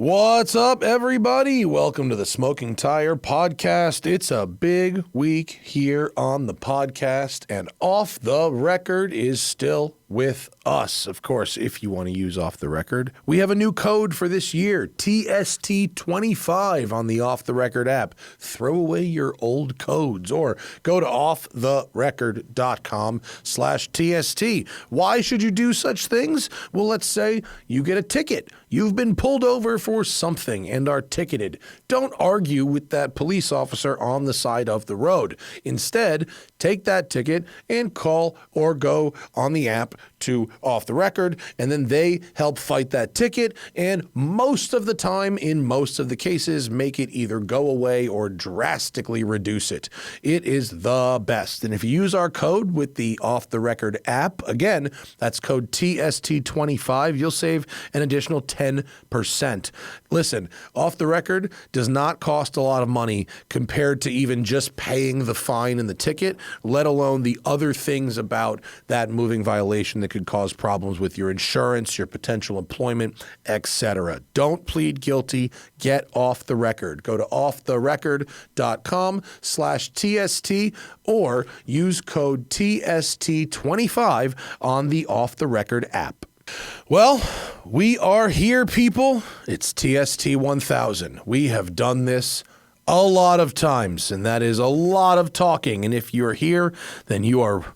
What's up, everybody? Welcome to the Smoking Tire Podcast. It's a big week here on the podcast, and Off the Record is still with us. Of course, if you want to use Off the Record, we have a new code for this year, TST25 on the Off the Record app. Throw away your old codes or go to offtherecord.com/TST. Why should you do such things? Well, let's say you get a ticket. You've been pulled over for something and are ticketed. Don't argue with that police officer on the side of the road. Instead, take that ticket and call or go on the app to Off the Record, and then they help fight that ticket, and most of the time, in most of the cases, make it either go away or drastically reduce it. It is the best. And if you use our code with the Off the Record app, again, that's code TST25, you'll save an additional 10%. Listen, Off the Record does not cost a lot of money compared to even just paying the fine and the ticket, let alone the other things about that moving violation that could cause problems with your insurance, your potential employment, etc. Don't plead guilty. Get Off the Record. Go to offtherecord.com/TST or use code TST25 on the Off the Record app. Well, we are here, people. It's TST 1000. We have done this a lot of times, and that is a lot of talking. And if you're here, then you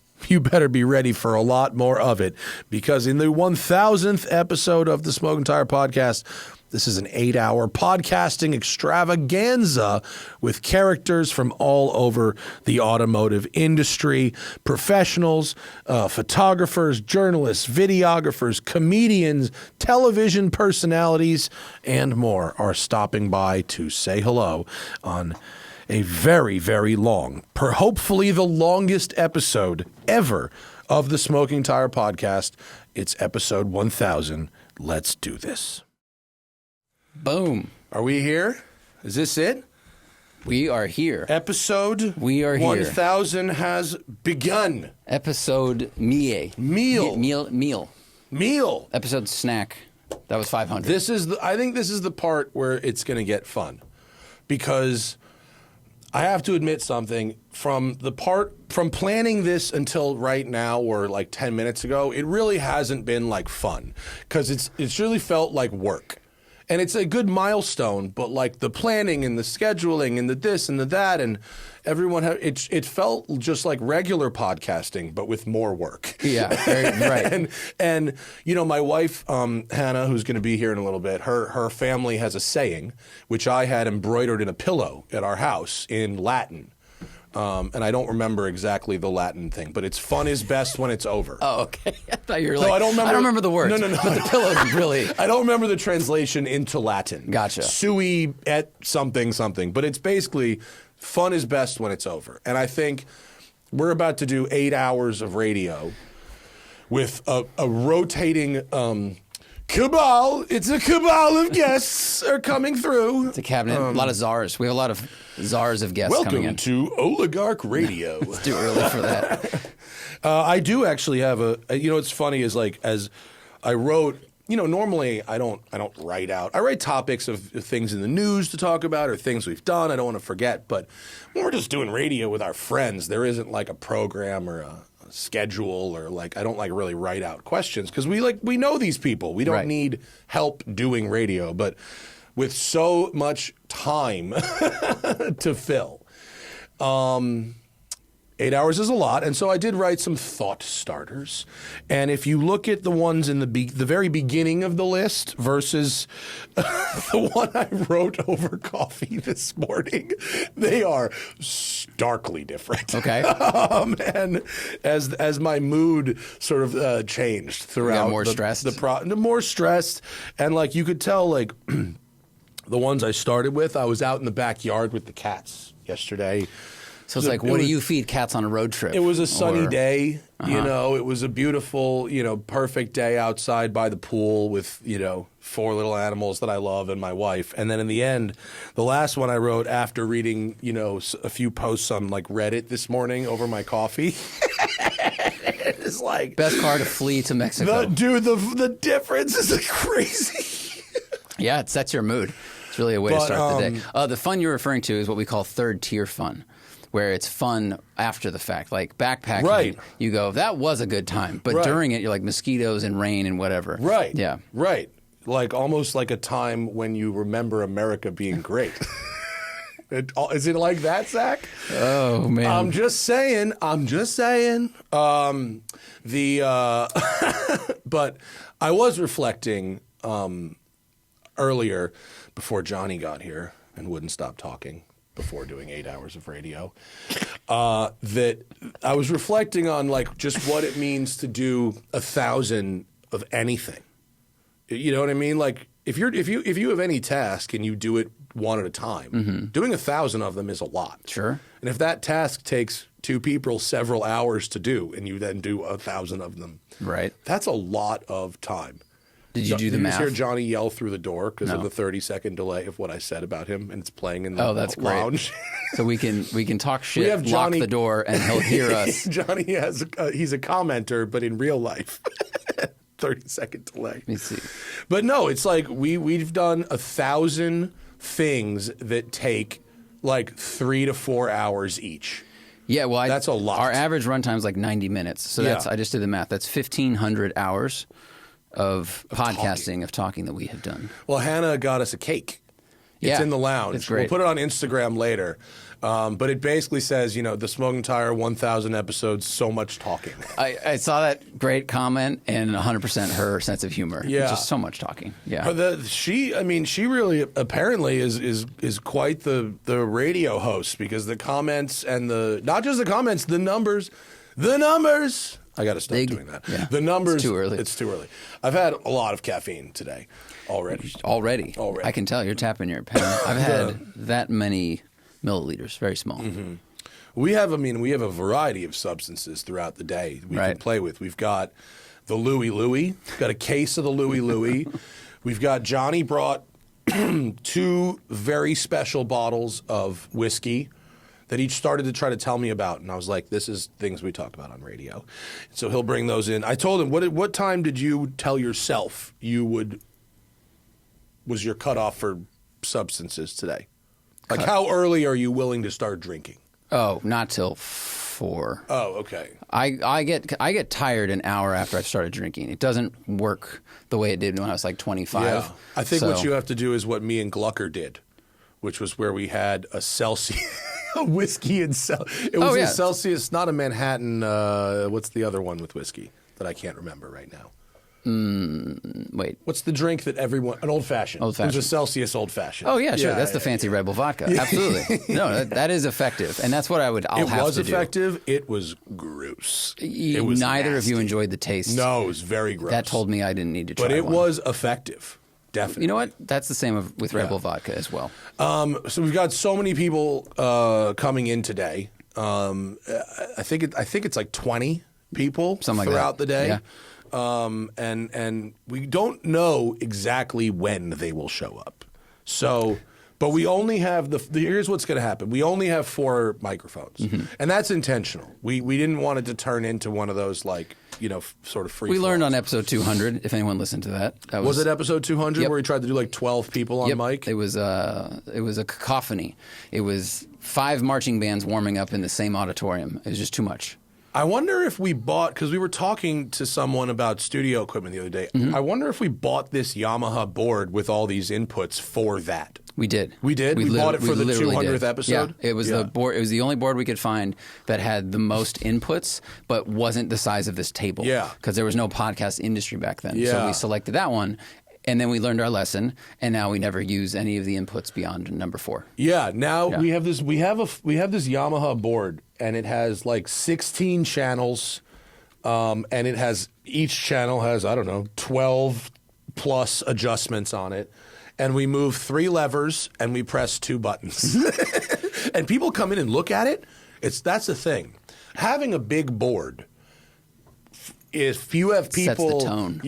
better be ready for a lot more of it, because in the 1000th episode of the Smoking Tire Podcast, this is an 8-hour podcasting extravaganza with characters from all over the automotive industry. Professionals, photographers, journalists, videographers, comedians, television personalities, and more are stopping by to say hello on a very, very long, hopefully the longest episode ever of the Smoking Tire Podcast. It's episode 1000. Let's do this. Boom. Are we here? Is this it? We are here. Episode We are here. 1000 has begun. Episode Meal. Meal. Episode Snack. That was 500. I think this is the part where it's going to get fun, because I have to admit something. From planning this until right now, or like 10 minutes ago, it really hasn't been like fun, because it's really felt like work. And it's a good milestone, but like the planning and the scheduling and the this and the that, and everyone it felt just like regular podcasting, but with more work. Yeah, right. and you know, my wife Hannah, who's going to be here in a little bit, her family has a saying which I had embroidered in a pillow at our house in Latin. And I don't remember exactly the Latin thing, but it's fun is best when it's over. Oh, okay. I thought you were like, I don't remember the words. No. But the pillow really. I don't remember the translation into Latin. Gotcha. Sui et something. But it's basically fun is best when it's over. And I think we're about to do 8 hours of radio with a rotating cabal. It's a cabal of guests are coming through. It's a cabinet. A lot of czars. We have a lot of czars of guests coming in. Welcome to Oligarch Radio. It's too early for that. I do actually have what's funny is, like, as I wrote, normally I don't write out. I write topics of things in the news to talk about or things we've done. I don't want to forget. But when we're just doing radio with our friends, there isn't like a program or a schedule, or like I don't like really write out questions, because we know these people. We don't need help doing radio, but with so much time to fill. 8 hours is a lot, and so I did write some thought starters. And if you look at the ones in the very beginning of the list versus the one I wrote over coffee this morning, they are starkly different. Okay. And as my mood sort of changed throughout, more stressed, more stressed, and like you could tell, like the ones I started with, I was out in the backyard with the cats yesterday. So it's like, what do you feed cats on a road trip? It was a sunny day, it was a beautiful, perfect day outside by the pool with, 4 little animals that I love and my wife. And then in the end, the last one I wrote after reading, a few posts on like Reddit this morning over my coffee. It's like best car to flee to Mexico. The difference is crazy. Yeah, it sets your mood. It's really a way to start the day. The fun you're referring to is what we call third tier fun, where it's fun after the fact. Like backpacking, Right. You go, that was a good time. But during it, you're like mosquitoes and rain and whatever. Right. Yeah. Right. Like almost like a time when you remember America being great. Is it like that, Zach? Oh, man. I'm just saying. But I was reflecting earlier before Jonny got here and wouldn't stop talking before doing 8 hours of radio, that I was reflecting on like just what it means to do 1,000 of anything. You know what I mean? Like if you have any task and you do it one at a time, doing 1,000 of them is a lot. Sure. And if that task takes two people several hours to do, and you then do 1,000 of them, Right. that's a lot of time. Did you do the math? Did you hear Jonny yell through the door because of the 30-second delay of what I said about him, and it's playing in the that's lounge? Great. So we can talk shit, have lock Jonny- the door, and he'll hear us. Jonny he's a commenter, but in real life. 30-second delay. Let me see. But no, it's like we've done 1,000 things that take like 3 to 4 hours each. Yeah, well, that's a lot. Our average runtime is like 90 minutes. So that's I just did the math. That's 1,500 hours of podcasting, of talking that we have done. Well, Hannah got us a cake. It's in the lounge. It's great. We'll put it on Instagram later. But it basically says, the Smoking Tire 1,000 episodes, so much talking. I saw that great comment and 100% her sense of humor. Yeah. Just so much talking. Yeah. She really apparently is quite the radio host, because the comments and not just the comments, the numbers. I got to stop doing that. Yeah. The numbers. It's too early. I've had a lot of caffeine today already. Already. I can tell you're tapping your pen. I've had that many milliliters, very small. Mm-hmm. We have a variety of substances throughout the day we can play with. We've got the Louie Louie, got a case of the Louie Louie. We've got Jonny brought 2 very special bottles of whiskey that each started to try to tell me about, and I was like, this is things we talk about on radio. So he'll bring those in. I told him, what time did you tell yourself was your cutoff for substances today? Like, how early are you willing to start drinking? Oh, not till 4. Oh, okay. I get tired an hour after I've started drinking. It doesn't work the way it did when I was like 25. Yeah. I think what you have to do is what me and Glucker did, which was where we had a Celsius, a whiskey and Celsius. It was a Celsius, not a Manhattan. What's the other one with whiskey that I can't remember right now? Wait. What's the drink that everyone... An old-fashioned. It was a Celsius old-fashioned. Oh, yeah, sure. That's the fancy Red Bull vodka. Absolutely. No, that is effective. And that's what I'll have to do. It was effective. It was gross. It was Neither nasty. of you enjoyed the taste. No, it was very gross. That told me I didn't need to try But it one. was effective. Definitely. You know what? That's the same with Red Bull vodka as well. So we've got so many people coming in today. I think it's like 20 people throughout the day. Yeah. And we don't know exactly when they will show up. So, but we only have here's what's going to happen. We only have 4 microphones, and that's intentional. We didn't want it to turn into one of those sort of free. We learned on episode 200. If anyone listened to that, was it episode 200 Yep. where we tried to do like 12 people on mic? It was a cacophony. It was 5 marching bands warming up in the same auditorium. It was just too much. I wonder if we bought, because we were talking to someone about studio equipment the other day. I wonder if we bought this Yamaha board with all these inputs for that. We did. We did? We bought it for the 200th episode? Yeah, it was the board. It was the only board we could find that had the most inputs, but wasn't the size of this table. Yeah. Because there was no podcast industry back then. Yeah. So we selected that one. And then we learned our lesson, and now we never use any of the inputs beyond number 4. Yeah, we have this Yamaha board, and it has like 16 channels, and each channel has 12 plus adjustments on it, and we move 3 levers and we press 2 buttons, and people come in and look at it. That's the thing, having a big board. If you have people, sets the tone.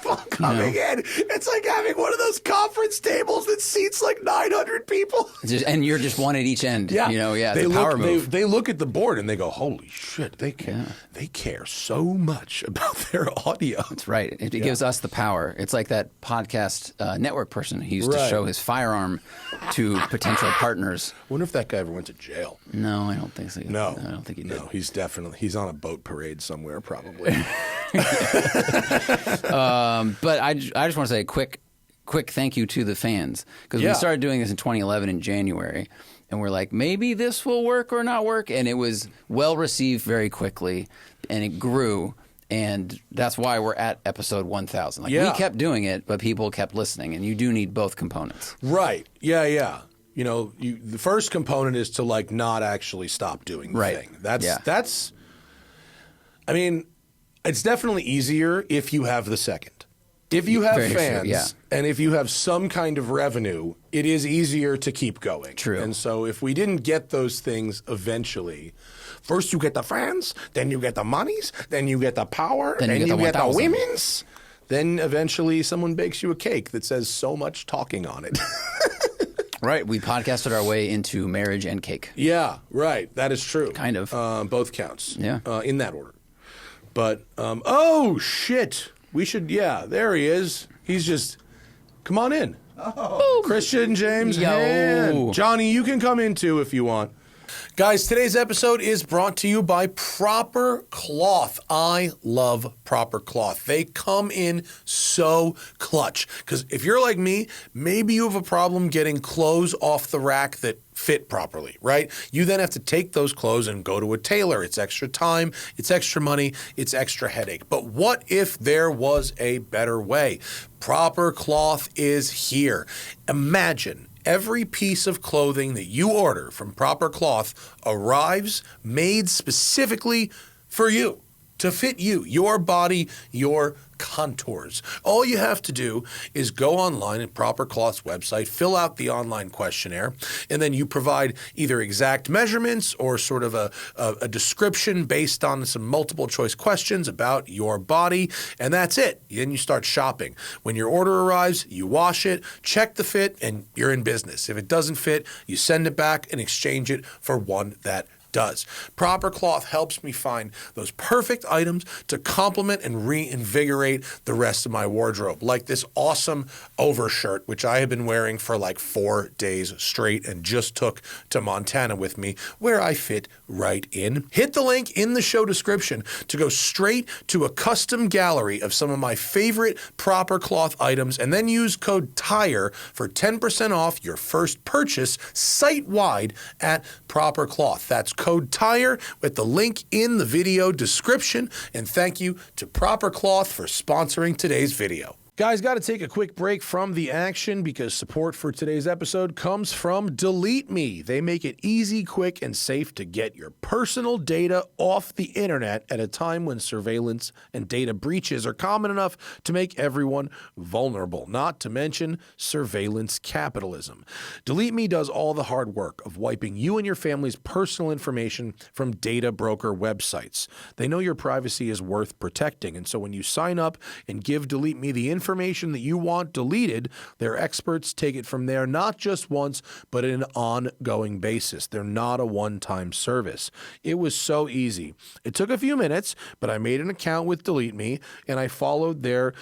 people coming in. It's like having one of those conference tables that seats like 900 people. And you're just one at each end. Yeah. It's a power move. They look at the board and they go, holy shit, they care so much about their audio. That's right. It gives us the power. It's like that podcast network person who used to show his firearm to potential partners. I wonder if that guy ever went to jail. No, I don't think so. No. I don't think he did. No, he's on a boat parade somewhere probably. But I just want to say a quick thank you to the fans, because we started doing this in 2011 in January, and we're like, maybe this will work or not work, and it was well received very quickly, and it grew, and that's why we're at episode 1000. We kept doing it, but people kept listening, and you do need both components. Right. Yeah. The first component is to like not actually stop doing the thing. That's. I mean, it's definitely easier if you have the second. If you have fans and if you have some kind of revenue, it is easier to keep going. True. And so if we didn't get those things eventually, first you get the fans, then you get the monies, then you get the power, then you get the women's, then eventually someone bakes you a cake that says so much talking on it. Right. We podcasted our way into marriage and cake. Yeah, right. That is true. Kind of. Both counts. Yeah. In that order. But, oh, shit. We should, there he is. He's just, come on in. Oh. Christian James Hand. Johnny, you can come in too if you want. Guys, today's episode is brought to you by Proper Cloth. I love Proper Cloth. They come in so clutch. Because if you're like me, maybe you have a problem getting clothes off the rack that fit properly, right? You then have to take those clothes and go to a tailor. It's extra time, it's extra money, it's extra headache. But what if there was a better way? Proper Cloth is here. Imagine every piece of clothing that you order from Proper Cloth arrives made specifically for you, to fit you, your body, your contours. All you have to do is go online at Proper Cloth's website, fill out the online questionnaire, and then you provide either exact measurements or sort of a description based on some multiple choice questions about your body, and that's it. Then you start shopping. When your order arrives, you wash it, check the fit, and you're in business. If it doesn't fit, you send it back and exchange it for one that does. Proper Cloth helps me find those perfect items to complement and reinvigorate the rest of my wardrobe, like this awesome overshirt, which I have been wearing for like 4 days straight and just took to Montana with me, where I fit right in. Hit the link in the show description to go straight to a custom gallery of some of my favorite Proper Cloth items, and then use code TIRE for 10% off your first purchase site-wide at Proper Cloth. That's code TIRE with the link in the video description. And thank you to Proper Cloth for sponsoring today's video. Guys, got to take a quick break from the action because support for today's episode comes from Delete Me. They make it easy, quick, and safe to get your personal data off the internet at a time when surveillance and data breaches are common enough to make everyone vulnerable, not to mention surveillance capitalism. Delete Me does all the hard work of wiping you and your family's personal information from data broker websites. They know your privacy is worth protecting, and so when you sign up and give Delete Me the information that you want deleted, their experts take it from there, not just once, but in an ongoing basis. They're not a one-time service. It was so easy. It took a few minutes, but I made an account with Delete Me, and I followed their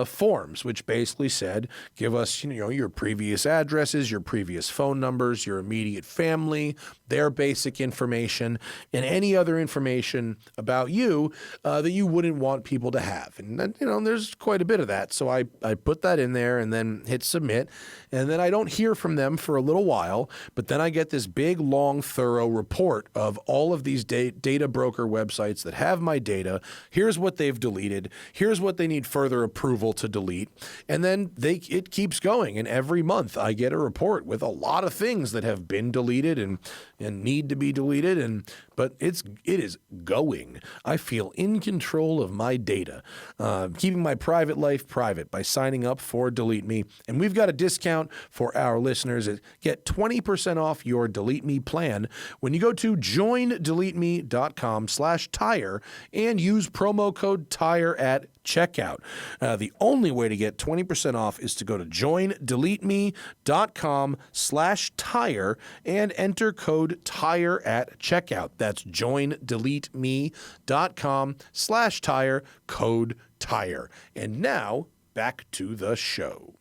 forms, which basically said, give us your previous addresses, your previous phone numbers, your immediate family, their basic information, and any other information about you that you wouldn't want people to have. And there's quite a bit of that. So I put that in there and then hit submit, and then I don't hear from them for a little while, but then I get this big, long, thorough report of all of these data broker websites that have my data. Here's what they've deleted. Here's what they need further approval to delete. And then it keeps going, and every month I get a report with a lot of things that have been deleted and need to be deleted, but it is going. I feel in control of my data, keeping my private life private by signing up for Delete Me. And we've got a discount for our listeners. Get 20% off your Delete Me plan when you go to joindeleteme.com/tire and use promo code TIRE at checkout. The only way to get 20% off is to go to joindeleteme.com/tire and enter code TIRE at checkout. That's joindeleteme.com/tire, code TIRE. And now, back to the show.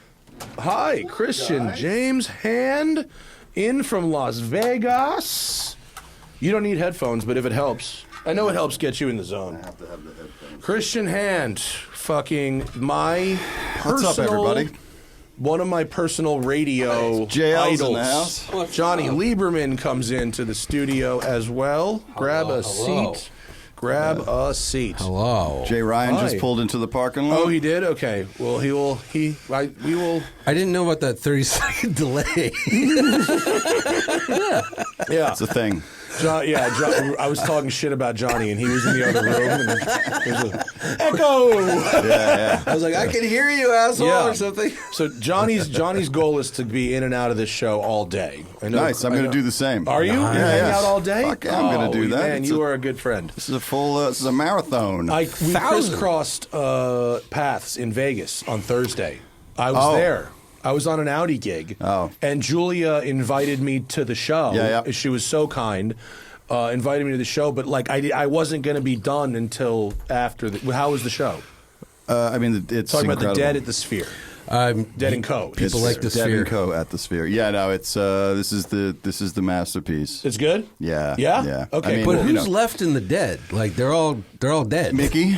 Hi, Christian James Hand in from Las Vegas. You don't need headphones, but if it helps, I know it helps get you in the zone. I have to have the headphones. Christian Hand, fucking my personal... What's up, everybody? One of my personal radio JL's idols, in the house. Jonny Lieberman, comes into the studio as well. Grab a seat. Grab a seat. Hello. Jay Ryan Hi. just pulled into the parking lot. Oh, he did? Okay. Well, we will. I didn't know about that 30-second delay. Yeah. It's a thing. John, I was talking shit about Johnny, and he was in the other room. And there's an echo. Yeah. I was like, I can hear you, asshole, Yeah. or something. So Johnny's goal is to be in and out of this show all day. I know, Nice. I'm going to do the same. Are you? Nice. You hang Yeah. out all day? Fuck yeah, I'm gonna do that. Man, It's you a- are a good friend. This is a full. This is a marathon. We crisscrossed paths in Vegas on Thursday. I was Oh. there. I was on an Audi gig. Oh. And Julia invited me to the show. Yeah. She was so kind. Invited me to the show, but like I wasn't going to be done until after. How was the show? I mean, it's Talking incredible. about the Dead at the Sphere. Dead and Co. People like the Dead Sphere. and Co. at the Sphere. Yeah, no, it's this is the masterpiece. It's good. Yeah. Yeah. Yeah. Okay. I mean, But cool. who's left in the dead? Like they're all dead. Mickey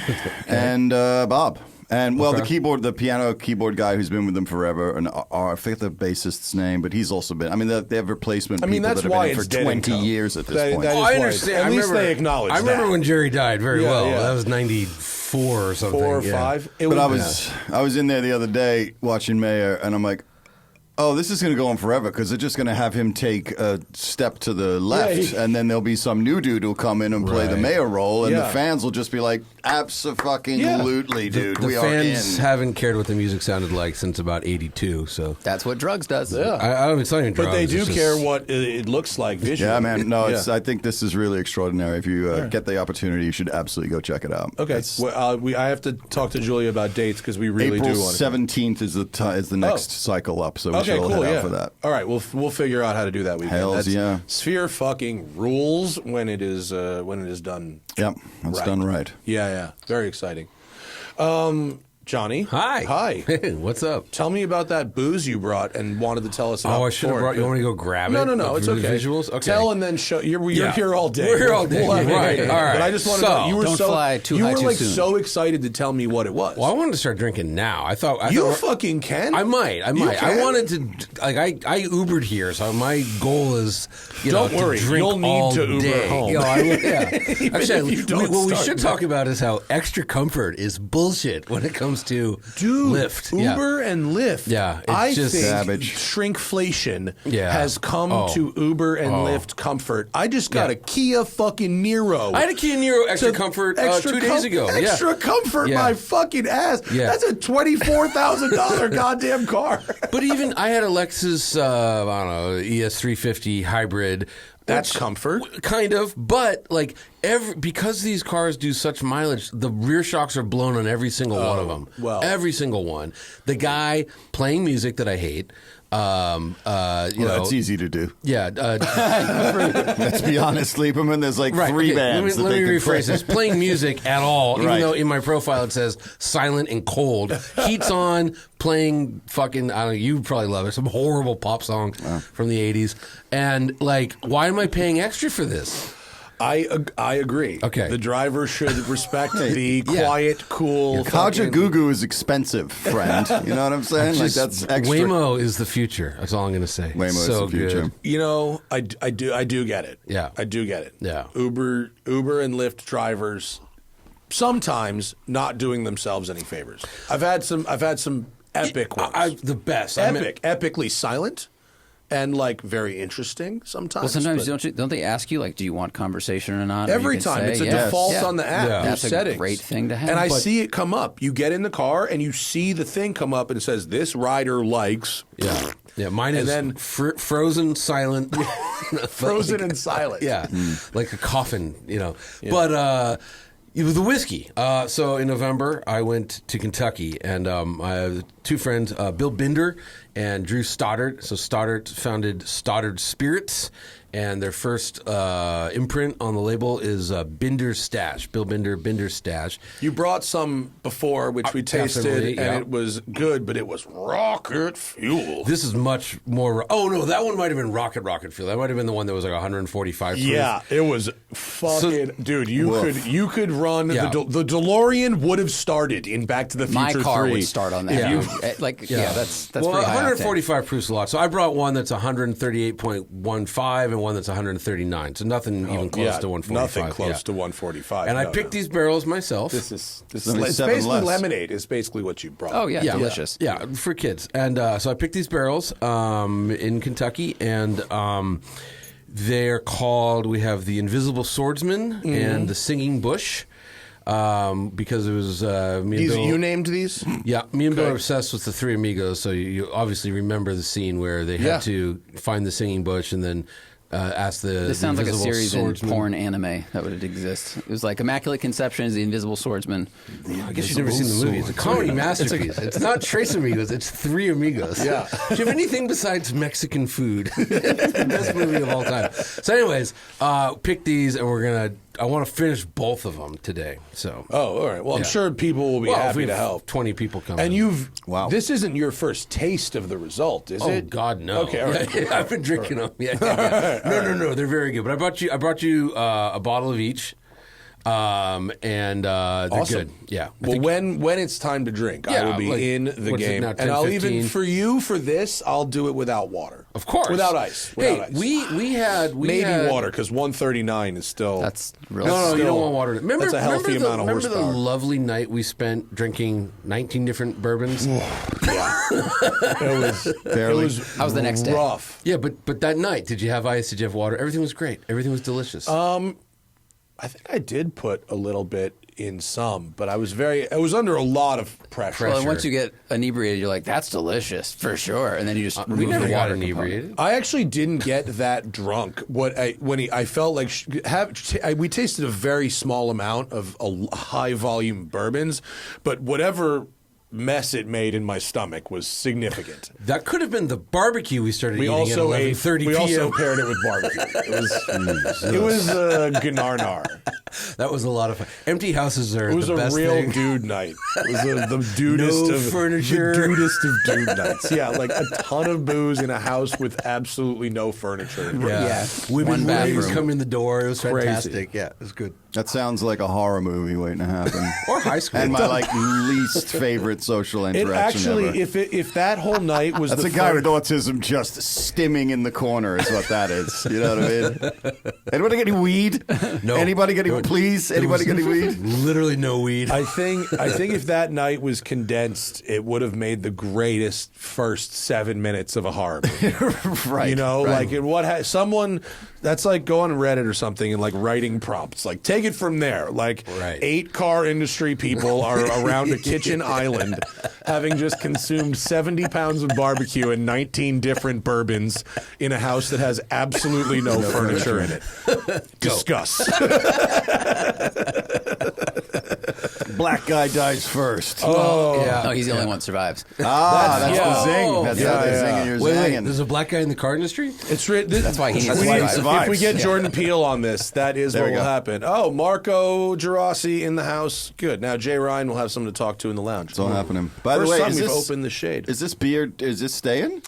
and Bob. And well, Okay. the piano keyboard guy who's been with them forever, and I forget the bassist's name, but he's also been. I mean, they have replacement people that's that have why been in it's for Dead and 20 Co. years at this That- point. that is I why it's- understand. At I least remember, they acknowledge I remember that. when Jerry died very Yeah, well. yeah. That was 94 or something. 4 or yeah. 5. But I was in there the other day watching Mayer, and I'm like, oh, this is going to go on forever because they're just going to have him take a step to the left, Yeah, and then there'll be some new dude who'll come in and play the Right. Mayer role, and Yeah. the fans will just be like, absolutely, dude, The we are fans in. haven't cared what the music sounded like since about 82, so... That's what drugs does. Yeah. I don't it's not even But drugs, they do it's just- care what it looks like visually. Yeah, man. No, Yeah. it's. I think this is really extraordinary. If you get the opportunity, you should absolutely go check it out. Okay. It's- Well, I have to talk to Julia about dates because we really April do want to. 17th is the next cycle up, so we Okay, should all cool. head Yeah. out for that. All right, we'll figure out how to do that weekend. Hells yeah. Sphere fucking rules when it is done. Yep, that's Right. done right. Yeah. Very exciting. Johnny. Hi. Hi. Hey, what's up? Tell me about that booze you brought and wanted to tell us about. Oh, I should have before. brought... You want me to go grab No, it? it's For the okay. visuals? Okay. Tell and then show. You're Yeah. here all day. We're here all day. Right. Right. All right. But I just want to So, know. You were don't so fly too you high were too like soon. so excited to tell me what it was. Well, I wanted to start drinking now. I thought you we're- fucking can. I might. You I can? wanted to, like, I Ubered here, so my goal is, Don't to worry, drink you'll need all to Uber day. home. You know, yeah. Even Actually, if you don't what we start should now. talk about is how extra comfort is bullshit when it comes to Lyft. Uber and Lyft. Yeah, it's I just think savage. shrinkflation Yeah. has come Oh. to Uber and Lyft comfort. I just got Yeah. a Kia fucking Niro. I had a Kia Niro extra To- comfort extra 2 days ago. Extra Yeah. comfort, Yeah. my fucking ass. Yeah. That's a $24,000 goddamn car. But even I had a Lexus, I don't know, ES350 hybrid. That's which- comfort. Kind of, but like because these cars do such mileage, the rear shocks are blown on every single one of them. well. Every single one. The guy playing music that I hate. You know, That's easy to do. yeah. Let's be honest, Lieberman. There's like Right. three okay, bands. Let me that they can play. rephrase this. Playing music at all, even Right. though in my profile it says silent and cold. Heat's on, playing fucking, I don't know, you probably love it, some horrible pop song from the 80s. And like, why am I paying extra for this? I agree. Okay. The driver should respect the Yeah. quiet, cool. Kaja fucking- Gugu is expensive, friend. You know what I'm saying? Like Just- that's extra. Waymo is the future. That's all I'm going to say. Waymo is So the future. good. You know, I do get it. Yeah. I do get it. Yeah. Uber and Lyft drivers sometimes not doing themselves any favors. I've had some epic ones. The best. I mean- Epically silent. And like very interesting sometimes. Well, sometimes but don't they ask you like, do you want conversation or not? Or every you can time say, it's a yes. default Yeah. on the app. Yeah. Your That's a settings. great thing to have. And I But- see it come up. You get in the car and you see the thing come up and it says this rider likes Yeah. Yeah. Mine And is then- frozen, silent. frozen and silent. Yeah, like a coffin, you know. But The whiskey. So in November, I went to Kentucky, and I have two friends, Bill Binder and Drew Stoddard. So Stoddard founded Stoddard Spirits, and their first imprint on the label is Binder's Stash. Bill Binder, Binder's Stash. You brought some before, which we tasted, and it was good, but it was rocket fuel. This is much more. Oh no, that one might have been rocket fuel. That might have been the one that was like 145 proof. Yeah, it was fucking dude. You could run the DeLorean would have started in Back to the Future 3. My car would start on that. Yeah. That's well, pretty high 145 proof's a lot. So I brought one that's 138.15 and one that's 139. So nothing even close to 145. Nothing close to 145. And I picked these barrels myself. This is It's basically less. lemonade. Is basically what you brought. Oh yeah, delicious. Yeah, for kids. And so I picked these barrels in Kentucky, and they're called. We have the Invisible Swordsman and the Singing Bush. Because it was me and Bill. You named these? Yeah, me and Bill are obsessed with the Three Amigos, so you obviously remember the scene where they had to find the singing bush and then ask the This sounds like a series swordsman. in porn anime that would exist. It was like Immaculate Conception is the Invisible Swordsman. I guess you've never seen the movie. It's a comedy masterpiece. It's not Tres Amigos. It's Three Amigos. Yeah. Do you have anything besides Mexican food? It's the best movie of all time. So anyways, pick these, and I want to finish both of them today. So. Oh, all right. Well, I'm sure people will be if happy we to have help. 20 people come. And Wow. This isn't your first taste of the result, is Oh it? God, no. Okay, all right. Yeah, I've been drinking them. Yeah. No, they're very good. But I brought you a bottle of each, and they're Awesome. good. Yeah. Well, when it's time to drink, I will be in the what's it game, now, and 10, I'll 15? even for this, I'll do it without water. Of course, without ice. Hey, Without ice. we had maybe water because 139 is still. That's really No, you Still, don't want water. Remember, that's a healthy amount of remember the horsepower. lovely night we spent drinking 19 different bourbons? It was Barely. How was the next day? rough. Yeah, but that night, did you have ice? Did you have water? Everything was great. Everything was delicious. I think I did put a little bit in some, but I was under a lot of pressure. Well, and once you get inebriated, you're like, "That's delicious for sure," and then you just remove never the got water inebriated. I actually didn't get that drunk. I felt like we tasted a very small amount of high volume bourbons, but whatever mess it made in my stomach was significant. That could have been the barbecue we started We eating also at 11:30 We p.m. also paired it with barbecue. It was Gnarnar. That was a lot of fun. Empty houses are It was the a best real thing. dude night. It was the dudest No of furniture. The dudest of dude nights. Yeah, like a ton of booze in a house with absolutely no furniture. Yeah. Women One bathroom. come in the door. It was Crazy. fantastic. Yeah, it was good. That sounds like a horror movie waiting to happen. Or high school. And my least favorite social It interaction actually, ever. if that whole night was That's the a guy first- with autism just stimming in the corner is what that is. You know what I mean? Anybody get any weed? No. Anybody get any, please? Anybody get any weed? Literally no weed. I think if that night was condensed, it would have made the greatest first 7 minutes of a horror movie. Right. You know, right. like someone that's like go on Reddit or something and like writing prompts. Like take it from there. Like Right. 8 car industry people are around a kitchen island having just consumed 70 pounds of barbecue and 19 different bourbons in a house that has absolutely no furniture in it. Discuss. Black guy dies first. Oh, yeah. No, he's the only one that survives. That's yeah. the zing. That's how they Yeah, zing yeah. in your Wait, zinging. there's a black guy in the car industry? It's That's why he needs That's to why he survive. survives. If we get Jordan Peele on this, that is There what we will go. happen. Oh, Marco Gerace in the house. Good. Now Jay Ryan will have someone to talk to in the lounge. It's all happening. By First the way, time is we've this, opened the shade. is this beer, is this staying?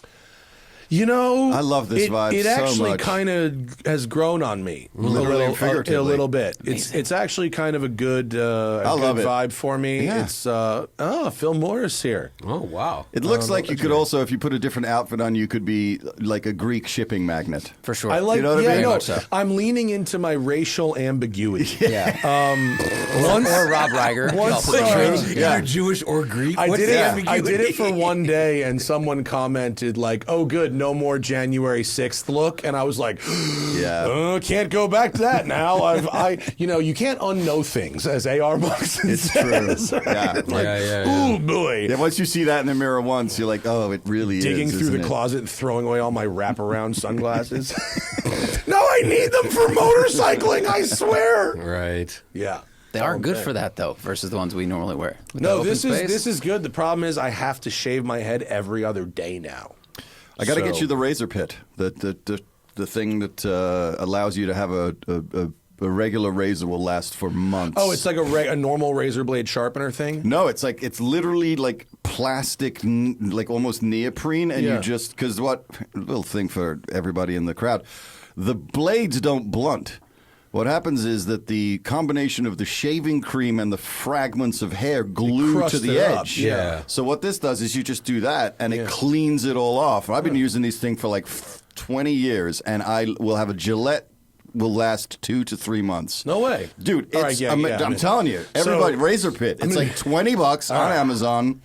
You know, I love this vibe It so actually much. kind of has grown on me Literally and figuratively. a little bit. It's actually kind of a good, love it. vibe for me. Yeah. It's Phil Morris here. Oh, wow. It looks like you could also, if you put a different outfit on, you could be like a Greek shipping magnet. For sure. I like. You know what I yeah, mean? no, Very much so. I'm leaning into my racial ambiguity. Yeah. Once, Or Rob Reiger. once, Y'all put uh, trade. Either Jewish or Greek? I What's did the it. ambiguity? I did it for one day, and someone commented like, "Oh, good, no more January 6th look," and I was like, Yeah. can't go back to that now." You can't unknow things, as A.R. Buxton It's true. says. Right? Yeah. Like, Yeah. oh boy. Yeah, once you see that in the mirror once, you're like, oh, it really Digging is. through the isn't it? closet and throwing away all my wraparound sunglasses. No, I need them for motorcycling, I swear. Right. Yeah. They are good for that though, versus the ones we normally wear. With No, the open this space. is good. The problem is I have to shave my head every other day now. I got to get you the razor pit, the thing that allows you to have a regular razor will last for months. Oh, it's like a normal razor blade sharpener thing? No, it's literally like plastic, like almost neoprene, and you just, because little thing for everybody in the crowd, the blades don't blunt. What happens is that the combination of the shaving cream and the fragments of hair glue to the edge. Yeah. So what this does is you just do that, and it cleans it all off. I've been using these things for like 20 years, and I will have a Gillette will last 2 to 3 months. No way. Dude, All right, I'm telling you, everybody, razor pit. It's like $20 on Amazon.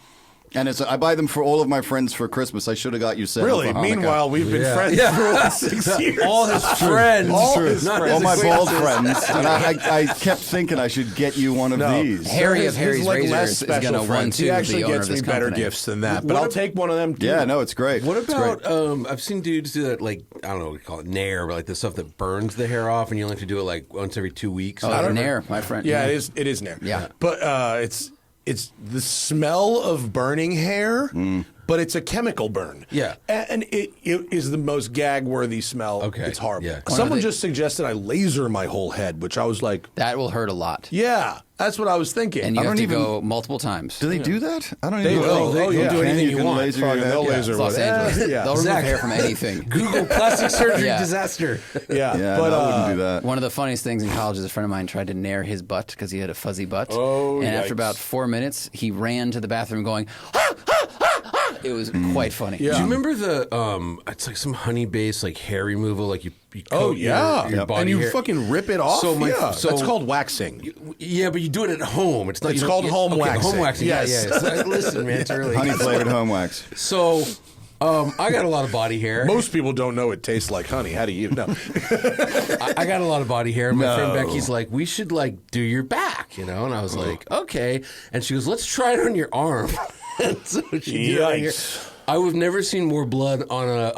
And I buy them for all of my friends for Christmas. I should have got you set Really? up for Hanukkah. Meanwhile, we've been friends for like 6 years. All his friends. All my bald friends. And I kept thinking I should get you one of these. Harry of His, Harry's like, Razors less is special going to friends. one-two He the actually owner gets of me this better company. gifts than that. But I'll take one of them, too. Yeah, no, it's great. What It's about, great. I've seen dudes do that, like, I don't know what we call it, Nair, but like the stuff that burns the hair off and you only have to do it like once every 2 weeks. Oh, Nair, my friend. Yeah, it is Nair. Yeah. But it's the smell of burning hair, but it's a chemical burn. Yeah. And it is the most gag-worthy smell. Okay, It's horrible. yeah. Someone just suggested I laser my whole head, which I was like, That will hurt a lot. yeah, that's what I was thinking. And you I have don't to even- go multiple times. Do they do that? I don't They even will. know. They'll do anything you want. Laser Fuck, your they'll head. laser It's Los whatever. Angeles. Yeah. They'll remove Zach. hair from anything. Google plastic surgery Yeah. disaster. Yeah. Yeah, but no, I wouldn't do that. One of the funniest things in college is a friend of mine tried to nair his butt because he had a fuzzy butt. Oh, and after yikes. about 4 minutes, he ran to the bathroom going, "Ah, ah, ah, ah." It was quite funny. Yeah. Do you remember the, it's like some honey-based like hair removal, like you Oh, coat yeah. your body and you hair. fucking rip it off? So That's called waxing. Yeah, but you do it at home. It's not. It's you called don't- home okay, waxing. Home waxing. Yes. Yeah. It's like, listen, man, it's early. Honey flavored home wax. So, I got a lot of body hair. Most people don't know it tastes like honey. How do you know? I got a lot of body hair. And my friend No. Becky's like, we should like do your back, you know? And I was like, okay. And she goes, let's try it on your arm. And so she did it on your. Yikes. I've never seen more blood on a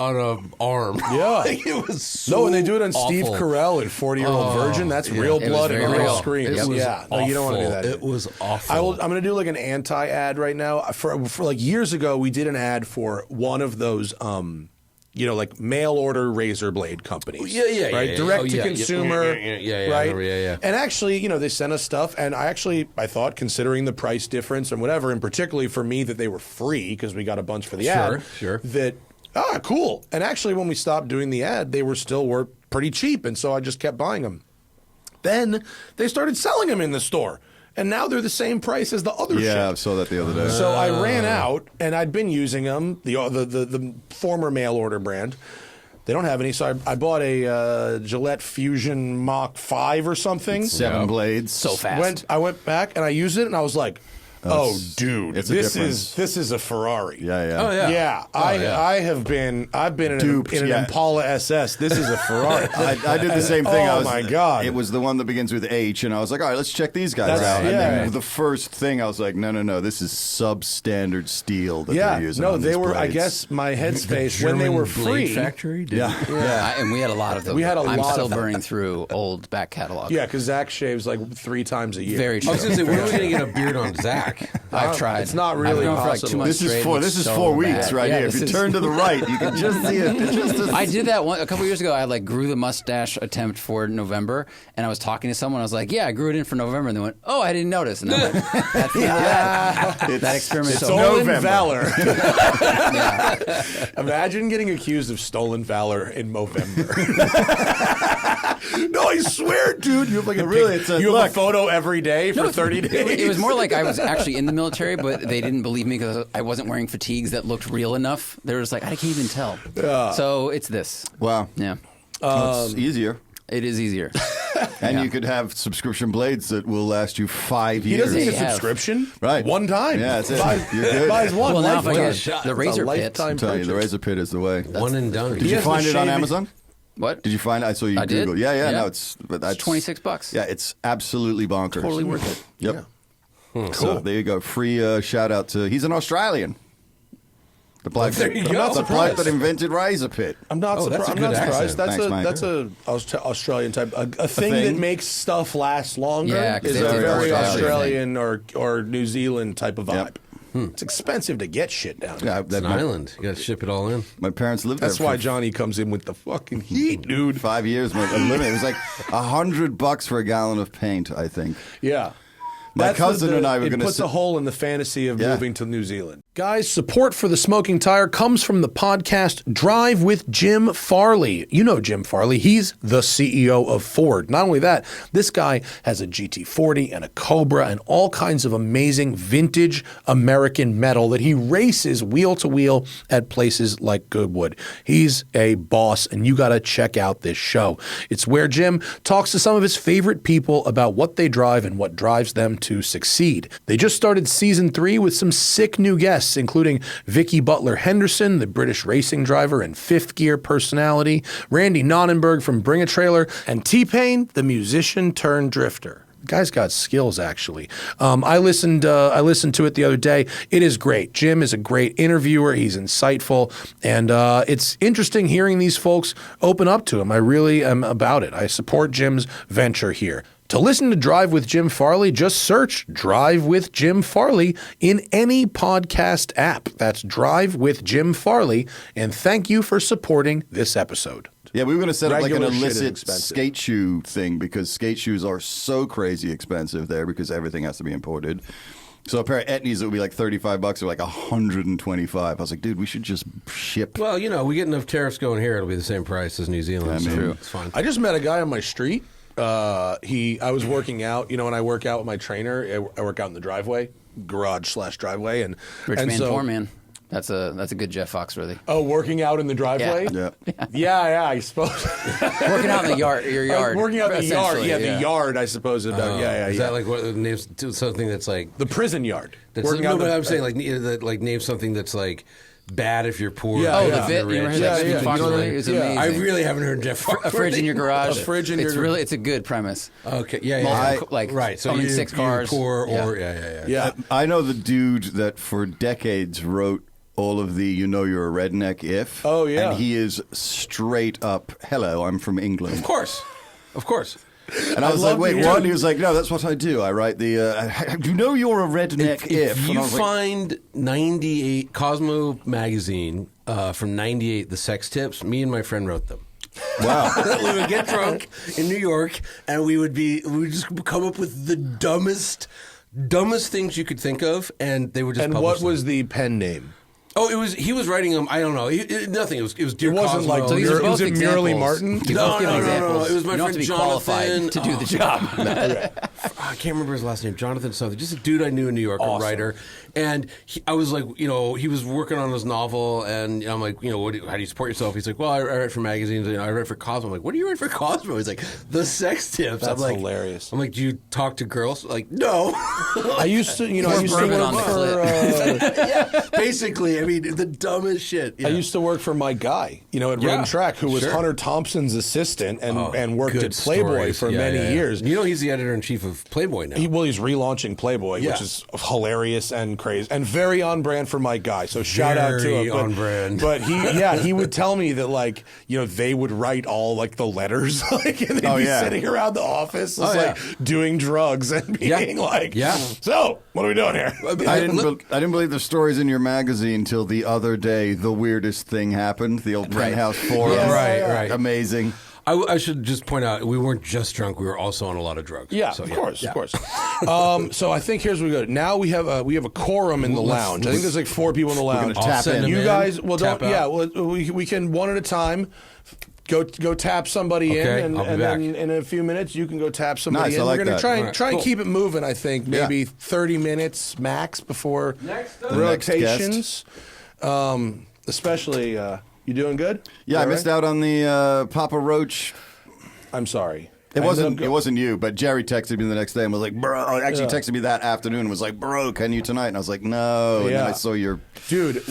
arm. Yeah. Like, it was so No, and they do it on awful. Steve Carell in 40-Year-Old Virgin. That's real It was blood and very real real. screams. It was Yeah, no, you don't want to do that. It was awful. I'm going to do like an anti-ad right now. For like years ago, we did an ad for one of those, like mail order razor blade companies. Yeah, right, yeah. direct Oh, to yeah, consumer. yeah, right. yeah. And actually, they sent us stuff, and I thought, considering the price difference and whatever, and particularly for me that they were free because we got a bunch for the ad. Sure. That cool. And actually, when we stopped doing the ad, they were pretty cheap, and so I just kept buying them. Then they started selling them in the store. And now they're the same price as the other shit. Yeah, I saw that the other day. So I ran out, and I'd been using them, the former mail order brand. They don't have any, so I bought a Gillette Fusion Mach 5 or something. 7 blades. So fast. I went back, and I used it, and I was like, oh, dude, it's a this difference. is a Ferrari. Yeah. Oh, yeah. Yeah, I've been in Duped, an yeah. Impala SS. This is a Ferrari. I did the same thing. Oh, my God. It was the one that begins with H, and I was like, all right, let's check these guys That's- out. And yeah. then the first thing, I was like, no, this is substandard steel that Yeah, they're using. no, on they these were. I blades. guess my headspace when they were German Blade free. Factory. Yeah. And we had a lot of them. We had a I'm lot still of them. burning through old back catalog. Yeah, because Zach shaves like 3 times a year. Very I true. was going to say, when are we going to get a beard on Zach? I've tried. It's not I've really gone for like 2 possible. months This is straight. four. It's This is so 4 weeks bad. right Yeah, here. If this you is- turn to the right, you can just see it. I did that a couple years ago. I like grew the mustache attempt for November, and I was talking to someone. I was like, "Yeah, I grew it in for November," and they went, "Oh, I didn't notice." And I'm like, "That's the end of that. That experiment's over." Stolen November. valor. Yeah. Imagine getting accused of stolen valor in Movember. No, I swear, dude. You have like you have a photo every day for 30 days. It was more like I was actually in the military, but they didn't believe me because I wasn't wearing fatigues that looked real enough. They were just like, I can't even tell. So it's this. Wow. Yeah. It's easier. It is easier. And Yeah. you could have subscription blades that will last you 5 He years. doesn't need a They have. subscription. Right. One time. Yeah, that's it. Buys, You're good. buys one. Well, now if I lifetime. get the It's razor a pit, lifetime I'm telling you, the purchase. razor pit is the way. One and done. Did He you has find the it on shaving- Amazon? What? Did you find it? I saw you I did. Google. Yeah. Yeah. No, it's $26. Yeah, it's absolutely bonkers. Totally worth it. Yep. So there you go. Free shout out to. He's an Australian. The bloke, There you the go. bloke that invented Razor Pit. I'm not, Oh, that's a I'm good not surprised. accent. Thanks, That's a Australian type. A thing thing? that makes stuff last longer Yeah, 'cause is they a have the very Australian Australian or New Zealand type of vibe. Yep. It's expensive to get shit down there. Yeah, It's an island. You got to ship it all in. My parents lived That's there why for Johnny comes in with the fucking heat, dude. 5 years. It was like $100 for a gallon of paint, I think. Yeah. My cousin and I were going It to puts a hole in the fantasy of Yeah. moving to New Zealand. Guys, support for The Smoking Tire comes from the podcast Drive with Jim Farley. You know Jim Farley. He's the CEO of Ford. Not only that, this guy has a GT40 and a Cobra and all kinds of amazing vintage American metal that he races wheel to wheel at places like Goodwood. He's a boss, and you got to check out this show. It's where Jim talks to some of his favorite people about what they drive and what drives them to succeed. They just started season 3 with some sick new guests, including Vicky Butler Henderson, the British racing driver and fifth gear personality, Randy Nonnenberg from Bring a Trailer, and T-Pain, the musician turned drifter. The guy's got skills, actually. I listened to it the other day. It is great. Jim is a great interviewer. He's insightful, and it's interesting hearing these folks open up to him. I really am about it. I support Jim's venture here. To listen to Drive with Jim Farley, just search Drive with Jim Farley in any podcast app. That's Drive with Jim Farley, and thank you for supporting this episode. Yeah, we were going to set up like an Regular shit is illicit expensive. skate shoe thing because skate shoes are so crazy expensive there because everything has to be imported. So a pair of Etnies that would be like $35 or like $125. I was like, dude, we should just ship. Well, we get enough tariffs going here, it'll be the same price as New Zealand. I mean, so it's fine. I just met a guy on my street. I was working out. When I work out with my trainer, I work out in the driveway, garage/driveway, and Rich and man, so, poor man. That's a good Jeff Foxworthy. Oh, working out in the driveway. Yeah. Yeah, I suppose. Working out in the yard, your yard. Working out in the yard. essentially, Yeah, the yard. I suppose. Yeah. Is that like what names something that's like the prison yard? that's Working no, out but the- I'm saying like name something that's like bad if you're poor. Yeah, Oh, yeah. the Vit. You ever heard that? Yeah, Foxworthy? It's yeah. amazing. I really haven't heard Jeff. A fridge in your garage. A fridge in it's your- really, it's a good premise. Okay, yeah. Multiple, like right. So owning you, 6 you're cars. poor or Yeah. Yeah. I know the dude that for decades wrote all of the "You Know You're a Redneck" if. Oh, yeah. And he is straight up. Hello, I'm from England. Of course. And I was like, love wait, you. what? And he was like, no, that's what I do. I write the. You know you're a redneck If And you I was like, find 98 Cosmo magazine from 98, the sex tips, me and my friend wrote them. wow. We would get drunk in New York, and we would just come up with the dumbest things you could think of, and they would just. And publish what them. was the pen name? Oh, he was writing them. I don't know. Nothing. It was Dear It wasn't Cosmo. like So these are was both it Merely examples. Martin? You both give examples. It was my you don't have friend to be Jonathan qualified to do the job. I can't remember his last name. Jonathan something. Just a dude I knew in New York, Awesome. a writer. And I was like, he was working on his novel, and I'm like, how do you support yourself? He's like, well, I write for magazines. I write for Cosmo. I'm like, what do you write for Cosmo? He's like, the sex tips. That's I'm like, hilarious. I'm like, do you talk to girls? Like, no. I used to, I used to bourbon on work the for. Basically, I mean, the dumbest shit. Yeah. I used to work for my guy, at Yeah, Run Track, who was sure. Hunter Thompson's assistant and worked Good at Playboy stories. for Yeah, many yeah, yeah. years. He's the editor-in-chief of Playboy now. He's relaunching Playboy, Yeah. which is hilarious and crazy and very on brand for my guy. So shout out to Very him. But, on brand. But he would tell me that they would write all the letters and they'd be sitting around the office doing drugs and being so what are we doing here? I didn't believe the stories in your magazine till the other day. The weirdest thing happened. The old penthouse forum. Yeah, right. Amazing. I should just point out, we weren't just drunk; we were also on a lot of drugs. Yeah, So, of course. So I think here's where we go. Now we have a quorum in the lounge. I think there's 4 people in the lounge. gonna tap in. You guys, Tap out. yeah. Well, we can one at a time. Go tap somebody Okay, in, I'll be and back. then in a few minutes you can go tap somebody Nice, in. I like We're gonna that. try and Right, try and cool. keep it moving. I think Yeah. maybe 30 minutes max before next rotations. Especially, you doing good? Yeah, I All missed right? out on the Papa Roach. I'm sorry. It I ended up it wasn't you, but Jerry texted me the next day and was like, bro, actually texted me that afternoon and was like, bro, can you tonight? And I was like, no. And then Yeah. I saw your... Dude,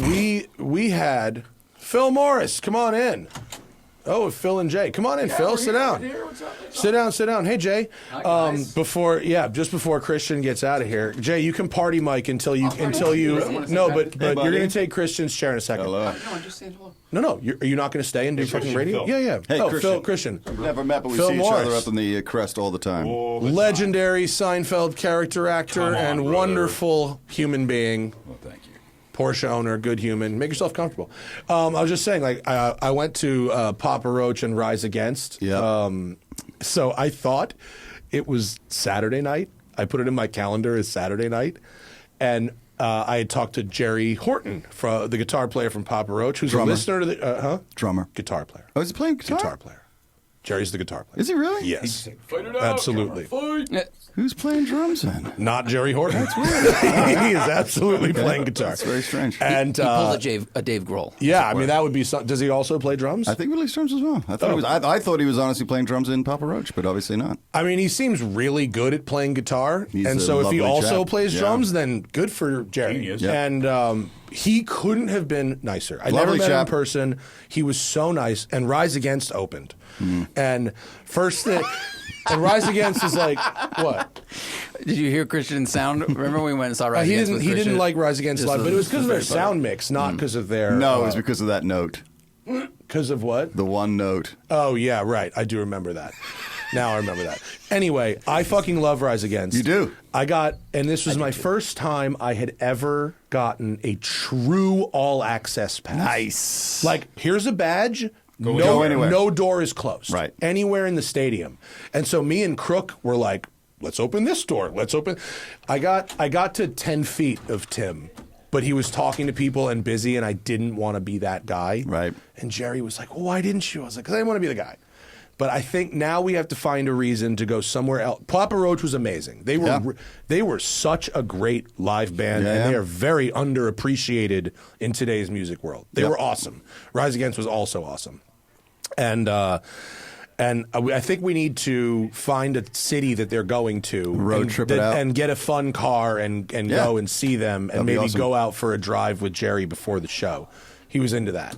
we had Phil Morris. Come on in. Oh, Phil and Jay. Come on in, Phil. Sit down. Sit down. Hey, Jay. Just before Christian gets out of here, Jay, you can party mic until you. No, but you're going to take Christian's chair in a second. Hello. No, I'm just saying hello. No. Are you not going to stay and do fucking radio? Phil. Yeah. Hey, Christian. Never met, but we Phil see each Morris. other up in the crest all the time. Legendary Seinfeld character actor and brother. wonderful human being. Well, thank you. Porsche owner, good human. Make yourself comfortable. I was just saying, like, I went to Papa Roach and Rise Against. Yeah. So I thought it was Saturday night. I put it in my calendar as Saturday night. And I had talked to Jerry Horton, the guitar player from Papa Roach, who's Drummer. a listener to the... Drummer. Guitar player. Oh, is he playing guitar? Guitar player. Jerry's the guitar player. Is he really? Yes. Fight it out, Absolutely. Drummer, fight. Who's playing drums then? Not Jerry Horton. That's weird. He is absolutely playing guitar. That's very strange. And He pulled a Dave Grohl. yeah, I mean that would be. Does he also play drums? I think he plays drums as well. I thought he was honestly playing drums in Papa Roach, but obviously not. I mean, he seems really good at playing guitar, He's and a so if he lovely also chap. plays Yeah. drums, then good for Jerry. Genius. Yeah. And he couldn't have been nicer. I never Lovely met him in chap. person. He was so nice. And Rise Against opened, Mm-hmm. and first thing, and Rise Against is like what? Did you hear Christian's sound? Remember when we went and saw Rise He Against didn't. with He didn't Christian? like Rise Against Just live, the- but it was because of their just very funny. sound mix, not because of their. No, it was because of that note. Because of what? The one note. Oh yeah, right. I do remember that. Now I remember that. Anyway, I fucking love Rise Against. You do? And this was my first time I had ever gotten a true all access pass. Nice. Like, here's a badge. Go anywhere. No door is closed. Right. Anywhere in the stadium. And so me and Crook were like, let's open this door. Let's open. I got to 10 feet of Tim, but he was talking to people and busy, and I didn't want to be that guy. Right. And Jerry was like, well, why didn't you? I was like, because I didn't want to be the guy. But I think now we have to find a reason to go somewhere else. Papa Roach was amazing. They were such a great live band, and they are very underappreciated in today's music world. They were awesome. Rise Against was also awesome. And I think we need to find a city that they're going to, Road trip it out, and get a fun car and go and see them, and That'd be maybe awesome. go out for a drive with Jerry before the show. He was into that.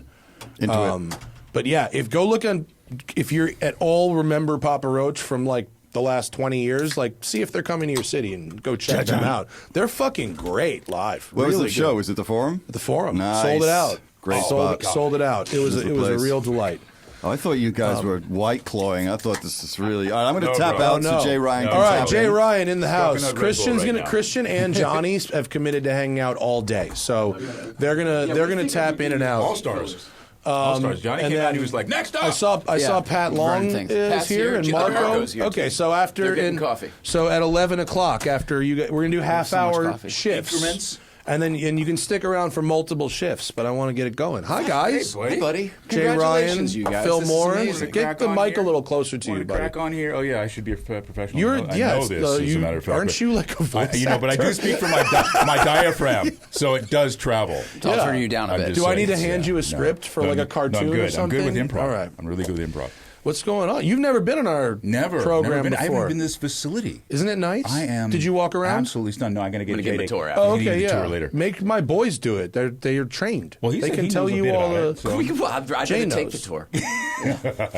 Into it. But yeah, if you're at all remember Papa Roach from like the last 20 years, like see if they're coming to your city and go check them out. They're fucking great live. What really was the show? good. Was it the Forum? The Forum. Nice. Sold it out. Great sold, spot. sold it out. It was a place. real delight. Oh, I thought you guys were white clawing. I thought this is really. All right, I'm going to tap bro. out No. so Jay Ryan. No. Can All right, tap Jay in. Ryan in the house. Red Bull Christian's right gonna now. Christian and Johnny have committed to hanging out all day, so they're gonna tap in and out. All Stars. All Stars. Johnny and came then out and he was like, next up. I saw Pat Long things. is Pat's here here. and Marco. Marco's here, okay, too. so after They're getting coffee. So at 11 o'clock, after we're gonna do half-hour coffee. shifts, Increments. and you can stick around for multiple shifts. But I want to get it going. Hi guys, Hey, buddy. Jay Ryan, Congratulations, you guys. Phil This is Morris. amazing. Get Crack the on mic here. a little closer to Want you, to buddy. crack on here? Oh yeah, I should be a professional. You're I yes, know this. As a matter of fact, aren't but- you like a voice You know, but I do actor? speak from my diaphragm, so it does travel. It's all turning you down a I'm bit. just Do I need saying, to hand you a script for like a cartoon I'm good. or something? I'm good with improv. All right. I'm really good with improv. What's going on? You've never been on our program been. I before. haven't been to this facility. Isn't it nice? I am. Did you walk around? Absolutely stunned. No, I'm going to get give him a Jay tour to- after. Oh, He's gonna okay, give you a yeah. tour later. Make my boys do it. They are trained. Well, he they said can he tell knows a you bit all about the. it, so- I'd rather Jay take knows. the tour.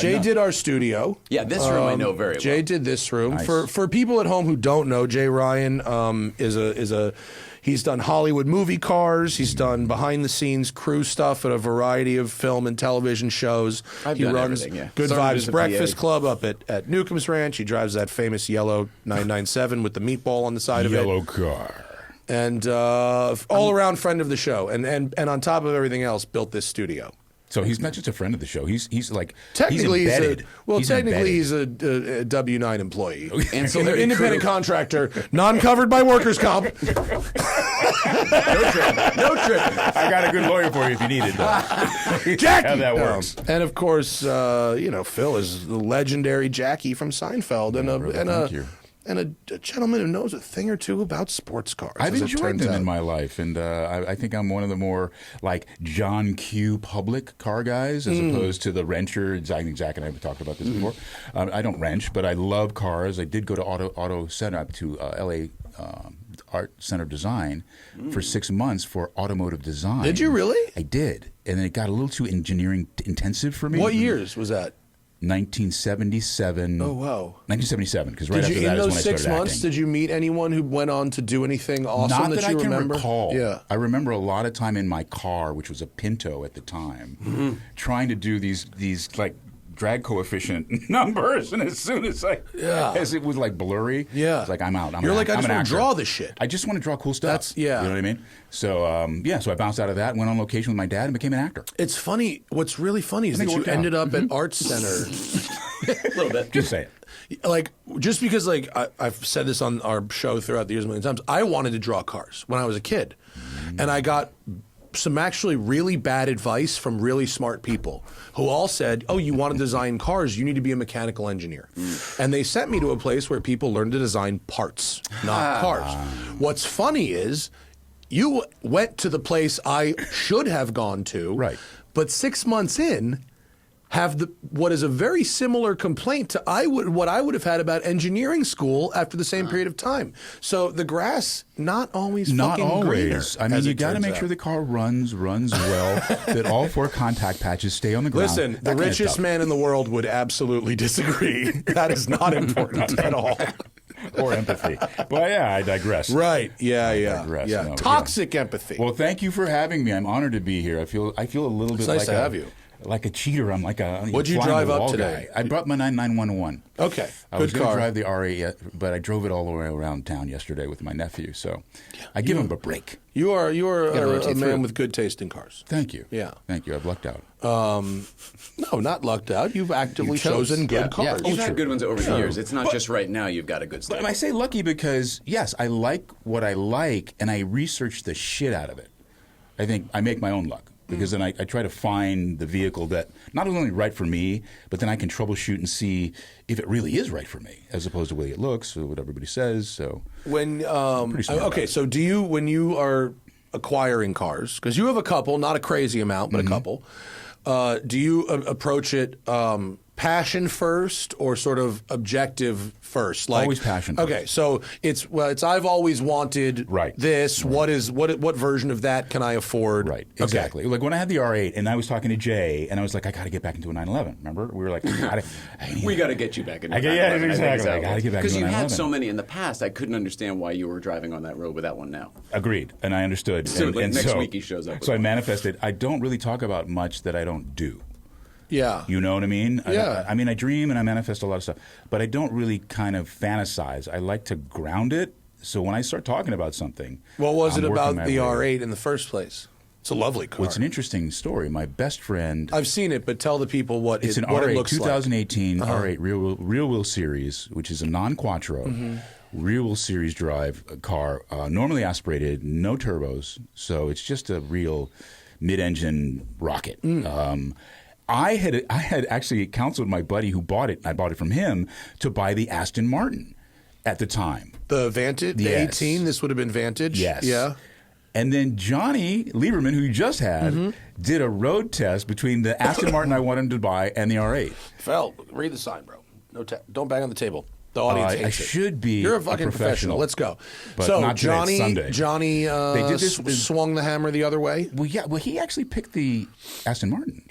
Jay did our studio. Yeah, this room I know very well. Jay did this room. Nice. For people at home who don't know, Jay Ryan he's done Hollywood movie cars. He's done behind the scenes crew stuff at a variety of film and television shows. I've he done runs everything, yeah. Good Started as Vibes a Breakfast PA. Club up at Newcomb's Ranch. He drives that famous yellow 997 with the meatball on the side of it. Yellow car. And all around friend of the show, and on top of everything else, built this studio. So he's not just a friend of the show. He's like Technically, he's embedded. he's a W-9 employee, Ancillary independent crew. contractor, non-covered by workers' comp. no trip. I got a good lawyer for you if you need it. Though. Jackie! How that works. And of course, Phil is the legendary Jackie from Seinfeld, Thank you. and a gentleman who knows a thing or two about sports cars. I've as it enjoyed turns them in out. my life, and I think I'm one of the more like John Q. public car guys as opposed to the wrencher. I think Zach and I have talked about this before. I don't wrench, but I love cars. I did go to Auto Center up to L.A. Art Center of Design for 6 months for automotive design. Did you really? I did. And then it got a little too engineering intensive for me. What years was that? 1977. Oh, wow. 1977, because right Did after you, that in is those when I 6 started months, acting. did you meet anyone who went on to do anything awesome Not that you I can remember? recall. Yeah. I remember a lot of time in my car, which was a Pinto at the time, trying to do these like drag coefficient numbers, and as soon as as it was like blurry, it's like I'm out. You're like, I I'm just an want to draw draw this shit. I just want to draw cool stuff. Yeah. You know what I mean? So so I bounced out of that, went on location with my dad, and became an actor. It's funny. What's really funny is I think that it you worked out. ended up at Arts Center. A little bit. Just say it. Like, just because, like, I've said this on our show throughout the years a million times, I wanted to draw cars when I was a kid. And I got some actually really bad advice from really smart people who all said, oh, you want to design cars, you need to be a mechanical engineer. And they sent me to a place where people learn to design parts, not cars. What's funny is you went to the place I should have gone to, Right. but 6 months in, have what is a very similar complaint to what I would have had about engineering school after the same period of time. So the grass not always Not fucking greener. always. I mean, as you it got to turns make out. sure the car runs well, that all 4 contact patches stay on the ground. Listen, that the kind of richest stuff. man in the world would absolutely disagree. That is not important at all. Or empathy. But yeah, I digress. Right? Yeah. digress. Yeah. No, Toxic empathy. Well, thank you for having me. I'm honored to be here. I feel a little bit nice like to have you. Like a cheater. I'm like a What'd you fly on drive the up wall today? guy. I brought my 9911. Okay, I was good going to car. drive the R8, but I drove it all the way around town yesterday with my nephew. So I give him a break. You are Gotta a rotate man through. with good taste in cars. Thank you. Yeah. Thank you. I've lucked out. No, not lucked out. You've actively chosen good cars. You've had good ones over the years. It's not just right now you've got a good But style. I say lucky because, yes, I like what I like, and I research the shit out of it. I think I make my own luck. Because then I try to find the vehicle that not only right for me, but then I can troubleshoot and see if it really is right for me, as opposed to the way it looks or what everybody says. So When Pretty smart about okay, it. so do you when you are acquiring cars, because you have a couple, not a crazy amount, but a couple, do you approach it passion first or sort of objective first? Like, Always passion first. Okay, so it's I've always wanted this. Right. What version of that can I afford? right, Okay. exactly. Like when I had the R8, and I was talking to Jay, and I was like, I got to get back into a 911. Remember, we were like, we got to get you back in. I get- yeah, exactly. I gotta get back Because into you a had 911. so many in the past, I couldn't understand why you were driving on that road with that one now. Agreed, and I understood. So, and, like, and next so, week he shows up with So I one. manifested. I don't really talk about much that I don't do. Yeah. You know what I mean? Yeah. I mean, I dream and I manifest a lot of stuff, but I don't really kind of fantasize. I like to ground it. So when I start talking about something, What was I'm it working about my the way. R8 in the first place? It's a lovely car. Well, it's an interesting story. My best friend. I've seen it, but tell the people what It's it, an what R8 it looks like. 2018 R8 real wheel series, which is a non-quattro rear wheel series drive car, normally aspirated, no turbos, so it's just a real mid-engine rocket. I had actually counseled my buddy who bought it. I bought it from him to buy the Aston Martin at the time. The Vantage, the Yes. 18. This would have been Vantage. Yes. Yeah. And then Jonny Lieberman, who you just had, did a road test between the Aston Martin I wanted to buy and the R8. Fel, read the sign, bro. No, don't bang on the table. The audience I hates it. should be You're a a fucking professional. Let's go. But so not today, it's Sunday. Johnny They did this- swung the hammer the other way. Well, yeah. Well, he actually picked the Aston Martin,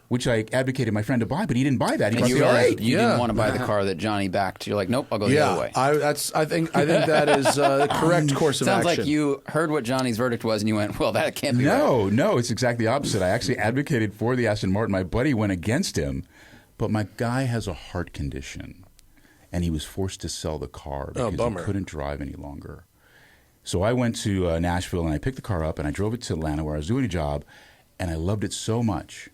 which I advocated my friend to buy, but he didn't buy that. He And bought you the realized R8. you Yeah. didn't want to buy the car that Johnny backed. You're like, nope, I'll go the other way. I think that is the correct course of Sounds action. like you heard what Johnny's verdict was, and you went, well, that can't be right. No, it's exactly the opposite. I actually advocated for the Aston Martin. My buddy went against him, but my guy has a heart condition, and he was forced to sell the car because he bummer. couldn't drive any longer. So I went to Nashville, and I picked the car up, and I drove it to Atlanta where I was doing a job, and I loved it so much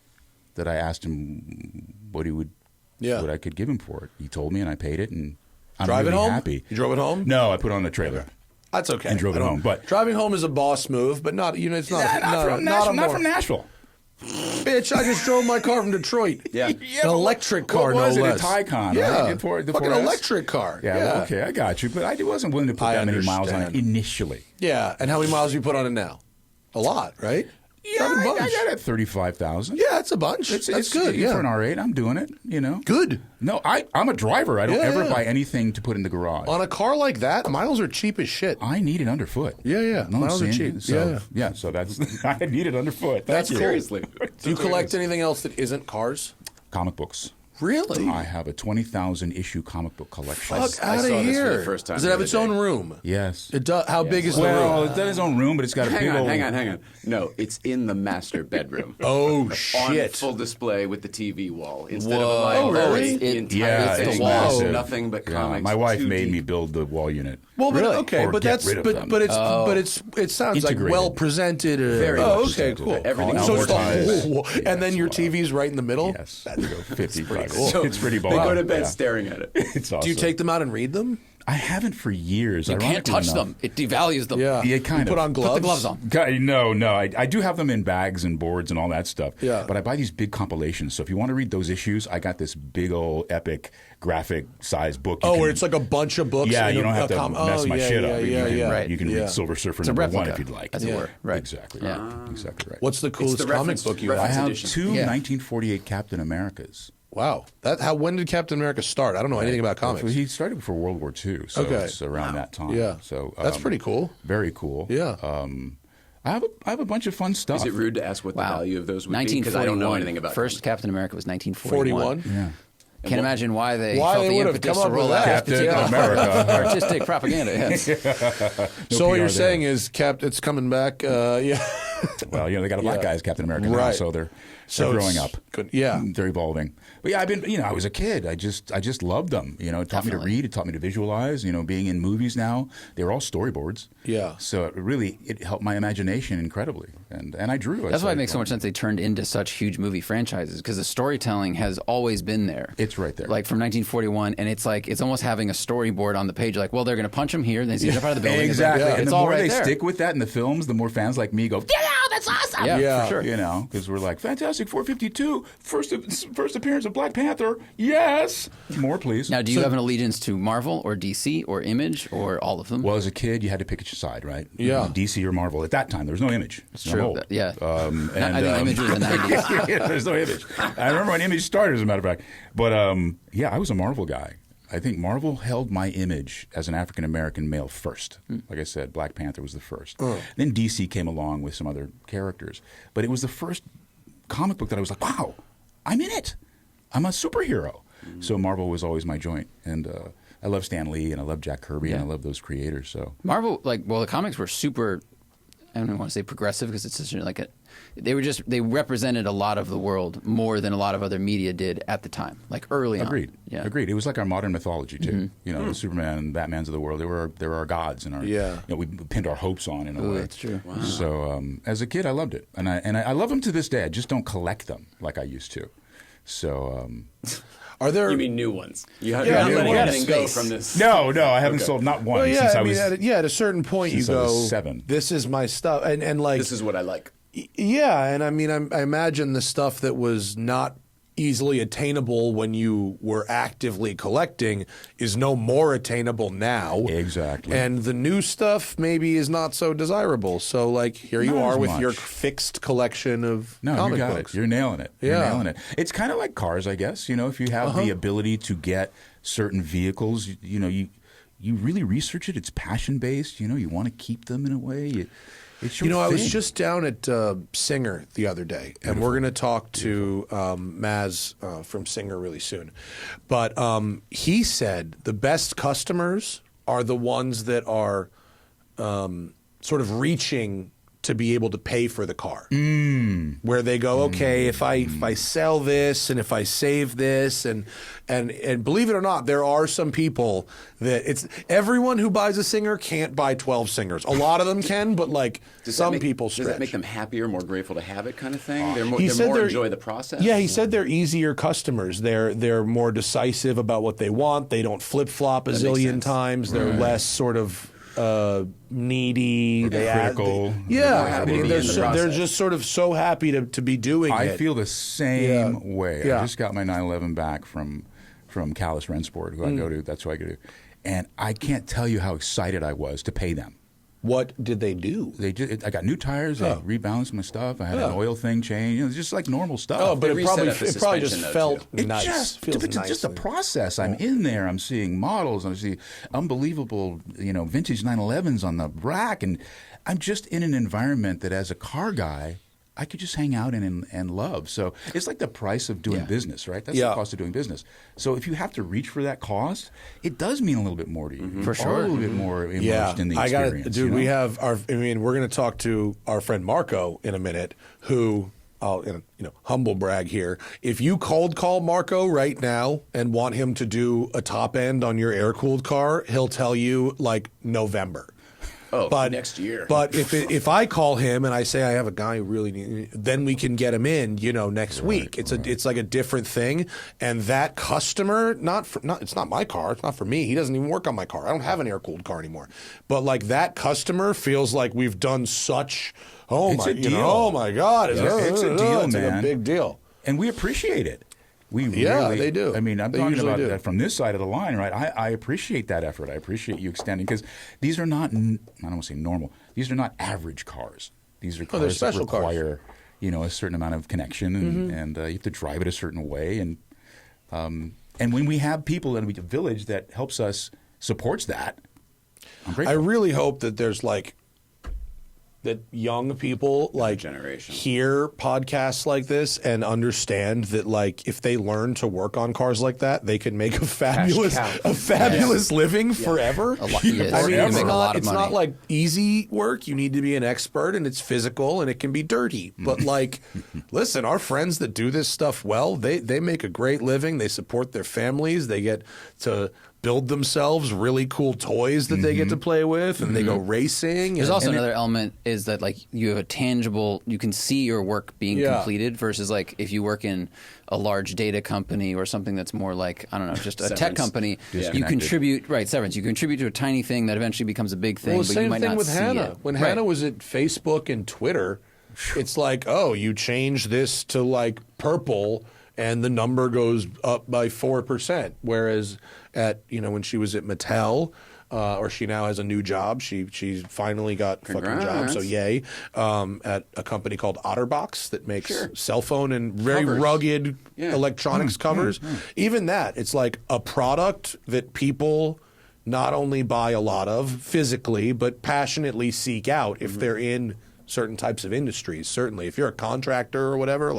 that I asked him what I could give him for it. He told me, and I paid it, and I'm Drive really it home? happy. You drove it home? No, I put it on the trailer. That's okay. And drove it home, but- driving home is a boss move, but not it's not Not from Nashville. Bitch, I just drove my car from Detroit. Yeah. An electric car, what was no it? less. A Taycan, Yeah, right? The fucking 4S? electric car. Yeah, well, okay, I got you. But I wasn't willing to put I that many miles on it understand. initially. Yeah, and how many miles you put on it now? A lot, right? Yeah, Not a bunch. I got it 35,000. Yeah, it's a bunch. That's good. For an R8. I'm doing it. Good. No, I'm a driver. I don't Yeah, ever yeah. buy anything to put in the garage. On a car like that, miles are cheap as shit. I need it underfoot. Yeah. No, Miles are cheap. So, Yeah. So that's I need it underfoot. That's cool. Seriously. Do you collect anything else that isn't cars? Comic books. Really? I have a 20,000 issue comic book collection. Fuck I out saw of this for here. the first time Does it the have other its own day. room? Yes. It does. How big is the Well, room? it's got its own room, but it's got a big old. Hang on. No, it's in the master bedroom. Oh, On shit. full display with the TV wall. Instead Whoa. of a light Oh, bulb, really? it's the entire Yeah, thing. it's There's massive. nothing but Yeah, comics. my wife too made deep. me build the wall unit. Well, but Really? okay, Or but get that's rid of but them. but it sounds like Integrated. well presented. Very oh, well okay, presented. cool. Everything's So it's the amortized. whole, and then your Yes, TV's right in the middle. Yes, you go 55. So It's pretty They bald. go to bed Yeah. staring at it. It's awesome. Do you take them out and read them? I haven't for years. You can't ironically touch enough. them. It devalues them. Yeah. Yeah, kind you put of. on Put gloves. the gloves on. No. I do have them in bags and boards and all that stuff. Yeah. But I buy these big compilations. So if you want to read those issues, I got this big old epic graphic size book. Oh, where it's like a bunch of books. Yeah, in you a- don't have a to mess my shit up. Yeah, you can, yeah. You can Yeah. read Silver Surfer It's a number 1 replica, if you'd like. as it were. Right. Exactly. Yeah. Right. Exactly right. What's the coolest the comic reference- book you I have? reference have edition. two Yeah. 1948 Captain Americas. Wow. When did Captain America start? I don't know anything about comics. He started before World War II, so Okay. it's around that time. Yeah. So That's pretty cool. Very cool. Yeah. I have a bunch of fun stuff. Is it rude to ask what the Wow. value of those would be? Because I don't know anything about First Captain America was 1941. 41. Yeah. Can't imagine why they Why felt they the would have impetus come to up roll with out that. this Captain particular America. artistic propaganda. Yes. So what PR you're there. saying is, it's coming back. Yeah. Well, they got a black guy as Captain America now, Right. so they're So growing it's up. good. Yeah. They're evolving. But yeah, I was a kid. I just loved them. It taught me to Definitely. read. It taught me to visualize. Being in movies now, they were all storyboards. Yeah. So it helped my imagination incredibly, and I drew. That's why it makes so much sense they turned into such huge movie franchises because the storytelling has always been there. It's right there. Like from 1941, and it's like it's almost having a storyboard on the page. Like, well, they're going to punch him here, then he's going to jump out of the building. Exactly. It's, And the all more right they there. stick with that in the films, the more fans like me go, yeah, that's awesome. Yeah, Yeah. for sure. Because we're like, Fantastic 452, first appearance of Black Panther. Yes. More, please. Now, do you have an allegiance to Marvel or DC or Image or all of them? Well, as a kid, you had to pick a side, right? Yeah. DC or Marvel. At that time, there was no Image. It's true. Yeah. I think Image was in the 90s. Yeah, there's no Image. I remember when Image started, as a matter of fact. But I was a Marvel guy. I think Marvel held my image as an African American male first. Like I said, Black Panther was the first. Then DC came along with some other characters. But it was the first comic book that I was like, wow, I'm in it. I'm a superhero. So Marvel was always my joint. And I love Stan Lee and I love Jack Kirby and I love those creators. So Marvel, the comics were super. I don't want to say progressive because it's such they represented a lot of the world more than a lot of other media did at the time, like early on. Agreed. Yeah. Agreed. It was like our modern mythology too. The Superman and Batmans of the world. They were our gods and our. Yeah. We pinned our hopes on in a Ooh, way. that's true. Wow. So as a kid, I loved it, and I love them to this day. I just don't collect them like I used to. So. Are there? You mean new ones? You're not new letting ones. anything go from this. No, I haven't sold not one Well, yeah. since I I mean, was. at a certain point, you since I go, was 7. "This is my stuff," and like, This is what I like. yeah. And I mean, I imagine the stuff that was not easily attainable when you were actively collecting is no more attainable now. Exactly. And the new stuff maybe is not so desirable. So, like, here you Not are as with your much. fixed collection of No, comic you got books. it. You're nailing it. Yeah. You're nailing it. It's kind of like cars, I guess. If you have the ability to get certain vehicles, you really research it. It's passion based. You want to keep them in a way. It's your I was thing. just down at Singer the other day, and we're going to talk to Maz from Singer really soon. But he said the best customers are the ones that are sort of reaching to be able to pay for the car. Where they go, okay, if I sell this and if I save this and believe it or not, there are some people that everyone who buys a Singer can't buy 12 Singers. A lot of them can, but some people stretch. Does that make them happier, more grateful to have it, kind of thing? They're more, He they're said more they're- enjoy the process. Yeah, he said they're easier customers. They're more decisive about what they want. They don't flip flop a makes zillion sense. times. They're less sort of needy. critical. More happy to be they're in the process. they're just sort of so happy to be doing I it. feel the same Yeah. way. Yeah. I just got my 911 back from Callis Rensport, who I go to. That's who I go to. And I can't tell you how excited I was to pay them. What did they do? I got new tires. They rebalanced my stuff. I had an oil thing changed. You know, just like normal stuff. Oh, but it probably just suspension, though, felt It nice. Feels it's nice. just a process. I'm in there. I'm seeing models. I'm seeing unbelievable, vintage 911s on the rack, and I'm just in an environment that, as a car guy, I could just hang out in and love. So it's like the price of doing business, right? That's the cost of doing business. So if you have to reach for that cost, it does mean a little bit more to you. For sure. A little bit more immersed in the experience. Dude, we have we're going to talk to our friend Marco in a minute, who, humble brag here. If you cold call Marco right now and want him to do a top end on your air-cooled car, he'll tell you like November. Oh, next year. But if I call him and I say I have a guy who really needs, then we can get him in, next week. It's like a different thing. And that customer, it's not my car. It's not for me. He doesn't even work on my car. I don't have an air cooled car anymore. But like that customer feels like we've done such. It's a deal. Oh my God! It's a deal, it's man. Like a big deal. And we appreciate it. We really, they do. I mean, I'm They talking usually about do. that from this side of the line, right? I appreciate that effort. I appreciate you extending, because these are not, I don't want to say normal, these are not average cars. These are cars that special cars. require, a certain amount of connection, and you have to drive it a certain way. And when we have people in a village that helps us, supports that, I'm grateful. I really hope that there's that young people generation hear podcasts like this and understand that if they learn to work on cars like that, they can make a fabulous living forever. I mean, it's not like easy work. You need to be an expert, and it's physical, and it can be dirty. But listen, our friends that do this stuff well, they make a great living. They support their families. They get to build themselves really cool toys that they get to play with, and they go racing. There's also another element is that you have a tangible, you can see your work being completed versus if you work in a large data company or something that's more just a tech company. You contribute, severance. You contribute to a tiny thing that eventually becomes a big thing, but you might not see it. Same thing with Hanna. When Hanna was at Facebook and Twitter, it's you change this to purple, and the number goes up by 4%. Whereas at when she was at Mattel, or she now has a new job. She finally got a fucking job, so yay. At a company called Otterbox that makes cell phone and very rugged electronics covers. Even that, it's a product that people not only buy a lot of physically, but passionately seek out if they're in certain types of industries. Certainly, if you're a contractor or whatever,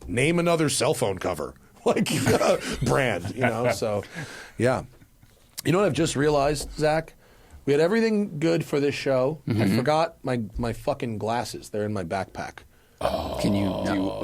name another cell phone cover, brand, So, yeah. You know what I've just realized, Zach? We had everything good for this show. I forgot my fucking glasses. They're in my backpack. Can you? No.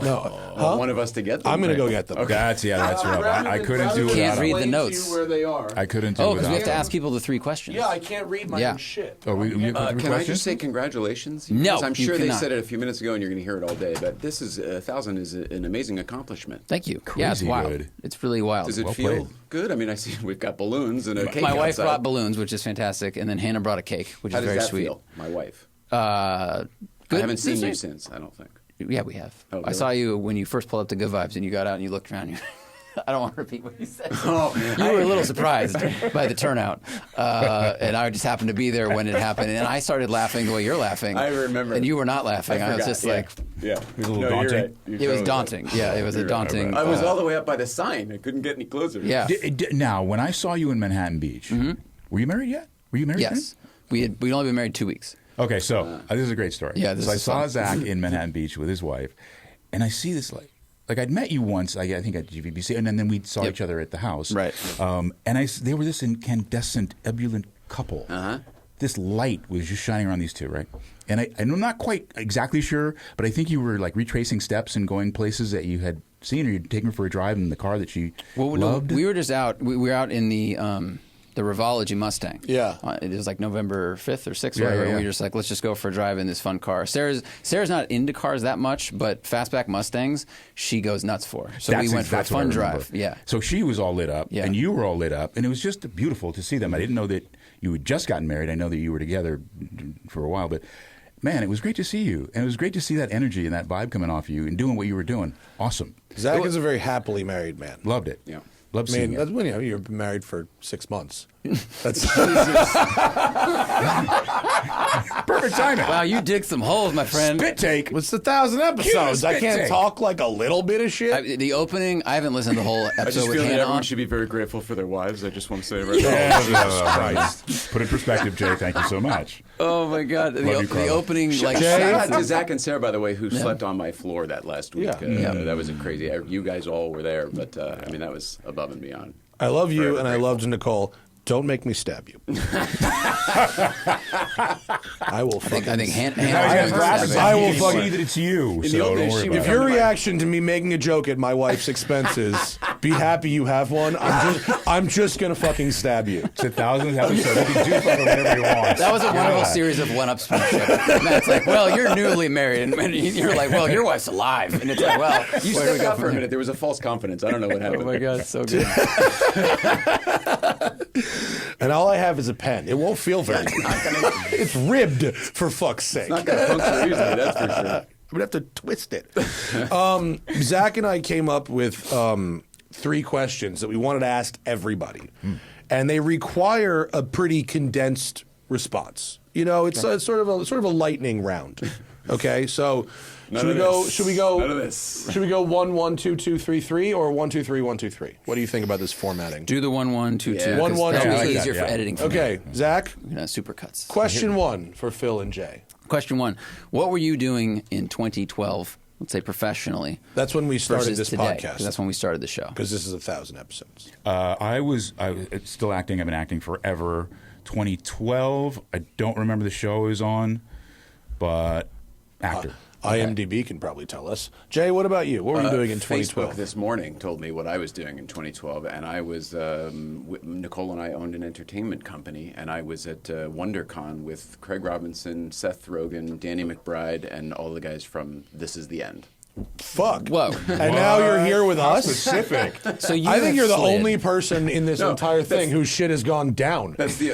One of us to get them? I'm going to go get them. Okay. That's rough. I couldn't do it Can't without read them. the notes. Where they are. I couldn't do it Oh, because without we have to them. ask people the 3 questions. Yeah, I can't read my own shit. Oh, you have 3 Can I questions? just say congratulations? No, Because I'm you sure they cannot. said it a few minutes ago, and you're going to hear it all day. But this is 1,000 is an amazing accomplishment. Thank you. Yeah, it's Crazy wild. good. It's really wild. Does it Well feel played. good? I mean, I see we've got balloons and a cake My wife outside. brought balloons, which is fantastic, and then Hannah brought a cake, which How is does very that sweet. feel? My wife. Good. I haven't seen you since, I don't think. Yeah, we have. Oh, I really? saw you when you first pulled up to Good Vibes, and you got out and you looked around. I don't want to repeat what you said. You were a little surprised by the turnout, and I just happened to be there when it happened, and I started laughing the way you're laughing. I remember. and you were not laughing. I, was forgot, just yeah. It was a little No, you're daunting. right. You're it was totally daunting. right. Yeah, it was a daunting. I was all the way up by the sign. I couldn't get any closer. Yeah. Now, when I saw you in Manhattan Beach, were you married yet? Were you married Yes, then? we'd only been married 2 weeks. Okay, so this is a great story. Yeah, this so I is saw fun. Zach in Manhattan Beach with his wife, and I see this I'd met you once, I think at GVBC, and then we saw each other at the house. Right. And they were this incandescent, ebullient couple. This light was just shining around these two, right? And I'm not quite exactly sure, but I think you were retracing steps and going places that you had seen, or you'd taken her for a drive in the car that she loved. We were just out. We were out in the Revology Mustang. Yeah. It was November 5th or 6th. Yeah, or whatever. yeah, yeah. We were just let's just go for a drive in this fun car. Sarah's not into cars that much, but fastback Mustangs she goes nuts for. So we went for a that's what I fun remember. drive. Yeah. So she was all lit up, Yeah. and you were all lit up, and it was just beautiful to see them. I didn't know that you had just gotten married. I know that you were together for a while, but man, it was great to see you, and it was great to see that energy and that vibe coming off you and doing what you were doing. Awesome. Zach is a very happily married man. Loved it. Yeah. Loved I seeing mean, it. that's when you've been married for 6 months. That's Perfect timing. Wow, you dig some holes, my friend. Spit take. It's 1,000 episodes. I spit can't take. talk like a little bit of shit. The opening, I haven't listened to the whole I episode just with feel that Hannah everyone on. should be very grateful for their wives. I just want to say it right now. Yeah, Put in perspective, Jay. Thank you so much. Oh my God, Love you, the Carla. opening like Shout out shades. to Zach and Sarah, by the way, who slept on my floor that last week. Yeah. That was a crazy. You guys all were there, but I mean that was above and beyond. I love you, Forever and I grateful. loved Nicole. Don't make me stab you. I will fucking. I think Now you Hannah. have glasses. I will You fucking- see that it's you. the So old don't days, worry she about If it. your reaction to me making a joke at my wife's expenses, be happy you have one. I'm just gonna fucking stab you. It's 1,000th episode. You can do fucking whatever you want. That was a wonderful Yeah. series of one-upsmanship. Matt's like, well, you're newly married, and you're like, well, your wife's alive, and it's like, well, You where do we stepped go out for a from minute. There was a false confidence. I don't know what happened. Oh my God, it's so good. And all I have is a pen. It won't feel very good. It's ribbed, for fuck's sake. Not gonna puncture easily, that's for sure. I'm gonna have to twist it. Zach and I came up with 3 questions that we wanted to ask everybody, and they require a pretty condensed response. You know, it's sort of a lightning round. Okay, so should we go? None of this. Should we go 1, 1, 2, 2, 3, 3, or 1, 2, 3, 1, 2, 3? What do you think about this formatting? Do the 1, 1, 2, 2. Yeah. 1, 1, That'll 2, be 3. easier for Yeah. editing. For Okay, me. Zach. Supercuts. Question 1 for Phil and Jay. Question 1: what were you doing in 2012? Let's say professionally. That's when we started versus this today, podcast. 'cause that's when we started the show. Because this is 1,000 episodes. I was still acting. I've been acting forever. 2012. I don't remember the show I was on, but actor. IMDb can probably tell us. Jay, what about you? What were you doing in Facebook 2012? this morning told me what I was doing in 2012, and I was Nicole and I owned an entertainment company, and I was at WonderCon with Craig Robinson, Seth Rogen, Danny McBride, and all the guys from This Is the End. Fuck. Whoa. And now you're here with How us? specific. So you I think have you're the slid. only person in this No, entire thing whose shit has gone down. That's the.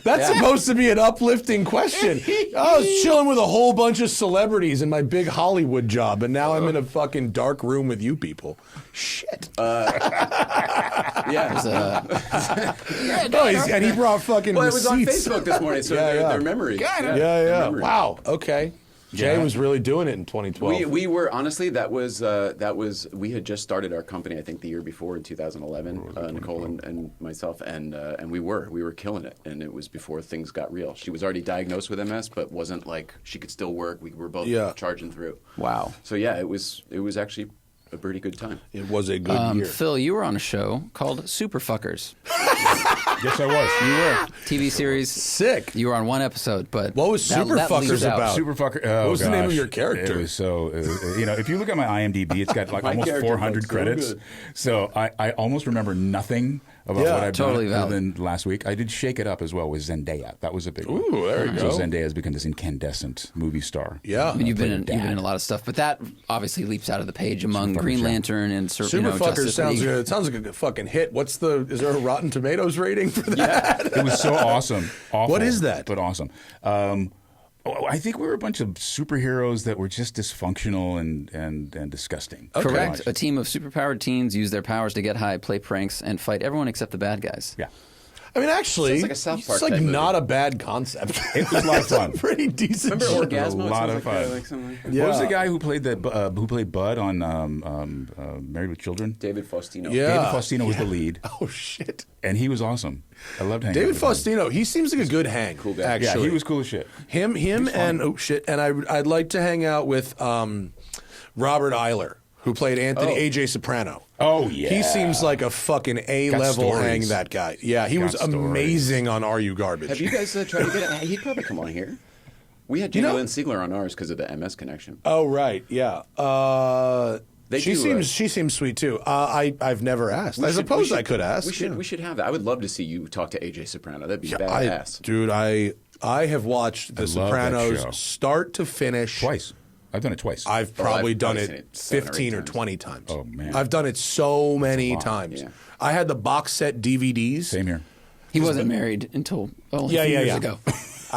That's supposed to be an uplifting question. I was chilling with a whole bunch of celebrities in my big Hollywood job, and now I'm in a fucking dark room with you people. Shit. Yeah. And he brought fucking Well, it was on receipts. Facebook this morning, so Yeah, they're, yeah. they're memories. Yeah. Memories. Wow. Okay. Jay Yeah. was really doing it in 2012. We were honestly that was we had just started our company I think the year before in 2011 Nicole and myself and we were killing it, and it was before things got real. She was already diagnosed with MS but wasn't like she could still work. We were both charging through. Wow. So yeah, it was actually a pretty good time. It was a good year. Phil, you were on a show called Super Fuckers. Yes, I was. You were TV series. Sick. You were on one episode, but What was Super that Fuckers leaves out. about? Super fucker. Oh, What was the name of gosh. your character? It was so, if you look at my IMDb, it's got like My almost character 400 looks so credits. good. So I almost remember nothing about Yeah, what I've totally done other valid. than last week. I did Shake It Up as well with Zendaya. That was a big one. Ooh, there you So go. Zendaya has become this incandescent movie star. Yeah. I mean, you've been played in dad. a lot of stuff, but that obviously leaps out of the page among Super Green Fuckers, yeah. Lantern and Super Fuckers Justice sounds League. good. It sounds like a fucking hit. Is there a Rotten Tomatoes rating for that? It was so awesome. Awful, What is that? But awesome. I think we were a bunch of superheroes that were just dysfunctional and disgusting. pretty Correct. much. A team of superpowered teens use their powers to get high, play pranks, and fight everyone except the bad guys. Yeah. I mean, actually, Sounds like a South Park it's like type movie. not a bad concept. It was a lot of fun. Pretty decent. Remember shit. Orgasmo? a It lot sounds of like, fun. like something like that. Yeah. What was the guy who played Bud on Married with Children? David Faustino. Yeah. David Faustino was the lead, Oh shit. and he was awesome. I loved hanging David out with him. Faustino, he seems like a good hang. Cool guy. Actually. Yeah, he was cool as shit. Him, and oh shit, and I'd like to hang out with Robert Eiler, who played Anthony AJ Soprano. Oh yeah, He seems like a fucking A-level stories. hang, that guy. Yeah, he Got was stories. amazing on Are You Garbage? Have you guys tried to get He'd probably come on here. We had Jamie Lynn Siegler on ours because of the MS connection. Oh right, yeah. She do, seems sweet too. I've never asked. I suppose I could ask. We should have that. I would love to see you talk to AJ Soprano. That'd be Yeah, badass. dude, I have watched The love that Sopranos show. start to finish. twice. I've done it twice. I've probably I've done probably it seen it 7 or 15 or 8 times. 20 times. Oh, man. I've done it so many times. Yeah. I had the box set DVDs. Same here. He wasn't married until a few years ago.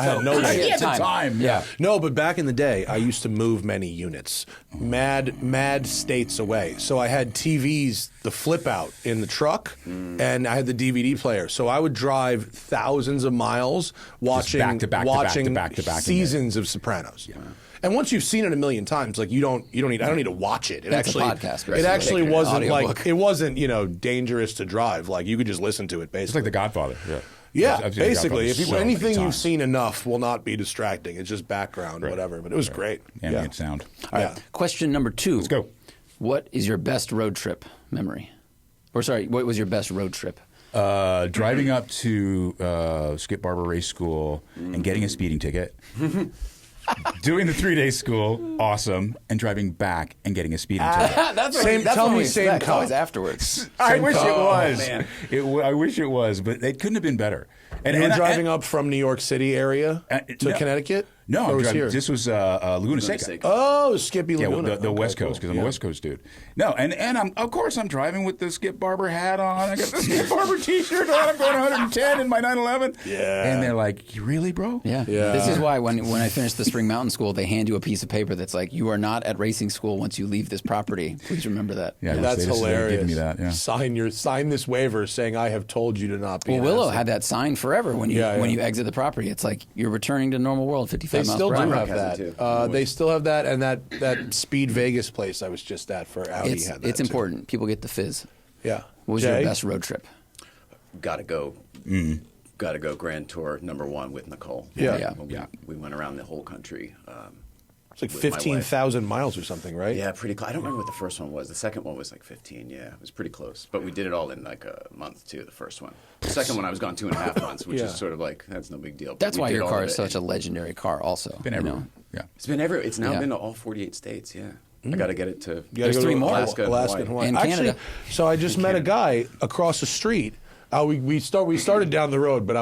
I had no Yeah, way. At the time, Yeah. No, but back in the day, I used to move many units, mad states away. So I had TVs, the flip out in the truck, and I had the DVD player. So I would drive thousands of miles watching back to back to back to back to back seasons of Sopranos. And once you've seen it a million times, like you don't need. I don't need to watch it. That's a podcast, right? It actually Like an wasn't audiobook. it wasn't dangerous to drive. Like you could just listen to it. Basically, It's like The Godfather. Yeah. yeah, I've seen The basically, Godfather if so many anything you've times. seen enough will not be distracting. It's just background, whatever. But it was great. Ambient sound. All right. Question number 2. Let's go. What is your best road trip memory? Or sorry, what was your best road trip? Driving up to Skip Barber Race School and getting a speeding ticket. Doing the 3-day school, awesome, and driving back and getting a speeding ticket. That's Same- That's tell what me we same expect, cop. always afterwards. I wish it was. man. I wish it was, but it couldn't have been better. And you were driving up from New York City area to no. Connecticut? No, Or I'm was driving. here? This was Laguna Seca. Seca. Oh, Skippy Yeah, Laguna. the West Okay, Coast, because cool. I'm a West Coast dude. No, and I'm of course I'm driving with the Skip Barber hat on. I got the Skip Barber T-shirt on. I'm going 110 in my 911. Yeah. And they're like, "You really, bro?" Yeah. Yeah. This is why when I finished the Spring Mountain School, they hand you a piece of paper that's like, you are not at racing school once you leave this property. Please remember that. Yeah, That's they just hilarious. giving me that. Yeah. Sign this waiver saying I have told you to not be. Well, an Willow asset. had that sign forever when you Yeah, when yeah. you exit the property. It's like you're returning to normal world, 55 They miles still per do hour. have has that. it, too. They still have that, and that Speed Vegas place I was just at for Audi had that. It's too. important. People get the fizz. Yeah. What was Jay? your best road trip? Gotta go. Gotta go Grand Tour #1 with Nicole. Yeah. Yeah. When we went around the whole country. It's like with my wife. 15,000 miles or something, right? Yeah, pretty close. I don't remember what the first one was. The second one was like 15. Yeah, it was pretty close. But we did it all in like a month too. The first one. The second one I was gone 2.5 months, which Yeah. is sort of like that's no big deal. But That's we why did your all car of is it such a in- legendary car. Also, Been you everywhere. know? Yeah. It's been everywhere. It's now Yeah. been to all 48 states. Yeah, I got to get it to. You gotta There's go 3 to more. Alaska and Hawaii. And Actually, Canada. so I just met a guy across the street. We started down the road, but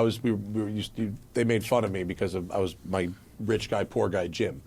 they made fun of me because I was my rich guy, poor guy Jim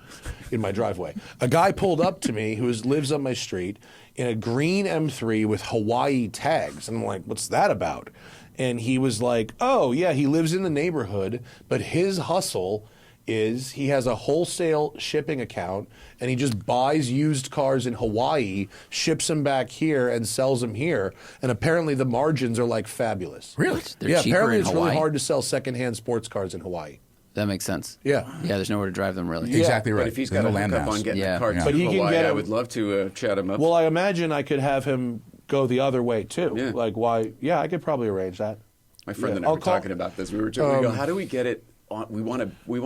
in my driveway. A guy pulled up to me who lives on my street in a green M3 with Hawaii tags, and I'm like, "What's that about?" And he was like, "Oh yeah, he lives in the neighborhood, but his hustle is he has a wholesale shipping account and he just buys used cars in Hawaii, ships them back here and sells them here. And apparently the margins are like fabulous. Really? They're Yeah, cheaper apparently in it's Hawaii. really hard to sell secondhand sports cars in Hawaii. That makes sense. Yeah. Yeah, there's nowhere to drive them really. Exactly right. But if he's There's got no a land hookup mass. on getting Yeah. a car Yeah. to But he can Hawaii, get I him- would love to chat him up. Well, I imagine I could have him go the other way too. Yeah. Like why? Yeah, I could probably arrange that. My friend Yeah. and I I'll were call- talking about this. We were we go, how do we get it? We want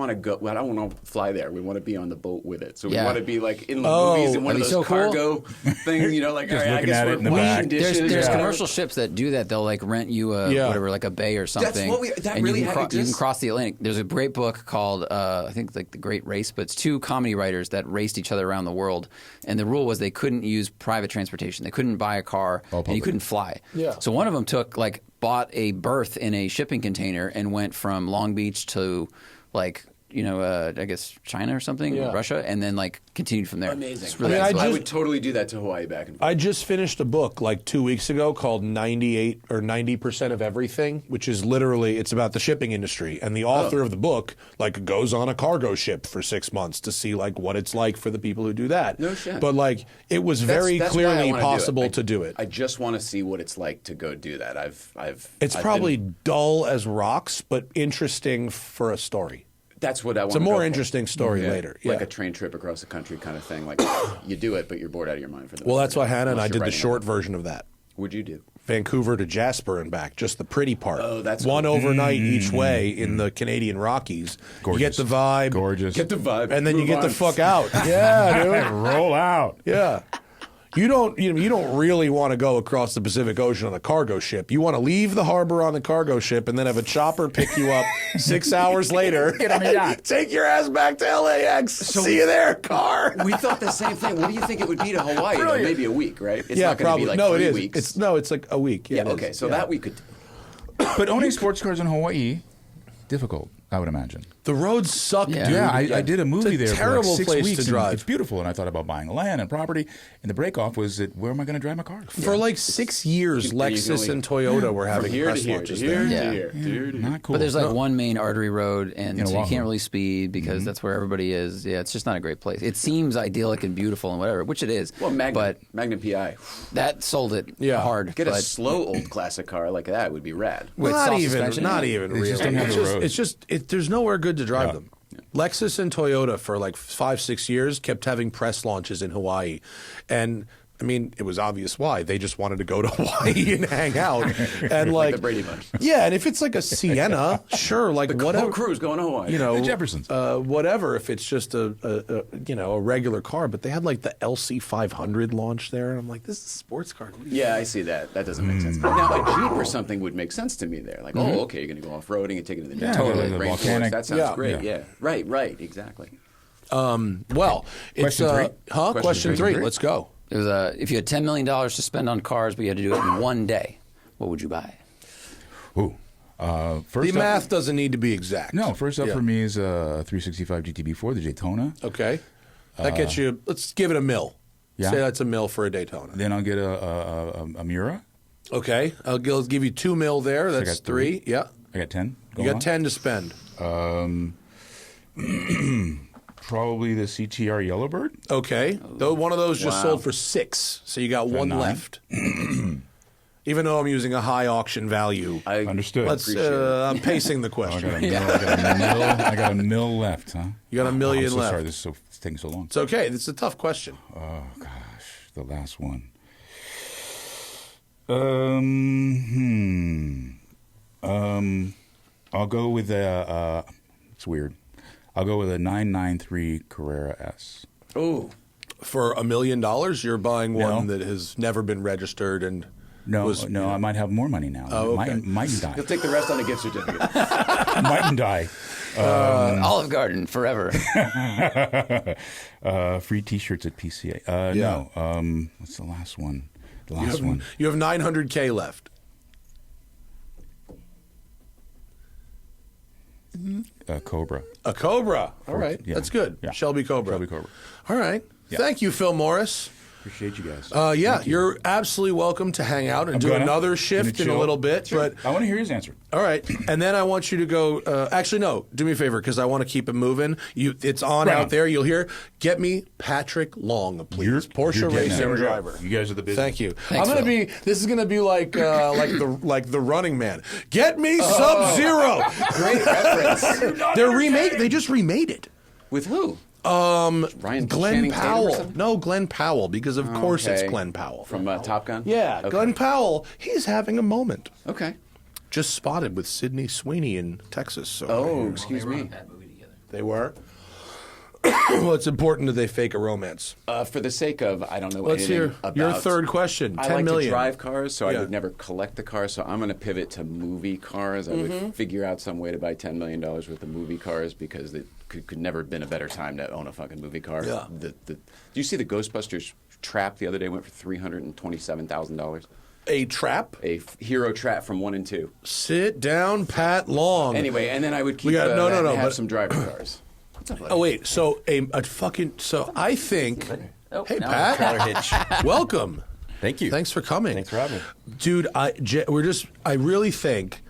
to go. Well, I don't want to fly there. We want to be on the boat with it. So we Yeah. want to be like in the Oh, movies in one of that'd those be so cool. cargo things. You know, like Just all right, I looking guess at it we're in the washing back. dishes. There's or commercial ships that do that. They'll like rent you Yeah. like a bay or something. what that and really you can, you can exists? cross the Atlantic. There's a great book called I think like The Great Race, but it's 2 comedy writers that raced each other around the world. And the rule was they couldn't use private transportation. They couldn't buy a car, and you public. couldn't fly. Yeah. So one of them bought a berth in a shipping container and went from Long Beach to I guess China or something, Yeah. Russia, and then continued from there. Amazing. It's really I mean, I cool. I just- would totally do that to Hawaii back and forth. I just finished a book like 2 weeks ago called 98 or 90% of Everything, which is literally, it's about the shipping industry. And the author of the book goes on a cargo ship for 6 months to see what it's like for the people who do that. No shit. But it was very That's why I clearly wanna do it. possible to do it. I just want to see what it's like to go do that. It's I've probably been- dull as rocks, but interesting for a story. That's what I want. It's a more interesting story later. Like Yeah. a train trip across the country kind of thing. Like you do it, but you're bored out of your mind for the. Well, most that's part, why Hannah and unless I you're did the writing short it. version of that. What'd you do? Vancouver to Jasper and back, just the pretty part. Oh, that's one cool. overnight each way in the Canadian Rockies. Gorgeous. You get the vibe. Gorgeous. Get the vibe, And then you move get the on. fuck out. Yeah, dude. Roll out. Yeah. You don't really want to go across the Pacific Ocean on a cargo ship. You want to leave the harbor on the cargo ship and then have a chopper pick you up 6 hours later. Get on the yacht. Take your ass back to LAX. See you there, car. We thought the same thing. What do you think it would be to Hawaii? Though? Maybe a week, right? It's yeah, not going to probably. be like No, it 3 is. weeks. It's like a week. yeah. it is. Okay. So Yeah. that we could. But owning sports cars in Hawaii, difficult. I would imagine. The roads suck, Yeah. dude. Yeah, I did a movie it's there a terrible for like 6 place weeks. to and drive. It's beautiful, and I thought about buying land and property. And the break-off was that where am I going to drive my car? For like 6 years, You can Lexus only- and Toyota were having From here press to here, launches to here, there. Yeah. to here, to here, to here. Not cool. But there's like one main artery road, and In so you Oahu. can't really speed because that's where everybody is. Yeah, it's just not a great place. It seems idyllic and beautiful and whatever, which it is. Well, but Magnum PI. that sold it Yeah. hard. Get a but slow old classic car like that would be rad. with Not soft even, suspension. not even They really. just don't have it's the just, road. it's just there's nowhere good to drive Yeah. them. Lexus and Toyota for like 5-6 years kept having press launches in Hawaii, and I mean it was obvious why. They just wanted to go to Hawaii and hang out, and like the Brady Bunch. Yeah, and if it's like a Sienna, sure, like The whatever. whole crew's going to Hawaii. You know, The Jeffersons. whatever. If it's just a regular car, but they had like the LC 500 launch there, and I'm like, this is a sports car. Yeah, I see that. That doesn't make sense. Now, a Jeep or something would make sense to me there. Like, oh, okay, you're going to go off-roading and take it to the Yeah, totally the rainforest. volcanic- That sounds Yeah. great. Yeah. Yeah. Right, exactly. Well, it's Question three? Question three. three. Let's go. It was if you had $10 million to spend on cars, but you had to do it in one day, what would you buy? Ooh. First The up, math doesn't need to be exact. No, first up Yeah. for me is a 365 GTB4, the Daytona. Okay, that gets you. Let's give it a mil. Yeah. Say that's a mil for a Daytona. Then I'll get a Miura. Okay, I'll give you 2 mil there. That's got 3. Yeah, I got 10. you going got on. 10 to spend. Probably the CTR Yellowbird. Okay, though one of those just Wow. sold for 6, so you got one 9. left. Even though I'm using a high auction value, I Understood. let's. appreciate it. I'm pacing the I question. got a mil. I got a mil left, huh? You got a million I'm so left. sorry, this is it's taking so long. It's okay. This is a tough question. Oh gosh, the last one. I'll go with it's weird. I'll go with a 993 Carrera S. Oh, For $1 million, you're buying one No. that has never been registered and No, was, no, I might have more money now. Oh, okay. Mightn't die. you'll take the rest on a gift certificate. Mightn't die. Olive Garden forever. Free T-shirts at PCA. Yeah. No. What's the last one? The last one. You have $900K left. Cobra. A Cobra. All right. yeah. That's good. Yeah. Shelby Cobra. Shelby Cobra. All right. Yeah. Thank you, Phil Morris. Appreciate you guys. Yeah, you're absolutely welcome to hang out and I'm do gonna- another shift in a chill. little bit. Sure. But I want to hear his answer. all right, and then I want you to go. Actually, no. Do me a favor because I want to keep it moving. It's on Right out on. there. You'll hear. Get me Patrick Long, please. Porsche you're getting racing it. driver. You guys are the business. Thank you. Thanks, I'm gonna Phil. be. This is gonna be like the Running Man. Get me Sub-Zero. Great reference. They just remade it. With who? Ryan Glenn Channing Tatum or Powell. something? No, Glenn Powell, because of course it's Okay. Glenn Powell. From Top Gun? Yeah, Okay. Glenn Powell. He's having a moment. Okay. Just spotted with Sydney Sweeney in Texas. So Oh, excuse me. they were. Well, it's important that they fake a romance. For the sake of, I don't know Let's anything hear about... your third question. I 10 like million. to drive cars, so Yeah. I would never collect the cars. So I'm going to pivot to movie cars. I would figure out some way to buy $10 million worth of movie cars because it could never have been a better time to own a fucking movie car. Yeah. Do you see the Ghostbusters trap the other day went for $327,000? A trap. A hero trap from 1 and 2. Sit down, Pat Long. Anyway, and then I would keep We got- that no, and have but- some driver cars. What's up, buddy? Oh wait, so a fucking so I think. Hey now Pat, welcome. Thank you. Thanks for coming. Thanks for having me. Dude, I really think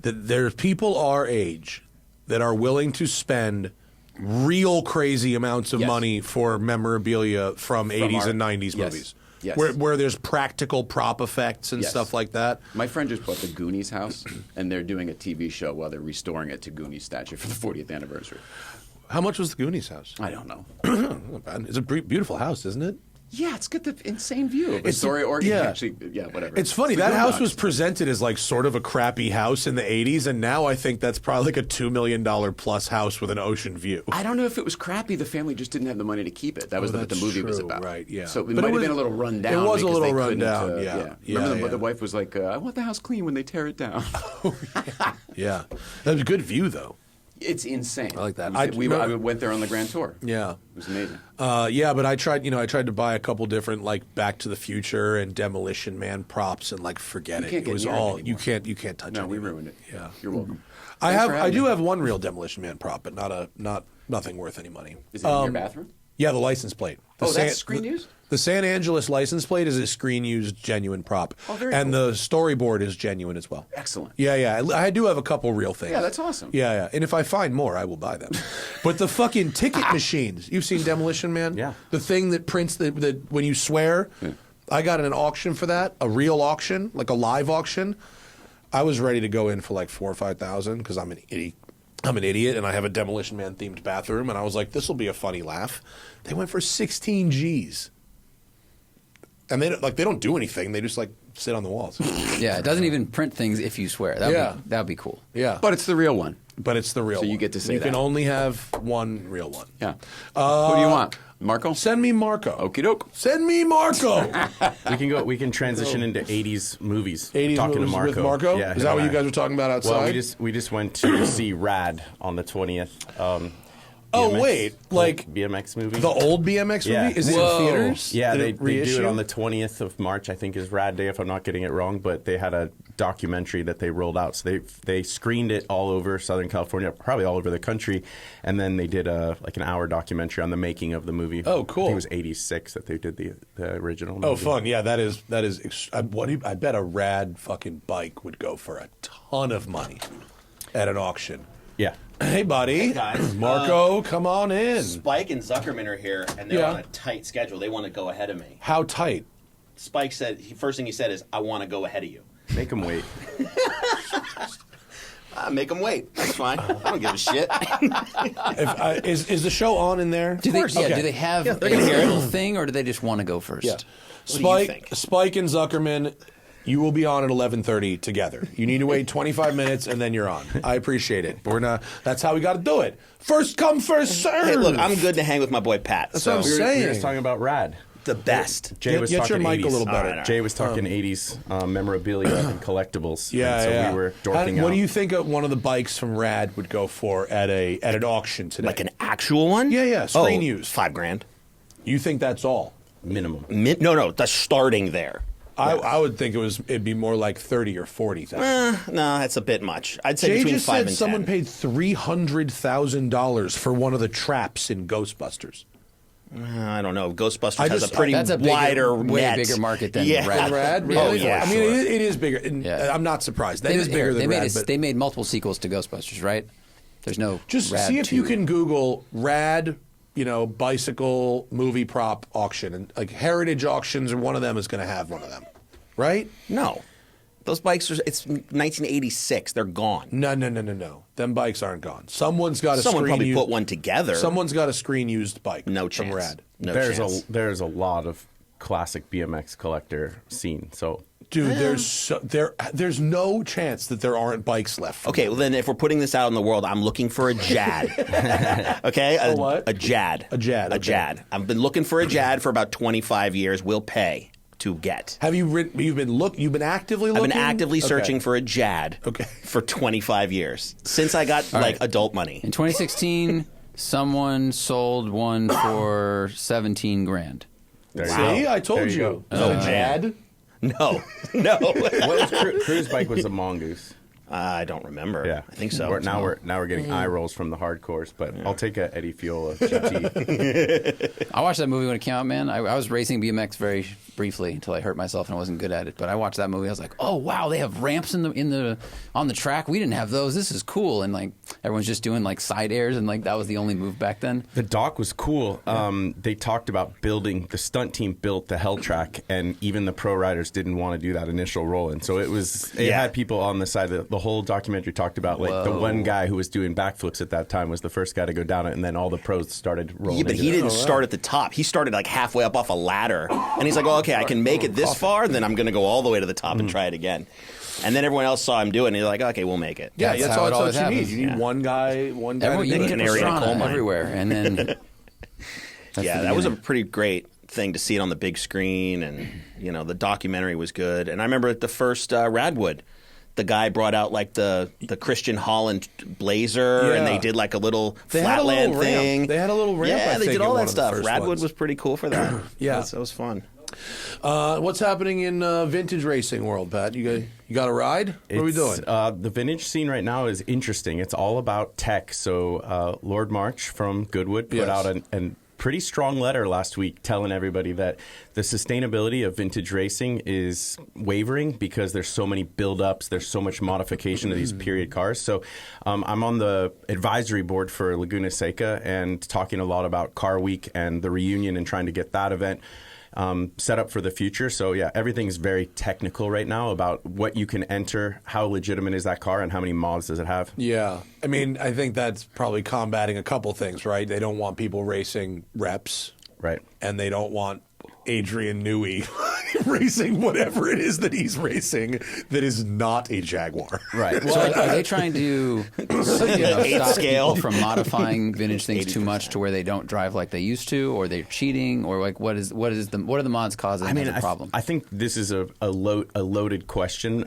that there's people our age that are willing to spend real crazy amounts of Yes. money for memorabilia from 80s our- and 90s yes. movies. Yes. Where there's practical prop effects and Yes. stuff like that. My friend just bought the Goonies house, and they're doing a TV show while they're restoring it to Goonies stature for the 40th anniversary. How much was the Goonies house? I don't know. Not bad. It's a beautiful house, isn't it? Yeah, it's got the insane view of It's- Astoria, Oregon. yeah. Actually, yeah, whatever. It's funny, the that house Goondocks. was presented as like sort of a crappy house in the 80s, and now I think that's probably like a $2 million plus house with an ocean view. I don't know if it was crappy. The family just didn't have the money to keep it. That was what the that's movie was true, about. right, yeah. So it But might it have was- been a little run down. it was a because little they run couldn't, down, yeah. Remember Yeah. the wife was like, I want the house clean when they tear it down. Yeah. That was a good view, though. It's insane. I like that. I I went there on the Grand Tour. Yeah. It was amazing. Yeah, but I tried to buy a couple different like Back to the Future and Demolition Man props and like forget You it. can't It get was near it all anymore. you can't touch it. No, we ruined it. Yeah. You're welcome. I do have one real Demolition Man prop, but nothing worth any money. Is it in your bathroom? Yeah, the license plate. That's screen used? The San Angeles license plate is a screen used genuine prop. Oh, very and cool. the storyboard is genuine as well. Excellent. Yeah. I do have a couple real things. Yeah, that's awesome. Yeah. And if I find more, I will buy them. But the fucking ticket machines. You've seen Demolition Man? Yeah. The thing that prints that when you swear. Yeah. I got an auction for that, a real auction, like a live auction. I was ready to go in for like $4,000 or $5,000 because I'm an idiot. And I have a Demolition Man themed bathroom, and I was like, this will be a funny laugh. They went for 16 G's. And they don't do anything. They just like sit on the walls. Yeah, it doesn't even print things if you swear. That'd be cool. Yeah. But it's the real one. But it's the real So one. you get to say You that. can only have one real one. Yeah. Who do you want? Marco? Send me Marco. Okie doke. Send me Marco. We can transition into 80s movies. 80s talking movies to Marco. with Marco? Yeah, Is that what you guys were talking about outside? Well, we just went to see Rad on the 20th. Oh, BMX, wait, like BMX movie. the old BMX movie? Yeah. Is it Whoa. in theaters? Yeah, Did they it do reissue? it on the 20th of March, I think is Rad Day, if I'm not getting it wrong. But they had a documentary that they rolled out. So they screened it all over Southern California, probably all over the country. And then they did an hour documentary on the making of the movie. Oh, cool. I think it was 86 that they did the original movie. Oh, fun. Yeah, that is. I bet a rad fucking bike would go for a ton of money at an auction. Yeah. Hey, buddy. Hey, guys. Marco, come on in. Spike and Zuckerman are here, and they're Yeah. on a tight schedule. They want to go ahead of me. How tight? Spike said, first thing he said is, I want to go ahead of you. Make them wait. Make them wait. That's fine. I don't give a shit. Is the show on in there? Do they? Okay. Do they have a they're gonna hear it. little thing, or do they just want to go first? Yeah. What do you think? Spike and Zuckerman, you will be on at 11:30 together. You need to wait 25 minutes and then you're on. I appreciate it. That's how we got to do it. First come, first serve. Hey, look, I'm good to hang with my boy Pat. That's so what I'm We were saying. just talking about Rad. the best. Jay was Get talking your mic 80s. a little better. All right. Jay was talking 80s memorabilia and collectibles. Yeah, and so yeah. we were dorking out. What do you think one of the bikes from Rad would go for at an auction today? Like an actual one? Yeah, screen oh, used. $5,000. You think that's all? Minimum. No, that's starting there. I would think it'd be more like 30 or 40,000. No, that's a bit much. I'd say Jay between just 5 said and someone 10. paid $300,000 for one of the traps in Ghostbusters. I don't know. Ghostbusters has just- a pretty That's a wider way net. bigger market than yeah. Rad. Rad, really? Oh, yeah, I mean, sure. it is bigger. And Yeah. I'm not surprised. That is bigger than Rad. But They made multiple sequels to Ghostbusters, right? There's no just Rad see if 2. you can Google Rad, bicycle movie prop auction, and like Heritage Auctions, or one of them is going to have one of them, right? No. Those bikes it's 1986. They're gone. No. Them bikes aren't gone. Someone's got a Someone screen probably used, put one together. Someone's got a screen used bike. No from chance. Rad. No there's chance. a lot of classic BMX collector scene. So Dude, there's no chance that there aren't bikes left. from Okay, well then, if we're putting this out in the world, I'm looking for a Jad. Okay, A what? A Jad. A Jad, A okay. Jad. I've been looking for a Jad for about 25 years. We'll pay to get. Have you you've been actively looking? I've been actively Okay. searching for a Jad. Okay. For 25 years since I got right. adult money. In 2016, someone sold one for $17,000. there you See, go. I told There you. go. Is that a Jad? No. What was Crew's bike was a mongoose. I don't remember. Yeah, I think so. Now we're getting eye rolls from the hardcores, but I'll take a Eddie Fiola GT. I watched that movie when it came out, man. I was racing BMX very briefly until I hurt myself and I wasn't good at it. But I watched that movie. I was like, oh wow, they have ramps on the track. We didn't have those. This is cool. And like everyone's just doing like side airs, and like that was the only move back then. The doc was cool. They talked about building the stunt team built the hell track, and even the pro riders didn't want to do that initial roll in. So it had people on the side. The whole documentary talked about like the one guy who was doing backflips at that time was the first guy to go down it, and then all the pros started rolling. Yeah, but into he it. didn't start at the top. He started like halfway up off a ladder. And he's like, oh, okay, I can make it this far, then I'm going to go all the way to the top and try it again. And then everyone else saw him do it, and he's like, okay, we'll make it. Yeah, That's that's how all it always you need. happens. You need Yeah. one guy. Everyone, to you do need it. a canary in a coal Pastrana mine. everywhere, and then That was a pretty great thing to see it on the big screen, and the documentary was good. And I remember at the first Radwood, the guy brought out like the Christian Holland Blazer, and they did like a little flatland thing. They had a little ramp. Yeah, I they think, did all in one that of the stuff. first Radwood ones. was pretty cool for that. Yeah. That was fun. What's happening in vintage racing world, Pat? You got a ride? What are we doing? The vintage scene right now is interesting. It's all about tech. So Lord March from Goodwood put out a pretty strong letter last week telling everybody that the sustainability of vintage racing is wavering because there's so many build-ups, there's so much modification of these period cars. So I'm on the advisory board for Laguna Seca and talking a lot about Car Week and the reunion and trying to get that event set up for the future. So yeah, everything's very technical right now about what you can enter, how legitimate is that car, and how many mods does it have. Yeah. I mean, I think that's probably combating a couple things, right? They don't want people racing reps. Right. And they don't want Adrian Newey racing whatever it is that he's racing that is not a Jaguar. Right. So are they trying to stop scale. people from modifying vintage things too much to where they don't drive like they used to, or they're cheating, or like what are the mods causing as a problem? I think this is a loaded question.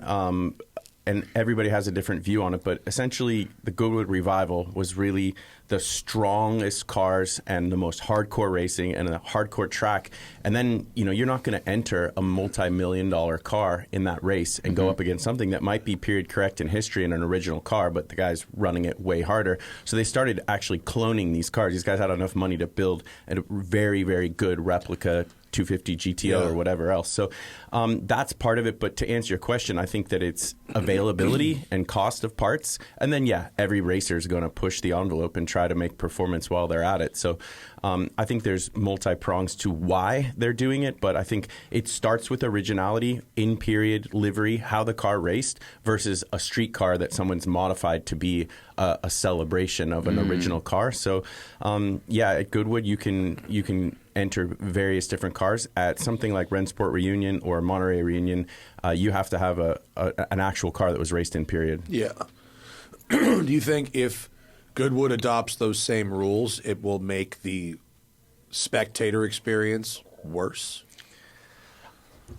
And everybody has a different view on it, but essentially the Goodwood revival was really the strongest cars and the most hardcore racing and a hardcore track. And then, you're not going to enter a multi-million-dollar car in that race and go up against something that might be period correct in history in an original car, but the guy's running it way harder. So they started actually cloning these cars. These guys had enough money to build a very, very good replica 250 GTO or whatever else. So that's part of it. But to answer your question, I think that it's availability and cost of parts. And then, every racer is going to push the envelope and try to make performance while they're at it. So I think there's multi-prongs to why they're doing it. But I think it starts with originality, in-period livery, how the car raced versus a street car that someone's modified to be a celebration of an original car. So, at Goodwood, you can enter various different cars. At something like Rennsport Reunion or Monterey Reunion, you have to have an actual car that was raced in period. Yeah. Do you think if Goodwood adopts those same rules, it will make the spectator experience worse?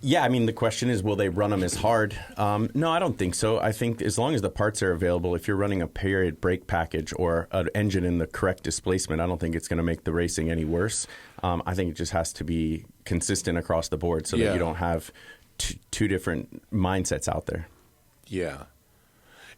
Yeah, I mean, the question is, will they run them as hard? No, I don't think so. I think as long as the parts are available, if you're running a period brake package or an engine in the correct displacement, I don't think it's going to make the racing any worse. I think it just has to be consistent across the board so that you don't have two different mindsets out there. Yeah.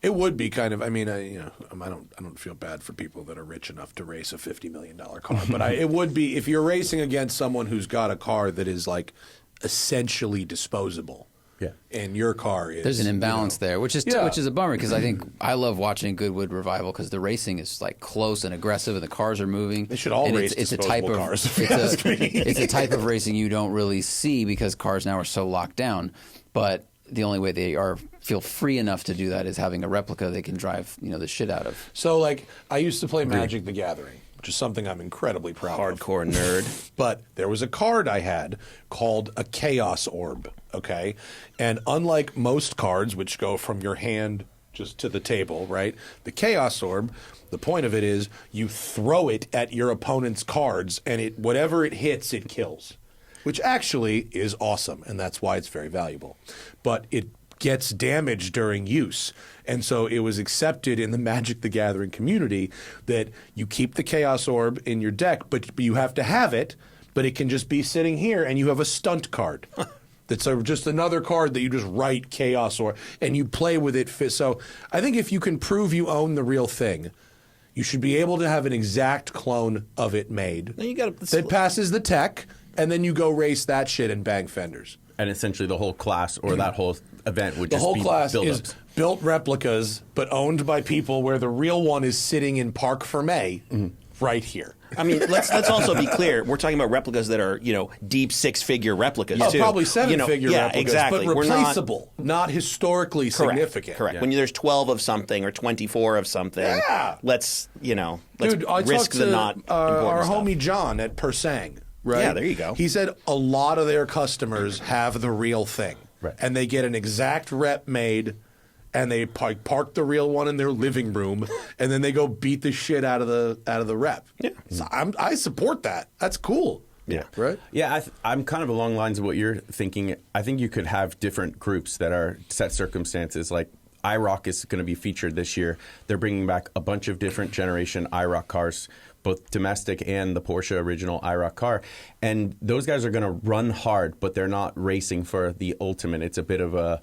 It would be kind of. I mean, I don't feel bad for people that are rich enough to race a $50 million car, but it would be if you're racing against someone who's got a car that is like essentially disposable. Yeah, and your car is. There's an imbalance there, which is a bummer because I think I love watching Goodwood Revival because the racing is like close and aggressive and the cars are moving. They should all race disposable cars. If you ask me. It's a type of racing you don't really see because cars now are so locked down, but. The only way they feel free enough to do that is having a replica they can drive, the shit out of. So, like, I used to play Magic the Gathering, which is something I'm incredibly proud of. Hardcore nerd. But there was a card I had called a Chaos Orb, okay? And unlike most cards, which go from your hand just to the table, right? The Chaos Orb, the point of it is you throw it at your opponent's cards, and whatever it hits, it kills. Which actually is awesome, and that's why it's very valuable. But it gets damaged during use. And so it was accepted in the Magic the Gathering community that you keep the Chaos Orb in your deck, but you have to have it, but it can just be sitting here, and you have a stunt card. That's just another card that you just write Chaos Orb, and you play with it. So I think if you can prove you own the real thing, you should be able to have an exact clone of it made that passes the tech, and then you go race that shit and bang fenders. And essentially the whole class or that whole event would just be the whole class build-ups. is built replicas, but owned by people where the real one is sitting in Parc Fermé right here. I mean, let's also be clear. We're talking about replicas that are, deep six-figure replicas, too. Probably seven-figure replicas, exactly. but replaceable, not historically significant. Correct. Yeah. When there's 12 of something or 24 of something, let's Dude, I risk talked the to not our important homie John at Persang. Right? Yeah, there you go. He said a lot of their customers have the real thing. Right. And they get an exact rep made, and they park the real one in their living room, and then they go beat the shit out of the rep. Yeah. So I support that. That's cool. Yeah. Right? Yeah, I'm kind of along the lines of what you're thinking. I think you could have different groups that are set circumstances. Like, IROC is going to be featured this year. They're bringing back a bunch of different generation IROC cars, both domestic and the Porsche original IROC car. And those guys are going to run hard, but they're not racing for the ultimate. It's a bit of a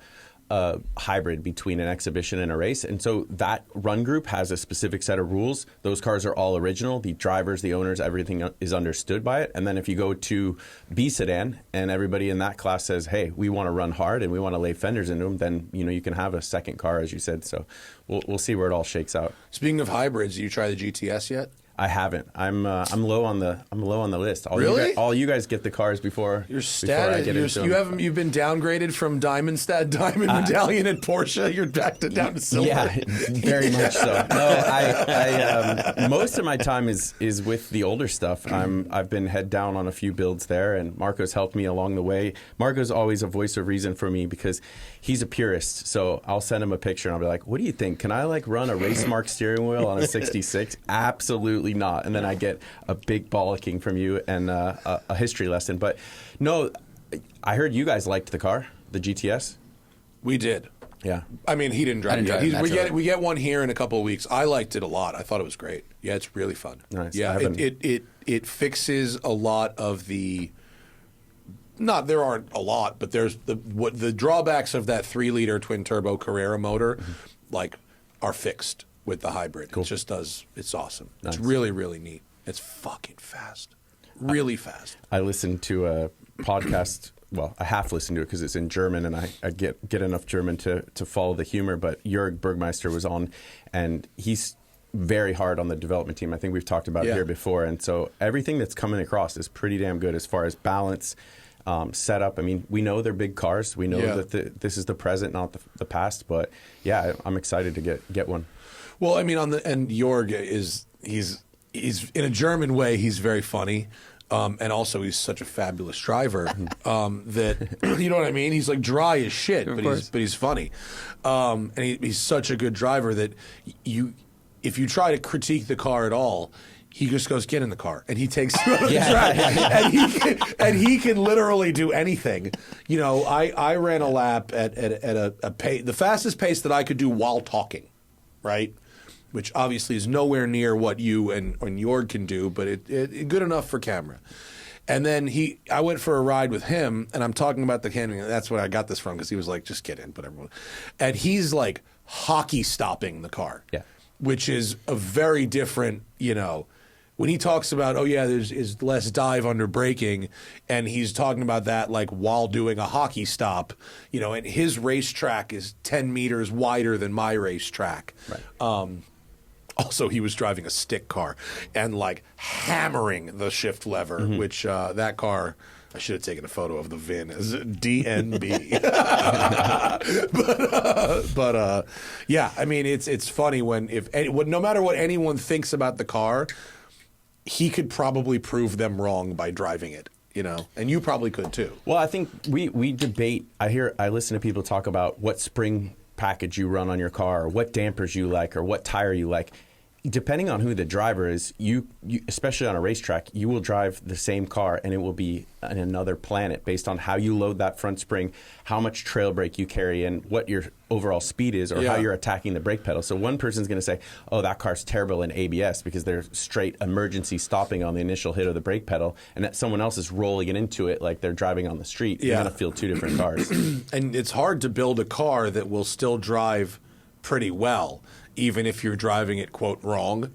hybrid between an exhibition and a race. And so that run group has a specific set of rules. Those cars are all original. The drivers, the owners, everything is understood by it. And then if you go to B sedan and everybody in that class says, hey, we want to run hard and we want to lay fenders into them, then you can have a second car, as you said. So we'll see where it all shakes out. Speaking of hybrids, you try the GTS yet? I haven't. I'm low on the list. Really? All you guys get the cars before. You're before I get into them. You've been downgraded from diamond medallion at Porsche. You're down to silver. Yeah, very much so. No, I most of my time is with the older stuff. I've been head down on a few builds there, and Marco's helped me along the way. Marco's always a voice of reason for me because he's a purist. So I'll send him a picture and I'll be like, "What do you think? Can I run a race mark steering wheel on a '66?" Absolutely not. And then I get a big bollocking from you and a history lesson. But no, I heard you guys liked the car, the GTS. We did. Yeah. I mean, he didn't drive it yet. naturally. We get one here in a couple of weeks. I liked it a lot. I thought it was great. Yeah, it's really fun. Nice. Yeah, it fixes a lot of the. Not there aren't a lot, but there's the drawbacks of that 3-liter twin turbo Carrera motor, are fixed with the hybrid. Cool. It just does. It's awesome. Nice. It's really, really neat. It's fucking fast. Really fast. I listened to a podcast. Well, I half listened to it because it's in German, and I get enough German to follow the humor. But Jörg Bergmeister was on, and he's very hard on the development team. I think we've talked about it here before. And so everything that's coming across is pretty damn good as far as balance, setup. I mean, we know they're big cars. We know that this is the present, not the past. But yeah, I'm excited to get one. Well, I mean, and Jörg he's in a German way, he's very funny. And also, he's such a fabulous driver that you know what I mean. He's dry as shit, but he's funny, and he's such a good driver that if you try to critique the car at all, he just goes, "Get in the car," and he takes you out of the track, and he can literally do anything. I ran a lap at a pace, the fastest pace that I could do while talking, right? Which obviously is nowhere near what you and Jörg can do, but it good enough for camera. And then I went for a ride with him, and I'm talking about the canyon. That's where I got this from, because he was like, "Just get in," but everyone. And he's hockey stopping the car, which is a very different, when he talks about, there's less dive under braking, and he's talking about that while doing a hockey stop, and his racetrack is 10 meters wider than my racetrack. Right. Also, he was driving a stick car and hammering the shift lever, which that car, I should have taken a photo of the VIN as DNB. but yeah, I mean, it's funny no matter what anyone thinks about the car, he could probably prove them wrong by driving it. And you probably could too. Well, I think we debate. I listen to people talk about what spring package you run on your car, or what dampers you like, or what tire you like. Depending on who the driver is, you especially on a racetrack, you will drive the same car and it will be in another planet based on how you load that front spring, how much trail brake you carry, and what your overall speed is, or how you're attacking the brake pedal. So one person's going to say, "Oh, that car's terrible in ABS," because they're straight emergency stopping on the initial hit of the brake pedal, and that someone else is rolling it into it like they're driving on the street. You're going to feel two different cars. And it's hard to build a car that will still drive pretty well, even if you're driving it, quote, wrong.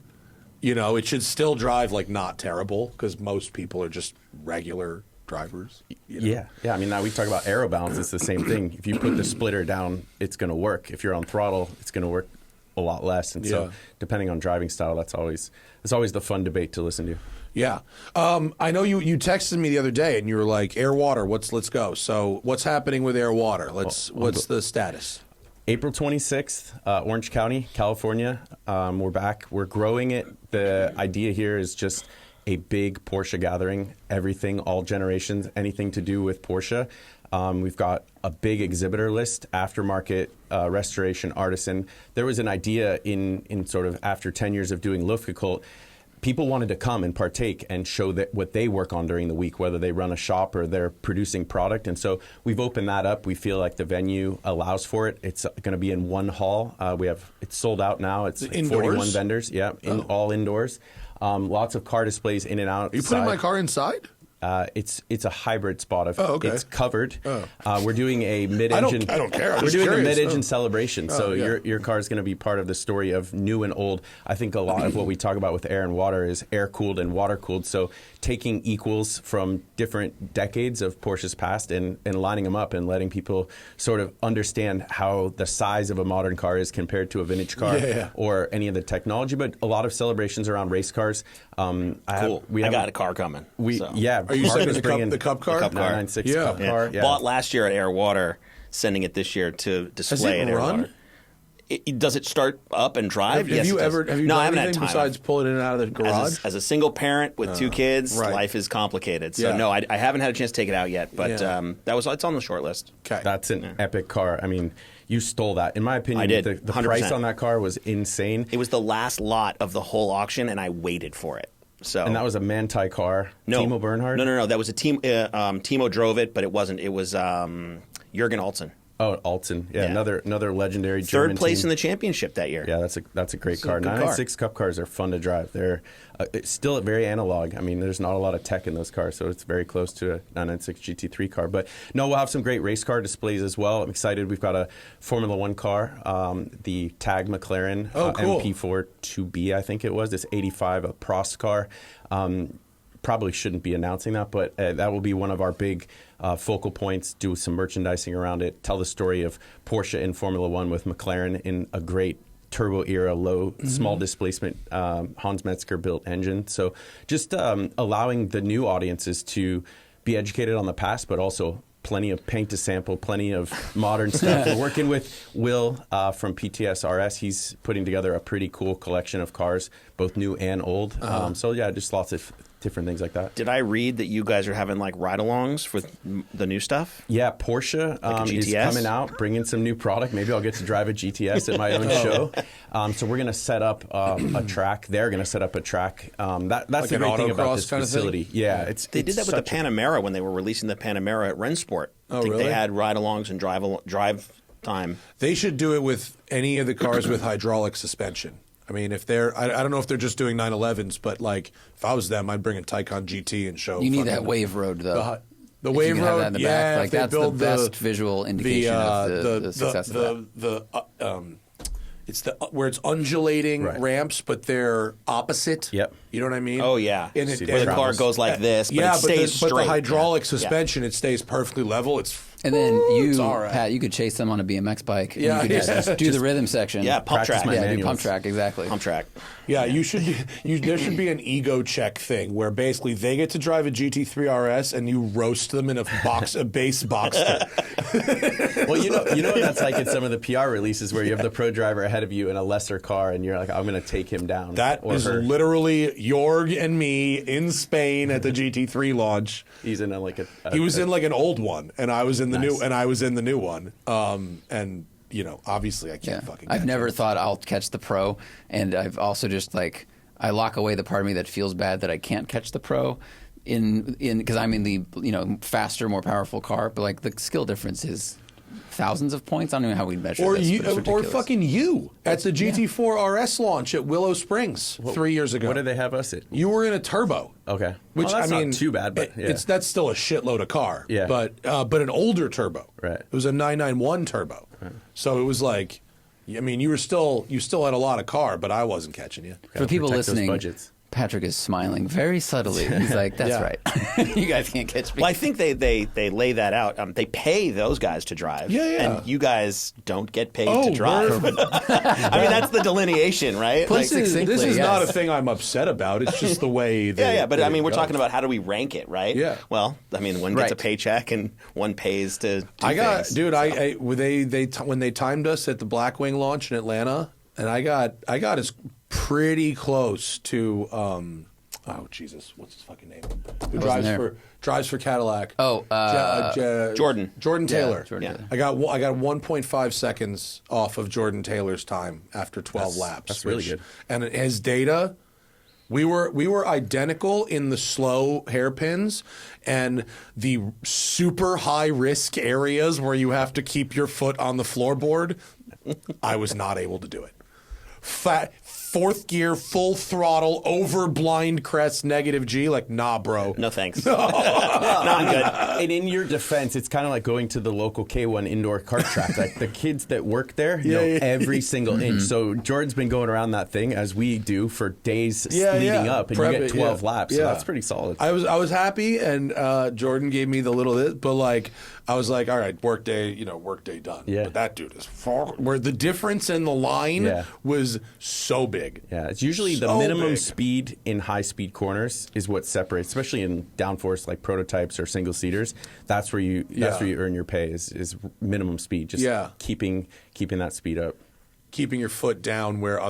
It should still drive not terrible, because most people are just regular drivers. Yeah. I mean, now we talk about aero balance. It's the same thing. If you put the splitter down, it's going to work. If you're on throttle, it's going to work a lot less. And so, depending on driving style, that's always the fun debate to listen to. Yeah. I know you texted me the other day and you were like, air water, let's go. So what's happening with air water? What's the status? April 26th, Orange County, California. We're back. We're growing it. The idea here is just a big Porsche gathering. Everything, all generations, anything to do with Porsche. We've got a big exhibitor list, aftermarket, restoration, artisan. There was an idea in sort of after 10 years of doing Luftgekühlt, people wanted to come and partake and show that what they work on during the week, whether they run a shop or they're producing product. And so we've opened that up. We feel like the venue allows for it. It's going to be in one hall. It's sold out now. It's like 41 vendors. Yeah, all indoors. Lots of car displays in and out. Are you putting my car inside? It's a hybrid spot. Okay. It's covered. We're doing a mid-engine. I don't care. We're doing a mid-engine celebration. So your car is going to be part of the story of new and old. I think a lot of what we talk about with air and water is air-cooled and water-cooled. So taking equals from different decades of Porsche's past and lining them up and letting people sort of understand how the size of a modern car is compared to a vintage car or any of the technology. But a lot of celebrations around race cars. Cool. I got a car coming. Are you sending the Cup car? The Cup car. 996 Cup car. Yeah. Bought last year at Air Water, sending it this year to display at Air Water. Does it start up and drive? Have you done anything besides pull it in and out of the garage? As a single parent with 2 kids, life is complicated. So no, I haven't had a chance to take it out yet, but it's on the short list. Okay. That's an epic car. I mean, you stole that. In my opinion, I did. The price on that car was insane. It was the last lot of the whole auction, and I waited for it. And that was a Manti car? No. Timo Bernhard? No. That was a team. Timo drove it, but it wasn't. It was Jürgen Altzen. Oh, Altzen. Yeah. Another legendary German Third place team. in the championship that year. Yeah, that's a great car. 996 Cup cars are fun to drive. They're it's still very analog. I mean, there's not a lot of tech in those cars, so it's very close to a 996 GT3 car. But no, we'll have some great race car displays as well. I'm excited. We've got a Formula One car, the Tag McLaren cool. MP4 2B, I think it was. This 85, a Prost car. Probably shouldn't be announcing that, but that will be one of our big focal points. Do some merchandising around it. Tell the story of Porsche in Formula One with McLaren in a great turbo era, small displacement Hans Metzger built engine. So just allowing the new audiences to be educated on the past, but also plenty of paint to sample, plenty of modern stuff. We're working with Will from PTS RS. He's putting together a pretty cool collection of cars, both new and old. So yeah, just lots of different things like that. Did I read that you guys are having like ride-alongs with the new stuff? Yeah, Porsche is coming out, bringing some new product. Maybe I'll get to drive a GTS at my own show. So we're going to set up a track. They're going to set up a track. That's like the great thing about this facility. Yeah, they did that with the Panamera when they were releasing the Panamera at Rennsport. I think they had ride-alongs and drive time. They should do it with any of the cars with hydraulic suspension. I mean, if they're, I don't know if they're just doing 911s, but like if I was them, I'd bring a Taycan GT and show. You need that wave road though. The wave road, have that in the back. Like that's the best visual indication of the success of that. It's where it's undulating ramps, but they're opposite. Yep. You know what I mean? Oh yeah. And where the car goes like this, but it stays straight. But the hydraulic suspension, it stays perfectly level. And then Pat, you could chase them on a BMX bike. Yeah, you could just do the rhythm section. Yeah, pump track. Do pump track, exactly. Pump track. Yeah, you should. There should be an ego check thing where basically they get to drive a GT3 RS and you roast them in a base Boxster. Well, you know what that's like in some of the PR releases where you have the pro driver ahead of you in a lesser car and you're like, I'm going to take him down. That is literally Jorg and me in Spain at the GT3 launch. He's in he was in like an old one, and I was in the Nice. new, and I was in the new one. And obviously I can't fucking. I've never thought I'll catch the pro, and I've also just like I lock away the part of me that feels bad that I can't catch the pro. Because I'm in the faster, more powerful car, but like the skill difference is thousands of points. I don't know how we'd measure this. Or fucking you at the GT4 RS launch at Willow Springs 3 years ago. What did they have us at? You were in a turbo. Okay, Which that's I mean, not too bad, but that's still a shitload of car. Yeah, but an older turbo. Right. It was a 991 turbo. Right. So it was like, I mean, you still had a lot of car, but I wasn't catching you. For people listening, Patrick is smiling very subtly. He's like, "That's right. You guys can't catch me." Well, I think they lay that out. They pay those guys to drive, and you guys don't get paid to drive. I mean, that's the delineation, right? This is not a thing I'm upset about. It's just the way. But I mean, we're talking about how do we rank it, right? Yeah. Well, I mean, one gets a paycheck and one pays to. When they timed us at the Blackwing launch in Atlanta, and I got as pretty close to Jesus, what's his fucking name? Who drives for Cadillac? Jordan Taylor. Jordan Taylor. I got 1.5 seconds off of Jordan Taylor's time after 12 laps. That's really good. And his data We were identical in the slow hairpins and the super high risk areas where you have to keep your foot on the floorboard. I was not able to do it. Fourth gear, full throttle, over blind crest, negative G. Like, nah, bro. No thanks. No, I'm good. And in your defense, it's kind of like going to the local K1 indoor kart track. Like the kids that work there know every single inch. So Jordan's been going around that thing as we do for days leading up, and you get 12 laps. So that's pretty solid. I was happy, and Jordan gave me the little but like I was like, all right, workday done. Yeah. But that dude is far. Where the difference in the line was so big. Yeah, it's usually the minimum speed in high-speed corners is what separates, especially in downforce like prototypes or single-seaters. That's where you earn your pay is minimum speed. Just keeping that speed up. Keeping your foot down where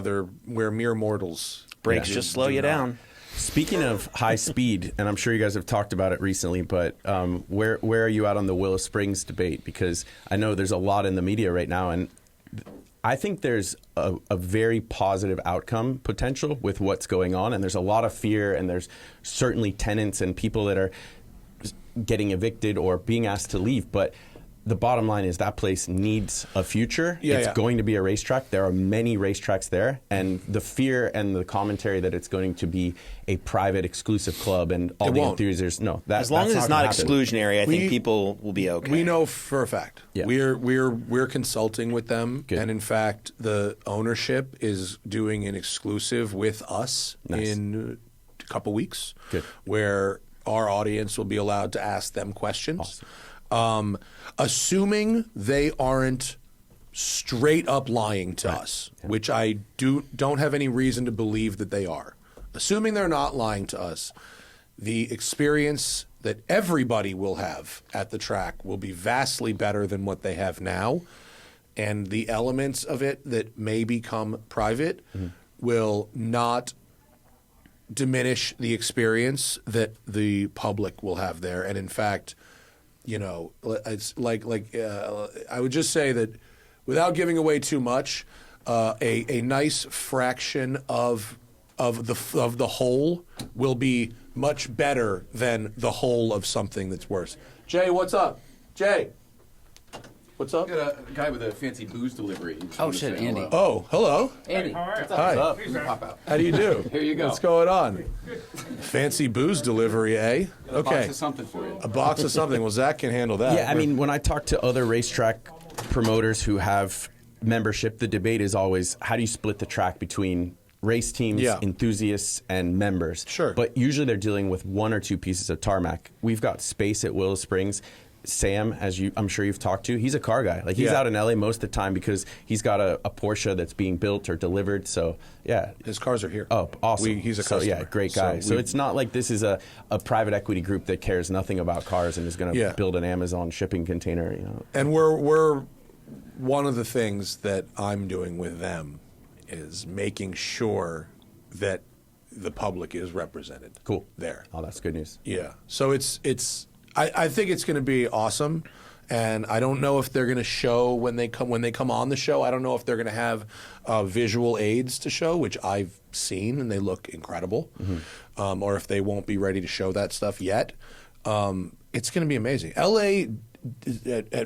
mere mortals. Brakes just slow you down. Speaking of high speed, and I'm sure you guys have talked about it recently, but where are you at on the Willow Springs debate? Because I know there's a lot in the media right now, and I think there's a very positive outcome potential with what's going on, and there's a lot of fear, and there's certainly tenants and people that are getting evicted or being asked to leave, but the bottom line is that place needs a future. It's going to be a racetrack. There are many racetracks there, and the fear and the commentary that it's going to be a private, exclusive club and all the enthusiasts. No, as long as it's not exclusionary, I think people will be okay. We know for a fact. Yeah. We're consulting with them, and in fact, the ownership is doing an exclusive with us in a couple weeks, where our audience will be allowed to ask them questions. Awesome. Assuming they aren't straight up lying to us, which I don't have any reason to believe that they are. Assuming they're not lying to us, the experience that everybody will have at the track will be vastly better than what they have now, and the elements of it that may become private will not diminish the experience that the public will have there. And in fact, it's I would just say that without giving away too much, a nice fraction of the whole will be much better than the whole of something that's worse. Jay, what's up? Jay, what's up? Got a guy with a fancy booze delivery. Oh shit, Andy. Hello. Oh, hello. Andy, What's up? Hi. What's up? Pop out. How do you do? Here you go. What's going on? Fancy booze delivery, eh? A box of something for you. A box of something. Well, Zach can handle that. Yeah, I mean, when I talk to other racetrack promoters who have membership, the debate is always how do you split the track between race teams, enthusiasts, and members. Sure. But usually they're dealing with one or two pieces of tarmac. We've got space at Willow Springs. Sam, I'm sure you've talked to, he's a car guy. Like he's out in LA most of the time because he's got a Porsche that's being built or delivered. So yeah, his cars are here. Oh, awesome. He's a customer. So, great guy. So it's not like this is a private equity group that cares nothing about cars and is going to build an Amazon shipping container. And we're one of the things that I'm doing with them is making sure that the public is represented. Cool. There. Oh, that's good news. Yeah. So I think it's going to be awesome, and I don't know if they're going to show when they come on the show. I don't know if they're going to have visual aids to show, which I've seen and they look incredible, or if they won't be ready to show that stuff yet. It's going to be amazing. LA,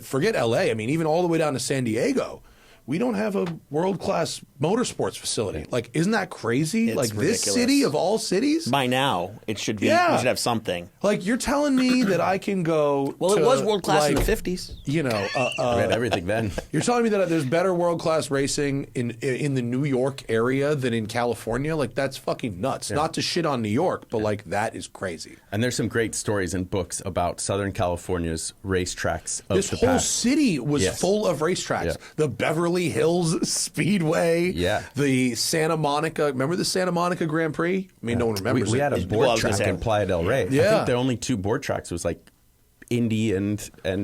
forget LA. I mean, even all the way down to San Diego. We don't have a world-class motorsports facility. Like, isn't that crazy? It's like ridiculous. This city of all cities? By now, it should be. We should have something. Like, you're telling me that I can go Well, to, it was world-class in the like, 50s. We had everything then. You're telling me that there's better world-class racing in the New York area than in California? Like, that's fucking nuts. Not to shit on New York, but, like, that is crazy. And there's some great stories and books about Southern California's racetracks of This the whole past. city was full of racetracks. Yeah. The Beverly Hills Speedway. Yeah. The Santa Monica. Remember the Santa Monica Grand Prix? I mean, no one remembers We it. had a Well, I board was gonna track say- in Playa del Rey. I Yeah. think the only two board tracks was like Indy and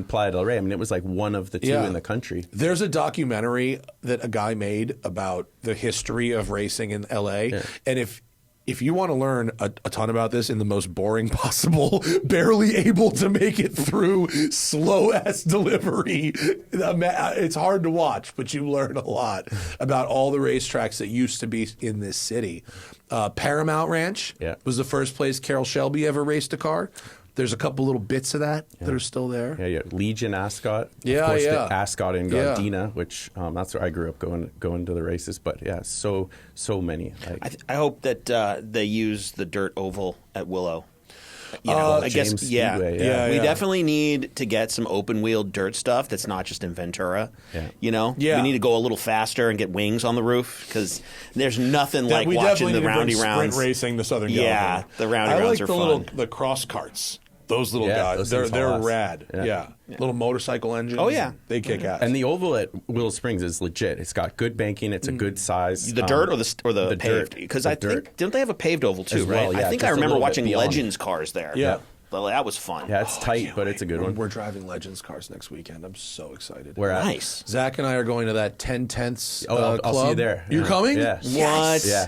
Playa del Rey. I mean, it was like one of the two in the country. There's a documentary that a guy made about the history of racing in LA. Yeah. And if if you want to learn a ton about this in the most boring possible, barely able to make it through slow-ass delivery, it's hard to watch, but you learn a lot about all the racetracks that used to be in this city. Paramount Ranch was the first place Carroll Shelby ever raced a car. There's a couple little bits of that that are still there. Yeah. Legion Ascot. Yeah, of course, yeah. the Ascot in Gardena, which that's where I grew up going to the races. But yeah, so many. I hope that they use the dirt oval at Willow. I guess, James Speedway, we definitely need to get some open wheel dirt stuff that's not just in Ventura. Yeah. You know, Yeah. we need to go a little faster and get wings on the roof because there's nothing like we watching definitely the need to roundy bring rounds. sprint racing to Southern Yeah, California. the roundy I rounds like are fun. the cross carts. Those little Yeah, guys, those they're things haul ass. rad. Yeah. Little motorcycle engines. Oh, yeah. They kick ass. And the oval at Willow Springs is legit. It's got good banking. It's a good size. The dirt or the paved? dirt. Because The I dirt. think didn't they have a paved oval too? As well, right? yeah, I think just I a remember little bit watching beyond. Legends cars there. Yeah. But that was fun. Yeah, it's tight, but it's a good one. We're driving Legends cars next weekend. I'm so excited. We're at. Nice. Zach and I are going to that 10/10ths I'll club. see you there. You're Yeah. coming? Yeah. What? Yeah.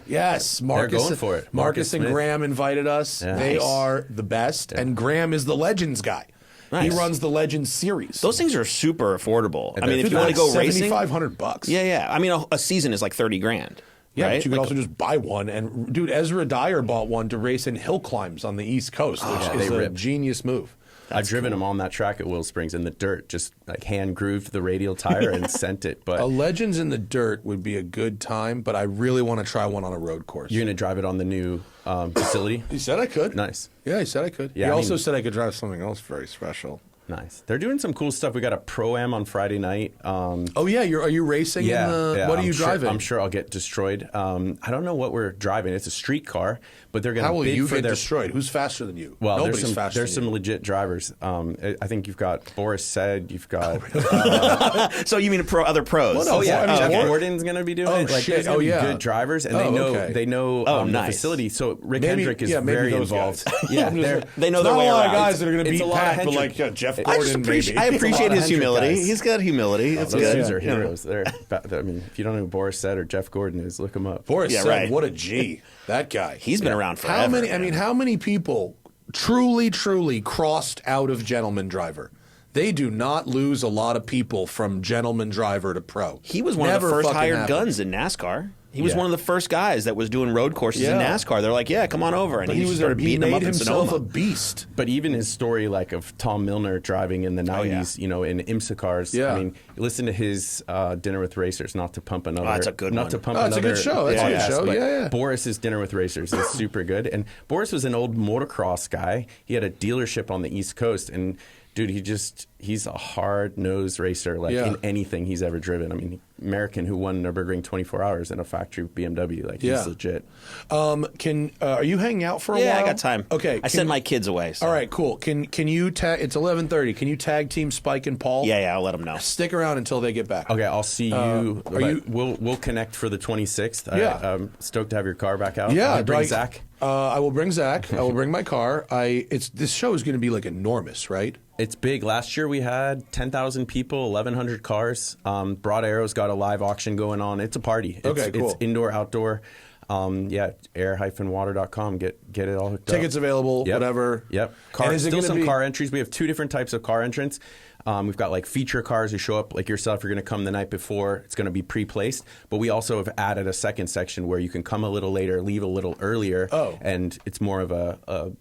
Yes, Marcus. going for it. Marcus Marcus and Smith. Graham invited us. Yeah. They Nice. are the best, and Graham is the Legends guy. Nice. He runs the Legends series. Those things are super affordable. I mean, if Dude, you want to go racing, $7,500. yeah. I mean, a season is like 30 grand. Yeah, right? but you could also just buy one. And dude, Ezra Dyer bought one to race in hill climbs on the East Coast, which is they a rip. genius move. I've driven them on that track at Willow Springs in the dirt, just like hand grooved the radial tire and sent it. But A Legends in the dirt would be a good time, but I really want to try one on a road course. you're going to drive it on the new facility? He said I could. Nice. Yeah, he said I could. Yeah, he I also mean- said I could drive something else very special. Nice. They're doing some cool stuff. We got a Pro-Am on Friday night. Oh yeah, are you racing? Yeah, in the, yeah, what are I'm you sure- driving? I'm sure I'll get destroyed. I don't know what we're driving. It's a street car, but they're going How to will bid you for get their. destroyed? Who's faster than you? Well, Nobody's there's faster some than you. legit drivers. I think you've got Boris Said. You've got. So you mean other pros? Well, no, Oh yeah, I mean, Jeff okay. Gordon's going to be doing Oh, it. Like, shit. there's gonna Oh, be yeah. good drivers, and Oh, they know the nice. facility. So Rick Maybe- Hendrick is yeah, maybe very those involved. guys. Yeah, I'm just- they're- They know It's their not way a lot around. of guys that are going to It's beat a lot of Pat, but like Hendrick. Jeff I Gordon, just maybe. appreciate. I It's a appreciate lot of his Hendrick humility. guys. He's got humility. It's Those good. dudes are Yeah. heroes. They're. I mean, if you don't know who Boris Said or Jeff Gordon is, look them up. Boris Yeah, said, right. "What a G, that guy." He's been around forever. How many? I man. mean, how many people truly crossed out of gentleman driver? They do not lose a lot of people from gentleman driver to pro. He was one Never of the first fucking hired happened. guns in NASCAR. He was Yeah. one of the first guys that was doing road courses in Yeah. NASCAR. They're like, "Yeah, come on over," and But he started he beating them made up in himself Sonoma. a beast. But even his story, like of Tom Milner driving in the Oh, '90s, you know, in IMSA cars. Yeah. I mean, listen to his Dinner with Racers. Not to pump another. that's a good not one. to pump Oh, it's a another. good show. That's a good podcast, show. but Yeah. Boris's Dinner with Racers is super good. And Boris was an old motocross guy. He had a dealership on the East Coast, and dude, he's a hard-nosed racer, like Yeah. in anything he's ever driven. I mean, American who won Nürburgring 24 hours in a factory BMW. Like, Yeah. he's legit. Are you hanging out for a while? Yeah, I got time. Okay. I sent my kids away. So. All right, cool. Can you tag? It's 11:30. Can you tag Team Spike and Paul? Yeah, I'll let them know. Stick around until they get back. Okay, I'll see you. are you- We'll connect for the 26th. Yeah. I'm stoked to have your car back out. Yeah, bring like, Zach. I will bring Zach. I will bring my car. This show is going to be like enormous, right? It's big. Last year we had 10,000 people, 1,100 cars. Broad Arrow's got a live auction going on. It's a party. Okay, cool. It's indoor, outdoor. air-water.com. Get it all hooked up. Tickets available, Yep. whatever. Yep. And is it Still gonna some be- car entries. We have two different types of car entrants. We've got like feature cars who show up like yourself. You're going to come the night before. It's going to be pre-placed. But we also have added a second section where you can come a little later, leave a little earlier. Oh. And it's more of a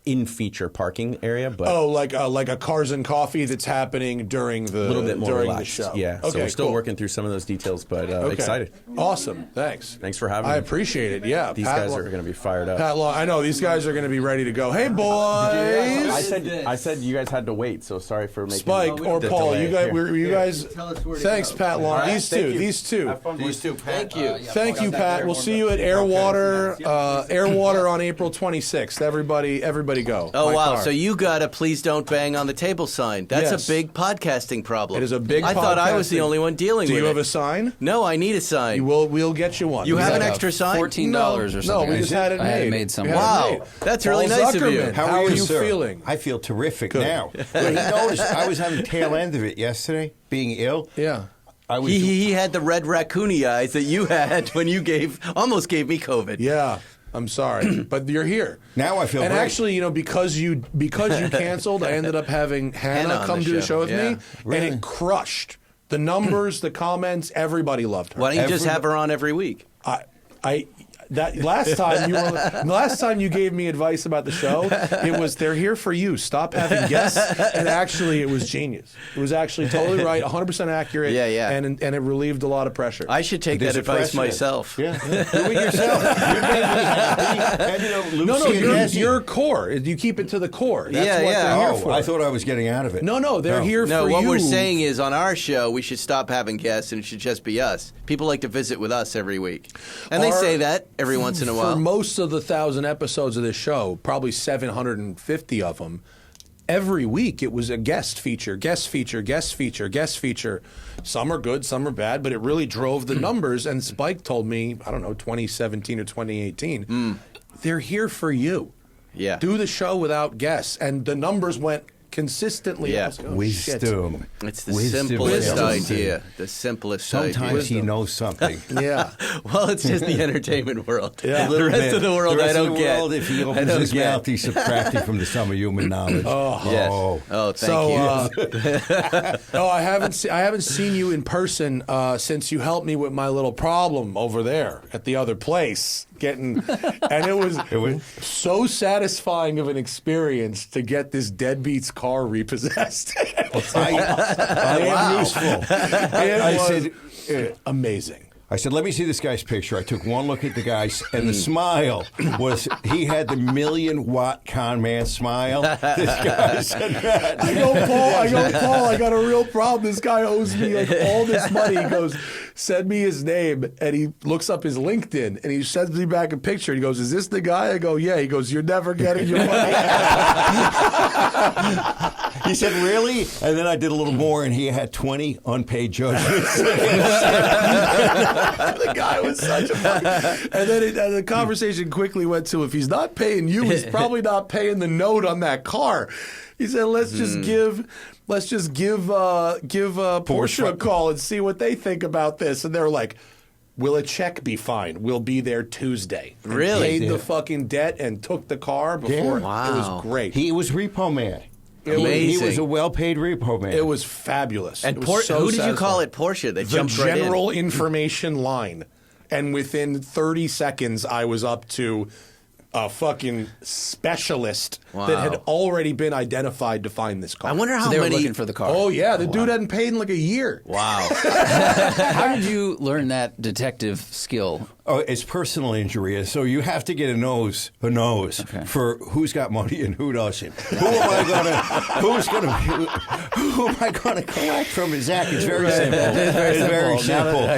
in-feature parking area. But Oh, like a Cars and Coffee that's happening during the a little bit more during relaxed. the show. Yeah. Okay, So we're still cool. working through some of those details, but Okay. excited. Awesome. Thanks. Thanks for having I me. appreciate it. Yeah. These Pat guys Lo- are going to be fired up. Pat Long. I know these guys are going to be ready to go. Hey, boys. I said you guys had to wait, so sorry for making Spike or the Paul, delay. you guys, Here. were you guys? Tell us where to Thanks, go. Pat Long. All right, These thank two. you. These two. These two. Thank you. Thank you, Pat. We'll see you at Airwater. Airwater on April 26th. Everybody go. Oh, My wow. car. So you got a please don't bang on the table sign. That's Yes. a big podcasting problem. It is a big I thought I was the podcasting- only one dealing Do with you have it. a sign? No, I need a sign. We'll get you one. You We have an got- extra sign? $14 or something. No, we just had it I made. had it made somewhere. We had it Wow. made. That's really Paul nice of you. Zuckerman, How How are you sir? feeling? I feel terrific Good. now. Well, you noticed I was having tail end of it yesterday, being ill. Yeah. I was. He had the red raccoony eyes that you had when you almost gave me COVID. Yeah. I'm sorry, but you're here. Now I feel And great. actually, because you canceled, I ended up having Hannah on come the do the show, show with yeah. me, and it crushed. The numbers, the comments, everybody loved her. Why don't you just have her on every week? Last time you gave me advice about the show, it was they're here for you. Stop having guests. And actually, it was genius. It was actually totally right, 100% accurate. Yeah. And it relieved a lot of pressure. I should take that advice myself. Yeah. Do it yourself. You make me happy. And, Lucy your core. You keep it to the core. That's Yeah, what yeah. they're here Oh, for. I thought I was getting out of it. No, they're here No, for what you. we're saying is on our show, we should stop having guests and it should just be us. People like to visit with us every week. And they say that every once in a while. For most of the 1,000 episodes of this show, probably 750 of them, every week it was a guest feature, guest feature, guest feature, guest feature. Some are good, some are bad, but it really drove the numbers. And Spike told me, I don't know, 2017 or 2018, they're here for you. Yeah. Do the show without guests. And the numbers went consistently. Yeah. I was like, oh, shit. Wisdom. It's the Wisdom. simplest Wisdom. idea. The simplest idea. Sometimes he knows something. Yeah. Well, it's just the entertainment world. Yeah. The rest of the world the rest I don't of the get. world, if he I opens don't his get. mouth, he's subtracting from the sum of human knowledge. Yes. Oh, thank you. I haven't seen you in person since you helped me with my little problem over there at the other place. And it was so satisfying of an experience to get this deadbeat's car repossessed. I am useful. I said, amazing. I said, let me see this guy's picture. I took one look at the guy's, and the smile was, he had the 1,000,000-watt con man smile. This guy said that. I go, Paul, I got a real problem. This guy owes me like all this money. He goes, send me his name. And he looks up his LinkedIn, and he sends me back a picture. He goes, is this the guy? I go, yeah. He goes, you're never getting your money. He said, really? And then I did a little more, and he had 20 unpaid judgments. The guy was such a fucking... And then the conversation quickly went to, if he's not paying you, he's probably not paying the note on that car. He said, let's just give Porsche a call and see what they think about this. And they're like, will a check be fine? We'll be there Tuesday. And Really? paid the fucking debt and took the car before. Yeah. Wow. It was great. He was repo man. Amazing. He was a well-paid repo man. It was fabulous. And It was so who did you call satisfying. it? Porsche. They The jumped right in. general information line. And within 30 seconds, I was up to a fucking specialist that had already been identified to find this car. I wonder how So they were many. looking for the car. Oh, yeah. The dude hadn't paid in like a year. Wow. How did you learn that detective skill? Oh, it's personal injury, so you have to get a nose for who's got money and who doesn't. Who am I gonna collect from? Zach, it's very simple. It's very simple.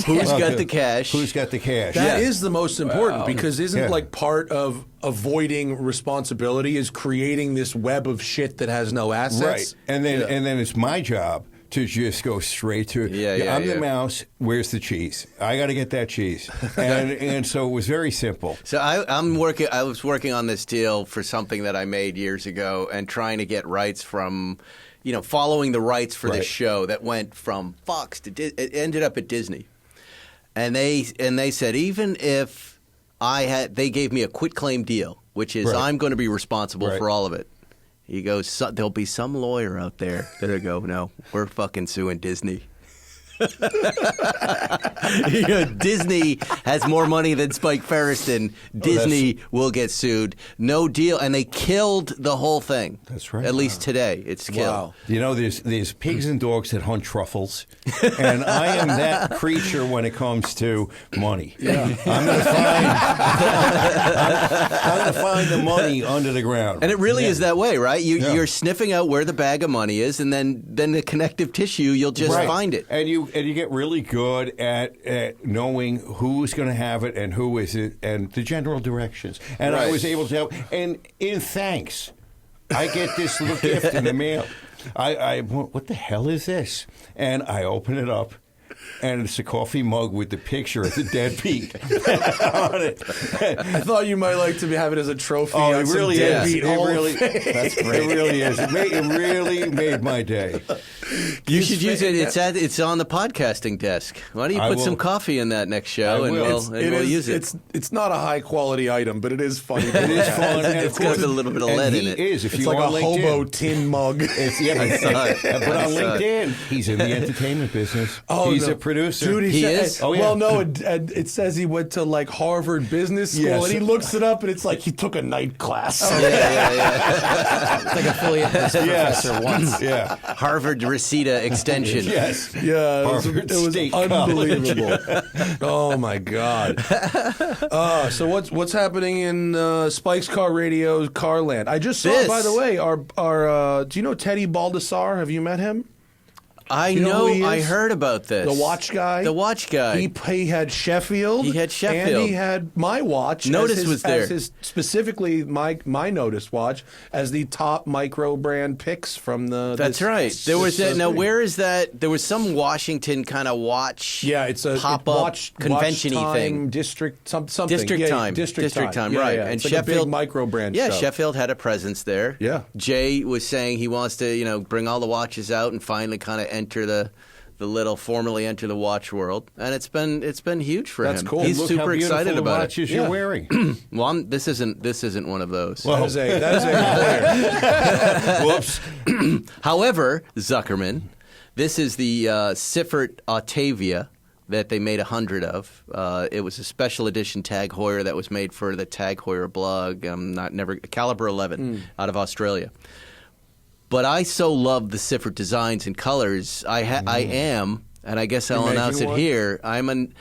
Who's got the cash? Who's got the cash? That is the most important because isn't Yeah. like part of avoiding responsibility is creating this web of shit that has no assets. Right, and then it's my job to just go straight to I'm the mouse. Where's the cheese? I got to get that cheese, and so it was very simple. So I was working on this deal for something that I made years ago, and trying to get rights from, following the rights for this show that went from Fox to it ended up at Disney, and they said even if they gave me a quitclaim deal, which is I'm going to be responsible for all of it. He goes, there'll be some lawyer out there that'll go, no, we're fucking suing Disney. Disney has more money than Spike Feresten. Disney will get sued. No deal. And they killed the whole thing. That's right. At least today, it's killed. Wow. There's pigs and dogs that hunt truffles, and I am that creature when it comes to money. Yeah. I'm going to find the money under the ground. And it really is that way, right? You're sniffing out where the bag of money is, and then the connective tissue, you'll just find it. And you get really good at knowing who's going to have it and who isn't, and the general directions. And I was able to help. And in thanks, I get this little gift in the mail. What the hell is this? And I open it up, and it's a coffee mug with the picture of the deadbeat on it. I thought you might like to have it as a trophy. Oh, on it some really is. deadbeat It Hall of really, Fame. that's great. It really is. It really made my day. You should use it. It's on the podcasting desk. Why don't you I put will. some coffee in that next show, I and will. we'll use it. It's not a high quality item, but it is funny. It is fun. and It's of course- got a little bit of and lead he in it. is. If It's you like a on LinkedIn, hobo tin mug. I saw it. But I on saw it. LinkedIn, he's in the entertainment business. He's no. a producer. Dude, He said- is? Oh, yeah. Well, no, it says he went to like Harvard Business School, Yes. and he looks it up, and it's like he took a night class. Yeah. It's like a fully professor once. Yeah. Harvard Reseda Extension. Yes. Yeah, Harvard it was State unbelievable. Oh my God! So what's happening in Spike's Car Radio Carland? I just saw, This. by the way, our do you know Teddy Baldessar? Have you met him? I You know who he I is? heard about this. The watch guy. The watch guy. He had Sheffield. He had Sheffield. And he had my watch. Notice as his, was there. As his, specifically, my Notice watch as the top micro brand picks from the. That's right. There was that. Now, where is that? There was some Washington kind of watch. Yeah, it's a pop up watch convention-y time, thing. Something. District Yeah, time. District time. right. Yeah, And it's like Sheffield a big micro brand. Yeah, show. Sheffield had a presence there. Yeah. Jay was saying he wants to, bring all the watches out and finally kind of enter formally enter the watch world, and it's been huge for him. That's cool. He's Look super how beautiful excited the about it. watches you're wearing. Well, this isn't one of those. That is a Whoops. However, Zuckerman, this is the Siffert Octavia that they made 100 of. It was a special edition Tag Heuer that was made for the Tag Heuer blog. Caliber 11 out of Australia. But I so love the Siffert designs and colors. I am, and I guess I'll announce it one? here. I'm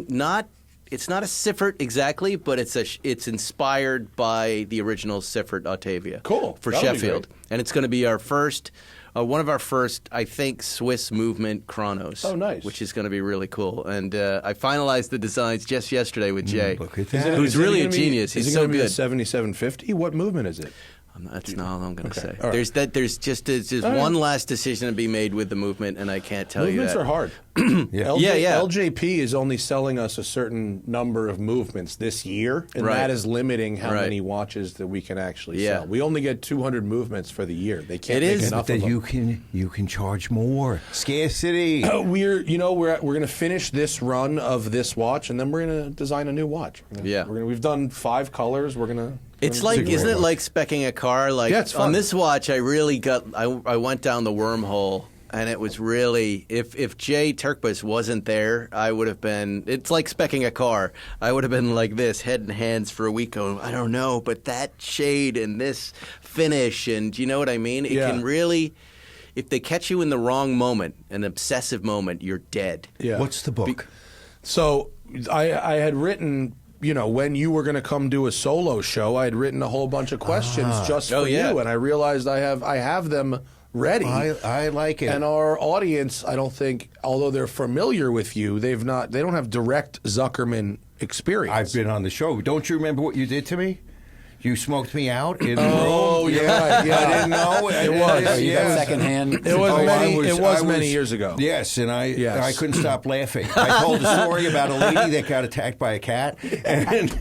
not. It's not a Siffert exactly, but it's inspired by the original Siffert Octavia. Cool. For That'll be Sheffield, great. and it's going to be our first. One of our first, I think, Swiss movement chronos. Oh, nice. Which is going to be really cool. And I finalized the designs just yesterday with Jay, Look at that. who's really a gonna be- genius. He's is it so gonna be good. a 7750? What movement is it? That's not all I'm going to say. All right. There's just one last decision to be made with the movement, and I can't tell Movements you that. are hard. Yeah. Yeah. LJP is only selling us a certain number of movements this year, and Right. that is limiting how Right. many watches that we can actually Yeah. sell. We only get 200 movements for the year. They can't It make is, enough That of them. you can charge more. Scarcity. We're going to finish this run of this watch, and then we're going to design a new watch. Yeah. We've done 5 colors. We're going to. It's like, isn't it like speccing a car? Like Yeah, it's fun. on this watch, I really I went down the wormhole, and it was really if Jay Turkbus wasn't there, I would have been. It's like speccing a car. I would have been like this, head and hands for a week. Going, I don't know, but that shade and this finish, and you know what I mean? It Yeah. can really. If they catch you in the wrong moment, an obsessive moment, you're dead. Yeah. What's the book? So I had written, when you were going to come do a solo show, I had written a whole bunch of questions just for yeah. you, and I realized I have them ready. I like it. And our audience, I don't think, although they're familiar with you, they don't have direct Zuckerman experience. I've been on the show. Don't you remember what you did to me? You smoked me out in Oh, Rome. you're right. Yeah. I didn't know. It was. You got secondhand. It was Oh, many. I It was many years ago. Yes, and I Yes. couldn't stop laughing. I told a story about a lady that got attacked by a cat, and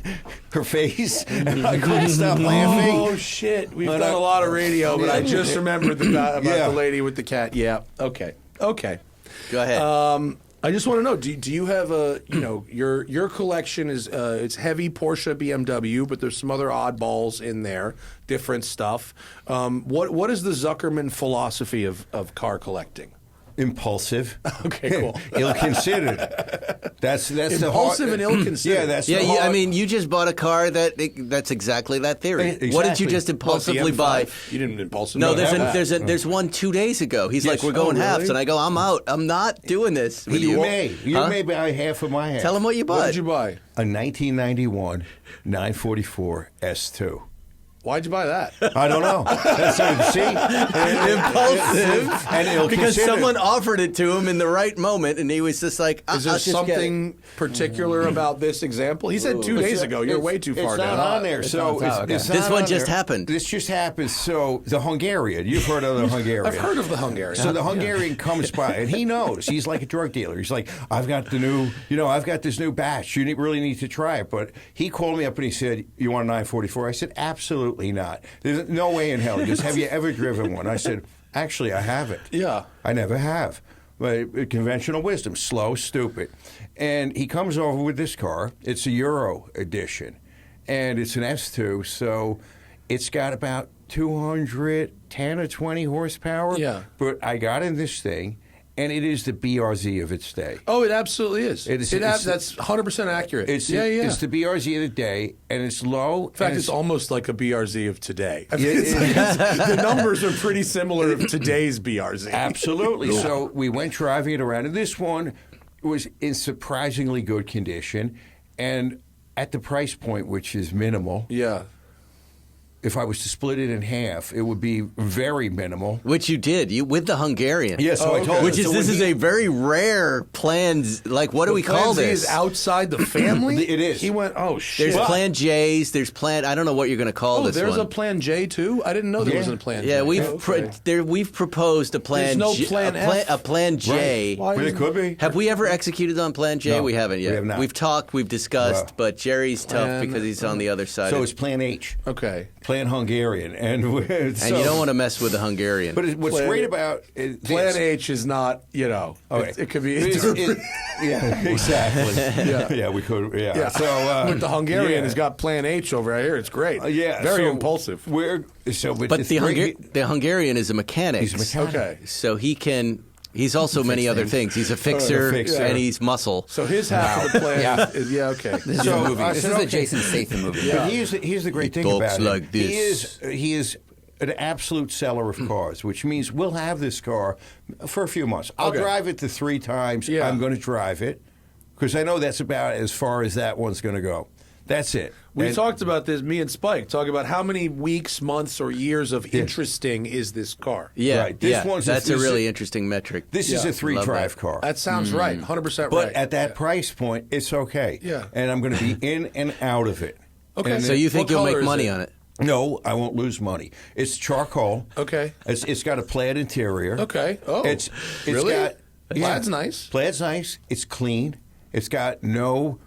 her face, and I couldn't stop laughing. Oh shit! We've But done I- a lot of radio, but I just remembered about Yeah. the lady with the cat. Yeah. Okay. Go ahead. I just want to know: do you have your collection is it's heavy Porsche, BMW, but there's some other oddballs in there, different stuff. What is the Zuckerman philosophy of car collecting? Impulsive. Okay, cool. Ill-considered. That's the Impulsive hard, and ill-considered. Yeah, that's Yeah, the I hard- mean, you just bought a car that's exactly that theory. Exactly. What did you just impulsively buy? You didn't impulsively. No, buy that. there's one 2 days ago. He's Yes. like, we're going Oh, halves, really? and I go, I'm out. I'm not doing this with You you. may buy half of my half. Tell him what you What bought. did you buy? A 1991 944 S2. Why'd you buy that? I don't know. See? Impulsive. And because someone offered it to him in the right moment, and he was just like, Is there something particular about this example? He said 2 days ago. You're way too far It's down. not on there. So it's This not one on just there. happened. This just happened. So the Hungarian, you've heard of the Hungarian. I've heard of the Hungarian. So the Hungarian comes by, and he knows. He's like a drug dealer. He's like, I've got this new batch. You really need to try it. But he called me up and he said, you want a 944? I said, absolutely not. There's no way in hell. He goes, have you ever driven one? I said, actually, I haven't. Yeah. I never have. But conventional wisdom, slow, stupid. And he comes over with this car. It's a Euro edition. And it's an S2, so it's got about 210 or 20 horsepower. Yeah. But I got in this thing, and it is the BRZ of its day. Oh, it absolutely is. It's That's 100% accurate. It's the BRZ of the day, and it's low. In fact, it's almost like a BRZ of today. I mean, the numbers are pretty similar of today's BRZ. Absolutely. So we went driving it around, and this one was in surprisingly good condition, and at the price point, which is minimal. Yeah. If I was to split it in half, it would be very minimal. Which you did, with the Hungarian. Yeah, so I told him. Which is, this is a very rare plans, like, what do we call this? Is outside the family? It is. He went, oh, shit. There's Plan J's, there's Plan, I don't know what you're going to call this there's one. a Plan J, too? I didn't know there wasn't a Plan J. Yeah, we've proposed a Plan There's no Plan F? a Plan J. Why But it could be. Have we ever executed on Plan J? No, We haven't yet. we have not. We've talked, we've discussed, Wow. but Jerry's tough Plan- because he's on the other side. So it's Plan H. Okay. Plan Hungarian. And and you don't want to mess with the Hungarian. But what's Plan- great about Plan H is not, Okay. it could be. yeah, exactly. Yeah. We could. Yeah. Yeah. So With the Hungarian has got Plan H over here. It's great. yeah, Very so impulsive. but the Hungarian is a mechanic. He's a mechanic. Okay. So he can. He's also many other things. He's a fixer, fixer. and he's muscle. So his half of the plan is, okay. This is So, a movie. I This said, is a okay. Jason Statham movie. But here's the great thing talks about him. like this. He is an absolute seller of cars, which means we'll have this car for a few months. I'll Okay. drive it the 3 times. Yeah. I'm going to drive it because I know that's about as far as that one's going to go. That's it. We talked about this, me and Spike, talking about how many weeks, months, or years of interesting is this car. Yeah, Right. This one's that's a this really is- interesting metric. This is a 3-drive car. That sounds right, 100% But right. at that price point, it's okay. Yeah. And I'm going to be in and out of it. Okay. And So you think What you'll color make is money it? on it? No, I won't lose money. It's charcoal. Okay. It's got a plaid interior. Okay. Oh, It's really? got Plaid's nice. Plaid's nice. It's clean. It's got no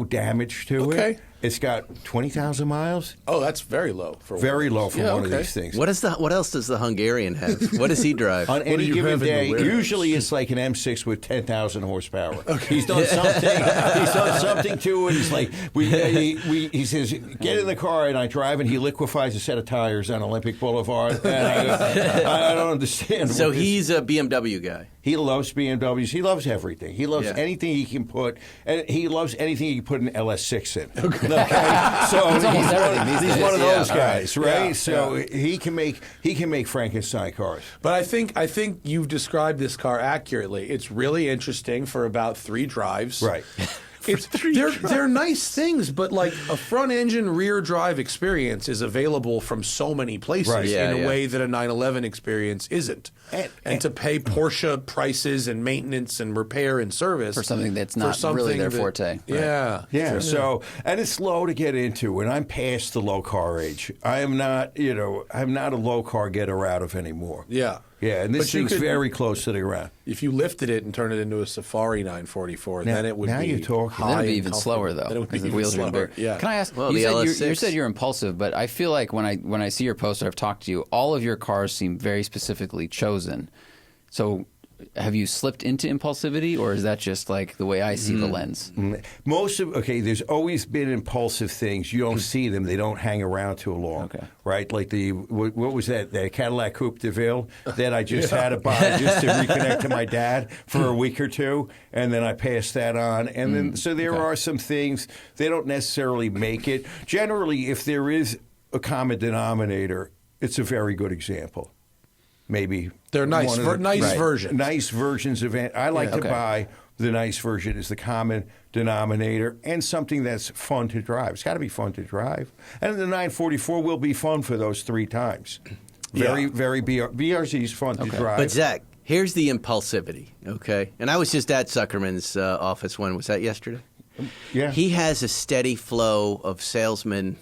damage to Okay. it. It's got 20,000 miles. Oh, that's very low for one. Very low for Yeah, one of okay. these things. What else does the Hungarian have? What does he drive? On do any you given have in the day, warehouse? usually it's like an M6 with 10,000 horsepower. He's done something. He's done something to it. He's like, he says, get in the car, and I drive, and he liquefies a set of tires on Olympic Boulevard. And I don't understand. So what this- he's a BMW guy. He loves BMWs. He loves everything. He loves Yeah. anything he can put, and he loves anything he can put an LS6 in. Okay, so almost everything these he's days. one of those Yeah. guys, right? Yeah. So he can make Frankenstein cars. But I think you've described this car accurately. It's really interesting for about 3 drives. Right. They're nice things, but like a front engine rear drive experience is available from so many places Right. Yeah, in a yeah. way that a 911 experience isn't. And to pay Porsche prices and maintenance and repair and service For something that's not really their forte. Yeah. Yeah. So, and it's low to get into, and I'm past the low car age. I'm not a low car getter out of anymore. Yeah. Yeah, and this But you thing's could- very close to the ground. If you lifted it and turned it into a Safari 944, Now- then it would now be you're talking. high Then it'd be and even comfortable. slower though, Then it would be because the even wheels are slower. bigger. Yeah. Can I ask? Well, you, the said you LS6. said you're impulsive, but I feel like when I see your poster, I've talked to you. All of your cars seem very specifically chosen. So, have you slipped into impulsivity, or is that just like the way I see the lens? There's always been impulsive things. You don't see them; they don't hang around too long. Okay. Right? Like what was that Cadillac Coupe de Ville that I just had to buy just to reconnect to my dad for a week or two, and then I passed that on. And then so there are some things they don't necessarily make it. Generally, if there is a common denominator, it's a very good example. Maybe They're nice, one of the- nice right. versions. Nice versions of it. I like to buy The nice version is the common denominator and something that's fun to drive. It's got to be fun to drive. And the 944 will be fun for those 3 times. Very BRZ is fun to drive. But Zach, here's the impulsivity, okay? And I was just at Zuckerman's office. When was that? Yesterday? Yeah. He has a steady flow of salesmen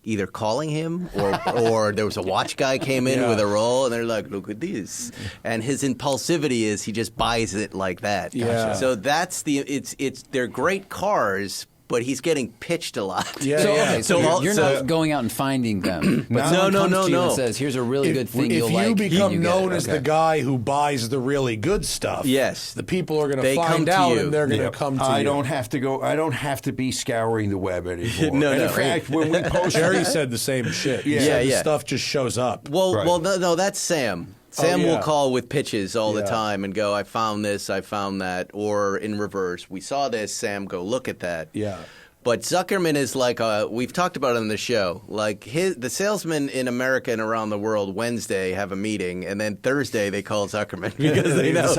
either calling him or there was a watch guy came in with a roll and they're like, look at this. And his impulsivity is he just buys it like that. Yeah. So that's they're great cars, but he's getting pitched a lot. So you're not going out and finding them. But someone comes to you and says, here's a really good thing you'll like. If you become known as the guy who buys the really good stuff, yes, the people are going to find out and they're going to come to you. I don't have to go. I don't have to be scouring the web anymore. In fact, when we post, Jerry said the same shit. He said the stuff just shows up. Well, no, that's Sam. Sam will call with pitches all the time and go, I found this, I found that, or in reverse, we saw this, Sam, go look at that. Yeah. But Zuckerman is like, we've talked about it on the show, like the salesmen in America and around the world Wednesday have a meeting, and then Thursday they call Zuckerman because they know.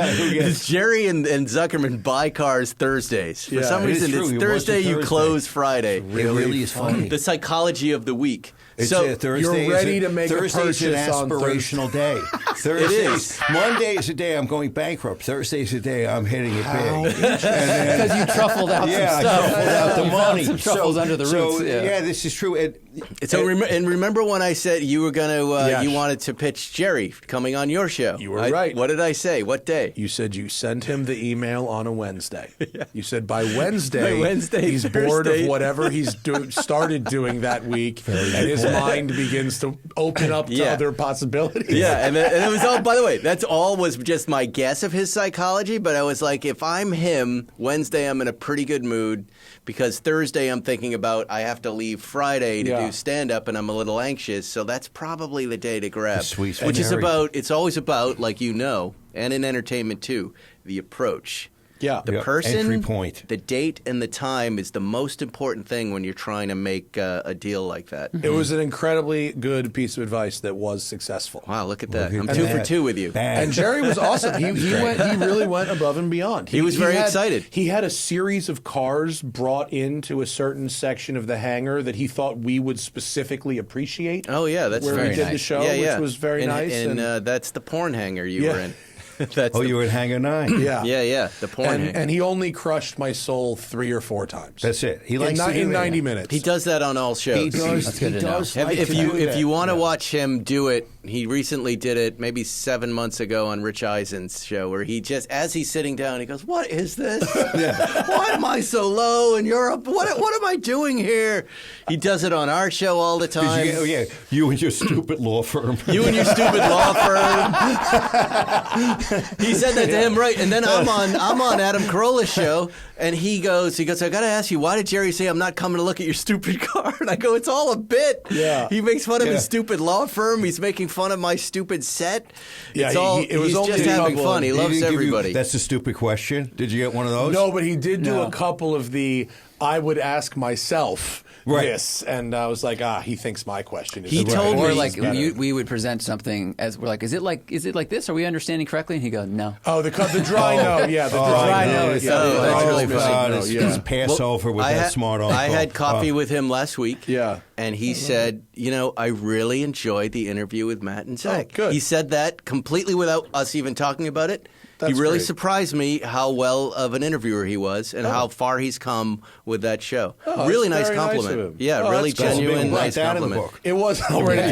Jerry and Zuckerman buy cars Thursdays. For some reason, it's Thursday, you close Friday. It really is funny. The psychology of the week. So Thursday you're ready to make a purchase an aspirational day. Thursday, it is. Monday is a day I'm going bankrupt. Thursday is a day I'm hitting it big. Because you truffled out some stuff. I truffled out the money. Some truffles under the roots. This is true. And remember when I said you were going to, you wanted to pitch Jerry coming on your show? You were right. What did I say? What day? You said you sent him the email on a Wednesday. You said by Wednesday he's Thursday. bored of whatever he's started doing that week, and his mind begins to open up to other possibilities. Yeah, and it was all, by the way, that's all was just my guess of his psychology, but I was like, if I'm him, Wednesday I'm in a pretty good mood, because Thursday I'm thinking about I have to leave Friday to do stand-up, and I'm a little anxious, so that's probably the day to grab. Which is about, it's always about, like you know, and in entertainment too, the approach. Yeah. The person, entry point. the date, and the time is the most important thing when you're trying to make a deal like that. It was an incredibly good piece of advice that was successful. Wow, look at that. I'm 2 for 2 with you. And Jerry was awesome. He really went above and beyond. He was very excited. He had a series of cars brought into a certain section of the hangar that he thought we would specifically appreciate. Oh, yeah, that's where very we did nice. the show, which was very nice. And that's the porn hangar you were in. You were at Hangar 9. Yeah. The porn. And he only crushed my soul 3 or 4 times. That's it. He likes to do in that. 90 minutes. He does that on all shows. He does. He does. If you want to watch him do it, he recently did it maybe 7 months ago on Rich Eisen's show, where he just, as he's sitting down, he goes, "What is this? Why am I so low in Europe? What am I doing here?" He does it on our show all the time. You and your stupid law firm. You and your stupid law firm. He said that to him, right? And then I'm on Adam Carolla's show, and he goes, I got to ask you, why did Jerry say I'm not coming to look at your stupid car? And I go, it's all a bit. Yeah. He makes fun of his stupid law firm. He's making fun of my stupid set. Yeah, he's just having fun. He loves everybody. That's a stupid question. Did you get one of those? No, but he did do a couple of I would ask myself this, and I was like, he thinks my question is He told me, or like we would present something as we're like, is it like this? Are we understanding correctly? And he goes, no. Oh, the dry no, the dry no. That's really funny. It's Passover with that smart uncle. I had coffee with him last week. Yeah. And he said, I really enjoyed the interview with Matt and Zach. Oh, good. He said that completely without us even talking about it. That's he really great. surprised me how well of an interviewer he was and how far he's come with that show. Oh, really that's nice very compliment. nice of him. Yeah, Oh, really that's cool. genuine, Write nice that in the compliment. book. It was. I'll write it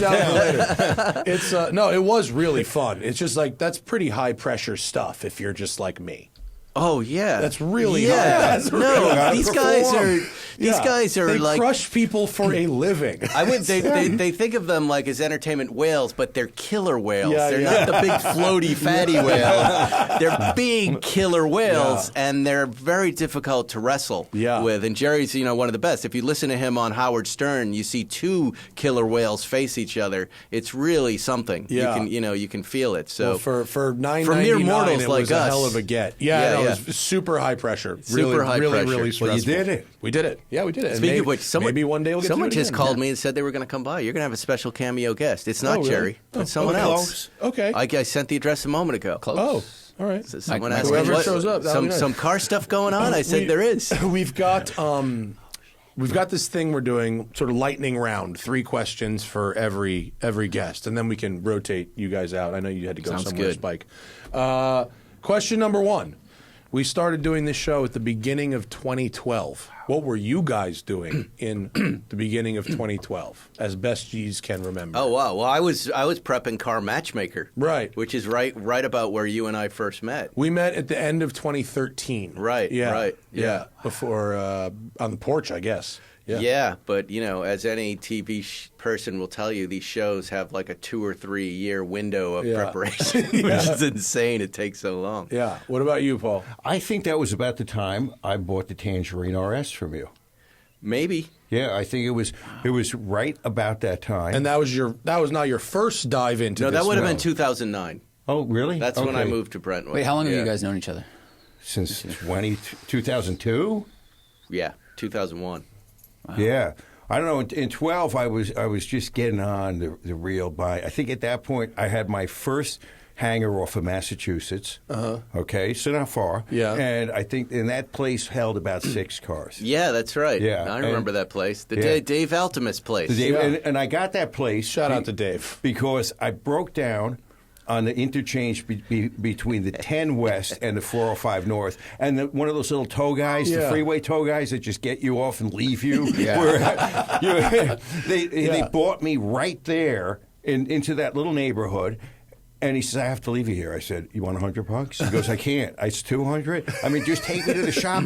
down later. It's it was really fun. It's just like that's pretty high pressure stuff if you're just like me. Oh yeah, That's really hard. That's really These guys are they like crush people for a living. They think of them like as entertainment whales, but they're killer whales. Yeah, they're yeah. not the big floaty fatty whales. They're big killer whales, and they're very difficult to wrestle with. And Jerry's one of the best. If you listen to him on Howard Stern, you see 2 killer whales face each other. It's really something. Yeah. You can feel it. So for $9.99, for mere mortals it like was us, a hell of a get. It was super high pressure. Super high pressure. Really stressful. Well, you did it. We did it. Yeah, we did it. Speaking of which, maybe one day we'll get someone to do it just again. called me and said they were going to come by. You're going to have a special cameo guest. It's not really? Jerry. It's someone else. Okay. I sent the address a moment ago. Oh. All right. So someone Like, asked whoever what- shows up, that'll be nice. some car stuff going on. I said there is. We've got this thing we're doing, sort of lightning round, 3 questions for every guest, and then we can rotate you guys out. I know you had to go Sounds somewhere, good. Spike. Question number 1. We started doing this show at the beginning of 2012. What were you guys doing in the beginning of 2012, as best you can remember? Oh wow! Well, I was prepping Car Matchmaker, Right. Which is right about where you and I first met. We met at the end of 2013. Right, Yeah. right, yeah. Before on the porch, I guess. Yeah, but as any TV person will tell you, these shows have like a 2 or 3 year window of preparation, which is insane. It takes so long. Yeah. What about you, Paul? I think that was about the time I bought the Tangerine RS from you. Maybe. Yeah, I think it was right about that time. And that was not your first dive into No, this. that would have been 2009. Oh, really? That's when I Okay. moved to Brentwood. Wait, how long have Yeah. you guys known each other? Since 2002? Yeah, 2001. Yeah. I don't know. In 12, I was just getting on the real bike. I think at that point I had my first hangar off of Massachusetts. Okay, so not far. Yeah. And I think that place held about 6 cars. Yeah, that's right. Yeah, I remember and- that place. The yeah. Dave Altimus place. And I got that place. Shout out to Dave. Because I broke down on the interchange between the 10 West and the 405 North, and one of those little tow guys, the freeway tow guys that just get you off and leave you. They bought me right there into that little neighborhood. And he says, I have to leave you here. I said, you want $100? He goes, I can't. It's $200. I mean, just take me to the shop.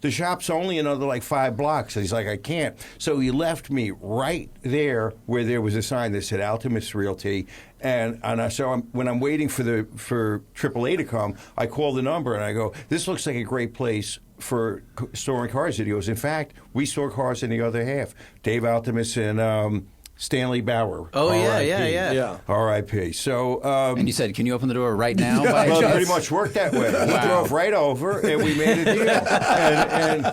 The shop's only another like 5 blocks. And he's like, I can't. So he left me right there where there was a sign that said Altimus Realty. And when I'm waiting for AAA to come, I call the number and I go, this looks like a great place for storing cars. And he goes, in fact, we store cars in the other half. Dave Altimus and Stanley Bauer. Oh, yeah, R.I.P. yeah. R.I.p. So, And you said, can you open the door right now? By well, it chance? pretty much worked that way. We drove right over, and we made a deal, and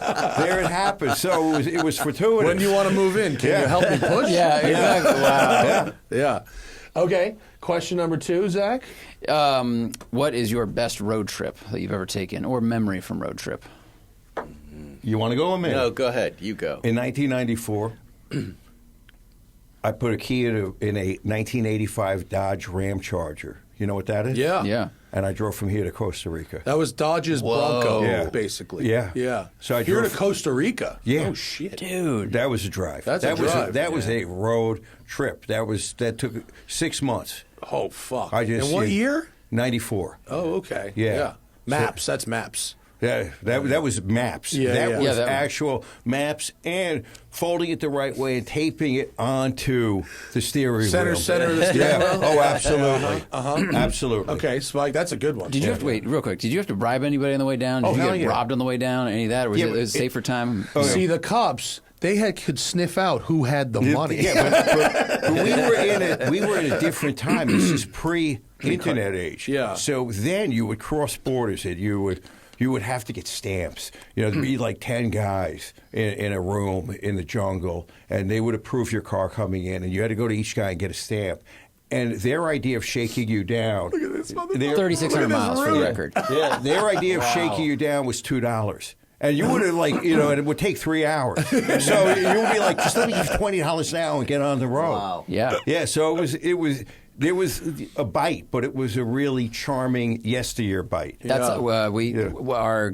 there it happened. So it was fortuitous. When do you want to move in? Can you help me push? Yeah, exactly. Wow. Yeah. Okay. Question number 2, Zach. What is your best road trip that you've ever taken, or memory from road trip? You want to go a minute? No, go ahead. You go. In 1994, I put a key in a 1985 Dodge Ram Charger. You know what that is? Yeah. Yeah. And I drove from here to Costa Rica. That was Dodge's Bronco, Yeah. basically. Yeah. Yeah. So I Here drove- to Costa Rica. Yeah. Oh, shit. Dude. That was a drive. That's a drive. That was a road trip. That took 6 months. Oh, fuck. I just In what year? 94. Oh, okay. Yeah. Maps. That's maps. Yeah, that was maps. Yeah, that yeah. was Yeah, that- actual maps and folding it the right way and taping it onto the steering Center wheel. of the steering Yeah. wheel? Oh, absolutely. Absolutely. Okay, Spike, that's a good one. Did you have to wait real quick? Did you have to bribe anybody on the way down? Did Oh, you hell get yeah. robbed on the way down? Any of that, or was Yeah, it but a safer time? See, the cops, they could sniff out who had the money. Yeah, but we were in a different time. This is pre-internet age. Yeah. So then you would cross borders and you would have to get stamps. There'd be like 10 guys in a room in the jungle, and they would approve your car coming in, and you had to go to each guy and get a stamp. And their idea of shaking you down. 3,600 miles for the record. Yeah, their idea of shaking you down was $2. And you would have and it would take 3 hours. So you would be like, just let me give $20 now and get on the road. Wow. Yeah. Yeah, so there was a bite, but it was a really charming yesteryear bite. That's our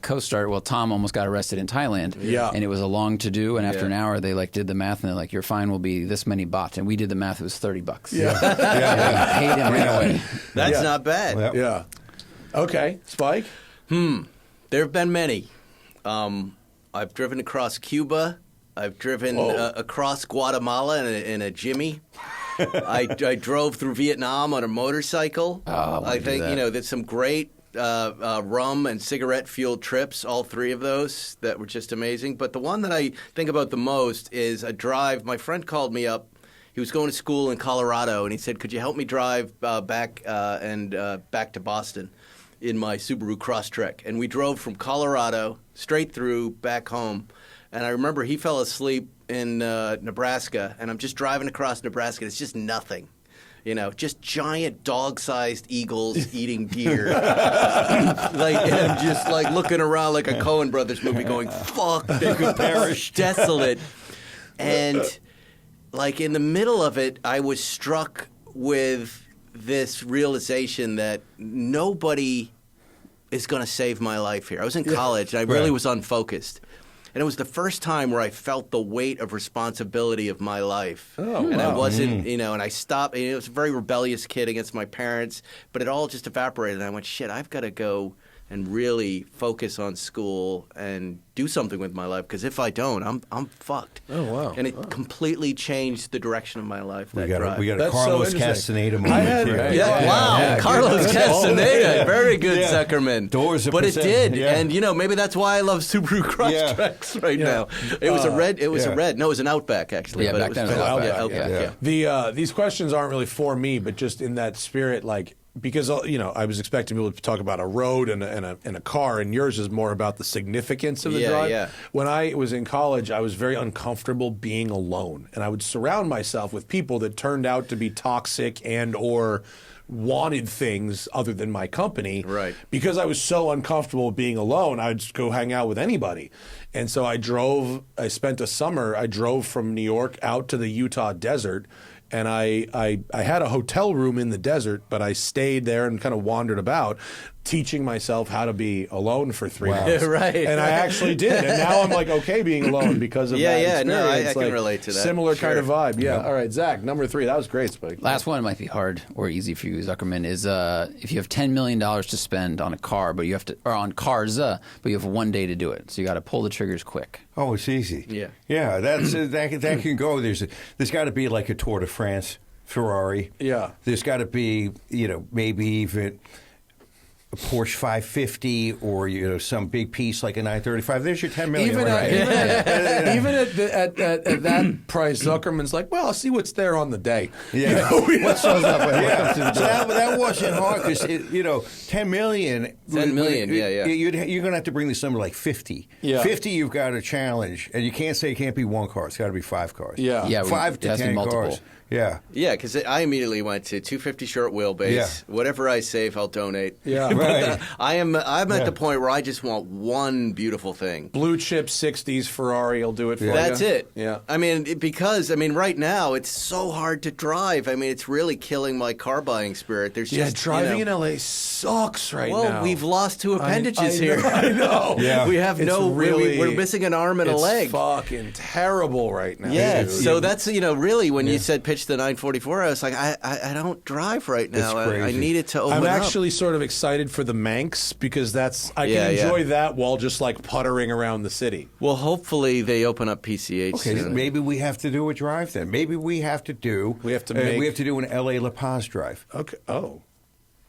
co-star. Well, Tom almost got arrested in Thailand. Yeah. and it was a long to do. And after an hour, they did the math, and they're like, "Your fine will be this many baht." And we did the math; it was $30. Yeah. Paid him right away. That's not bad. Yep. Yeah. Okay, Spike. There have been many. I've driven across Cuba. I've driven across Guatemala in a Jimmy. I drove through Vietnam on a motorcycle. I think there's some great rum and cigarette fueled trips. All 3 of those that were just amazing. But the one that I think about the most is a drive. My friend called me up. He was going to school in Colorado, and he said, "Could you help me drive back to Boston in my Subaru Crosstrek?" And we drove from Colorado straight through back home. And I remember he fell asleep in Nebraska, and I'm just driving across Nebraska. It's just nothing. You know, just giant dog-sized eagles eating deer. Like, and I'm just like looking around like a Coen Brothers movie going, fuck, they could perish. Desolate. And like in the middle of it, I was struck with this realization that nobody is going to save my life here. I was in college, and I really was unfocused. And it was the first time where I felt the weight of responsibility of my life. Oh, and I wasn't, you know, and I stopped. And I was a very rebellious kid against my parents, but it all just evaporated. And I went, shit, I've got to go and really focus on school and do something with my life, because if I don't, I'm fucked. Oh, wow. And it completely changed the direction of my life. We that got a That's Carlos so interesting. Castaneda moment I had- here. Wow, Carlos Castaneda, very good Zuckerman. Doors of but it percent. did, Yeah. and you know maybe that's why I love Subaru Crosstreks right now. It was a red. It was a red. No, it was an Outback actually. Yeah, but back it was then it was Outback, yeah. These questions aren't really for me, but just in that spirit, like, because you know, I was expecting people to talk about a road and a car, and yours is more about the significance of the drive. Yeah. When I was in college, I was very uncomfortable being alone, and I would surround myself with people that turned out to be toxic and or wanted things other than my company. Right. Because I was so uncomfortable being alone, I'd just go hang out with anybody. And so I spent a summer, I drove from New York out to the Utah desert, and I had a hotel room in the desert, but I stayed there and kind of wandered about, teaching myself how to be alone for 3 months. Right. And I actually did. And now I'm like okay being alone because of that experience. No, I can Like, relate to that. Similar Sure. kind of vibe. Yeah. All right, Zach, number 3. That was great, Spike. Last one might be hard or easy for you, Zuckerman. Is if you have $10 million to spend on a car, but you have to, or on cars, but you have 1 day to do it, so you got to pull the triggers quick. Oh, it's easy. Yeah. Yeah, that can go. There's got to be like a Tour de France Ferrari. Yeah. There's got to be, you know, maybe even a Porsche 550 or some big piece like a 935. There's your $10 million. Even right there. even at that price, Zuckerman's like, well, I'll see what's there on the day. Yeah. What shows up? So that wasn't hard because $10 million. 10 million, yeah. You're going to have to bring this number like 50. Yeah. 50, you've got a challenge, and you can't say it can't be 1 car. It's got to be 5 cars. Yeah. Yeah, 5 to it has to be 10 multiple. cars. Yeah. Yeah, because I immediately went to 250 short wheelbase. Yeah. Whatever I save, I'll donate. Yeah. Right. I'm at the point where I just want one beautiful thing. Blue chip 60s Ferrari will do it for you. That's it. Yeah. I mean, because right now it's so hard to drive. I mean, it's really killing my car buying spirit. There's Yeah, just driving you know, in LA sucks right well, now. we've lost 2 appendages I here. know, I know. Yeah. We have It's really, we're missing an arm and a it's leg. fucking terrible right now. Yeah, dude. so that's really when you said pitch the 944, I was like, I don't drive right now. It's crazy. I need it to open I'm up. actually sort of excited for the Manx because I can enjoy that while just like puttering around the city. Well, hopefully they open up PCH Okay, soon. maybe we have to do a drive then. Maybe we have to do. We have to do an LA La Paz drive. Okay. Oh.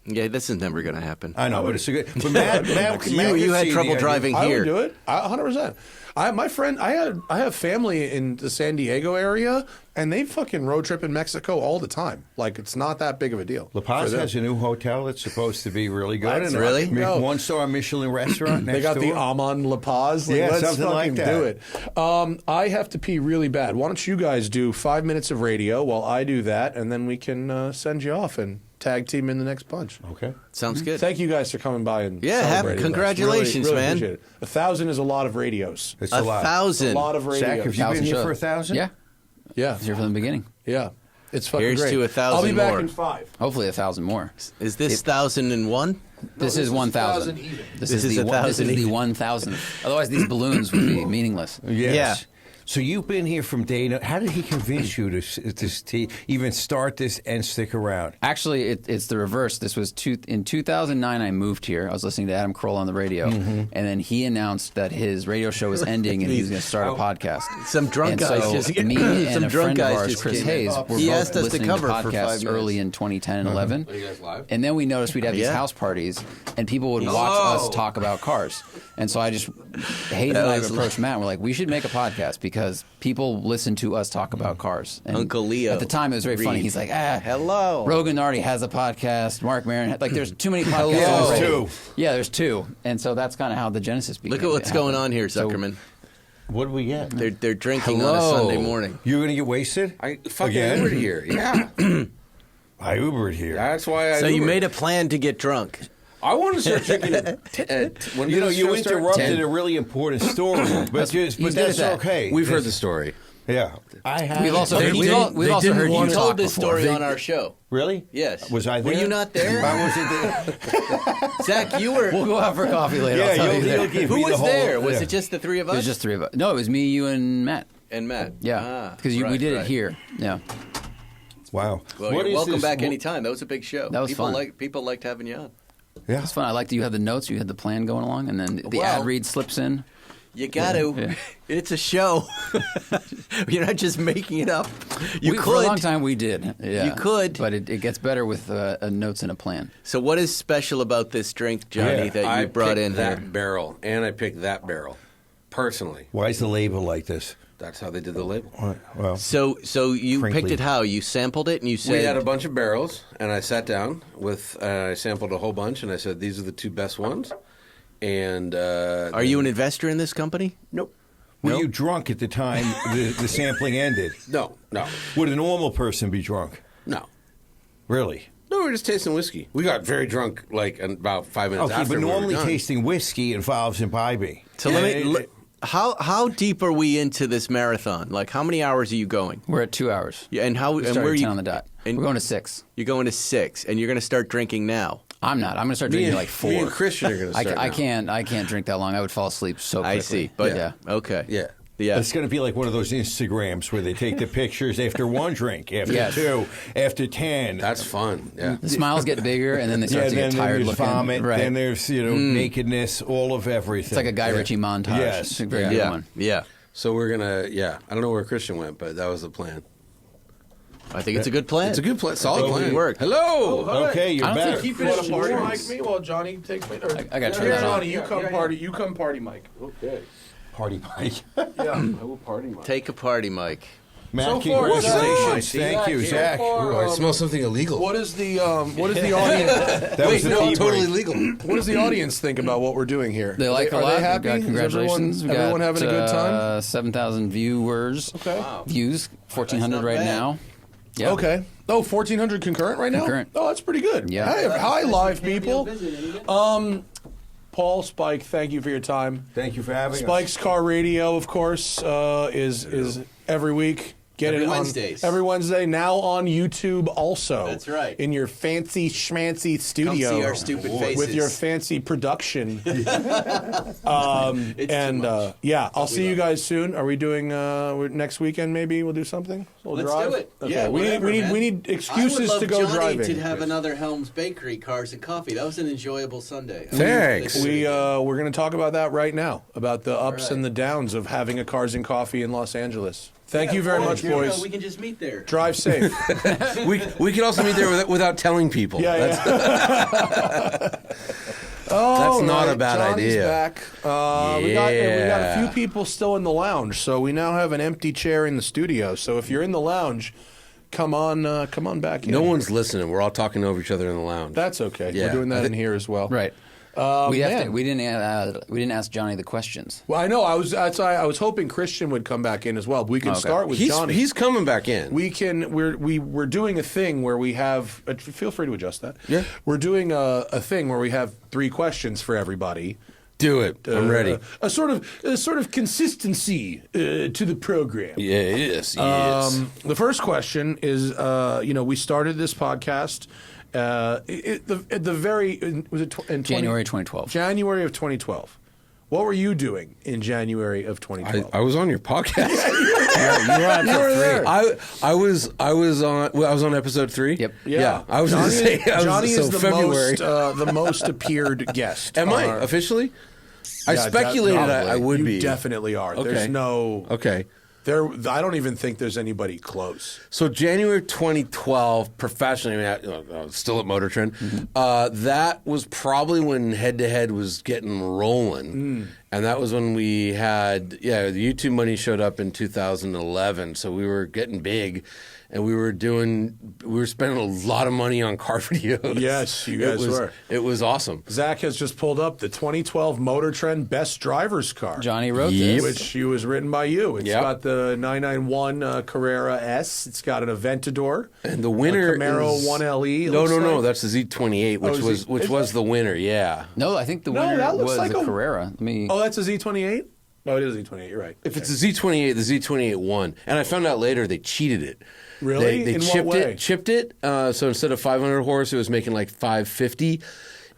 Yeah, this is never going to happen. I know, but it's a good. But Matt You had see trouble the idea. driving I here. would do it. 100%. I have family in the San Diego area, and they fucking road trip in Mexico all the time. Like, it's not that big of a deal. La Paz for them. has a new hotel that's supposed to be really good. That's and really? a No. 1-star Michelin restaurant next They got the door. Amon La Paz. Like, Yeah, let's something like fucking do it. I have to pee really bad. Why don't you guys do 5 minutes of radio while I do that, and then we can send you off and tag team in the next bunch. Okay. Sounds good. Thank you guys for coming by and Yeah, celebrating. congratulations, really man. Appreciate it. 1,000 is a lot of radios. It's a lot. 1,000. A lot of radios. Zach, have you been 1,000 here shows. for 1,000? Yeah, Yeah, I was here from the beginning. yeah. It's fucking Here's great. to 1,000 I'll be back more. in 5. Hopefully 1,000 more. Is this 1,001? This is 1,000. This is is the 1,000 even. 1,000th. Otherwise, these balloons would be meaningless. Yes. Yeah. So you've been here from day. How did he convince you to even start this and stick around? Actually, it's the reverse. This was in 2009. I moved here. I was listening to Adam Kroll on the radio, and then he announced that his radio show was ending and he was going to start a podcast. Some drunk and guys so just me and some a drunk friend guys of ours, just Chris came Hayes, in. were He both asked us to listening cover to for 5 podcasts minutes. early in 2010 and 11. Are you guys live? And then we noticed we'd have these Yeah. house parties, and people would watch us talk about cars. And so Hayes and I approached Matt. And we're like, we should make a podcast because people listen to us talk about cars. And Uncle Leo at the time, it was very funny. Reed. He's like, Hello. Rogan already has a podcast. Mark Maron, like, there's too many podcasts Hello. already. There's 2. Yeah, there's 2. And so that's kind of how the genesis began. Look at what's going on here, So- Zuckerman. What do we get? They're drinking on a Hello. Sunday morning. You're going to get wasted? I fucking Again? ordered here. Yeah. I Ubered here. That's why I. So you Ubered. made a plan to get drunk. I want to start drinking. When did this You show start? interrupted 10. a really important story, but that's okay. We've heard the story. Yeah, I have. We've also heard, They we've al- didn't- we've they also didn't heard you want You to- talk told this before. story on our show. Really? Yes. Was I there? Were you not there? I wasn't there. Zach, you were. We'll go out for coffee later. Yeah, I'll tell you you'll that. give Who me the was whole- there? Was yeah. it just the three of It us? was just three of us. No, it was me, you, and Matt. and Matt. Yeah, because we right, did right. it here. Yeah, Wow. Well, What you're is welcome this? back anytime. That was a big show. That was people fun. People liked having you on. Yeah. it's fun. I liked that you had the notes, you had the plan going along, and then the Well- ad read slips in. You got to. Yeah. It's a show. You're not just making it up. You could. For a long time we did. Yeah. You could. But it gets better with notes and a plan. So, what is special about this drink, Johnny, Yeah. that you I brought picked in that here? barrel, and I picked that barrel. Personally, Why is the label like this? that's how they did the label. Well, So you Crinkly. picked it how? You sampled it and you said. We had a bunch of barrels, and I sat down with. I sampled a whole bunch, and I said, "These are the two best ones." And Are you an investor in this company? Nope. were you drunk at the time the sampling ended? No. Would a normal person be drunk? No. Really? No, we were just tasting whiskey. We got very drunk, like in about 5 minutes Okay, after but we were normally done. tasting whiskey involves imbibing. So how deep are we into this marathon? Like, how many hours are you going? We're at 2 hours. Yeah, and how We and started where are 10 you on the dot. and- We're going to 6. You're going to 6, and you're going to start drinking now. I'm not. I'm going to start Me drinking and, like 4. me and Christian are going to start now. I can't drink that long. I would fall asleep so quickly. I see, but yeah. okay, Yeah. yeah. It's going to be like one of those Instagrams where they take the pictures after one drink, after Yes. 2, after 10. That's fun. Yeah. The smiles get bigger, and then they start yeah, to then get tired there's looking. vomit, Right. then there's nakedness, all of everything. It's like a Guy Ritchie montage. Yes. It's a very good yeah, one. yeah. So we're going to, I don't know where Christian went, but that was the plan. I think it's a good plan. It's a good plan. Solid Totally plan. worked. Hello. Okay, you're I don't back. think You want to party mic me while Johnny takes me? Or, I gotta turn that on. Johnny, you come party. You come party mic. Okay. Party mic. Yeah. I will party, Mike. Take a party, Mike. Matt, far, congratulations. Zach. Thank you, Zach. I smell something illegal. What is the audience? That was the tea totally break. legal. What does the audience think about what we're doing here? They like it a Are lot. they happy? We've got congratulations. Is We everyone got, having a good time? 7,000 viewers. Okay. Views, 1,400 not right bad. now. Yeah. Okay. Oh, 1,400 concurrent right now? Concurrent. Oh, that's pretty good. Yeah. Hi, live people. Paul, Spike, thank you for your time. Thank you for having Spike's Car Radio, of course, is every week. Get Every it on Wednesdays. every Wednesday. Now on YouTube also. That's right. In your fancy schmancy studio. see our stupid faces. With your fancy production. It's too much. I'll see you guys soon. Are we doing next weekend? Maybe we'll do something. We'll Let's drive? do it. Okay. Yeah, whatever, we man. need excuses I would to go love Johnny driving. to have another Helms Bakery Cars and Coffee. That was an enjoyable Sunday. Thanks. We're going to talk about that right now, about the ups and the downs of having a Cars and Coffee in Los Angeles. Thank you very much, boys. We can just meet there. Drive safe. We could also meet there without telling people. Yeah, That's Oh, not right. a bad Johnny's idea. back. We got a few Yeah. people still in the lounge, so we now have an empty chair in the studio. So if you're in the lounge, come on back in. No one's listening. We're all talking over each other in the lounge. That's okay. Yeah. We're doing that in here as well. Right. We didn't ask Johnny the questions. Well, I know. I was hoping Christian would come back in as well. We can Okay. start with Johnny. He's coming back in. We're doing a thing where we have. Feel free to adjust that. Yeah. We're doing a thing where we have 3 questions for everybody. Do it. I'm ready. A sort of consistency to the program. Yes. The first question is, we started this podcast. Was it in January 2012. January of 2012. What were you doing in January of 2012? I was on your podcast. You were there. I was on episode 3. Yep. Yeah. I was going to say. Johnny so is February. the most appeared guest. Am I on our- officially? I Yeah, speculated probably. I would You be. definitely are. Okay. There's no. Okay. I don't even think there's anybody close. So January 2012, professionally, I was still at Motor Trend. That was probably when Head to Head was getting rolling, And that was when we had, the YouTube money showed up in 2011. So we were getting big, and we were spending a lot of money on car videos. Yes, you guys were. It was awesome. Zach has just pulled up the 2012 Motor Trend Best Driver's Car. Johnny wrote this. Which was written by you. It's got the 991 Carrera S. It's got an Aventador. And the winner Camaro is 1LE. No. That's the Z28, which was the winner. Yeah. No, I think the winner was like the Carrera. Oh, that's a Z28? Oh, it is a Z28. You're right. If it's a Z28, the Z28 won. And I found out later they cheated it. Really? They In chipped what way? chipped it. So instead of 500 horse, it was making like 550.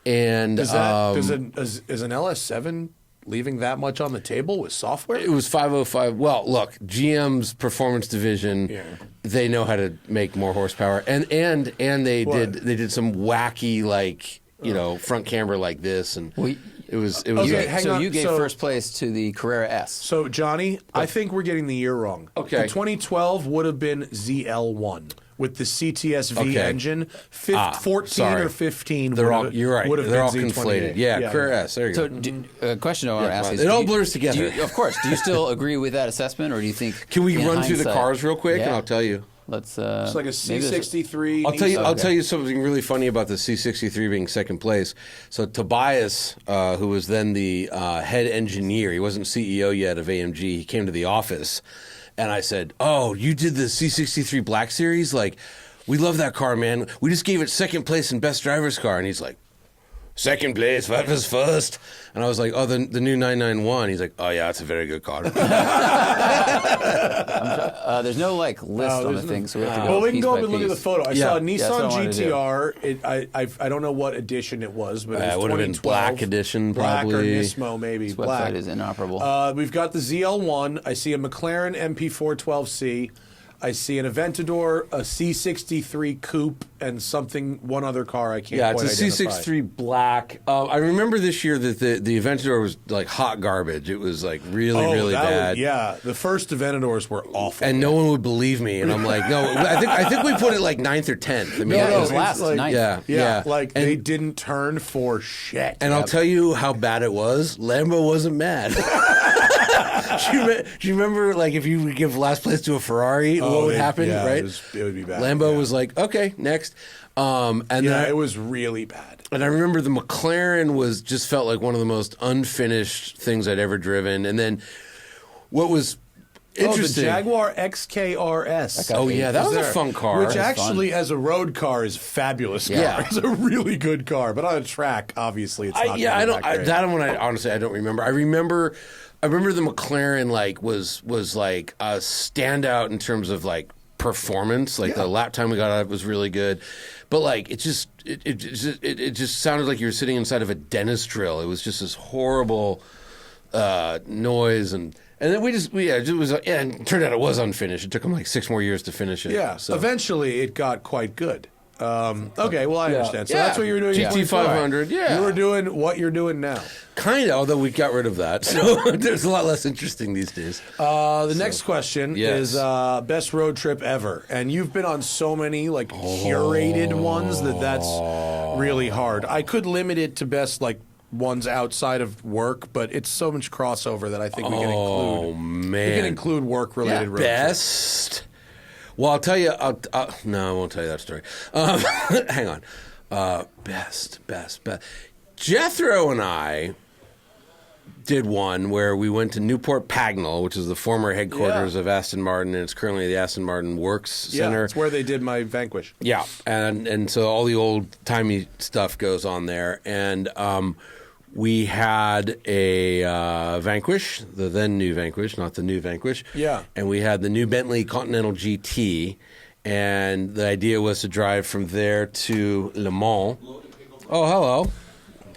And Is an LS7 leaving that much on the table with software? it was 505. Well, look, GM's performance division, they know how to make more horsepower, and they did some wacky front camera like this, and it was. Okay, hang So on. you gave So- first place to the Carrera S. So, Johnny, I think we're getting the year wrong. Okay. The 2012 would have been ZL1 with the CTS-V Okay. engine. 14 sorry. or 15 They're would all. have, You're right. would have They're been all Z28. conflated. Yeah, Carrera S. There you So, go. question I want to ask is: it all do you- blurs together. do you- of course. Do you still agree with that assessment, or do you think? Can we in run through the hindsight- cars real quick, and Yeah. I'll tell you. Let's. It's like a maybe there's- C63. I'll Nissan. tell you something really funny about the C63 being second place. So Tobias, who was then the head engineer, he wasn't CEO yet of AMG. He came to the office, and I said, "Oh, you did the C63 Black Series? Like, we love that car, man. We just gave it second place in best driver's car." And he's like, "Second place? What was first?" And I was like, "Oh, the new 991." He's like, "Oh yeah, it's a very good car." There's no list on the thing, so we have to go. Well, we can piece go by up and look at the piece. photo. I saw a that's what I Nissan wanted to do. GTR. I don't know what edition it was, but it was It would have been 2012. Black edition, Black or probably. Nismo, maybe. This Black. website is inoperable. We've got the ZL1. I see a McLaren MP412C. I see an Aventador, a C63 Coupe, and one other car I can't Yeah, quite it's a identify. C63 Black. I remember this year that the Aventador was like hot garbage. It was like really bad. The first Aventadors were awful. And no one would believe me, and I'm like, no. I think we put it like 9th or 10th. I mean, Yeah, it was it's last like- night. yeah. Like And- they didn't turn for shit. And I'll tell you how bad it was. Lambo wasn't mad. Do you remember, like, if you would give last place to a Ferrari, what would happen, right? It would be bad. Lambo yeah. was like, okay, next. And then it was really bad. And I remember the McLaren just felt like one of the most unfinished things I'd ever driven. And then what was interesting. Oh, the Jaguar XKRS. Oh, yeah, that was a fun car. Which actually, as a road car, is a fabulous car. Yeah. It's a really good car. But on a track, obviously, it's not that one honestly I don't remember. I remember the McLaren was like a standout in terms of like performance. Like the lap time we got out of it was really good. But like it just sounded like you were sitting inside of a dentist drill. It was just this horrible noise and then and it turned out it was unfinished. It took them like 6 more years to finish it. Yeah. So. Eventually, it got quite good. Okay, well, I understand. So Yeah. that's what you were doing. in GT 24. 500, yeah. You were doing what you're doing now. Kind of, although we got rid of that. So there's a lot less interesting these days. The next question Yes. is best road trip ever. And you've been on so many like curated ones that's really hard. I could limit it to best like ones outside of work, but it's so much crossover that I think we can include. Oh, man. We can include work-related road trips. Best. Well, I'll tell you. No, I won't tell you that story. Hang on. Best. Jethro and I did one where we went to Newport Pagnell, which is the former headquarters of Aston Martin, and it's currently the Aston Martin Works Center. Yeah, it's where they did my Vanquish. Yeah, and so all the old-timey stuff goes on there. And we had a Vanquish, the then new Vanquish, not the new Vanquish. Yeah. And we had the new Bentley Continental GT, and the idea was to drive from there to Le Mans. Oh, hello.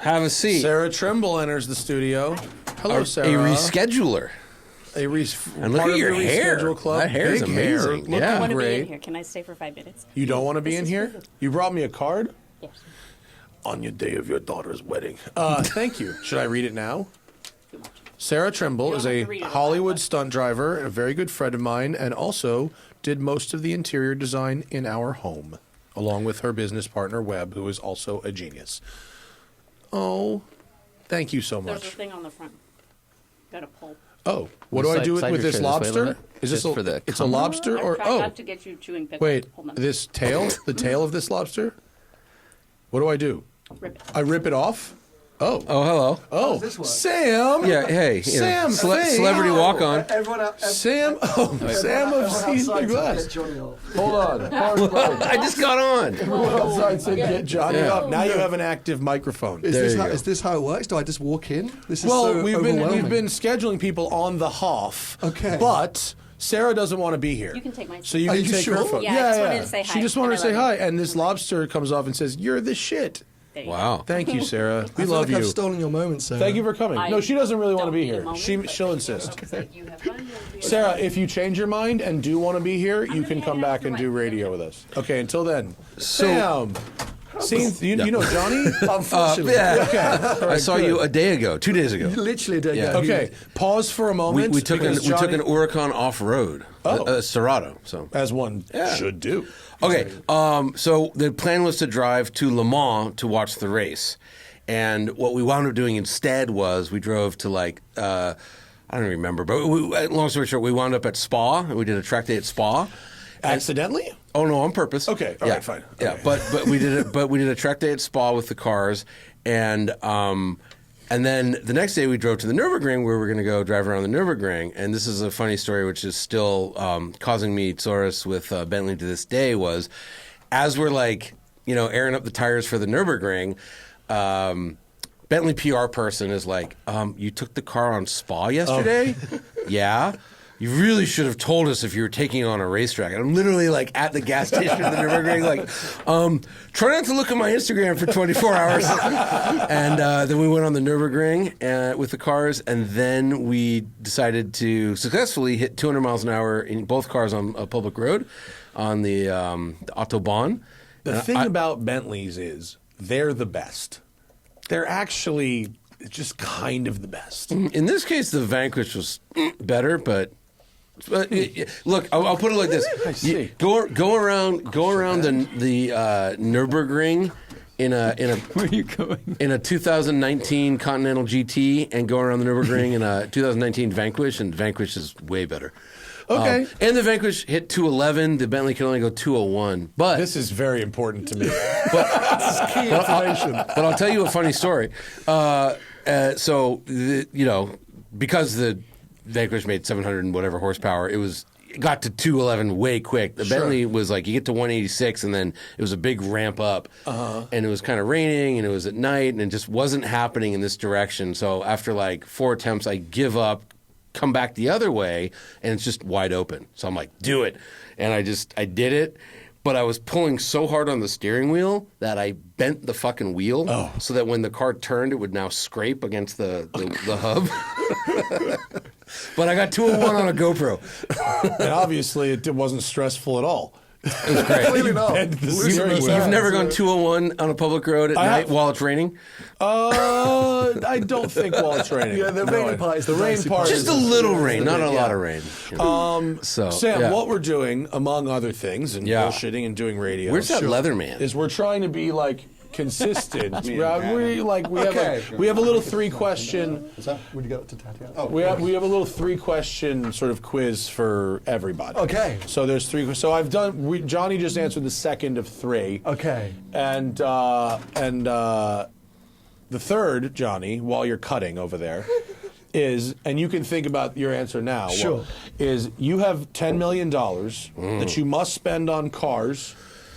Have a seat. Sara Trimble enters the studio. Hello, Sarah. A rescheduler. And look part at of your the hair. Reschedule Club. That hair is Big hair, amazing. looking Yeah. I want to be in great. here. Can I stay for 5 minutes? You don't want to be This in is here? good. You brought me a card? Yes. On your day of your daughter's wedding. Thank you. Should I read it now? Sara Trimble You is don't a have to read it Hollywood aloud, but- stunt driver and a very good friend of mine, and also did most of the interior design in our home, along with her business partner, Webb, who is also a genius. Oh, thank you so There's a much. thing on the front. got a pulp. Oh, what do I do with this lobster? Is this for the it's a lobster or Try not to get you chewing pickles. wait, Hold on. this tail, the tail of this lobster? What do I do? Rip it. I rip it off? Oh. Oh, hello. Oh, Sam. Yeah, hey. Sam, Fane. Celebrity walk on. Everyone out. Sam. Oh, Sam of SeenThroughGlass. Johnny off. Hold on. I just got on. Everyone outside said get Johnny up. Now you have an active microphone. Is this how it works? Do I just walk in? This is Well, so we've overwhelming. been scheduling people on the Hoff. Okay. But Sarah doesn't want to be here. You can take my So you Are can you take her sure? phone. Yeah, I just wanted to say hi, She just wanted to and say I love hi. And this lobster comes off and says, "You're the shit." There you Wow. Thank you, Sarah. We I feel love like you. I've stolen your moment, Sarah. Thank you for coming. I No, she doesn't really want to don't be need a here. moment. She'll insist. go. You have fun. You'll be Sarah, if you change your mind and do want to be here, you gonna can hang come out back for and my do freedom. radio with us. Okay, until then. Sam. You know Johnny? Unfortunately. Yeah. Okay. I saw you a day ago, 2 days ago. Literally did. Yeah. Okay, pause for a moment. We took because an Huracan off road, Oh. Serato. So as one should do. okay, so the plan was to drive to Le Mans to watch the race, and what we wound up doing instead was we drove to I don't remember, but long story short, we wound up at Spa. And we did a track day at Spa. Accidentally? Oh no, on purpose. Okay, all right, fine. Yeah, Okay. but we did a track day at Spa with the cars, and then the next day we drove to the Nürburgring where we're going to go drive around the Nürburgring. And this is a funny story, which is still causing me solace with Bentley to this day. Was as we're airing up the tires for the Nürburgring. Bentley PR person is like, you took the car on Spa yesterday? Yeah. You really should have told us if you were taking it on a racetrack. And I'm literally at the gas station at the Nürburgring, try not to look at my Instagram for 24 hours. And then we went on the Nürburgring with the cars, and then we decided to successfully hit 200 miles an hour in both cars on a public road on the Autobahn. The thing about Bentleys is they're the best. They're actually just kind of the best. In this case, the Vanquish was better, but look, I'll put it like this: I see. Go around the Nürburgring in a Where are you going? in a 2019 Continental GT, and go around the Nürburgring in a 2019 Vanquish, and Vanquish is way better. Okay. And the Vanquish hit 211. The Bentley can only go 201. But This is very important to me. Key information. But I'll tell you a funny story. Because the Vanquish made 700 and whatever horsepower, it got to 211 way quick. The Bentley was you get to 186, and then it was a big ramp up. And it was kind of raining, and it was at night, and it just wasn't happening in this direction. So after 4 attempts, I give up, come back the other way, and it's just wide open. So I'm like, do it. And I did it. But I was pulling so hard on the steering wheel that I bent the fucking wheel so that when the car turned, it would now scrape against the hub. But I got 201 on a GoPro. And obviously, it wasn't stressful at all. It was great. Clearly not. Bent the Losing steering the wheel. You've never gone 201 on a public road at night have. while it's raining? I don't think while it's raining. Yeah, the rainy part is the the rain dicey part. part. Just is a little rain, not a lot of rain. So Sam, yeah. what we're doing, among other things, and Yeah. bullshitting and doing radio. Where's that Leatherman? Is we're trying to be consistent. Me and we have a little 3-question. Would you go to Tati? Oh, We have a little 3-question sort of quiz for everybody. Okay. So there's 3. So I've done. Johnny just answered the second of 3. Okay. And the third, Johnny, while you're cutting over there, is, and you can think about your answer now. Sure. Is you have $10 million that you must spend on cars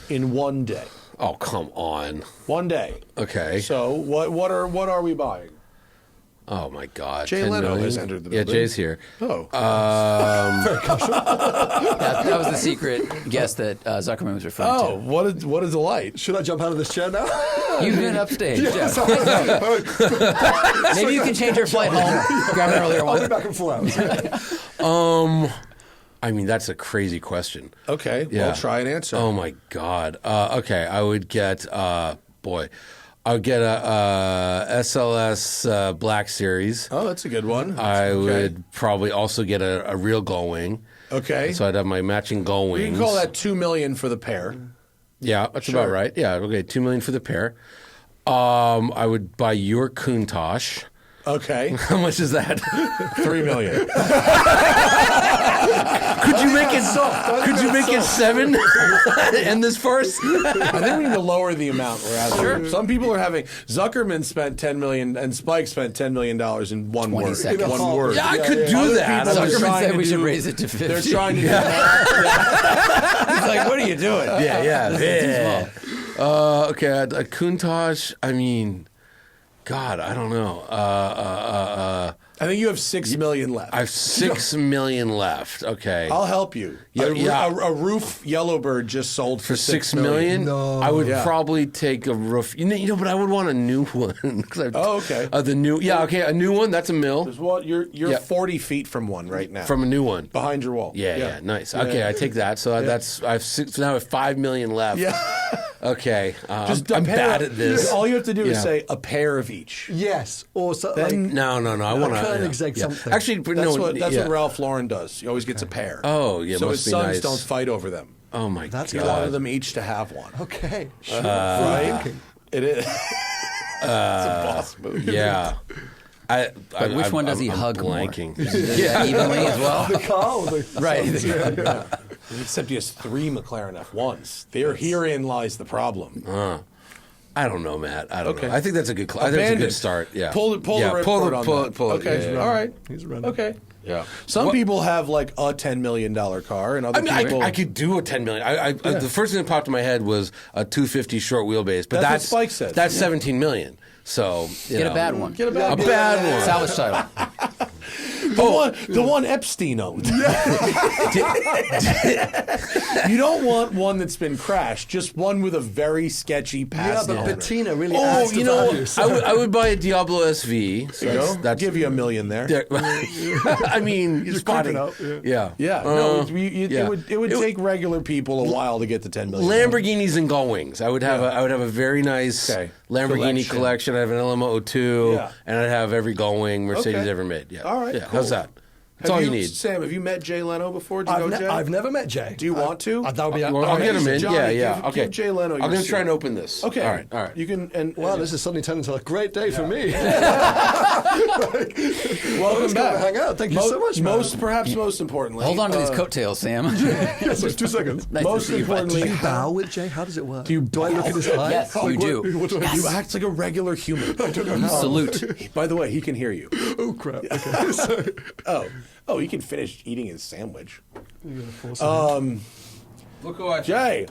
in one day. Oh, come on. One day. Okay. So what are we buying? Oh, my God. Jay 10 Leno million? has entered the Yeah, building. Jay's here. Oh. That was the secret guess that Zuckerman was referring Oh, to. what a delight. Should I jump out of this chair now? You've been upstage. Yeah. Maybe you can change your flight home. Grab an earlier I'll be one. back in 4 hours. I mean, that's a crazy question. Okay, Yeah. well, try and answer. Oh, my God. Okay, I would get, I would get a SLS Black Series. Oh, that's a good one. I Okay. would probably also get a real gull wing. Okay. So I'd have my matching gull wings. You can call that $2 million for the pair. Yeah, that's Sure. about right. Yeah, okay, $2 million for the pair. I would buy your Countach. Okay. How much is that? $3 million. Could you make it? Could you make it 7? End this first. I think we need to lower the amount we're asking. Sure. Some people are having. Zuckerman spent $10 million and Spike spent $10 million in one 20 word. seconds. One word. Yeah, I could do that. People are Zuckerman trying said to we should do- raise it to 50. They're trying to. He's like, what are you doing? Yeah. Okay, a Countach. I mean, God, I don't know. I think you have $6 million left. I have $6 million left. Okay. I'll help you. A roof Yellowbird just sold for $6 million? No. I would Yeah. probably take a roof. You know, but I would want a new one. Oh, okay. The new, a new one. That's $1 million There's one, you're Yeah. 40 feet from one right now. from a new one. behind your wall. Yeah, nice. Okay, I take that. So that's I have six. Now I have $5 million left. Yeah. Okay, Just I'm a pair bad of- at this. All you have to do is Yeah. say a pair of each. Yes, or so, Then- like, No. I want to. Koenigsegg something. Actually, That's, no. what Ralph Lauren does. He always gets a pair. Oh, yeah, So must his be sons nice. don't fight over them. Oh my That's He God. wanted them each to have one. okay, sure. Right? It is. It's a boss move. Yeah. But which one does he hug more? blanking. Yeah, evenly as well. The car, or the Right. Yeah. Except he has 3 McLaren F1s. Herein lies the problem. I don't know, Matt. I don't Okay. know. I think that's a good. I think that's a Abandoned. good start. Yeah. Pull the ripcord on that. pull it. Okay. Yeah. All right. He's running. Okay. Yeah. Some people have like a $10 million car, and other I mean, people. I could do a $10 million. The first thing that popped in my head was a 250 short wheelbase, but That's what Spike said. That's $17 million. So you Get know. a bad one. Get a bad A bad one. Salvage title. The one Epstein owned. You don't want one that's been crashed, just one with a very sketchy Yeah, past. but owner. Bettina really Oh, adds to you know, value. I would buy a Diablo SV. So There you go. that's Give you $1 million there. I mean, you're spotting. creeping up, Yeah. Yeah, yeah. it would take regular people a while to get to $10 million. Lamborghinis and Gullwings. I would have a very nice Lamborghini collection. I have an LM02, Yeah. and I'd have every Gullwing Mercedes Okay. ever made. Yeah. All right, Yeah. cool. How's that? That's Have all you need. Sam, have you met Jay Leno before? Do you know Jay? I've never met Jay. Do you want to? That would be Well, I'll get him in. Johnny, yeah. give- Okay. give Jay Leno I'm your going to seat. try and open this. Okay. All right. You can. And Wow, this is suddenly turned into a great day for me. welcome Let's go back. hang out. Thank you so much, man. Perhaps most importantly, Hold on to these coattails, Sam. Yes, it's 2 seconds. Nice to most see you, bud. importantly, Do you bow with Jay? How does it work? Do I look at his eyes? Yes, you Like, do. What do I do? you act like a regular human. I don't know. Salute. By the way, he can hear you. Oh crap! Okay. So, Oh, he can finish eating his sandwich. you're gonna force Look who I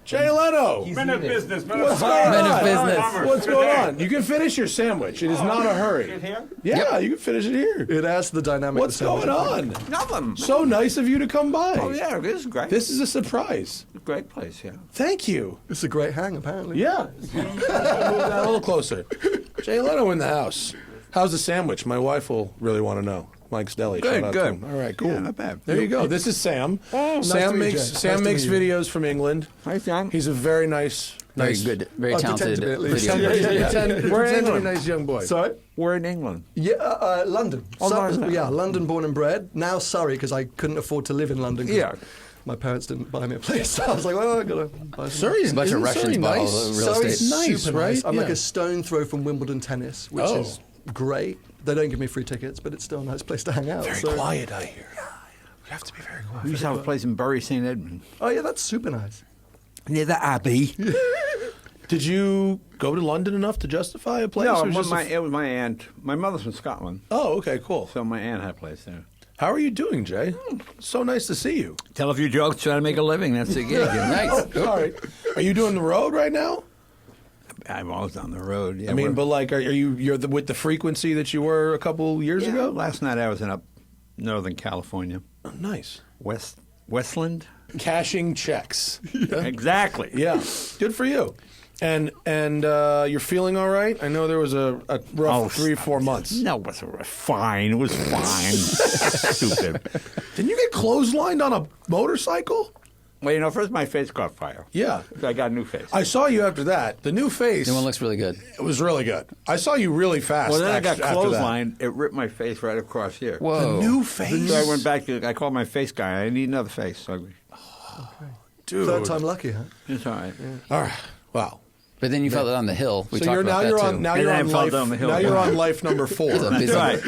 Jay Leno. Men of business. What's going Men of on? business. What's going on? You can finish your sandwich. It is not a hurry. Here? Yeah, you can finish it here. it adds to the dynamic. What's of the going sandwich. on? Nothing. So nice of you to come by. Oh, yeah, it is great. This is a surprise. Great place, yeah. Thank you. It's a great hang, apparently. Yeah. Move that a little closer. Jay Leno in the house. How's the sandwich? My wife will really want to know. Mike's Deli. Good, Shout out to good. him. All right, cool. Yeah, not bad. There you go. This is Sam. nice Sam to meet makes you. Sam Nice to makes meet you. videos from England. Hi, Sam. He's a very nice, Very good, very I talented pretend to be at least. video. pretend We're to be a England. nice young boy. Sorry. We're in England. Yeah, London. Oh, London. Yeah, London born and bred. Now Surrey because I couldn't afford to live in London. 'cause Yeah. My parents didn't buy me a place. So I was like, well, I gotta buy some. Surrey's A bunch of isn't Russians Surrey bought all nice? the real Surrey's estate. Nice, super right? nice. I'm like Yeah. a stone throw from Wimbledon tennis, which Oh. is great. They don't give me free tickets, but it's still a nice place to hang out. Very so- quiet, I hear. You have to be very quiet. We used to have a place in Bury St. Edmund. Oh yeah, that's super nice. Near the Abbey. Did you go to London enough to justify a place? No, or was just it was my aunt. My mother's from Scotland, Oh, okay, cool. so my aunt had a place there. How are you doing, Jay? So nice to see you. Tell a few jokes, try to make a living. That's the gig. Nice. Oh, all right. Are you doing the road right now? I'm always on the road. Yeah, I mean, we're- but like, you're with the frequency that you were a couple years yeah, ago? last night I was in Northern California, Oh, nice. Westland. Cashing checks. Exactly. Yeah, good for you. And you're feeling all right? I know there was a rough 3-4 months. No, it was fine. It was fine. Stupid. Didn't you get clotheslined on a motorcycle? Well, first my face caught fire. Yeah. So I got a new face. I saw you after that. The new face. New one looks really good. It was really good. I saw you really fast. Well, then I got after that. clotheslined. It ripped my face right across here. Whoa. The new face. So I went back to, I called my face guy. I need another face. So Dude. Third time lucky, huh? it's all right. All right. Wow. But then you felt it on the hill. We talked about that too. And I fell down the hill. Now you're on life number 4. That's right.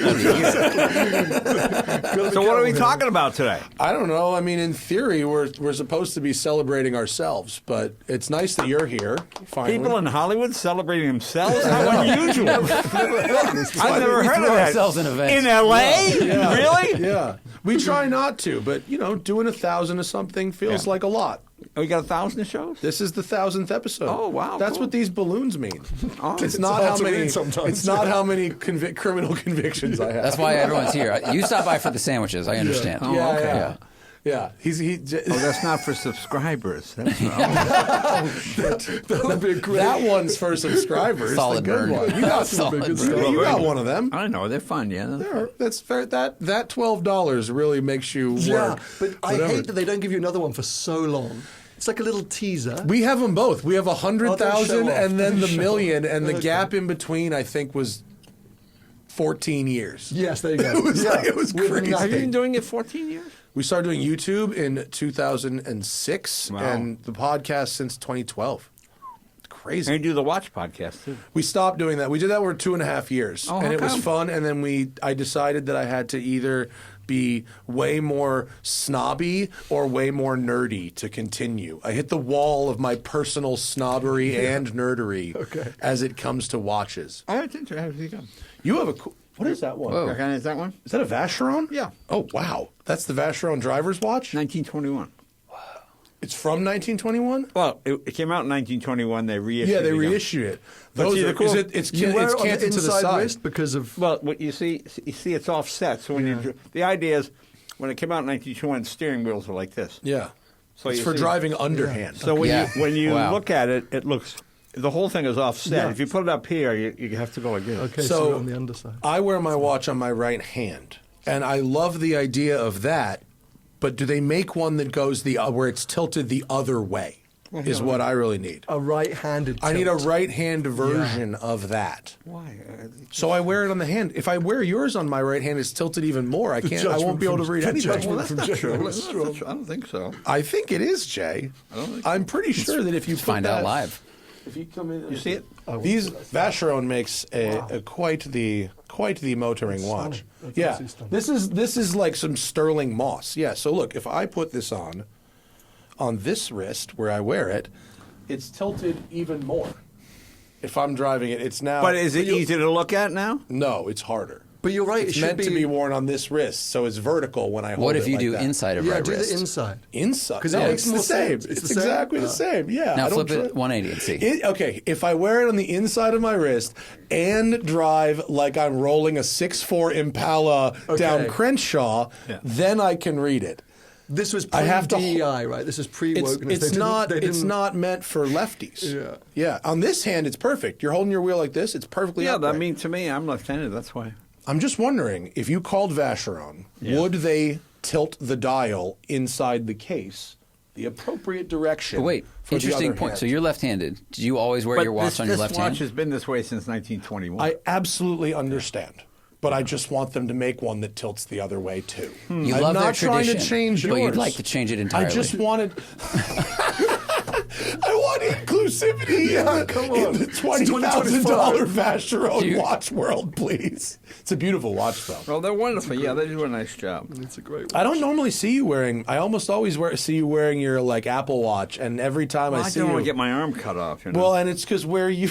So what are we talking about today? I don't know. I mean, in theory, we're supposed to be celebrating ourselves, but it's nice that you're here. Finally. People in Hollywood celebrating themselves? How unusual. I've never heard of that. Ourselves in events. In L.A.? Yeah. Really? Yeah. We try not to, but, doing 1,000 of something feels like a lot. We got 1,000 shows? This is the 1,000th episode. Oh, wow, That's cool. what these balloons mean. Oh, It's not how to many. read sometimes. It's not how many criminal convictions I have. That's why everyone's here. You stop by for the sandwiches. I understand. Oh, Yeah, okay. yeah. Yeah, Oh, that's not for subscribers. That's that one's for subscribers. Solid the good burn. one. You got some Solid good burn. stuff. You got one of them. I know, they're fun, yeah. That's fair. That $12 really makes you work. Yeah, but I whatever. hate that they don't give you another one for so long. It's like a little teaser. We have them both. We have Oh, don't 100,000 show off. and then Don't the show million, off. and the Okay. gap in between, I think, was 14 years. Yes, there you go. It was, it was crazy. Have you been doing it 14 years? We started doing YouTube in 2006, Wow. and the podcast since 2012. It's crazy. And you do the Watch podcast, too. We stopped doing that. We did that for 2.5 years, Oh, and how it was come? fun. And then I decided that I had to either be way more snobby or way more nerdy to continue. I hit the wall of my personal snobbery and nerdery as it comes to watches. Oh, it's interesting. You have a cool. What is that one? Whoa. Is that one? Is that a Vacheron? Yeah. Oh, wow. That's the Vacheron driver's watch? 1921. It's from 1921? Well, it came out in 1921. They reissued it. Yeah, they again. reissued it. But Those see, are, the cool- is it, it's You wear it's it on the canted to the inside side. wrist because of... Well, what you see it's offset. So when the idea is, when it came out in 1921, steering wheels were like this. Yeah. So it's you for see- driving underhand. So when Yeah. you Wow. look at it, it looks the whole thing is offset. Yeah. If you put it up here, you have to go like this. Okay, So- so on the underside. I wear my watch on my right hand, and I love the idea of that. But do they make one that goes where it's tilted the other way? Is what I really need. A right-handed I need a tilt. right-hand version of that. Why? So I wear it on the hand. If I wear yours on my right hand, it's tilted even more. I can't. I won't be able to read anything. judgment from Jay. I don't think so. I think it is, Jay. I'm pretty sure that if you put Find out that- live. If you come in, You see it? These Vacheron makes a quite the motoring watch. That's Yeah, absolutely stunning. this is like some sterling moss. Yeah. So look, if I put this on this wrist where I wear it, it's tilted even more. If I'm driving it, it's now. But is it easy to look at now? No, it's harder. But you're right. It's it should meant to be worn on this wrist, so it's vertical when I hold it. What if you like do that. inside of Yeah, right do wrist? the inside. Inside? 'Cause that No, makes it's the more same. sense. It's It's the same? exactly the same. Yeah. Now I don't flip it 180 and see. Okay, if I wear it on the inside of my wrist and drive like I'm rolling a 6.4 Impala down Crenshaw, then I can read it. This was I have to pre-DEI, right? This is pre-wokeness. It's not meant for lefties. Yeah. On this hand, it's perfect. You're holding your wheel like this. It's perfectly Yeah, upright. I mean, to me, I'm left-handed. That's why. I'm just wondering, if you called Vacheron, would they tilt the dial inside the case the appropriate direction? But wait, for the interesting other point. hand? So you're left-handed. Did you always wear your watch on your left This watch hand? has been this way since 1921. I absolutely understand. But I just want them to make one that tilts the other way too. You I'm love not their trying tradition, to change but yours. you'd like to change it entirely. I just wanted. I want inclusivity in the $20,000 Vacheron watch world, please. It's a beautiful watch, though. Well, they're wonderful. Yeah, they do a nice job. It's a great watch. I don't normally see you wearing. I almost always see you wearing your like Apple Watch, and every time Well, I I see don't you, want to get my arm cut off. You know? well, and it's because where you,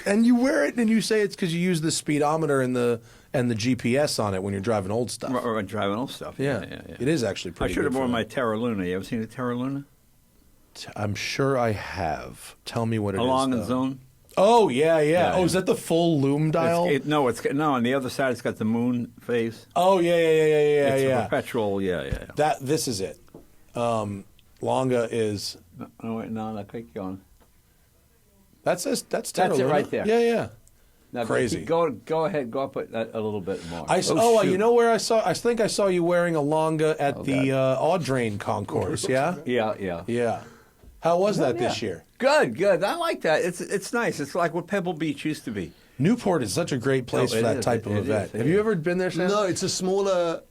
and you wear it, and you say it's because you use the speedometer and the GPS on it when you're driving old stuff. or driving old stuff. Yeah, it is actually I pretty. should have good for worn my that. Terra Luna. You ever seen a Terra Luna? I'm sure I have. Tell me what it is. Along the though. zone. Oh yeah. Yeah, Oh, yeah. is that the full loom dial? No, on the other side. It's got the moon phase. Oh yeah. It's a Yeah. perpetual. Yeah. This is it. Longa is. No, wait, no, keep going. That's Terra That's it Luna. right there. Yeah. Now, Crazy. Go ahead. Go up a little bit more. You shoot. know where I saw? I think I saw you wearing a Longa at the Audrain concourse. Yeah. Yeah. How was that this year? Good. I like that. It's nice. It's like what Pebble Beach used to be. Newport is such a great place Oh, for it that is. type of It event. is. Have you ever been there, Sam? No, it's a smaller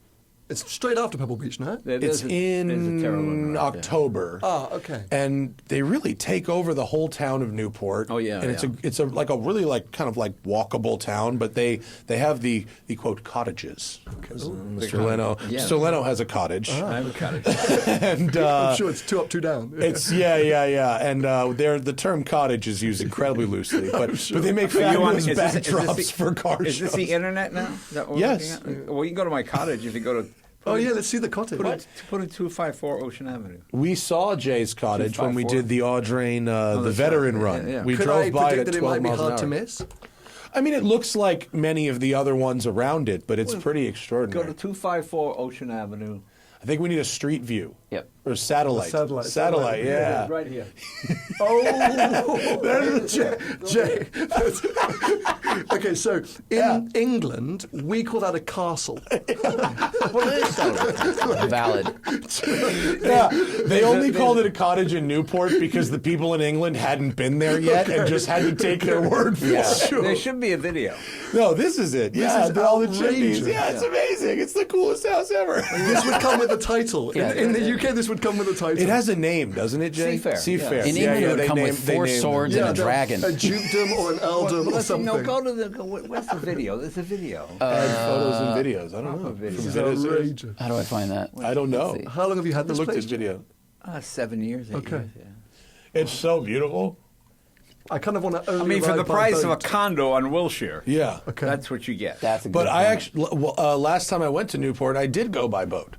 It's straight after Pebble Beach, no? It's in October. Ah, okay. And they really take over the whole town of Newport. Oh, yeah, and it's a like a really like kind of like walkable town, but they have the quote cottages. Mr. Leno, Mr. Leno has a cottage. I have a cottage. And I'm sure it's 2 up, 2 down. it's yeah, and the term cottage is used incredibly loosely, but they make Are you on- fabulous is this- is this backdrops the- for car Is this shows. the internet now? Is that what we're Yes. looking at? Well, you can go to my cottage if you go to. Oh, yeah, let's see the cottage. Put in 254 Ocean Avenue. We saw Jay's cottage when we 254. did the Audrain, the that's veteran right. run. Yeah. We Could drove I by it predict at that it 12 might be miles an hard to hour. miss? I mean, it looks like many of the other ones around it, but it's pretty Go extraordinary. to 254 Ocean Avenue. I think we need a street view. Yep. Or satellite. Satellite, yeah. Right here. Oh, there's Jay. Okay, so in England, we call that a castle. Valid. Yeah, they only called it a cottage in Newport because the people in England hadn't been there yet and just had to take their word for it. There should be a video. No, this is it. This is all the outrageous. chimneys. Yeah, it's amazing. It's the coolest house ever. This would come with a title. In the UK, this would come with a title. It has a name, doesn't it, Jay? Seafair. Seafair. In England, it would they come named- with they 4 named swords them. and a dragon. A dukedom or an earldom or something. No, go to the. Where's the video? There's a video. Photos and videos. I don't know. video. From It's Venice. outrageous. How do I find that? I don't know. Let's see. How long have you had I this looked at place? video. 7 years. 8 Okay. years, yeah. It's so beautiful. I kind of want to I only mean, for ride the by price of a boat. condo on Wilshire. Yeah. Okay. That's what you get. That's a But good I point. actually, last time I went to Newport, I did go by boat.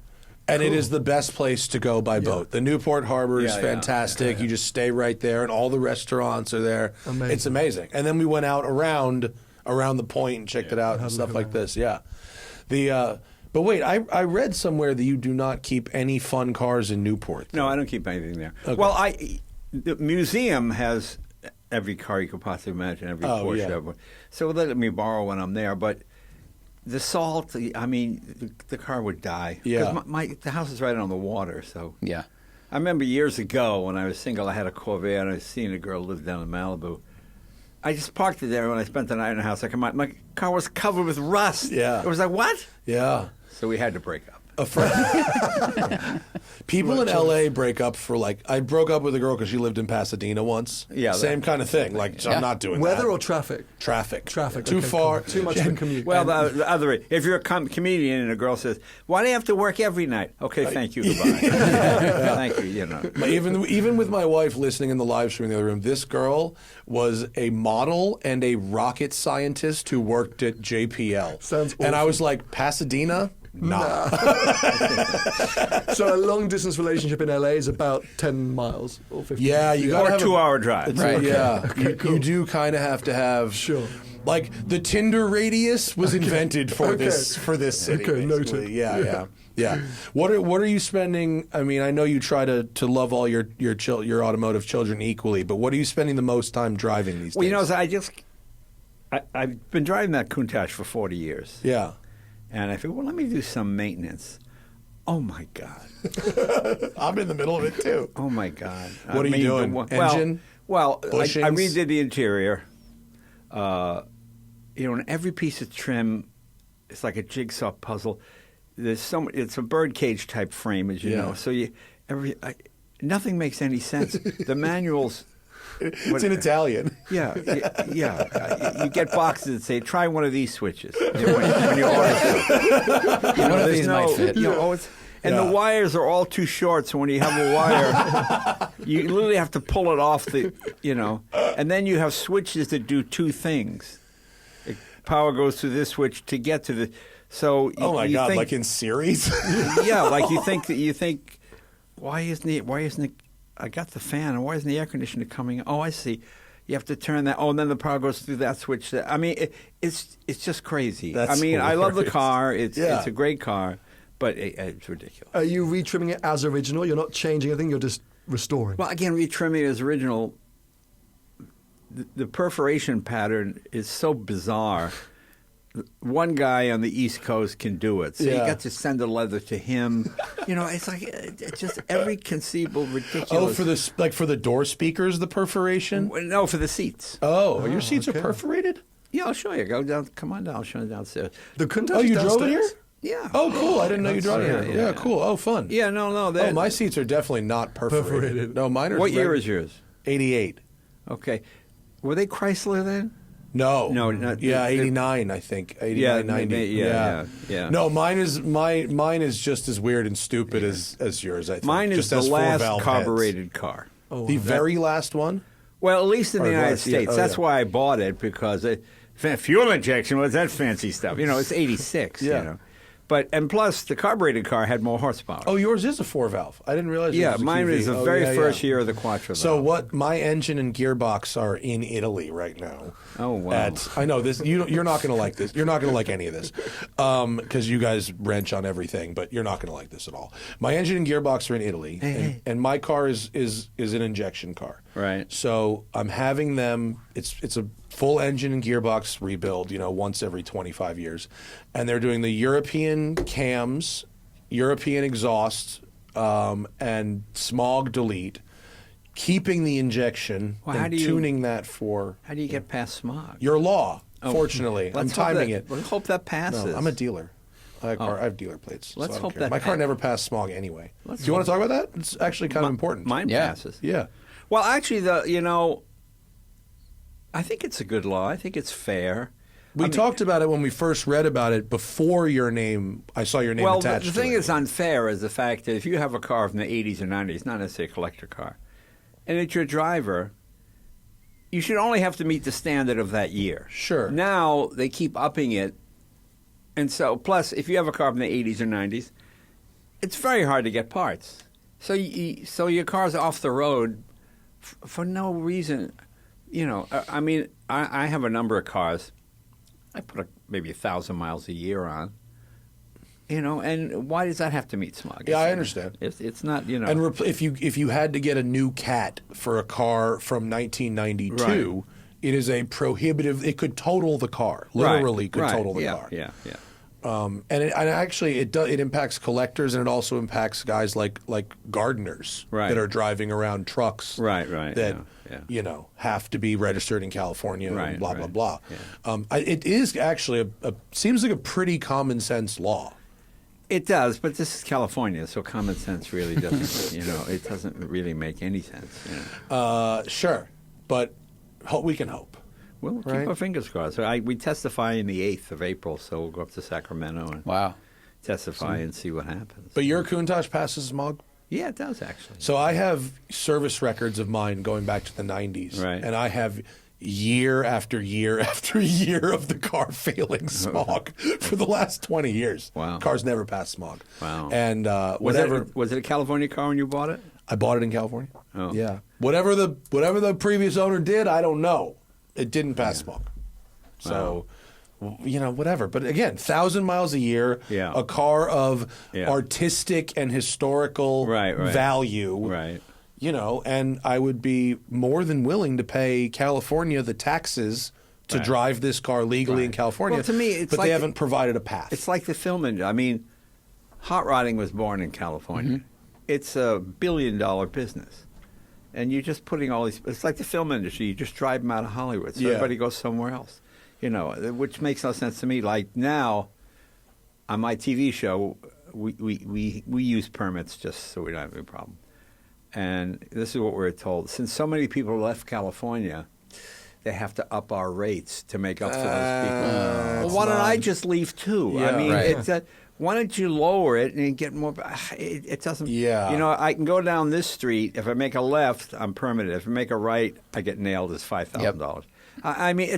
And it is the best place to go by boat. The Newport Harbor is Yeah, yeah. fantastic. You just stay right there, and all the restaurants are there. Amazing. It's amazing. And then we went out around the point and checked it out and stuff like this. Yeah. But wait, I read somewhere that you do not keep any fun cars in Newport. No, I don't keep anything there. Okay. Well, the museum has every car you could possibly imagine, every Porsche yeah. ever. So they let me borrow when I'm there. But the salt, I mean, the car would die. Yeah. 'Cause the house is right on the water, so. Yeah. I remember years ago when I was single, I had a Corvette, and I was seeing a girl live down in Malibu. I just parked it there when I spent the night in the house. I come out, my car was covered with rust. Yeah. It was like, what? Yeah. So we had to break up. A friend. People in LA break up for I broke up with a girl because she lived in Pasadena once. Yeah, Same kind of thing. I'm not doing Weather that. or traffic? Traffic. Traffic. Too okay, far. cool. Too much of a commute. Well, the other way, if you're a comedian and a girl says, "Why do you have to work every night?" Okay, thank you, goodbye. Thank you. You know. Even with my wife listening in the live stream in the other room, this girl was a model and a rocket scientist who worked at JPL. Sounds And I awful. was like, Pasadena? Nah. So a long distance relationship in LA is about 10 miles or 15. Yeah, you got Or to a have 2-hour drive. Right. Right. Yeah. You do kind of have to have. Sure. Like the Tinder radius was invented for this city. Okay, noted. basically. Yeah. What are you spending? I mean, I know you try to love all your automotive children equally, but what are you spending the most time driving these days? Well, you know, I've been driving that Countach for 40 years. Yeah. And I figured, well, let me do some maintenance. Oh, my God. I'm in the middle of it too. Oh, my God. What are you doing? Engine? Well, I Bushings? redid the interior. And every piece of trim, it's like a jigsaw puzzle. It's a birdcage type frame, as you know. So nothing makes any sense. The manuals. It's in Italian. Yeah. You get boxes that say, "Try one of these switches." When you order stuff. One of these might fit. And the wires are all too short, so when you have a wire, you literally have to pull it off and then you have switches that do two things. The power goes through this switch to get to the. So Oh my you God! think, Like in series. yeah, like you think, why isn't it? I got the fan, and why isn't the air conditioner coming? Oh, I see. You have to turn that. Oh, and then the power goes through that switch. I mean, it's just crazy. That's I love the hilarious. car. It's Yeah. a great car, but it's ridiculous. Are you retrimming it as original? You're not changing anything, you're just restoring? Well, again, retrimming it as original. The perforation pattern is so bizarre. One guy on the East Coast can do it, so you got to send the leather to him. It's like it's just every conceivable ridiculous. Oh, for the door speakers, the perforation. No, for the seats. Oh, your seats are perforated. Yeah, I'll show you. Go down. Come on down. I'll show you downstairs. The Countach Oh, you is drove it here? downstairs? Yeah. Oh, cool! I didn't know you drove yeah, here. yeah, Yeah, cool. Oh, fun. Yeah, no. Oh, my seats are definitely not perforated. No, mine are. What year is yours? 88. Okay. Were they Chrysler then? No. No, not- Yeah, they're- 89, I think. 89, Yeah, 90. yeah. No, mine is just as weird and stupid as yours, I think. Mine is just the has four last valve carbureted car. The very last one? Well, at least in the Or United was, yeah. States. Oh, That's yeah. why I bought it, because fuel injection, what's that fancy stuff? It's 86, Yeah. And plus, the carbureted car had more horsepower. Oh, yours is a 4-valve. I didn't realize. Yeah, yours was a mine QV. is the Oh, very yeah, first yeah. year of the Quattro. So valve. what? My engine and gearbox are in Italy right now. Oh, wow. I know this. You're not going to like this. You're not going to like any of this, because you guys wrench on everything. But you're not going to like this at all. My engine and gearbox are in Italy, and my car is an injection car. Right. So I'm having them. It's a full engine and gearbox rebuild. Once every 25 years, and they're doing the European cams, European exhaust, and smog delete, keeping the injection Well, how and do you- tuning that for How do you get past smog? your law. Fortunately, I'm Let's hope timing that- it. Let's hope that passes. No, I'm a dealer. I have dealer plates. Let's so I don't hope care. that My car pa- never passed smog anyway. Let's Do you want to hope- talk about that? It's actually kind of important. Mine Yeah. passes. Yeah. Well, actually, I think it's a good law. I think it's fair. We talked about it when we first read about it before I saw your name Well, attached the to thing it. that's unfair is the fact that if you have a car from the 80s or 90s, not necessarily a collector car, and it's your driver, you should only have to meet the standard of that year. Sure. Now they keep upping it. And so, plus, if you have a car from the 80s or 90s, it's very hard to get parts. So your car's off the road for no reason. I have a number of cars. I put maybe 1,000 miles a year on. And why does that have to meet smog? Yeah, I understand. It's not, And if you had to get a new cat for a car from 1992, it is a prohibitive. It could total the car. Literally, could total the car. Yeah. And actually, it impacts collectors, and it also impacts guys like gardeners that are driving around trucks. Right. That yeah. have to be registered in California. And blah blah blah. Yeah. It is actually seems like a pretty common sense law. It does, but this is California, so common sense really doesn't. It doesn't really make any sense. Sure, but we can hope. We'll keep our fingers crossed. We testify in the 8th of April, so we'll go up to Sacramento and testify and see what happens. But your Countach passes smog? Yeah, it does, actually. So I have service records of mine going back to the 90s. Right. And I have year after year after year of the car failing smog for the last 20 years. Wow. Car's never passed smog. Wow. And whatever. Was it a California car when you bought it? I bought it in California. Oh. Yeah. Whatever the previous owner did, I don't know. It didn't pass smog. So, whatever. But again, 1,000 miles a year, a car of artistic and historical value. Right. And I would be more than willing to pay California the taxes to drive this car legally in California. Well, to me, it's but like they haven't provided a path. It's like the film industry. I mean, hot rodding was born in California. It's a billion-dollar business. And you're just putting all these... It's like the film industry. You just drive them out of Hollywood. So everybody goes somewhere else. Which makes no sense to me. Like now, on my TV show, we use permits just so we don't have any problem. And this is what we're told. Since so many people left California, they have to up our rates to make up for those people. Well, why don't I just leave too? Yeah, I mean, right. Why don't you lower it and get more? It doesn't. Yeah. I can go down this street. If I make a left, I'm permitted. If I make a right, I get nailed as $5,000. I mean,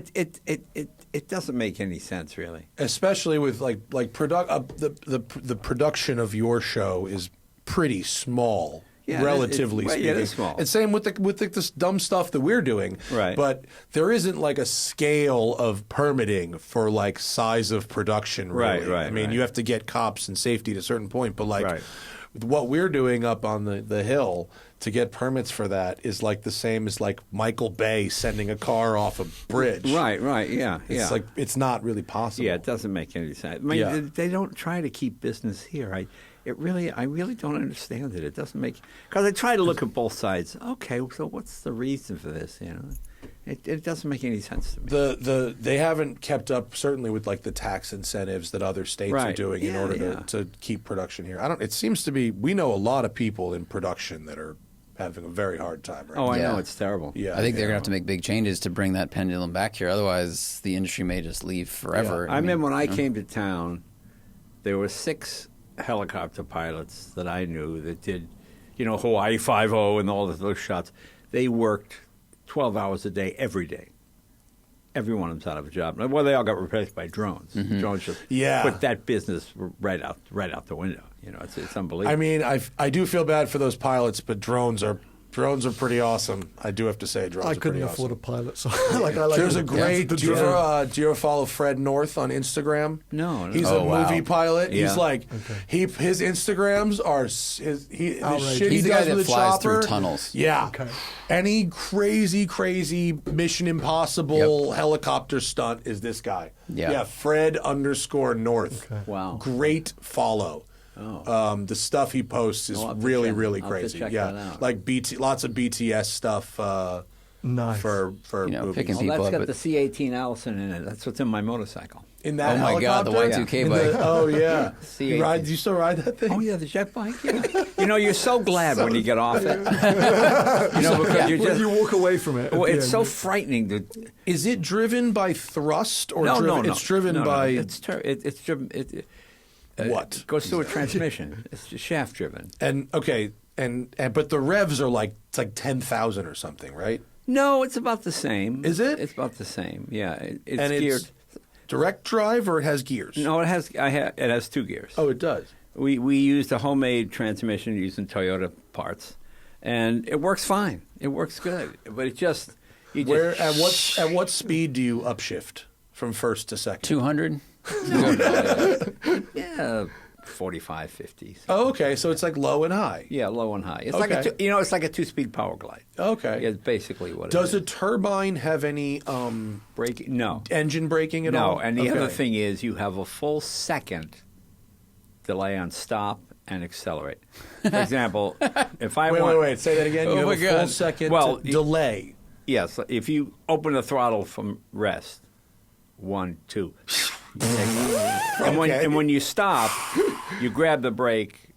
it doesn't make any sense really. Especially with the production of your show is pretty small. Yeah, relatively speaking. Yeah, it is small. And same with this dumb stuff that we're doing. Right. But there isn't like a scale of permitting for like size of production. Really. Right. I mean, you have to get cops and safety to a certain point. But like with what we're doing up on the hill to get permits for that is like the same as like Michael Bay sending a car off a bridge. Right. Yeah. It's like it's not really possible. Yeah, it doesn't make any sense. I mean, they don't try to keep business here. I really don't understand it. It doesn't make, because I try to look at both sides. Okay, so what's the reason for this? It doesn't make any sense to me. They haven't kept up certainly with like the tax incentives that other states are doing in order to keep production here. It seems to be we know a lot of people in production that are having a very hard time right now. I know it's terrible. Yeah, I think they're going to have to make big changes to bring that pendulum back here. Otherwise, the industry may just leave forever. Yeah. I remember when I came to town, there were 6 helicopter pilots that I knew that did, Hawaii 5-0 and all of those shots. They worked 12 hours a day every day. Every one of them's out of a job. Well, they all got replaced by drones. Drones just put that business right out the window. It's unbelievable. I mean, I do feel bad for those pilots, but drones are pretty awesome. I do have to say, drones. I are couldn't pretty afford awesome. a pilot, so I like. There's a great. Do you ever follow Fred North on Instagram? No. He's a movie pilot. He's like his Instagrams are the shit He's he the guy does that with the flies chopper. through tunnels. Yeah. Okay. Any crazy Mission Impossible helicopter stunt is this guy. Yeah. Fred_North. Okay. Wow. Great follow. Oh. The stuff he posts is really I'll crazy. check that out. Like lots of BTS stuff. Nice. For movies. picking Well, people that's up. got the C-18 Allison in it. That's what's in my motorcycle. In that Oh my God, the helicopter? Y2K bike. Oh yeah. C-18. Do you still ride that thing? Oh yeah, the jet bike. Yeah. You're so glad when you get off it. Because you're just you walk away from it. Well, it's so frightening. Is it driven by thrust or No. It's driven by It's driven. what? It goes through a transmission. It's just shaft driven. And okay, and but the revs are like 10,000 or something, right? No, it's about the same. Is it? It's about the same. Yeah, it's And geared. it's direct drive or it has gears? No, it has 2 gears. Oh, it does. We used a homemade transmission using Toyota parts, and it works fine. It works good, but At what speed do you upshift from first to second? 200? Yeah, 45, 50. Oh, okay. So it's like low and high. Yeah, low and high. It's Okay. like it's like a 2-speed power glide. Okay. Yeah, it's basically what Does it is. a turbine have any Braking? No. engine braking at all? No, and the Okay. other thing is you have a full second delay on stop and accelerate. For example, if I Wait. Say that again. You Oh have my a full God. second Well, delay. Yes, if you open the throttle from rest, 1, 2, and when you stop, you grab the brake,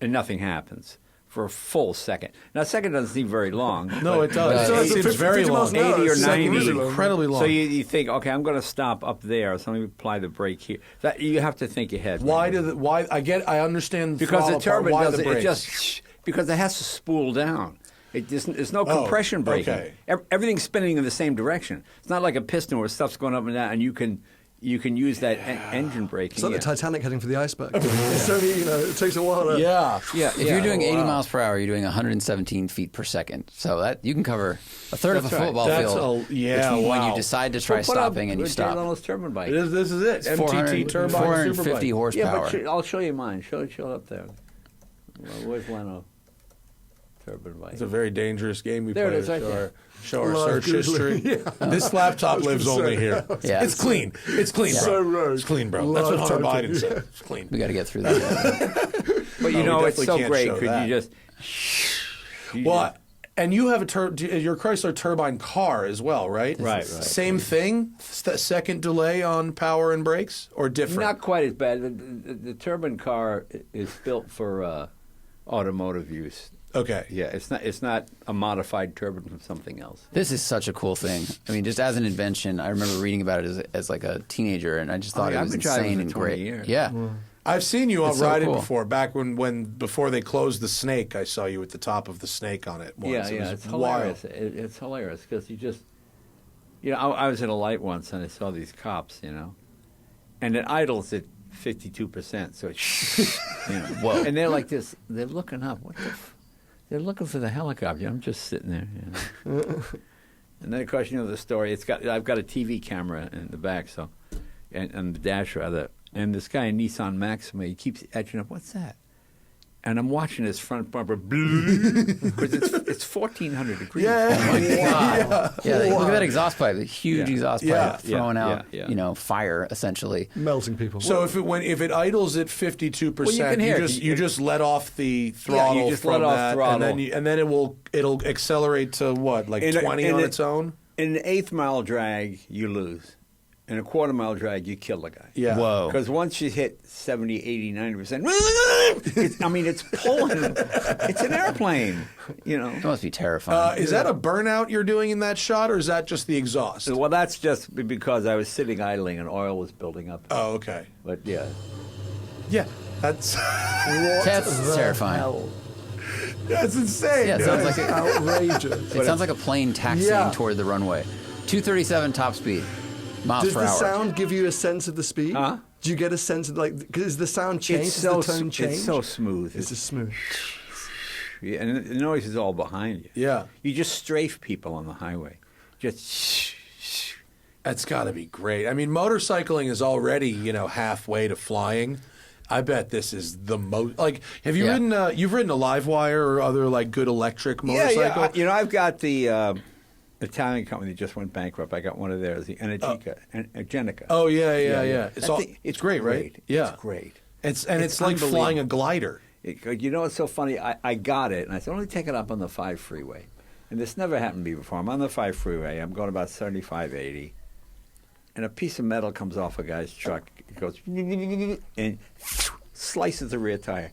and nothing happens for a full second. Now, a second doesn't seem very long. No, it does. It It seems very 50 long. miles an hour. 80 or It's 90. really Incredibly long. So you think, okay, I'm going to stop up there, so let me apply the brake here. That you have to think ahead. Why I understand Because the throttle part. turbine Why does the it brakes? just because it has to spool down. There's no Oh, compression braking. okay. Everything's spinning in the same direction. It's not like a piston where stuff's going up and down, and you can use that engine braking. It's like yeah. the Titanic heading for the iceberg. It's only, it takes a while. Yeah. If you're doing 80 miles per hour, you're doing 117 feet per second. So that you can cover a third of a That's right. football That's field between when you decide to try stopping and you stop. on those turbine bike. This is it. MTT turbine 450 superbike. horsepower. Yeah, but I'll show you mine. Show it up there. Well, where's Leno? Turbine bike. It's a very dangerous game we There it play. is, right there. Show our Well, search history. This laptop lives only here. Yeah. It's clean. It's clean, bro. So rogue. It's clean, bro. That's what Hunter Biden said. It's clean. We got to get through that. But we it's definitely so can't great show because that. you just. Well, and you have your Chrysler turbine car as well, right? Right. Same thing? Second delay on power and brakes? Or different? Not quite as bad. The turbine car is built for automotive use. Okay. Yeah, it's not a modified turbine from something else. This is such a cool thing. I mean, just as an invention, I remember reading about it as like a teenager, and I just thought it I've was been driving insane for and 20 great. years. Yeah. I've seen you It's out so riding cool. before. Back before they closed the Snake, I saw you at the top of the Snake on it once. Yeah, It was it's wild. hilarious. It's hilarious because you just, I was at a light once and I saw these cops, and it idles at 52%. So it's, Whoa. and they're like this. They're looking up. What the? They're looking for the helicopter. I'm just sitting there. And then of course the story. I've got a TV camera in the back, so and the dash rather. And this guy in Nissan Maxima, he keeps edging up. What's that? And I'm watching his front bumper because it's 1,400 degrees. Yeah, look at that exhaust pipe, the huge exhaust pipe throwing out, yeah. fire essentially. Melting people. So if it idles at 52%, Well, you can hear it. you just let off the throttle you just from let off that, throttle. and then it'll accelerate to what, like 20 on its own? In an 1/8 mile drag, you lose. In a 1/4 mile drag, you kill the guy. Yeah. Whoa. Because once you hit 70, 80, 90%, it's pulling. It's an airplane, you know. It must be terrifying. Is that a burnout you're doing in that shot, or is that just the exhaust? Well, that's just because I was sitting idling and oil was building up. Oh, okay. But yeah. Yeah, that's That's terrifying. Hell. that's insane. Yeah, it sounds like Outrageous. it sounds like a plane taxiing Yeah. toward the runway. 237 top speed, miles Does per the hour. sound give you a sense of the speed? Huh? Do you get a sense of because the sound change? It's Does the tone change? It's so smooth. It's just smooth. Yeah, and the noise is all behind you. Yeah. You just strafe people on the highway. Just That's got to be great. I mean, motorcycling is already, halfway to flying. I bet this is the most. Like, have you ridden? You've ridden a Livewire or other good electric motorcycle? Yeah. I've got the Italian company that just went bankrupt. I got one of theirs, the Energica. Oh yeah. It's great, right? Great. Yeah, It's great. It's like unbelievable. flying a glider. You know what's so funny? I got it, and I said, only take it up on the 5 freeway. And this never happened to me before. I'm on the 5 freeway. I'm going about 75, 80. And a piece of metal comes off a guy's truck. It goes and slices the rear tire.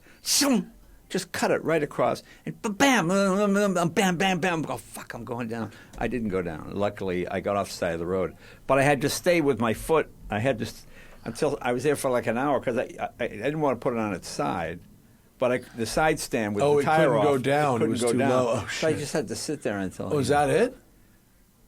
Just cut it right across. And bam, bam, bam, bam. Oh, fuck, I'm going down. I didn't go down. Luckily, I got off the side of the road. But I had to stay with my foot. I had to until I was there for like an hour because I didn't want to put it on its side. But the side stand with the tire off. Go down. It was couldn't too go down. low. Oh, so I shit. just had to sit there until. Oh, is that it?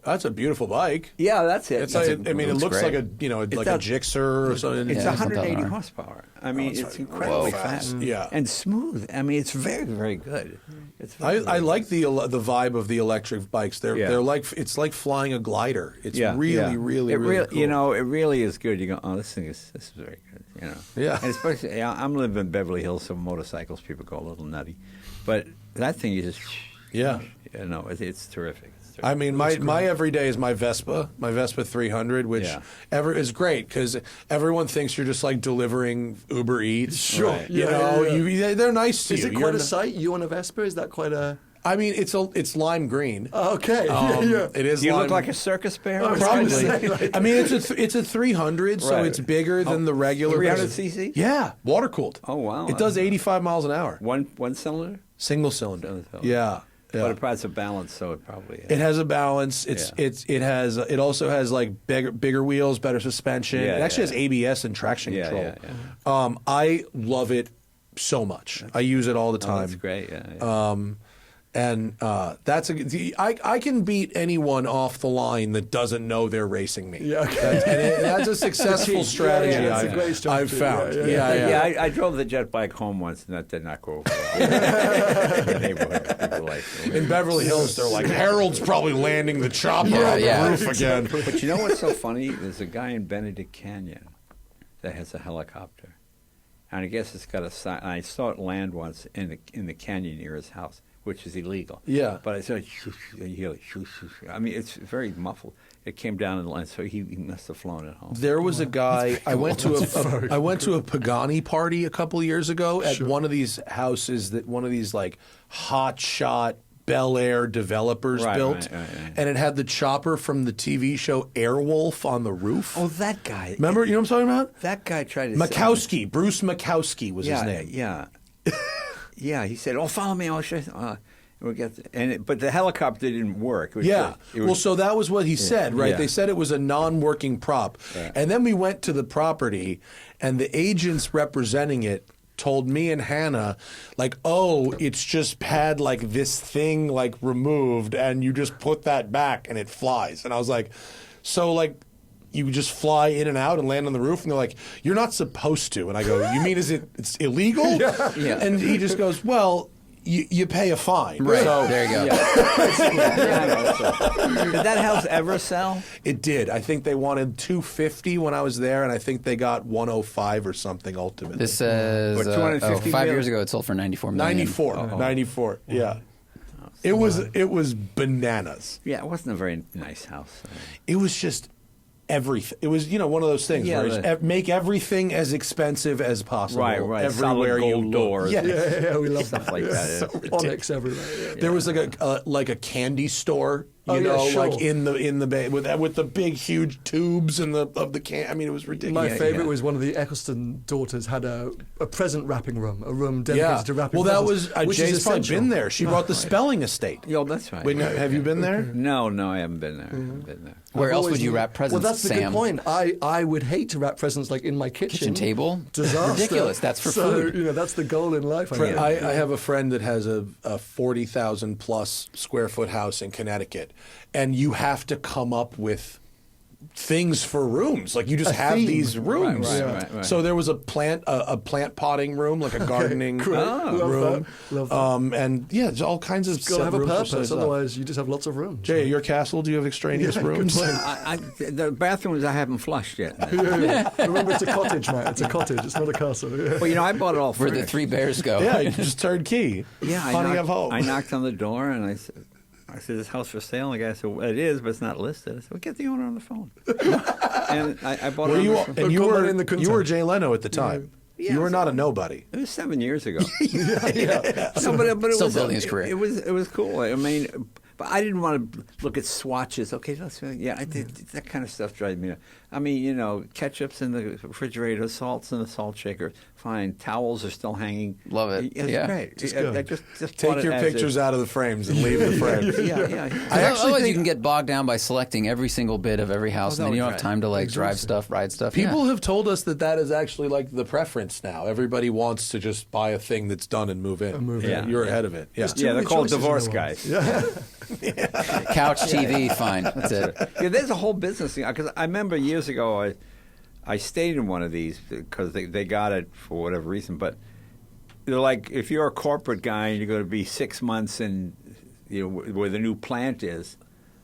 That's a beautiful bike. Yeah, that's it. It looks great. like a Gixxer or something. It's Yeah, 180 something. horsepower. I mean, it's incredibly fast. Yeah. And smooth. I mean, it's very, very good. It's I very like the vibe of the electric bikes. They're like it's like flying a glider. It's really cool. You know, it really is good. You go, oh, this is very good. You know. Yeah. And especially, I'm living in Beverly Hills, so motorcycles people go a little nutty, but that thing is just, it's terrific. I mean, my everyday is my Vespa 300, which is great because everyone thinks you're just like delivering Uber Eats. Sure. Right. Yeah. They're nice to you. Is it quite a sight? You on a Vespa? Is that quite a? I mean, it's lime green. Okay. It is. Do you lime... look like a circus bear? Probably. I mean, it's a 300, so it's bigger than the regular. 300 cc? Yeah, water cooled. Oh wow! It does 85 miles an hour. One cylinder? Single cylinder. Yeah. But it has a balance, so it probably. It has a balance. It also has like bigger wheels, better suspension. It actually has ABS and traction control. I love it so much. I use it all the time. That's great. Yeah. And I can beat anyone off the line that doesn't know they're racing me. Yeah, okay. That's a successful strategy. That's a great strategy. I've found. I drove the jet bike home once, and that did not go over well. In the neighborhood, people like in Beverly Hills, they're like, Harold's probably landing the chopper on the roof again. But you know what's so funny? There's a guy in Benedict Canyon that has a helicopter, and I guess it's got a sign. I saw it land once in the canyon near his house, which is illegal. Yeah. But I saw it, and you hear like, I mean, it's very muffled. It came down and landed, so he must have flown it home. There was a guy. I went to a Pagani party a couple of years ago at one of these houses that one of these like hot shot Bel Air developers built, and it had the chopper from the TV show Airwolf on the roof. Oh, that guy! Remember? You know what I'm talking about? That guy tried to. Makowski, Bruce Makowski was his name. Yeah. Yeah, he said, "Oh, follow me. I'll show you." But the helicopter didn't work. So that was what he said, right? Yeah. They said it was a non-working prop. Right. And then we went to the property, and the agents representing it told me and Hannah, like, oh, it's just had like this thing like removed, and you just put that back and it flies. And I was like, so like, you just fly in and out and land on the roof? And they're like, you're not supposed to. And I go, you mean it's illegal? Yeah. And he just goes, well, you pay a fine. Right. So, there you go. Did that house ever sell? It did. I think they wanted $250 when I was there, and I think they got $105 or something ultimately. This says 5 years ago it sold for $94 million. 94. Yeah. It was bananas. Yeah, it wasn't a very nice house. It was just everything. It was, one of those things where make everything as expensive as possible. Right. Everywhere gold you doors. Yeah, we love stuff like that. Onyx everywhere. There was like a candy store You know, sure. like in the bay with the big huge tubes and of the can. I mean, it was ridiculous. My favorite was one of the Eccleston daughters had a present wrapping room, a room dedicated to wrapping. Well, that presents, was which is Jay's probably essential. been there. She brought the spelling estate. Yo, that's right. Wait, no, have you been there? No, I haven't been there. I haven't been there. Where I've else always would you knew- wrap presents, Well, that's the Sam? good point. I would hate to wrap presents like in my Kitchen table? Disaster. Ridiculous. That's for so, food. You know, that's the goal in life. I guess. I have a friend that has a 40,000 plus square foot house in Connecticut, and you have to come up with things for rooms. Like you just have theme. these rooms. Right. So there was a plant potting room, like a gardening Cool. Love room. that. Love that. And yeah, there's all kinds of It's got to have a rooms for purpose, stuff. otherwise you just have lots of rooms. Jay, at your castle, do you have extraneous rooms? The bathrooms I haven't flushed yet. Remember, it's a cottage, Matt. It's a cottage. It's not a castle. Yeah. Well, I bought it all Where the furnished. three bears go. Yeah, you just turned key. Yeah, Honey, of hope. I knocked on the door and I said, "This house for sale?" And the guy said, "Well, it is, but it's not listed." I said, "Well, get the owner on the phone." And I bought Were it. you? On the And you Come were. on in the You were content. Jay Leno at the time. Yeah, you were so- not a nobody. It was 7 years ago. yeah. No, but it Still was building his career. It was cool. I mean, but I didn't want to look at swatches. Okay, I did that kind of stuff drives me nuts. I mean, ketchup's in the refrigerator, salt's in the salt shaker. Fine, towels are still hanging. Love it. It's Yeah. great. Just I good. just Take bought it your as pictures is. out of the frames and leave the frames. Yeah. I actually Otherwise, think you can get bogged down by selecting every single bit of every house, and then you don't have time to drive stuff, ride stuff. people have told us that is actually like the preference now. Everybody wants to just buy a thing that's done and move in. in. You're ahead of it. Yeah. Yeah, they're many called choices in divorce the world. guys. Couch TV, fine. That's it. Yeah, there's a whole business thing. Because I remember years ago, I stayed in one of these because they got it for whatever reason. But they're like, if you're a corporate guy and you're going to be 6 months in, where the new plant is,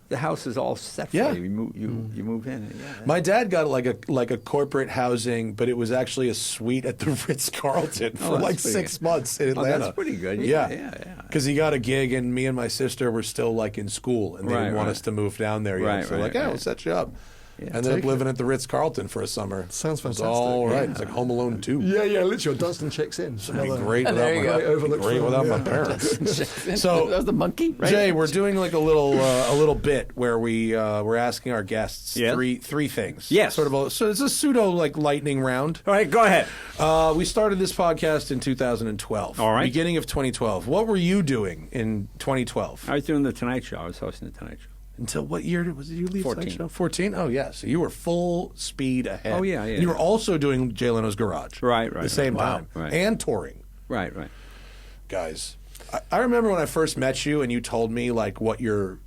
the house is all set for Yeah. you. You move in. Yeah, My dad got like a corporate housing, but it was actually a suite at the Ritz-Carlton for that's like pretty 6 good. months in Oh, Atlanta. that's pretty good. Yeah. Yeah. Because he got a gig, and me and my sister were still like in school, and they didn't want us to move down there yet. Right, so right, like, yeah, right. we'll set you up. Ended up Take living at the Ritz-Carlton for a summer. Sounds It was fantastic. all right. Yeah. It's like Home Alone 2. Yeah, literally. Dunstan checks in. It'd be great There you without, go. my, Overlooked great film, without my yeah. parents. So that was the monkey, right? Jay, we're doing like a little bit where we're asking our guests Yes. three things. Yes. So it's a pseudo like lightning round. All right, go ahead. We started this podcast in 2012. All right. Beginning of 2012. What were you doing in 2012? I was doing the Tonight Show. I was hosting the Tonight Show. Until what year did you leave? 14. Tonight Show? 14? Oh, yeah. So you were full speed ahead. Oh, yeah. And you were also doing Jay Leno's Garage. Right. At the same time. Right. And touring. Right. Guys, I remember when I first met you and you told me like what your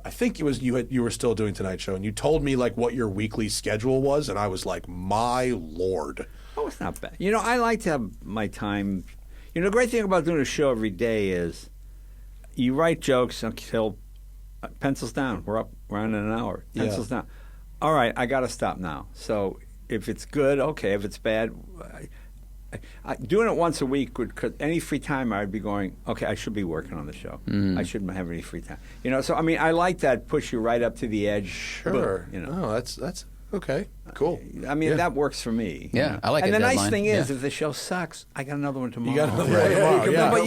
I think it was you were still doing Tonight Show, and you told me like what your weekly schedule was, and I was like, my Lord. Oh, it's not bad. I like to have my time. The great thing about doing a show every day is you write jokes until pencils down. We're on an hour. Pencils down. All right, I got to stop now. So if it's good, okay. If it's bad, doing it once a week would. Cause any free time, I'd be going. Okay, I should be working on the show. I shouldn't have any free time. So I mean, I like that push you right up to the edge. Sure. Oh, that's okay. Cool. I mean, that works for me. Yeah, I like And a the nice deadline. thing is, Yeah. if the show sucks, I got another one tomorrow. You got another one tomorrow, yeah. But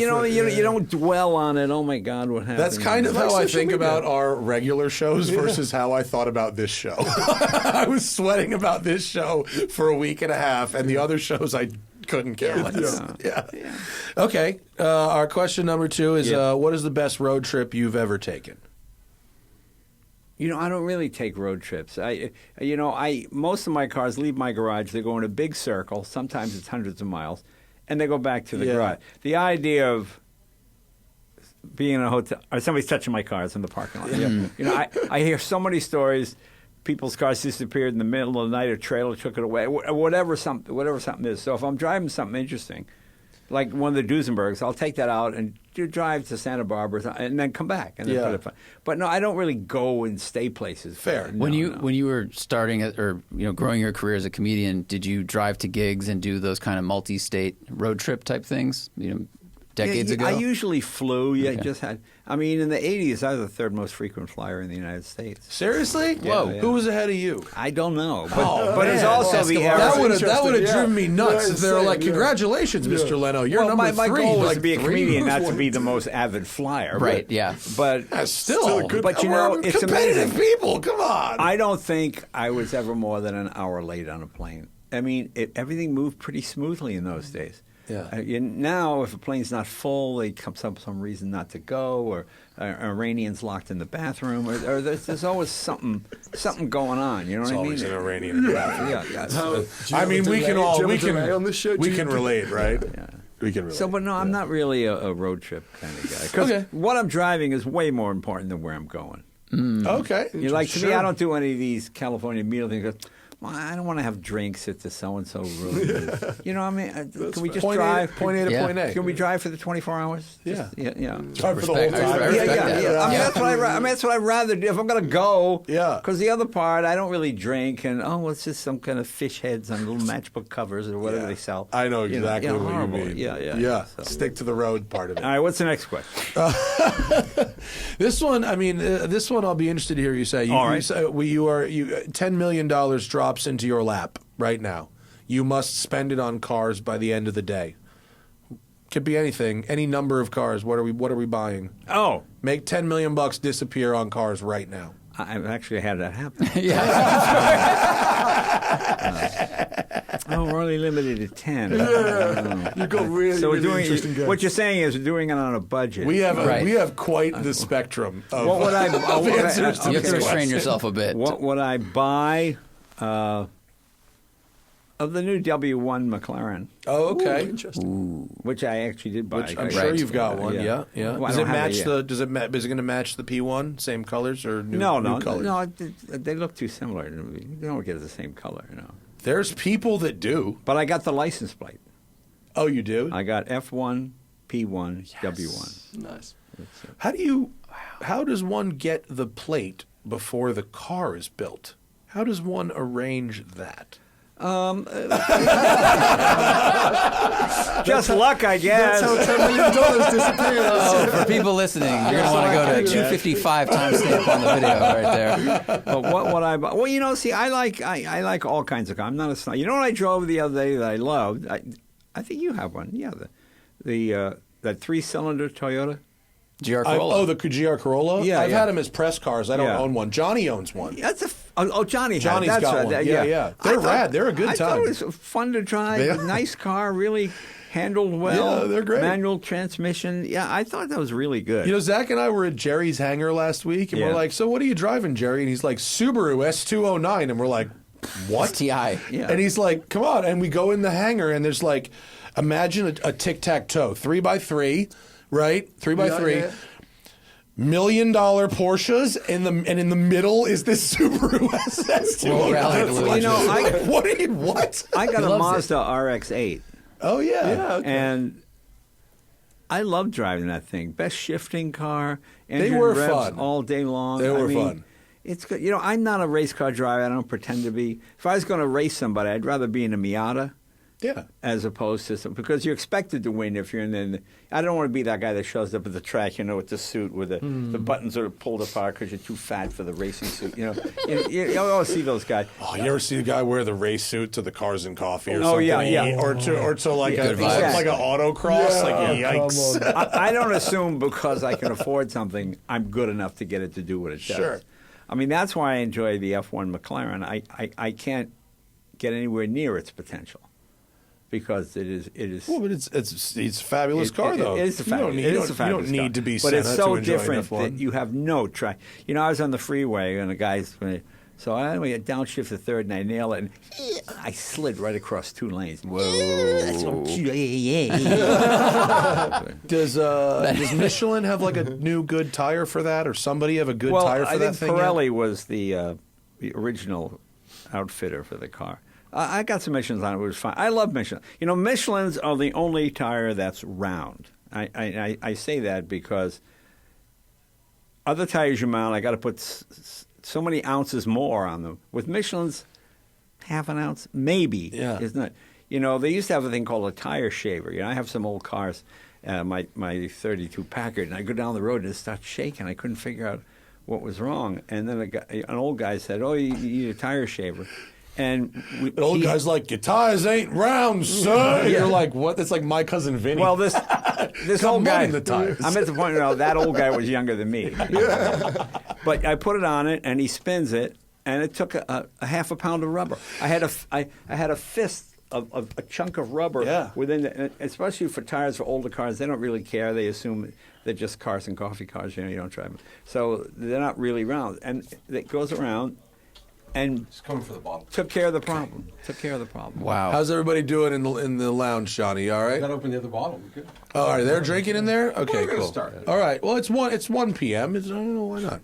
you don't dwell on it. Oh my God, what happened? That's kind of Like how I social think media. about our regular shows versus how I thought about this show. I was sweating about this show for a week and a half, and the other shows I couldn't care less. Yeah. Okay. Our question number 2 is, what is the best road trip you've ever taken? I don't really take road trips. Most of my cars leave my garage. They go in a big circle. Sometimes it's hundreds of miles, and they go back to the garage. The idea of being in a hotel or somebody's touching my cars in the parking lot. I hear so many stories. People's cars disappeared in the middle of the night. A trailer took it away. Whatever something is. So if I'm driving something interesting, like one of the Duesenbergs, I'll take that out and drive to Santa Barbara and then come back. And then put it. But no, I don't really go and stay places. Fair. No, When you were starting growing your career as a comedian, did you drive to gigs and do those kind of multi-state road trip type things? decades ago? I usually flew. Yeah, just had. I mean, in the 80s, I was the third most frequent flyer in the United States. Seriously? Whoa. Yeah. Who was ahead of you? I don't know. But it's also the era. That would have driven me nuts if they were like, Yeah. "Congratulations, Mr. Leno, you're Well, number my 3." goal was Like, to be a 3? comedian, not to be the most avid flyer. Right, yeah. But Still, but you know, it's competitive amazing. people. Come on. I don't think I was ever more than an hour late on a plane. I mean, everything moved pretty smoothly in those days. Yeah. Now, if a plane's not full, they come up with some reason not to go, or Iranians locked in the bathroom, or there's always something going on. You know what I mean? Always an Iranian in the bathroom. Yeah. I mean, we can on this show? relate, right? Yeah. We can relate. So, but no, I'm not really a road trip kind of guy. Because Okay. what I'm driving is way more important than where I'm going. Okay. You like to me, I don't do any of these California meal things. Well, I don't want to have drinks at the so-and-so room. You know what I mean? Can we just Point drive? point A to Yeah. point A. Can we drive for the 24 hours? Yeah. Yeah. Drive for the whole Respect- time. I respect that. I mean, that's what I'd rather do if I'm going to go. Yeah. Because the other part, I don't really drink, and it's just some kind of fish heads on little matchbook covers or whatever they sell. I know exactly what horrible. you mean. Yeah. So. Stick to the road part of it. All right, what's the next question? This one, I mean, this one I'll be interested to hear you say. All right. You say, $10 million drops into your lap right now. You must spend it on cars by the end of the day. Could be anything, any number of cars. What are we buying? Oh, Make $10 million disappear on cars right now. I've actually had that happen. We're only limited to 10. You got really, So we're really doing. interesting guests. What you're saying is we're doing it on a budget. We have Right. we have quite the spectrum of, What would I? of answers to You have this to restrain question. yourself a bit. What would I buy of the new W1 McLaren, Oh, okay. Interesting. which I actually did buy? Which I'm I- sure you've got one. Yeah. Yeah. Well, I Does don't it have match it yet. the? Does it? Is it going to match the P1? Same colors or new? No, new colors? no. They look too similar. They don't get the same color, There's people that do. But I got the license plate. Oh, you do? I got F1, P1, W1. Nice. How does one get the plate before the car is built? How does one arrange that? Just luck, I guess. That's how $10 million disappears. Oh, for people listening, you're going to want to go to 255 timestamp on the video right there. But what would I buy? Well, see, I like all kinds of cars. I'm not a snob. You know what I drove the other day that I loved? I think you have one. Yeah, that 3-cylinder Toyota. GR Corolla. The GR Corolla? Yeah, I've yeah. had them as press cars. I don't Yeah. own one. Johnny owns one. That's Johnny. Johnny's that's got right. one. That- Yeah. They're rad. They're a good I time. thought it was fun to drive. Yeah. Nice car, really handled well. Yeah, they're great. Manual transmission. Yeah, I thought that was really good. You know, Zach and I were at Jerry's hangar last week, and Yeah. we're like, "So what are you driving, Jerry?" And he's like, "Subaru S209," and we're like, "What?" TI. Yeah. And he's like, "Come on!" And we go in the hangar, and there's like, imagine a tic-tac-toe, 3x3, right? 3x3. Yeah. $1 million Porsches, and in the middle is this Subaru S209. rallied a little. You know, What? I got He a loves it. Mazda RX-8. Oh yeah. And I love driving that thing. Best shifting car. Engine were revs fun. all day long. They were I mean, fun. It's good. You know, I'm not a race car driver. I don't pretend to be. If I was going to race somebody, I'd rather be in a Miata. Yeah. As opposed to because you're expected to win if you're in the. I don't want to be that guy that shows up at the track, with the suit with the buttons are pulled apart because you're too fat for the racing suit. You always see those guys. Oh, you ever see the guy wear the race suit to the Cars and Coffee or Oh, something? yeah. Or to like Yeah, a vibes. like an autocross. Yeah, like yikes. come on. I don't assume because I can afford something, I'm good enough to get it to do what it does. Sure. I mean, that's why I enjoy the F1 McLaren. I can't get anywhere near its potential because it is. Well, but it's a fabulous car though. It is a fabulous. You don't need to be but Senna it's so to enjoy different F1. that you have no try. I was on the freeway and the guy's. So I downshift the third and I nail it and I slid right across 2 lanes. Whoa! Does Michelin have like a new good tire for that, or somebody have a good tire for I that think thing? Pirelli was the original outfitter for the car. I got some Michelins on it. It was fine. I love Michelin. Michelins are the only tire that's round. I say that because other tires you mount, I got to put so many ounces more on them. With Michelin's, half an ounce, maybe. Yeah. It's not. You know, they used to have a thing called a tire shaver. You know, I have some old cars, my 32 Packard, and I go down the road and it starts shaking. I couldn't figure out what was wrong. And then an old guy said, "Oh, you need a tire shaver." And the old guy's like, "Your tires ain't round, son." You're like, "What?" That's like my cousin Vinny. Well, this old guy. The tires. I'm at the point now that old guy was younger than me. But I put it on it, and he spins it, and it took a half a pound of rubber. I had a fist of a chunk of rubber within, especially for tires for older cars. They don't really care. They assume they're just cars and coffee cars. You know, you don't drive them, so they're not really round. And it goes around. And It's coming for the bottle. took care of the problem. Took care of the problem. Wow. How's everybody doing in the lounge, Johnny? All right. Got to open the other bottle. We're good. Oh, all right, they're drinking in there. Okay, We're gonna cool. start. All right. Well, it's 1 p.m. I don't know why not.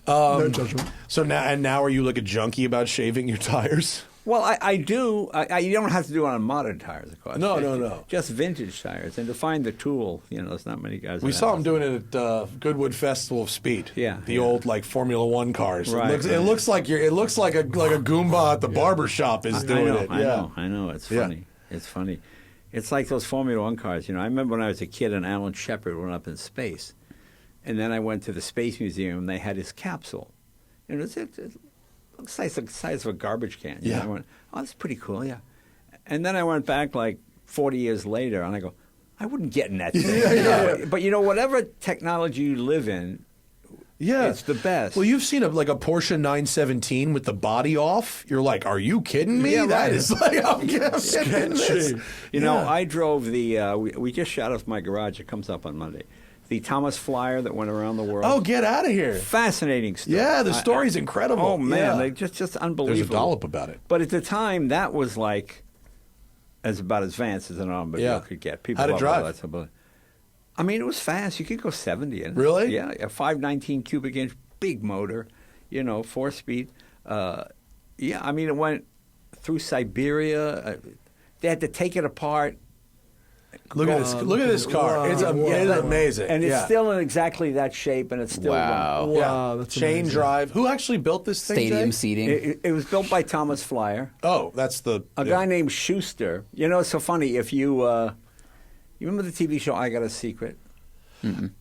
No judgment. So now are you like a junkie about shaving your tires? Well, I do. You don't have to do it on modern tires, of course. No. Just vintage tires. And to find the tool, there's not many guys. We that saw have him doing it at Goodwood Festival of Speed. Yeah, the old like Formula One cars. Right, It looks like a Goomba at the barber shop is doing it. I know. It's funny. It's funny. It's like those Formula One cars. I remember when I was a kid and Alan Shepard went up in space, and then I went to the Space Museum and they had his capsule, and it looks like the size of a garbage can. Yeah. I went, "Oh, that's pretty cool." Yeah. And then I went back like 40 years later, and I go, "I wouldn't get in that thing." But whatever technology you live in, it's the best. Well, you've seen a Porsche 917 with the body off. You're like, are you kidding me? Yeah, That right. is like, I'm getting this. I drove the. We just shot off my garage. It comes up on Monday. The Thomas Flyer that went around the world. Oh, get out of here! Fascinating stuff. Yeah, the story's incredible. Oh man, Yeah. they just unbelievable. There's a dollop about it. But at the time, that was like about as advanced as an automobile could get. People How'd it loved drive? that stuff. I mean, it was fast. You could go 70 in it. Really? Yeah, a 519 cubic inch, big motor, 4-speed. I mean, it went through Siberia. They had to take it apart. Look at this! Look at this car. Wow. It's amazing, And it's still in exactly that shape, and it's still Wow. going. Wow, that's chain amazing. drive. Who actually built this thing? Stadium Jay? seating. It was built by Thomas Flyer. Oh, that's the A guy named Schuster. It's so funny. If you remember the TV show I Got a Secret?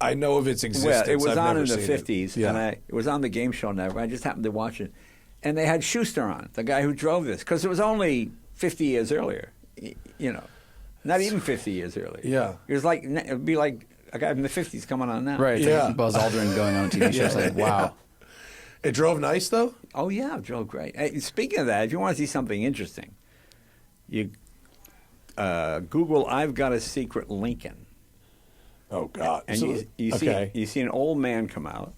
I know of its existence. Well, it was I've on never in the seen it. 50s, Yeah. and it was on the Game Show Network. I just happened to watch it. And they had Schuster on, the guy who drove this, because it was only 50 years earlier, Not even 50 years earlier. Yeah. It would be like a guy from the 50s coming on now. Right. It's like Buzz Aldrin going on a TV show. It's like, wow. It drove nice, though? Oh, yeah, it drove great. Hey, speaking of that, if you want to see something interesting, you Google "I've Got a Secret Lincoln." Oh, God. And So- you see an old man come out,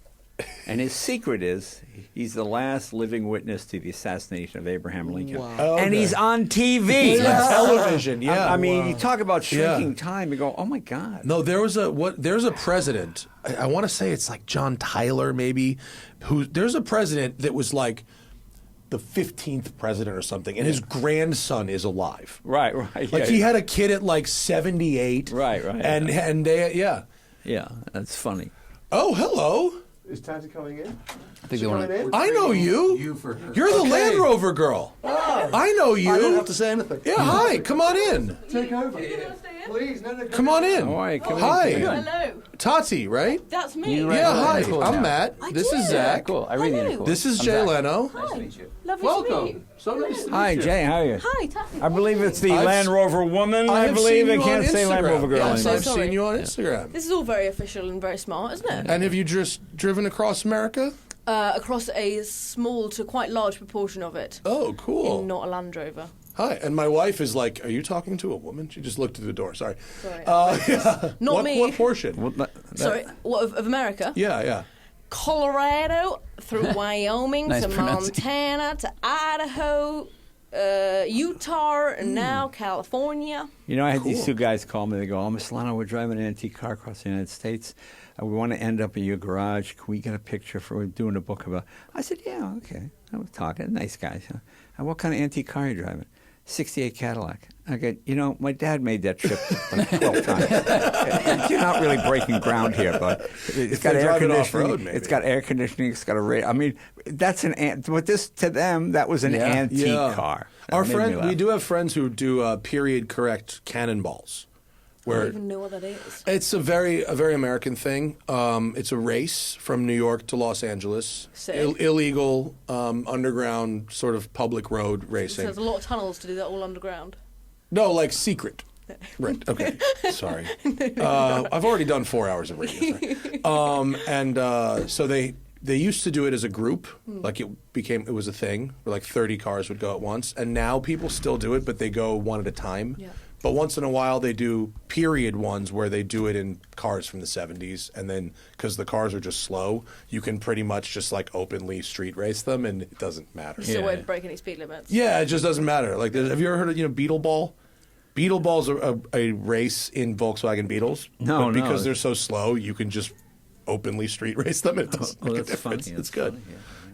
and his secret is he's the last living witness to the assassination of Abraham Lincoln. Wow. Oh, And okay. he's on TV. He's on television, yeah. I mean, you talk about shrinking time. You go, oh my God. No, there's a president. I want to say it's like John Tyler, maybe. There's a president that was like the 15th president or something, and his grandson is alive. Right. Like he had a kid at like 78. Right. And they, Yeah, that's funny. Oh, hello. Is Tati coming in? I think they want to. I know you. You're the Land Rover girl. I know you. I don't have to say anything. Yeah, hi. Come on in. Take over. Please, no. Come on in. All right, come Hi. in. Hello. Tati, right? That's me. Yeah, hi. Cool. I'm Matt. I This is did. Zach. Cool. I read the intercourse. This is Jay Leno. Hi. Nice to meet you. Lovely to meet Welcome. you. So nice to meet Hi, you. Jay. How are you? Hi, Tati. I believe it's the I've Land Rover woman. I have believe seen I you can't on say Land Instagram. Rover girl Yes, anymore. I've seen you on Instagram. This is all very official and very smart, isn't it? And have you just driven across America? Across a small to quite large proportion of it. Oh, cool. In not a Land Rover. Hi. And my wife is like, are you talking to a woman? She just looked at the door. Sorry. Sorry. Yeah. Not me. What portion? Sorry, what of America? Yeah. Colorado through Wyoming Nice to pronunciation. Montana to Idaho, Utah, and now California. I had these two guys call me. They go, Miss Leno, we're driving an antique car across the United States. We want to end up in your garage. Can we get a picture we're doing a book about? I said, yeah, okay. I was talking. Nice guys. What kind of antique car are you driving? 68 Cadillac. I go, my dad made that trip like 12 times. You're not really breaking ground here, but it's got air conditioning. It's got air conditioning. It's got a radio. I mean, that's but this to them that was an antique car. Our friend, we do have friends who do period correct cannonballs. I don't even know what that is. It's a very American thing. It's a race from New York to Los Angeles. Illegal underground sort of public road racing. So there's a lot of tunnels to do that all underground. No, like secret. Right. Okay. Sorry. I've already done 4 hours of radio. So they used to do it as a group. Like it was a thing where like 30 cars would go at once. And now people still do it, but they go one at a time. Yeah. But once in a while, they do period ones where they do it in cars from the 70s. And then, because the cars are just slow, you can pretty much just like openly street race them, and it doesn't matter. You still won't break any speed limits. Yeah, it just doesn't matter. Like, have you ever heard of, Beetle Ball? Beetle Ball's a race in Volkswagen Beetles. No, because they're so slow, you can just openly street race them. It doesn't make a difference. It's good. Funny,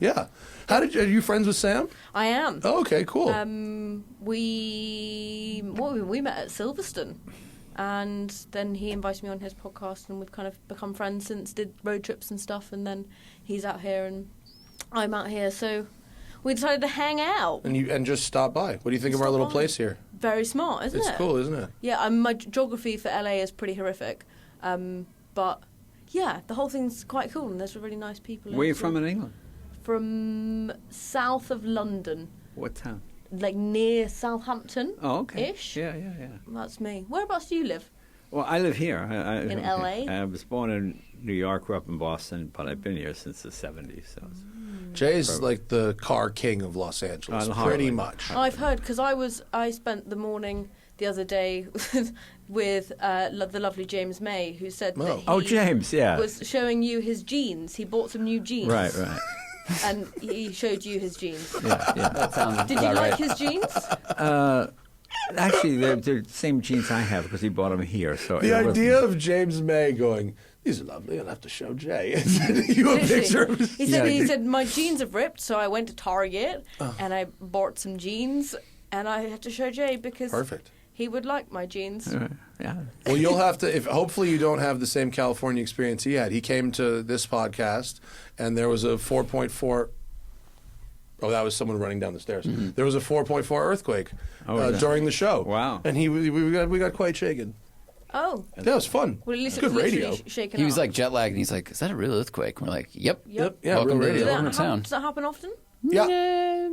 yeah. Are you friends with Sam? I am. Oh, okay, cool. We met at Silverstone, and then he invited me on his podcast, and we've kind of become friends since. Did road trips and stuff, and then he's out here and I'm out here, so we decided to hang out and just stop by. What do you think of our little place here? Very smart, isn't it? It's cool, isn't it? Yeah, my geography for LA is pretty horrific, but yeah, the whole thing's quite cool, and there's really nice people. Where are you from in England? From south of London. What town? Like near Southampton. Oh, okay. Ish. Yeah. That's me. Whereabouts do you live? Well, I live here. In LA? I was born in New York, grew up in Boston, but I've been here since the 70s. So Jay's like the car king of Los Angeles, pretty much. I've heard, because I spent the morning the other day with the lovely James May, who said that James, yeah, was showing you his jeans. He bought some new jeans. Right. And he showed you his jeans. Yeah. That sounds Did you like his jeans? Actually, they're the same jeans I have because he bought them here. So the idea of James May going, "These are lovely. I'll have to show Jay." You a picture of his. He said my jeans have ripped, so I went to Target and I bought some jeans, and I had to show Jay because he would like my jeans. Yeah. Well, you'll have to. Hopefully, you don't have the same California experience he had. He came to this podcast, and there was a 4.4. Oh, that was someone running down the stairs. Mm-hmm. There was a 4.4 earthquake during the show. Wow! And we got quite shaken. Oh. That was fun. Well, at least good radio. He was like jet lagged, and he's like, "Is that a real earthquake?" And we're like, "Yep." Yeah, welcome real radio. Welcome to town. Does that happen often? Yeah.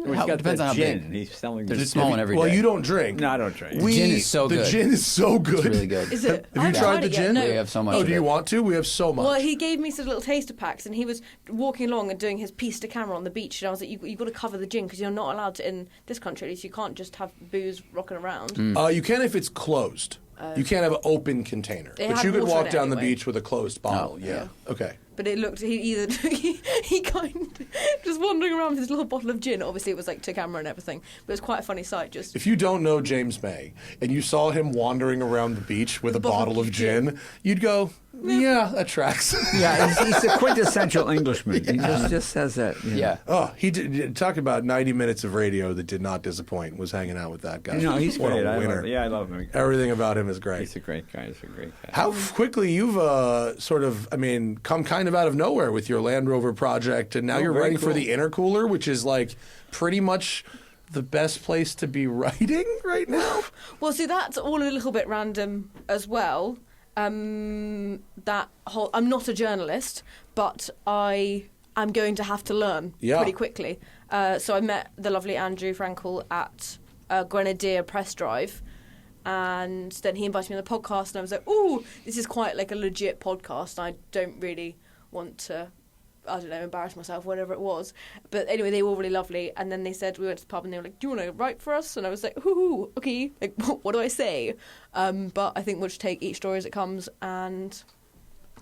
Well, Depends on how big. He's selling. There's a small one every day. Well, you don't drink. No, I don't drink. The gin is so good. The gin is so good. It's really good. Is it? Have you tried the gin? No. We have so much. Oh, do you want to? We have so much. Well, he gave me some little taster packs, and he was walking along and doing his piece to camera on the beach, and I was like, "You've got to cover the gin because you're not allowed to in this country. At least you can't just have booze rocking around." You can if it's closed. You can't have an open container, but you could walk down the beach with a closed bottle. Yeah. Okay. But it looked he kind of just wandering around with his little bottle of gin. Obviously, it was like to camera and everything, but it was quite a funny sight. Just if you don't know James May and you saw him wandering around the beach with a bottle of gin, you'd go, "Yeah, that tracks." Yeah, he's the quintessential Englishman. He just says that. Yeah. Oh, he did talk about 90 minutes of radio that did not disappoint. Was hanging out with that guy. No, he's what great. a winner. I love him. Everything about him is great. He's a great guy. How quickly you've come kind of out of nowhere with your Land Rover project, and now you're writing for the intercooler, which is like pretty much the best place to be writing right now. Well, see, that's all a little bit random as well. I'm not a journalist, but I'm going to have to learn pretty quickly. So I met the lovely Andrew Frankel at Grenadier Press Drive. And then he invited me on the podcast, and I was like, "Ooh, this is quite like a legit podcast. I don't really want to, embarrass myself, whatever it was." But anyway, they were all really lovely. And then they said, we went to the pub, and they were like, "Do you want to write for us?" And I was like, "Ooh, okay. Like, what do I say?" But I think we'll just take each story as it comes. And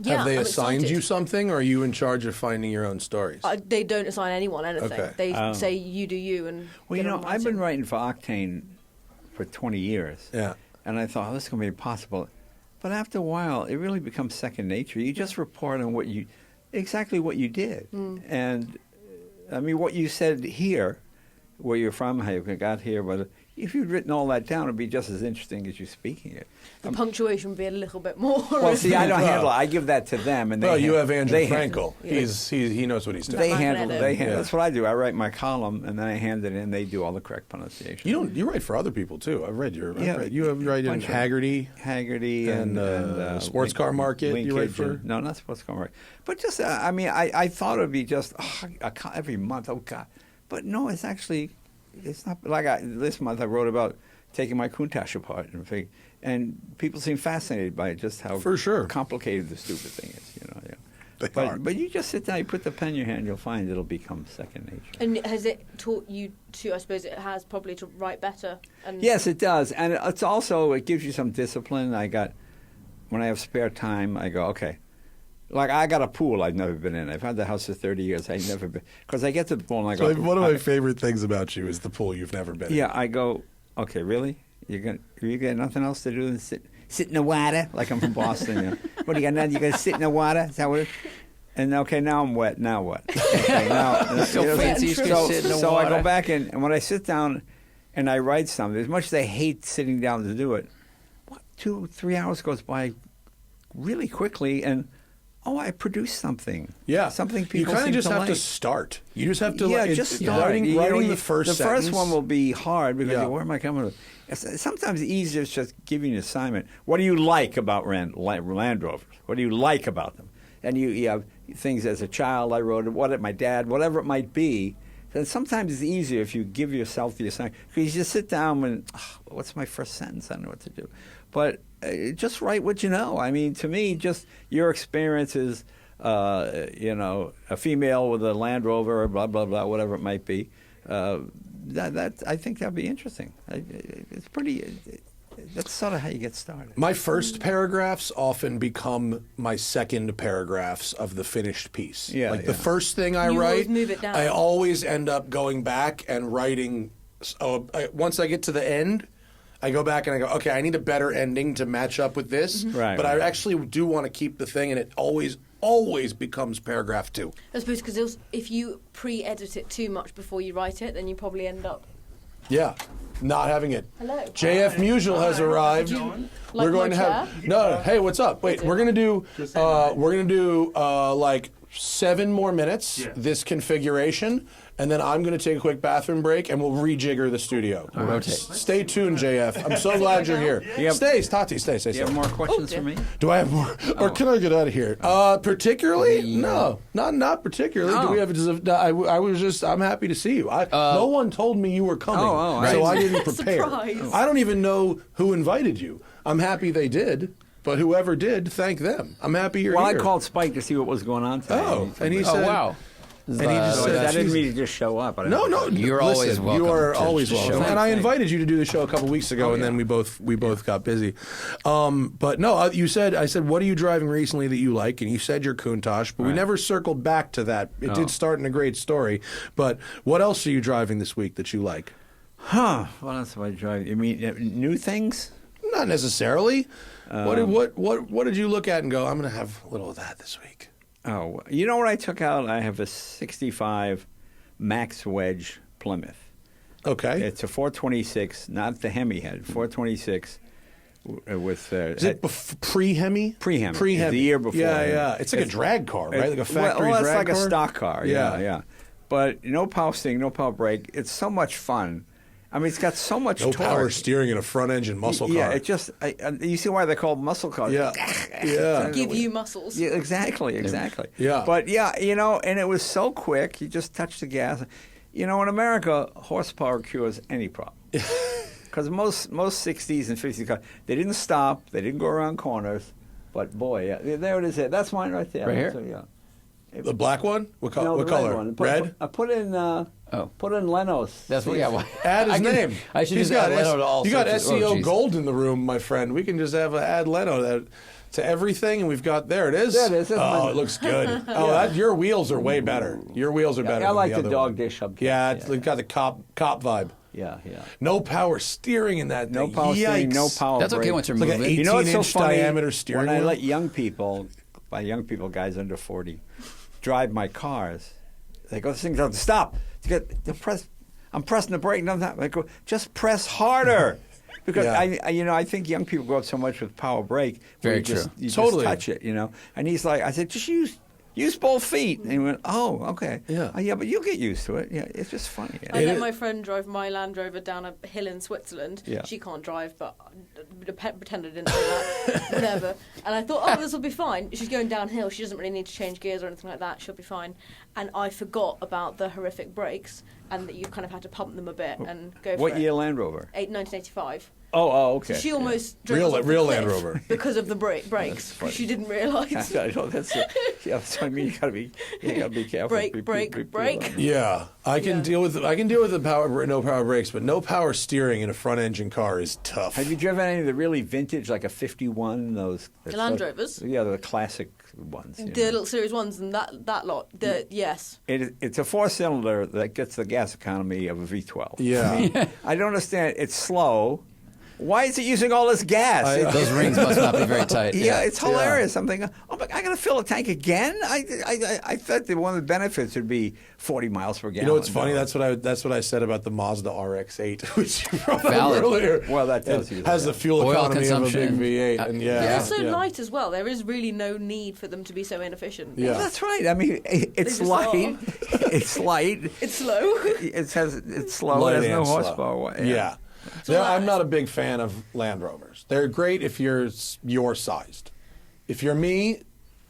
yeah, have they I'm assigned excited. you something, or are you in charge of finding your own stories? They don't assign anyone anything. Okay. They say you do you. And I've been writing for Octane for 20 years. Yeah. And I thought, this is going to be impossible. But after a while, it really becomes second nature. You just report on exactly what you did. And, I mean, what you said here, where you're from, how you got here, but if you'd written all that down, it'd be just as interesting as you speaking it. The punctuation would be a little bit more. Well, see, I don't handle it. I give that to them, and you have Andrew they Frankel. He knows what he's doing. They handle. That's what I do. I write my column, and then I hand it in. They do all the correct pronunciation. You write for other people too. I've read your. You write in Haggerty, and Sports Car Market. You write for no, not Sports Car Market, but just I mean, I thought it'd be just every month. Oh God, but no, it's actually. It's not like this month I wrote about taking my Countach apart, and people seem fascinated by it, just how complicated the stupid thing is. But you just sit down, you put the pen in your hand, you'll find it'll become second nature. And has it taught you to? I suppose it has probably to write better. Yes, it does, and it's also it gives you some discipline. When I have spare time, I go okay. Like, I got a pool I've never been in. I've had the house for 30 years. I've never been. Because I get to the pool and I go... So one of my favorite things about you is the pool you've never been in. Yeah, I go, okay, really? You got nothing else to do than sit in the water? Like I'm from Boston. What, do you got nothing? You got to sit in the water? Is that what it is? And, okay, now I'm wet. Now what? Okay, now... so fancy you can sit in the water. So I go back in, and when I sit down and I write something, as much as I hate sitting down to do it, 2-3 hours goes by really quickly, and... Oh, I produced something. Yeah, something people. You kind of just have like. to start. You just have to. Just start. Writing the first. The sentence. First one will be hard because where am I coming with? It's sometimes easier is just giving an assignment. What do you like about Land Rovers? What do you like about them? And you have things as a child. I wrote it. My dad, whatever it might be. Then sometimes it's easier if you give yourself the assignment because you just sit down and what's my first sentence? I don't know what to do, but. Just write what you know. I mean, to me, just your experience is, a female with a Land Rover, or blah blah blah, whatever it might be. That I think that'd be interesting. It's pretty. That's sort of how you get started. My first paragraphs often become my second paragraphs of the finished piece. Yeah, the first thing I write, move it down. I always end up going back and writing. Once I get to the end. I go back and I go, okay, I need a better ending to match up with this. Mm-hmm. Right, but I actually do want to keep the thing, and it always becomes paragraph 2. I suppose because if you pre-edit it too much before you write it, then you probably end up... Yeah, not having it. Hello. JF Musial has arrived. We're going to have... No, hey, what's up? Wait, we're going to do like 7 more minutes, this configuration, and then I'm going to take a quick bathroom break, and we'll rejigger the studio. Rotate. Stay tuned, JF. I'm so glad you're here. Stay, Tati, stay. Do you have more questions for me? Do I have more? Or can I get out of here? Particularly? No, not particularly. Do we have? I'm happy to see you. No one told me you were coming, so I didn't prepare. Surprise. I don't even know who invited you. I'm happy they did. But whoever did, thank them. I'm happy you're here. Well, I called Spike to see what was going on today. And he said, wow. And he just said, I didn't mean to just show up. No, you're always welcome. You are always to welcome. show And I invited you to do the show a couple weeks ago, and then we both got busy. But no, I said, what are you driving recently that you like? And you said your Countach, but we never circled back to that. It did start in a great story. But what else are you driving this week that you like? What else am I driving? You mean new things? Not necessarily. What did you look at and go, I'm going to have a little of that this week? Oh, you know what I took out? I have a 65 Max Wedge Plymouth. Okay. It's a 426, not the Hemi head, 426 with... Is it pre-Hemi? Pre-Hemi. Pre-Hemi. The year before. Yeah. It's like a drag car, right? Like a factory it's drag like car? a stock car. Yeah. But no power steering, no power brake. It's so much fun. I mean, it's got so much torque. Power steering in a front-engine muscle car. Yeah, it just... you see why they're called muscle cars? Yeah. To give you muscles. Yeah, exactly. Yeah. But, and it was so quick. You just touch the gas. In America, horsepower cures any problem. Because most 60s and 50s cars, they didn't stop. They didn't go around corners. But, boy, there it is. That's mine right there. Right here? So, The black one? What color? One. Red? I put in... Put in Leno's. That's what. Yeah. Add his name. I should just add Leno to all. You got sorts of- SEO gold in the room, my friend. We can just add Leno to everything, and we've got there. It is. There it is. Oh, it looks good. Your wheels are way better. Your wheels are better. I like than the other dog one. dish hubcap. Yeah, it's got the cop vibe. Yeah. No power steering in that thing. No power steering, no power That's okay brake. once you're It's like moving. an 18-inch diameter steering when I wheel. let young people, by young people, guys under 40, drive my cars, they go, this thing doesn't stop. They'll press I'm pressing the brake. No, I go, just press harder. Because Yeah. I think young people go up so much with power brake. Very you just, true. You Totally. just touch it, And he's like, I said, just use both feet. And he went, oh, okay. Yeah. Yeah, but you'll get used to it. Yeah, it's just funny. I let my friend drive my Land Rover down a hill in Switzerland. Yeah. She can't drive, but pretend I didn't say that. Whatever. And I thought, oh, this will be fine. She's going downhill. She doesn't really need to change gears or anything like that. She'll be fine. And I forgot about the horrific brakes and that you kind of had to pump them a bit and go for What it. year Land Rover? 1985. Oh, okay. So she almost drove off the real cliff Land Rover. because of the brakes. She didn't realise. I know that's what I mean. You gotta be careful. Brake. Yeah, I can deal with the no power brakes, but no power steering in a front engine car is tough. Have you driven any of the really vintage, like a 51? Those The Land Rovers? Yeah, the classic ones. The little Series 1s and that lot. Yes. It's a 4-cylinder that gets the gas economy of a V12. Yeah. I don't understand. It's slow. Why is it using all this gas? Those rings must not be very tight. Yeah, it's hilarious. I'm thinking, oh, my, I got to fill a tank again. I thought that one of the benefits would be 40 miles per gallon. You know what's funny? That's what I said about the Mazda RX-8, which you brought up Valid. earlier. Well, that tells you has that. the fuel Oil economy of a big consumption. V8, and They're so light as well. There is really no need for them to be so inefficient. Yeah. Well, that's right. I mean, it's just light. It's light. It's slow. It's slow. Light It has no and slow. horsepower. Yeah. I'm not a big fan of Land Rovers. They're great if you're your sized. If you're me,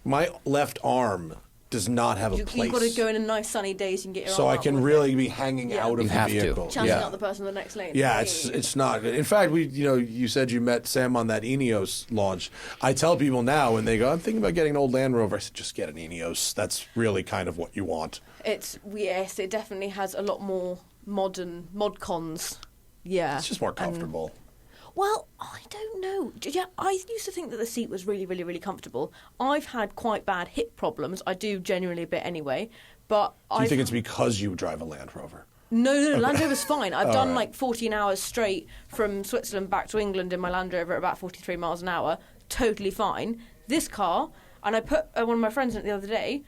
my left arm does not have a place. You've got to go in a nice sunny day so you can get your so arm I out can with really it. be hanging Yeah. out of You the have to. vehicle. Chancing Yeah. out the person in the next lane. Yeah, it's not good. In fact, you said you met Sam on that Ineos launch. I tell people now when they go, I'm thinking about getting an old Land Rover. I said, just get an Ineos. That's really kind of what you want. It definitely has a lot more modern mod cons. Yeah. It's just more comfortable. Well, I don't know. Yeah, I used to think that the seat was really, really, really comfortable. I've had quite bad hip problems. I do genuinely a bit anyway. But Do you think it's because you drive a Land Rover? No, Land Rover's fine. I've done like 14 hours straight from Switzerland back to England in my Land Rover at about 43 miles an hour. Totally fine. This car, and I put one of my friends in it the other day,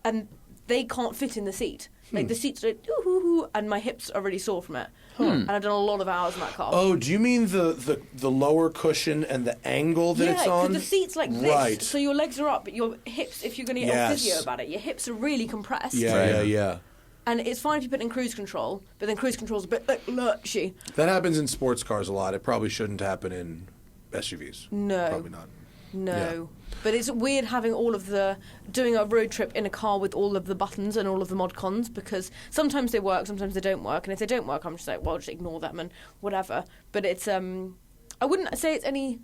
and they can't fit in the seat. Like the seat's like, ooh, and my hips are really sore from it. And I've done a lot of hours in that car. Oh, do you mean the lower cushion and the angle that it's on? Yeah, because the seat's like this, Right. so your legs are up, but your hips, if you're going to get on physio about it, your hips are really compressed. Yeah. And it's fine if you put it in cruise control, but then cruise control's a bit like lurchy. That happens in sports cars a lot. It probably shouldn't happen in SUVs. No. Probably not. No. But it's weird having doing a road trip in a car with all of the buttons and all of the mod cons, because sometimes they work, sometimes they don't work. And if they don't work, I'm just like, well, just ignore them and whatever. But it's, I wouldn't say it's any,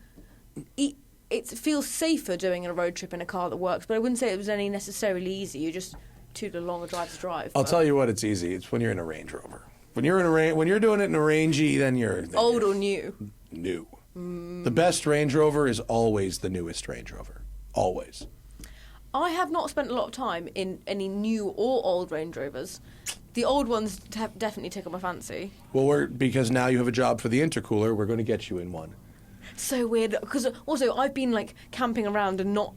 it feels safer doing a road trip in a car that works, but I wouldn't say it was any necessarily easy. You just too long a drive to drive. I'll tell you what, it's easy. It's when you're in a Range Rover. When you're doing it in a Rangey, then you're old or new. New. The best Range Rover is always the newest Range Rover. Always. I have not spent a lot of time in any new or old Range Rovers. The old ones definitely tickle my fancy. Well, because now you have a job for the intercooler, we're going to get you in one. So weird, because also I've been like camping around and not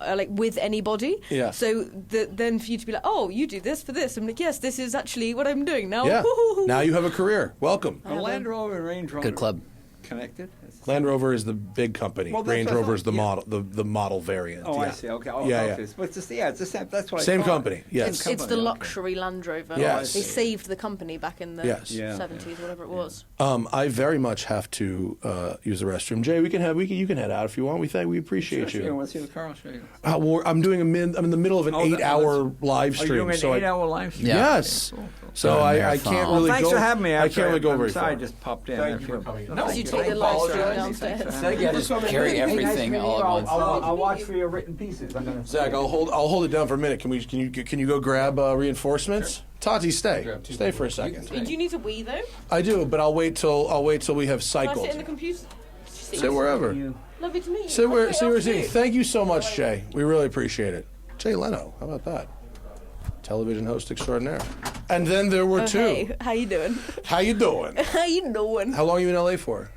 like with anybody. Yeah. So then for you to be like, oh, you do this for this, I'm like, yes, this is actually what I'm doing now. Yeah. Now you have a career. Welcome. A Land Rover and Range Rover. Good club. Connected? Land Rover is the big company. Well, that's Range what I Rover is the thought, model, the model variant. Oh, yeah. I see. Okay. Yeah. Okay. But it's the same. That's what Same I thought. company. Yes. It's the luxury Land Rover. Yes. They saved the company back in the Yes. 70s, whatever it was. I very much have to use the restroom. Jay, you can head out if you want. We appreciate Sure, you. I want to see the car. I'll show you. Well, I'm in the middle of an 8-hour live stream. Are you doing so an 8-hour live stream? Yeah. Yes. Cool. So I can't really thanks go. for having me. I can't really go very I'm sorry, far. I just popped in. Thank you for coming. No, you take the live stream downstairs. Yeah, just carry everything all at once. I'll watch for your written pieces. Zach, I'll hold it down for a minute. Can you go grab reinforcements? Tati, stay for a second. Do you need a wee though? I do, but I'll wait till we have Can I cycled. sit in the computer? Sit wherever. Lovely to meet you. Sit where Okay, you're off to seeing. you. Thank you so much, Jay. We really appreciate it. Jay Leno, how about that? Television host extraordinaire. And then there were two. Hey, how you doing? How you doing? How you doing? How long are you in LA for?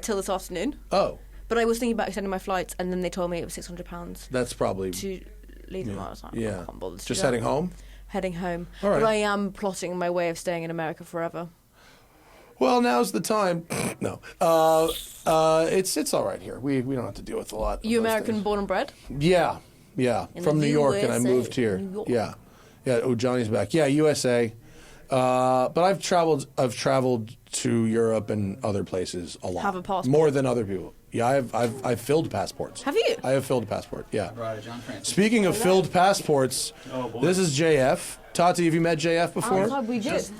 Till this afternoon. Oh, But I was thinking about extending my flights, and then they told me it was £600 that's probably to leave them. I was like, I yeah. can't bother to Just do that. heading home. heading home. All right. But I am plotting my way of staying in America forever. Well, now's the time. No, it's all right here. We don't have to deal with a lot. You of those American things. born and bred? Yeah, In from the New York, and I USA. moved here. New York. Yeah. Oh, Johnny's back. Yeah, USA. But I've traveled to Europe and other places a lot. Have a passport? More than other people. Yeah, I've filled passports. Have you? I have filled a passport. Yeah. Right, John Francis. Speaking of filled passports, this is JF. Tati, have you met JF before? Oh, we did. So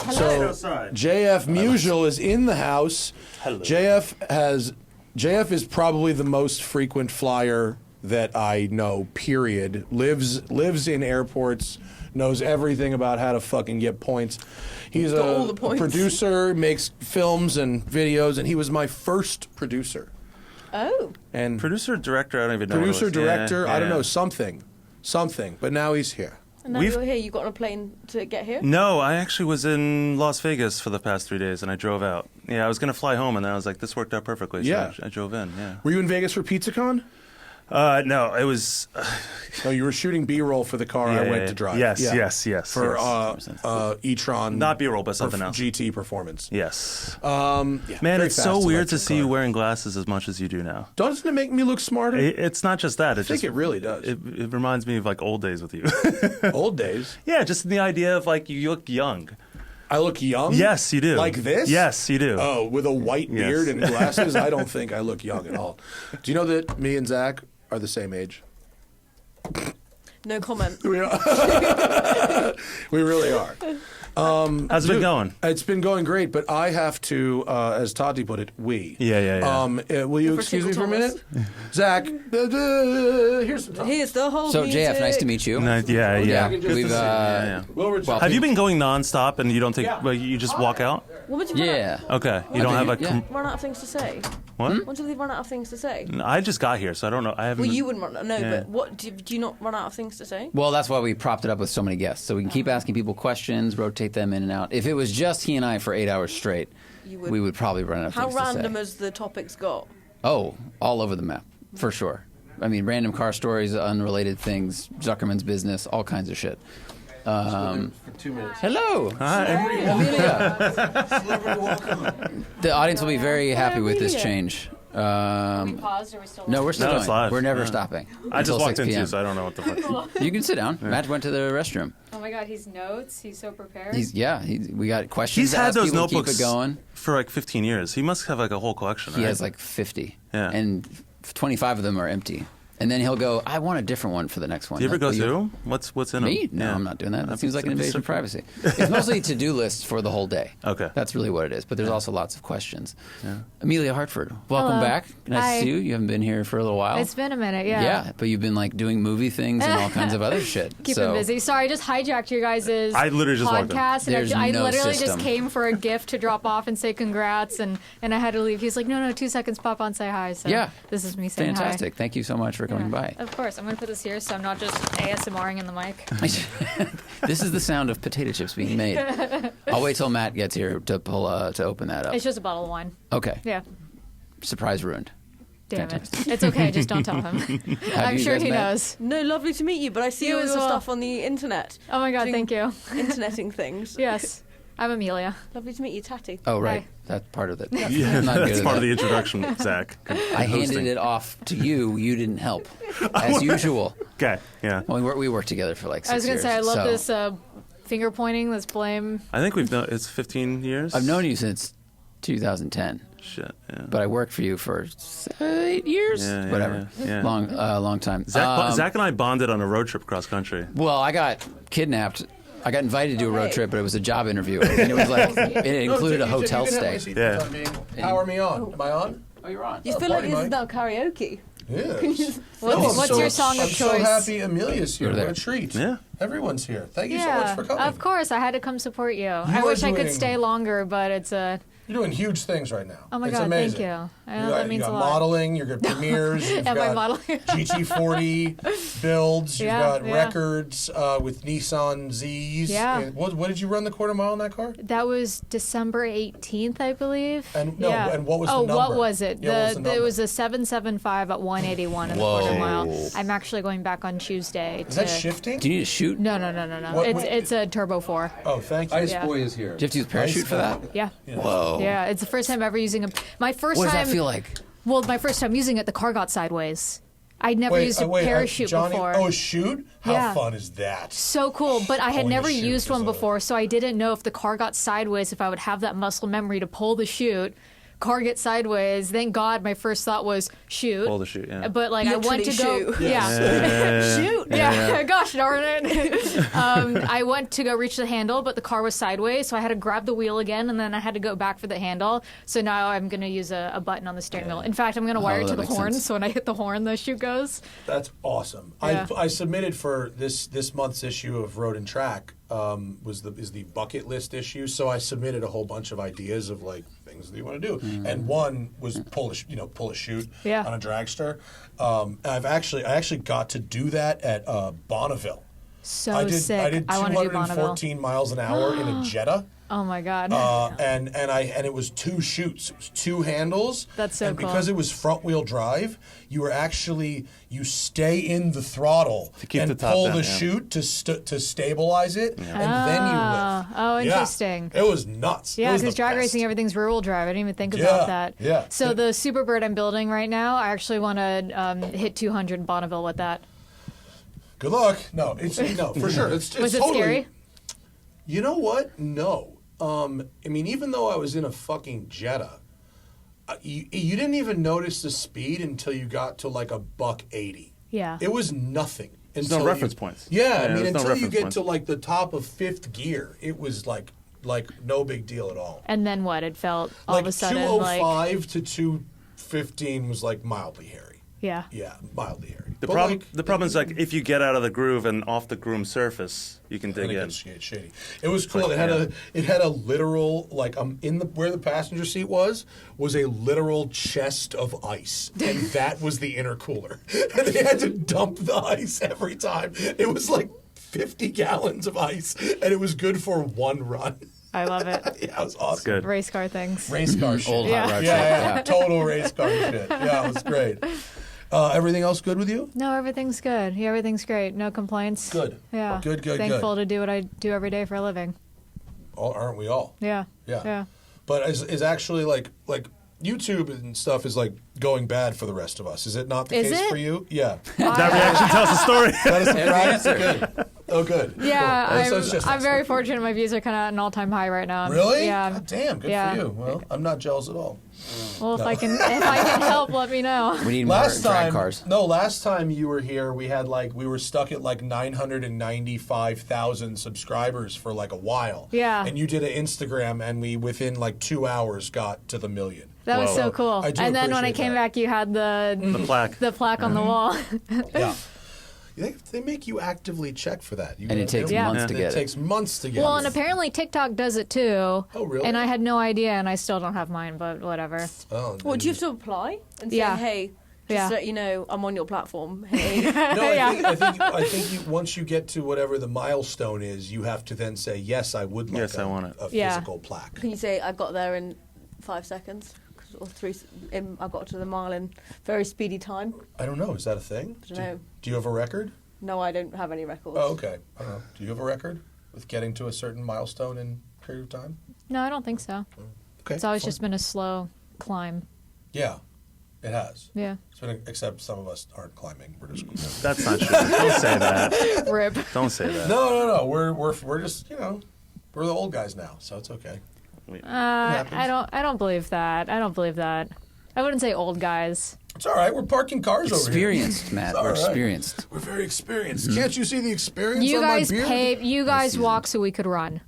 JF Musial is in the house. Hello. JF is probably the most frequent flyer that I know. Period. Lives in airports. Knows everything about how to fucking get points. He's Got all a the points. producer, makes films and videos, and he was my first producer. Oh. And Producer, director, I don't even know. what it producer, was. director, Yeah, I don't yeah. know, something. But now he's here. And now you're here. You got on a plane to get here? No, I actually was in Las Vegas for the past 3 days, and I drove out. Yeah, I was going to fly home, and then I was like, this worked out perfectly. So Yeah. I drove in, yeah. Were you in Vegas for PizzaCon? No, it was... No, you were shooting B-roll for the car I went to drive. Yes, Yeah. yes. For yes. e-tron. Not B-roll, but something else. GT performance. Yes. Yeah, Man, very it's fast so weird to electric see you car. wearing glasses as much as you do now. Doesn't it make me look smarter? It's not just that. I think it really does. It reminds me of like old days with you. Old days? Yeah, just the idea of like you look young. I look young? Yes, you do. Like this? Yes, you do. Oh, with a white Yes. beard and glasses? I don't think I look young at all. Do you know that me and Zach are the same age? No comment. We are. We really are. How's it been going? It's been going great, but I have to, as Tati put it, Yeah. Will you For excuse me for a Thomas. minute? Zach, here's some time. Here's the whole So, music. JF, nice to meet you. Yeah. We've, We'll return. well, Have you been going nonstop and you don't take? Like, you just walk out? What would you Yeah. Okay. You don't have like. Yeah. run out of things to say? What? When do they run out of things to say? I just got here, so I don't know. I haven't. Well, you wouldn't run. No, Yeah. but what do you not run out of things to say? Well, that's why we propped it up with so many guests, so we can keep asking people questions, rotate them in and out. If it was just he and I for 8 hours straight, we would probably run out of How things to random say. has the topics got? Oh, all over the map, for sure. I mean, random car stories, unrelated things, Zuckerman's business, all kinds of shit. For 2 minutes. Hello. Hi. Amelia. The audience will be very happy with this Amelia. change. Paused, or we still No, we're still No, going. it's live. We're never Yeah. stopping. I just until walked 6 in p.m. too, so I don't know what the fuck. You can sit down. Matt went to the restroom. Oh my god, he's notes. He's so prepared. We got questions. He's to had ask those people to notebooks keep it going. for like 15 years. He must have like a whole collection. He right? has like 50. Yeah. And 25 of them are empty. And then he'll go, I want a different one for the next one. Do you ever go Will through 'em? What's in them? Me? No, Yeah. I'm not doing that. That That'd seems be- like an that'd be invasion of so cool. privacy. It's mostly to-do lists for the whole day. Okay. That's really what it is. But there's also lots of questions. Emelia Hartford, welcome Hello. back. Nice Hi. to see you. You haven't been here for a little while. It's been a minute, yeah. Yeah, but you've been like doing movie things and all kinds of other shit. Keeping so, busy. Sorry, I just hijacked your guys' I literally just walked in. podcast, and There's I no literally system. just came for a gift to drop off and say congrats, and I had to leave. He's like, no, 2 seconds, pop on, say hi. So Yeah. this is me saying Fantastic. Thank you so much for hi. coming by. Of course, I'm gonna put this here so I'm not just ASMRing in the mic. This is the sound of potato chips being made. I'll wait till Matt gets here to open that up. It's just a bottle of wine. Okay. Yeah. Surprise ruined. Damn Fantastic. it. It's okay. Just don't tell him. Have I'm you sure guys he met? knows. No, lovely to meet you. But I see You all as your well. stuff on the internet. Oh my god, Doing thank you. Interneting things. Yes. I'm Amelia. Lovely to meet you, Tati. Oh, right. Hi. That's part of it. Yeah, I'm not good that's at part of that. the introduction, Zach. I handed it off to you. You didn't help, as usual. Okay, yeah. Well, we worked together for like 6 I was years. gonna say I love so- this finger pointing. This blame. I think we've known it's 15 years. I've known you since 2010. Shit, yeah. But I worked for you for 8 years. Yeah, Whatever. yeah. Long time. Zach and I bonded on a road trip cross country. Well, I got kidnapped. I got invited to do a road trip, but it was a job interview, and it was like it included a hotel stay. Yeah. Power me on. Am I on? Oh, you're on. You feel like this is now karaoke. Yes. What's your song of I'm so choice? happy Amelia's here. You're there. What a treat. Yeah. Everyone's here. Thank you so Yeah, much for coming. of course. I had to come support you. I are wish I could doing- stay longer, but it's a. You're doing huge things right now. Oh my it's God, amazing. thank you. I know You got, that means you got a lot. modeling, you got premieres, you've Am I got modeling? GT40, builds. You've Yeah, got yeah. records with Nissan Zs. Yeah. And what did you run the quarter mile in that car? That was December 18th, I believe. And no, yeah. and what was the what number? was it? Yeah, what was the it number? was a 775 at 181 in the Whoa. quarter mile. I'm actually going back on Tuesday. Is that shifting? Do you need to shoot? No. What- It's a Turbo 4. Oh, thank you. Ice Yeah. Boy is here. Do you have to use parachute for that? Yeah. Whoa. Yeah, it's the first time ever using a. My first What does time. that feel like? Well, my first time using it, the car got sideways. I'd never used a parachute Johnny, before. Oh, shoot! How Yeah. fun is that? So cool, but I had Pulling never the chute used is one a- before, so I didn't know if the car got sideways, if I would have that muscle memory to pull the chute. Car gets sideways. Thank God, my first thought was shoot. Pull the chute, yeah. But like I went to Literally go, shoot. yeah, shoot, yeah. Yeah. Gosh darn it. I went to go reach the handle, but the car was sideways, so I had to grab the wheel again, and then I had to go back for the handle. So now I'm going to use a button on the steering wheel. In fact, I'm going to wire it to that the makes horn, sense. so when I hit the horn, the chute goes. That's awesome. Yeah. I submitted for this month's issue of Road and Track is the bucket list issue. So I submitted a whole bunch of ideas of like things that you want to do, and one was pull a chute Yeah. on a dragster. I actually got to do that at Bonneville. So I did sick. I did I want to do Bonneville. 214 miles an hour in a Jetta. Oh my God. And it was 2 chutes. It was 2 handles. That's so and cool. because it was front wheel drive, you stay in the throttle To keep and the top pull down, the yeah. chute to stabilize it, and then you lift. Oh, Yeah. interesting. It was nuts. Yeah, It was because the drag best. racing, everything's rear wheel drive. I didn't even think Yeah, about that. yeah. So the Superbird I'm building right now, I actually want to hit 200 in Bonneville with that. Good luck. No, for sure. It's Was it totally, scary? You know what? No. I mean, even though I was in a fucking Jetta, you didn't even notice the speed until you got to like $180. Yeah. It was nothing. There's no until reference points. Yeah, I Yeah, mean, there's no until you reference get points. to like the top of 5th gear, it was like no big deal at all. And then what? It felt all Like of a sudden 205 to 215 was like mildly hairy. yeah. Yeah, mildly hairy. The But, problem, like, the problem is like if you get out of the groove and off the groom surface, you can dig It in. gets shady. It was cool. It had a literal like in the where the passenger seat was a literal chest of ice, and that was the intercooler. And they had to dump the ice every time. It was like 50 gallons of ice, and it was good for one run. I love it. Yeah, it was awesome. Good. Race car things. Race car shit. Old Yeah. hot rod Yeah, shit. total race car shit. Yeah, it was great. Everything else good with you? No, everything's good. Yeah, everything's great. No complaints. Good. Yeah. Good, good, Thankful to do what I do every day for a living. Aren't we all? Yeah. Yeah. Yeah. But is actually like YouTube and stuff is like going bad for the rest of us. Is it not the Is case it? for you? Yeah. That reaction tells the story. That is There's the answer. good. Oh, good. Yeah, Cool. So it's just I'm us. very fortunate. My views are kind of at an all-time high right now. Really? Yeah. God damn. Good Yeah. for you. Well, I'm not jealous at all. Well, if I can help, let me know. We need more Last drag time, cars. last time you were here, we were stuck at like 995,000 subscribers for like a while. Yeah. And you did an Instagram, and we within like 2 hours got to the million. That was Whoa. so cool. I do And then when I appreciate came that. back, you had The plaque. the plaque on the wall. Yeah. They make you actively check for that. And it takes months to get It it. takes months to get Well, it. and apparently TikTok does it too. Oh, really? And I had no idea, and I still don't have mine, but whatever. Oh, What, do you have to apply and say, Yeah. hey, just Yeah. so you know, I'm on your platform. Hey. No, I think once you get to whatever the milestone is, you have to then say, yes, I would like Yes, I want it. a Yeah. physical plaque. Can you say, I got there in 5 seconds? Or 3, I got to the mile in very speedy time. I don't know. Is that a thing? I don't know. Do you have a record? No, I don't have any records. Oh, okay. I don't know. Do you have a record with getting to a certain milestone in a period of time? No, I don't think so. Okay. It's always fine. just been a slow climb. Yeah, it has. Yeah. It's been except some of us aren't climbing. We're just That's not true. Don't say that. Rip. Don't say that. No. We're just we're the old guys now, so it's okay. I don't believe that. I don't believe that. I wouldn't say old guys. It's all right. We're parking cars over here. Experienced, Matt. It's all We're right. experienced. We're very experienced. Can't you see the experience You on guys my beard? paved. You guys walk so we could run.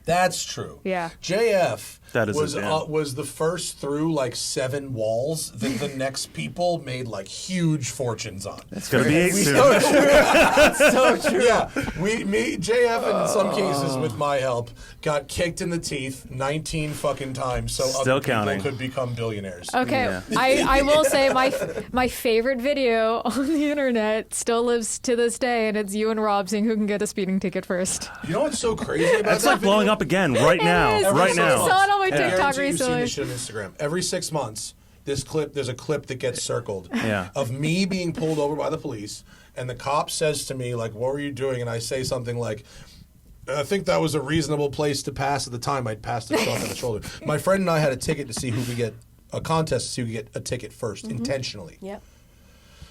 That's true. Yeah. JF That is was the first through like 7 walls that the next people made like huge fortunes on. It's going to be 8 soon. So true. Yeah, JF, and in some cases with my help, got kicked in the teeth 19 fucking times so Still other counting. people could become billionaires. Okay, I will say my favorite video on the internet still lives to this day, and it's you and Rob seeing who can get a speeding ticket first. You know what's so crazy about That's that like blowing video? up again right now. is. Right I now. saw it on my I TikTok guarantee you've seen recently. this shit on Instagram. Every 6 months, there's a clip that gets circled Yeah. of me being pulled over by the police, and the cop says to me, like, what were you doing? And I say something like, I think that was a reasonable place to pass at the time. I'd passed the truck on the shoulder. My friend and I had a ticket to see who could get a contest to see who could get a ticket first, intentionally. Yep.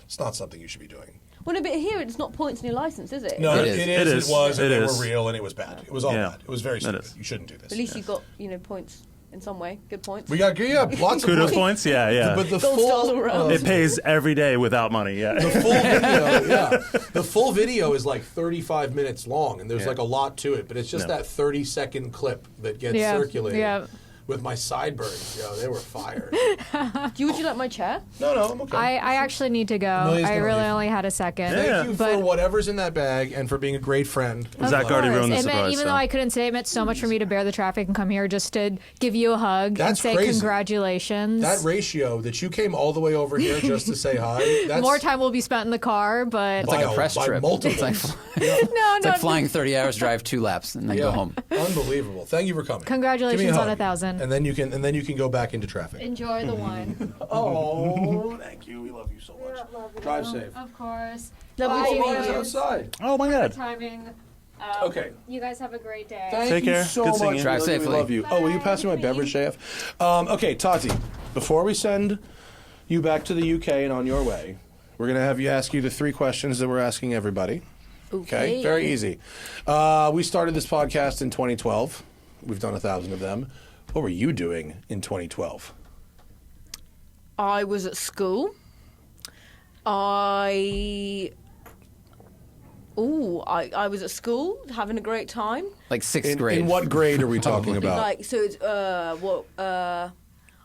It's not something you should be doing. Well, no, but here it's not points in your license, is it? No, It it is. was, and It they is. were real, and it was bad. It was all Yeah. bad. It was very It stupid. is. You shouldn't do this. At least you got points in some way. Good points. We got lots of Kudos points. points? Yeah. But the Gold full stars all around. It pays every day without money. Yeah. The full video, the full video is like 35 minutes long, and there's like a lot to it. But it's just that 30-second clip that gets circulated. Yeah. With my sideburns, they were fire. Would you like my chair? No, I'm okay. I actually need to go. Amelia's I gonna really leave. only had a second. Thank you for But- whatever's in that bag and for being a great friend. Zach already ruined the It meant, surprise. even though I couldn't say it, meant so much for me to bear the traffic and come here just to give you a hug and That's say crazy. congratulations. That ratio that you came all the way over here just to say hi. That's More time will be spent in the car, but It's like a press by trip. multiples. It's like, no, it's like flying 30 hours, drive 2 laps, and then go home. Unbelievable. Thank you for coming. Congratulations Give me a on hug. 1,000. And then you can go back into traffic. Enjoy the wine. Oh, thank you. We love you so much. Drive safe. Of course. Lovely to Bye. meet you. Outside. Oh my God. Timing. Okay. You guys have a great day. Thank Take you care. so Good seeing much. you. Drive We safely. love you. Oh, will you pass me my beverage, JF? Okay, Tati, before we send you back to the UK and on your way, we're going to have you ask you the 3 questions that we're asking everybody. Okay? Very easy. We started this podcast in 2012. We've done 1,000 of them. What were you doing in 2012? I was at school. I was at school having a great time. Like 6th grade. In what grade are we talking about? Like so, it's,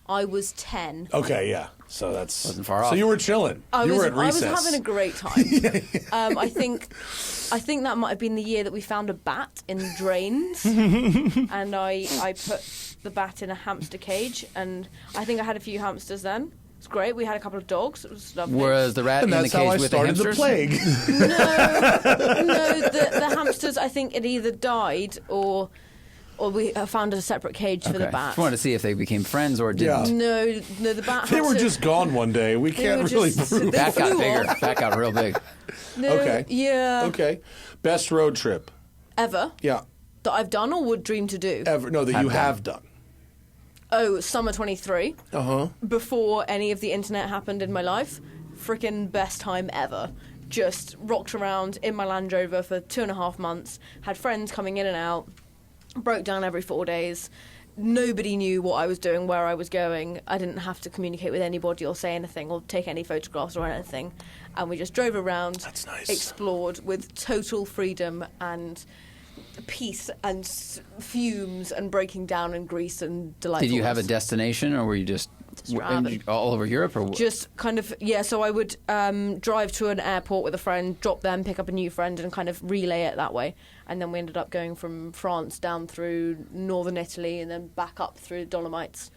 I was 10. Okay, yeah. So that's Wasn't far So off. you were chilling. You were at I was recess. having a great time. I think that might have been the year that we found a bat in the drains, and I put the bat in a hamster cage, and I think I had a few hamsters then. It's great. We had a couple of dogs. It was lovely. Was the rat And in the that's how I cage with the started the hamsters? plague. No, the hamsters, I think, had either died or we found a separate cage for the Okay. bat. Just wanted to see if they became friends or didn't. No, the bat. They had were to- just gone one day. We They can't were really just- prove they That got flew bigger. off. That got real big. No, Okay. Yeah. Okay. Best road trip. Ever Yeah. that I've done or would dream to do. Ever. No, that Have you done. have done. Oh, summer 23. Uh-huh. Before any of the internet happened in my life. Frickin' best time ever. Just rocked around in my Land Rover for 2.5 months. Had friends coming in and out. Broke down every 4 days. Nobody knew what I was doing, where I was going. I didn't have to communicate with anybody or say anything or take any photographs or anything. And we just drove around, That's nice. explored with total freedom and peace and fumes and breaking down in Greece and delightfulness. Did you have a destination, or were you just random. all over Europe? Or Just kind of, yeah, so I would drive to an airport with a friend, drop them, pick up a new friend, and kind of relay it that way. And then we ended up going from France down through northern Italy and then back up through the Dolomites.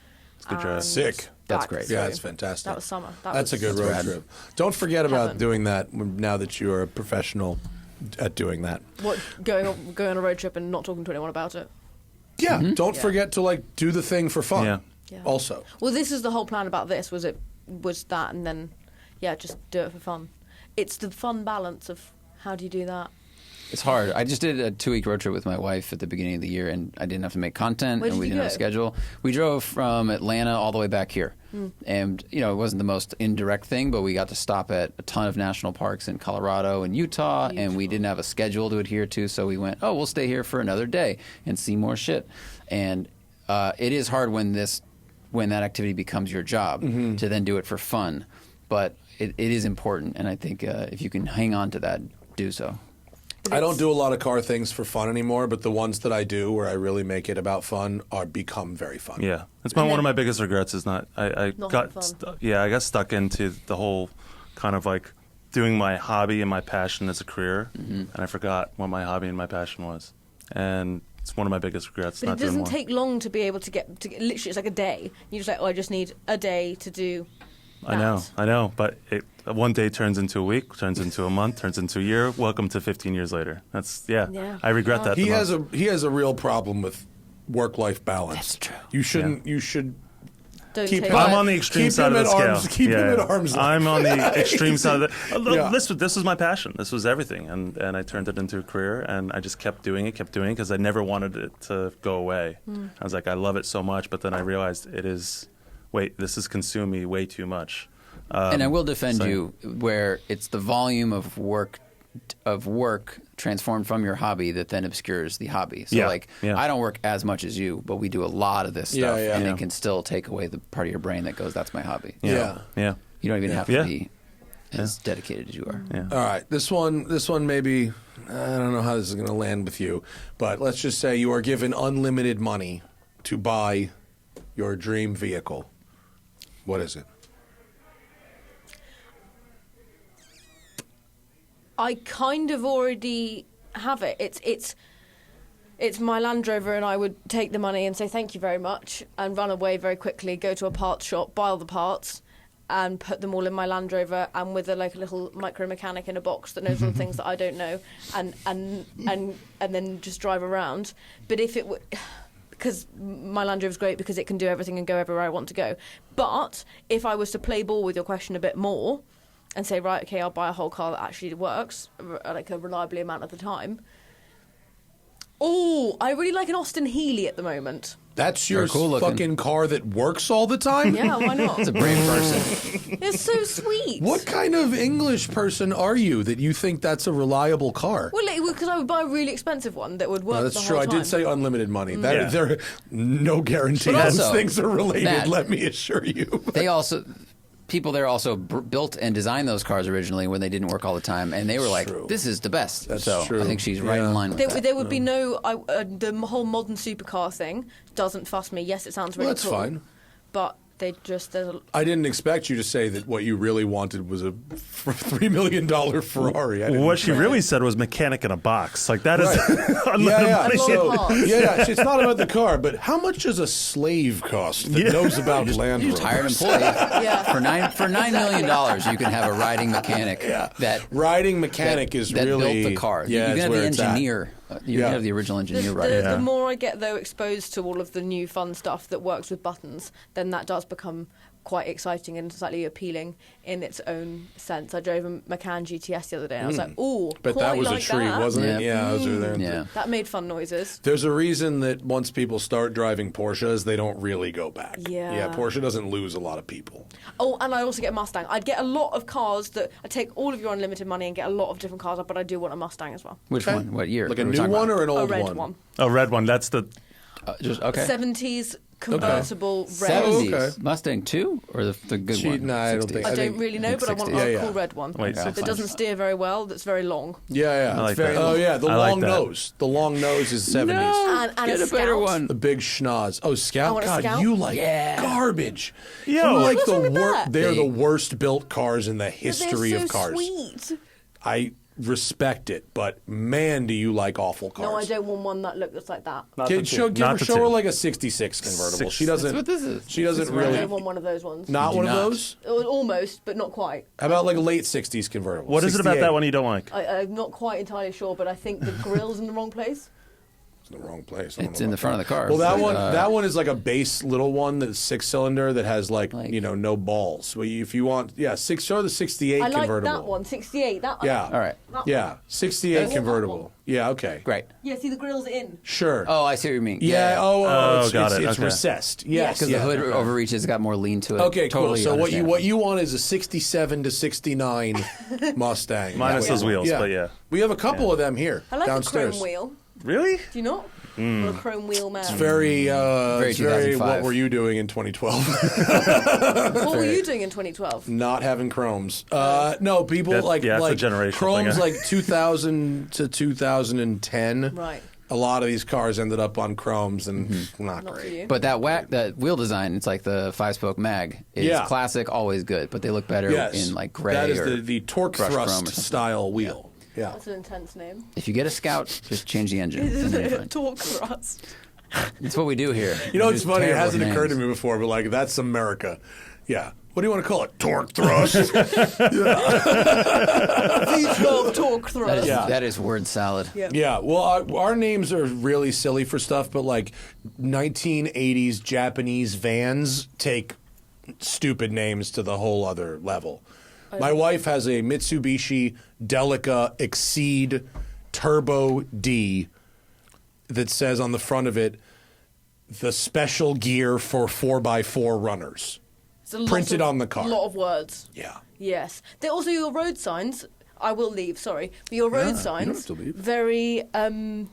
Good job. and Sick. That's back great. through. Yeah, that's fantastic. That was summer. That's a good That's road rad. trip. Don't forget about Heaven. doing that now that you are a professional at doing that. What, going on a road trip and not talking to anyone about it? Yeah. Don't forget to like do the thing for fun. Yeah. Yeah. Also. Well, this is the whole plan about this, was that, and then, yeah, just do it for fun. It's the fun balance of how do you do that? It's hard. I just did a 2-week road trip with my wife at the beginning of the year, and I didn't have to make content, Where and did we you didn't have a go? schedule. We drove from Atlanta all the way back here. And, you know, it wasn't the most indirect thing, but we got to stop at a ton of national parks in Colorado and Utah, and we didn't have a schedule to adhere to, so we went, we'll stay here for another day and see more shit. And it is hard when that activity becomes your job to then do it for fun. But it is important, and I think if you can hang on to that, do so. If I don't it's- do a lot of car things for fun anymore, but the ones that I do where I really make it about fun are become very fun. Yeah, it's been one of my biggest regrets is not. I Not got having fun. I got stuck into the whole kind of like doing my hobby and my passion as a career, and I forgot what my hobby and my passion was, and it's one of my biggest regrets. But not it doesn't doing more. take long to be able to get literally, it's like a day. You're just like, oh, I just need a day to do I know, but one day turns into a week, turns into a month, turns into a year. Welcome to 15 years later. That's I regret that. He the has most. he has a real problem with work-life balance. That's true. You shouldn't. You should. Don't Keep take him- I'm on the extreme keep side him of the at scale. arms- keep him at arm's length. I'm on the extreme side of the. Yeah. This was my passion. This was everything, and I turned it into a career, and I just kept doing it because I never wanted it to go away. I was like, I love it so much, but then I realized this is consuming me way too much. And I will defend so- you where it's the volume of work transformed from your hobby that then obscures the hobby. So I don't work as much as you, but we do a lot of this stuff, and it can still take away the part of your brain that goes, "That's my hobby." Yeah. You don't even have to be as dedicated as you are. All right, this one maybe I don't know how this is going to land with you, but let's just say you are given unlimited money to buy your dream vehicle. What is it? I kind of already have it. It's my Land Rover, and I would take the money and say thank you very much and run away very quickly, go to a parts shop, buy all the parts, and put them all in my Land Rover, and with a little micro mechanic in a box that knows all the things that I don't know, and then just drive around. But if it would, because my Land Rover is great because it can do everything and go everywhere I want to go. But if I was to play ball with your question a bit more, and say, right, okay, I'll buy a whole car that actually works, like a reliably amount of the time. Oh, I really like an Austin Healey at the moment. That's your fucking car that works all the time? Yeah, why not? It's a brave person. It's so sweet. What kind of English person are you that you think that's a reliable car? Well, because I would buy a really expensive one that would work No, the that's whole true. time. I did say unlimited money. There are no guarantee But those also, things are related, Matt, let me assure you. People there also built and designed those cars originally when they didn't work all the time, and they were like, "This is the best." That's so true. I think she's right in line with that. There would be no the whole modern supercar thing doesn't fuss me. Yes, it sounds really That's cool, fine. but they just I didn't expect you to say that what you really wanted was a $3 million Ferrari. What she really said was mechanic in a box. Like that is Yeah. So, parts. it's not about the car, but how much does a slave cost that knows about Land You just hire an Rovers? employee. For $9 million, you can have a riding mechanic. That riding mechanic is that really built the car. Yeah, you can it's have where the it's at. engineer. You can have the original engineer riding. The more I get, though, exposed to all of the new fun stuff that works with buttons, then that does become quite exciting and slightly appealing in its own sense. I drove a Macan GTS the other day, and I was like, ooh, But that was like a treat, that. wasn't it? Yeah, I was there. Yeah. That made fun noises. There's a reason that once people start driving Porsches, they don't really go back. Yeah. Yeah, Porsche doesn't lose a lot of people. Oh, and I also get a Mustang. I'd get a lot of cars that I take all of your unlimited money and get a lot of different cars, but I do want a Mustang as well. Which one? What year? Like a What are we new talking one about? or an A old red one? one. a red one. That's the. Just okay. 70s convertible red. 70s okay. Mustang 2 or the good one? No, I don't 60s? think. I don't really know, but I want 60s. a cool red one Wait, that 60s. doesn't steer very well, that's very long. Yeah. I like It's very that. long. Oh, yeah, the I like long that. nose. The long nose is 70s. And Get a a better Scout. one. The big schnoz. Oh, I Scout? want a God, Scout. you like garbage. Yo. you like What's wrong with that? They're the worst built cars in the But history they're of so cars. sweet. I respect it, but man, do you like awful cars. No, I don't want one that looks like that. Show her like a 66 convertible. She doesn't. That's what this is. She doesn't I really. don't want one of those ones. Not one of those. Almost, but not quite. How about like a late 60s convertible? What is it about 68? that one you don't like? I'm not quite entirely sure, but I think the grill's in the wrong place. It's in the wrong place. I don't It's know in the about front of the car. Well, that But, one. That one is like a base little one that's 6-cylinder that has like no balls. Well, if you want, show the 68 I like convertible. that one, 68. That Yeah. All right. Yeah, 68 That's- convertible. Yeah. Okay. Great. Yeah, see the grill's in. Sure. Oh, I see what you mean. Yeah. Oh, it's, got it. It's Okay. recessed. Yes. Because the hood overreaches, got more lean to it. Okay, Totally cool. So understand. what you want is a 67 to 69 Mustang. Minus those wheels, Yeah. but yeah. We have a couple of them here I like downstairs. the chrome wheel. Really? Do you not? Or a chrome wheel man. It's very, Very it's very. 2005. What were you doing in 2012? What were you doing in 2012? Not having chromes. No, people That- like yeah, it's a like generational chromes thing. like 2000 to 2010. Right. A lot of these cars ended up on chromes and not Not for great. you. But that wheel design, it's like the 5-spoke mag. It's Yeah. classic, always good, but they look better Yes, in like gray that is or the torque crushed chrome thrust or something. style wheel. Yeah. That's an intense name. If you get a Scout, just change the engine. and then you're fine. Torque thrust. It's what we do here. You know, We it's use funny. It terrible hasn't occurred to names. me before, but like that's America. Yeah. What do you want to call it? Torque thrust. V12 torque That thrust. is, Yeah. that is word salad. Yeah, well, our names are really silly for stuff, but like 1980s Japanese vans take stupid names to the whole other level. My wife has a Mitsubishi Delica Exceed Turbo D that says on the front of it, the special gear for 4x4 runners. It's a lot Printed of- on the car. A lot of words. Yeah. Yes. They're also your road signs. I will leave. Sorry, but your road you don't signs have to leave. very,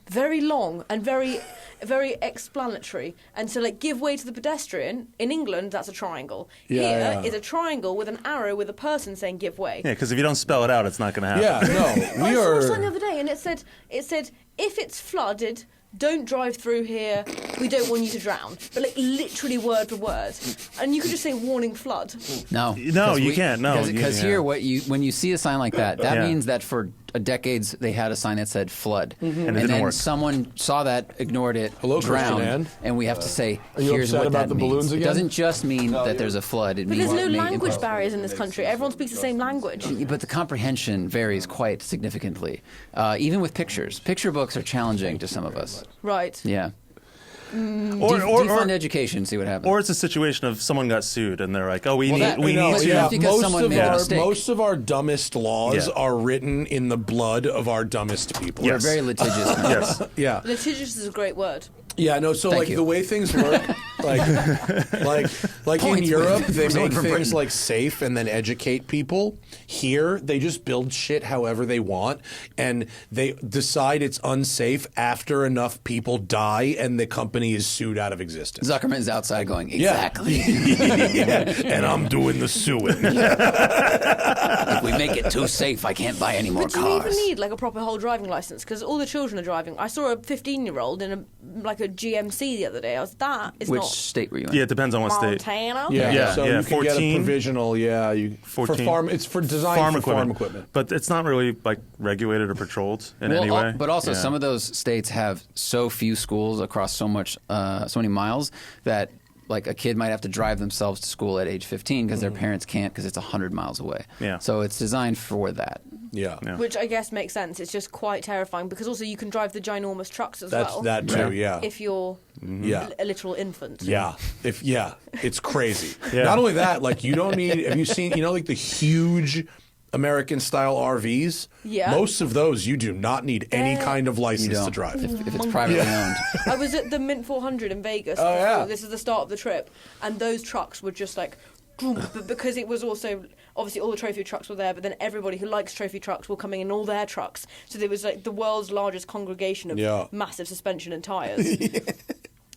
very long and very, very explanatory. And so, like, give way to the pedestrian. In England, that's a triangle. Yeah, Here yeah. is a triangle with an arrow with a person saying "give way." Yeah, because if you don't spell it out, it's not going to happen. Yeah, no, I we saw a sign the are. other day, and it said if it's flooded, don't drive through here. We don't want you to drown. But like literally word for word, and you could just say warning flood. No, No, you can't. No, because yeah. here, when you see a sign like that, that Yeah. means that for decades they had a sign that said flood, And it and didn't then work. someone saw that, ignored it, Hello, Christian drowned, Ann. and we have to say, Are you here's upset what about that the means. balloons It again? doesn't just mean that there's a flood. It But means there's no it may language imply- barriers in this country. Everyone speaks the same language. But the comprehension varies quite significantly, even with pictures. Picture books are challenging to some of us. Right. Yeah. Or defund education, see what happens. Or it's a situation of someone got sued and they're like, oh, we Well, need that- we no, need to. yeah, because someone made a mistake. most of our dumbest laws Yeah. are written in the blood of our dumbest people. We're very litigious. now. Yes. Yeah. Litigious is a great word. Yeah, no, so Thank like you. the way things work, like in Points Europe, with they someone make from things Britain. like safe and then educate people. Here, they just build shit however they want, and they decide it's unsafe after enough people die and the company is sued out of existence. Zuckerman's outside going, Yeah. exactly. Yeah, and I'm doing the suing. If we make it too safe, I can't buy any more But do you cars. even need like a proper whole driving license? Because all the children are driving. I saw a 15-year-old in a GMC the other day. I was that is Which not state were you in? Yeah, it depends on what state. Montana. Yeah, Yeah, so yeah, you can get a 14. provisional. Yeah, for 14. farm. It's for design for farm equipment. But it's not really like regulated or patrolled in Well, any way. but also, Yeah. some of those states have so few schools across so many miles that like a kid might have to drive themselves to school at age 15 because their parents can't because it's 100 miles away. Yeah. So it's designed for that. Yeah. Which I guess makes sense. It's just quite terrifying because also you can drive the ginormous trucks as That's well. that too. Yeah. If you're Yeah. a literal infant. Yeah, it's crazy. Yeah. Not only that, like you don't need. Have you seen? You know, like the huge American style RVs. Yeah. Most of those you do not need any kind of license to drive. If it's privately owned. I was at the Mint 400 in Vegas. Oh, yeah. This is the start of the trip, and those trucks were just like, but because it was also obviously all the trophy trucks were there, but then everybody who likes trophy trucks were coming in all their trucks, so there was like the world's largest congregation of massive suspension and tires.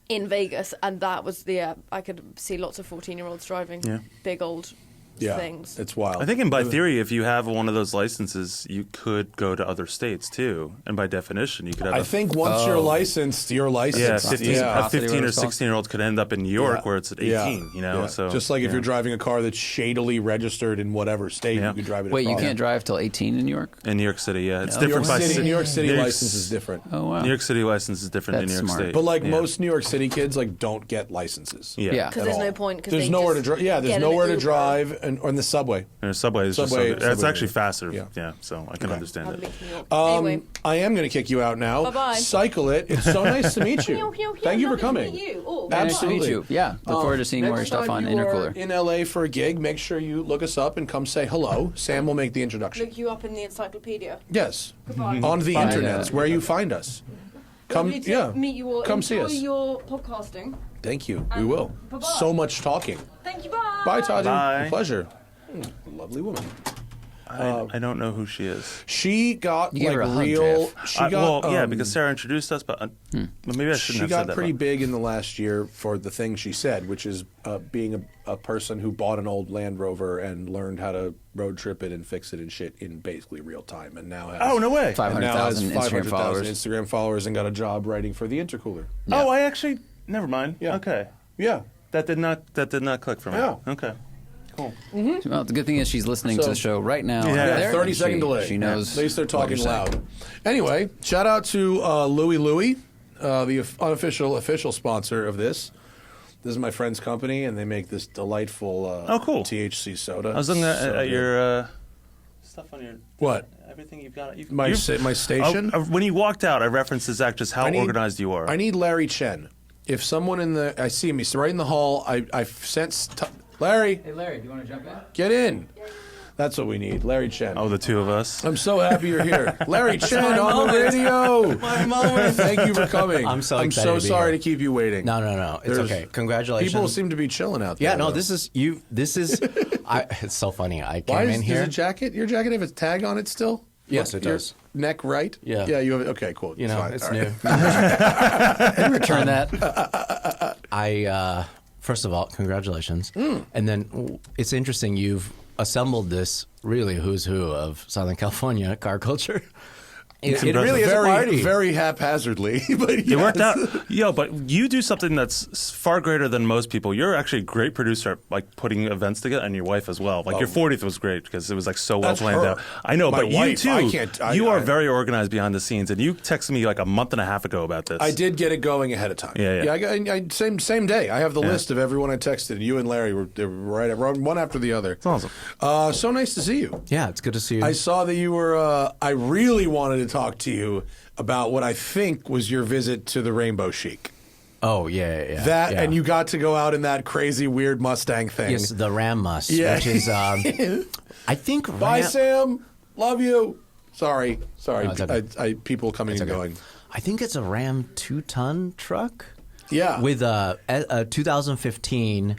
In Vegas, and that was I could see lots of 14-year-olds driving big old things. It's wild. I think, by theory, if you have one of those licenses, you could go to other states too, and by definition, you could have. I think once you're licensed, you're licensed. a 15 or 16-year-old could end up in New York where it's at 18. You know, so just like if you're driving a car that's shadily registered in whatever state, you could drive it. Wait, you across. can't drive till 18 in New York? In New York City, yeah, it's New different York by City, city. New York City license is different. Oh wow. New York City license is different than New York State. But like most New York City kids, like don't get licenses. Yeah. Because there's no point. Cause There's they nowhere to just drive. Yeah, there's get in an nowhere to Uber. drive, or in the subway. And subway is just Subway- it's subway- actually faster. yeah. Yeah, so I can understand I've it. been to New York. Anyway. I am going to kick you out now. Bye-bye. Cycle it. It's so nice to meet you. Lovely Thank you for to coming. meet you. Oh, Nice to meet Absolutely. you. Yeah. Look forward to seeing more of your Next stuff time on you are Intercooler. in LA for a gig, make sure you look us up and come say hello. Sam will make the introduction. Look you up in the encyclopedia. Yes. Goodbye. On the Bye. internet, it's where you find us. Come, Lovely to yeah. meet you all. Come see Enjoy us. your podcasting. Thank you. We And will. bye-bye. So much talking. Thank you. Bye. Bye, Tati. Bye. A pleasure. Lovely woman. I don't know who she is. She got You gave her a hug, real. Jeff. She got because Sarah introduced us, but maybe I shouldn't she have said got that. pretty but- big in the last year for the thing she said, which is being a person who bought an old Land Rover and learned how to road trip it and fix it and shit in basically real time, and now has Oh, no way. and now has 500,000 Instagram 500,000 followers. Instagram followers and got a job writing for the Intercooler. Oh, I actually never mind. Yeah. Okay. Yeah. That did not click for me. Yeah. Okay. Cool. Well, the good thing is she's listening to So- the show right now. Yeah. out Yeah, there, 30-second and delay. She knows. At least they're what talking you're saying. loud. Anyway, shout out to Louie, the unofficial official sponsor of this. This is my friend's company, and they make this delightful cool. THC soda. I was looking So at good. your stuff on your What? everything you've got. My station? When you walked out, I referenced this act just how I need- organized you are. I need Larry Chen. If someone I see him, he's right in the hall. I've sent Larry. Hey, Larry, do you want to jump in? Get in. That's what we need, Larry Chen. Oh, the two of us. I'm so happy you're here, Larry Chen on the radio. My moment. Thank you for coming. I'm so I'm excited so to be sorry here. to keep you waiting. No. It's There's- okay. Congratulations. People seem to be chilling out there. Yeah, no, though. this is you. This is. It's so funny. I came Why in here. does your jacket have a tag on it still? Yes, it Your does. Neck right? Yeah. Yeah, you have it. Okay, cool. You know, fine. it's All new. right. Return that. I first of all, congratulations, and then it's interesting. You've assembled this really who's who of Southern California car culture. It really is a party. Very haphazardly, but It worked out. Yo, but you do something that's far greater than most people. You're actually a great producer at like putting events together, and your wife as well. Like your 40th was great because it was like so well That's planned her. out. I know, My but wife, you I too. can't- You are I- very organized behind the scenes, and you texted me like a month and a half ago about this. I did get it going ahead of time. Yeah. I same day. I have the list of everyone I texted. You and Larry were right one after the other. It's awesome. So nice to see you. Yeah, it's good to see you. I saw that you were. I really wanted to talk to you about what I think was your visit to the Rainbow Chic. Oh yeah. That yeah. and you got to go out in that crazy weird Mustang thing. Yes, the Ram Must, Yeah. which is I think Bye, Ram, Sam. Love you. Sorry. No, it's okay. People coming and going. I think it's a Ram 2-ton truck. Yeah. With a 2015 There,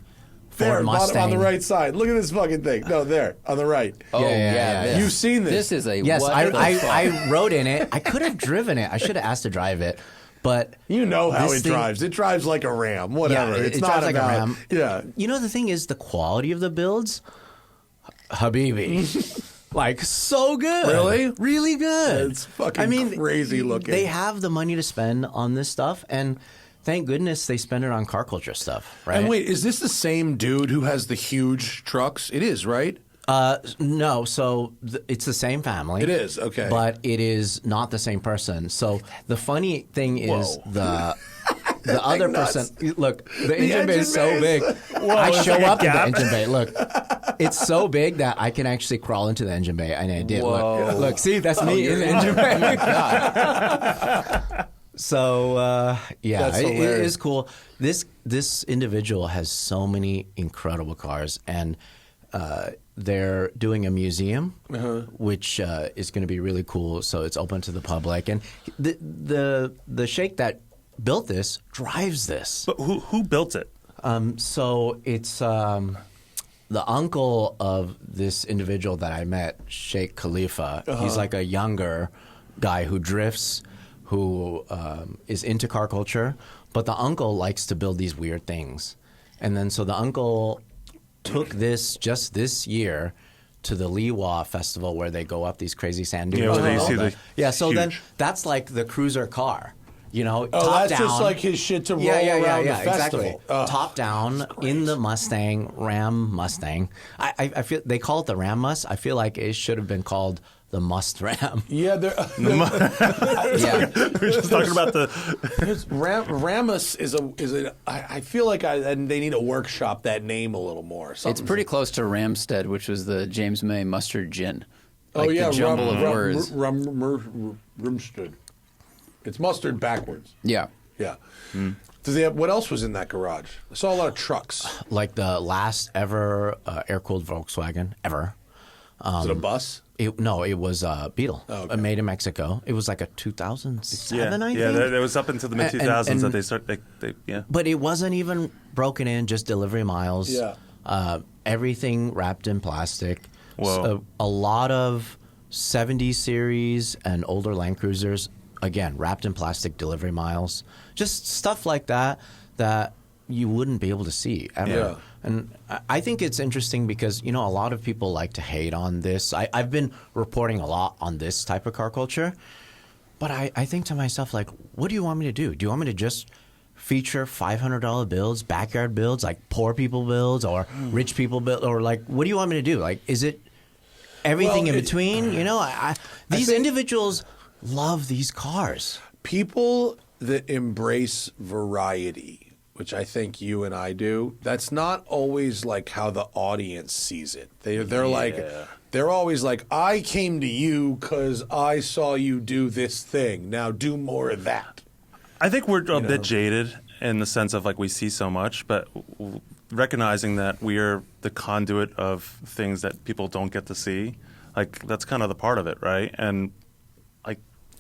Ford bottom Mustang on the right side. Look at this fucking thing. No, there on the right. Oh, yeah. this. You've seen this. This is a Yes, what the fuck? I rode in it. I could have driven it. I should have asked to drive it, but You know how this it thing- drives. It drives like a Ram. Whatever. Yeah, it's it not drives like about, a Ram. Yeah. You know, the thing is, the quality of the builds, Habibi. Like, so good. Really? Really good. It's fucking crazy looking. They have the money to spend on this stuff, and thank goodness they spend it on car culture stuff, right? And wait, is this the same dude who has the huge trucks? It is, right? No, so it's the same family. It is, okay. But it is not the same person. So the funny thing is the other person. Look, the engine bay is so big. I is show there a up in the gap? engine bay. Look, it's so big that I can actually crawl into the engine bay, and I did. Look, see, that's me in the engine bay. Oh my god. So yeah, That's it hilarious. is cool. This individual has so many incredible cars, and they're doing a museum, which is going to be really cool. So it's open to the public, and the sheikh that built this drives this. But who built it? So it's the uncle of this individual that I met, Sheikh Khalifa. He's like a younger guy who drifts, who is into car culture, but the uncle likes to build these weird things. And then so the uncle took this just this year to the Liwa festival where they go up these crazy sand dunes. Yeah, where and you all see that. the Yeah, so then huge- that's like the cruiser car. You know, Oh, top that's down. just like his shit to roll around the festival. Exactly. Oh, Top down in the Mustang, Ram Mustang. I feel they call it the Ram Must. I feel like it should have been called the Must Ram. Yeah, Yeah. We're just talking about the. Ramus is a. I feel like and they need to workshop that name a little more. It's Something's- pretty close to Ramstead, which was the James May mustard gin. Like Oh yeah, the jumble of words. Rumstead. It's mustard backwards. Yeah. Yeah. Does they have, what else was in that garage? I saw a lot of trucks. Like the last ever air-cooled Volkswagen ever. Is it a bus? No, it was a Beetle, okay. made in Mexico. It was like a 2007, I think. Yeah, that was up into the mid 2000s And- that they start. Yeah. But it wasn't even broken in, just delivery miles. Yeah. Everything wrapped in plastic. So a lot of 70 series and older Land Cruisers, again, wrapped in plastic, delivery miles, just stuff like that you wouldn't be able to see ever. Yeah. And I think it's interesting because, a lot of people like to hate on this. I've been reporting a lot on this type of car culture, but I think to myself, like, what do you want me to do? Do you want me to just feature $500 builds, backyard builds, like poor people builds or rich people builds, or like, what do you want me to do? Like, is it everything in between? These individuals love these cars. People that embrace variety, which I think you and I do, that's not always like how the audience sees it. They're always like, I came to you because I saw you do this thing. Now do more of that. I think we're a bit jaded in the sense of like we see so much, but recognizing that we are the conduit of things that people don't get to see, like that's kind of the part of it, right? And like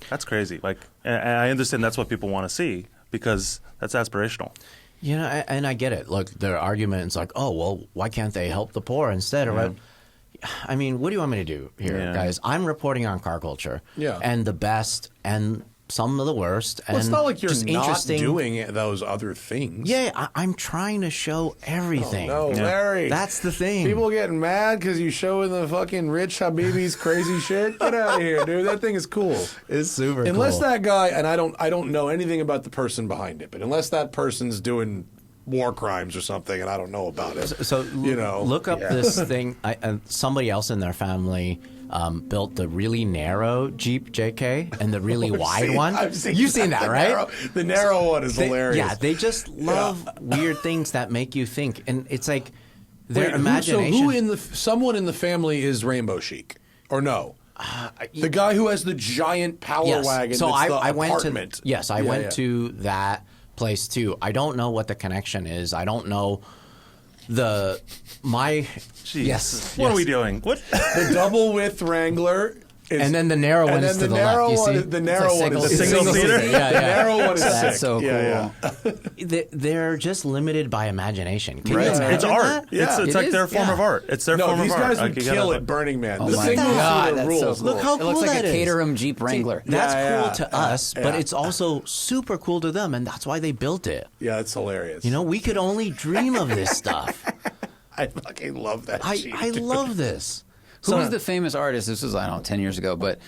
that's crazy. Like, and I understand that's what people want to see because that's aspirational. And I get it. Look, their argument is like, oh, well, why can't they help the poor instead? Or, I mean, what do you want me to do here, guys? I'm reporting on car culture. Yeah. And the best and some of the worst. Well, it's not like you're just not doing those other things. Yeah, I'm trying to show everything. Oh, no, Larry. That's the thing. People getting mad because you showing the fucking rich Habibi's crazy shit. Get out of here, dude. That thing is cool. It's super unless cool. that guy, and I don't know anything about the person behind it, but unless that person's doing war crimes or something, and I don't know about it. So look up this thing. Somebody else in their family built the really narrow Jeep JK and the really wide one. You've seen that, right? The narrow one is hilarious. Yeah, they just love weird things that make you think, and it's like their imagination. So someone in the family is Rainbow Chic, or no? The guy who has the giant power wagon. So that's I went apartment. to I went to that place too. I don't know what the connection is. I don't know Jeez. What are we doing? What? The double width Wrangler. And then the narrow one is to the left. You see? The narrow one is the single seater. The narrow one is That's sick. so cool. They're just limited by imagination. Can you It's imagine art. that? It's like their form of art. It's their form of art. These guys would Like, kill at Burning Man. Oh The my single God, seater that's rules. so cool. Look how It cool looks like that a is. Caterham Jeep Wrangler. That's cool to us, but yeah. it's also super cool to them, and that's why they built it. Yeah, it's hilarious. We could only dream of this stuff. I fucking love that. I love this. Who was the famous artist? This was, I don't know, 10 years ago, but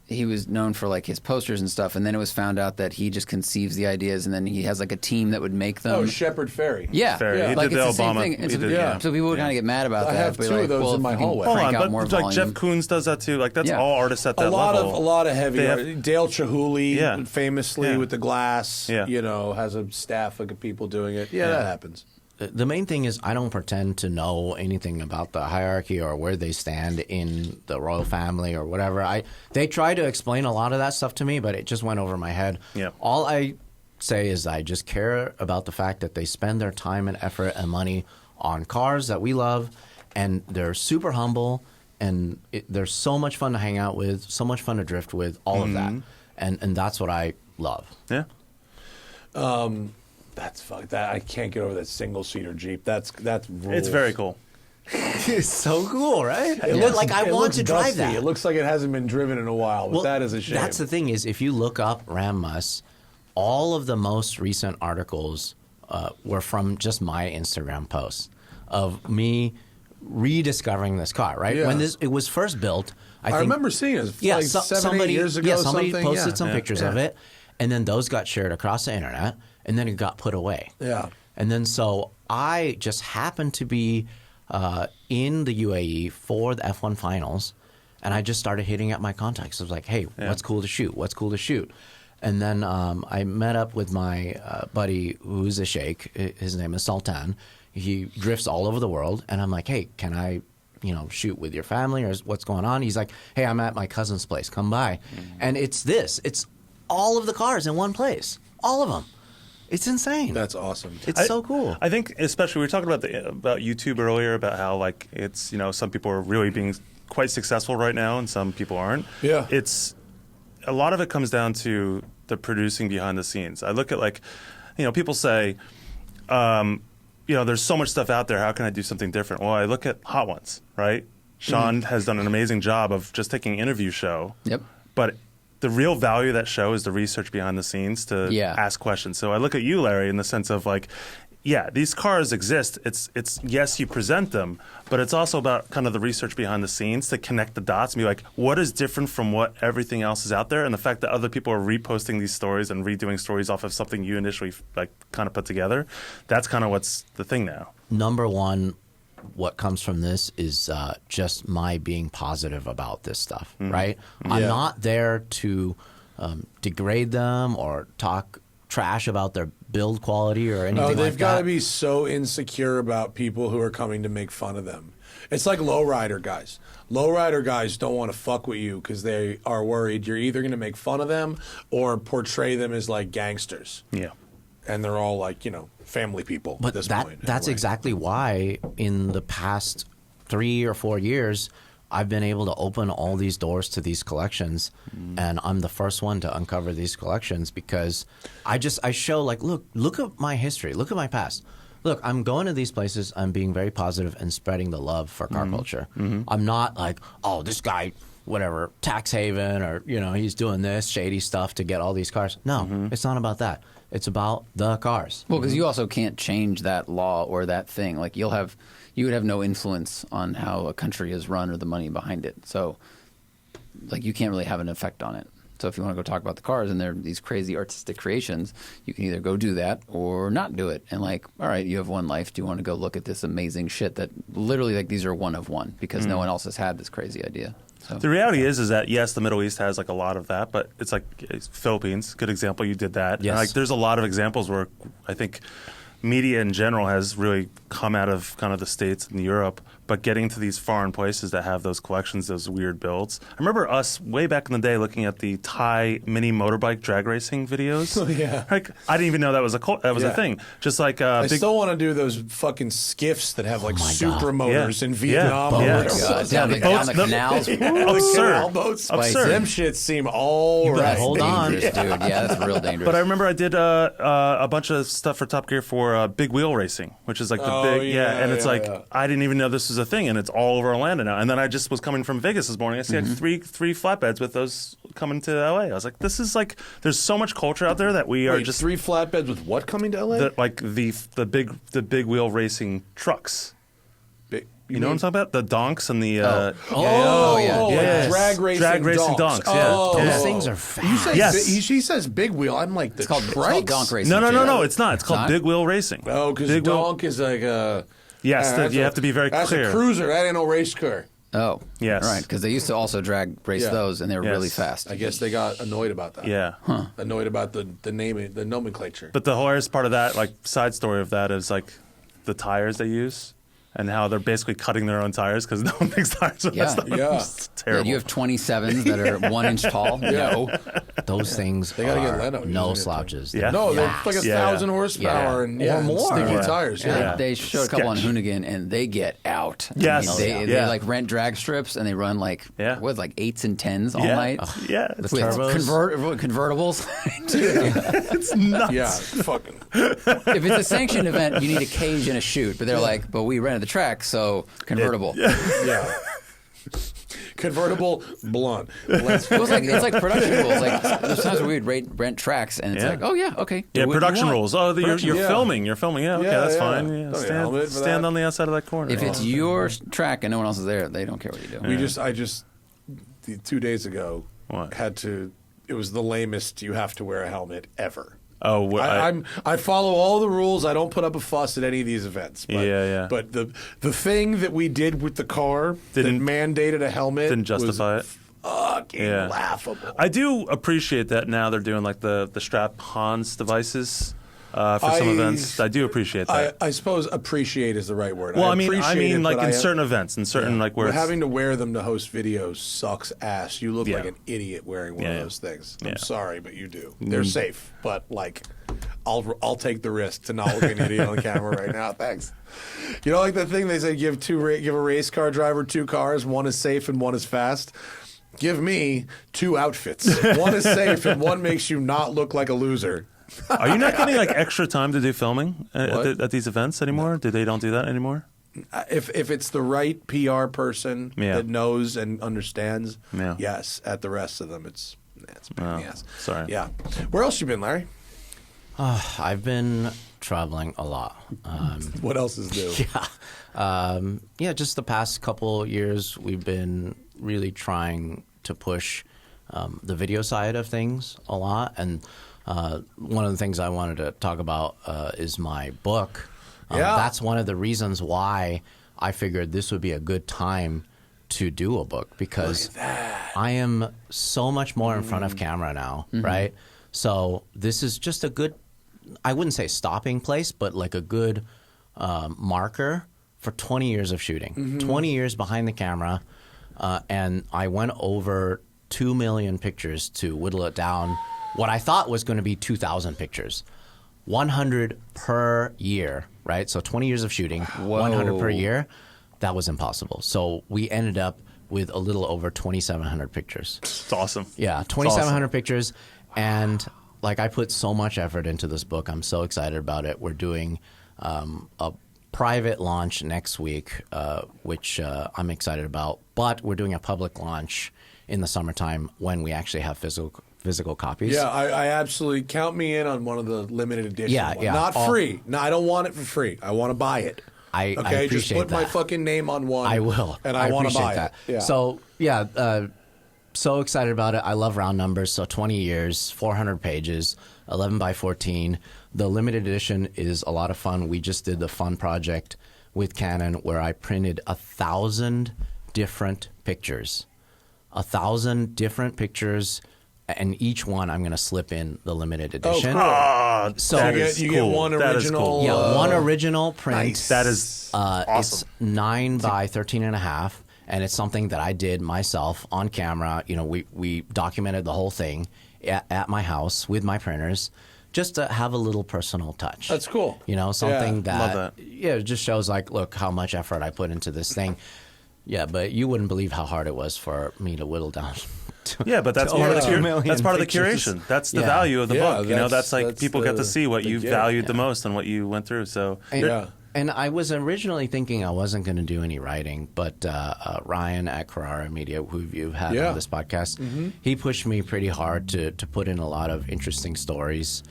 he was known for like his posters and stuff, and then it was found out that he just conceives the ideas, and then he has like a team that would make them. Oh, Shepard Fairey. Yeah, Fairey. Yeah. He like did it's the the same Obama. thing. He did, So people would kind of get mad about I that. have but two like, of those well, in my if we can hallway. Hold crank on, out more but like volume. Jeff Koons does that too. Like that's Yeah. all artists at that A lot level. of heavy. They have- art. Dale Chihuly, famously Yeah. with the glass. Yeah. Has a staff of people doing it. Yeah, that happens. The main thing is I don't pretend to know anything about the hierarchy or where they stand in the royal family or whatever. They try to explain a lot of that stuff to me, but it just went over my head. Yeah. All I say is I just care about the fact that they spend their time and effort and money on cars that we love, and they're super humble, and they're so much fun to hang out with, so much fun to drift with, all of that. And that's what I love. Yeah. That's fuck. That I can't get over that single seater Jeep. That's rules. It's very cool. It's so cool, right? It looks like I it want looks to drive dusty. that. It looks like it hasn't been driven in a while, but that is a shame. That's the thing is, if you look up Ram Muss, all of the most recent articles were from just my Instagram posts of me rediscovering this car. Right Yeah. when it was first built, I think, remember seeing it. Like 7-8 years ago. Yeah, somebody something. posted Yeah. some pictures of it, and then those got shared across the internet, and then it got put away. Yeah. And then so I just happened to be in the UAE for the F1 finals, and I just started hitting up my contacts. I was like, hey, what's cool to shoot? What's cool to shoot? And then I met up with my buddy who's a sheikh. His name is Sultan. He drifts all over the world. And I'm like, hey, can I shoot with your family or what's going on? He's like, hey, I'm at my cousin's place. Come by. And it's this. It's all of the cars in one place. All of them. It's insane. That's awesome. It's so cool. I think, especially we were talking about YouTube earlier, about how like it's some people are really being quite successful right now, and some people aren't. Yeah, it's a lot of it comes down to the producing behind the scenes. I look at people say, there's so much stuff out there. How can I do something different? Well, I look at Hot Ones, right? Sean has done an amazing job of just taking an interview show. Yep. But the real value of that show is the research behind the scenes to ask questions. So I look at you, Larry, in the sense of like, yeah, these cars exist. It's yes, you present them, but it's also about kind of the research behind the scenes to connect the dots and be like, what is different from what everything else is out there? And the fact that other people are reposting these stories and redoing stories off of something you initially like kind of put together, that's kind of what's the thing now. Number one, what comes from this is just my being positive about this stuff, right? I'm not there to degrade them or talk trash about their build quality or anything like that. No, they've got to be so insecure about people who are coming to make fun of them. It's like lowrider guys. Lowrider guys don't want to fuck with you because they are worried you're either going to make fun of them or portray them as like gangsters. Yeah. And they're all like, family people but at this point. That's exactly why in the past 3 or 4 years, I've been able to open all these doors to these collections, and I'm the first one to uncover these collections because I show like, look at my history, look at my past. Look, I'm going to these places, I'm being very positive and spreading the love for car culture. I'm not like, oh, this guy, whatever, tax haven or, he's doing this shady stuff to get all these cars. No, it's not about that. It's about the cars. Well, because you also can't change that law or that thing. Like you would have no influence on how a country is run or the money behind it. So, like, you can't really have an effect on it. So if you want to go talk about the cars and they're these crazy artistic creations, you can either go do that or not do it. And like, all right, you have one life. Do you want to go look at this amazing shit that literally, like, these are one of one because no one else has had this crazy idea. So, the reality is that yes, the Middle East has like a lot of that, but it's like Philippines, good example. You did that. Yes. And, like, there's a lot of examples where I think media in general has really come out of kind of the States and Europe, but getting to these foreign places that have those collections, those weird builds. I remember us way back in the day looking at the Thai mini motorbike drag racing videos. Oh, yeah. Like, I didn't even know that was a thing. Just like I still want to do those fucking skiffs that have like super motors in Vietnam. Down the canals. Absurd. Boats. Absurd. Them shits seem all right. Hold on. Dude. Yeah, that's real dangerous. But I remember I did a bunch of stuff for Top Gear for big wheel racing, which is like the big, and it's I didn't even know this was a thing, and it's all over Orlando now. And then I just was coming from Vegas this morning. I see like three flatbeds with those coming to LA. I was like, this is like, there's so much culture out there that we are just 3 flatbeds with what coming to LA? The big wheel racing trucks. You know what I'm talking about? The donks and the drag racing donks. Those things are fast. She says big wheel. I'm like, it's called donk racing. No, it's not. It's called big wheel racing. Oh, because donk is like a... Yes, you have to be very clear. That's a cruiser. That ain't no race car. Oh, yes. Right, because they used to also drag race those, and they were really fast. I guess they got annoyed about that. Yeah. Annoyed about the naming, the nomenclature. But the hilarious part of that, like, side story of that is, like, the tires they use and how they're basically cutting their own tires because no one thinks tires are that stuff. It's terrible. You have 27s that are 1 inch tall. No. Those things they gotta are get Leno no slouches. Yeah. No, they're like 1,000 horsepower and or more. Sticky tires. They showed a couple on Hoonigan, and they get out. Yes. They like rent drag strips, and they run like what, like 8s and 10s all night. With convertibles. It's nuts. Yeah, fucking. If it's a sanctioned event, you need a cage and a chute. But they're like, but we rented the track, so convertible. Yeah. Convertible, blunt. It's like production rules. Like there's times where we'd rent tracks, and it's like, oh yeah, okay. Yeah, production rules. Oh, you're filming. Yeah, okay, that's fine. Yeah, stand on the outside of that corner. If it's your track and no one else is there, they don't care what you do. I just 2 days ago had to. It was the lamest. You have to wear a helmet ever. Oh, I follow all the rules. I don't put up a fuss at any of these events. But, But the thing that we did with the car that mandated a helmet didn't justify it. Fucking laughable. I do appreciate that now they're doing like the strap Hans devices. For some events, I do appreciate that. I suppose appreciate is the right word. Well, I mean, like in certain events, in certain like where having to wear them to host videos sucks ass. You look like an idiot wearing one of those things. I'm sorry, but you do. They're safe, but like, I'll take the risk to not look an idiot on camera right now. Thanks. You know, like the thing they say, give a race car driver 2 cars. One is safe and one is fast. Give me 2 outfits. One is safe and one makes you not look like a loser. Are you not getting like extra time to do filming at these events anymore? They don't do that anymore? if it's the right PR person that knows and understands, yes. At the rest of them, it's a pain in the ass. Sorry. Yeah. Where else you been, Larry? I've been traveling a lot. What else is new? Just the past couple years, we've been really trying to push the video side of things a lot. And one of the things I wanted to talk about is my book. That's one of the reasons why I figured this would be a good time to do a book, because I am so much more in front of camera now, right? So this is just a good, I wouldn't say stopping place, but like a good marker for 20 years of shooting. 20 years behind the camera, and I went over 2 million pictures to whittle it down. What I thought was going to be 2,000 pictures. 100 per year, right? So 20 years of shooting, 100 per year. That was impossible. So we ended up with a little over 2,700 pictures. It's awesome. Yeah, 2,700 pictures. And like, I put so much effort into this book. I'm so excited about it. We're doing a private launch next week, which I'm excited about. But we're doing a public launch in the summertime when we actually have physical copies. Yeah, I absolutely count me in on one of the limited edition ones. Yeah. Not free. No, I don't want it for free. I want to buy it. I appreciate just put that. my fucking name on one. I will. And I want to buy that. it. Yeah. So, so excited about it. I love round numbers. So 20 years, 400 pages, 11 by 14. The limited edition is a lot of fun. We just did the fun project with Canon where I printed 1,000 different pictures. 1,000 different pictures, and each one I'm going to slip in the limited edition. Oh, so you get one original. Yeah, one original print. Nice. That is awesome. It's 9 by 13.5, and it's something that I did myself on camera. You know, we documented the whole thing at my house with my printers, just to have a little personal touch. That's cool. You know, something Love that. it just shows like, look how much effort I put into this thing. Yeah, but you wouldn't believe how hard it was for me to whittle down. But that's part of the curation. That's the value of the book. You know, that's people get to see what you valued the most and what you went through. So and I was originally thinking I wasn't going to do any writing, but Ryan at Carrara Media, who you've had on this podcast, he pushed me pretty hard to put in a lot of interesting stories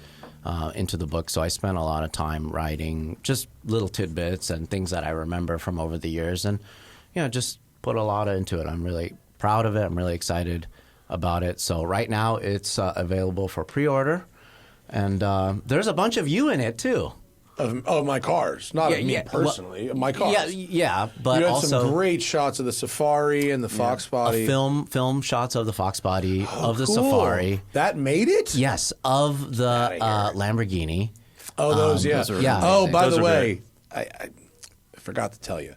into the book. So I spent a lot of time writing just little tidbits and things that I remember from over the years, and just put a lot into it. I'm really proud of it. I'm really excited about it. So right now it's available for pre-order, and there's a bunch of you in it too. Of my cars, not of me personally. My cars. But you had also some great shots of the Safari and the Fox Body. Film shots of the Fox Body, of the cool. Safari. That made it? Yes, of the Lamborghini. Oh, those, those are by the way, I forgot to tell you.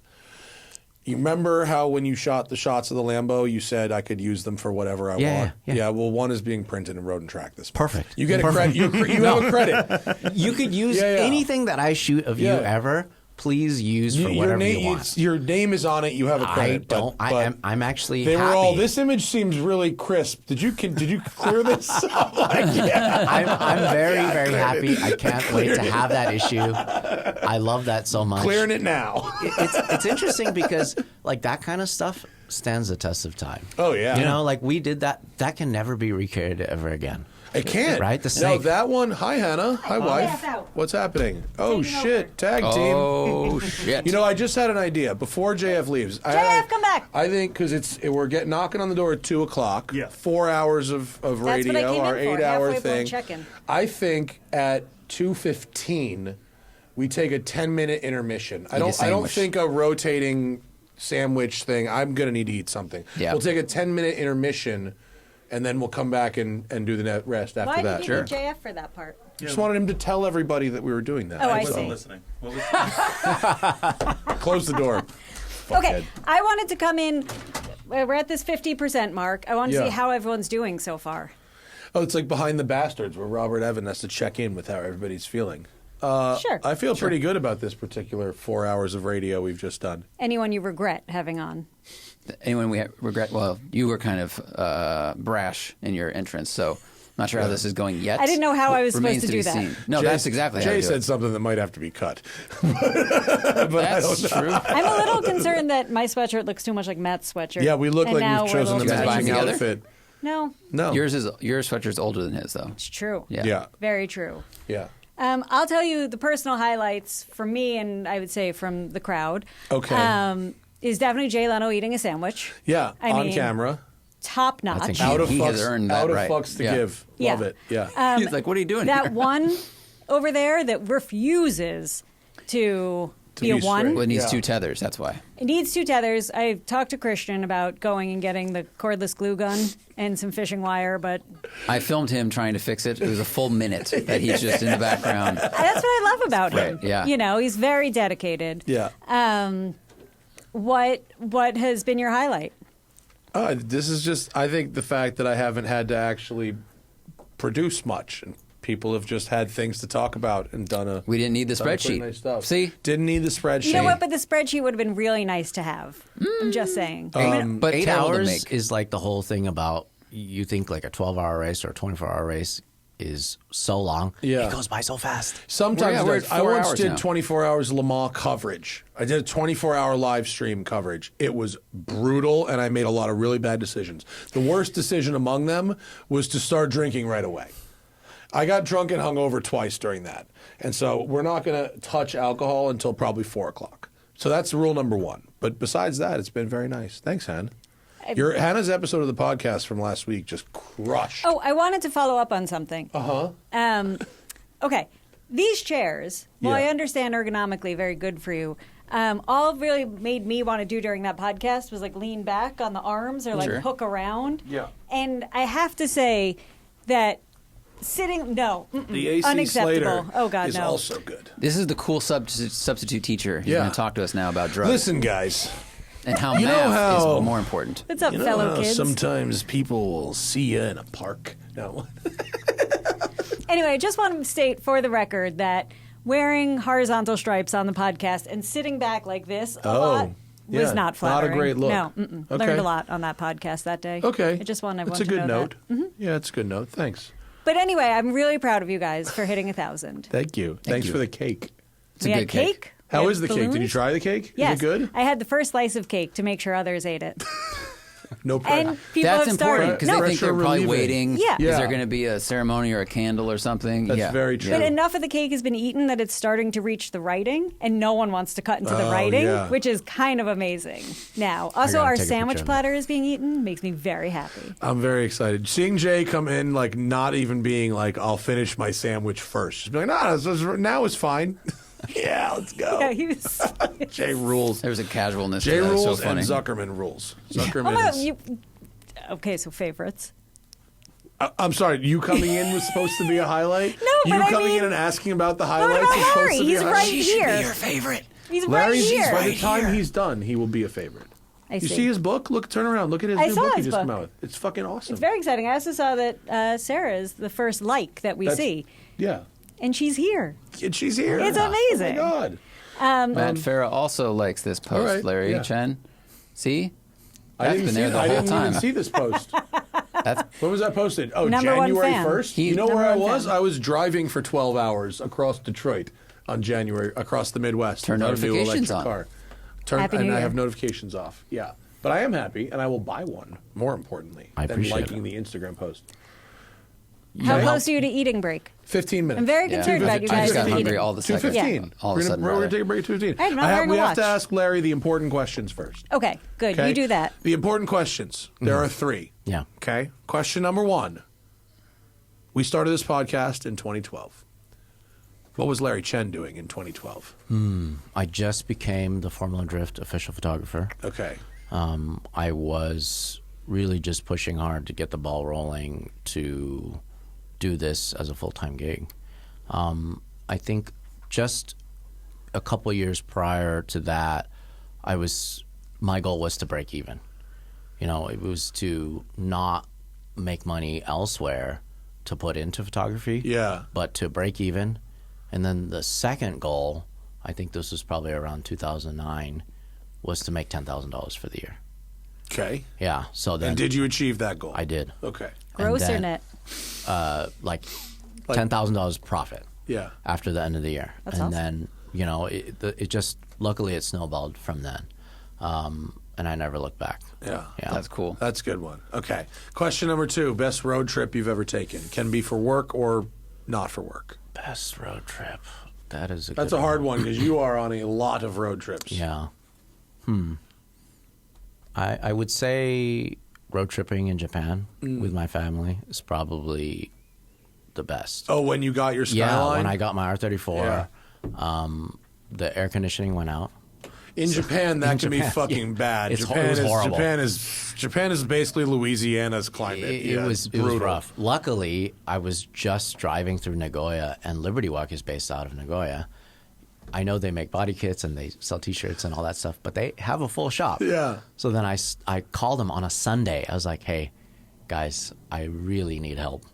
You remember how when you shot the shots of the Lambo, you said I could use them for whatever I want? Yeah, well, one is being printed in Road and Track this month. Perfect. You get a credit. You have a credit. You could use anything that I shoot of you ever. Please use for whatever you want. Your name is on it. You have a credit. I'm actually They happy. were all, this image seems really crisp. Did you clear this? I'm very, very happy. I can't wait to have that issue. I love that so much. Clearing it now. It's interesting because like that kind of stuff stands the test of time. Oh, yeah. You know, like we did that. That can never be recreated ever again. It can't. Right? The No, snake. that one. Hi, Hannah. Hi, wife. What's happening? Oh, shit. Tag team. Oh, shit. You know, I just had an idea before JF leaves. JF, come back. I think because we're knocking on the door at 2 o'clock. Yeah. 4 hours of radio, That's what I came our in for, 8-hour halfway thing. check-in. I think at 2:15 we take a 10-minute intermission. I don't think a rotating sandwich thing. I'm gonna need to eat something. Yeah. We'll take a 10-minute intermission. And then we'll come back and do the rest after Why that. did you need JF for that part? Just wanted him to tell everybody that we were doing that. Oh, I wasn't see. listening. Close the door. Okay, I wanted to come in. We're at this 50% mark. I wanted to Yeah. see how everyone's doing so far. Oh, it's like Behind the Bastards, where Robert Evan has to check in with how everybody's feeling. Sure. I feel pretty good about this particular 4 hours of radio we've just done. Anyone you regret having on? Anyone we regret? Well, you were kind of brash in your entrance, so Not sure how this is going yet. I didn't know how I was supposed Remains to do be that. seen. No, Jay, that's exactly how Jay to do said it. something that might have to be cut. But That's true. I'm a little concerned that my sweatshirt looks too much like Matt's sweatshirt. Yeah, we look And like now we've we're a chosen the little guys matching together? outfit. No, No. Your sweatshirt's older than his, though. it's true. Yeah. Yeah. Very true. Yeah. I'll tell you the personal highlights from me, and I would say from the crowd. Okay. Is definitely Jay Leno eating a sandwich. Yeah. I on mean, camera. Top notch. think Out of he has fucks, earned that out of right. fucks to Yeah. give. Yeah. Love it. Yeah. He's like, what are you doing That here? one over there that refuses to be a be one. straight. Well, it needs Yeah. 2 tethers, that's why. It needs 2 tethers. I talked to Christian about going and getting the cordless glue gun and some fishing wire, but I filmed him trying to fix it. It was a full minute that he's just in the background. that's what I love about him. Right, yeah. You know, he's very dedicated. Yeah. What has been your highlight? This is just, I think, the fact that I haven't had to actually produce much. And people have just had things to talk about and done a. We didn't need the done a pretty spreadsheet. nice stuff. See? Didn't need the spreadsheet. You know what? But the spreadsheet would have been really nice to have. I'm just saying. But 8 terrible to hours make. is like the whole thing about you think like a 12-hour race or a 24-hour race is so long. Yeah. It goes by so fast. Sometimes We're it at does. I 4 once hours did now. 24 hours Le Mans coverage. I did a 24-hour live stream coverage. It was brutal, and I made a lot of really bad decisions. The worst decision among them was to start drinking right away. I got drunk and hungover twice during that. And so we're not going to touch alcohol until probably 4 o'clock. So that's rule number 1. But besides that, it's been very nice. Thanks, Han. Hannah's episode of the podcast from last week just crushed. Oh, I wanted to follow up on something. Uh-huh. Okay. These chairs, while Yeah. I understand ergonomically, very good for you. All really made me want to do during that podcast was like lean back on the arms or like Sure. hook around. Yeah. And I have to say that sitting, no, The AC unacceptable. Slater Oh God, is no. also good. This is the cool substitute teacher. He's Yeah. going to talk to us now about drugs. Listen, guys. and how you know math how- is more important. What's up, You know fellow how kids? sometimes people will see you in a park? No. Anyway, I just want to state for the record that wearing horizontal stripes on the podcast and sitting back like this a lot was yeah, not flattering. Not a great look. No, Okay. learned a lot on that podcast that day. Okay. I just want That's everyone a good to know note. that. Mhm. Yeah, it's a good note. Thanks. But anyway, I'm really proud of you guys for hitting 1,000. Thank you. Thanks you. for the cake. It's We a had good cake. How we is had the cake? Did you balloons. try the cake? Yes. Is it good? I had the first slice of cake to make sure others ate it. No pressure. And people That's have important started. because No, they think they're pressure probably relieving. waiting. Yeah. Is Yeah. there going to be a ceremony or a candle or something? That's yeah. very true. But enough of the cake has been eaten that it's starting to reach the writing, and no one wants to cut into the Oh, writing, yeah. which is kind of amazing. Now, also, gotta our take a sandwich picture of platter is being eaten makes me very happy. I'm very excited. Seeing Jay come in, like, not even being like, I'll finish my sandwich first. Just be like, now it's fine. Yeah, let's go. Yeah, he was. Jay rules. There was a casualness Jay to that. It's rules so funny. and Zuckerman rules. Oh Zuckerman my, is... okay, so favorites. I'm sorry, you coming in was supposed to be a highlight? No, you but I coming mean- in and asking about the What highlights about is supposed Larry? to be He's a right highlight? here. favorite. He's Larry's, right here. by the time he's done, he will be a favorite. I You see. see his book? Look, turn around. Look at his I new saw book he his just book. came out with. It's fucking awesome. It's very exciting. I also saw that Sarah is the first like that we That's- see, Yeah. and she's here. And she's here. It's amazing. Oh, my God. Matt Farah also likes this post. all right, Larry yeah. Chen. See? I That's didn't, been see, there the I whole didn't time. even see this post. When was that posted? Oh, Number one January fan. 1st? He- You know Number where I one was? fan. I was driving for 12 hours across Detroit on January, across the Midwest. Turn with our new notifications electric on. car. Happy New and I Year. have notifications off. Yeah. But I am happy, and I will buy one, more importantly, I than appreciate liking the Instagram post. How Okay. close are you to eating break? 15 minutes. I'm very concerned about you I guys just got eating. hungry all the second. 2:15. Yeah. All of a sudden, We're going rather. to take a break at 2:15. I'm not wearing we a have to watch. ask Larry the important questions first. Okay, good. Okay? You do that. The important questions. There are 3. Yeah. Okay. Question number 1. We started this podcast in 2012. What was Larry Chen doing in 2012? I just became the Formula Drift official photographer. Okay. I was really just pushing hard to get the ball rolling to do this as a full-time gig. I think just a couple years prior to that, my goal was to break even. You know, it was to not make money elsewhere to put into photography, Yeah. but to break even. And then the second goal, I think this was probably around 2009, was to make $10,000 for the year. Okay. Yeah. So then And did you achieve that goal? I did. Okay. Gross And or then- net? like $10,000 profit. Yeah. After the end of the year, That's and awesome. then it just luckily it snowballed from then, and I never looked back. Yeah. That's cool. That's a good one. Okay. Question number 2: best road trip you've ever taken. Can be for work or not for work. Best road trip. That's a hard one because you are on a lot of road trips. Yeah. I would say road tripping in Japan with my family is probably the best. Oh, when you got your Skyline? Yeah, when I got my R34, the air conditioning went out. In Japan, that can be fucking bad. It was horrible. Japan is basically Louisiana's climate. It was rough. Luckily, I was just driving through Nagoya, and Liberty Walk is based out of Nagoya. I know they make body kits and they sell T-shirts and all that stuff, but they have a full shop. Yeah. So then I called them on a Sunday. I was like, hey, guys, I really need help.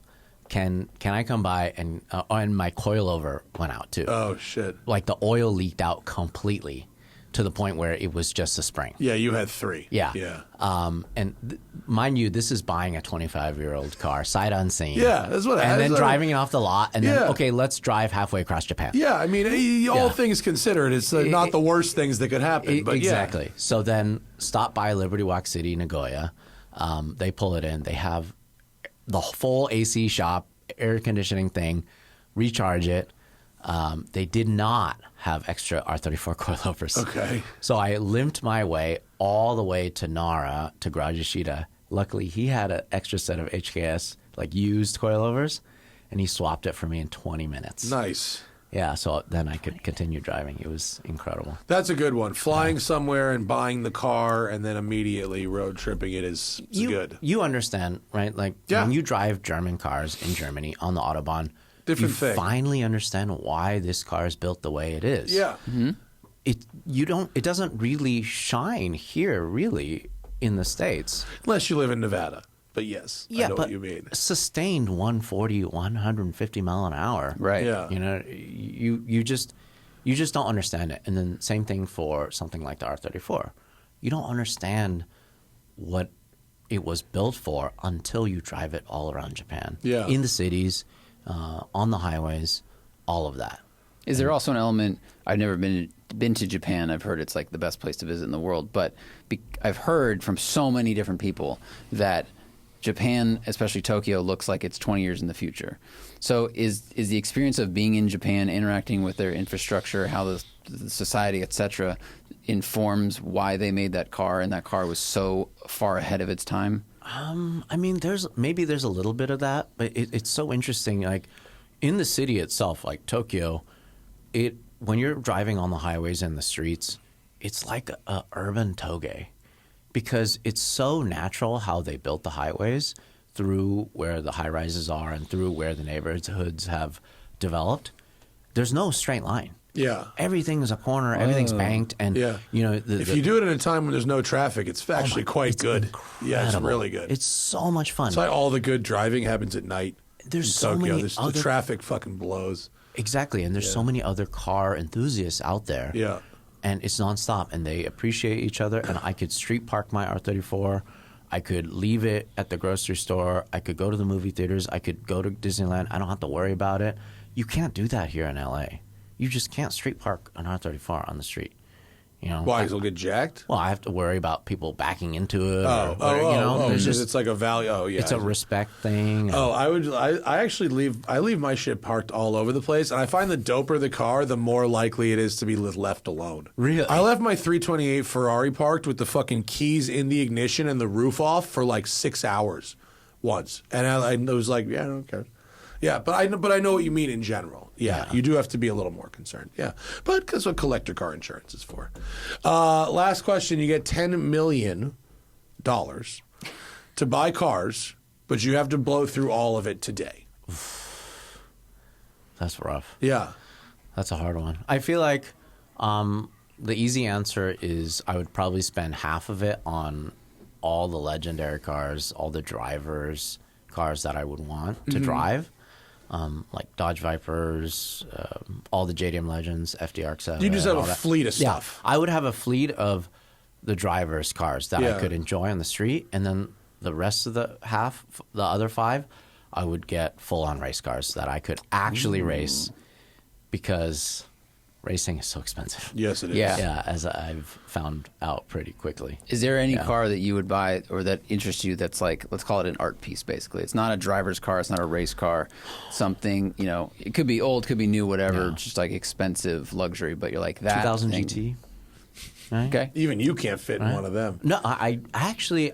Can I come by? And my coilover went out too. Oh, shit. Like the oil leaked out completely to the point where it was just a spring. Yeah, you had 3. Yeah. Yeah. Mind you, this is buying a 25-year-old car, sight unseen. Yeah, that's what. And then driving it off the lot, and then, okay, let's drive halfway across Japan. Yeah, I mean, all things considered, it's not the worst things that could happen. But exactly. Yeah. So then stop by Liberty Walk City, Nagoya. They pull it in. They have the full AC shop, air conditioning thing, recharge it. They did not have extra R34 coilovers. Okay. So I limped my way all the way to Nara, to Garage Yoshida. Luckily, he had an extra set of HKS, like used coilovers, and he swapped it for me in 20 minutes. Nice. Yeah, so then I could continue driving. It was incredible. That's a good one. Flying somewhere and buying the car and then immediately road tripping it is good. You understand, right? Like when you drive German cars in Germany on the Autobahn, Different you thing. finally understand why this car is built the way it is. Yeah. Mm-hmm. It doesn't really shine here, really, in the States. Unless you live in Nevada. But yes, I know what you mean. Sustained 140, 150 mile an hour. Right. Yeah. You know, you just don't understand it. And then same thing for something like the R34. You don't understand what it was built for until you drive it all around Japan. Yeah. In the cities, on the highways, all of that. Is there also an element? I've never been to Japan. I've heard it's like the best place to visit in the world. But I've heard from so many different people that Japan, especially Tokyo, looks like it's 20 years in the future. So is the experience of being in Japan, interacting with their infrastructure, how the society, etc., informs why they made that car, and that car was so far ahead of its time? I mean, there's a little bit of that, but it's so interesting. Like in the city itself, like Tokyo, when you're driving on the highways and the streets, it's like a urban toge, because it's so natural how they built the highways through where the high rises are and through where the neighborhoods have developed. There's no straight line. Yeah. Everything is a corner. Everything's banked, and you know. If you do it in a time when there's no traffic, it's actually quite good. Incredible. Yeah, it's really good. It's so much fun. That's why all the good driving happens at night. There's in so Tokyo. many The other traffic fucking blows. Exactly, and there's so many other car enthusiasts out there. Yeah. And it's nonstop, and they appreciate each other. And I could street park my R34. I could leave it at the grocery store. I could go to the movie theaters. I could go to Disneyland. I don't have to worry about it. You can't do that here in LA. You just can't street park an R34 on the street. You know, Why? Because it'll get jacked? Well, I have to worry about people backing into it. It's like a value. Oh, yeah. It's a respect thing. I actually leave my shit parked all over the place, and I find the doper the car, the more likely it is to be left alone. Really? I left my 328 Ferrari parked with the fucking keys in the ignition and the roof off for like 6 hours once, and I was like, yeah, I don't care. Yeah, but I know what you mean in general. Yeah, you do have to be a little more concerned. Yeah, but that's what collector car insurance is for. Last question: you get $10 million to buy cars, but you have to blow through all of it today. That's rough. Yeah, that's a hard one. I feel like the easy answer is I would probably spend half of it on all the legendary cars, all the drivers' cars that I would want to drive. Like Dodge Vipers, all the JDM Legends, FDR7. You just have a fleet of stuff. Yeah, I would have a fleet of the drivers' cars that I could enjoy on the street, and then the rest of the other 5, I would get full-on race cars that I could actually race, because racing is so expensive. Yes, it is. Yeah, as I've found out pretty quickly. Is there any car that you would buy or that interests you that's like, let's call it an art piece, basically? It's not a driver's car. It's not a race car. Something, it could be old, could be new, whatever, just like expensive luxury, but you're like that 2000 thing. GT. Right? Okay. Even you can't fit in one of them. No, I actually,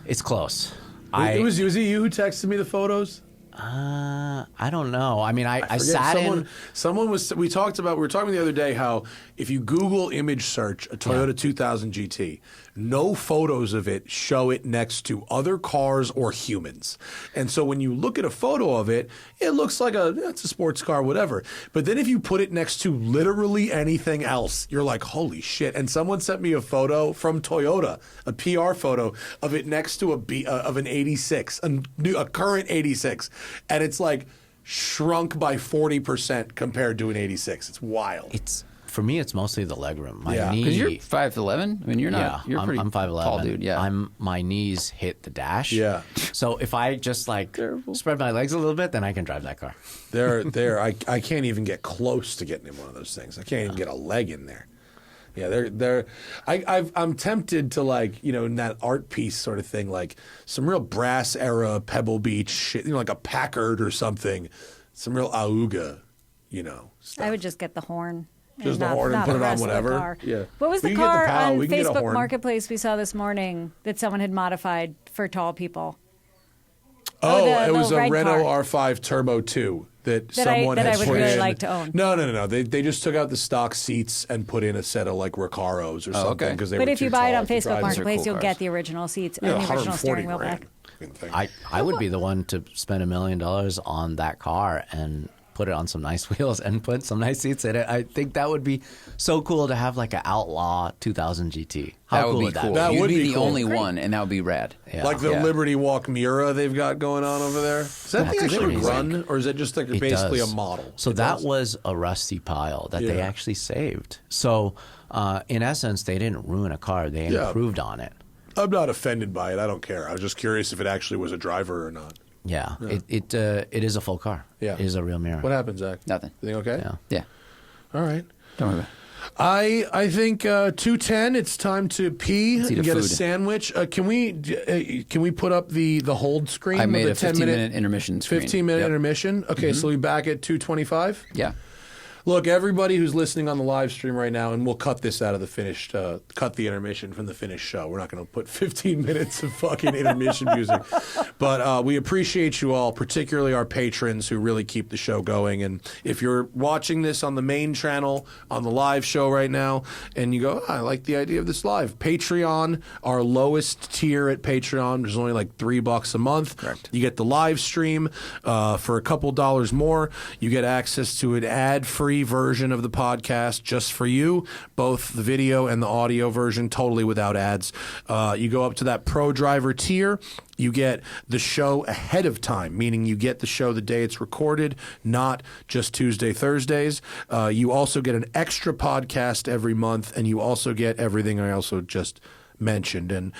it's close. Was it you who texted me the photos? I don't know. I mean, I forget. sat in. Someone was. We were talking the other day how if you Google image search a Toyota 2000 GT, no photos of it show it next to other cars or humans. And so when you look at a photo of it, it looks like it's a sports car, whatever. But then if you put it next to literally anything else, you're like, holy shit. And someone sent me a photo from Toyota, a PR photo of it next to of an 86, a current 86. And it's like shrunk by 40% compared to an 86. It's wild. For me, it's mostly the legroom. My knee, because you're 5'11". I mean, you're not. You're pretty I'm 5'11". tall, dude. Yeah. My knees hit the dash. Yeah. So if I just spread my legs a little bit, then I can drive that car. I can't even get close to getting in one of those things. I can't even get a leg in there. Yeah, I'm tempted to in that art piece sort of thing, like some real brass era Pebble Beach shit, like a Packard or something, some real Auga, stuff. I would just get the horn. Just the horn and put it on whatever. Yeah. What was the car on Facebook Marketplace we saw this morning that someone had modified for tall people? It was a Renault R5 Turbo 2 that someone I had would put really in. like to own. No. They just took out the stock seats and put in a set of Recaros or something because they were But if too you buy it tall on to Facebook drive. Marketplace, you'll get the original seats and the original steering wheel back. I would be the one to spend $1 million on that car and put it on some nice wheels and put some nice seats in it. I think that would be so cool to have like an outlaw 2000 GT. That would be cool. That You'd would be be the cool. only one, and that would be rad. Yeah. Like the Liberty Walk Mira they've got going on over there. Does that thing actually run, or is it just basically does. a model? So that was a rusty pile that they actually saved. So in essence, they didn't ruin a car. They improved on it. I'm not offended by it. I don't care. I was just curious if it actually was a driver or not. Yeah. It is a full car. Yeah. It is a real Mira. What happened, Zach? Nothing. You think okay? Yeah. All right. Don't worry about it. I think 2:10. It's time to pee Let's eat and get a food. sandwich. Can we put up the hold screen? I made the a 15-minute intermission screen. 15-minute intermission. Okay, so we'll be back at 2:25. Yeah. Look, everybody who's listening on the live stream right now, and we'll cut this out of the finished, cut the intermission from the finished show. We're not going to put 15 minutes of fucking intermission music. But we appreciate you all, particularly our patrons who really keep the show going. And if you're watching this on the main channel, on the live show right now, and you go, I like the idea of this live. Patreon, our lowest tier at Patreon is only like $3 a month. Correct. You get the live stream for a couple dollars more. You get access to an ad-free version of the podcast just for you, both the video and the audio version, totally without ads. You go up to that pro driver tier. You get the show ahead of time, meaning you get the show the day it's recorded, not just Tuesday, Thursdays. You also get an extra podcast every month, and you also get everything I also just mentioned. And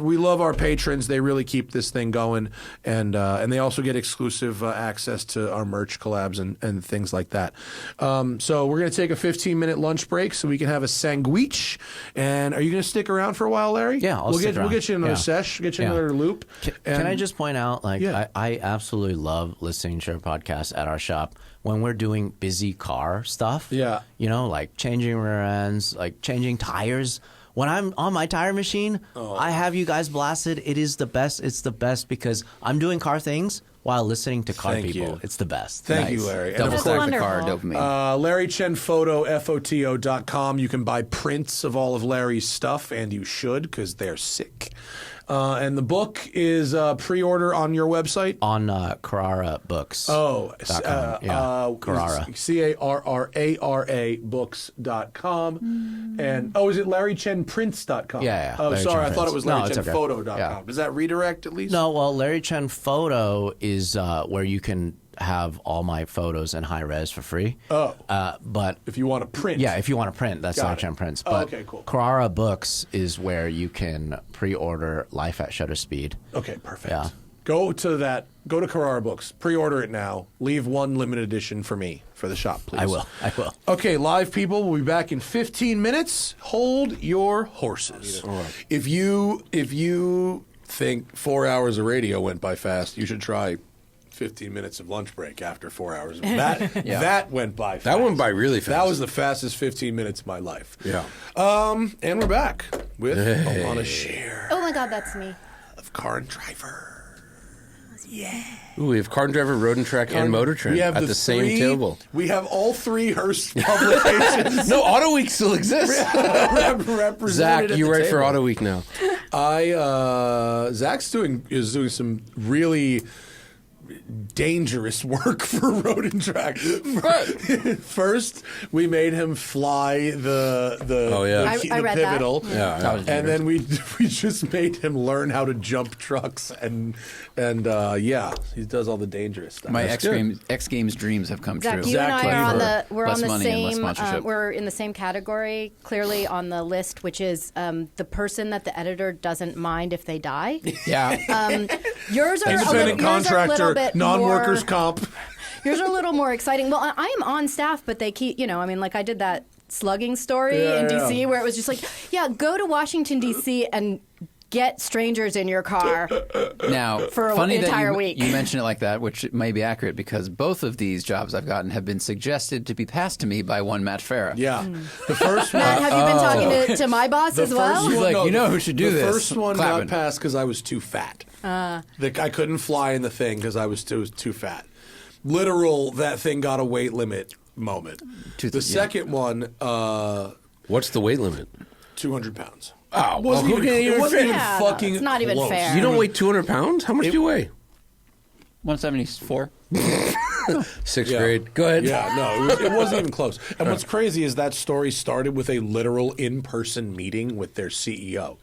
we love our patrons. They really keep this thing going, and they also get exclusive access to our merch collabs and things like that. So we're going to take a 15-minute lunch break so we can have a sandwich. And are you going to stick around for a while, Larry? Yeah, we'll get you another sesh, get you another loop. Can I just point out, I absolutely love listening to your podcast at our shop when we're doing busy car stuff. Yeah. Like changing rear ends, like changing tires. When I'm on my tire machine, I have you guys blasted. It is the best. It's the best because I'm doing car things while listening to car people. You. It's the best. Thank you, Larry. Double stack the car dopamine. Larry Chen Photo, FOTO.com. You can buy prints of all of Larry's stuff, and you should because they're sick. And the book is pre-order on your website? On Carrara Books. Carrara. CARRARA books.com. And, is it LarryChenPrints.com? Yeah. Oh, Larry sorry. Chen I thought it was LarryChenPhoto.com. Okay. Yeah. Does that redirect at least? No, well, Larry Chen Photo is where you can have all my photos in high res for free. But if you want to print. Yeah, if you want to print, that's Larry Chen Prints. But okay, cool. Carrara Books is where you can pre-order Life at Shutter Speed. Okay, perfect. Yeah. Go to Carrara Books. Pre-order it now. Leave one limited edition for me for the shop, please. I will. Okay, live people, we'll be back in 15 minutes. Hold your horses. All right. If you think 4 hours of radio went by fast, you should try 15 minutes of lunch break after 4 hours. That went by fast. That went by really fast. That was the fastest 15 minutes of my life. Yeah. And we're back with Elana Scherr Oh my God, that's me. of Car and Driver. Yeah. Ooh, we have Car and Driver, Road and Track, and Motor Trend We have at the same table. We have all three Hearst publications. No, Auto Week still exists. represented Zach, at you the write for table. Auto Week now. Zach's doing some really dangerous work for Road and Track. First, we made him fly the I read that. pivotal, Yeah. and then we just made him learn how to jump trucks and he does all the dangerous stuff. My That's X Games dreams have come Zach, true. you and I are Less money and less sponsorship. We're in the same category, clearly on the list, which is the person that the editor doesn't mind if they die. Yeah. Yours are Independent contractor, bit non-workers more, comp. Yours are a little more exciting. Well, I am on staff, but they keep, like I did that slugging story in D.C. where it was just like, go to Washington, D.C. and get strangers in your car Now, for funny an entire that week. you mention it like that, which may be accurate because both of these jobs I've gotten have been suggested to be passed to me by one Matt Farah. Yeah. The first one. Matt, have you been talking to my boss as well? He's like, you know who should do the this. The first one Clapping. got passed because I was too fat. I couldn't fly in the thing because I was too fat. Literal, that thing got a weight limit moment. The second one, what's the weight limit? 200 pounds. Oh, It wasn't even fucking it's not even close. fair. You don't weigh 200 pounds? How much do you weigh? 174. Sixth grade. Go ahead. Yeah, no, it wasn't even close. And what's crazy is that story started with a literal in-person meeting with their CEO.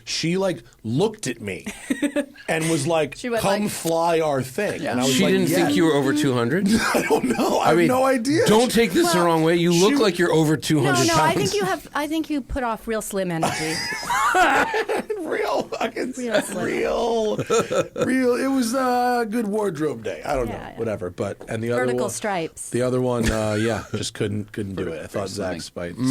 She looked at me and was like, She went "Come like- fly our thing." And I was She like, didn't "Yeah." think you were over 200? I don't know. I have no idea. Don't take this the wrong way. You look like you're over 200 No, pounds. I think you put off real slim energy. real fucking Real slim. real. It was a good wardrobe day. I don't know, whatever. But and the other Vertical one, stripes. the other one, just couldn't do it. I thought Zach's spine. We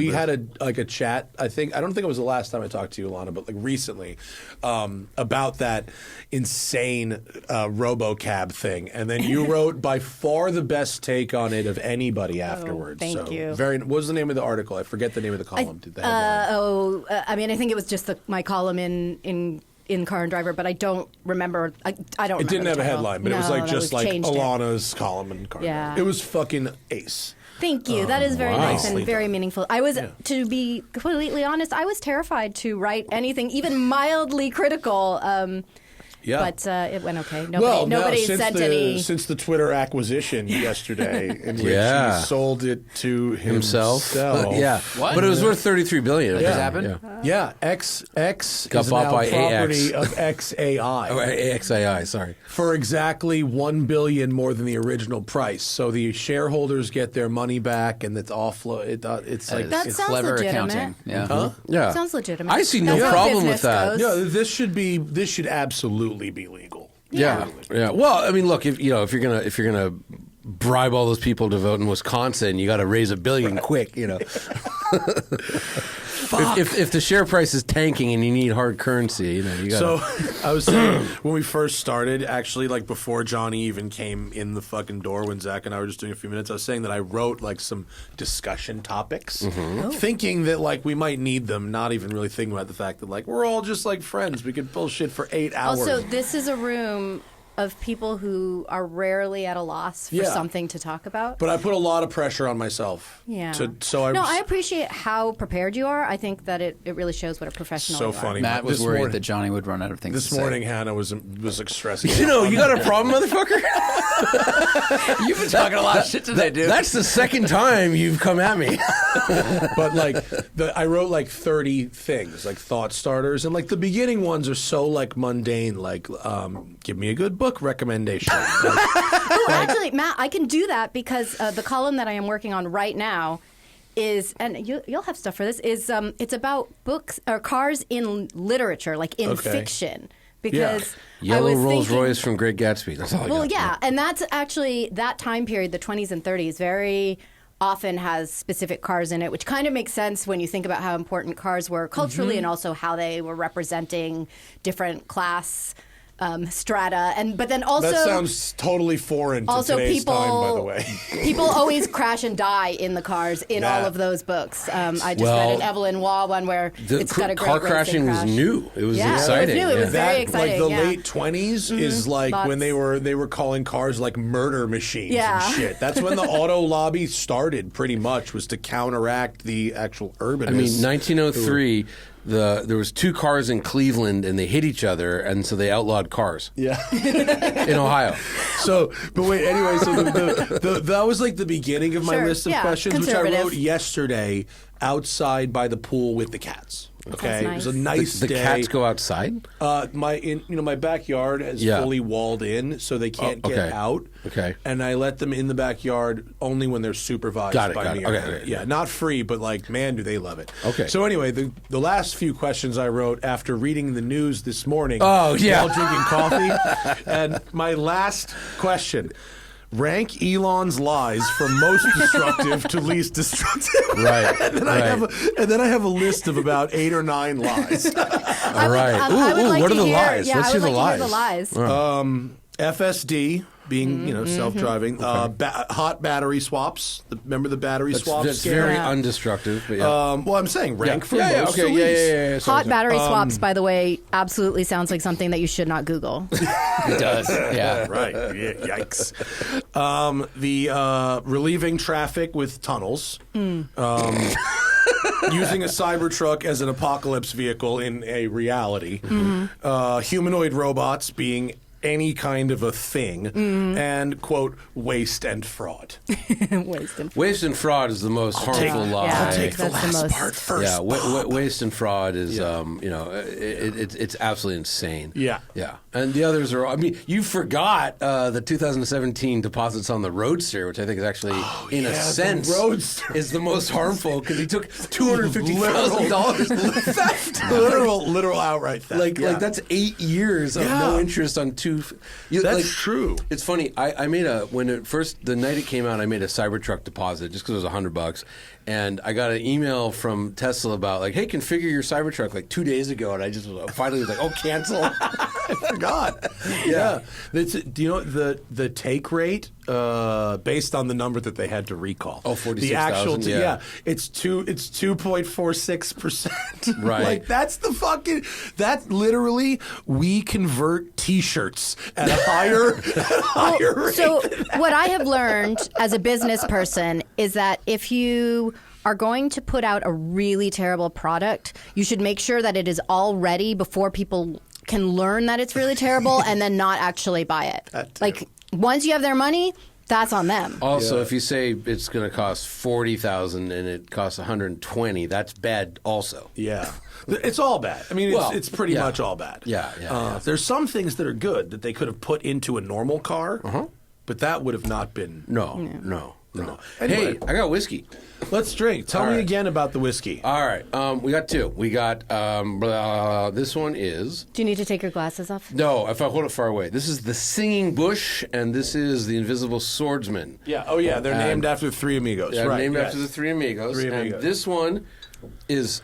had a chat. I don't think it was the last time I talked to you, Elana, but recently about that insane RoboCab thing, and then you wrote by far the best take on it of anybody afterwards. thank you. What was the name of the article? I forget the name of the column. I think it was just my column in Car and Driver, but I don't remember. I don't. It didn't remember have the a title. headline, but it was No, just we changed it. Alana's column in Car and Yeah. Driver. It was fucking ace. Thank you. That is very wow. nice and Nicely very done. meaningful. I was, to be completely honest, I was terrified to write anything, even mildly critical. Yeah. But it went okay. Nobody sent any. Since the Twitter acquisition yesterday, in which he sold it to himself. Yeah. What? But it was worth $33 billion. What just happened? Yeah. X Got is bought now by property AX. of XAI. Oh, AXAI, sorry. For exactly $1 billion more than the original price. So the shareholders get their money back, and it's offload. It's like That it's sounds clever legitimate. accounting. Yeah. Huh? Yeah. Sounds legitimate. I see no That's how problem with business that. goes. Yeah, this should absolutely be legal. Yeah. Well, I mean, look, if you're gonna bribe all those people to vote in Wisconsin, you got to raise $1 billion quick. If the share price is tanking and you need hard currency, you got. So I was saying when we first started, actually, before Johnny even came in the fucking door, when Zach and I were just doing a few minutes, I was saying that I wrote some discussion topics, thinking that we might need them, not even really thinking about the fact that we're all just friends. We could bullshit for 8 hours. Also, this is a room of people who are rarely at a loss for something to talk about. But I put a lot of pressure on myself. Yeah. I appreciate how prepared you are. I think that it really shows what a professional you are. funny. Matt was This worried morning- that Johnny would run out of things This to say. morning, Hannah was stressing. You got a problem, motherfucker? You've been talking a lot of shit today, dude. That's the second time you've come at me. But I wrote 30 things, thought starters, and the beginning ones are so mundane, give me a good book recommendation. Actually, Matt, I can do that because the column that I am working on right now is, and you'll have stuff for this, is it's about books or cars in literature, like in fiction. Because Yellow Rolls Royce from Great Gatsby. That's all I got. Well, yeah, and that's actually that time period, the 20s and 30s, very often has specific cars in it, which kind of makes sense when you think about how important cars were culturally and also how they were representing different class strata, but then also that sounds totally foreign to also today's people, time, by the way. People always crash and die in the cars in all of those books. I just read an Evelyn Waugh one where it's got a great car crashing crash. was new. It was exciting. It was new. It was very exciting. Like the late 20s is like when they were calling cars like murder machines and shit. That's when the auto lobby started. Pretty much was to counteract the actual urbanists. I mean, 1903. There was 2 cars in Cleveland and they hit each other, and so they outlawed cars. Yeah, in Ohio. So, but wait, anyway, so that was like the beginning of my list of questions, which I wrote yesterday outside by the pool with the cats. Okay, nice. It was a nice day. The cats go outside. My backyard is fully walled in, so they can't get out. Okay, and I let them in the backyard only when they're supervised by me. Okay. Yeah, not free, but like, man, do they love it. Okay. So anyway, the last few questions I wrote after reading the news this morning. Oh yeah, while drinking coffee, and my last question. Rank Elon's lies from most destructive to least destructive. Right. and then I have a list of about 8 or 9 lies. All right. What are the lies? Yeah, Let's I hear would the like lies. to hear the lies. FSD being self-driving. Hot battery swaps. Remember the battery swaps? That's very undestructive. But well, I'm saying rank from most to least. Yeah. Hot battery swaps, by the way, absolutely sounds like something that you should not Google. It does. Yeah. Right. Yeah, yikes. The relieving traffic with tunnels. Using a Cybertruck as an apocalypse vehicle in a reality. Humanoid robots being any kind of a thing, and, quote, waste and fraud. Waste and fraud is the most harmful lie. I'll take the last part first. Yeah, waste and fraud is, it's absolutely insane. Yeah. Yeah. And the others are, I mean, you forgot the 2017 deposits on the Roadster, which I think is actually, in a sense, is the most harmful, because he took $250,000 theft. Literal outright theft. Like that's 8 years of no interest on That's true. It's funny. I made the night it came out, I made a Cybertruck deposit just because it was $100, and I got an email from Tesla about like, hey, configure your Cybertruck like 2 days ago, and I just finally was like, oh, cancel. I forgot. Yeah. Do you know the take rate based on the number that they had to recall? Oh, 46,000. Yeah. It's 2.46%. Right. Like that's literally we convert T-shirts at a higher rate. So what I have learned as a business person is that if you are going to put out a really terrible product, you should make sure that it is all ready before people can learn that it's really terrible and then not actually buy it. Like once you have their money, that's on them. Also, if you say it's going to cost $40,000 and it costs $120,000, that's bad. Also, yeah, it's all bad. I mean, it's pretty much all bad. Yeah. There's some things that are good that they could have put into a normal car, but that would have not been. No. Anyway, hey, I got whiskey. Let's drink. Tell me again about the whiskey. All right. We got 2. We got this one is. Do you need to take your glasses off? No, if I hold it far away. This is the Singing Bush, and this is the Invisible Swordsman. Yeah. Oh, yeah. They're named after 3 amigos. Yeah, right. Named after the 3 amigos. And this one is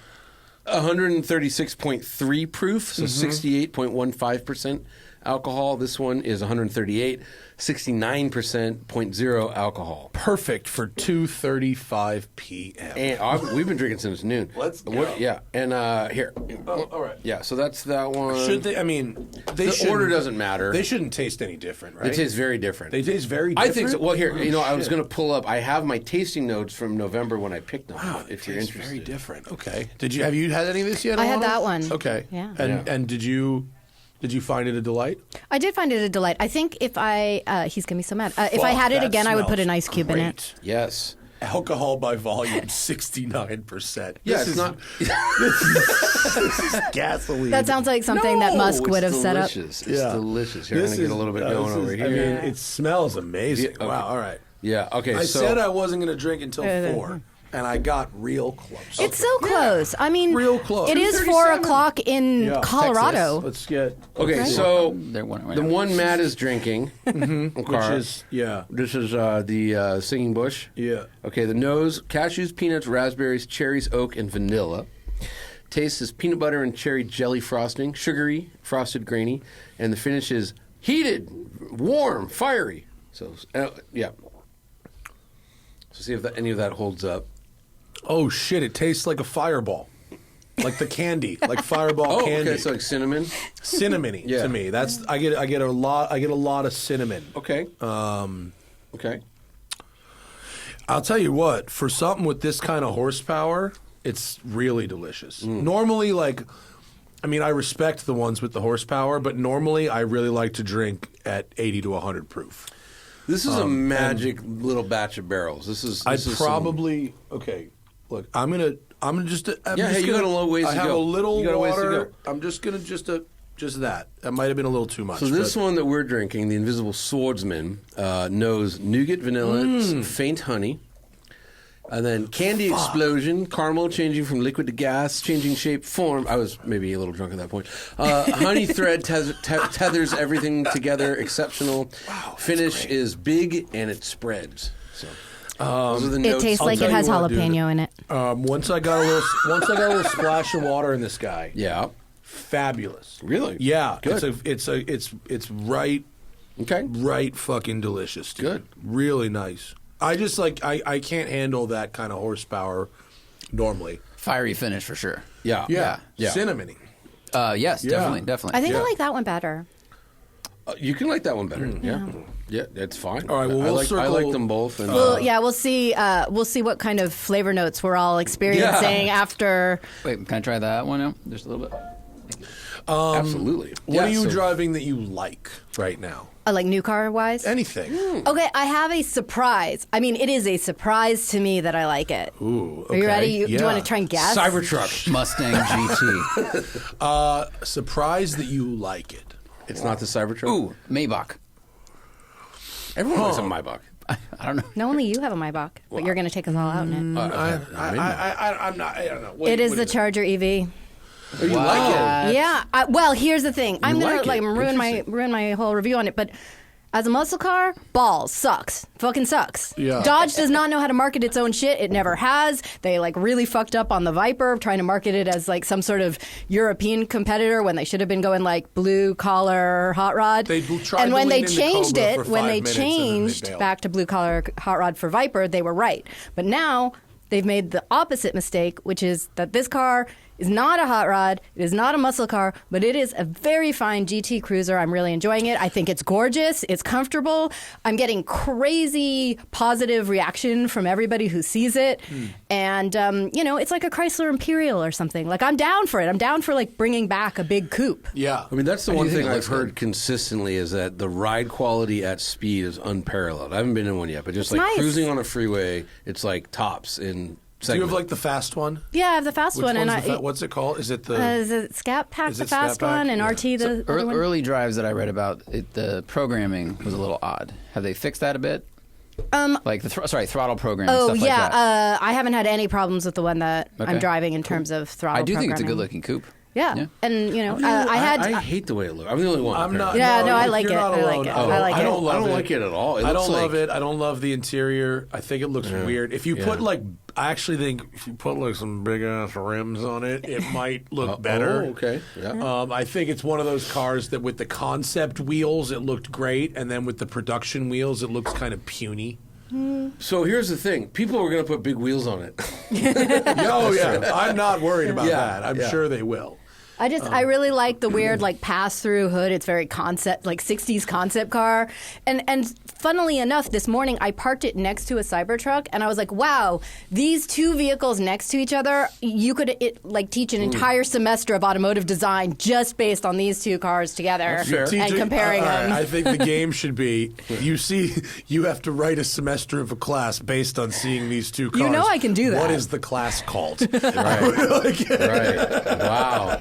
136.3 proof, so 68.15% alcohol. This one is 138. 69.0 alcohol. Perfect for 2:35 p.m. And we've been drinking since noon. Let's go. Yeah, and here. Oh, all right. Yeah, so that's that one. Should they? I mean, the order doesn't matter. They shouldn't taste any different, right? They taste very different. They taste very different? I think so. Well, here, I was going to pull up. I have my tasting notes from November when I picked them. Wow, if you're interested. Very different. Okay. Have you had any of this yet? I had that one. Okay. Yeah. And did you find it a delight? I did find it a delight. I think if he's gonna be so mad. If I had it again, I would put an ice cube in it. Yes. Alcohol by volume, 69%. Yeah, it's not. This is gasoline. That sounds like something that Musk would have set up. It's delicious. Here, I'm going to get a little bit going over here. I mean, it smells amazing. Yeah, okay. Wow, all right. Yeah, okay. I said I wasn't going to drink until 4. and I got real close. It's so close. I mean, real close. It is 4:00 in Colorado. Texas. Let's get Okay, so They're one the one Matt is drinking, which is This is the Singing Bush. Yeah. Okay, the nose: cashews, peanuts, raspberries, cherries, oak, and vanilla. Taste is peanut butter and cherry jelly frosting, sugary, frosted, grainy, and the finish is heated, warm, fiery. So yeah. So see if any of that holds up. Oh shit! It tastes like a fireball, like the candy, like Fireball candy. Okay, so like cinnamon, cinnamony to me. That's I get a lot of cinnamon. Okay. Okay. I'll tell you what. For something with this kind of horsepower, it's really delicious. Normally, I respect the ones with the horsepower, but normally I really like to drink at 80 to 100 proof. This is a magic little batch of barrels. Okay. Look, I'm gonna just. You got a little ways to go. I have a little you got a ways water. to go. I'm just gonna just that. That might have been a little too much. So this one that we're drinking, the Invisible Swordsman, knows nougat, vanilla, faint honey, and then candy explosion, caramel changing from liquid to gas, changing shape, form. I was maybe a little drunk at that point. Honey thread tethers everything together. Exceptional. Wow, finish is big and it spreads. So. Those are the It notes. tastes like it has jalapeno in it. Once I got a little splash of water in this guy. Yeah. Fabulous. Really? Yeah. Good. It's right. Okay. Right. Fucking delicious. Dude. Good. Really nice. I just I can't handle that kind of horsepower normally. Fiery finish for sure. Yeah. Yeah. Yeah. Cinnamony. Yes, Yeah. definitely. I think I like that one better. You can like that one better. Yeah. Yeah, it's fine. All right. Well, I like them both. And, We'll see. We'll see what kind of flavor notes we're all experiencing after. Wait, can I try that one now? Just a little bit. Absolutely. What are you driving that you like right now? Like new car wise? Anything. Okay, I have a surprise. I mean, it is a surprise to me that I like it. Ooh. Are you ready? Do you want to try and guess? Cybertruck. Mustang GT. Surprise that you like it. It's not the Cybertruck? Ooh, Maybach. Everyone likes a Maybach. I don't know. No, only you have a Maybach, but you're going to take us all out in it. I'm not. I don't know. Wait, It is the Charger EV. Oh, you like it? Yeah. Well, here's the thing. I'm gonna like it. ruin my whole review on it, but as a muscle car, balls sucks. Fucking sucks. Yeah. Dodge does not know how to market its own shit. It never has. They really fucked up on the Viper, trying to market it as some sort of European competitor when they should have been going blue collar hot rod. And when they changed back to blue collar hot rod for Viper, they were right. But now they've made the opposite mistake, which is that this car is not a hot rod. It is not a muscle car, but it is a very fine GT cruiser. I'm really enjoying it. I think it's gorgeous. It's comfortable. I'm getting crazy positive reaction from everybody who sees it. And, it's like a Chrysler Imperial or something. I'm down for it. I'm down for, bringing back a big coupe. Yeah. I mean, that's the one thing I've heard consistently is that the ride quality at speed is unparalleled. I haven't been in one yet, but just nice. Cruising on a freeway, it's tops in Do you have the fast one? Yeah, I have the fast one. And what's it called? Is it the? Is it Scat Pack, the fast one, and RT the other one? Early drives that I read about, the programming was a little odd. Have they fixed that a bit? Throttle programming. Oh, stuff like that. I haven't had any problems with the one that I'm driving in terms of throttle. I do think it's a programming. good looking coupe. Yeah. And I hate the way it looks. I'm the only one. I'm not. Yeah, no, I like it. You're not I alone. like it. Oh, I like I it. don't love I don't it. like it at all. I don't love it. I don't love the interior. I think it looks weird. If you put I actually think if you put some big ass rims on it, it might look better. Oh, okay. Yeah. I think it's one of those cars that with the concept wheels it looked great, and then with the production wheels it looks kind of puny. So here's the thing: people are going to put big wheels on it. Oh yeah, I'm not worried about that. I'm sure they will. I really like the weird pass-through hood. It's very concept, 60s concept car. And funnily enough, this morning I parked it next to a Cybertruck, and I was like, wow, these two vehicles next to each other, you could teach an entire semester of automotive design just based on these two cars together and comparing them. I think the game should be you have to write a semester of a class based on seeing these two cars. You know I can do that. What is the class called? Right. Wow.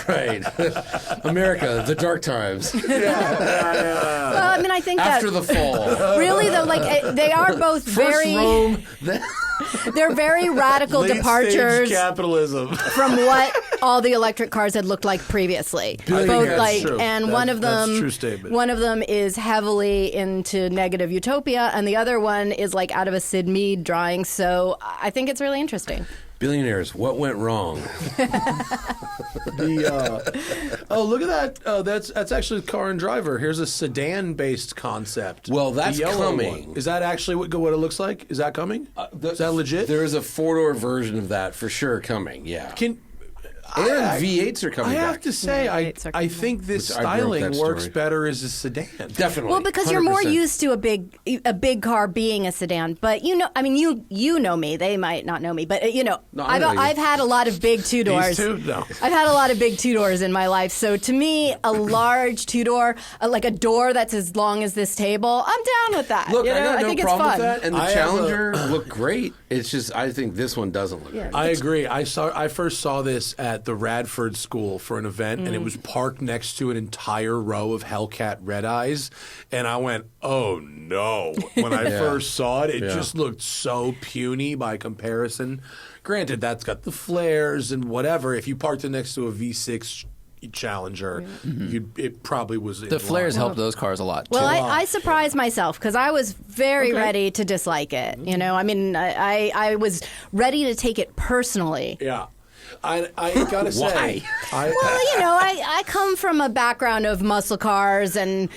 Right. America, the dark times. Well, I mean, I think after the fall. Really, though, they are both First very. Rome, then They're very radical departures capitalism from what all the electric cars had looked like previously. And one of them, that's a true statement. One of them is heavily into negative utopia, and the other one is like out of a Sid Mead drawing. So I think it's really interesting. Billionaires, what went wrong? Oh, look at that! That's actually Car and Driver. Here's a sedan-based concept. Well, that's the yellow coming. One. Is that actually what it looks like? Is that coming? Is that legit? There is a 4-door version of that for sure coming. Yeah. And V8s are coming I back. have to say, I think this Which I broke styling that works story. better as a sedan. Definitely. Well, because you're more 100%. used to a big car being a sedan, but you know me. They might not know me, but I know you. I've had a lot of big two doors. These two? No. I've had a lot of big two doors in my life. So to me, a large two door, like a door that's as long as this table, I'm down with that. Look, I got no think problem it's fun. with that, and the Challenger looked great. It's just I think this one doesn't look great. I agree. I first saw this at the Radford School for an event, and it was parked next to an entire row of Hellcat Red Eyes, and I went, "Oh no!" When I first saw it, it just looked so puny by comparison. Granted, that's got the flares and whatever. If you parked it next to a V6 Challenger, it probably was. The flares help those cars a lot, too. Well, I surprised myself because I was very ready to dislike it. I mean, I was ready to take it personally. Yeah. I gotta say, Why? I come from a background of muscle cars and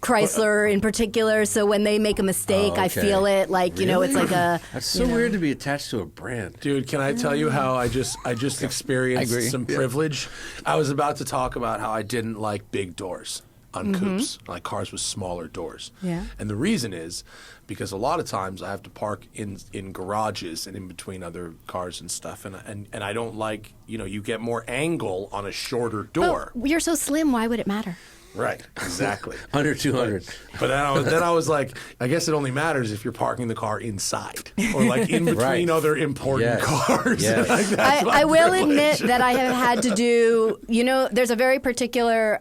Chrysler in particular. So when they make a mistake, I feel it. Like it's like a. That's so weird to be attached to a brand, dude. Can I tell you how I just experienced some privilege? I was about to talk about how I didn't like big doors on coupes, like cars with smaller doors. Yeah. And the reason is because a lot of times I have to park in garages and in between other cars and stuff, and I don't like you get more angle on a shorter door. Well, you're so slim. Why would it matter? Right, exactly. Under 200. But then I was like, I guess it only matters if you're parking the car inside or like in between other important cars. Yes. Like, that's my I will privilege. admit that I have had to do. There's a very particular.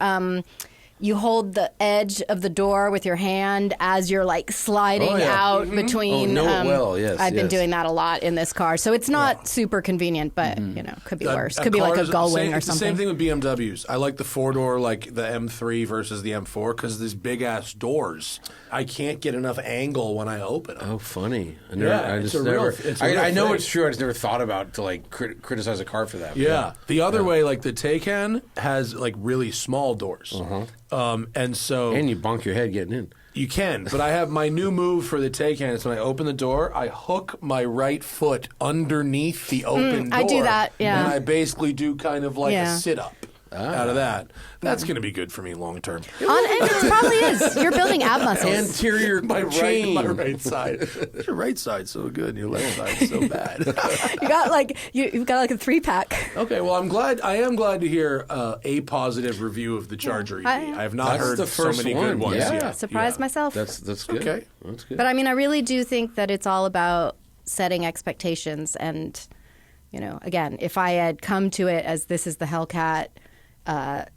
You hold the edge of the door with your hand as you're like sliding out between. I've been doing that a lot in this car, so it's not super convenient, but could be worse. Could be like a Gullwing or it's something. the same thing with BMWs. I like the 4-door, like the M3 versus the M4, because these big ass doors. I can't get enough angle when I open them. Oh, funny. I it's a real I know thing. it's true. I just never thought about to like criticize a car for that. Yeah. The other way, like the Taycan has like really small doors. And so And you bonk your head getting in. you can, but I have my new move for the Taycan is when I open the door, I hook my right foot underneath the open door. I do that, yeah. And I basically do kind of like Yeah. a sit-up out of that. That's going to be good for me long term. It probably is. You're building ab muscles. Anterior My chain. right side. Your right side's so good, your left side's so bad. You've got like a 3-pack. Okay, well, I am glad to hear a positive review of the Charger EV. I have not That's heard the so first many one. good ones Yeah. yet. Surprised myself. That's good. Okay. That's good. But I mean, I really do think that it's all about setting expectations. And, again, if I had come to it as this is the Hellcat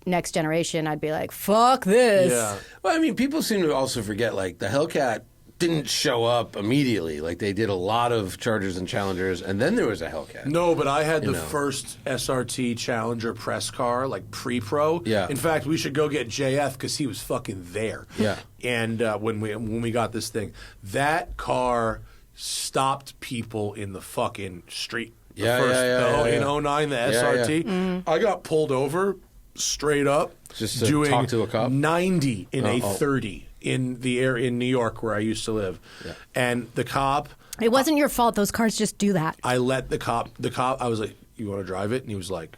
next generation, I'd be like, fuck this. Yeah. Well, I mean, people seem to also forget like the Hellcat didn't show up immediately. Like they did a lot of Chargers and Challengers, and then there was a Hellcat. No, but I had the first SRT Challenger press car, like pre-pro. Yeah. In fact, we should go get JF because he was fucking there. Yeah. And when we got this thing, that car stopped people in the fucking street. In 09, the SRT. I got pulled over straight up. Just to doing talk to a cop? 90 in a 30 in the air in New York where I used to live. Yeah. And the cop... It wasn't your fault. Those cars just do that. I let the cop, I was like, you want to drive it? And he was like,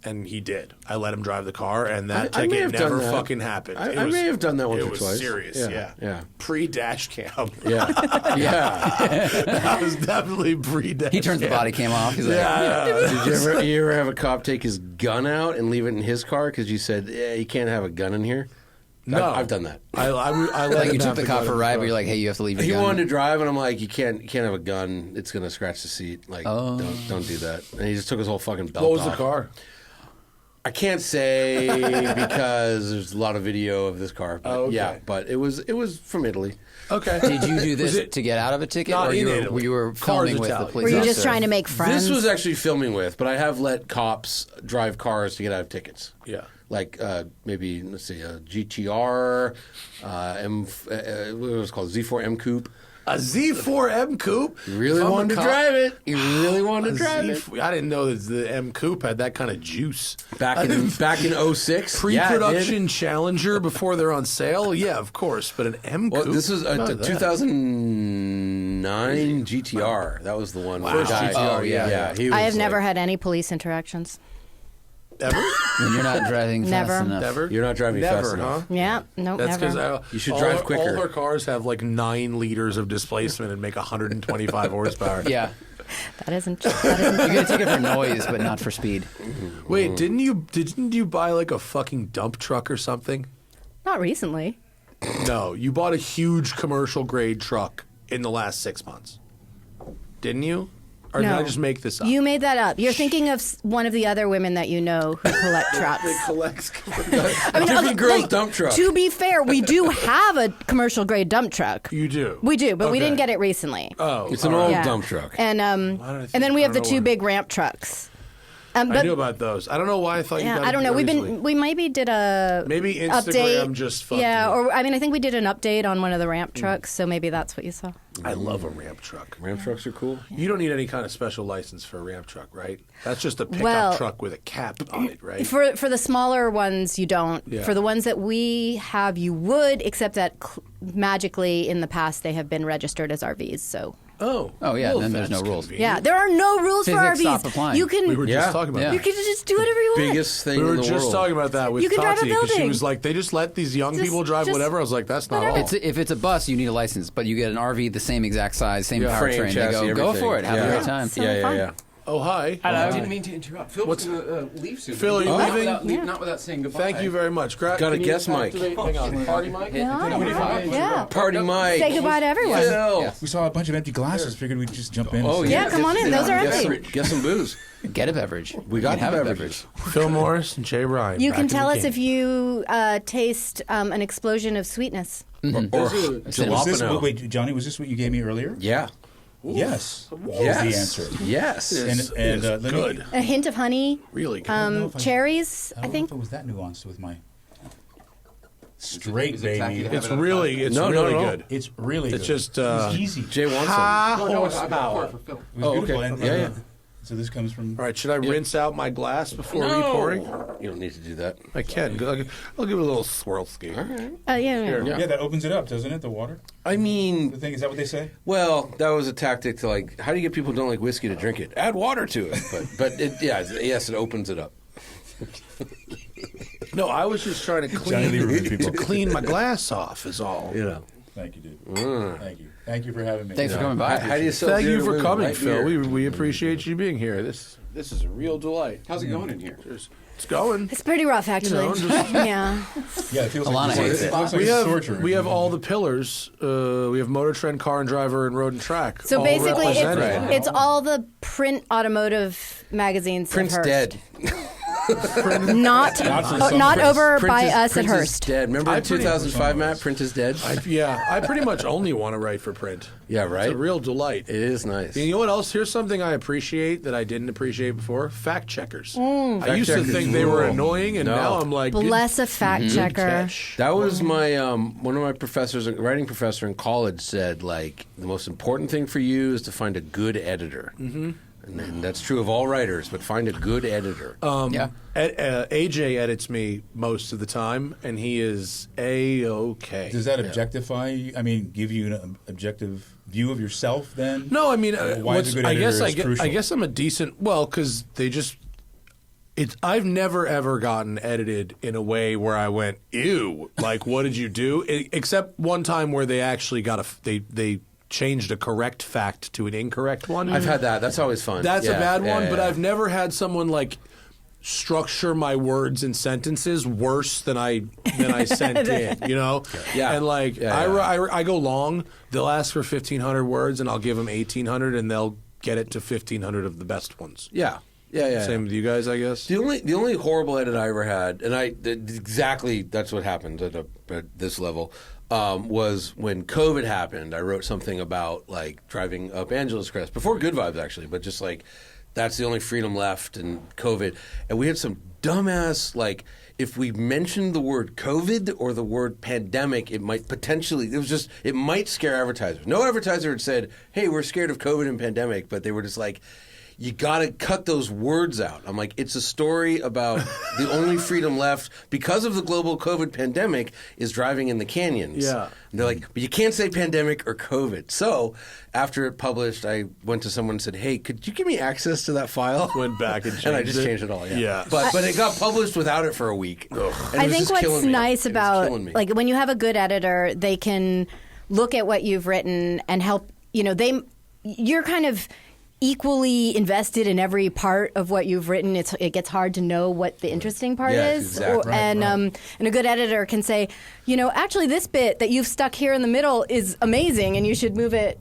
and he did. I let him drive the car, and that I may ticket have never done that. fucking happened. I may have done that once or twice. It was serious, Yeah. Pre-dash cam. Yeah. That was definitely pre-dash He turns the cam. body cam off. He's like, Did you ever have a cop take his gun out and leave it in his car because you said, you can't have a gun in here? No. I've done that. I let like him you took have the cop gun for a in ride, the but you're car. like, hey, you have to leave your He gun. wanted to drive, and I'm like, you can't have a gun. It's gonna scratch the seat. Like, don't do that. And he just took his whole fucking belt What was off. the car? I can't say because there's a lot of video of this car. But yeah, but it was from Italy. Okay. Did you do this to get out of a ticket, or you were filming with the police? Were you just trying to make friends? This was actually filming with, but I have let cops drive cars to get out of tickets. Yeah. Like maybe, let's see, a GTR, what was it called, Z4 M Coupe. A Z4 M Coupe? You really wanted to drive it. You really wanted to drive it. I didn't know that the M Coupe had that kind of juice. Back in 06? Pre-production Challenger before they're on sale? Yeah, of course. But an M Coupe? Well, this was a 2009 GTR. That was the one. First GTR, Oh, yeah. I have never had any police interactions. Ever? When you're not driving Never. fast enough. Never? You're not driving Never, fast enough. huh? Yeah, nope, That's never. because you should drive quicker. All our cars have like 9 liters of displacement and make 125 horsepower. Yeah. That isn't. You get a ticket for noise, but not for speed. Wait, didn't you buy like a fucking dump truck or something? Not recently. No, you bought a huge commercial grade truck in the last 6 months. Didn't you? Or did No. I just make this up? You made that up. You're thinking of one of the other women that you know who collect trucks. They collect Different girl's dump truck. To be fair, we do have a commercial grade dump truck. You do? We do, but we Okay. didn't get it recently. Oh. It's an all old right. dump truck. And then we have the 2 big ramp trucks. I But, knew about those. I don't know why I thought you yeah, got I don't it know. recently. We maybe did a Maybe update. Instagram just fucked yeah, me. or I mean, I think we did an update on one of the ramp trucks, so maybe that's what you saw. I love a ramp truck. Ramp trucks are cool. You don't need any kind of special license for a ramp truck, right? That's just a pickup Well, truck with a cap on it, right? For the smaller ones, you don't. Yeah. For the ones that we have, you would, except that magically in the past they have been registered as RVs. So. Oh yeah. well, Then there's no that's rules. convenient. Yeah, there are no rules Physics for RVs. stop applying. You can. We were just talking about You that. can just do whatever you want. Biggest thing We in were the just world. talking about that with You can drive a Tati because she building. was like, they just let these young Just- people drive just whatever. I was like, that's not whatever. all. If it's a bus, you need a license, but you get an RV the same exact size, same Yeah. powertrain. Frame, They chassis, go everything. for it. Have Yeah. a great time. Yeah. Oh, hi. I didn't mean to interrupt. Phil was going to leave soon. Phil, are you Not leaving? Not without saying goodbye. Thank you very much. Got a Can you guest mic. activate- Hang on. Party mic? Yeah. Party mic. Say goodbye to everyone. Phil. We saw a bunch of empty glasses. Figured we'd just jump in. Oh, Yeah, come on in. Those are empty. Get some booze. Get a beverage. We got have beverages. Phil Morris and Jay Ryan. You back can in the tell us game. if you taste an explosion of sweetness. Or Was this, jalapeno. wait, Johnny, was this what you gave me earlier? Yeah. Yes. Yes. Was the answer. Yes. And let me- good. A hint of honey. Really good. Cherries, I I don't know think. if it was that nuanced with my straight baby. It's really No. good. It's really It's good. just It was easy. Jay wants ha some. horsepower. It was Oh, beautiful. okay. And, Yeah. So this comes from. All right, should I rinse out my glass before re-pouring? You don't need to do that. I can. I'll give it a little swirl ski. Yeah. Yeah, that opens it up, doesn't it? The water. I mean, The thing is that what they say? well, that was a tactic to like. How do you get people who don't like whiskey to drink it? Add water to it. But yes, it opens it up. No, I was just trying to Johnny Lieberman people. clean my glass off. Is all. You know. Thank you, dude. Thank you. Thank you for having me. Thanks for coming by. How do you sell Thank beer you to for women? coming, Right Phil. here. We appreciate you being here. This is a real delight. How's it going in here? It's going. It's pretty rough, actually. You know, Yeah. Yeah, it feels Alana like hates it. looks like We a have torture. all the pillars. We have Motor Trend, Car and Driver, and Road and Track. So all basically, represented. it's all the print automotive magazines. of Print's Hearst. dead. Not over Print by is- us at Print is Hearst. dead. Remember I in pretty- 2005, Matt? Print is dead. I pretty much only want to write for print. Yeah, right? It's a real delight. It is nice. You know what else? Here's something I appreciate that I didn't appreciate before. Fact checkers. Mm. I used to think they were annoying, and No. now I'm like, Bless a fact checker. That was my one of my professors, a writing professor in college, said like the most important thing for you is to find a good editor. Mm-hmm. And that's true of all writers, but find a good editor. Yeah. AJ edits me most of the time, and he is A-okay. Does that objectify you? I mean, give you an objective view of yourself then? No, I mean, why is a good editor is crucial? I guess I'm a decent. Well, because they just. I've never ever gotten edited in a way where I went, ew, like what did you do? Except one time where they actually got they changed a correct fact to an incorrect one. I've had that. That's always fun. That's a Yeah, bad yeah, one, yeah, but yeah. I've never had someone like structure my words and sentences worse than I sent in, you know? Yeah. And like I go long, they'll ask for 1,500 words and I'll give them 1,800 and they'll get it to 1,500 of the best ones. Yeah. Yeah. Same with you guys, I guess. The only horrible edit I ever had, and exactly that's what happened at this level, was when COVID happened. I wrote something about like driving up Angeles Crest before Good Vibes actually, but just like that's the only freedom left in COVID, and we had some dumbass like. If we mentioned the word COVID or the word pandemic, it might it might scare advertisers. No advertiser had said, hey, we're scared of COVID and pandemic, but they were just like, you got to cut those words out. I'm like, it's a story about the only freedom left because of the global COVID pandemic is driving in the canyons. Yeah. And they're like, but you can't say pandemic or COVID. So after it published, I went to someone and said, hey, could you give me access to that file? Went back and changed and I just it. changed it all, yeah. Yeah. But it got published without it for a week. And I think what's nice about like when you have a good editor, they can look at what you've written and help. You're kind of equally invested in every part of what you've written. It gets hard to know what the interesting part is. Exactly. And a good editor can say, actually this bit that you've stuck here in the middle is amazing and you should move it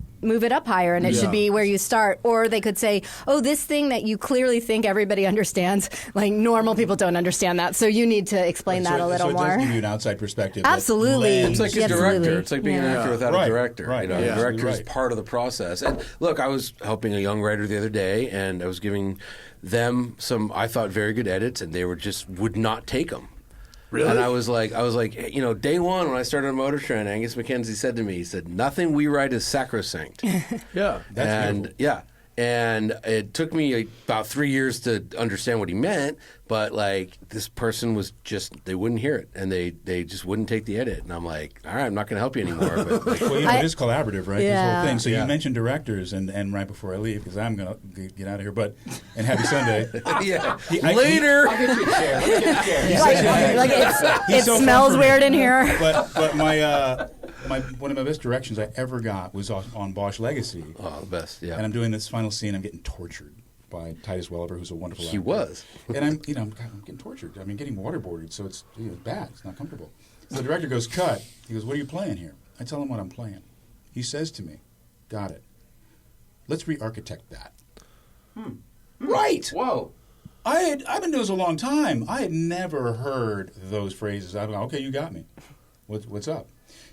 up higher and it should be where you start. Or they could say, oh, this thing that you clearly think everybody understands, like normal people don't understand that, so you need to explain that a little more. It does give you an outside perspective. Absolutely. It's like a director. It's like being an actor without a director. Right. The director is part of the process. And look, I was helping a young writer the other day, and I was giving them some, I thought, very good edits, and they would not take them. Really? And I was like, day one when I started on Motor Trend, Angus McKenzie said to me, he said, nothing we write is sacrosanct. Yeah. That's beautiful. Yeah. And it took me about 3 years to understand what he meant, but like this person was just, they wouldn't hear it, and they just wouldn't take the edit. And I'm like, all right, I'm not going to help you anymore. But like, well, it is collaborative, right? Yeah. This whole thing. So you mentioned directors, and right before I leave, because I'm going to get out of here, and happy Sunday. Yeah. Later. I'll get you a chair. Let's get a chair. It so smells weird in here. But one of my best directions I ever got was on Bosch Legacy. Oh, the best, yeah. And I'm doing this final scene. I'm getting tortured by Titus Welliver, who's a wonderful actor. He was. And I'm getting tortured. I mean, getting waterboarded, so it's bad. It's not comfortable. So the director goes, cut. He goes, what are you playing here? I tell him what I'm playing. He says to me, got it. Let's re-architect that. Right. Whoa. I've been doing this a long time. I had never heard those phrases. I'm like, okay, you got me. What's up?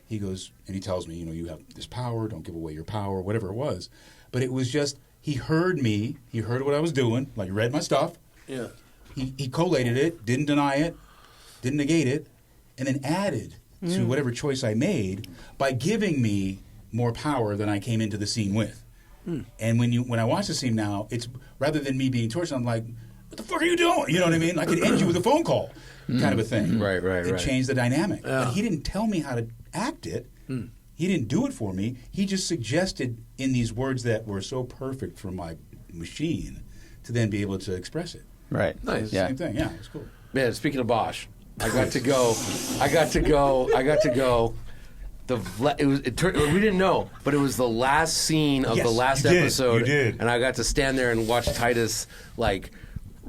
He goes, and he tells me, you have this power, don't give away your power, whatever it was. But it was just, he heard me, he heard what I was doing, like read my stuff. Yeah. He collated it, didn't deny it, didn't negate it, and then added to whatever choice I made by giving me more power than I came into the scene with. And when I watch the scene now, it's rather than me being tortured, I'm like, what the fuck are you doing? You know what I mean? I could end you with a phone call, kind of a thing. Right. It changed the dynamic. Yeah. But he didn't tell me how to act it. He didn't do it for me. He just suggested in these words that were so perfect for my machine to then be able to express it. Right. Nice. Same thing. Yeah, it's cool. Man, speaking of Bosch, I got to go. We didn't know, but it was the last scene of the last episode. You did. And I got to stand there and watch Titus like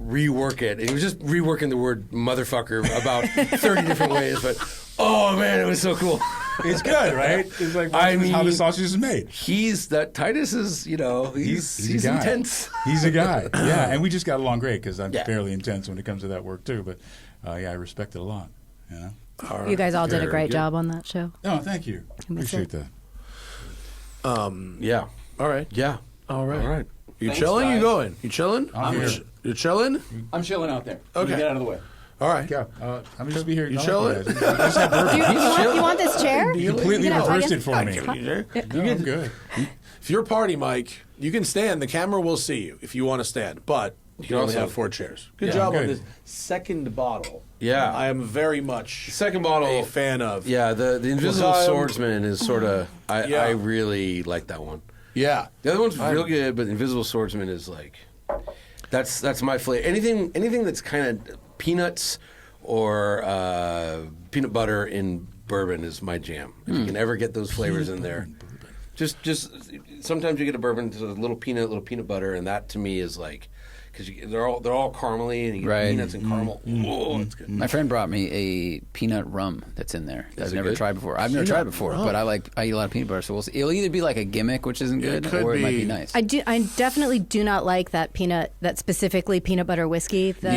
rework it. He was just reworking the word motherfucker about 30 different ways, but oh man, it was so cool. It's good, right? It's like how the sausage is made. Titus is, he's a guy. intense. He's a guy, yeah. And we just got along great because I'm fairly intense when it comes to that work too. But I respect it a lot. You guys all did a great job on that show. Oh, thank you. Appreciate that. Yeah. All right. Yeah. All right. All right. You Thanks, chilling? guys. You going? You chilling? I'm here. You chilling? I'm chilling out there. Okay. You get out of the way. All right. Yeah. I'm just be here. You chilling? Do you want this chair? You completely You can have- reversed it for me. I'm good. If you're party, Mike, you can stand. The camera will see you if you want to stand, but you can only also- have 4 chairs. Good job on this second bottle. Yeah. I am very much Second bottle. a fan of. Yeah, the Invisible Well, Swordsman is sort of. Yeah. I really like that one. Yeah. The other one's real good, but Invisible Swordsman is like. That's my flavor. Anything that's kind of peanuts or peanut butter in bourbon is my jam. If you can ever get those flavors in there. Just sometimes you get a bourbon with a little peanut butter, and that to me is like because they're all caramely and you get peanuts and caramel. Oh, it's good. My friend brought me a peanut rum that's in there that Is I've it never good? tried before. I've never tried it before, but I eat a lot of peanut butter, so we'll see. It'll either be like a gimmick, which isn't good, or it might be nice. I definitely do not like that specifically peanut butter whiskey that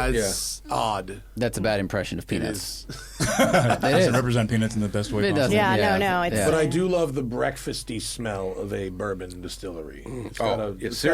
exists. It's odd. That's a bad impression of peanuts. It doesn't represent peanuts in the best way possible. But I do love the breakfasty smell of a bourbon distillery. It's got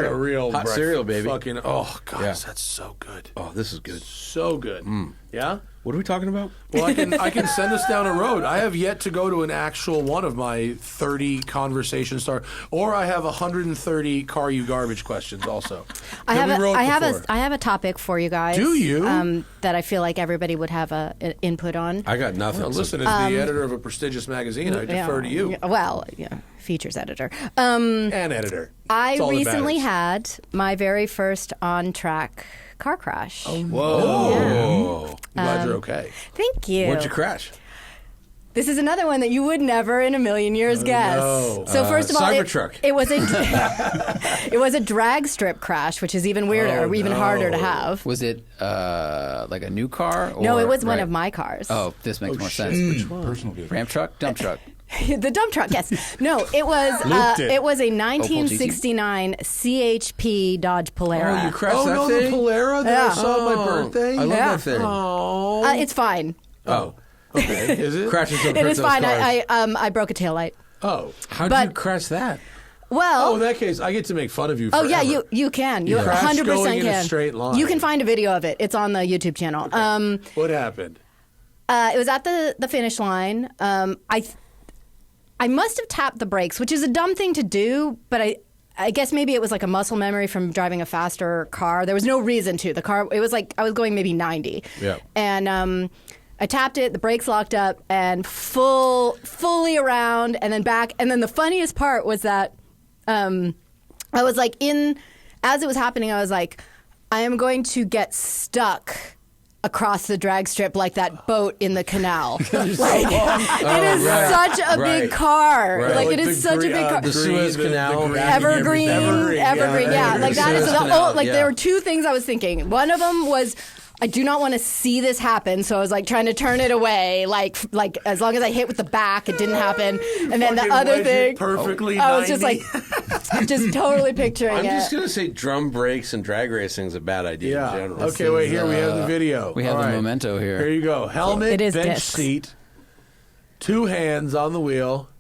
a real hot cereal, baby. Fucking that's so good. Oh, this is good. So good. Yeah. What are we talking about? Well, I can send us down a road. I have yet to go to an actual one of my 30 conversation start, or I have 130 car you garbage questions. Also, I have a topic for you guys. Do you? That I feel like everybody would have an input on. I got nothing. Well, listen, as the editor of a prestigious magazine, I defer to you. Well, features editor. And editor. I recently had my very first on-track car crash. Oh, whoa. Yeah. Glad you're okay. Thank you. Where'd you crash? This is another one that you would never in a million years guess. No. So first of all, Cybertruck. it was a drag strip crash, which is even weirder, even harder to have. Was it like a new car? No, it was one of my cars. Oh, this makes more sense. Which one? Personal vehicle. Ramp truck, dump truck. The dump truck, yes. No, it was it was a 1969 CHP Dodge Polara. Oh, you crashed that thing? the Polara that I saw on my Oh, birthday? I love that thing. Oh. It's fine. Oh. Okay. Is it? Crashes It is fine. I broke a taillight. Oh. How did you crash that? Well, Oh, in that case, I get to make fun of you oh forever. yeah, you can. You Crash 100% going can. in a straight line. You can find a video of it. It's on the YouTube channel. What happened? It was at the finish line. I must have tapped the brakes, which is a dumb thing to do, but I guess maybe it was like a muscle memory from driving a faster car. There was no reason to. The car, it was like I was going maybe 90. Yeah. And I tapped it, the brakes locked up, and fully around, and then back. And then the funniest part was that I was like as it was happening, I was like, I am going to get stuck across the drag strip like that boat in the canal. It is such a big car. Right. Like it is such a big car. The Suez Canal. Evergreen. Yeah. Like that is there were two things I was thinking. One of them was, I do not want to see this happen, so I was like trying to turn it away, like as long as I hit with the back, it didn't happen. And then the other thing, perfectly. I was just like, just totally picturing I'm it. just gonna say drum brakes and drag racing is a bad idea in general. Okay, wait. Here we have the video. We have the memento here. Here you go. Helmet, It is bench discs. seat, 2 hands on the wheel.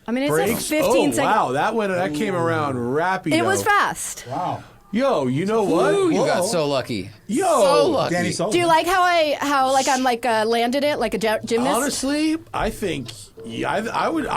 I mean, it's Brakes. a 15 second. Wow, that came around rapido. It was fast. Wow. Yo, you know what? Ooh, you Whoa. got so lucky. Yo, so lucky. Danny Sullivan. Do you like how I'm landed it like a gymnast? Honestly, I think I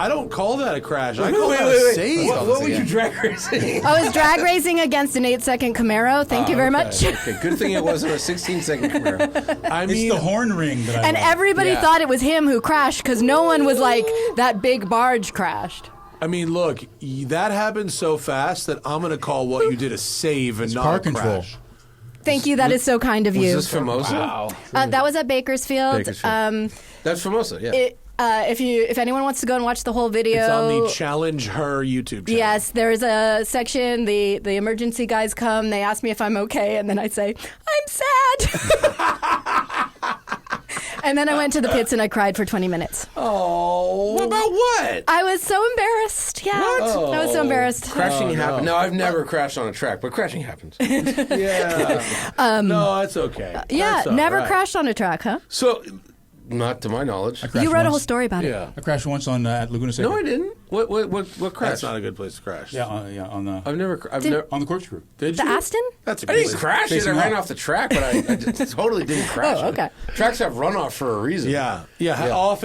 don't call that a crash. I call that a save. What were you drag racing? I was drag racing against an 8-second Camaro. Thank you very much. Okay, good thing it wasn't a 16-second Camaro. I It's mean, the horn ring that I And love. everybody thought it was him who crashed because no one was like, that big barge crashed. I mean, look, that happened so fast that I'm going to call what you did a save and not car a control. crash. Thank you. That is so kind of you. Was this Famosa? Wow. That was at Bakersfield. That's Famosa, yeah. If anyone wants to go and watch the whole video, It's on the Challenge Her YouTube channel. yes, there's a section. The emergency guys come. They ask me if I'm okay, and then I say I'm sad. And then I went to the pits and I cried for 20 minutes. Oh. What about what? I was so embarrassed. Yeah, What? I was so embarrassed. Crashing happens. No, I've never crashed on a track, but crashing happens. Yeah. No, that's okay. Yeah, That's all never right. crashed on a track, huh? So, not to my knowledge. I crashed You wrote a once. whole story about it. Yeah. I crashed once on at Laguna Seca. No, I didn't. What crash? That's not a good place to crash. Yeah, on the I've never. on the corkscrew. Did The you? Aston? That's a I good didn't place. crash it. I Facing ran off. off the track, but I just totally didn't crash. Oh, okay. Tracks have runoff for a reason. Yeah. Off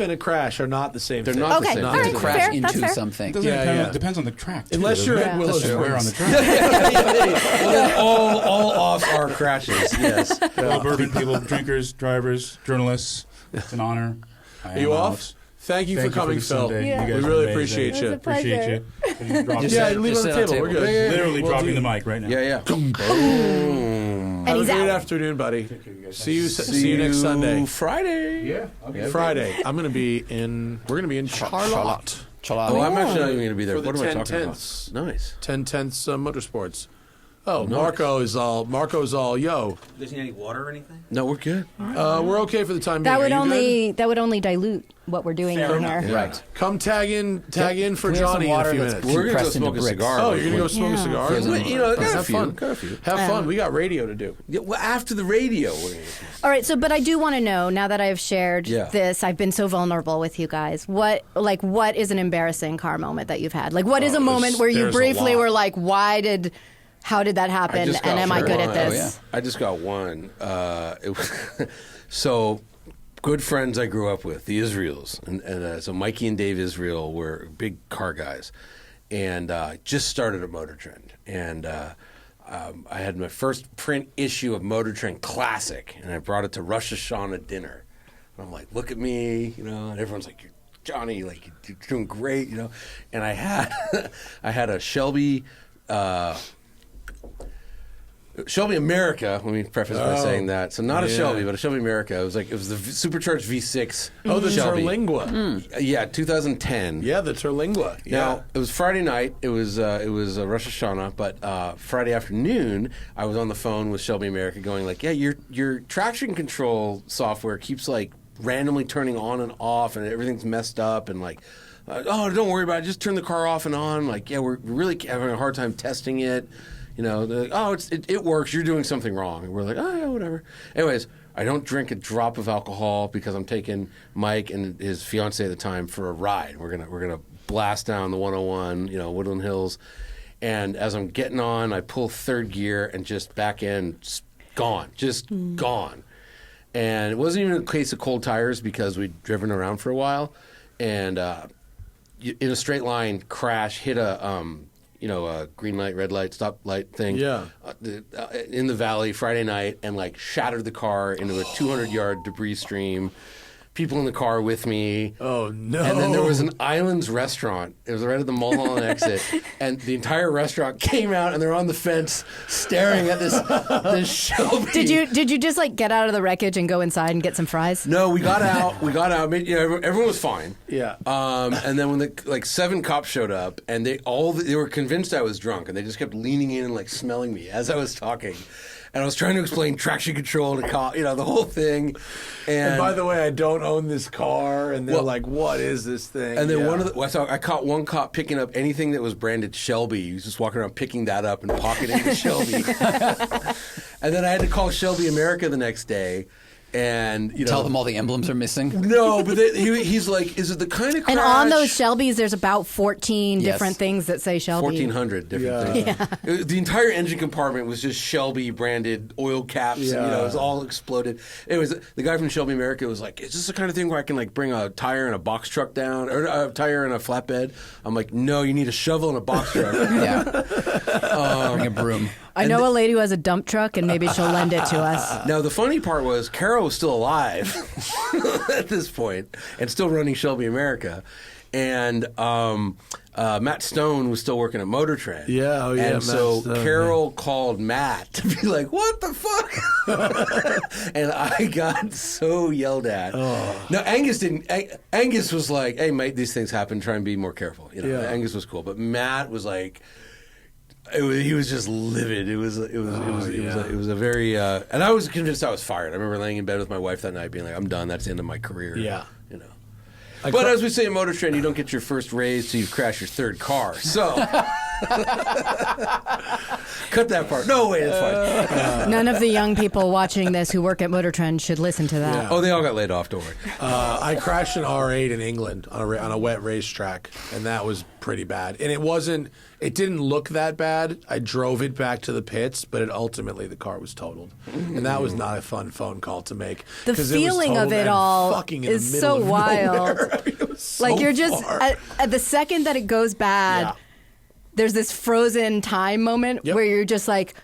and a crash are not the same They're thing. not Okay, the same. all You have right, to crash fair, that's into fair. something. Doesn't Yeah, depend, yeah. depends on the track. Too, Unless you're doesn't at it? Willow Unless where on the Springs. track. Well, then all offs are crashes. Yes. All bourbon people, drinkers, drivers, journalists. It's an honor. Are you off? Thank you for coming, the Phil. Sunday. Yeah. You We guys really are amazing. appreciate you. Appreciate you. And drop Yeah, it. leave it on the sit on table. We're good. Yeah, yeah. Literally We'll dropping do- the mic right now. Yeah. And Have he's a great out. afternoon, buddy. See you next Sunday. Friday. Yeah. Okay. Friday. We're gonna be in Charlotte. Oh, I'm actually not even going to be there. For the What am I 10 talking tenths. about? Nice. 10 tenths Motorsports. Oh, Nice. Marco's all yo. Does he need any water or anything? No, we're good. We're okay for the time That being. would Are you good? only dilute what we're doing in here. Right. Come tag in for Can we have some Johnny in a water few that's minutes. We're going to go compressed into smoke a bricks? cigar. Oh, you're gonna go smoke a Yeah. cigar? Yeah, you know, I got a have few. fun. Got a few. Have fun. We got radio to do. Yeah, well, after the radio, we're going to. All right, but I do want to know, now that I've shared this, I've been so vulnerable with you guys. What is an embarrassing car moment that you've had? Like, what is a moment where you there's a briefly lot. were like, how did that happen? And am I good at this? I just got one. So, good friends I grew up with, the Israels. And so Mikey and Dave Israel were big car guys. And just started at Motor Trend. And I had my first print issue of Motor Trend Classic. And I brought it to Rosh Hashanah dinner. And I'm like, look at me, and everyone's like, Johnny, like, you're doing great, And I had a Shelby America. Let me preface by saying that. So not a Shelby, but a Shelby America. It was the supercharged V6. Oh, the Shelby. Terlingua. Yeah, 2010. Yeah, the Terlingua. Yeah. Now it was Friday night. It was Rosh Hashanah, but Friday afternoon I was on the phone with Shelby America, going like, "Yeah, your traction control software keeps like randomly turning on and off, and everything's messed up, and like." Oh, don't worry about it. Just turn the car off and on. Like, yeah, we're really having a hard time testing it. They're like, oh, it works. You're doing something wrong. And we're like, oh, yeah, whatever. Anyways, I don't drink a drop of alcohol because I'm taking Mike and his fiance at the time for a ride. We're gonna blast down the 101, Woodland Hills. And as I'm getting on, I pull third gear and just back end, gone. And it wasn't even a case of cold tires because we'd driven around for a while. And in a straight line, crash, hit a green light, red light, stop light thing. Yeah. In the valley Friday night, and like shattered the car into a 200-yard debris stream. People in the car with me. Oh, no. And then there was an Islands restaurant. It was right at the Mulholland exit. And the entire restaurant came out, and they're on the fence staring at this Shelby. Did you just like get out of the wreckage and go inside and get some fries? No, we got out. Everyone was fine. Yeah. And then when 7 cops showed up, and they were convinced I was drunk, and they just kept leaning in and like smelling me as I was talking. And I was trying to explain traction control to cop, the whole thing. And by the way, I don't own this car. And they're like, what is this thing? And then I caught one cop picking up anything that was branded Shelby. He was just walking around picking that up and pocketing the Shelby. And then I had to call Shelby America the next day. And tell them all the emblems are missing. No, but he's like, is it the kind of crash? And on those Shelbys, there's about 14 different things that say Shelby. 1,400 different things. Yeah. The entire engine compartment was just Shelby branded oil caps. Yeah. And, it was all exploded. It was the guy from Shelby America was like, is this the kind of thing where I can like bring a tire and a box truck down, or a tire and a flatbed? I'm like, no, you need a shovel and a box truck. Bring a broom. I know a lady who has a dump truck, and maybe she'll lend it to us. Now, the funny part was Carol was still alive at this point and still running Shelby America. And Matt Stone was still working at Motor Trend. Yeah, And Matt so Stone, Carol called Matt to be like, what the fuck? And I got so yelled at. Oh. Now, Angus didn't. Angus was like, hey, mate, these things happen. Try and be more careful. Angus was cool. But Matt was like... he was just livid. It was a very and I was convinced I was fired. I remember laying in bed with my wife that night, being like, "I'm done. That's the end of my career." Yeah, But as we say in Motor Trend, you don't get your first raise till you've crashed your third car. So cut that part. No, wait, it's fine. None of the young people watching this who work at Motor Trend should listen to that. Yeah. Oh, they all got laid off. Don't worry. I crashed an R8 in England on a wet racetrack, and that was pretty bad. And it didn't look that bad. I drove it back to the pits, but ultimately the car was totaled, and that was not a fun phone call to make. The feeling of it all is so wild. Like you're just at the second that it goes bad. Yeah. There's this frozen time moment where you're just like,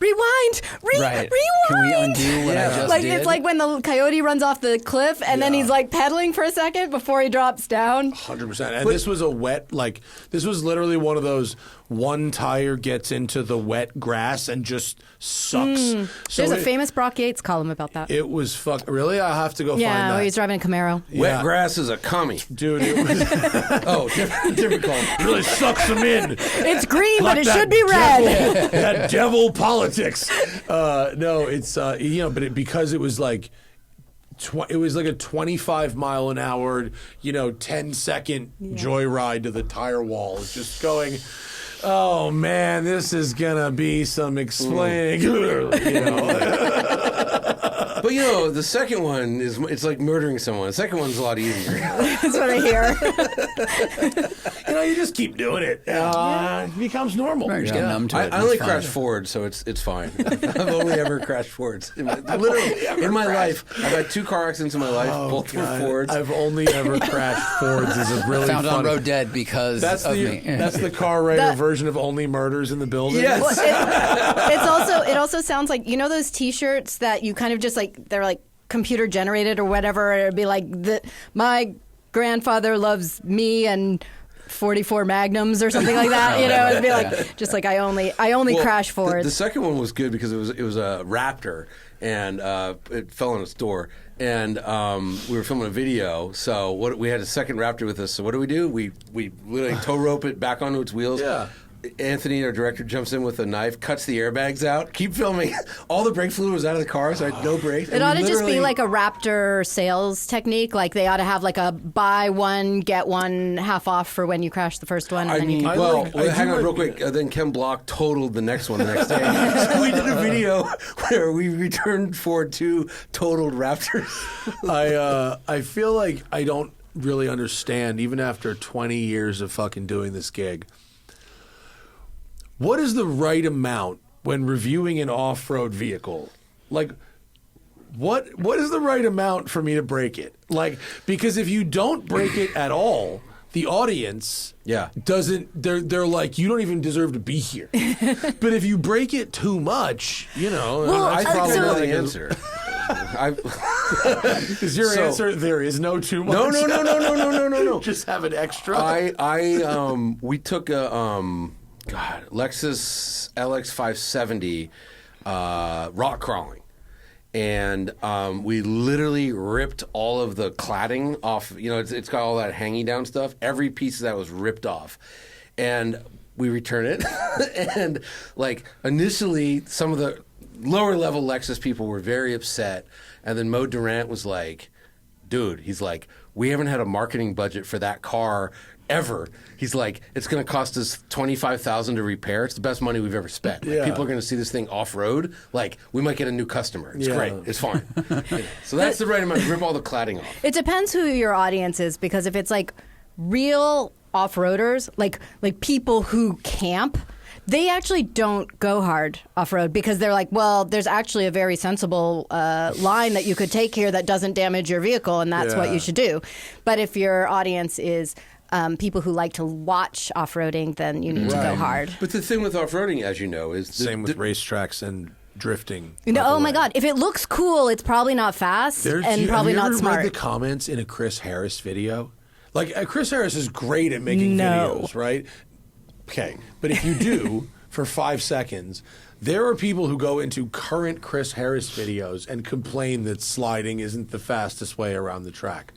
rewind. Right. Rewind. Can we undo what I just like did? it's like when the coyote runs off the cliff and then he's like pedaling for a second before he drops down. 100%. And this was a wet, this was literally one of those one tire gets into the wet grass and just sucks. So There's a famous Brock Yates column about that. It was really? I'll have to go find Yeah, that. where he's driving a Camaro. Wet grass is a commie. Dude, it was... different column. Really sucks them in. It's green, but it that should be red. That devil politics. No, it's, but because it was like... it was like a 25 mile an hour, 10-second joyride to the tire wall. It's just going, oh man, this is gonna be some explaining. But the second one it's like murdering someone. The second one's a lot easier. That's what I hear. You just keep doing it. It becomes normal. Right, just get numb to it. I only crash forward, so it's fine. I've only ever crashed forwards. In my life. I've had 2 car accidents in my life, both were Fords. I've only ever crashed Fords. Is a really found funny. on road dead because of me. That's the car writer version of only murders in the building. Yes. Well, it also sounds like those T-shirts that you kind of just like they're like computer generated or whatever. It'd be like my grandfather loves me and 44 Magnums or something like that. It'd be like just like I only crash Fords. The second one was good because it was a Raptor and it fell on its door. And we were filming a video, so we had a second Raptor with us. So what do? We literally tow rope it back onto its wheels. Yeah. Anthony, our director, jumps in with a knife, cuts the airbags out. Keep filming. All the brake fluid was out of the car, so I had no brakes. It ought to just be like a Raptor sales technique. Like they ought to have like a buy one, get one half off for when you crash the first one. Hang on real quick. Then Ken Block totaled the next one the next day. So we did a video where we returned Ford 2 totaled Raptors. I feel like I don't really understand, even after 20 years of fucking doing this gig. What is the right amount when reviewing an off-road vehicle? Like, what is the right amount for me to break it? Like, because if you don't break it at all, the audience doesn't. They're like, you don't even deserve to be here. But if you break it too much, I probably know the answer. Is your answer there is no too much? No. Just have an extra. We took a Lexus LX 570 rock crawling, and we literally ripped all of the cladding off. It's got all that hanging down stuff. Every piece of that was ripped off, and we returned it. And initially, some of the lower level Lexus people were very upset, and then Mo Durant was like, "Dude," he's like, "we haven't had a marketing budget for that car ever." He's like, it's going to cost us $25,000 to repair. It's the best money we've ever spent. People are going to see this thing off road. We might get a new customer. It's great. It's fine. So that's the right amount to rip all the cladding off. It depends who your audience is, because if it's like real off-roaders, like people who camp, they actually don't go hard off-road because they're like, well, there's actually a very sensible line that you could take here that doesn't damage your vehicle, and that's what you should do. But if your audience is people who like to watch off-roading, then you need to go hard. But the thing with off-roading, as you know, is... Same with racetracks and drifting. Oh my God. If it looks cool, it's probably not fast and probably not smart. Have you ever read the comments in a Chris Harris video? Chris Harris is great at making videos, right? Okay. But if you do, for 5 seconds... There are people who go into current Chris Harris videos and complain that sliding isn't the fastest way around the track.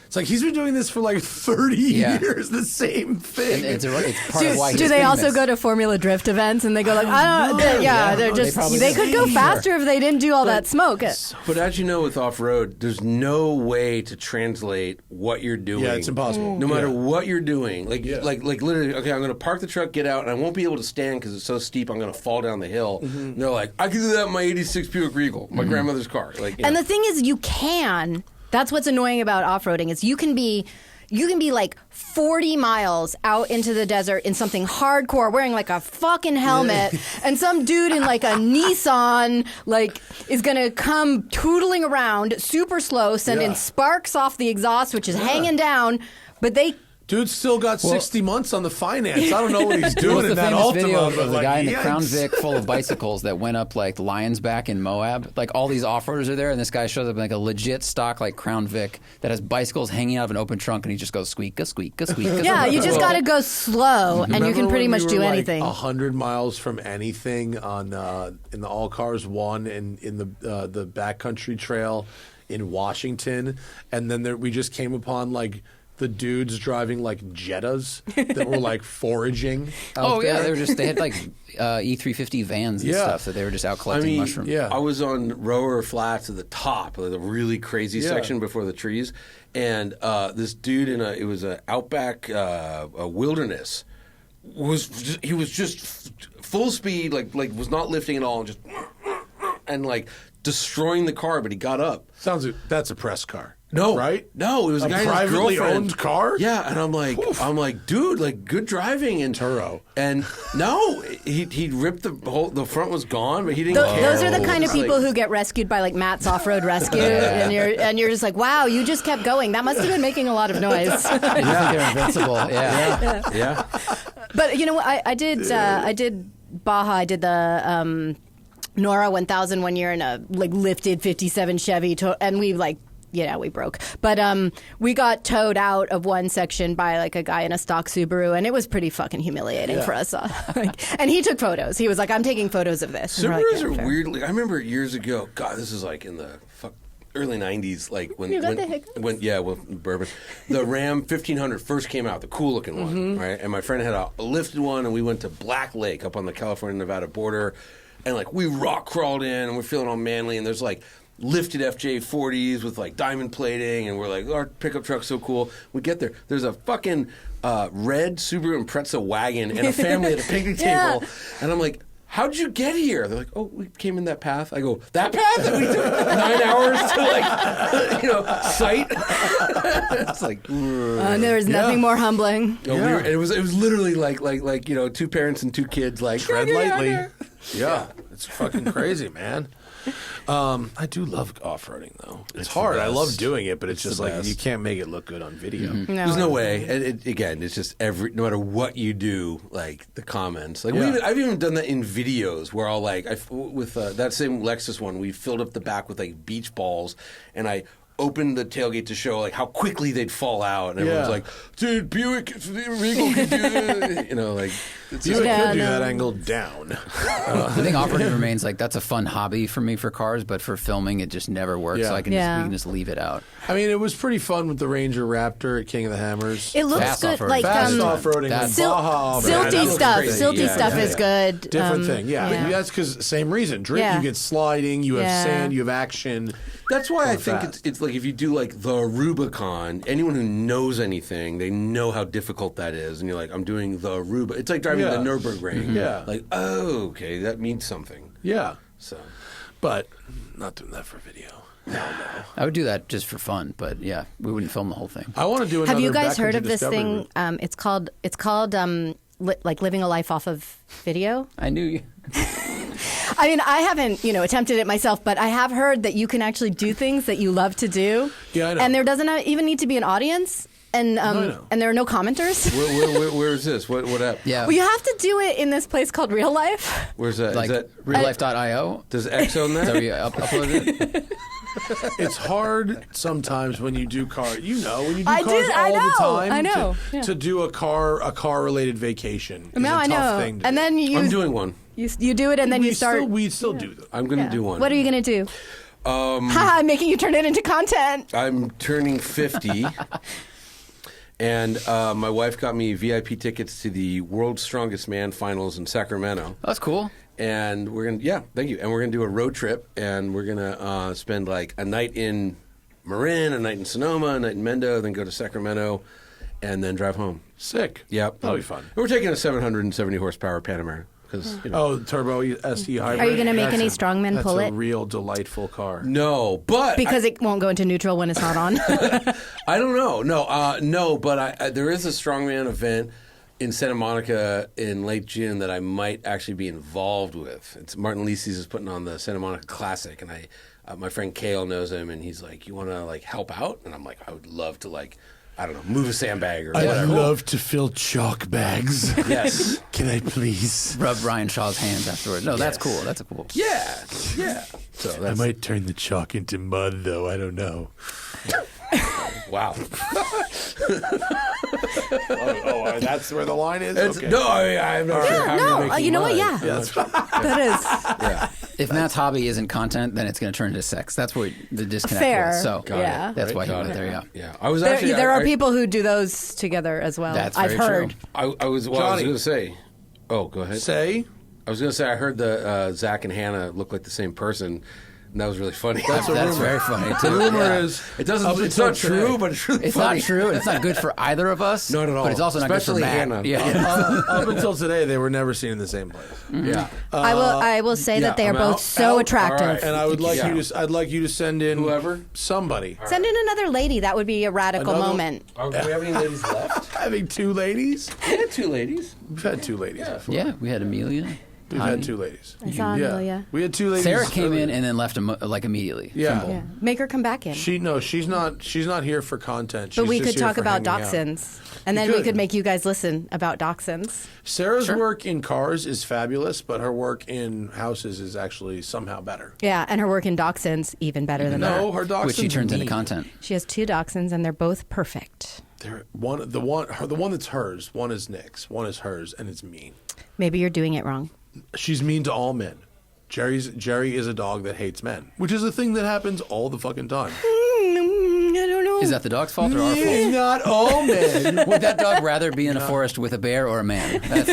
It's like he's been doing this for 30 years, the same thing. And it's part of why do they also go to Formula Drift events and they go they're just they could go faster if they didn't do all that smoke. But as you know, with off-road, there's no way to translate what you're doing. Yeah, it's impossible. No matter what you're doing. Like literally, okay, I'm going to park the truck, get out, and I won't be able to stand because it's so steep, I'm going to fall down the hill. Mm-hmm. And they're like, I can do that in my 86 Buick Regal, my grandmother's car. And the thing is, you can... That's what's annoying about off-roading is you can be 40 miles out into the desert in something hardcore wearing a fucking helmet and some dude in a Nissan is going to come tootling around super slow, sending sparks off the exhaust, which is hanging down, but they Dude's still got 60 months on the finance. I don't know what he's doing in the that famous Altima. video of but the like, guy in the yikes. Crown Vic full of bicycles that went up like Lions Back in Moab. Like all these off-roaders are there, and this guy shows up in like a legit stock like Crown Vic that has bicycles hanging out of an open trunk, and he just goes squeak, a squeak, a squeak. Yeah, you just got to go slow, and you can pretty much do anything. 100 miles from anything on in the All Cars 1 and in the backcountry trail in Washington, and then we just came upon like the dudes driving like Jettas that were like foraging. Out there. They had like E350 vans and stuff that they were just out collecting mushrooms. Yeah, I was on Rower Flats at the top, like the really crazy section before the trees, and this dude it was an outback a wilderness. He was just full speed, like was not lifting at all, and like destroying the car, but he got up. That's a press car. No, right? No, it was a guy privately and his girlfriend. owned car. Yeah, and I'm like, dude, like good driving and Turo. And no, he ripped the front was gone, but he didn't care. Those are the kind of people who get rescued by like Matt's Off-Road Rescue, and you're just like, wow, you just kept going. That must have been making a lot of noise. They're invincible. Yeah. But you know what? I did Baja. I did the Nora 1000 one year in a like lifted 57 Chevy, and we like. We broke. But we got towed out of one section by like a guy in a stock Subaru, and it was pretty fucking humiliating for us. And he took photos. He was like, I'm taking photos of this. Subarus are weirdly. I remember years ago, God, this is like in the early 90s, like when bourbon. The Ram 1500 first came out, the cool looking one, right? And my friend had a lifted one, and we went to Black Lake up on the California-Nevada border, and like we rock crawled in, and we're feeling all manly, and there's like lifted FJ40s with like diamond plating, and we're like, our pickup truck's so cool. We get there. There's a fucking red Subaru Impreza wagon and a family at a picnic table. And I'm like, how'd you get here? They're like, oh, we came in that path. I go, that path that we took 9 hours to like, sight? It's like, there was nothing more humbling. It was literally like two parents and two kids like tread lightly. Yeah, it's fucking crazy, man. I do love off-roading though. It's hard. I love doing it, but it's just like you can't make it look good on video. No. There's no way. Again, it's just no matter what you do, like the comments. Like I've even done that in videos where I'll like with that same Lexus one, we filled up the back with like beach balls, and I opened the tailgate to show like how quickly they'd fall out, and everyone's like, "Dude, Buick Regal can do it." Like Buick could do that angle down. I think off-roading remains like that's a fun hobby for me for cars, but for filming it just never works. So we can just leave it out. I mean, it was pretty fun with the Ranger Raptor at King of the Hammers. It looks fast good, off-roading. like fast off-roading. Silty stuff. Silty stuff is good. Different thing. Yeah. That's because same reason. Drift, you get sliding, you have sand, you have action. That's why I think it's like if you do like the Rubicon, anyone who knows anything, they know how difficult that is. And you're like, I'm doing the Rubicon. It's like driving the Nürburgring. Yeah. Like, oh, okay, that means something. Yeah. So, but not doing that for video. No. I would do that just for fun, but we wouldn't film the whole thing. I want to do another. Have you guys heard of this Discovery thing? It's called like living a life off of video. I knew you. I mean, I haven't, attempted it myself, but I have heard that you can actually do things that you love to do. Yeah, I know. And there doesn't even need to be an audience, and and there are no commenters. Where is this? What app? Yeah. Well, you have to do it in this place called Real Life. Where's that? Like Is that reallife.io? Does X own that? Is that where you upload it? It's hard sometimes when you do cars. When you do cars I know. all the time. I know. To do a car related vacation. No, I know. Thing to and do. then I'm doing one. You do it, and then you start. We still do them. I'm going to do one. What are you going to do? I'm making you turn it into content. I'm turning 50. And my wife got me VIP tickets to the World's Strongest Man finals in Sacramento. That's cool. And we're gonna, thank you. And we're gonna do a road trip, and we're gonna spend like a night in Marin, a night in Sonoma, a night in Mendo, then go to Sacramento, and then drive home. Sick. Yep, That'll be fun. We're taking a 770 horsepower Panamera because turbo SE hybrid. Are you going to make any strongmen pull it? That's a real delightful car. No, but because it won't go into neutral when it's not on. I don't know. No, but there is a strongman event in Santa Monica in late June that I might actually be involved with. It's Martin Lisi's is putting on the Santa Monica Classic, and my friend Kale knows him, and he's like, "You want to like help out?" And I'm like, "I would love to like I don't know, move a sandbag or I'd whatever. love to fill chalk bags. Yes. Can I please? Rub Ryan Shaw's hands afterwards. No, that's cool. That's a cool. Yeah. So I might turn the chalk into mud, though. I don't know. Wow. That's where the line is? Okay. No, I'm not sure how you're making you know what? mud. Yeah, that's right. that is If Matt's hobby isn't content, then it's going to turn into sex. That's where the disconnect Fair. was. So Yeah. that's why he Got went it. there. Yeah. Yeah. I was there. actually. There are I- people who do those together as well. That's I've very heard. true. I was Johnny. going to say. Oh, go ahead. Say? I was going to say I heard the Zach and Hannah look like the same person, and that was really funny. That's a rumor. very funny. The Too. rumor Yeah. is It doesn't. up It's until not true, today- but it's really It's funny. not true, and it's not good for either of us. Not at all. But it's also not Especially good for Matt. Hannah. Yeah. Up until today, they were never seen in the same place. Yeah. I will say that they are I'm both out. so Out. attractive. All right. And I would like Yeah. you to. I'd like you to send in Whoever? somebody. Send in another lady. That would be a radical Another- moment. Do we have any ladies left? Having two ladies. We had 2 ladies. We've had two ladies before. Yeah, we had Amelia. We've Tati. had two ladies. I saw Amelia. We had two ladies. Sarah came earlier. in and then left like immediately. Yeah. Simple. Yeah. Make her come back in. She's not here for content. But She's we just could here talk for about hanging out. dachshunds. And We then we could. could make you guys listen about dachshunds. Sarah's work in cars is fabulous, but her work in houses is actually somehow better. Yeah, and her work in dachshunds even better than No, that. her dachshunds Which she turns into mean. content. She has 2 dachshunds and they're both perfect. The one that's hers. One is Nick's. One is hers, and it's mean. Maybe you're doing it wrong. She's mean to all men. Jerry is a dog that hates men, which is a thing that happens all the fucking time. I don't know. Is that the dog's fault or our It's fault? not all men. Would that dog rather be in a forest with a bear or a man? That's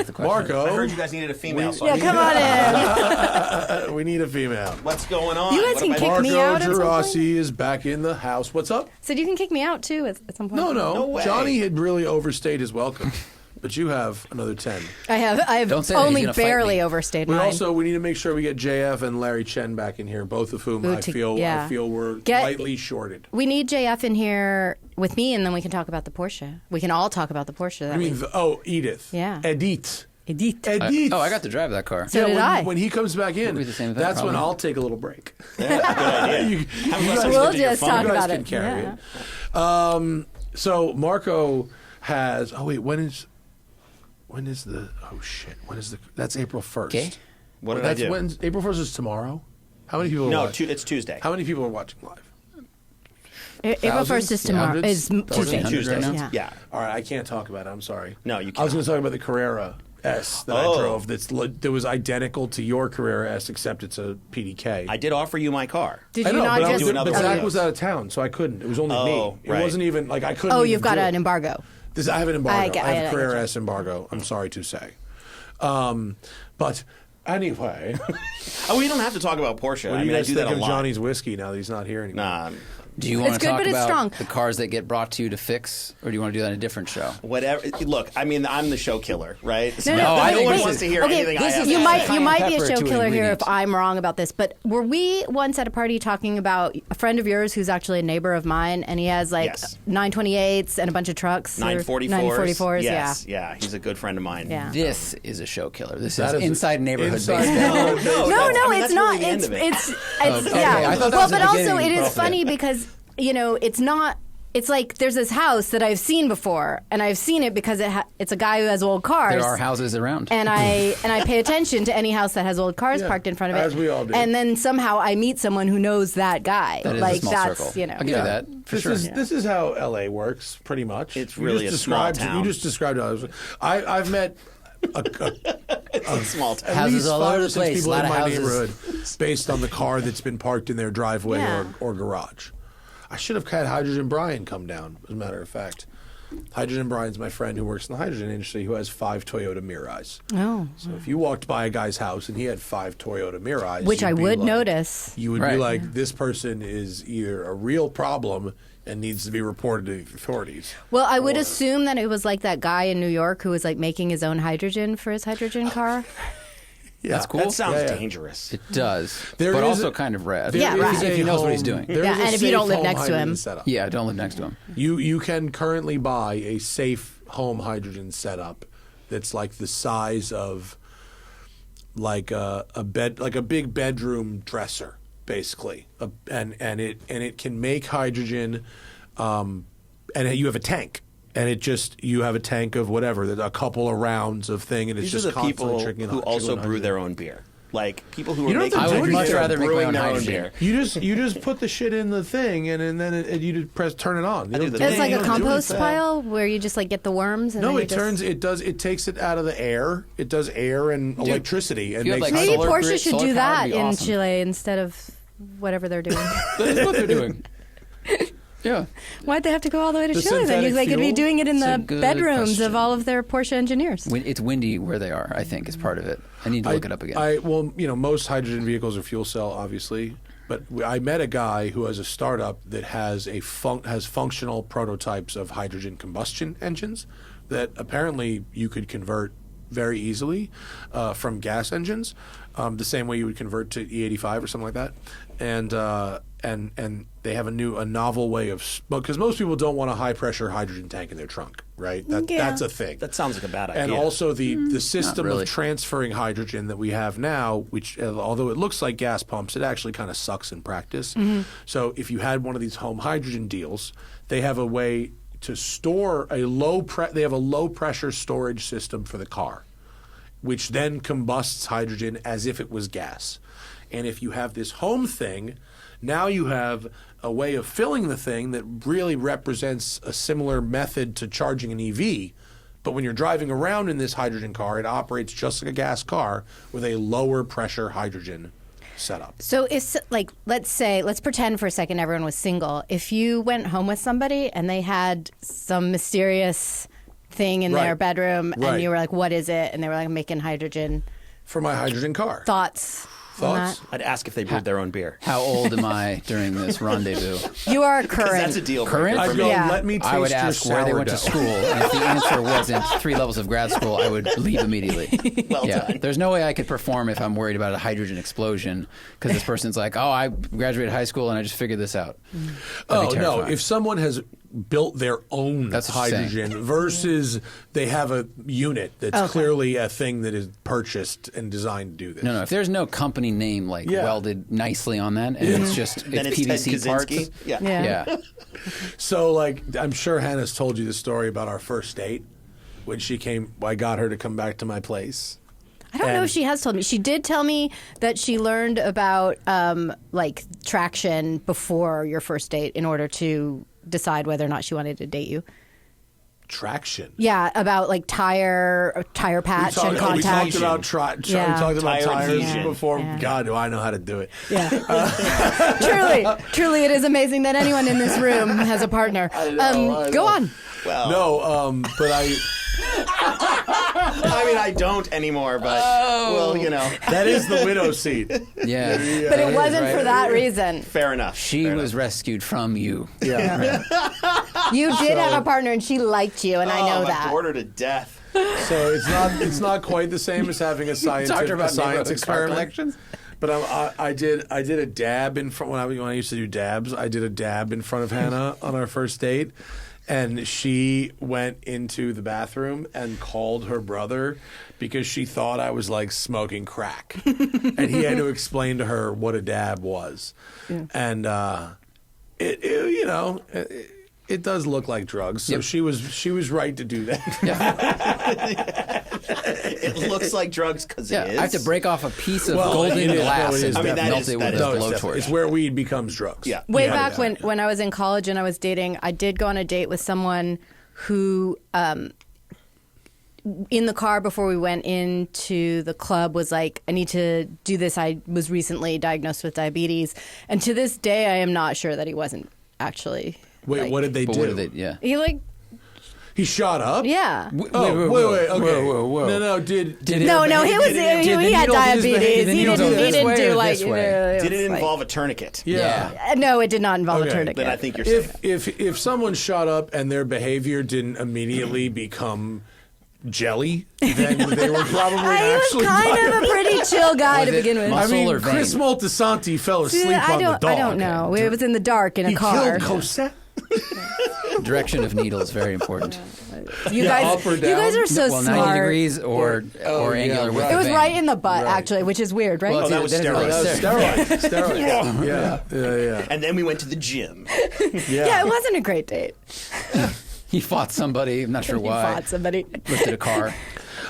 the question. Marco, I heard you guys needed a female. So Yeah, come on in. we need a female. What's going on? You guys What can am I- kick me Marco out at some point. Gerace is back in the house. What's up? So you can kick me out too at some point. No. No way. Johnny had really overstayed his welcome, but you have another 10. I have Don't say that, only he's gonna fight barely me. overstayed We mine. need to make sure we get JF and Larry Chen back in here, both of whom Ooh, I feel were Get- lightly shorted. We need JF in here with me, and then we can talk about the Porsche. We can all talk about the Porsche. That I mean, week. Edith. Yeah. Edith. Edith. Edith. I got to drive that car. So did when, I. When he comes back in, We'll be the same with that, that's when probably. I'll take a little break. Yeah, good idea. Have less We'll to do your just phone. talk You guys about can it. carry Yeah. it. So Marco has. Oh wait, when is the? Oh shit, when is the? That's April 1st. Okay. What did I do? April 1st is tomorrow. How many people? Are No, watching? it's Tuesday. How many people are watching live? April 1st is tomorrow. Hundreds? Is Tuesday. Tuesday. Yeah. Yeah. All right, I can't talk about it. I'm sorry. No, you I was cannot. going to talk about the Carrera S that I Oh. drove. That was identical to your Carrera S, except it's a PDK. I did offer you my car. Did I you know, not but, just? do another but one of Zach was those. out of town, so I couldn't. It was only Oh, me. It right. wasn't even like I couldn't. Oh, even you've got do an it. embargo. I have an embargo. I, get have a it. Carrera S embargo. I'm sorry to say. But anyway, Oh, we don't have to talk about Porsche. what do I you mean, I guys do think that a of lot. Johnny's whiskey now that he's not here anymore? Nah, Do you want It's to good, talk but it's about strong. the cars that get brought to you to fix, or do you want to do that in a different show? whatever. Look, I mean, I'm the show killer, right? So No, I no think one this wants is- to hear Okay, anything I have you to might say. you might be a Pepper, show two killer here if ingredients. I'm wrong about this, but were we once at a party talking about a friend of yours who's actually a neighbor of mine, and he has like Yes. 928s and a bunch of trucks? or 944s. 944s, Yes, yeah. He's a good friend of mine. Yeah. This is a show killer. This That is is inside neighborhood inside baseball. neighborhood No, I mean, it's that's not. really the end of it. It's Okay, yeah. I thought that Well, was the but also beginning. it is Okay. funny because it's not. It's like there's this house that I've seen before, and I've seen it because it's a guy who has old cars. There are houses around. And I pay attention to any house that has old cars Yeah, parked in front of it. as we all do. And then somehow I meet someone who knows that guy. That is like a small that's circle. you know. I'll give you that for this sure. This is how LA works, pretty much. It's You really just a small described- town. You just described how it was. I've met It's a small town. at Houses least all 5 over or the 6 place, people lot in of my houses. neighborhood based on the car that's been parked in their driveway Yeah. or garage. I should have had Hydrogen Brian come down, as a matter of fact. Hydrogen Brian's my friend who works in the hydrogen industry who has 5 Toyota Mirais. Oh. So if you walked by a guy's house and he had 5 Toyota Mirais, Which you'd I be would like- notice. You would be Right. like, this person is either a real problem and needs to be reported to the authorities. Well, I would assume that it was like that guy in New York who was like making his own hydrogen for his hydrogen car. Yeah. That's cool. That sounds Yeah, yeah. dangerous. It does, There but is also a- kind of rad. There Yeah, is right. a If he knows what he's home- doing. there Yeah, is a and if you don't safe live home next to hydrogen him. setup. Yeah, don't live next to him. You can currently buy a safe home hydrogen setup that's like the size of like a bed, like a big bedroom dresser, basically, and it can make hydrogen. and you have a tank. And you have a tank of whatever, a couple of rounds of thing, and it's These just are the people constantly who also brew their own beer. Like people who You are don't have to making do beer, anything. are I'd rather make my brewing own their own hydrogen. beer. You just put the shit in the thing, and then you just turn it on. It's like a compost pile where you just like get the worms. And No, then it takes it out of the air. It does air and electricity. And makes maybe Porsche should do that in Chile instead of whatever they're doing. That's what they're doing. Yeah. Why'd they have to go all the way to The Chile then? synthetic They could be fuel? doing it in It's a the good bedrooms question. of all of their Porsche engineers. It's windy where they are, I think, is part of it. I need to look it up again. Most hydrogen vehicles are fuel cell, obviously. But I met a guy who has a startup that has has functional prototypes of hydrogen combustion engines that apparently you could convert very easily from gas engines, the same way you would convert to E85 or something like that. And they have a novel way of, because most people don't want a high pressure hydrogen tank in their trunk, right? That's a thing. That sounds like a bad idea. And also the system really. of transferring hydrogen that we have now, which although it looks like gas pumps, it actually kind of sucks in practice. Mm-hmm. So if you had one of these home hydrogen deals, they have a way to store they have a low pressure storage system for the car, which then combusts hydrogen as if it was gas. And if you have this home thing, now you have a way of filling the thing that really represents a similar method to charging an EV. But when you're driving around in this hydrogen car, it operates just like a gas car with a lower pressure hydrogen setup. So it's like, let's pretend for a second everyone was single. If you went home with somebody and they had some mysterious thing in their bedroom and you were like, what is it? And they were like, making hydrogen. For my hydrogen car. Thoughts? Thoughts? I'd ask if they brewed their own beer. How old am I during this rendezvous? You are current. That's a deal breaker Current? for me. Let me taste I would your ask where they went to sourdough. school, and if the answer wasn't 3 levels of grad school, I would leave immediately. Well done. There's no way I could perform if I'm worried about a hydrogen explosion because this person's like, oh, I graduated high school and I just figured this out. That'd be Oh, no. terrifying. If someone has built their own That's what you're saying. hydrogen versus they have a unit that's clearly a thing that is purchased and designed to do this. No, if there's no company name welded nicely on that, and it's just Then it's it's Ted PVC parts. Kaczynski. Yeah. Yeah. So, I'm sure Hannah's told you the story about our first date when she came. I got her to come back to my place. I don't know if she has told me. She did tell me that she learned about traction before your first date in order to decide whether or not she wanted to date you. Traction. Yeah, about tire patch and contact. We talked about we talked about Tire tires adhesion. before. Yeah. God, do I know how to do it? Yeah. Truly, it is amazing that anyone in this room has a partner. I Go know. on. Well, No, but I mean, I don't anymore, but that is the widow seat. Yeah. But it wasn't for that reason. fair enough. She was rescued from you. Yeah. You did have a partner, and she liked you, and I know I that. bored her to death. So it's not quite the same as having a science experiment. But I did a dab in front when I used to do dabs. I did a dab in front of Hannah on our first date, and she went into the bathroom and called her brother because she thought I was like smoking crack, and he had to explain to her what a dab was, and it does look like drugs. So she was right to do that. It looks like drugs because it is. I have to break off a piece of Well, golden it is. glass No, it is and definitely. melt it with a blowtorch. It's where weed becomes drugs. Yeah. Way back when I was in college and I was dating, I did go on a date with someone who, in the car before we went into the club, was like, I need to do this. I was recently diagnosed with diabetes. And to this day, I am not sure that he wasn't actually. Wait, what did they do? What did they, He shot up? Yeah. Wait, okay. Whoa. No, did No, he had diabetes. He didn't do like. Did it involve a tourniquet? Yeah. No, it did not involve a Okay. tourniquet. Then I think you're safe. If someone shot up and their behavior didn't immediately become jelly, then they were probably He was actually kind of a pretty chill guy to Was it begin with. I muscle mean, or vein? Chris Moltisanti fell asleep on the dog. I don't know. It was in the dark in a He car. killed Cosette. Direction of needle is very important. You up or guys are so well, smart. 90 degrees or angular with It the was vein. right in the butt, actually, which is weird, right? Well, that was steroids. Steroids. Yeah. And then we went to the gym. Yeah, it wasn't a great date. He fought somebody. I'm not sure why. He fought somebody. Lifted a car.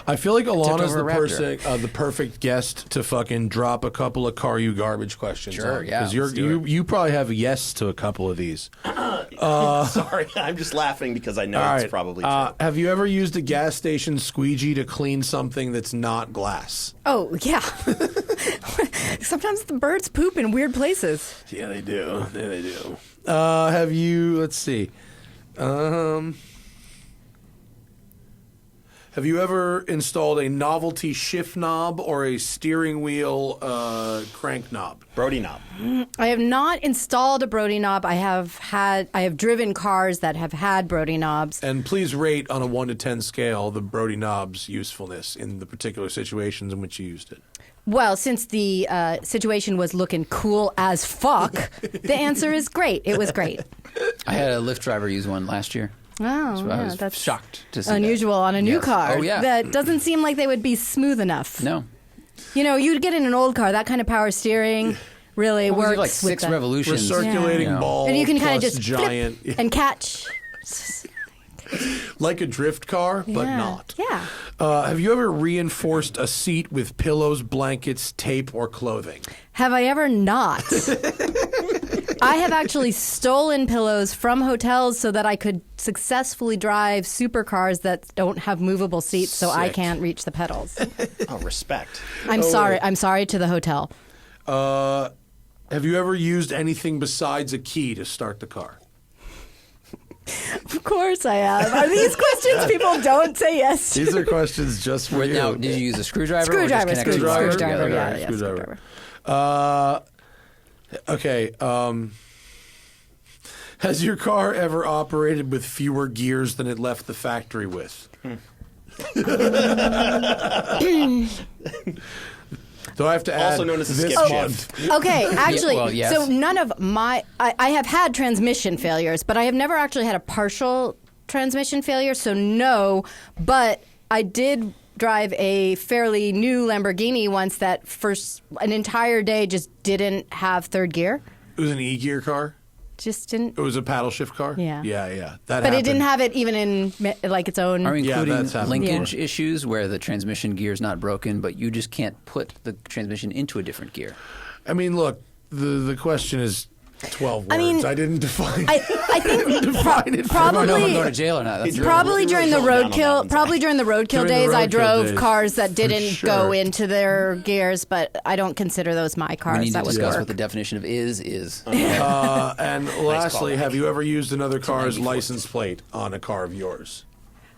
I feel like Alana's over a the perfect guest to fucking drop a couple of Car You Garbage questions. Sure, yeah, Because let's do you probably have yes to a couple of these. Sorry, I'm just laughing because I know All it's right. probably true. Have you ever used a gas station squeegee to clean something that's not glass? Oh, yeah. Sometimes the birds poop in weird places. Yeah, they do. Yeah, they do. Have you? Let's see. Have you ever installed a novelty shift knob or a steering wheel crank knob? Brody knob. I have not installed a Brody knob. I have driven cars that have had Brody knobs. And please rate on a 1 to 10 scale the Brody knob's usefulness in the particular situations in which you used it. Well, since the situation was looking cool as fuck, the answer is great. It was great. I had a Lyft driver use one last year. Oh, So I was that's shocked to see unusual on a new Yes. car. Oh, yeah. That doesn't seem like they would be smooth enough. No. You know, you'd get in an old car, that kind of power steering really Well, we works. did like with 6 that. revolutions. Recirculating ball And you can kind of plus just giant. flip and catch. Like a drift car, but Yeah. not. Yeah. Have you ever reinforced a seat with pillows, blankets, tape, or clothing? Have I ever not? I have actually stolen pillows from hotels so that I could successfully drive supercars that don't have movable seats so I Sick. can't reach the pedals. Oh, respect. I'm sorry. I'm sorry to the hotel. Have you ever used anything besides a key to start the car? Of course I have. Are these questions people don't say yes to? These are questions just for you. Now, did you use a screwdriver? Screwdriver, or just connect two wires screwdriver, together? yeah, Screwdriver. screwdriver. Okay. Has your car ever operated with fewer gears than it left the factory with? Do I have to add Also known as a this skip month? shift. Okay, actually, well, yes. so none of my... I have had transmission failures, but I have never actually had a partial transmission failure, so no. But I did drive a fairly new Lamborghini once that for an entire day just didn't have third gear. It was an E-gear car? Just didn't... It was a paddle shift car? Yeah. Yeah. But it didn't have it even in like its own... Are we including that's happened linkage issues where the transmission gear is not broken, but you just can't put the transmission into a different gear? I mean, look, the question is 12 words. I mean, I didn't define I think define it. I don't know if I'm probably... going to jail or not. That's Probably during the roadkill. Probably during the roadkill During the days, I roadkill drove days, cars that for didn't sure. go into their gears, but I don't consider those my we cars. need to That would discuss work. what the definition of is. And lastly, callback. have you ever used another car's license plate on a car of yours?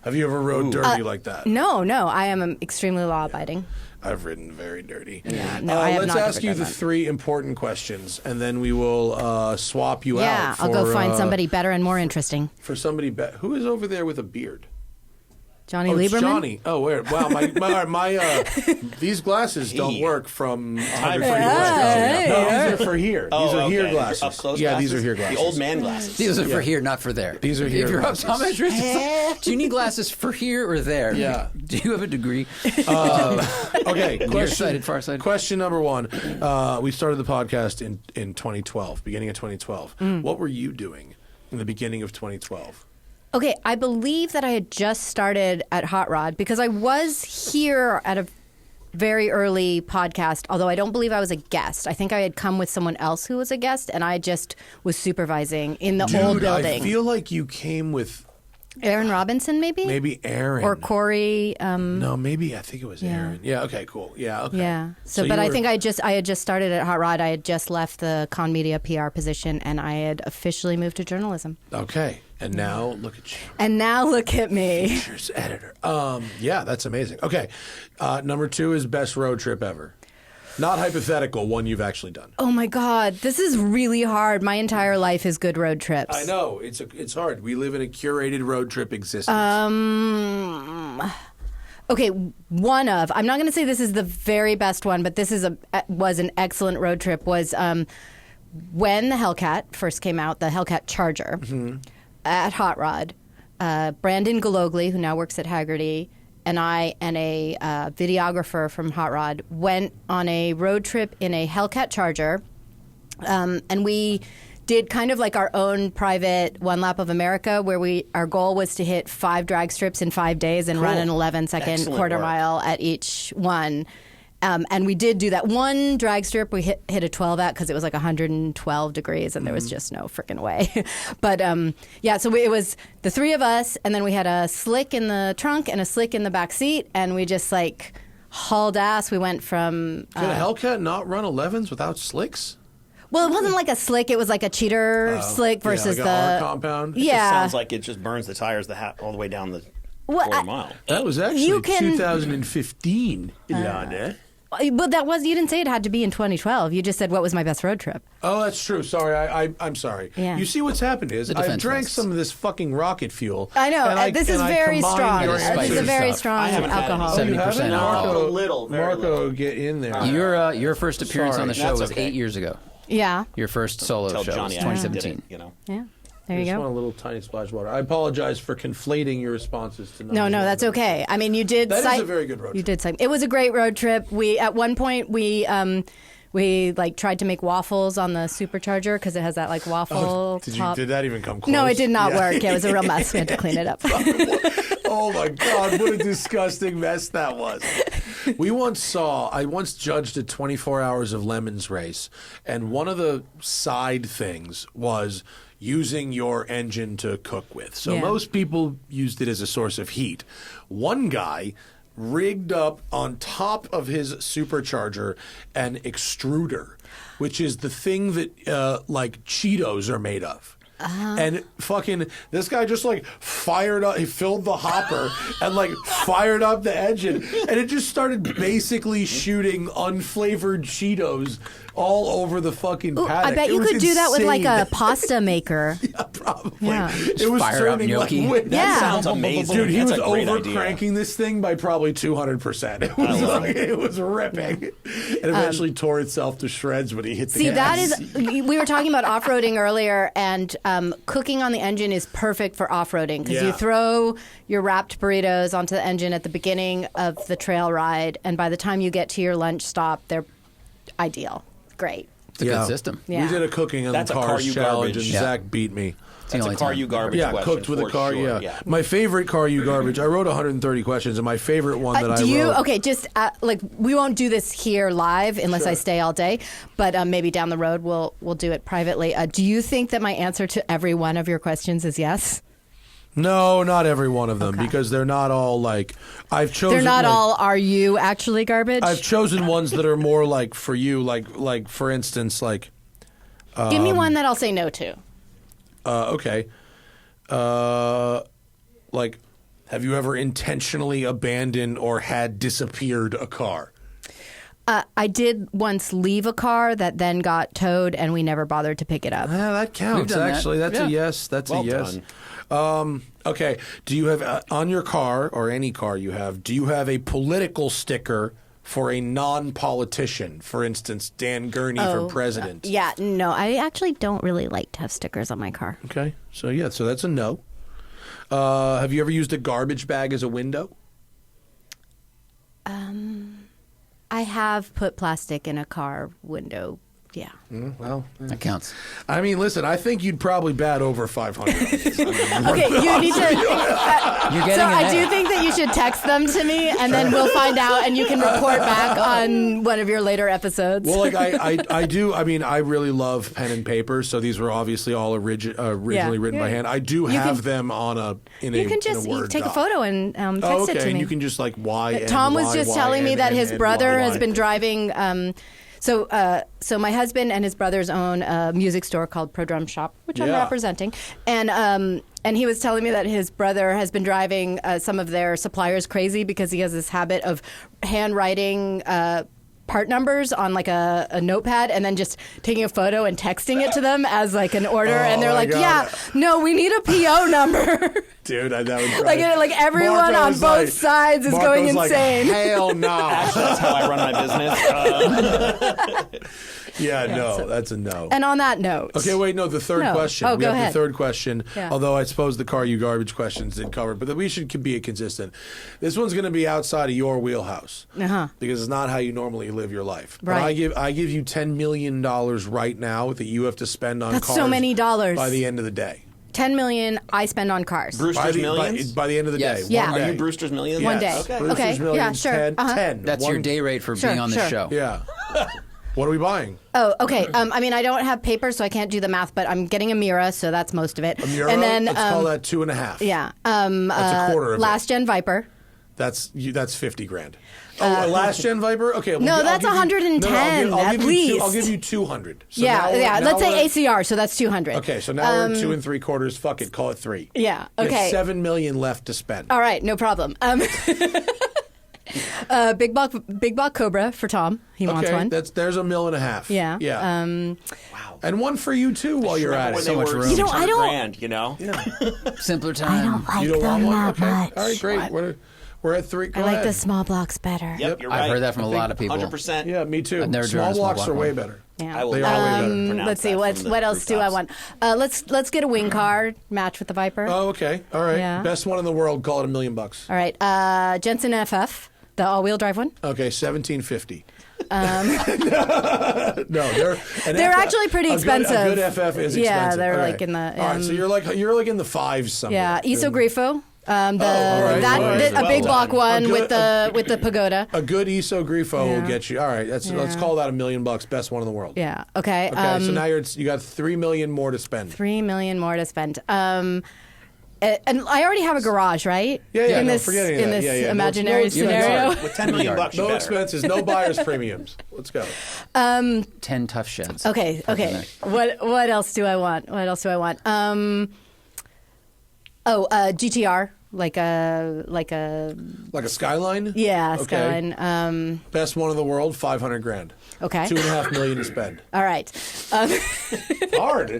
Have you ever rode dirty like that? No. I am extremely law-abiding. I've ridden very dirty. Yeah, no, I have let's not ask ever you done the that. 3 important questions, and then we will swap you Yeah, out. I'll go for, find somebody better and more interesting. For somebody who is over there with a beard. Johnny It's Lieberman? Johnny. Oh, where? Wow, my these glasses don't work from 100 feet away. Hey, No, these are for here. These are here okay. glasses. Up close Yeah, glasses? these are here glasses. The old man glasses. These are for here, not for there. These are here If you're glasses. optometrist, it's like, do you need glasses for here or there? Yeah. Do you have a degree? Okay, Nearsighted, farsighted. question number 1. We started the podcast in 2012, beginning of 2012. What were you doing in the beginning of 2012? Okay, I believe that I had just started at Hot Rod because I was here at a very early podcast, although I don't believe I was a guest. I think I had come with someone else who was a guest, and I just was supervising in the old building. I feel like you came with Aaron Robinson, maybe? maybe Aaron. Or Corey. No, maybe I think it was Yeah. Aaron. Yeah, okay, cool. Yeah, okay. Yeah. So, you but I were- think I had just started at Hot Rod. I had just left the Con Media PR position, and I had officially moved to journalism. Okay. And now look at you. And now look at me. Features editor. Yeah, that's amazing. Okay. Number 2 is best road trip ever. Not hypothetical, one you've actually done. Oh my God, this is really hard. My entire life is good road trips. I know. It's hard. We live in a curated road trip existence. Okay, one of, I'm not going to say this is the very best one, but this was an excellent road trip, was when the Hellcat first came out, the Hellcat Charger at Hot Rod. Brandon Gologly, who now works at Haggerty, and I and a videographer from Hot Rod went on a road trip in a Hellcat Charger, and we did kind of like our own private One Lap of America, where our goal was to hit 5 drag strips in 5 days and run an 11-second Excellent quarter work. mile at each one. And we did do that. One drag strip we hit a 12 at because it was like 112 degrees and there was just no freaking way. But so it was the 3 of us, and then we had a slick in the trunk and a slick in the back seat, and we just like hauled ass. We went from. Could a Hellcat not run 11s without slicks? Well, it wasn't like a slick. It was like a cheater slick versus like the R compound. It Yeah, just sounds like it just burns the tires all the way down the quarter mile. That was actually You can- 2015, Ilana. But you didn't say it had to be in 2012. You just said what was my best road trip. Oh, that's true. Sorry, I'm sorry. Yeah. You see what's happened is The I've defense drank race. some of this fucking rocket fuel. I know. and This is and very combined strong. your This is answers. a very stuff. strong I haven't had alcohol. any. Oh, you 70% haven't? alcohol. Little, very Marco, little. get in there. Your first appearance Sorry. on the show That's was okay. 8 years ago. Yeah. Your first solo Tell show Johnny was I 2017. did it, you know. Yeah. There I you just go. want a little tiny splash of water. I apologize for conflating your responses to No, that's okay. I mean, you did. That is a very good road You trip. did. It was a great road trip. At one point we like tried to make waffles on the supercharger because it has that like waffle top. Did that even come close? No, it did not Yeah. work. It was a real mess. We had to clean it up. Oh my God, what a disgusting mess that was. I once judged a 24 Hours of Lemons race, and one of the side things was using your engine to cook with. So Yeah. most people used it as a source of heat. One guy rigged up on top of his supercharger an extruder, which is the thing that like Cheetos are made of. And fucking this guy just like fired up. He filled the hopper and like fired up the engine, and it just started basically shooting unflavored Cheetos all over the fucking Ooh, paddock. I bet It you was could do that with like a insane. pasta maker. Probably. Yeah. It was fire up turning like gnocchi. wind. That sounds amazing. Dude, he That's was a great over idea. cranking this thing by probably 200%. It was like, it was ripping. It eventually tore itself to shreds when he hit the See, gas. that is. We were talking about off-roading earlier, and cooking on the engine is perfect for off-roading because you Yeah. throw your wrapped burritos onto the engine at the beginning of the trail ride, and by the time you get to your lunch stop, they're ideal. Great. It's a good system. Yeah. We did a cooking on That's the a car cars you challenge, garbage. and Yeah. Zach beat me. That's a car you garbage Yeah, question. cooked with a for car. sure. Yeah. My favorite car you garbage. I wrote 130 questions, and my favorite one that I do you wrote. okay? Just like we won't do this here live unless I stay all day, but maybe down the road we'll do it privately. Do you think that my answer to every one of your questions is yes? No, not every one of them, because they're not all like I've chosen. They're not like, all. Are you actually garbage? I've chosen ones that are more like for you, like for instance, like. Give me one that I'll say no to. Okay. Like, have you ever intentionally abandoned or had disappeared a car? I did once leave a car that then got towed, and we never bothered to pick it up. Yeah, that counts. done that. Actually, that's Yeah. a yes. That's Well a yes. done. Okay. Do you have on your car or any car you have? Do you have a political sticker for a non-politician? For instance, Dan Gurney for president. Yeah, no, I actually don't really like to have stickers on my car. Okay. So that's a no. Have you ever used a garbage bag as a window? I have put plastic in a car window. Yeah. Well, That counts. I mean, listen, I think you'd probably bat over 500. Okay, you need to. You're getting So an I A. do think that you should text them to me, and then we'll find out, and you can report back on one of your later episodes. Well, like I do. I mean, I really love pen and paper, so these were obviously all originally written by hand. I do have them on you can just Word take doc. a photo and text okay, it to me. and you can just like Y. Tom was just telling me that his brother has been driving. So my husband and his brothers own a music store called Pro Drum Shop, which I'm Yeah. representing, and he was telling me that his brother has been driving some of their suppliers crazy because he has this habit of handwriting part numbers on like a notepad and then just taking a photo and texting it to them as like an order, and they're my like, God. "Yeah, no, we need a PO number." Dude, that would like everyone on Marco's both like- sides is Marco's going like, insane. Hell no. Actually, that's how I run my business. Yeah, no, that's a no. And on that note. Okay, wait, no, the third No. question. Oh, we go have ahead. the third question, Yeah. although I suppose the car you garbage questions did cover, but we should be consistent. This one's going to be outside of your wheelhouse because it's not how you normally live your life. But Right. I give you $10 million right now that you have to spend on That's cars so many dollars. by the end of the day. $10 million I spend on cars. Brewster's Millions? By the end of the day. Yeah. One day. Are you Brewster's Millions? One day. Okay. Brewster's Okay. Millions, Yeah, sure. 10. Uh-huh. 10. That's your day rate for being on this show. Yeah. What are we buying? Oh, okay. I mean, I don't have paper, so I can't do the math, but I'm getting a Mira, so that's most of it. A Mura? And then, Let's call that 2.5. Yeah. That's a quarter of it. Last Gen Viper. That's $50,000. Oh, a last gen Viper? Okay. No, I'll that's give you- 110 I'll at give least. You I'll give you 200. So Yeah. now Let's we're- say ACR, so that's 200. Okay, so now we're at 2 3/4. Fuck it, call it 3. Yeah. You Okay. have $7 million left to spend. All right, no problem. Big block Cobra for Tom. He wants one. there's $1.5 million. Yeah. Yeah. Wow. And one for you too while you're at it. So much room. You know, I don't. Grand, you know? Simpler time. You don't want one? Okay. All right, great. We're at 3. Go I like ahead. the small blocks better. Yep, you're right. I've heard that from a lot of people. 100%. Yeah, me too. I've never driven Small a small blocks block are way one. better. Yeah. I will They are way better. pronounce Let's see. that from What the else do I rooftops. want? Let's get a wing car match with the Viper. Oh, okay. All right. Yeah. Best one in the world. Call it $1 million. All right. Jensen FF, the all-wheel drive one. Okay, $1,750. No, they're actually pretty expensive. A good FF is expensive. Yeah, they're All right. like in the. All right, so you're like in the 5s somewhere. Yeah, Isogrifo. all right. A big block one A good- with the pagoda. A good Isogrifo Yeah. will get you. All right, let's call that $1 million. Best one in the world. Yeah. Okay. Okay, so now you got $3 million more to spend. $3 million more to spend. And I already have a garage, right? Yeah. In no, this forget any of in that. this Yeah. imaginary No scenario. With $10 million, you no better. expenses, no buyer's premiums. Let's go. 10 tough sheds. Okay. What else do I want? GTR, like a Skyline. Yeah, Okay. Skyline. Best one in the world, $500,000. Okay. $2.5 million to spend. All right. Hard.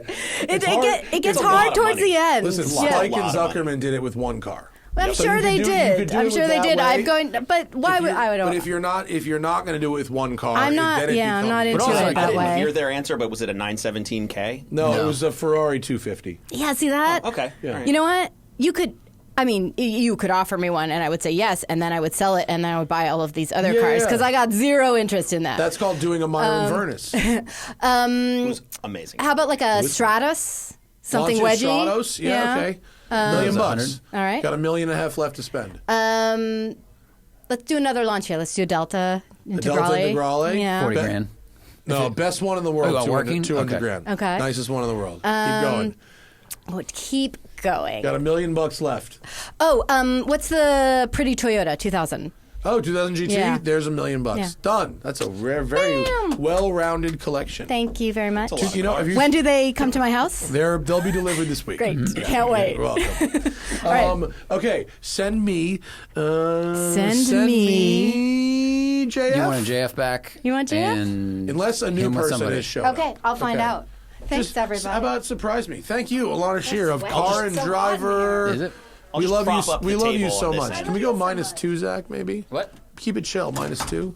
It gets hard towards the end. Listen, Yeah. Spike and Zuckerman did it with one car. I'm So sure you they could do- you did. could do I'm it sure they that did. way. I'm going, but why would I? But if you're not going to do it with one car, I'm not- Then it yeah, I'm becomes- not But into also, it I that didn't way. hear their answer, but was it a 917K? No, it was a Ferrari 250. Yeah, see that? Okay. Yeah. All right. You know what? You could. I mean, you could offer me one, and I would say yes, and then I would sell it, and then I would buy all of these other Yeah, cars yeah. because I got zero interest in that. That's called doing a Myron Furnace. It was amazing. How about like a Stratus, something Launch a wedgy? Stratos? Yeah, okay. $1 million. All right. Got $1.5 million left to spend. Let's do another launch here. Let's do a Delta Integrale. Delta Integrale? Yeah. 40 grand. No, best one in the world. Oh, working? 200 Okay. grand. Okay. Nicest one in the world. Keep going. Keep going. Got $1 million left. Oh, what's the pretty Toyota 2000? Oh, 2000 GT. Yeah. There's $1 million. Yeah. Done. That's a very well-rounded collection. Thank you very much. You know, if you, When do they come to my house? they'll be delivered this week. Great. Yeah. Can't wait. You're welcome. All right. Okay, send me. Send me. JF. You want a JF back? You want JF? And Unless a new him with person somebody. is showing up. Okay, I'll find Okay. out. Thanks, Just, everybody. How about surprise me? Thank you, Elana Scherr of sweaty. Car It's and so Driver. Is it? I'll We just love prop you. up We the love you table so on this much. end. Can we go -2, Zach? Maybe. What? Keep it chill. -2.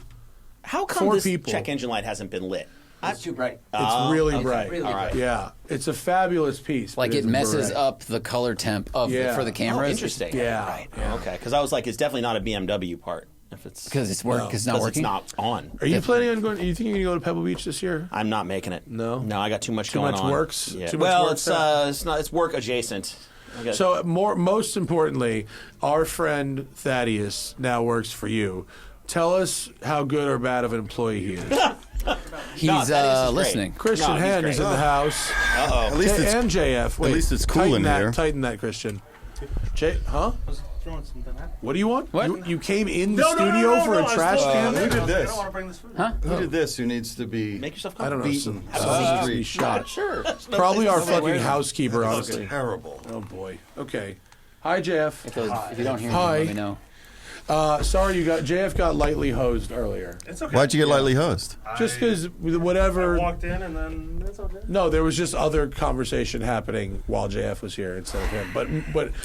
How come 4 this people. check engine light hasn't been lit? It's too bright. It's really okay. bright. Really bright. Yeah, it's a fabulous piece. Like but it isn't messes bright. up the color temp of Yeah. for the Oh, cameras. interesting. Yeah. Right. Yeah. Okay. Because I was like, it's definitely not a BMW part. If it's Because it's work. Because it's not working. It's not on. Are you planning on going? You think you're going to go to Pebble Beach this year? I'm not making it. No? No, I got too much Too going much on. works? Yeah. Too much well, work it's stuff? it's not. It's work adjacent. I got- So most importantly, our friend Thaddeus now works for you. Tell us how good or bad of an employee he is. He's No, Thaddeus is great. listening. Christian No, he's Hen great. is in the house. Uh-oh. At least it's and JF. Wait, least it's cool tighten in that, here. Tighten that, Christian. Huh? What do you want? What? You came in the studio for a trash can? Who did this? Huh? Who did this? Who needs to be Make yourself I don't know. comfortable. Some needs to be shot. Sure. Probably our fucking housekeeper, That's honestly. terrible? Oh boy. Okay. Hi, JF. If you don't hear me, Hi. let me know. Sorry, JF got lightly hosed earlier. It's okay. Why'd you get lightly hosed? Just because whatever. I walked in and then it's okay. No, there was just other conversation happening while JF was here instead of him. But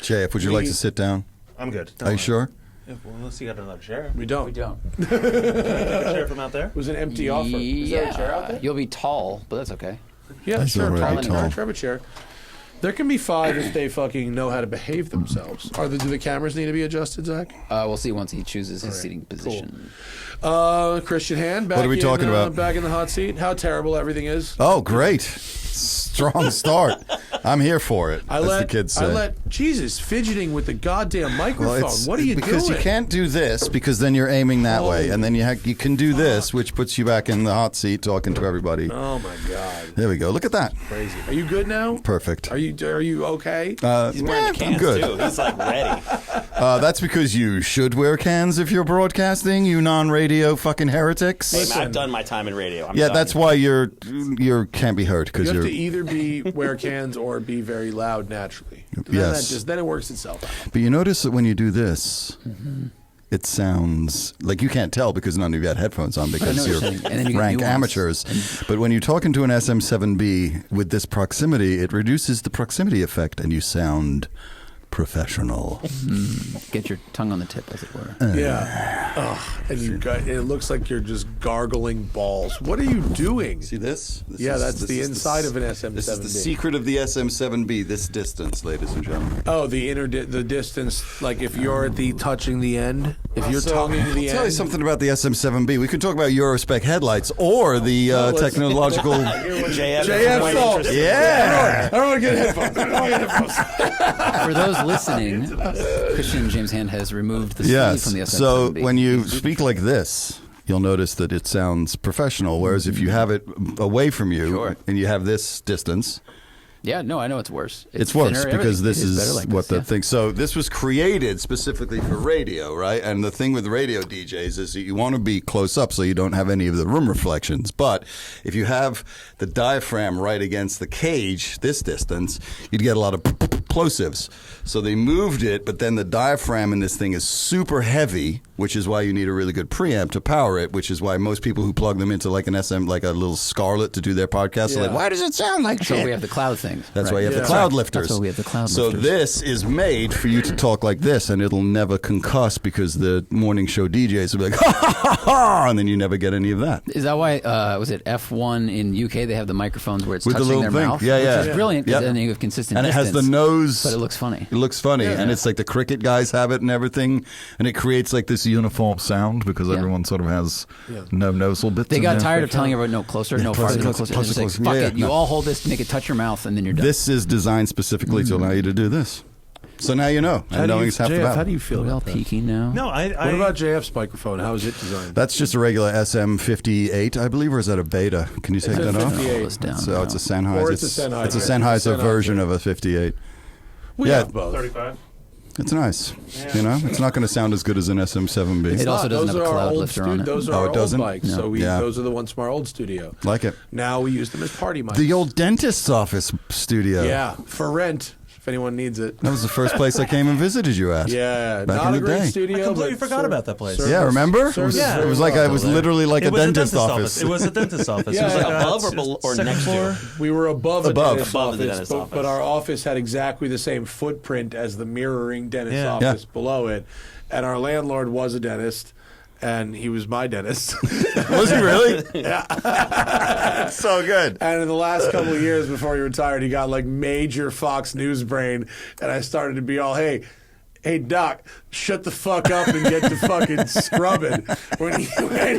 JF, would you like to sit down? I'm good. Are you sure? Well, unless you got another chair. We don't. We don't. Can I take a chair from out there? It was an empty offer. Is there a chair out there? You'll be tall, but that's okay. Yeah, That's sure. already tall. Trevor chair. There can be 5 if they fucking know how to behave themselves. Do the cameras need to be adjusted, Zach? We'll see once he chooses his seating position. Christian Hand, back What are we talking about? Back in the hot seat. How terrible everything is. Oh, great. Strong start. I'm here for it, as the kids say. Jesus, fidgeting with the goddamn microphone. Well, what are you because doing? you can't do this because then you're aiming that way, and then you can do this, which puts you back in the hot seat talking to everybody. Oh my God! There we go. Look at that. Crazy. Are you good now? Perfect. Are you okay? He's wearing the cans, I'm good. too. He's like ready. That's because you should wear cans if you're broadcasting, you non-radio fucking heretics. Hey, man, I've done my time in radio. I'm yeah, done. that's why you can't be hurt You because have you're. to either wear cans or be very loud naturally. Yes. Then it works itself out. But you notice that when you do this, it sounds like you can't tell because none of you had headphones on because you're rank amateurs. But when you're talking to an SM7B with this proximity, it reduces the proximity effect and you sound professional. Get your tongue on the tip, as it were. Yeah. And it looks like you're just gargling balls. What are you doing? See this? That's the inside of an SM7B. This is the secret of the SM7B, this distance, ladies and gentlemen. Oh, the distance, like if you're at the touching the end, if you're tonguing the end. I'll tell you something about the SM7B. We could talk about Eurospec headlights or the technological... JF. Yeah. I don't want to get headphones. For those listening, Christian James Hand has removed the sleeve from the SM7B. So when you speak like this, you'll notice that it sounds professional, whereas if you have it away from you and you have this distance... Yeah, no, I know it's worse. It's worse thinner, because this is is like what this, the thing. So this was created specifically for radio, right? And the thing with radio DJs is that you want to be close up so you don't have any of the room reflections. But if you have the diaphragm right against the cage, this distance, you'd get a lot of plosives. So they moved it, but then the diaphragm in this thing is super heavy, which is why you need a really good preamp to power it, which is why most people who plug them into like an SM, like a little Scarlett to do their podcast, are like, why does it sound like shit? So we have the cloud thing. That's why you have the cloud lifters. That's why we have the cloud so lifters. this is made for you to talk like this, and it'll never concuss because the morning show DJs will be like, ha ha ha ha, and then you never get any of that. Is that why, was it F1 in UK, they have the microphones where it's With the touching little their thing. mouth? Yeah, yeah. Which is brilliant because then you have consistent and distance. it has the nose. But it looks funny. It looks funny, and it's like the cricket guys have it and everything, and it creates like this uniform sound because everyone sort of has no nostril bits. They in got there. tired of telling everyone, no, closer, no farther, no closer. Closer, It's like, closer. fuck Yeah, it, you no. all hold this, make it touch your mouth, and then you're done. This is designed specifically to allow you to do this. So now you know. And knowing is half the JF, battle. how do you feel about that? Peaky now. No, What about JF's microphone? How is it designed? That's just a regular SM58, I believe, or is that a beta? Can you take It's a that off? 58. So it's a Sennheiser. Or it's a Sennheiser. It's a Sennheiser version of a 58. We yeah, have both. 35. it's nice. You know, it's not going to sound as good as an SM7B. It also doesn't Those have a are our cloud old lifter on it. Those are Oh, our it old doesn't? bikes. No. So Yeah. those are the ones from our old studio. Like it. Now we use them as party mics. The old dentist's office studio. Yeah, for rent, if anyone needs it. That was the first place I came and visited you at. Yeah, back not in a the great day. studio. I completely but forgot about that place. Yeah, remember? It was, Yeah. it was like I was literally like It a was dentist office. It was a dentist office. Yeah, It was like above or second next floor. to? We were above Above. a dentist Above office, the dentist office. but our office had exactly the same footprint as the mirroring dentist Yeah. office below it. And our landlord was a dentist, and he was my dentist. Was he really? Yeah. So good. And in the last couple of years before he retired, he got like major Fox News brain, and I started to be all, hey, Doc, shut the fuck up and get to fucking scrubbing. When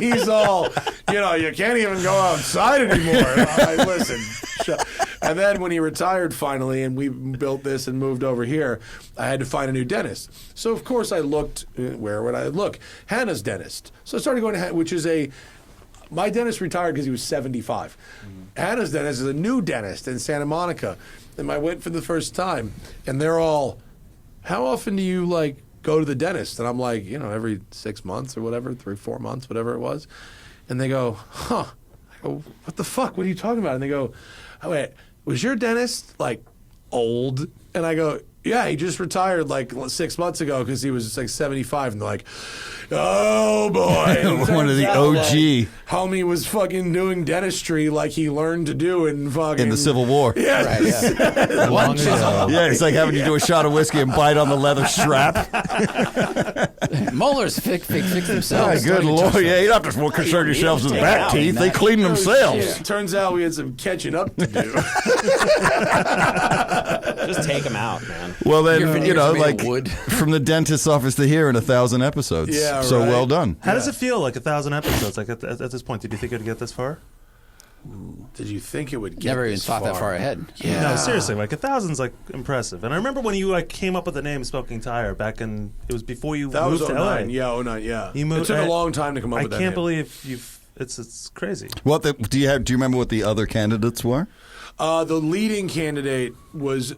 he's all, you can't even go outside anymore. And I'm like, listen, shut. And then when he retired finally and we built this and moved over here, I had to find a new dentist. So, of course, I looked, where would I look? Hannah's dentist. So I started going to Hannah, which is my dentist retired because he was 75. Hannah's dentist is a new dentist in Santa Monica. And I went for the first time, and they're all, how often do you go to the dentist? And I'm like, every 6 months or whatever, 3-4 months, whatever it was. And they go, huh. I go, what the fuck? What are you talking about? And they go, oh, wait, was your dentist old? And I go, Yeah, he just retired like 6 months ago because he was like 75, and they're like, oh boy. One of the OG. Homie was fucking doing dentistry like he learned to do in fucking... In the Civil War. Yeah. Right, yeah. One Yeah, it's like having you do a shot of whiskey and bite on the leather strap. Molars fix themselves. Good Lord. Yeah, you don't have to concern yourselves with back teeth. They clean themselves. Yeah. Turns out we had some catching up to do. Just take them out, man. Well, then, you know, made of like wood. from the dentist's office to here in 1,000 episodes. Yeah, so right. well done. How does it feel like 1,000 episodes? Like at this point, did you think it would get this far? Did you think it would get Never even this thought that far ahead. Yeah. No, seriously, like 1,000's like impressive. And I remember when you like came up with the name Smoking Tire back in, it was before you That moved was to LA. 09. Yeah, 09, yeah. You moved, it took a long time to come up with that I can't name. believe it's crazy. Do you remember what the other candidates were? The leading candidate was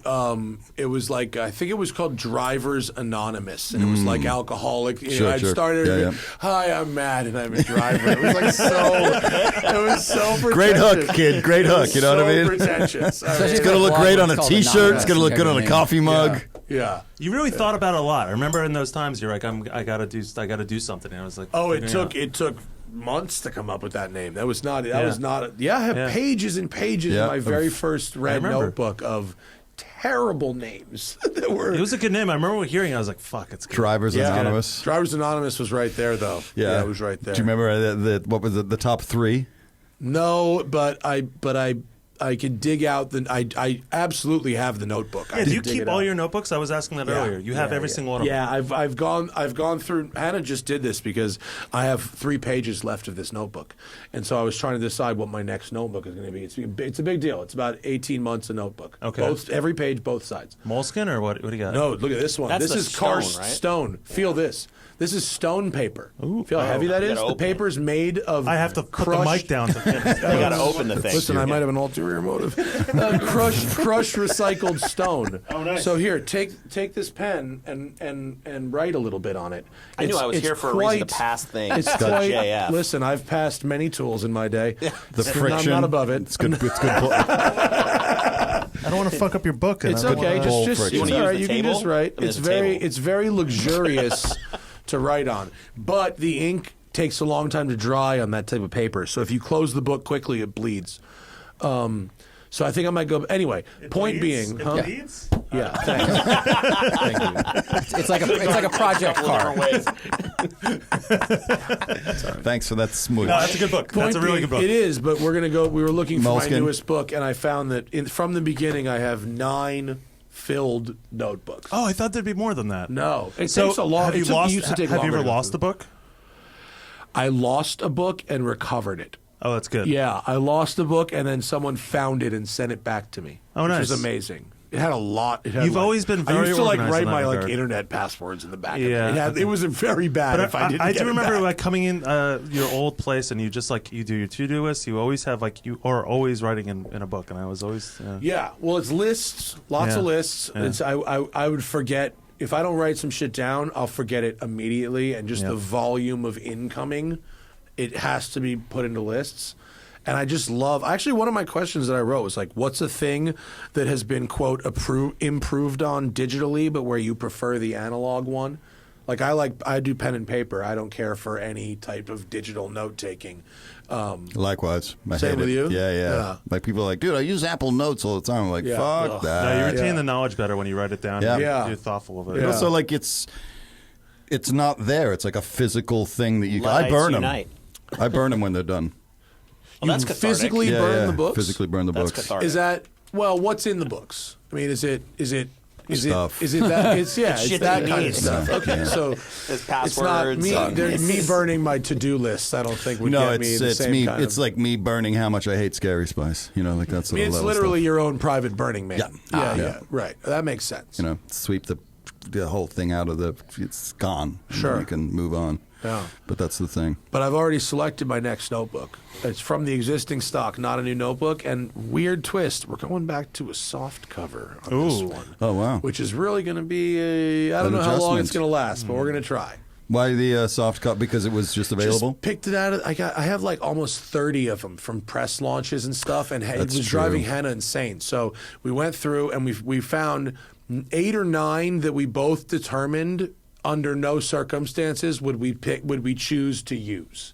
it was like I think it was called Drivers Anonymous, and it was like alcoholic. You know, I'd started. Yeah. Hi, I'm Matt, and I'm a driver. It was like it was so pretentious. Great hook, kid. Great hook. You know what I mean? Pretentious. It's going to look great on a T-shirt. It's going to look good on a coffee mug. Yeah. You really thought about it a lot. I remember in those times you're like, I gotta do something. And I was like, it took months to come up with that name. That was not. I have pages and pages in my very first red notebook of terrible names that were. It was a good name. I remember hearing it, I was like, fuck, it's good. Drivers Anonymous. Drivers Anonymous was right there, though. Yeah, it was right there. Do you remember what was the top three? No, but I could dig out I absolutely have the notebook. Yeah, do you keep all your notebooks? I was asking that earlier. You have every single one of them. Yeah, I've gone through. Hannah just did this because I have 3 pages left of this notebook, and so I was trying to decide what my next notebook is going to be. It's a big deal. It's about 18 months a notebook. Okay, every page, both sides. Moleskin or what? What do you got? No, look at this one. That's this is stone, Karst right? stone. Feel this. This is stone paper. Ooh. Feel how heavy that is? The paper's made of. I have to put the mic down. You got to open the thing. Listen, I might have an ulterior motive. Crushed recycled stone. Oh, nice. So here, take this pen and write a little bit on it. I knew I was here for a reason to pass things. It's to quite. JF. Listen, I've passed many tools in my day. The friction. I'm not above it. It's good. It's good. I don't want to fuck up your book. It's okay. Just You it's wanna all right. use the You can table? just write. I mean, It's there's a table. it's very luxurious to write on, but the ink takes a long time to dry on that type of paper. So if you close the book quickly, it bleeds. So I think I might go. Anyway, point being, huh? bleeds? Yeah. Thanks. Thank you. It's like a project car. Thanks for that smooth. No, that's a good book. That's a really good book. It is, but we're gonna go. We were looking for Moleskin. my newest book, and I found that from the beginning, I have 9 filled notebooks. Oh, I thought there'd be more than that. No, it So takes a long. have you it took- lost? used to take Have you longer ever to go lost through. a book? I lost a book and recovered it. Oh, that's good. Yeah, I lost a book and then someone found it and sent it back to me. Oh, which nice. was amazing. It had a lot. It had You've always been very I used to organized write in that my regard. internet passwords in the back. Yeah. It was very bad. But if I didn't. I get do it remember back. like coming in your old place and you just like you do your to-do list. You always have like you are always writing in a book, and I was always Yeah, well, it's lists, lots of lists. Yeah. It's, I would forget if I don't write some shit down. I'll forget it immediately, and just the volume of incoming, it has to be put into lists. And I just love. Actually, one of my questions that I wrote was like, "What's a thing that has been quote improved on digitally, but where you prefer the analog one?" Like I do pen and paper. I don't care for any type of digital note taking. Likewise. I Same hate with it. you? Yeah. Yeah. Like people are like, dude, I use Apple Notes all the time. I'm like, fuck that. No, you retain the knowledge better when you write it down. Yeah. And Yeah. you're thoughtful of it. And also, like it's not there. It's like a physical thing that you. I Lights burn them. unite. I burn them when they're done. Well, that's You cathartic. physically burn the books. Physically burn the That's books. cathartic. Is that what's in the books? I mean, is it Stuff. Is it that? It's It's shit that that kind you of need. stuff. Okay, so There's it's not passwords. me burning my to-do list. I don't think would No, get me the it's same me. kind It's of. like me burning how much I hate Scary Spice. You know, like that's I mean, it's literally your own private Burning Man. Yeah, right. That makes sense. You know, sweep the whole thing out of the. It's gone. Sure. You can move on. Yeah. But that's the thing. But I've already selected my next notebook. It's from the existing stock, not a new notebook. And weird twist, we're going back to a soft cover on this one. Oh wow. Which is really going to be I don't know how long it's adjustment. going to last, but we're going to try. Why the soft cut? Because it was just available. Just picked it out. I have like almost 30 of them from press launches and stuff, and it That's was true. driving Hannah insane. So we went through and we found 8 or 9 that we both determined under no circumstances would we choose to use.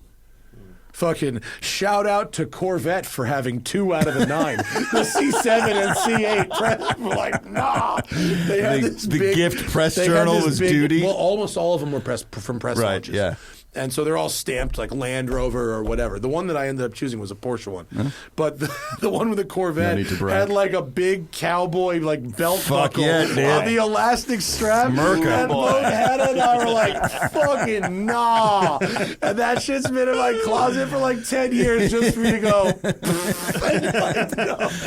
Fucking shout out to Corvette for having 2 out of the 9. The C7 and C8 were like, nah. They had the gift press journal was duty. Well, almost all of them were from press right, launches. yeah. And so they're all stamped like Land Rover or whatever. The one that I ended up choosing was a Porsche one. Huh? But the one with the Corvette had like a big cowboy like belt buckle on the elastic strap. Merca. And both Hannah and I were like, fucking nah. And that shit's been in my closet for like 10 years just for me to go.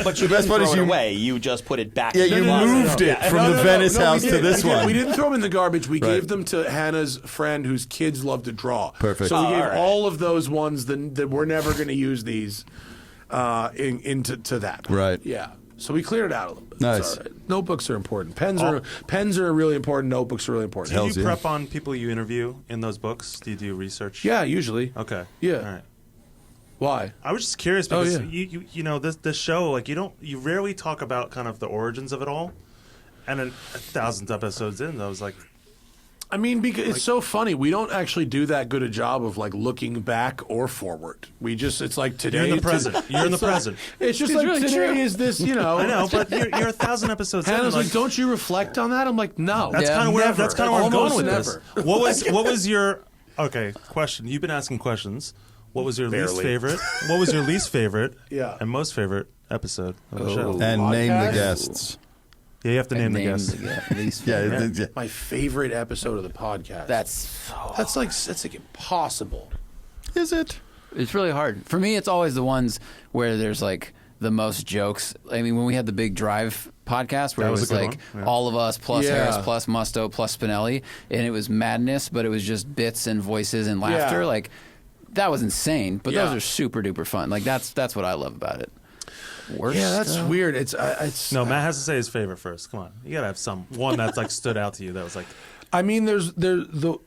But you didn't throw it away. You just put it back. Yeah, you moved it from the Venice house to this one. We didn't throw them in the garbage. We gave them to Hannah's friend whose kids love to draw. Perfect. So we gave all of those ones that we're never going to use these into that. Right. Yeah. So we cleared it out a little bit. Nice. It's all right. Notebooks are important. Pens are really important. Notebooks are really important. Do you prep on people you interview in those books? Do you do research? Yeah, usually. Okay. Yeah. All right. Why? I was just curious because yeah. you know this show, like you rarely talk about kind of the origins of it all, and then 1,000 episodes in, I was like, I mean, because it's so funny. We don't actually do that good a job of like looking back or forward. It's like today. You're in the present. You're in the present. It's just like really today is this, you know. I know, but you're 1,000 episodes in. Hannah's like, don't you reflect on that? I'm like, no. That's kind of where I'm going with never. this. What was your question? You've been asking questions. What was your least favorite? What was your least favorite? Yeah. And most favorite episode of the show? And name the guests. Yeah, you have to name the guest. Yeah. My favorite episode of the podcast. That's like impossible. Is it? It's really hard. For me, it's always the ones where there's like the most jokes. I mean, when we had the Big Drive podcast where it was like all of us plus Harris plus Musto plus Spinelli, and it was madness, but it was just bits and voices and laughter. Yeah. Like that was insane. But those are super duper fun. Like that's what I love about it. Worst, yeah, that's weird. It's no. Matt has to say his favorite first. Come on, you gotta have one that's like stood out to you. That was like, I mean, there's the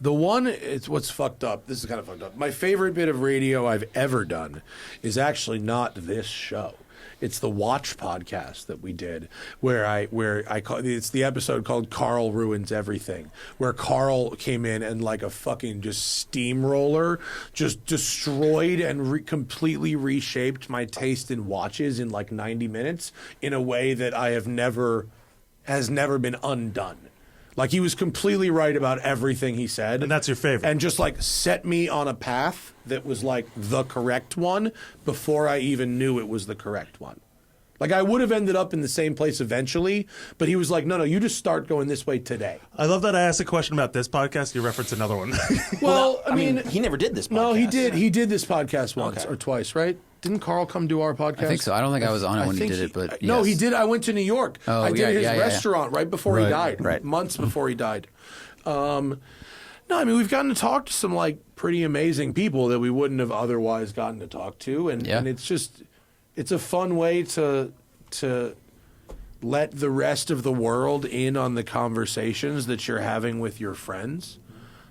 one. It's what's fucked up. This is kind of fucked up. My favorite bit of radio I've ever done is actually not this show. It's the Watch podcast that we did, where I call it's the episode called "Carl Ruins Everything," where Carl came in and like a fucking just steamroller, just destroyed and completely reshaped my taste in watches in like 90 minutes in a way that has never been undone. Like he was completely right about everything he said. And that's your favorite. And just like set me on a path that was like the correct one before I even knew it was the correct one. Like I would have ended up in the same place eventually, but he was like, no, you just start going this way today. I love that I asked a question about this podcast. You referenced another one. Well, I mean, he never did this podcast. No, he did. He did this podcast once or twice, right? Didn't Carl come do our podcast? I think so. I don't think I was on it when he did it, but no, yes. he did. I went to New York. Oh, I did his restaurant right before he died. Right. Months before he died. No, I mean we've gotten to talk to some like pretty amazing people that we wouldn't have otherwise gotten to talk to, and it's a fun way to let the rest of the world in on the conversations that you're having with your friends,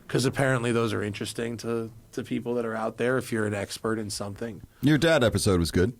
because apparently those are interesting to people that are out there if you're an expert in something. Your dad episode was good.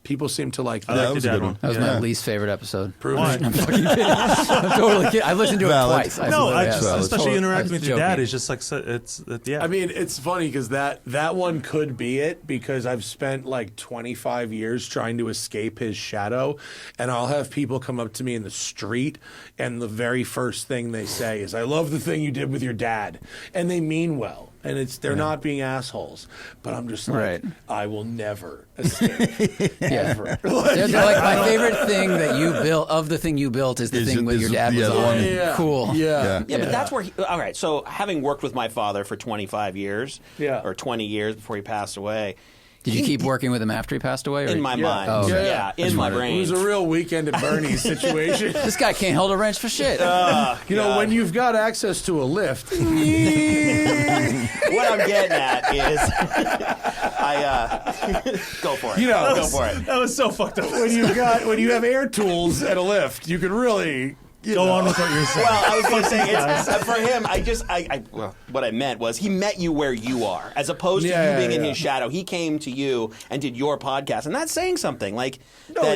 People seem to like that. That was a good one. That was my least favorite episode. Prove it. I'm fucking kidding. I'm totally kidding. I listened to it twice. Especially interacting with your dad is just like I mean, it's funny because that one could be it, because I've spent like 25 years trying to escape his shadow, and I'll have people come up to me in the street, and the very first thing they say is, "I love the thing you did with your dad," and they mean well. And they're not being assholes, but I'm just like, I will never escape. Ever. They're like my favorite thing that you built, of the thing you built, is the thing where your dad was on. Yeah. Cool. Yeah, but that's where all right, so having worked with my father for 25 years, or 20 years before he passed away. Did you keep working with him after he passed away? Or? In my mind. Oh, okay. Yeah, in my brain. It was a real Weekend at Bernie's situation. This guy can't hold a wrench for shit. You know, when you've got access to a lift. What I'm getting at is, go for it. Go for it. That was so fucked up. When you have air tools at a lift, you can really Go on with what you're saying. Well, I was going to say, it's, for him, well, what I meant was he met you where you are, as opposed to you being in his shadow. He came to you and did your podcast, and that's saying something. Like,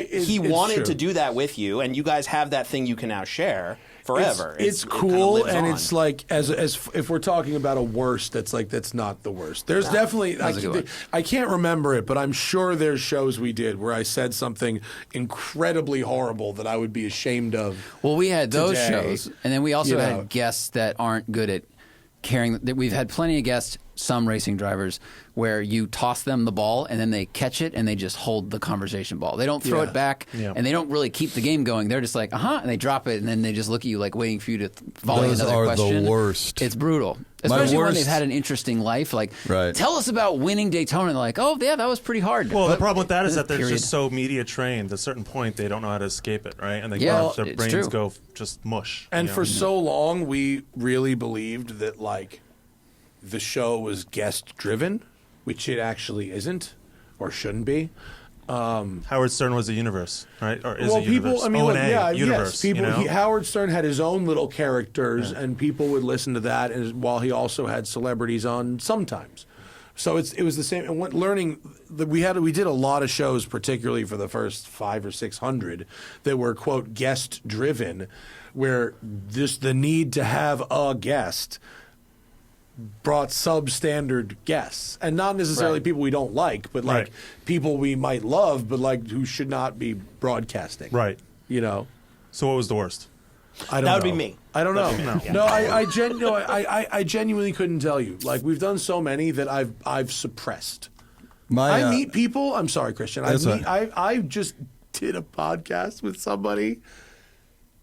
he wanted to do that with you, and you guys have that thing you can now share forever. It's cool, and it's like as if we're talking about a worst, that's not the worst. There's definitely I can't remember it, but I'm sure there's shows we did where I said something incredibly horrible that I would be ashamed of. Well, we had those shows, and then we also had guests that aren't good at carrying. We've had plenty of guests, some racing drivers, where you toss them the ball and then they catch it and they just hold the conversation ball. They don't throw it back and they don't really keep the game going. They're just like, and they drop it and then they just look at you like waiting for you to volley another question. Those are the worst. It's brutal. Especially when they've had an interesting life. Like, tell us about winning Daytona. And they're like, oh, yeah, that was pretty hard. Well, the problem with that is that they're just so media trained. At a certain point, they don't know how to escape it, right? And their brains go just mush. And for so long, we really believed that, like, the show was guest-driven, which it actually isn't or shouldn't be. Howard Stern was a universe, right? Or is a universe? Universe. People. Howard Stern had his own little characters, and people would listen to that. And while he also had celebrities on sometimes, so it was the same. And learning that we did a lot of shows, particularly for the first 500 or 600, that were quote guest driven, where the need to have a guest brought substandard guests, and not necessarily people we don't like, but like people we might love, but like who should not be broadcasting. Right. So what was the worst? I don't know. That would be me. I don't know. No, I genuinely couldn't tell you. Like we've done so many that I've suppressed. I meet people. I'm sorry, Christian. I just did a podcast with somebody,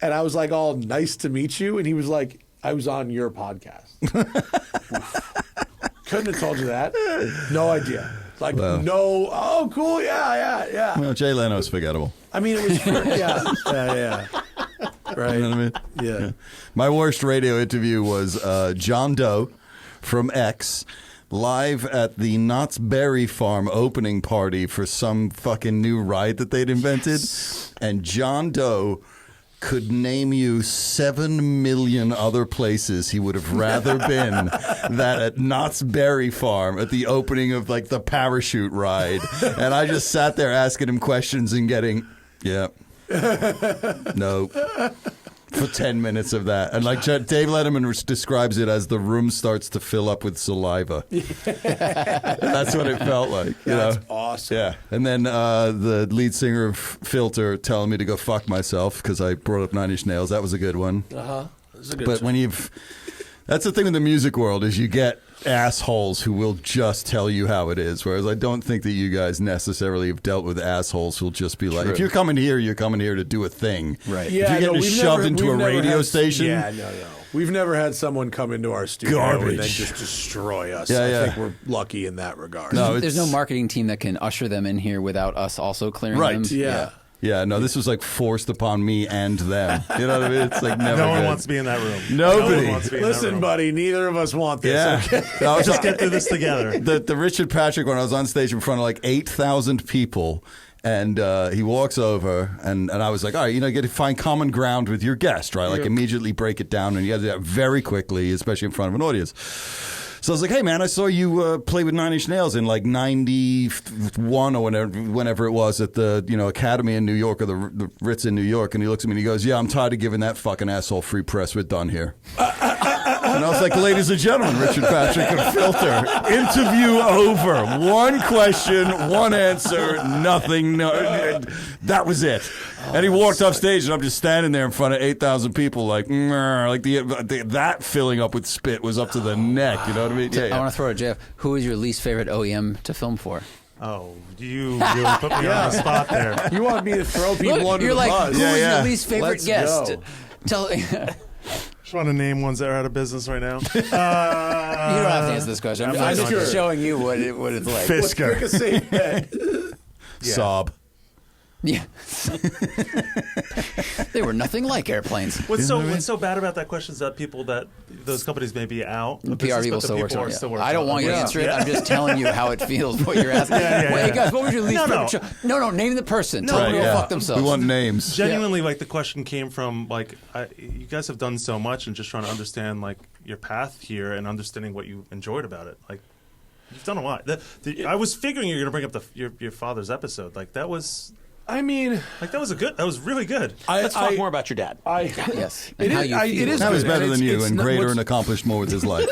and I was like, "All nice to meet you," and he was like, "I was on your podcast." Couldn't have told you that. No idea. Like, no. Oh, cool. Yeah. Well, Jay Leno's forgettable. I mean, it was. Yeah. Right. You know what I mean? Yeah. My worst radio interview was John Doe from X live at the Knott's Berry Farm opening party for some fucking new ride that they'd invented, and John Doe could name you 7 million other places he would have rather been than at Knott's Berry Farm at the opening of like the parachute ride. And I just sat there asking him questions and getting, no. For 10 minutes of that. And like Dave Letterman describes it as the room starts to fill up with saliva. That's what it felt like. That's awesome. Yeah. And then the lead singer of Filter telling me to go fuck myself because I brought up Nine Inch Nails. That was a good one. But when that's the thing with the music world is you get assholes who will just tell you how it is, whereas I don't think that you guys necessarily have dealt with assholes who'll just be like, if you're coming here to do a thing. Right. Yeah, if you're getting shoved into a radio station. Yeah, no. We've never had someone come into our studio and then just destroy us. I think we're lucky in that regard. No, there's no marketing team that can usher them in here without us also clearing them. Yeah. Yeah, no, this was like forced upon me and them. You know what I mean? It's like never No one good. wants to be in that room. Nobody. No one wants to be in that Listen, room. buddy, neither of us want this. Yeah. Okay? No, Just get through this together. The Richard Patrick one, I was on stage in front of like 8,000 people, and he walks over, and I was like, all right, you got to find common ground with your guest, right? Like immediately break it down, and you got to do that very quickly, especially in front of an audience. So I was like, hey, man, I saw you play with Nine Inch Nails in like 91 or whenever it was at the Academy in New York or the Ritz in New York. And he looks at me and he goes, yeah, I'm tired of giving that fucking asshole free press. We're done here. And I was like, ladies and gentlemen, Richard Patrick of Filter, interview over. One question, one answer, nothing. No, that was it. And he walked off stage, and I'm just standing there in front of 8,000 people, like that filling up with spit was up to the neck. You know what I mean? I want to throw it, Jeff. Who is your least favorite OEM to film for? Oh, you really put me on the spot there. You want me to throw people under you're the like, bus? who is your least favorite Let's guest? go. Tell. Just want to name ones that are out of business right now. You don't have to answer this question. I'm just showing you what it's like. Fisker. Let's pick a safe bet. Sob. Yeah. They were nothing like airplanes. What's so bad about that question is that those companies may be out. The of PR business, people but the still work people on are it. still working I don't on want you to answer it. Yeah. I'm just telling you how it feels, what you're asking. Hey, guys, what was your least favorite show? No, name the person. Tell them to go fuck themselves. We want names. Genuinely, like the question came from you guys have done so much and just trying to understand like your path here and understanding what you enjoyed about it. Like you've done a lot. I was figuring you're going to bring up your father's episode. Like that was. I mean, like that was really good. Let's talk more about your dad. Yes, it is. Now he's good, better and than you and greater and accomplished more with his life.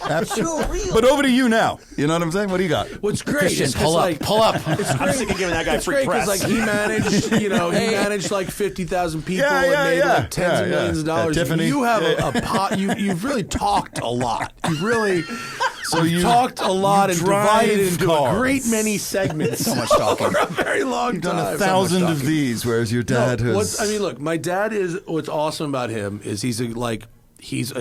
Absolutely. But over to you now. You know what I'm saying? What do you got? What's great? Christian, is pull up. It's great. I'm sick of giving that guy It's free great press. because like he managed, he managed like 50,000 people and made like tens of millions of dollars. Tiffany. You have a pot. You've really talked a lot. You've really. So you talked a lot and divided drive into cars. a great many segments. So much talking. For a very long You've time. done 1,000 of these, whereas your dad has. I mean, look, my dad is. What's awesome about him is he's a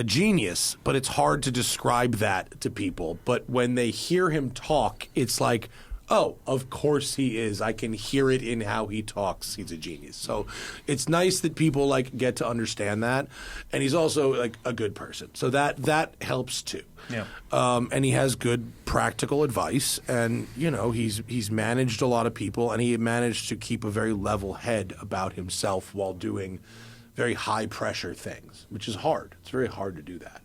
genius, but it's hard to describe that to people. But when they hear him talk, it's like, oh, of course he is. I can hear it in how he talks. He's a genius. So it's nice that people like get to understand that. And he's also like a good person. So that helps too. Yeah. And he has good practical advice, and he's managed a lot of people, and he managed to keep a very level head about himself while doing very high pressure things, which is hard. It's very hard to do that.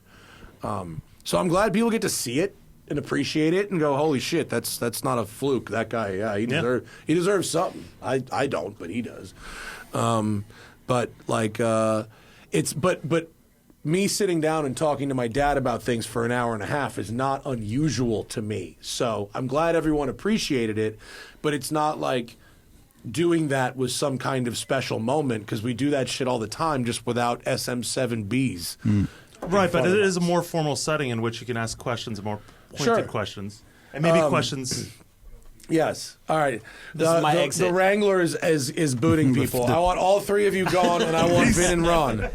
So I'm glad people get to see it and appreciate it and go, holy shit, that's not a fluke. That guy, he deserves something. I don't, but he does. But me sitting down and talking to my dad about things for an hour and a half is not unusual to me. So I'm glad everyone appreciated it, but it's not like doing that was some kind of special moment because we do that shit all the time just without SM7Bs. Right, but it is a more formal setting in which you can ask questions, more pointed questions. And maybe questions... Yes. All right. This is my exit. The Wrangler is booting people. I want all three of you gone, and I want Vin and Ron.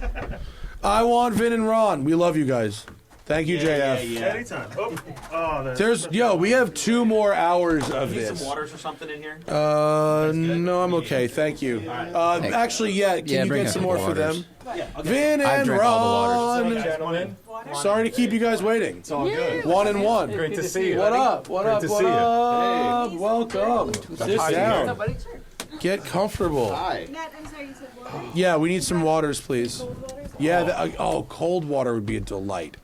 I want Vin and Ron. We love you guys. Thank you, JF. Anytime. We have 2 more hours of Need this. some waters or something in here? No, I'm okay. Thank you. Actually, can you bring get a some more couple for waters. them? Vin and Ron. Sorry to keep you guys waiting. It's all good. 1 and 1. Great to see you. What up? What up? Great to What see you. up? Welcome. Sit down. buddy? Get comfortable. Hi. Matt, I'm sorry, you said water? Yeah, we need some waters, please. Cold waters? Yeah. Cold water would be a delight.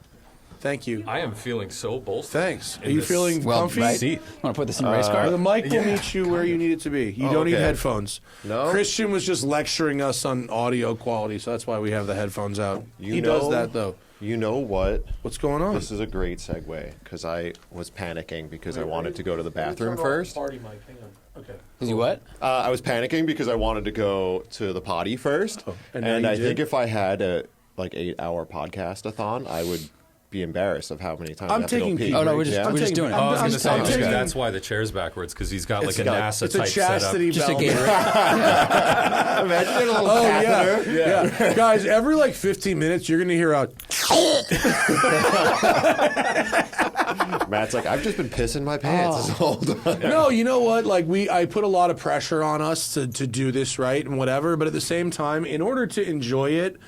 Thank you. I am feeling so bolstered. Thanks. Are you feeling comfy? Want to put this in a race car? The mic will meet you where you need it to be. You don't need headphones. No? Christian was just lecturing us on audio quality, so that's why we have the headphones out. He does that, though. You know what? What's going on? This is a great segue because I was panicking because I wanted to go to the bathroom first. Party mic. Hang on. Okay. Is you what? I was panicking because I wanted to go to the potty first, and I think if I had a 8-hour podcast-a-thon, I would be embarrassed of how many times I have to go pee. Oh no, we're just doing it. I was going to say maybe that's why the chair's backwards because he's got like a NASA type setup. Just a Gatorade. Imagine a little catheter. Yeah. Guys, every 15 minutes, you're going to hear a. Matt's like, I've just been pissing my pants this whole time. No, you know what? I put a lot of pressure on us to do this right and whatever, but at the same time, in order to enjoy it,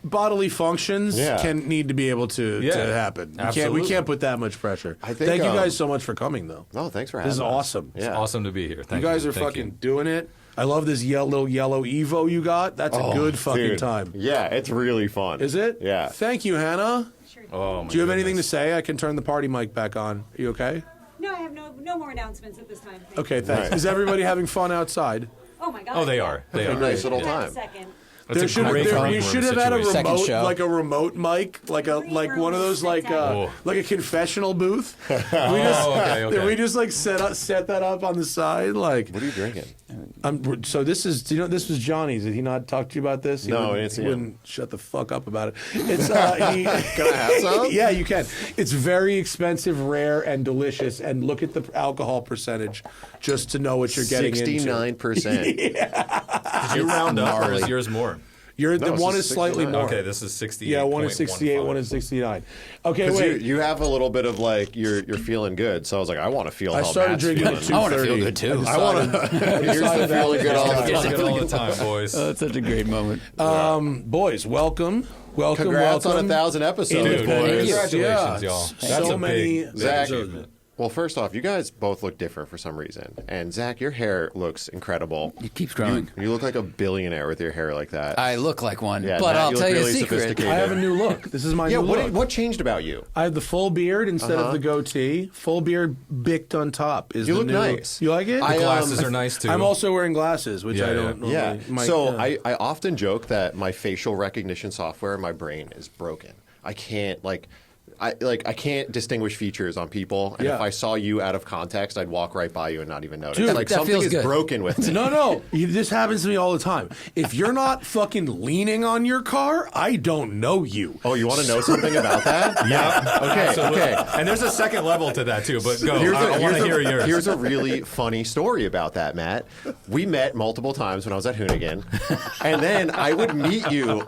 bodily functions can need to be able to happen. We can't put that much pressure. Thank you guys so much for coming, though. No, thanks for having us. This is awesome. It's awesome to be here. Thank you. You guys are fucking doing it. I love this little yellow Evo you got. That's a good fucking time. Yeah, it's really fun. Is it? Yeah. Thank you, Hannah. Oh, my Do you have anything to say? I can turn the party mic back on. Are you okay? No, I have no more announcements at this time. Okay, thanks. Is everybody having fun outside? Oh my God. Oh, they are. They are. Nice little time. Second. You should have had a remote, like a remote mic, like one of those, like a confessional booth. We just set that up on the side, like. What are you drinking? So this was Johnny's. Did he not talk to you about this? No, I didn't see him. Wouldn't shut the fuck up about it. It's Can I have some? Yeah, you can. It's very expensive, rare, and delicious. And look at the alcohol percentage, just to know what you're getting into. 69%. Did you round up, or is yours more? The one is slightly 69. more. Okay, this is 68. Yeah, one is 68, one is 69. Okay, wait. You have a little bit of like you're feeling good, so I was like, I want to feel. I how started Matt's drinking feeling. at 2:30. I want to feel good too. I want to. Here's the feeling good all the time. Feeling good all the time, boys. Oh, it's such a great moment. Boys, welcome. Congrats on 1,000 episodes, Dude, boys. congratulations, y'all. That's so a many. big Zach, achievement. well, first off, you guys both look different for some reason. And Zach, your hair looks incredible. It keeps growing. You look like a billionaire with your hair like that. I look like one, Yeah, but Matt, I'll you tell look you really a secret. sophisticated. I have a new look. This is my new look. What changed about you? I have the full beard instead of the goatee. Full beard bicked on top. Is You the look new, nice. You like it? The glasses are nice too. I'm also wearing glasses, which I don't normally. Yeah. I often joke that my facial recognition software in my brain is broken. I can't I can't distinguish features on people, and if I saw you out of context, I'd walk right by you and not even notice. Dude, like that something feels is good. broken with me. No. This happens to me all the time. If you're not fucking leaning on your car, I don't know you. Oh, you want to know something about that? Yeah. Okay. Absolutely. Okay. And there's a second level to that too, but go. I want Here's to hear yours. Here's a really funny story about that, Matt. We met multiple times when I was at Hoonigan, and then I would meet you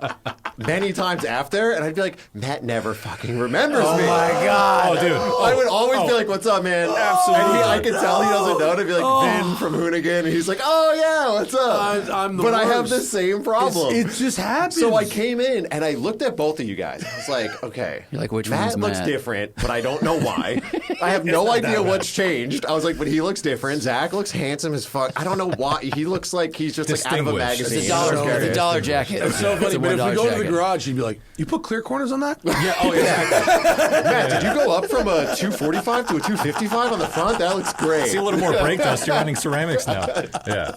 many times after, and I'd be like, Matt never fucking remembers me. Oh my god. Oh, dude. I would always be like, "What's up, man?" Absolutely. And I could tell he doesn't know. To be like Vin from Hoonigan, and he's like, "Oh yeah, what's up?" I'm the but I have worst. the same problem. It just happens. So I came in and I looked at both of you guys. I was like, "Okay, You're like, which Matt one's looks Matt? different, but I don't know why. I have no idea what's changed." I was like, "But he looks different. Zach looks handsome as fuck. I don't know why. He looks like he's just like out of a magazine." It's a $1 jacket. It's so funny. It's a But if we $1 go to the jacket. garage, you'd be like, "You put clear corners on that?" Yeah. Oh yeah. Matt, did you go up from a 245 to a 255 on the front? That looks great. See a little more brake dust. You're running ceramics now. Yeah.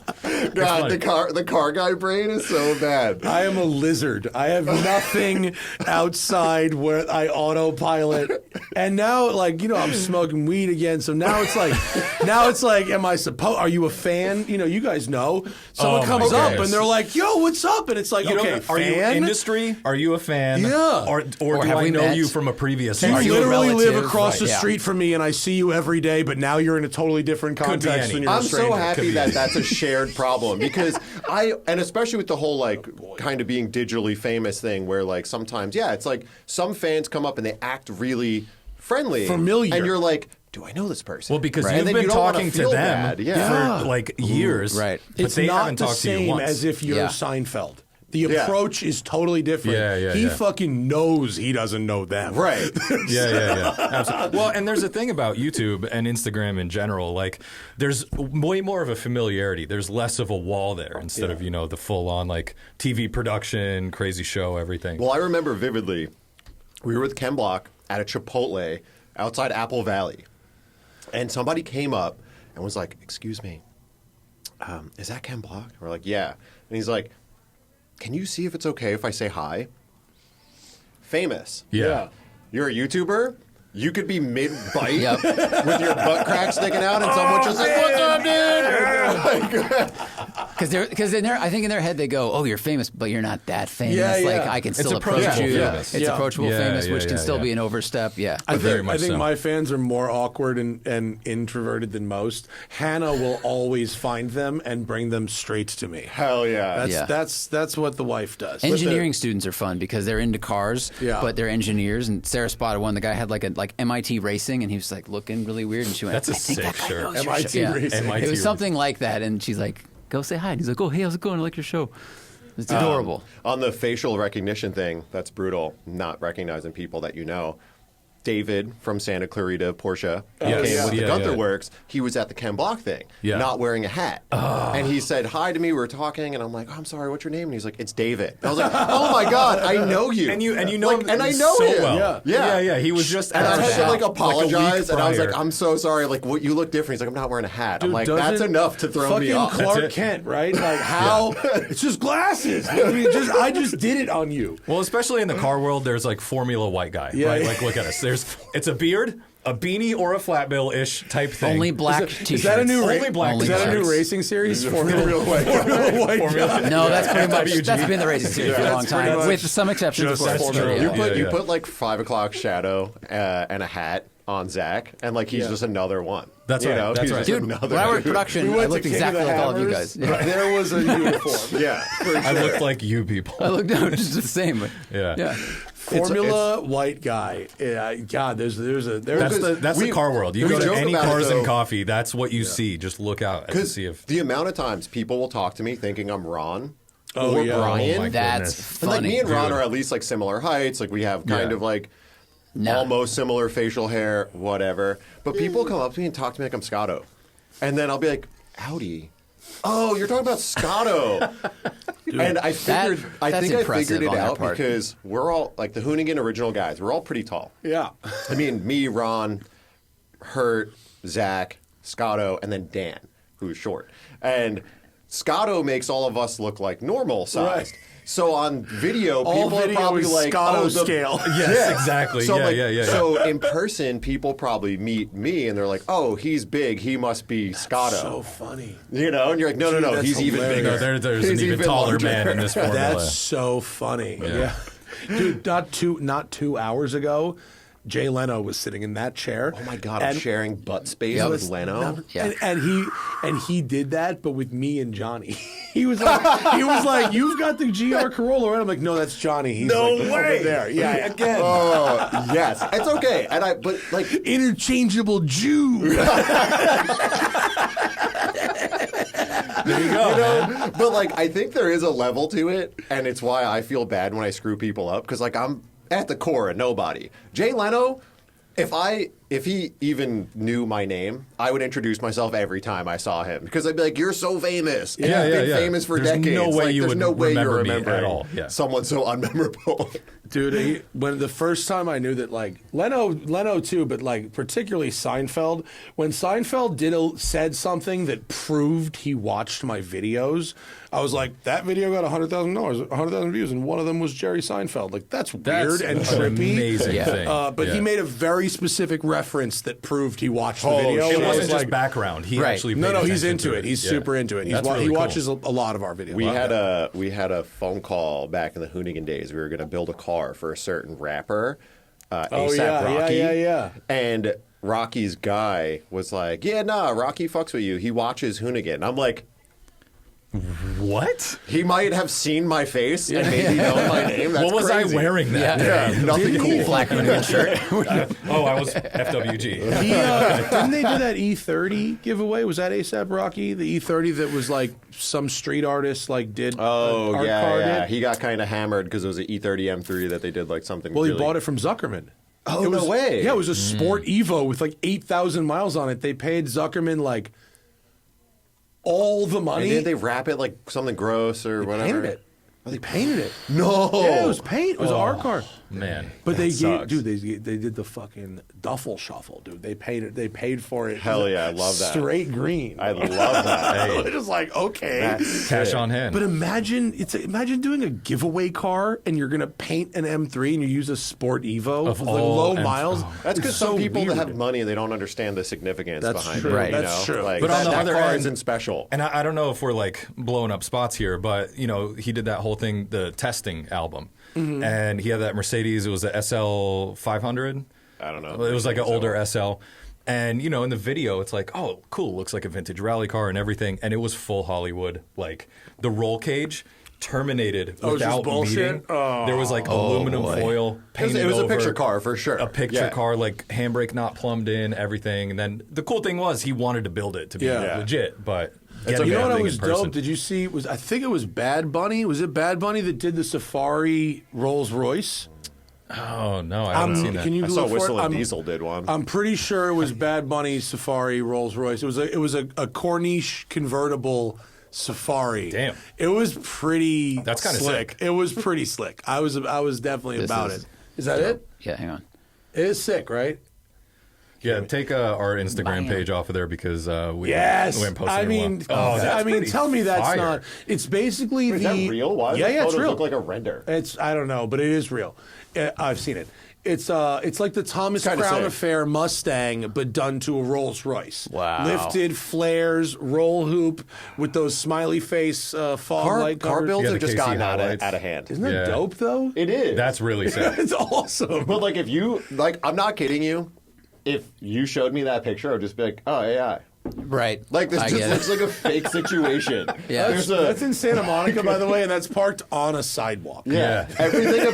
God, the car guy brain is so bad. I am a lizard. I have nothing outside where I autopilot. And now, I'm smoking weed again. So now it's like, am I supposed? Are you a fan? You guys know. Someone comes up and they're like, "Yo, what's up?" And it's like, okay, Are you fan? industry? Are you a fan? Yeah. Or do have I we know met? you from a previous? You Are you a literally live relative? across the Right, yeah. street from me, and I see you every day. But now you're in a totally different be context any. than you're a I'm stranger. so happy that that's a shared problem because and especially with the whole kind of being digitally famous thing where sometimes, it's like some fans come up and they act really friendly. Familiar. And you're like, do I know this person? Well, because And you've then been you don't wanna talking to feel them bad. for years, right? But It's they not haven't the talked to you same once. as if you're Yeah. Seinfeld. The approach is totally different. Yeah, he yeah. fucking knows he doesn't know them. Right. Yeah. Absolutely. Well, and there's a thing about YouTube and Instagram in general. There's way more of a familiarity. There's less of a wall there instead of the full on TV production, crazy show, everything. Well, I remember vividly, we were with Ken Block at a Chipotle outside Apple Valley, and somebody came up and was like, "Excuse me, is that Ken Block?" And we're like, "Yeah," and he's like, "Can you see if it's okay if I say hi?" Famous. Yeah. You're a YouTuber? You could be mid-bite with your butt crack sticking out and someone just like, "What's up, dude?" Because I think in their head they go, "Oh, you're famous, but you're not that famous. Yeah. I can still approach approachable you. famous. It's approachable famous, which can still yeah. be an overstep." Yeah, I Very much think so. my fans are more awkward and introverted than most. Hannah will always find them and bring them straight to me. Hell yeah. That's what the wife does. engineering students are fun because they're into cars, but they're engineers. And Sarah spotted one. The guy had like MIT racing, and he was looking really weird. And she went, That's a "I think sick that guy shirt. knows your MIT show." racing. MIT It was something like that, and she's like, "Go say hi." And he's like, "Oh, hey, how's it going? I like your show." It's adorable. On the facial recognition thing, that's brutal, not recognizing people that you know. David from Santa Clarita, Porsche, who came with the Gunther Works, he was at the Ken Block thing, not wearing a hat. And he said hi to me, we were talking, and I'm like, "Oh, I'm sorry, what's your name?" And he's like, "It's David." And I was like, "Oh my God, I know you." And you know him and I know so him. well. Yeah. He was just and at I our had to shop, apologize, a and I was week like, prior. "I'm so sorry, what you look different." He's like, "I'm not wearing a hat." I'm Dude, like, "That's doesn't enough to throw me off." fucking Clark Kent, right? Like how it's just glasses. I just did it on you. Well, especially in the car world, there's Formula White guy, right? Yeah. Look at us. It's a beard, a beanie, or a flat bill-ish type thing. Only black T-shirts. Is that a new Only black Is that a new T-shirts. racing series? Formula White. No, that's pretty much FWG. that's been the racing series for a long time, with some exceptions. Of course. You put like 5 o'clock shadow and a hat on Zach, and like he's just another one. That's you right. know? That's He's right. just Dude, another when I worked dude. production, I looked exactly like all of you guys. There was a uniform. Yeah, for I sure. looked like you people. I looked just the same. Yeah. Formula white guy. Yeah, God, there's That's the car world. You we go to joke any about it, cars though. and coffee, that's what you see. Just look out and see if the amount of times people will talk to me thinking I'm Ron Oh, or yeah. Brian. Oh, my That's goodness. And like funny. me and Ron Dude. are at least like similar heights. Like we have kind Yeah. of like No. almost similar facial hair, whatever. But people come up to me and talk to me like I'm Scotto, and then I'll be like, "Howdy." Oh, you're talking about Scotto. And I figured, I that's think I impressive figured it on their out part. because we're all like the Hoonigan original guys. We're all pretty tall. Yeah. I mean, me, Ron, Hurt, Zach, Scotto, and then Dan, who's short. And Scotto makes all of us look like normal sized. Right. So on video, All people video are probably is like, Scotto oh, the scale. Yes, exactly. So, Yeah. So in person, people probably meet me and they're like, oh, he's big. He must be Scotto. So funny. You know, and you're like, no, Dude, no, that's he's even hilarious. bigger. No, there's an He's even taller larger. man in this formula. That's so funny. Yeah. Dude, not 2 hours ago, Jay Leno was sitting in that chair. Oh my God, I'm sharing butt space with Leno. Yeah. And he did that, but with me and Johnny. He was like, you've got the GR Corolla, right? I'm like, no, that's Johnny. He's No like, way. over there. Yeah, again. Oh, yes. It's okay. But like interchangeable Jew. There you go. You know? But like, I think there is a level to it, and it's why I feel bad when I screw people up because like I'm at the core a nobody. Jay Leno, if he even knew my name, I would introduce myself every time I saw him because I'd be like, "You're so famous. You've been famous for There's decades. no way you there's would no way remember you're me at remembering all. Yeah. someone so unmemorable." Dude, when the first time I knew that, like Leno too, but like particularly Seinfeld, when Seinfeld said something that proved he watched my videos, I was like, that video got $100,000 views, and one of them was Jerry Seinfeld. Like that's weird and an trippy. amazing thing. But he made a very specific reference that proved he watched the video. It and I wasn't was just like, background. He actually no, paid he's attention into to it. He's Yeah. super into it. That's really He cool. watches a lot of our videos. We had a phone call back in the Hoonigan days. We were going to build a car for a certain rapper, A$AP Rocky. Yeah. And Rocky's guy was like, "Yeah, nah, Rocky fucks with you. He watches Hoonigan." And I'm like, what? He might have seen my face and maybe know my name. That's what was crazy. I wearing that day? Nothing cool. Black Hoonigan shirt. Oh, I was FWG. Didn't they do that E30 giveaway? Was that A$AP Rocky? The E30 that was like some street artist like did. Oh, art yeah. carded? He got kind of hammered because it was an E30 M3 that they did like something Well, really... he bought it from Zuckerman. Oh, It no was, way. Yeah, it was a sport Evo with like 8,000 miles on it. They paid Zuckerman like all the money. And did they wrap it like something gross or whatever? Painted it. They painted it. No. Yeah, it was paint. It was an art card. Man, But that they sucks. they did the fucking duffel shuffle, dude. They paid for it. Hell yeah, I love that. Straight green. I love that. It's just like, okay. Cash on hand. But imagine doing a giveaway car and you're gonna paint an M3 and you use a Sport Evo Of with all low M3. miles. That's because It's some so people that weird. have money, they don't understand the significance That's behind true. it. Right. You That's know? true. Like, But on the that other car end- isn't special. And I don't know if we're like blowing up spots here, but you know, he did that whole thing, the testing album, and he had that Mercedes. It was the SL 500. I don't know. It was like an older SL. And, you know, in the video, it's like, oh, cool, looks like a vintage rally car and everything. And it was full Hollywood. Like, the roll cage terminated Oh, it was just without bullshit? meeting. Oh. There was like aluminum foil painted It was a over. picture car for sure. A picture Yeah. car, like handbrake not plumbed in, everything. And then the cool thing was he wanted to build it to be Yeah. legit, but You getting know what everything was in person. dope? Did you see? I think it was Bad Bunny. Was it Bad Bunny that did the Safari Rolls Royce? Oh, no, I haven't seen that. Can you I saw look for Whistle it? and Diesel did one. I'm pretty sure it was Bad Bunny's Safari Rolls Royce. It was a Corniche convertible Safari. Damn. It was pretty. That's kinda slick. sick. It was pretty slick. I was definitely This about is it. Is that it? Yeah, hang on. It is sick, right? Yeah, take our Instagram page off of there because we Yes. we haven't posted I in a mean, while. I mean, tell me that's fire. not. It's basically Is the. that real? Why Yeah, do the it's photos real. look like a render? It's I don't know, but it is real. I've seen it. It's like the Thomas Kinda Crown sick. Affair Mustang, but done to a Rolls Royce. Wow. Lifted flares, roll hoop with those smiley face fog light Car covers. builds Yeah, have the just KC gotten out highlights. of hand. Isn't that Yeah. dope though? It is. That's really sick. It's awesome. But like if you like, I'm not kidding you. if you showed me that picture, I would just be like, oh, AI. Right. Like, this just looks like a fake situation. Yeah. That's in Santa Monica, by the way, and that's parked on a sidewalk. Yeah. Everything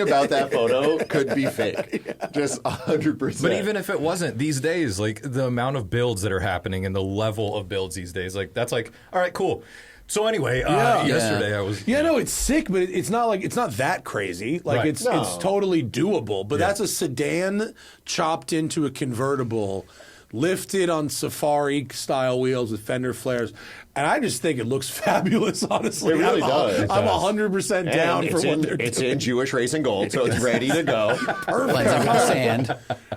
about that photo could be fake. Just 100%. But even if it wasn't, these days, like the amount of builds that are happening and the level of builds these days, like that's like, all right, cool. So anyway, yesterday I was... Yeah, no, it's sick, but it's not that crazy. Like, Right. it's totally doable. But that's a sedan chopped into a convertible, lifted on safari-style wheels with fender flares. And I just think it looks fabulous, honestly. It really does. I'm 100% down for what they're doing. It's in Jewish racing gold, so it's ready to go. Perfect. Sand.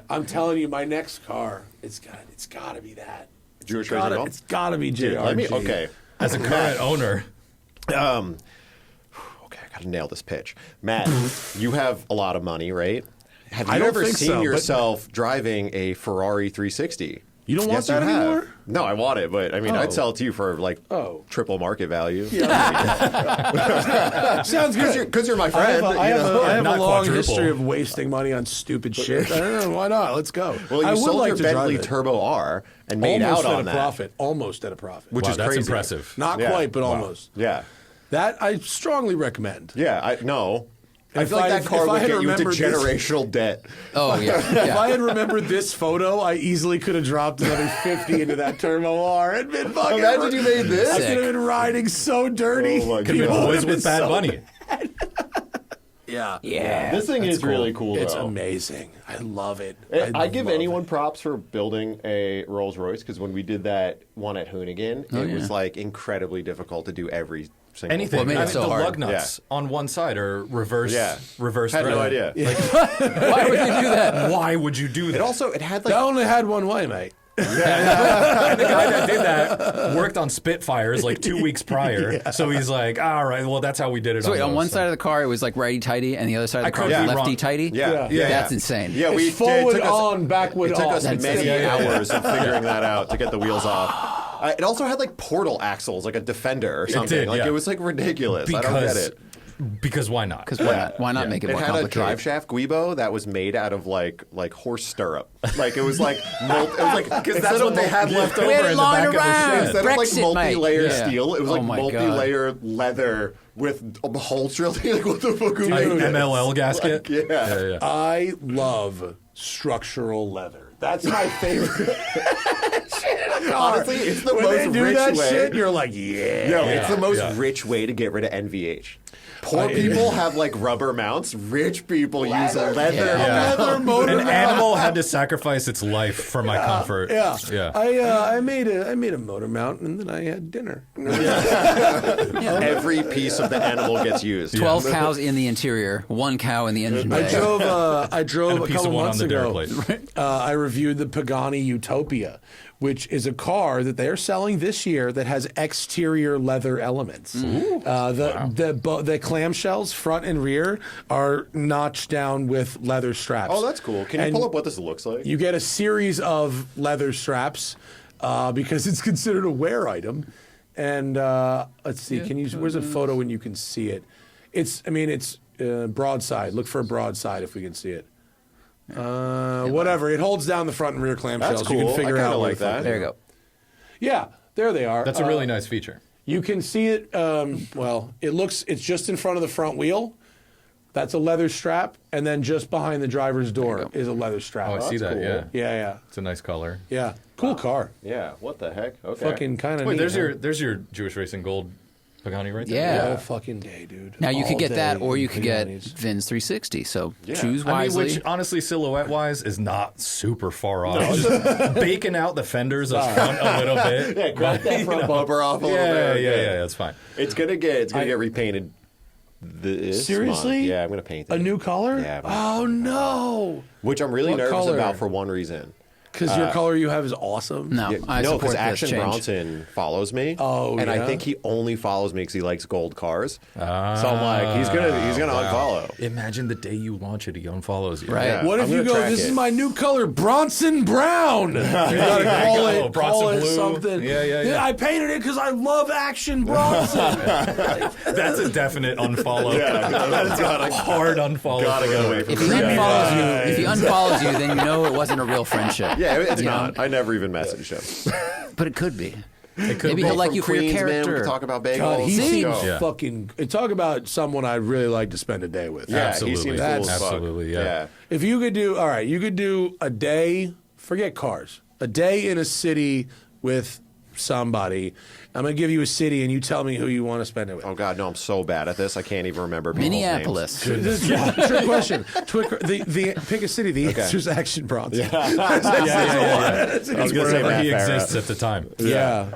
I'm telling you, my next car, it's got to be that. Jewish racing gold? It's got to be JRG. Okay. As a current owner... Okay, I got to nail this pitch. Matt, you have a lot of money, right? Have you ever seen yourself driving a Ferrari 360? You don't want that anymore? No, I want it, but I mean, I'd sell it to you for like triple market value. Yeah. Sounds good. Because you're my friend. I have a long quadruple. history of wasting money on stupid shit. I don't know. Why not? Let's go. Well, you sold your Bentley Turbo R and made almost out at on a that. profit. Almost at a profit. Which is that's crazy. impressive. Not quite, but almost. Yeah. That I strongly recommend. Yeah, I feel like that if car I would had get you into remembered this- generational debt. Oh, yeah. If I had remembered this photo, I easily could have dropped another 50 into that Turbo R and been fucking. Imagine you made this. I could have been riding so dirty. Oh my Could be God. boys with Bad Bunny. Yeah. This thing is really cool, though. It's amazing. I love it. I give anyone props for building a Rolls Royce, because when we did that one at Hoonigan, it was like incredibly difficult to do every single Anything. made it so the hard. lug nuts on one side are reverse. Reverse. Had no idea. Why would you do that? Why would you do that? It had That only had one way, mate. The guy that did that worked on Spitfires like 2 weeks prior. So he's like, all right, well, that's how we did it. So wait, on those, one so. side of the car, it was like righty-tighty, and the other side of the car was lefty-tighty? Yeah. That's insane. Yeah, It's forward on, backward It took off. us many hours of figuring that out to get the wheels off. It also had like portal axles, like a Defender or something. did, like yeah. it was like ridiculous. I don't get it. Because why not? Because why not make it more had complicated? a drive shaft Guibo that was made out of like horse stirrup. Like it was like because that's what they had left over in the back of the shed. Instead of like multi-layer steel, it was like Oh my multi-layer leather with a holster. Like what the fuck? Like MLL gasket. Like, yeah. I love structural leather. That's my favorite. Honestly, it's the when most they do rich that way. shit, you're like, yeah. No, it's the most rich way to get rid of NVH. Poor people have like rubber mounts. Rich people use a leather motor An mount. animal had to sacrifice its life for my comfort. Yeah. I made a motor mount and then I had dinner. Every piece of the animal gets used. 12 cows in the interior, 1 cow in the engine bay. I drove And a a piece couple of one months on the dare ago. plate. I reviewed the Pagani Utopia, which is a car that they are selling this year that has exterior leather elements. The clamshells, front and rear, are notched down with leather straps. Oh, that's cool. Can you pull up what this looks like? You get a series of leather straps because it's considered a wear item. And let's see, where's a photo when you can see it? It's broadside. Look for a broadside if we can see it. Whatever. It holds down the front and rear clamshells. That's cool. You can figure I kinda out like that. There you go. Yeah, there they are. That's a really nice feature. You can see it. It's just in front of the front wheel. That's a leather strap, and then just behind the driver's door is a leather strap. Oh, I see that. cool. Yeah. Yeah. It's a nice color. Yeah. Cool car. Yeah. What the heck? Okay. Fucking kind of. Wait, there's your Jewish Racing Gold Pagani right there. Yeah. All fucking day, dude. Now you All could get that, day or you could get Paganis. Vin's 360. So choose I mean, wisely. which honestly, silhouette-wise, is not super far off. It's just baking out the fenders up front a little bit. Yeah, crack that front bumper off a little bit. Yeah, that's fine. It's gonna get repainted. This Seriously? month. Yeah, I'm gonna paint it. A new color? Yeah. Oh no! Which I'm really What nervous color? about for one reason. Because your color you have is awesome. No, I no, support because this Action change. Bronson follows me. Oh, and yeah? I think he only follows me because he likes gold cars. So I'm like, he's gonna unfollow. Imagine the day you launch it, he unfollows you. Right. Yeah, What if I'm you gonna go, track this it. is my new color, Bronson Brown? You gotta call it, Bronson blue. something. Yeah. I painted it because I love Action Bronson. That's a definite unfollow. That's gotta, Hard unfollow. gotta get away from If he unfollows you, then you know it wasn't a real friendship. Yeah, it's You not. know? I never even messaged him. But it could be. It could Maybe be. he'll like From you for your Queens, man, we character. can talk about bagels. God, he See? seems Yeah. fucking. Talk about someone I'd really like to spend a day with. Yeah, Absolutely. he seems cool as fuck. Absolutely, yeah. If you could do, all right, you could do a day. Forget cars. A day in a city with somebody. I'm gonna give you a city, and you tell me who you want to spend it with. Oh God, no! I'm so bad at this. I can't even remember people's Minneapolis. names. This is a trick question. The pick a city. The answer's Action Bronson. Yeah. That's I was gonna say Wherever Matt he Farah. exists at the time. Yeah.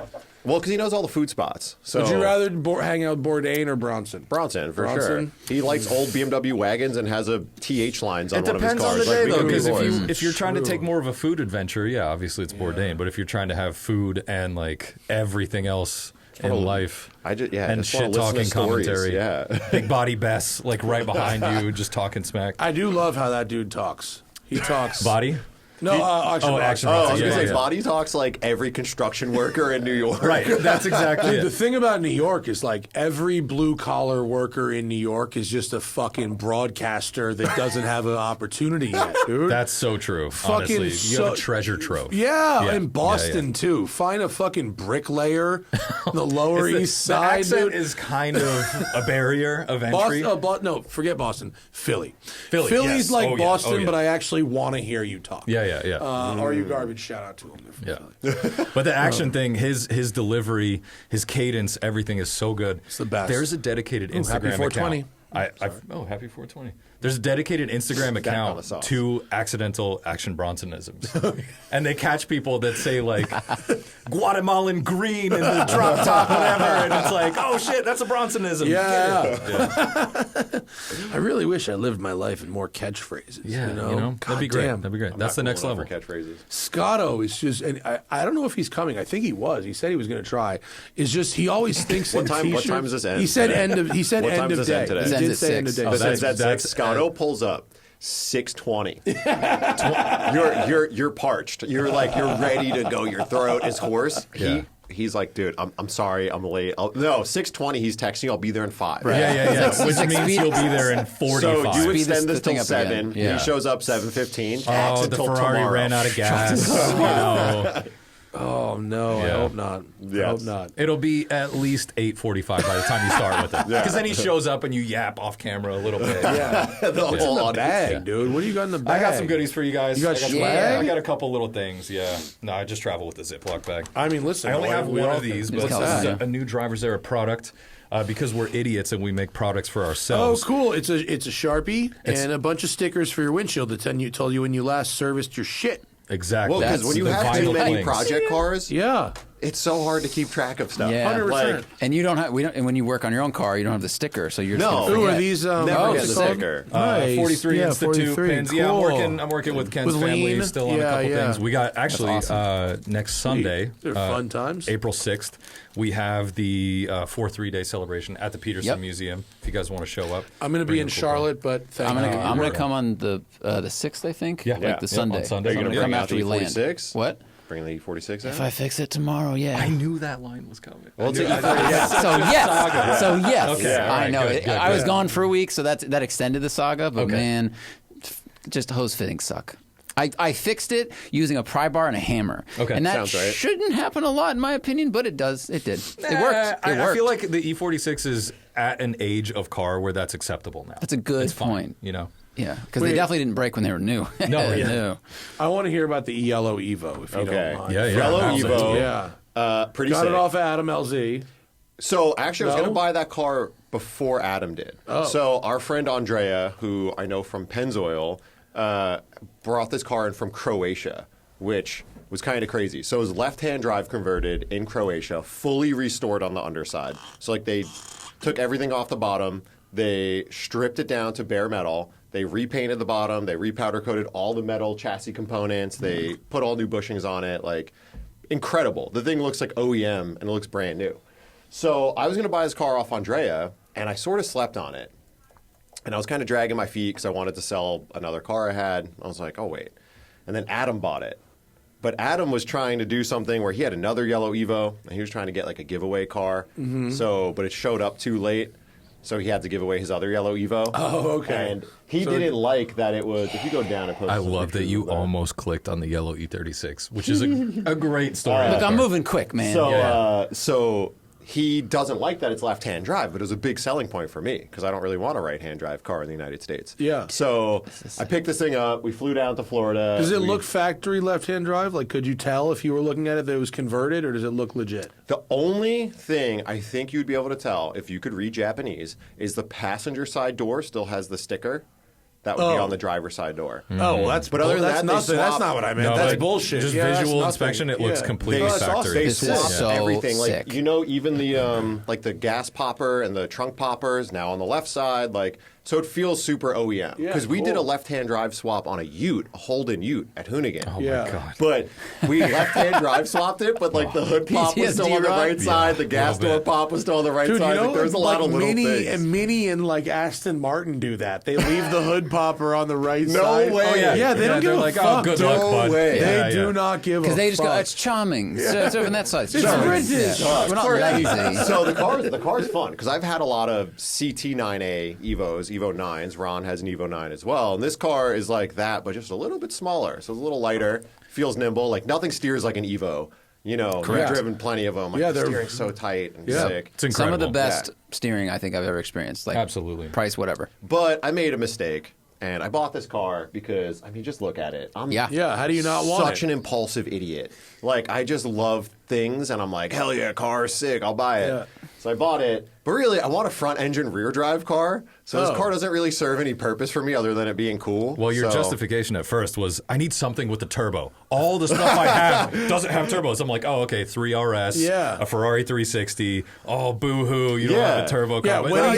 Well, because he knows all the food spots. So Would you rather hang out with Bourdain or Bronson? Bronson, for Bronson? sure. He likes old BMW wagons and has a TH lines on It one of his depends on cars. the day, we though, could be because boys. if you're trying to take more of a food adventure, yeah, obviously it's Bourdain. But if you're trying to have food and like everything else in life, I just and just wanna shit listen to talking stories, commentary, yeah. Big Body Bess like right behind you, just talking smack. I do love how that dude talks. He talks Body. No, Action Bronson. Action Oh, I was Bronson. gonna Yeah, say yeah. Body talks like every construction worker in New York. Right, that's exactly Dude, the it. thing about New York is like every blue collar worker in New York is just a fucking broadcaster that doesn't have an opportunity yet, dude. That's so true. Fucking Honestly, you have a treasure trove. Yeah, Yeah, in Boston yeah. too. Find a fucking bricklayer on the Lower East Side, The accent dude. is kind of a barrier of entry. No, forget Boston. Philly. Philly, Philly's yes. like Oh, yeah. Boston, Oh, yeah. but I actually want to hear you talk. Yeah. Are you garbage? Shout out to him. They're from Philly. But the action thing, his delivery, his cadence, everything is so good. It's the best. There's a dedicated Ooh, Instagram happy 420. account. Happy 420. There's a dedicated Instagram account to accidental Action Bronsonisms. And they catch people that say like Guatemalan green in the drop top, whatever, and it's like, oh shit, that's a Bronsonism. Yeah. I really wish I lived my life in more catchphrases. Yeah, you know? that'd be great. Goddamn. That'd be great. That's the next level. Catchphrases. Scotto is just, and I don't know if he's coming. I think he was. He said he was going to try. Is just he always thinks What in time- what t-shirts. time does this end He said today? end of. He said What end time of does this day. end today? He This did ends at say end of 6. day. This So ends at that's- 6. Scotto pulls up. 6:20. You're parched. You're ready to go. Your throat is hoarse. He's like, dude, I'm sorry, I'm late. No, 6:20. He's texting. I'll be there in 5. Right. Yeah. Which means he'll be there in 45. So you Speed extend this this thing till up 7. again. Yeah. He shows up 7:15. Oh, the Ferrari ran out of gas. Oh no, I hope not. I hope not. It'll be at least 8:45 by the time you start with it. Because then he shows up and you yap off camera a little bit. The whole audience. Bag, dude. What do you got in the bag? I got some goodies for you guys. You got swag? I got a couple little things. Yeah. No, I just travel with the Ziploc bag. I mean, listen. I only have we one all- of these, but What's this is that? a new Driver's Era product. Because we're idiots and we make products for Oh, ourselves. cool! It's a Sharpie and a bunch of stickers for your windshield that tell you when you last serviced your shit. Exactly. Well, because when you The have too vinyl many flings. project cars, Yeah. it's so hard to keep track of stuff. Yeah. 100%. Like, And you don't have. And when you work on your own car, you don't have the sticker, so you're just No. gonna Ooh, forget. are these? Never what's get it the called? sticker. Nice. 43 yeah, Institute 43. pins. Cool. Yeah, I'm working with Ken's With family Lean? still on a couple Yeah. things. We got actually awesome. next Sunday, They're fun times. April 6th, we have the 3-day celebration at the Peterson Yep. Museum. If you guys want to show up, I'm going to be in Charlotte, but thank I'm you. gonna come on the 6th, I think. Yeah. like Yeah. the Yep, Sunday. on Sunday. Are you I'm going to gonna bring come out after the we land. E46? What? Bring the E46 out? If I fix it tomorrow, yeah. I knew that line was coming. Well, it's So yes. So yes. Okay, all right, I know. good, I was good. gone for a week, so that extended the saga. But Okay. man, just hose fittings suck. I fixed it using a pry bar and a hammer. Okay. And that Sounds right. shouldn't happen a lot, in my opinion, but it does. It did. It worked. It worked. I feel like the E46 is at an age of car where that's acceptable now. That's a good It's fine, point. you know. Yeah, because they definitely didn't break when they were new. No, yeah. No. I want to hear about the Yellow Evo, if you Okay. don't mind. Yeah, yeah. Yellow Absolutely. Evo. Yeah. Pretty Got sick. it off Adam LZ. So actually, I was No? going to buy that car before Adam did. Oh. So our friend Andrea, who I know from Pennzoil, brought this car in from Croatia, which was kind of crazy. So it was left-hand drive converted in Croatia, fully restored on the underside. So like they took everything off the bottom, They stripped it down to bare metal. They repainted the bottom. They repowder coated all the metal chassis components. They put all new bushings on it. Like, incredible. The thing looks like OEM and it looks brand new. So I was going to buy this car off Andrea, and I sort of slept on it. And I was kind of dragging my feet because I wanted to sell another car I had. I was like, oh, wait. And then Adam bought it. But Adam was trying to do something where he had another yellow Evo, and he was trying to get like a giveaway car. But it showed up too late. So he had to give away his other yellow Evo. Oh, okay. And he didn't like that it was, if you go down and post I love that you almost clicked on the yellow E36, which is a great story. Look, I'm moving quick, man. So, so he doesn't like that it's left-hand drive, but it was a big selling point for me because I don't really want a right-hand drive car in the United States. Yeah. So I picked this thing up. We flew down to Florida. Does it look factory left-hand drive? Like, could you tell if you were looking at it that it was converted, or does it look legit? The only thing I think you'd be able to tell if you could read Japanese is the passenger side door still has the sticker. That would be on the driver's side door. Oh, well, that's but other than that's that, nothing. That's not what I meant. No, that's like, bullshit. Just Yeah, visual inspection, it looks completely factory. They This is swapped so everything. sick. Like, you know, even the like the gas popper and the trunk poppers now on the left side. Like, so it feels super OEM because we did a left-hand drive swap on a Ute, a Holden Ute at Hoonigan. Oh my god! But we left-hand drive swapped it, but like the hood pop was still on the right side, the gas door pop was still on the right Dude, side. you know, Like, there's a lot of little things. Mini and like Aston Martin do that. They leave the hood popper on the right No side. way. Oh, yeah, they don't give they're a like, fuck. oh, good luck, bud. way. They do not give a fuck. Because they just go, it's charming. So it's over on that side. It's British. Yeah. We're not lazy. So the car's fun because I've had a lot of CT9A Evos, Evo 9s. Ron has an Evo 9 as well. And this car is like that, but just a little bit smaller. So it's a little lighter, feels nimble. Like nothing steors like an Evo. You know, I've driven plenty of them. Like, the steering's so tight and sick. It's incredible. Some of the best steering I think I've ever experienced. Like, absolutely. Price, whatever. But I made a mistake. And I bought this car because, I mean, just look at it. I'm how do you not want such an impulsive idiot. Like, I just love things, and I'm like, hell yeah, car is sick, I'll buy it. Yeah. So I bought it. But really, I want a front-engine rear-drive car. So this car doesn't really serve any purpose for me other than it being cool. Well, your justification at first was, I need something with the turbo. All the stuff I have doesn't have turbos. I'm like, oh, okay, 3RS, a Ferrari 360. Oh, boo-hoo, you don't have a turbo car. Yeah, But when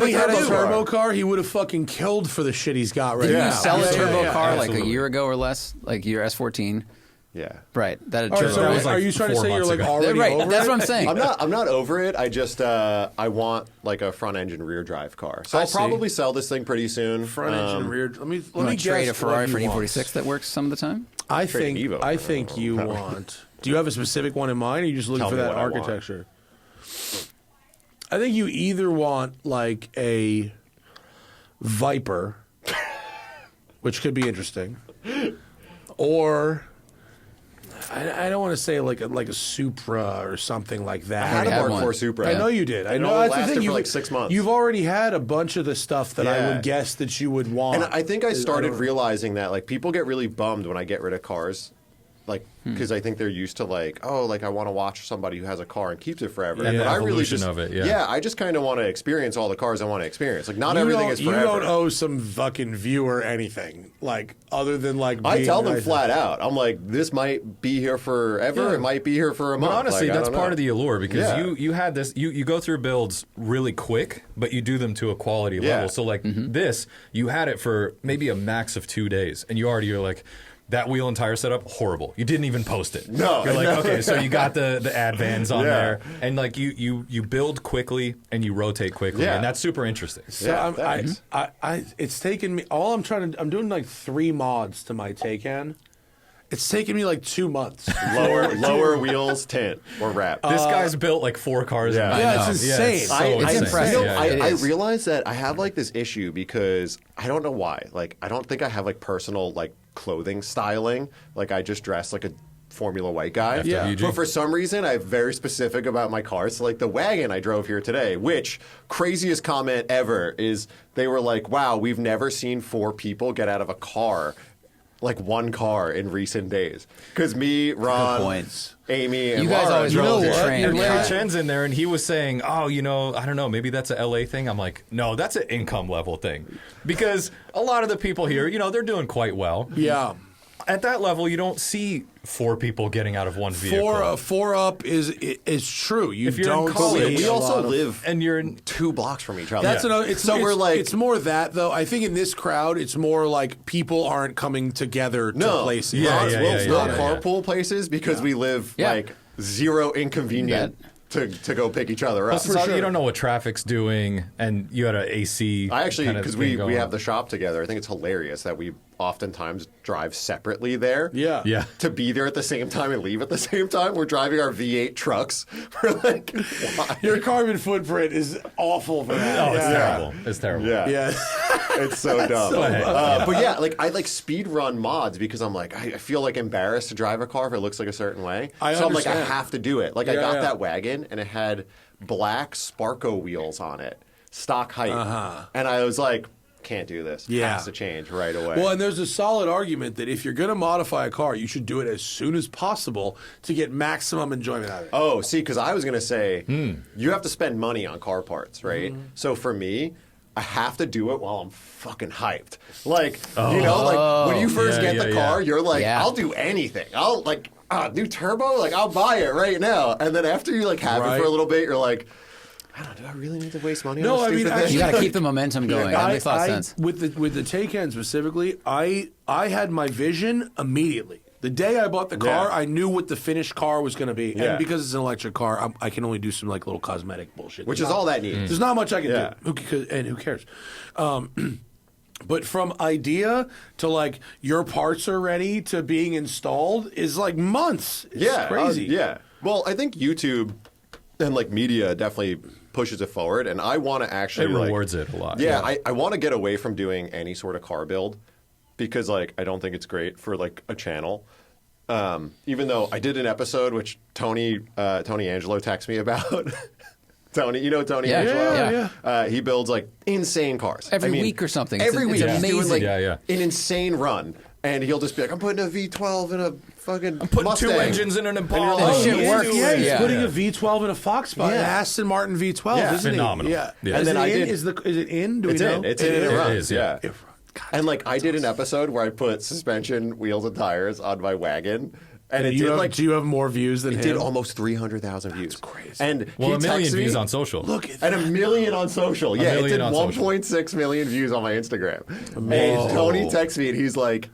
he had a turbo car. car, he would have fucking killed for the shit he's got right Didn't now. you sell a turbo car like absolutely. a year ago or less? Like your S14? Yeah. Right. That had All right, turbo. so That was like are you trying to 4 say you're months like ago. already Right, over that's it? what I'm saying. I'm not over it. I just I want like a front-engine rear-drive car. So I I'll see. probably sell this thing pretty soon. Front engine, rear. Let me You wanna guess. trade a Ferrari what for an you E46 want. that works some of the time? I Trade think. an Evo. I think you want. Do you have a specific one in mind, or are you just looking Tell for me that what I want. architecture? I think you either want like a Viper, which could be interesting, or I don't want to say like a Supra or something like that. I had a Mark IV Supra. I know you did. I It know only that's the lasted thing. for like 6 months. You've already had a bunch of the stuff that I Yeah. would guess that you would want. And I think I started don't- realizing that like people get really bummed when I get rid of cars. Like, because I think they're used to like, oh, like I want to watch somebody who has a car and keeps it forever. Yeah, but the I really evolution just, of it, yeah. I just kind of want to experience all the cars I want to experience. Like, not You everything don't- is forever. You don't owe some fucking viewer anything, like other than like. I being tell them nice. flat out. I'm like, this might be here forever. Yeah. It might be here for a month. But honestly, Like, I that's don't part know. of the allure because Yeah. you had this. You go through builds really quick, but you do them to a quality Yeah. level. So like this, you had it for maybe a max of 2 days, and you're like. That wheel and tire setup, horrible. You didn't even post it. No, You're like, no. okay, so you got the ad vans on Yeah. there, and like you build quickly and you rotate quickly, Yeah. and that's super interesting. So it's taken me. I'm doing like 3 mods to my Taycan. It's taken me like 2 months. lower wheels, tint, or wrap. This guy's built like 4 cars. Yeah. in Yeah, one. it's insane. it's so It's insane. impressive. You know, Yeah, It I is. realize that I have like this issue because I don't know why. Like, I don't think I have like personal like clothing styling. Like, I just dress like a Formula White guy. Yeah. But for some reason, I'm very specific about my cars. So, like the wagon I drove here today, which craziest comment ever is they were like, "Wow, we've never seen 4 people get out of a car." Like one car in recent days. Because me, Ron, points. Amy, and You guys Laura always drove roll it. the train. And Larry Yeah. Chen's in there, and he was saying, "Oh, I don't know, maybe that's a LA thing." I'm like, "No, that's an income level thing," because a lot of the people here, they're doing quite well. Yeah. at that level, you don't see 4 people getting out of one vehicle. Four up is true. You If you're don't in college, see we a also lot of- live and you're in 2 blocks from each other. That's another. we're like, it's more that though. I think in this crowd, it's more like people aren't coming together to places. Yeah, we'll yeah, still yeah. carpool places because we live like zero inconvenient to go pick each other up. Plus, you don't know what traffic's doing, and you had an AC. I actually, because we going. have the shop together, I think it's hilarious that we oftentimes drive separately there. Yeah. To be there at the same time and leave at the same time. We're driving our V8 trucks. We're like, why? Your carbon footprint is awful for that. Oh, it's terrible. It's terrible. Yeah. It's so dumb. But yeah, like I like speed run mods because I'm like, I feel like embarrassed to drive a car if it looks like a certain way. I I'm like, I understand. have to do it. Like I Yeah, got yeah. that wagon and it had black Sparco wheels on it, stock height. And I was like, can't do this. Yeah. Has to change right away. Well, and there's a solid argument that if you're going to modify a car, you should do it as soon as possible to get maximum enjoyment out of it. Oh, see, because I was going to say, you have to spend money on car parts, right? So for me, I have to do it while I'm fucking hyped. Like, you know, like when you first get the car, you're like, I'll do anything. I'll like, new turbo, like I'll buy it right now. And then after you like have it for a little bit, you're like, I don't know, do I really need to waste money on this stupid thing? You got to keep the momentum going. That makes a lot of sense. With the Taycan specifically, I had my vision immediately. The day I bought the car, I knew what the finished car was going to be. And because it's an electric car, I can only do some like little cosmetic bullshit. Which is all that needs. There's not much I can do. And who cares? But from idea to like your parts are ready to being installed is like months. It's crazy. Well, I think YouTube and like media definitely pushes it forward, and I want to actually It rewards it a lot. Yeah, I want to get away from doing any sort of car build because like I don't think it's great for like a channel. Even though I did an episode which Tony Angelo texted me about. Tony, you know Tony Angelo? Yeah. He builds like insane cars. Every week or something. Every week. It's He's doing amazing. like an insane run. And he'll just be like, I'm putting a V12 in a fucking putting 2 engines in an Impala. Oh, shit works. Yeah, he's Yeah. putting a V12 in a Fox Spot, an Aston Martin V12, isn't phenomenal. he? Yeah. Yeah. And then then I did- is it in? Do It's we know? in. It's in. It runs. is, yeah. And like I did an episode where I put suspension, wheels, and tires on my wagon, and it did like do you have more views than it him? did almost 300,000 views. That's crazy. And Well, he 1 million texted me- views on social. Look at and 1 million on social. Yeah, it did million on social. 1.6 million views on my Instagram. And Tony texts me and he's like,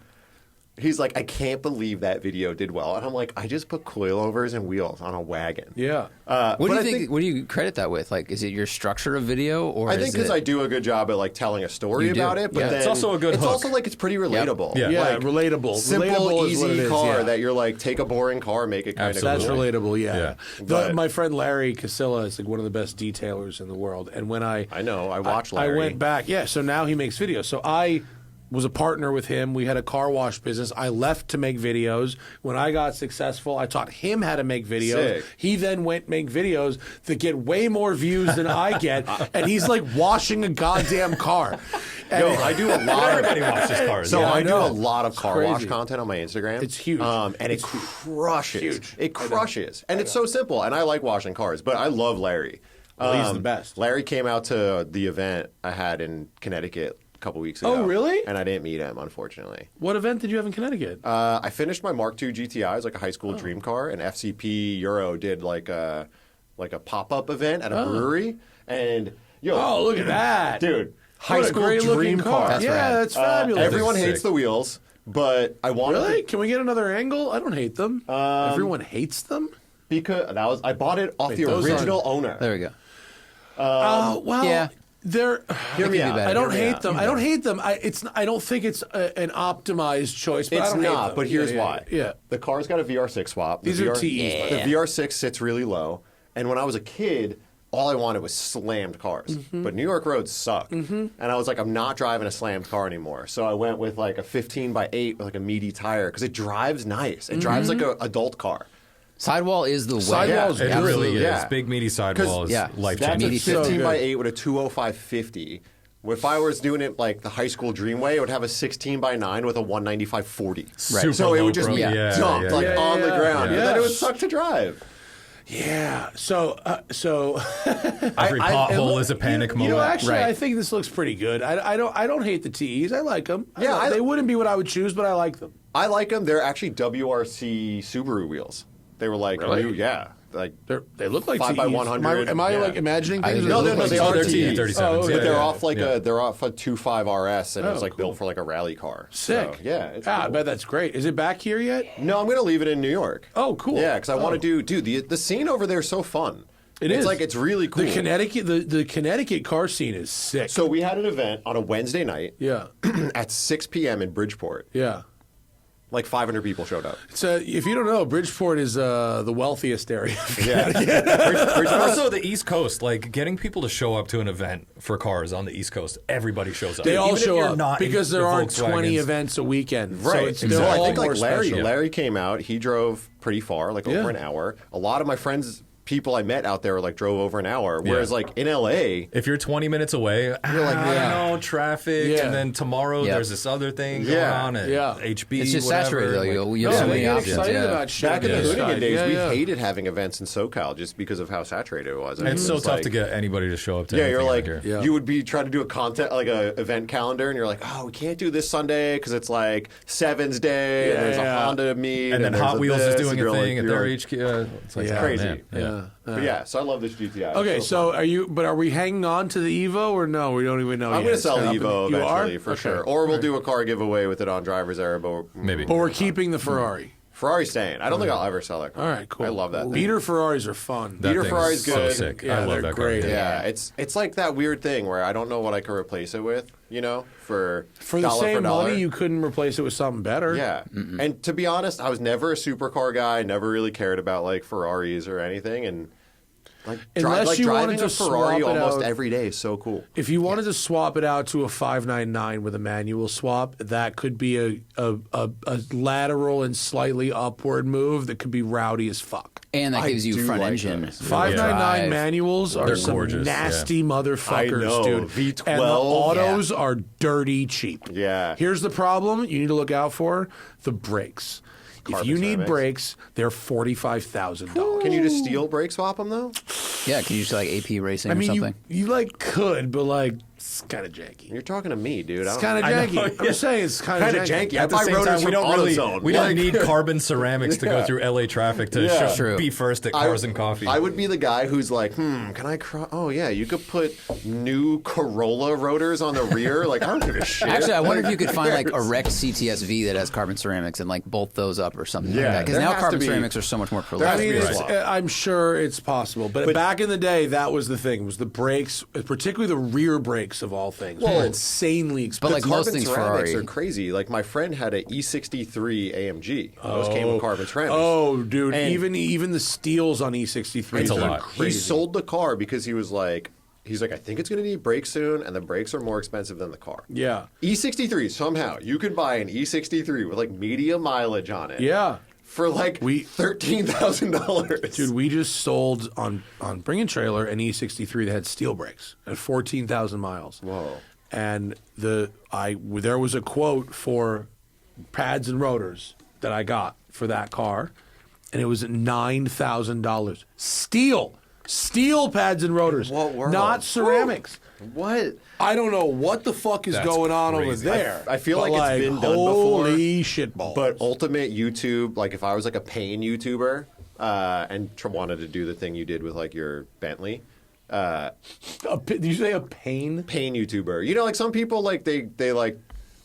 I can't believe that video did well. And I'm like, I just put coilovers and wheels on a wagon. Yeah. What do but you I think? What do you credit that with? Like, is it your structure of video, or I think is because it? I do a good job at like telling a story You do. about it, but Yeah. then It's also a good It's hook. also like it's pretty relatable. Yeah. Yeah, Like, relatable. simple, Relatable is what it easy is, car yeah. that you're like take a boring car, make it kind of That's cool. relatable, yeah. Yeah. But- My friend Larry Casilla is like one of the best detailers in the world. And when I know, I watch I Larry. went back, so now he makes videos. So I was a partner with him. We had a car wash business. I left to make videos. When I got successful, I taught him how to make videos. Sick. He then went make videos that get way more views than I get, and he's like washing a goddamn car. Yo, I do a lot of Everybody watches cars. So yeah. I do know. a lot of It's car wash crazy. content on my Instagram. It's huge. And It's it crushes. huge. It crushes. And it's so simple. And I like washing cars, but I love Larry. Well, he's the best. Larry came out to the event I had in Connecticut a couple weeks ago. Oh, really? And I didn't meet him, unfortunately. What event did you have in Connecticut? I finished my Mark II GTI. It was like a high school dream car, and FCP Euro did like a pop-up event at a brewery. And yo, look at that. dude! High What a school great-looking dream car. That's yeah, rad. that's fabulous. Everyone That is hates sick. the wheels, but I wanted Really? to, Can we get another angle? I don't hate them. Everyone hates them? because I bought it off Wait, the those original owner. There we go. Well, yeah. they're. Hear me be out. better. I don't Hear me hate out. them. I don't hate them. I don't think it's an optimized choice. But I It's don't hate not, them. but here's Yeah, why. Yeah. The car's got a VR6 swap. These are TEs, The VR6 sits really low, and when I was a kid, all I wanted was slammed cars. Mm-hmm. But New York roads suck, and I was like, I'm not driving a slammed car anymore. So I went with like a 15x8 with like a meaty tire because it drives nice. It drives like an adult car. Sidewall is the way. Sidewall's It Absolutely. really is. Yeah. Big meaty sidewall is yeah, life That's changing. a Meaty so 15x8 with a 205/50. If I was doing it like the high school dream way, it would have a 16x9 with a 195/40. Super So it low would just pro- be yeah, dumped yeah, like yeah. on the ground, Yeah. and then it would suck to drive. Yeah. So Every pothole is a panic You moment. know, actually, Right. I think this looks pretty good. I don't hate the TEs. I like them. Yeah, they wouldn't be what I would choose, but I like them. I like them. They're actually WRC Subaru wheels. They were like, Really? yeah. Like they look like 5x100. Am I like imagining things? No, they are TE37s. but Yeah, they're off like they're off a 2.5 RS, and it's like cool. built for like a rally car. Sick. So, yeah, it's I cool. bet that's great. Is it back here yet? No, I'm gonna leave it in New York. Oh, cool. Yeah, because I want to do the scene over there is so fun. It's is like it's really cool. The Connecticut car scene is sick. So we had an event on a Wednesday night. Yeah. At 6 p.m. in Bridgeport. Yeah. Like 500 people showed up. So if you don't know, Bridgeport is the wealthiest area. Also, the East Coast, like getting people to show up to an event for cars on the East Coast, everybody shows up. They all Even if show you're up not because in there the aren't 20 Volkswagens. events a weekend. Right. So So they're I all think more like Larry, special. Larry came out. He drove pretty far, like over an hour. A lot of my friends, people I met out there, like drove over an hour. Whereas like in LA, if you're 20 minutes away, you're like, no traffic, and then tomorrow there's this other thing going on at HB. It's just whatever. saturated. Like, You have so many options. Back in the hooligan days, we hated having events in SoCal just because of how saturated it was. I mean, It's it so was tough like- to get anybody to show up to. Yeah, you're like anything out here. you would be trying to do a content like a event calendar, and you're like, oh, we can't do this Sunday because it's like Sevens Day, and there's a Honda meet, and then there's Hot Wheels this, is doing and a you're thing like, at their you're HQ. It's like it's oh, crazy. man. Yeah. But yeah, so I love this GTI. Okay, It's so are we hanging on to the Evo or no? We don't even know I'm yet. going to sell It's the up Evo in- You eventually are? for Okay. sure, or we'll Right. do a car giveaway with it on driver's error, but maybe. But we're keeping the Ferrari. Ferrari's staying. I don't think I'll ever sell that car. All right, cool. I love that thing. Beater Ferraris are fun. Beater Ferrari's good. So sick. Yeah, I love they're that great. car. Yeah, it's like that weird thing where I don't know what I could replace it with, you know, for the dollar same for dollar. money, you couldn't replace it with something better. Yeah. And to be honest, I was never a supercar guy, never really cared about like Ferraris or anything, and like, Unless you driving wanted to a Ferrari swap it almost out- every day is so cool. If you wanted to swap it out to a 599 with a manual swap, that could be a lateral and slightly upward move that could be rowdy as fuck. And that I gives you do front like engine. those. 599 manuals are They're some gorgeous, nasty yeah. motherfuckers, I know. dude. V12, and the autos are dirty cheap. Yeah. Here's the problem you need to look out for: the brakes. If Carbon you need ceramics. brakes, they're $45,000. Can you just steel brake swap them though? Yeah, can you just like AP racing I mean, or something? you like could, but like it's kind of janky. You're talking to me, dude. It's kind of janky. I'm saying it's kind of janky. At the same time, we don't need carbon ceramics to go through LA traffic to be first at Cars and Coffee. I would be the guy who's like, can I? Oh yeah, you could put new Corolla rotors on the rear. Like I don't give a shit. Actually, I wonder if you could find like a wrecked CTS-V that has carbon ceramics and like bolt those up or something like Yeah, that. Because there now has carbon to be- ceramics are so much more I prolific. mean, Right. I'm sure it's possible, but back in the day, that was the thing: was the brakes, particularly the rear brakes of all things, were insanely expensive. But like The most carbon things ceramics Ferrari. are crazy. Like my friend had a E63 AMG. Those came with carbon ceramics. Oh, dude! And even the steels on E63s It's a are lot. crazy. he sold the car because he was like, I think it's going to need brakes soon, and the brakes are more expensive than the car. Yeah, E63 somehow you could buy an E63 with like medium mileage on it. yeah. For like $13,000. Dude, we just sold on Bring and Trailer an E63 that had steel brakes at 14,000 miles. Whoa. And there was a quote for pads and rotors that I got for that car, and it was $9,000. Steel pads and rotors. What world? Not ceramics. What? I don't know what the fuck is That's going on over crazy. there. I feel but like it's been done before. Holy shitballs. But ultimate YouTube, like if I was like a pain YouTuber and wanted to do the thing you did with like your Bentley. Did you say a pain? Pain YouTuber. You know, like some people like they like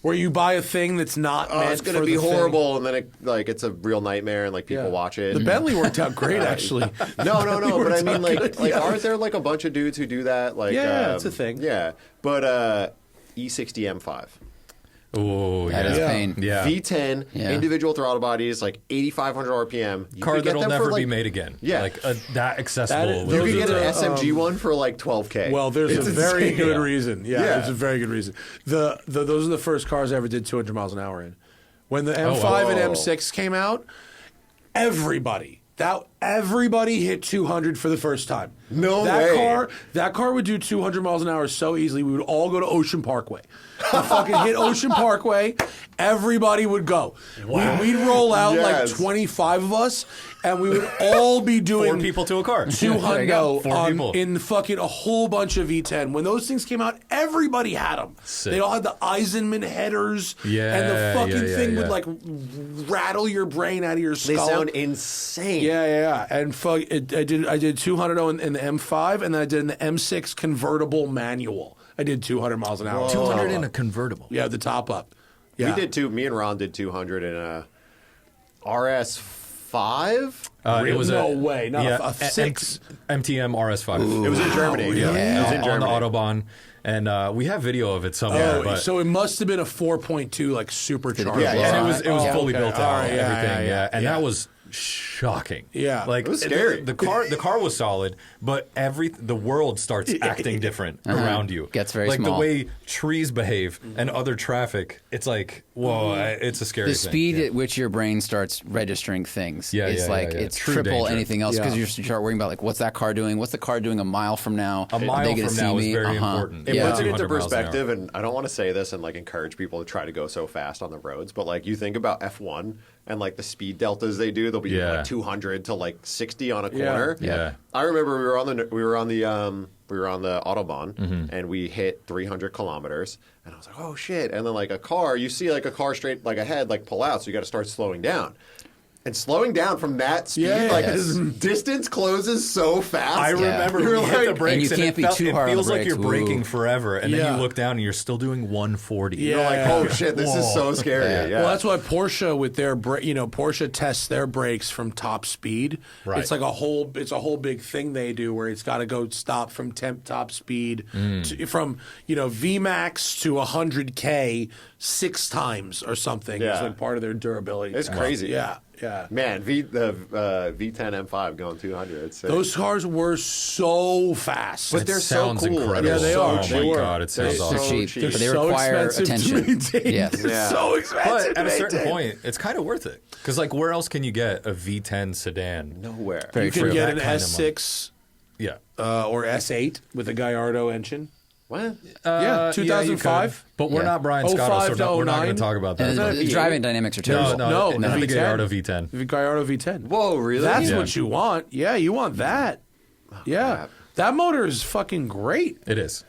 Where you buy a thing that's not meant it's going to for be the thing. horrible, and then it's a real nightmare, and like people watch it. The Bentley worked out great, actually. No, Bentley but I worked mean, out like, good, like yeah. aren't there like a bunch of dudes who do that? Like, Yeah, it's a thing. Yeah, but E60 M5. Oh, That yeah. is pain. Yeah. V10, Yeah. individual throttle bodies, like 8,500 RPM. You Car could get that'll them for, never like- be made again. Yeah. Like that accessible. You could Those get are an the, SMG one for like 12K. Well, there's It's a very insane. good reason. Yeah, Yeah. there's a very good reason. Those are the first cars I ever did 200 miles an hour in. When the M5 wow. and M6 came out, everybody everybody hit 200 for the first time. No way. That car would do 200 miles an hour so easily. We would all go to Ocean Parkway. We fucking hit Ocean Parkway. Everybody would go. Wow. We'd roll out like 25 of us, and we would all be doing 4 people to a car. 200 in fucking a whole bunch of V10. When those things came out, everybody had them. Sick. They all had the Eisenman headers, and the fucking thing would like rattle your brain out of your skull. They sound insane. Yeah. And I did 200 in the M5, and then I did in the M6 convertible manual. I did 200 miles an hour. 200 in a convertible. Yeah, the top up. Yeah. We did too. Me and Ron did 200 in a RS5. It was no way, not a 6. MTM RS5. It was in Germany. It was in Germany. On the Autobahn. And we have video of it somewhere. But so it must have been a 4.2 like supercharged. And it was fully built out. Right, everything. And that was shocking. Yeah, like it was scary. The car was solid, but the world starts acting different around you. Gets very like small. the way trees behave and other traffic. It's like whoa, it's a scary. The thing. speed at which your brain starts registering things. It's True triple danger. anything else because you start worrying about like what's that car doing? What's the car doing a mile from now? A mile Are they gonna from see now is me? very important. It puts it 200 into miles an perspective, hour. and I don't want to say this and like encourage people to try to go so fast on the roads, but like you think about F1 and like the speed deltas they do, they'll be like 200 to like 60 on a corner. Yeah. I remember we were on the Autobahn and we hit 300 kilometers, and I was like, oh shit! And then like a car, you see like a car straight like ahead like pull out, so you got to start slowing down. And slowing down from that speed, distance closes so fast. I remember You're we hit the like- brakes, and you can't be too hard on It feels the like you're brakes. braking Ooh. forever, and then you look down and you're still doing 140. Yeah. You're like, oh shit, this is so scary. Yeah. Well, that's why Porsche with their Porsche tests their brakes from top speed. Right. It's like a whole big thing they do where it's got to go stop from top speed from Vmax to 100K 6 times or something. Yeah. It's like part of their durability. It's crazy. Yeah. Man, the V10 M5 going 200. It's sick. Those cars were so fast. But they're so sounds cool. incredible. Yeah, they are. Oh They my were. god, it sounds They're awesome. so cheap, cheap. but they so require expensive to attention. maintain. Yes. They're so expensive But at to a certain maintain. point, it's kind of worth it because like where else can you get a V10 sedan? Nowhere. Very You can true. get that an kind of S6 Yeah. or S8 with a Gallardo engine. What? Yeah, you 2005. could. But we're Yeah. not Brian Scott, 05 so we're not going 09. to talk about And that. the driving dynamics are No, terrible. not the V10. Gallardo V10. The Gallardo V10. Whoa, really? That's Yeah. what you want. Yeah, you want that. Yeah. crap. That motor is fucking great. It is.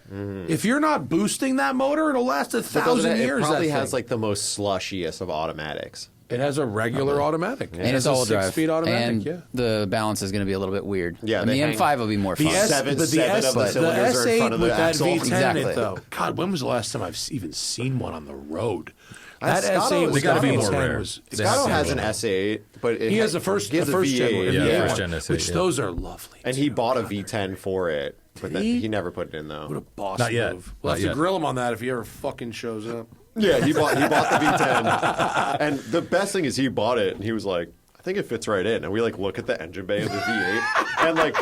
If you're not boosting that motor, it'll last 1,000 years. It probably that has thing. like the most slushiest of automatics. It has a regular automatic. And It it's has a all-wheel drive. 6-speed automatic. And yeah. the balance is going to be a little bit weird. Yeah, and the they hang- M5 will be more The fun. S, Seven but the of S, the the cylinders are in S8 front of with the that axle. V10 in Exactly. it, though. God, when was the last time I've even seen one on the road? That Scotto- S8 They with gotta that be more V10 rare. was. They have Scotto to has be an more. S8, but He has the first gen one. S8, which yeah. those are lovely. And he bought a V10 for it, but then He? he never put it in though. What a boss Not yet. move. We'll have Not to yet. grill him on that if he ever fucking shows up. Yeah, he bought the V10, and the best thing is he bought it, and he was like, "I think it fits right in." And we like look at the engine bay of the V8, and like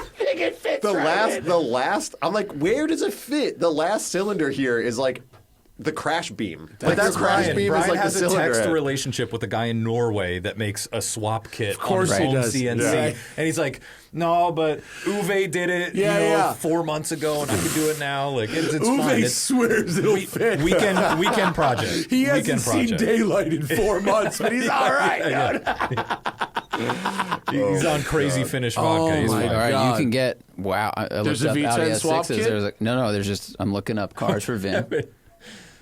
the last, I'm like, where does it fit? The last cylinder here is like the crash beam. But that's the crash Brian. beam Brian is like has the a cylinder text head. relationship with a guy in Norway that makes a swap kit Of course on he his own does. CNC. Yeah. And he's like, no, but Uwe did it Yeah. 4 months ago, and I can do it now. Like it's Uwe fine. It's swears it'll fit. Weekend project. He Weekend hasn't seen project. daylight in 4 months, but he's all right. He's on crazy Finnish Oh vodka. He's my fine. All right, God. you can get I There's looked a up V10 Audi swap S6s. kit? There's there's just I'm looking up cars for Vin.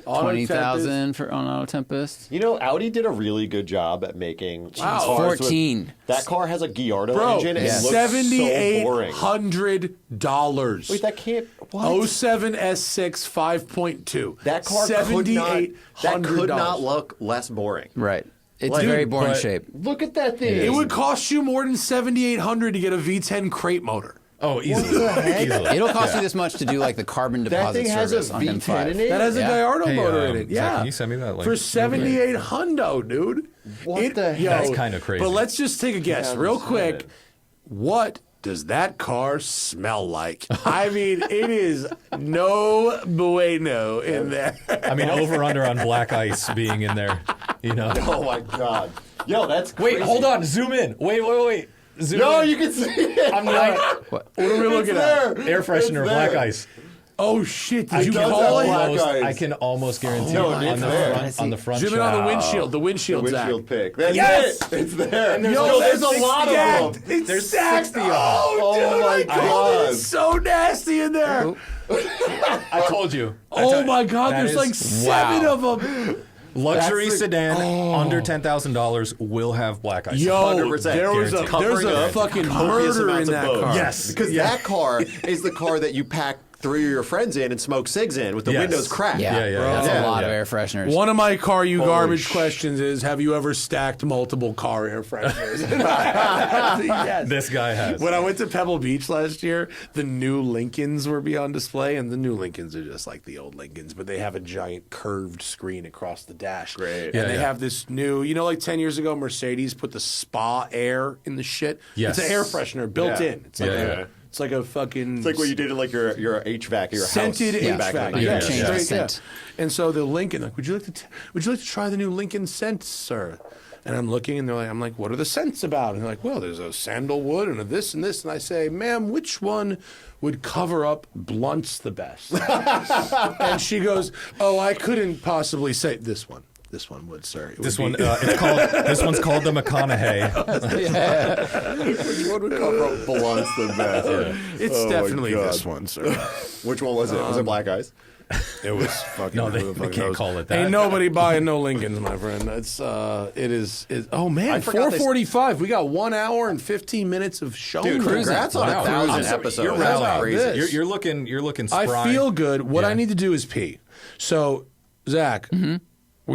Auto 20,000 for on Auto Tempest. You know, Audi did a really good job at making Wow. cars with- 14. that car has a Gallardo Bro, engine and it looks $7,800. Wait, that can't. What? 07 S6 5.2. That car could not look less boring. Right. It's Like, very boring but shape. Look at that thing. It would cost you more than $7,800 to get a V10 crate motor. Oh, easily. It'll cost you this much to do like the carbon deposit thing has service a on V10 M5. in it? That has a Yeah. Gallardo Hey, motor in it. Zach, Yeah. can you send me that link? For $7,800, dude. What the heck? That's kinda crazy. But let's just take a guess Yeah, real I'm quick. excited. What does that car smell like? I mean, it is no bueno in there. I mean, over under on black ice being in there. You know. Oh my god. Yo, that's Wait, crazy. hold on. Zoom in. Wait. No, you can see it. I'm not. What are we looking at? Air freshener, black ice. Oh shit! I Did you don't call have it? black ice. I can almost guarantee No, on it's the there. front. On the front. Zoom in on the shot. windshield. The windshield. The windshield Zach. pick. That's Yes! it. It's there. And there's there's a lot of them. It's There's stacked. 60 of them. Oh, my dude, I called God. it. It's so nasty in there. I told you. Oh my God! That There's is- like 7 of them. Luxury That's the- sedan under $10,000 will have black ice. Yo, 100%. there's a Covering up fucking copious murder amounts in of that both. car. Yes. Because that car is the car that you pack 3 of your friends in and smoke cigs in with the windows cracked. Yeah, that's a lot of air fresheners. One of my car you Holy garbage questions is: have you ever stacked multiple car air fresheners? Yes. This guy has. When I went to Pebble Beach last year, the new Lincolns were on display, and the new Lincolns are just like the old Lincolns, but they have a giant curved screen across the dash. Great. And they have this new, like 10 years ago, Mercedes put the spa air in the shit. Yes. It's an air freshener built in. It's like it's like a fucking. It's like what you did in like your HVAC, your scented house. HVAC. Yeah. Straight, the scent. And so the Lincoln, like, would you like to try the new Lincoln scent, sir? And I'm looking, and I'm like, what are the scents about? And they're like, well, there's a sandalwood and a this and this. And I say, ma'am, which one would cover up blunts the best? And she goes, oh, I couldn't possibly say this one. This one would, sir. This one, this one's called the McConaughey. Which one would cover up blunts the best? It's Oh, definitely my God. this one, sir. Which one was it? Was it Black Eyes? It was fucking. No, they who the fuck can't knows? call it that. Ain't nobody buying no Lincolns, my friend. It is. Oh man, I forgot 4:45. We got 1 hour and 15 minutes of show. Dude, congrats on Wow. 1,000 I'm episodes. You're That's rallying. crazy. You're looking spry. I feel good. What Yeah. I need to do is pee. So, Zach, we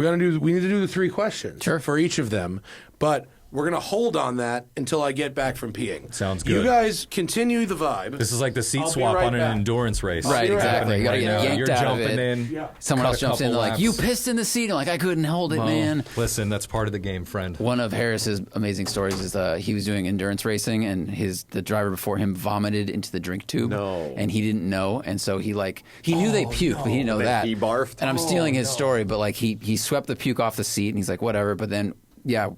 need to do the 3 questions for each of them, but we're gonna hold on that until I get back from peeing. Sounds You good. guys continue the vibe. This is like the seat I'll be swap right on back. an endurance race. Right, exactly. You gotta Right get now. yanked You're out of jumping it. in. Someone cut else a jumps in. couple They're like, laps. "You pissed in the seat." I'm like, "I couldn't hold it, Well, man." Listen, that's part of the game, friend. One of Harris's amazing stories is he was doing endurance racing, and the driver before him vomited into the drink tube. No. And he didn't know, and so he knew they puked, but he didn't know Then that. he barfed? And I'm stealing his story, but like he swept the puke off the seat, and he's like, whatever. But then,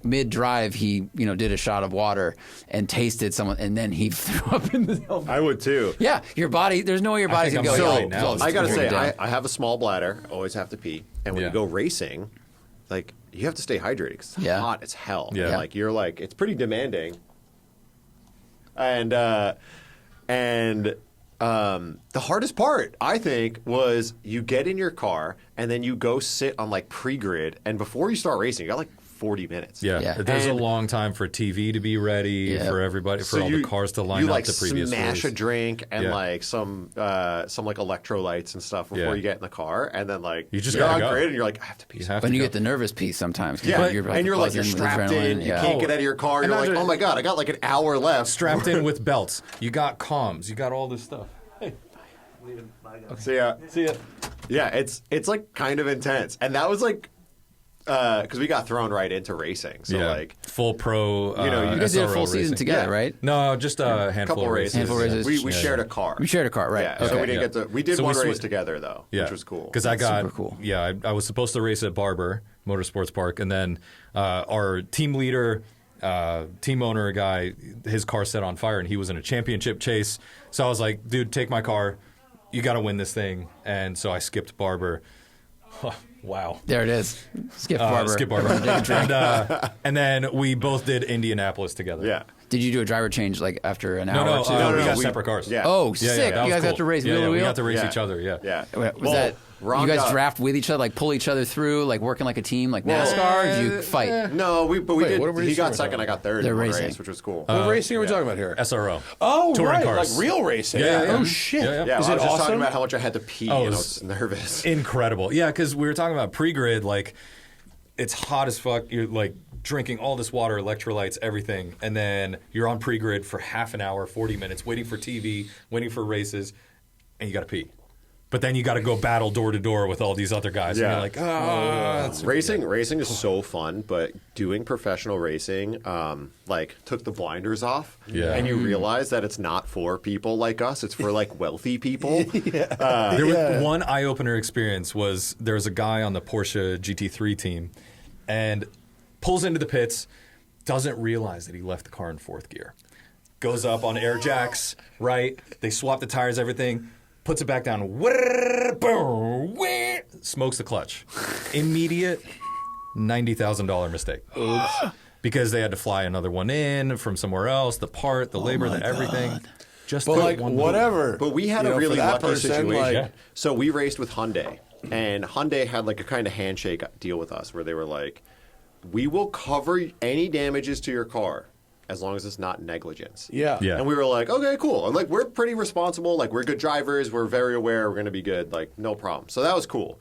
mid drive, he did a shot of water and tasted someone, and then he threw up in the helmet. I would too. Yeah, your body. There's no way your body's think gonna go. I'm "Yo, right now. yo, I gotta it's say, down." I have a small bladder. Always have to pee. And when Yeah. you go racing, like you have to stay hydrated. 'Cause it's hot as hell. Yeah. Like it's pretty demanding. And the hardest part, I think, was you get in your car and then you go sit on like pre-grid, and before you start racing, you got like 40 minutes. Yeah. There's a And long time for TV to be ready, for everybody, for so all the cars to line you up like the previous smash race. a drink and Yeah. like some like electrolytes and stuff before Yeah. you get in the car, and then like You just you're gotta on go. grid and you're like, I have to pee. When you get the nervous piece sometimes. 'cause Yeah, you're like and you're buzzing with strapped adrenaline. in. You Yeah. can't get out of your car. And You're not like, just- oh my god, I got like an hour left. Strapped in with belts. You got comms. You got all this stuff. See ya. See ya. Yeah, it's like kind of intense, and that was like because we got thrown right into racing. So like full pro. You guys did a SRO full season racing. together, Yeah. right? No, just a handful couple of races. Handful of races. We shared a car. We shared a car, right? Yeah, Okay. so we didn't get to. We did So one we race together though, which was cool. Because I got super cool. Yeah, I was supposed to race at Barber Motorsports Park, and then our team leader, team owner guy, his car set on fire, and he was in a championship chase. So I was like, dude, take my car. You got to win this thing. And so I skipped Barber. Wow. There it is. Skip Barber. Skip Barber. And then we both did Indianapolis together. Yeah. Did you do a driver change like after an hour No, or two? we got separate cars. Yeah. Oh, Yeah, sick! that You was guys got cool. to race wheel to we wheel. got to race Yeah. each other. Yeah. Yeah. Was Well, that Ron you guys got- draft with each other, like pull each other through, like working like a team, like NASCAR? Or did you fight? No, we Wait, did. what He race got are we second. talking I got third They're in one racing. race, which was cool. What racing are we talking about here? SRO. Oh, Touring right, cars. like real racing. Yeah. Oh shit. Yeah. Yeah, Is I it was just awesome? talking about how much I had to pee, Oh, and I it was nervous. Incredible. Yeah, because we were talking about pre-grid, like it's hot as fuck. You're like drinking all this water, electrolytes, everything, and then you're on pre-grid for half an hour, 40 minutes, waiting for TV, waiting for races, and you got to pee. But then you got to go battle door to door with all these other guys. Yeah. And you're like, that's Racing is so fun, but doing professional racing, like took the blinders off, and you realize that it's not for people like us; it's for like wealthy people. There was one eye-opener experience was there was a guy on the Porsche GT3 team and pulls into the pits, doesn't realize that he left the car in fourth gear. goes up on air jacks, right? They swap the tires, everything, puts it back down, smokes the clutch. Immediate $90,000 mistake. Because they had to fly another one in from somewhere else, the part, the labor, the everything. Just but like whatever. But we had a really lucky situation. Like, so we raced with Hyundai, and Hyundai had like a kind of handshake deal with us where they were like, we will cover any damages to your car as long as it's not negligence. Yeah. And we were like, okay, cool. And like, we're pretty responsible. Like, we're good drivers. We're very aware we're going to be good. Like, no problem. So that was cool.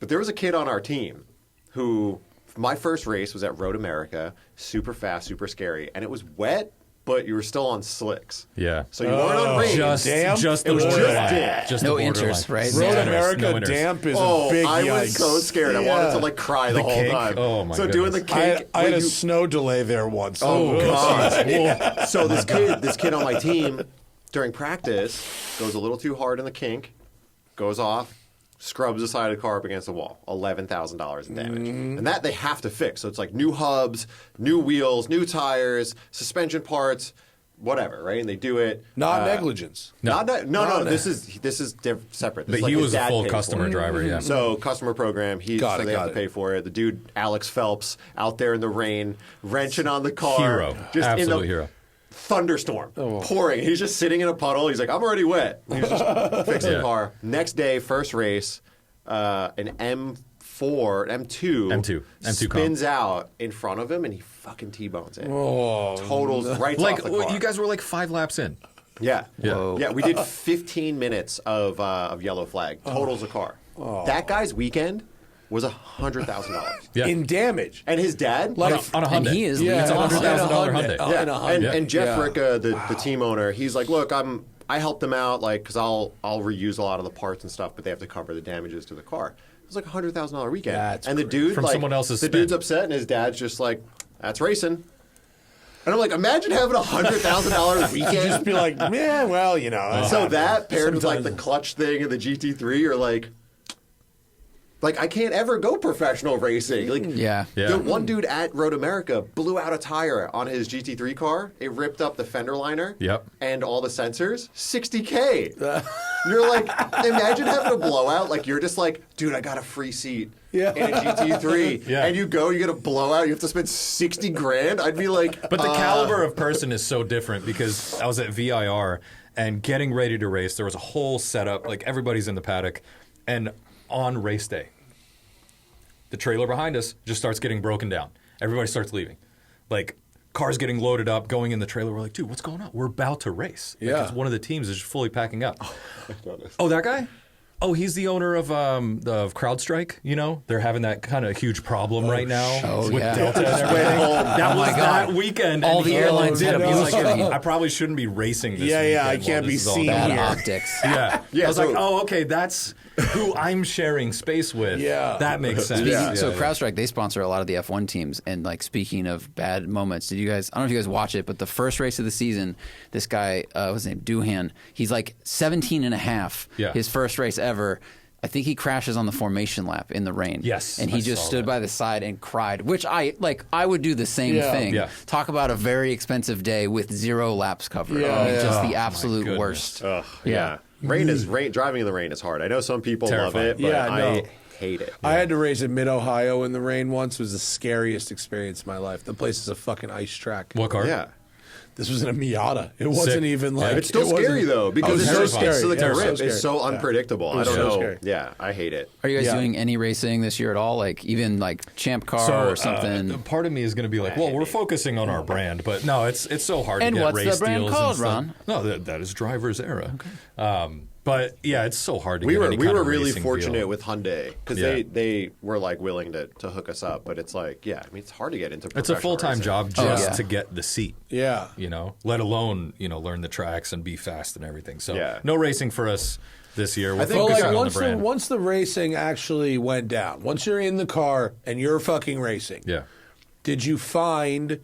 But there was a kid on our team who, my first race was at Road America, super fast, super scary. And it was wet, but you were still on slicks. Yeah. So you weren't on rain. Just it was just damp. Just no interest, right? Road America damp is a big I yikes. was so scared. I wanted to like cry the whole cake? time. Oh my So doing the cake. I had a snow delay there once. Oh god. So this kid on my team during practice goes a little too hard in the kink, goes off, scrubs the side of the car up against the wall. $11,000 in damage. And that they have to fix. So it's like new hubs, new wheels, new tires, suspension parts, whatever, right? And they do it. Not negligence. No. This is separate. This But is like he his was a dad full paid customer for it. driver, yeah. So customer program, they have to pay for it. The dude, Alex Phelps, out there in the rain, wrenching on the car. Hero. Just Absolute in the hero. thunderstorm, pouring. He's just sitting in a puddle. He's like, I'm already wet. He's just fixing the car. Next day, first race, an M2 spins out in front of him, and he fucking T-bones it. Totals right off the car. You guys were like 5 laps in. Yeah. We did 15 minutes of yellow flag. Totals the car. That guy's weekend was $100,000 in damage, and his dad like on a Hyundai. And he is it's a $100,000 Hyundai. And Jeff Ricca, the team owner, he's like, look, I helped them out, like, because I'll reuse a lot of the parts and stuff, but they have to cover the damages to the car. It was like $100,000 weekend. And the dude, from like, someone else's the spin. dude's upset, and his dad's just like, that's racing. And I'm like, imagine having $100,000 weekend. Just be like, yeah, well, you know. So that paired with like the clutch thing and the GT3 are like I can't ever go professional racing. Like, the one dude at Road America blew out a tire on his GT3 car. It ripped up the fender liner and all the sensors. $60K. You're like, imagine having a blowout. Like, you're just like, dude, I got a free seat in a GT3. And you get a blowout. You have to spend $60,000. I'd be like, But the caliber of person is so different because I was at VIR and getting ready to race. There was a whole setup. Like, everybody's in the paddock. And on race day, the trailer behind us just starts getting broken down. Everybody starts leaving. Like, cars getting loaded up, going in the trailer. We're like, dude, what's going on? We're about to race. Because one of the teams is just fully packing up. Oh, that guy? Oh, he's the owner of CrowdStrike. You know, they're having that kind of huge problem right now with Delta and everything. That was that weekend. All the airlines had a blue screen. I probably shouldn't be racing this. I can't be seen bad here. optics. I was like, oh, okay, that's who I'm sharing space with. That makes sense. So CrowdStrike, they sponsor a lot of the F1 teams. And like, speaking of bad moments, did you guys? I don't know if you guys watch it, but the first race of the season, this guy, what's his name, Doohan, he's like 17 and a half. His first race ever. I think he crashes on the formation lap in the rain. Yes, and he just stood by the side and cried, which I would do the same thing. Talk about a very expensive day with 0 laps covered. Just the absolute worst. Driving in the rain is hard. I know some people love it, but I hate it. I had to race in Mid-Ohio in the rain once. It was the scariest experience of my life. The place is a fucking ice track. What car? Yeah. This was in a Miata. It wasn't even like... It's still scary, though, because it's so scary. It's so unpredictable. I don't know. Scary. Yeah, I hate it. Are you guys doing any racing this year at all? Like, even like Champ Car or something? Part of me is going to be like, well, we're focusing on our brand, but no, it's so hard to get race deals. And what's the brand called, Ron? No, that is Driver's Era. Okay. But yeah, it's so hard to get any We kind were of really racing fortunate deal. with Hyundai because they were like willing to hook us up, but it's like, it's hard to get into professional It's a full-time racing. job just to get the seat. Yeah. You know, let alone, learn the tracks and be fast and everything. So no racing for us this year. We're focusing on the brand. Once the racing actually went down, once you're in the car and you're fucking racing, did you find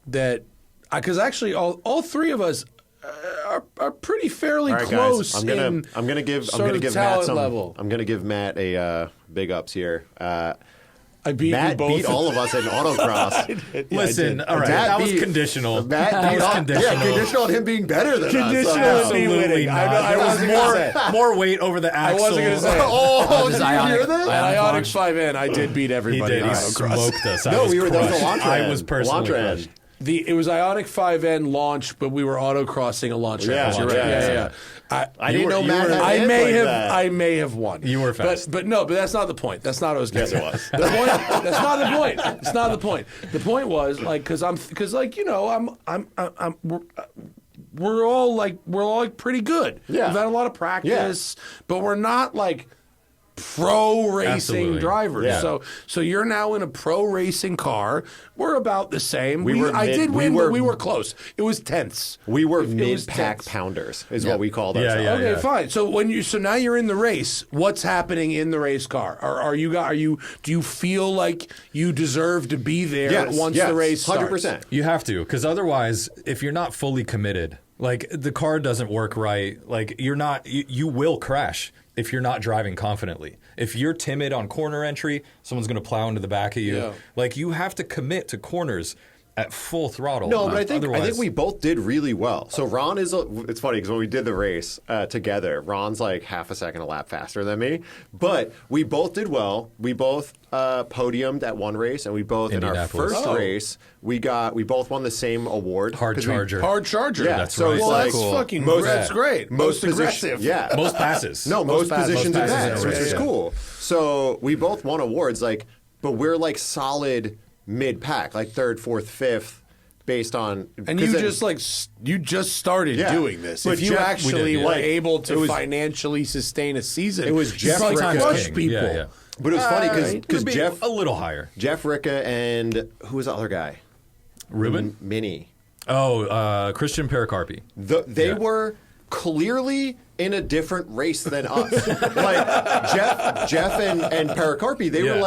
that, because actually all three of us are pretty fairly close. Guys, I'm gonna give Matt some level. I'm gonna give Matt a big ups here. I beat Matt both. beat all of us in autocross. Listen, all right, that was conditional. That was conditional. Yeah, conditional on him being better than us. Absolutely not. I was more weight over the axle. I wasn't going to say. Oh, did you hear that? Ionic 5N. I did beat everybody. He did. in He autocross. smoked us. No, we were the Elantra. I was personally crushed. It was Ionic 5N launch, but we were autocrossing Elantra. Yeah, you're right. Yeah. I didn't know Matt had I may have won. You were fast. But that's not the point. That's not what I was getting. Yes, it was. That's not the point. It's not the point. The point was we're all pretty good. Yeah. We've had a lot of practice, but we're not like pro racing Absolutely. drivers. Yeah. So you're now in a pro racing car. We're about the same. I did win, but we were close. It was tenths. We were It was mid-pack tenths. pounders, is what we called ourselves. Okay, fine. So now you're in the race. What's happening in the race car? Do you feel like you deserve to be there once the race starts? 100%. You have to, because otherwise, if you're not fully committed, like the car doesn't work right, like you will crash if you're not driving confidently. If you're timid on corner entry, someone's going to plow into the back of you. Yeah. Like you have to commit to corners at full throttle. No, but I think Otherwise, we both did really well. So Ron it's funny because when we did the race together, Ron's like half a second a lap faster than me, but we both did well. We both podiumed at one race, and we both in our first race we both won the same award. Hard charger. Yeah, that's so right. well, that's cool. fucking that's great. Most aggressive. Yeah, most passes. No, most positions in that, which is yeah. cool. So we both won awards, but we're like solid mid-pack, like third, fourth, fifth, based on. And you just started doing this. But if you Jeff, actually were able to financially sustain a season, it was Jeff you Ricca. crush people. Yeah. But it was funny because Jeff a little higher. Jeff Ricca and who was the other guy? Ruben? Minnie. Oh, Christian Pericarpi. They were clearly in a different race than us. Like Jeff and Pericarpi, they were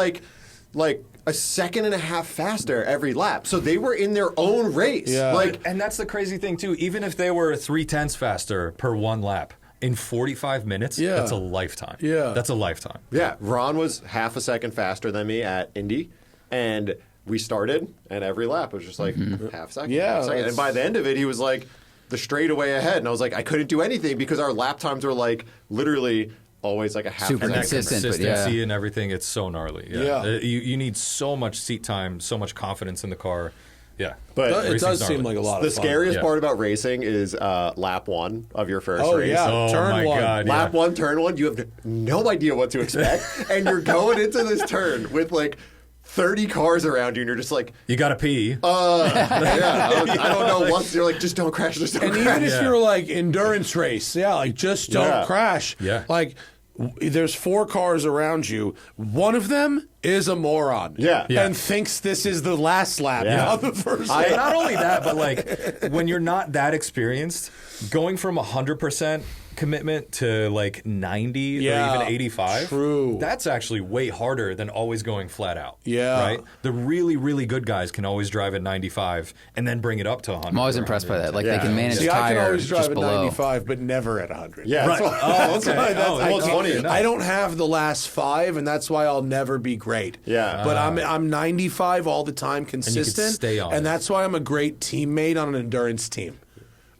like a second and a half faster every lap. So they were in their own race. Yeah. And that's the crazy thing too. Even if they were 0.3 faster per one lap, in 45 minutes, that's a lifetime. Yeah. That's a lifetime. Yeah. Ron was half a second faster than me at Indy. And we started, and every lap was just like half a second. Yeah. Half a second. And by the end of it, he was like the straightaway ahead. And I was like, I couldn't do anything because our lap times were like literally always like a half Super second. Consistency and everything, it's so gnarly. Yeah. You need so much seat time, so much confidence in the car. Yeah. But it does seem like a lot of fun. The scariest part about racing is lap one of your first race. Yeah. Oh, turn my one. God. Lap one, turn one, you have no idea what to expect. And you're going into this turn with like 30 cars around you, and you're just like, you got to pee. I don't know. Once you're like, just don't crash, just don't And crash. even if you're like endurance race, just don't crash. Yeah. Like there's 4 cars around you. One of them is a moron. Yeah. And thinks this is the last lap, not the first lap. Not only that, but like when you're not that experienced, going from 100% commitment to like 90 or even 85. True. That's actually way harder than always going flat out. Yeah. Right? The really, really good guys can always drive at 95 and then bring it up to 100. I'm always impressed by that. Like they can manage See, tire I can always drive just at below. 95, but never at 100. Yeah. Right. That's Okay. what's funny. I don't have the last 5, and that's why I'll never be great. Yeah. But I'm 95 all the time, consistent, stay on it. that's why I'm a great teammate on an endurance team.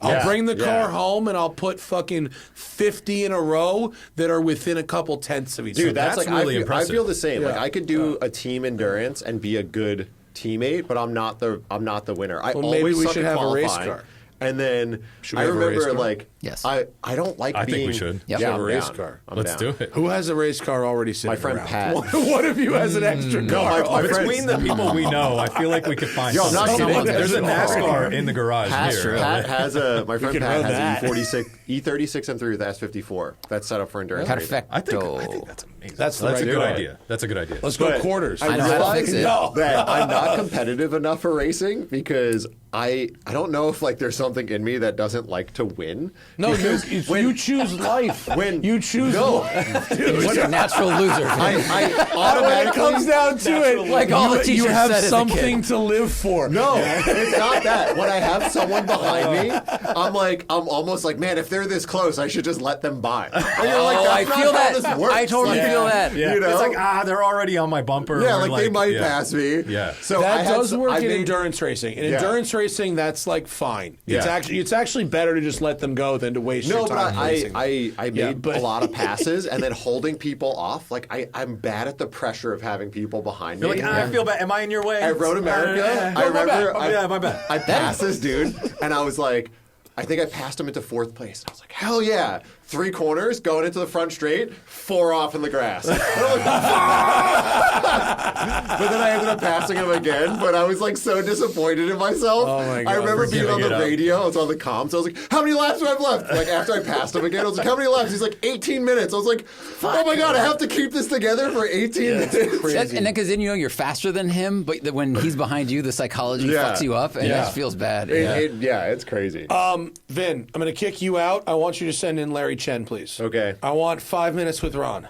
I'll bring the car home and I'll put fucking 50 in a row that are within a couple tenths of each other. Dude, that's like really impressive. I feel the same. Yeah. Like I could do a team endurance and be a good teammate, but I'm not the winner. I Well, always maybe we suck should at have a race qualifying. car. And then Should we I have a race remember car? like Yes. I don't like I being think we should. Yep. Yeah, Have a I'm race down. car. I'm Let's down. do it. Who has a race car already sitting My friend around? Pat. One of you has an extra car. my friend- Between the people we know, I feel like we could find Yo, I'm not something. kidding. There's a NASCAR in the garage here. Pat has my friend can Pat run has that. E36 M3 with S54. That's set up for endurance. racing. I think Perfecto. that's amazing. That's the a right good car. idea. That's a good idea. Let's go But quarters. I know how to realize fix it. that I'm not competitive enough for racing because I don't know if like there's something in me that doesn't like to win. No, you choose life. You choose life. What a natural loser. I automatically... When it comes down to it, like all the teachers you have said as a something kid. to live for. No, it's not that. When I have someone behind me, I'm almost like, man, if they're this close, I should just let them by. And you're like, I that's feel not how that. this works. I totally feel that. Yeah. You know? It's like, they're already on my bumper. Yeah, or like they might pass me. Yeah. So that does work in endurance racing. In Yeah. endurance racing, that's like fine. Yeah. It's actually better to just let them go than to waste your time racing. I made a lot of passes and then holding people off. Like I'm bad at the pressure of having people behind me. You're like, I feel bad. Am I in your way? At Road America, I remember. my bad. I passed this dude, and I was like, I think I passed him into fourth place. I was like, hell yeah. 3 corners, going into the front straight, 4 off in the grass. And I'm like, but then I ended up passing him again, but I was like so disappointed in myself. Oh my God, I remember being on the radio, I was on the comms, I was like, how many laps do I have left? Like after I passed him again, I was like, how many laps? He's like, 18 minutes. I was like, oh my God, I have to keep this together for 18 minutes. And then because then you're faster than him, but when he's behind you, the psychology fucks you up and it just feels bad. It's crazy. Vin, I'm going to kick you out. I want you to send in Larry Chen, please. Okay. I want 5 minutes with Ron.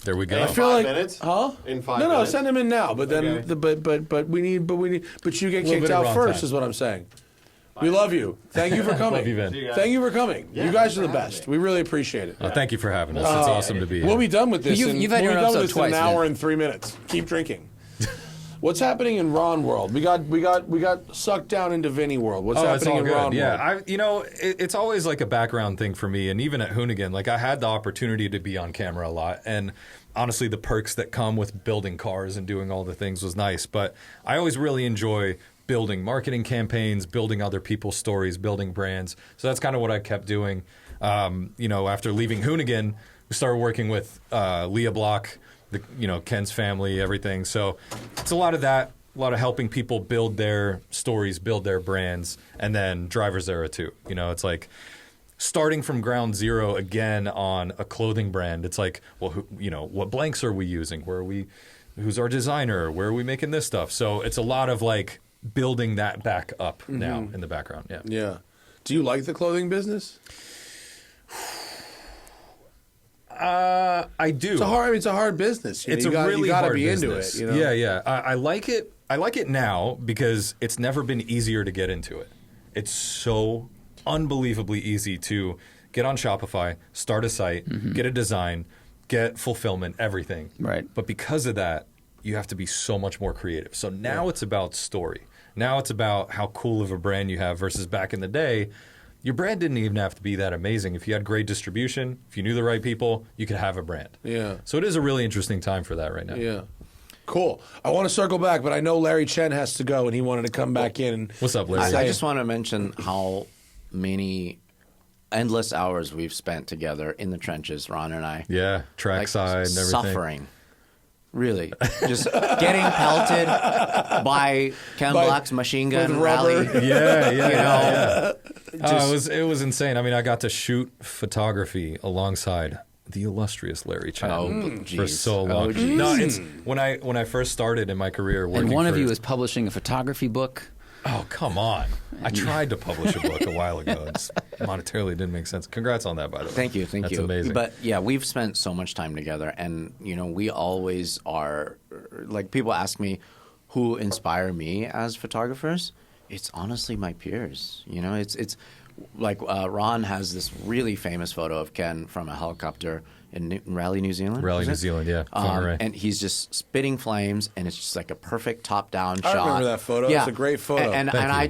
There we go. I feel 5 like minutes? Huh? In 5 No, minutes? send him in now. But then, Okay. but you get kicked bit of out Ron first, time. is what I'm saying. We love you. Thank you for coming. Love you, Vin. Thank you for coming. You guys are the best. We really appreciate it. Thank you for having us. It's awesome to be here. We'll be done with this. You've had your we'll be done with episode this twice, in an hour Vin. and 3 minutes. Keep drinking. What's happening in Ron world? We got sucked down into Vinny world. What's it's happening all in good. Ron world? It's always like a background thing for me, and even at Hoonigan, like I had the opportunity to be on camera a lot, and honestly, the perks that come with building cars and doing all the things was nice. But I always really enjoy building marketing campaigns, building other people's stories, building brands. So that's kind of what I kept doing. After leaving Hoonigan, we started working with Leah Block, Ken's family, everything. So it's a lot of that, a lot of helping people build their stories, build their brands, and then Driver's Era too. It's like starting from ground zero again on a clothing brand. It's like, well, what blanks are we using? Who's our designer? Where are we making this stuff? So it's a lot of like building that back up now in the background. Yeah. Yeah. Do you like the clothing business? I do. It's a hard business. It's you really gotta hard be business. into it. Yeah. I like it. I like it now because it's never been easier to get into it. It's so unbelievably easy to get on Shopify, start a site, get a design, get fulfillment, everything. Right. But because of that, you have to be so much more creative. So now it's about story. Now it's about how cool of a brand you have versus back in the day. Your brand didn't even have to be that amazing. If you had great distribution, if you knew the right people, you could have a brand. Yeah. So it is a really interesting time for that right now. Yeah. Cool. I want to circle back, but I know Larry Chen has to go, and he wanted to come back in. And What's up, Larry? I just want to mention how many endless hours we've spent together in the trenches, Ron and I. Yeah, trackside and everything. Suffering. Really. Just getting pelted by Ken Block's machine gun rally. Yeah. It was insane. I mean, I got to shoot photography alongside the illustrious Larry Chen for so long. No, it's when I first started in my career working. And one of you is publishing a photography book. Oh, come on. I tried to publish a book a while ago. It's monetarily didn't make sense. Congrats on that, by the way. Thank you. That's amazing. But yeah, we've spent so much time together, and we always are. Like, people ask me who inspire me as photographers. It's honestly my peers. It's like Ron has this really famous photo of Ken from a helicopter in Raleigh, New Zealand. New Zealand, yeah. And he's just spitting flames, and it's just like a perfect top-down shot. I remember that photo. Yeah. It's a great photo. And I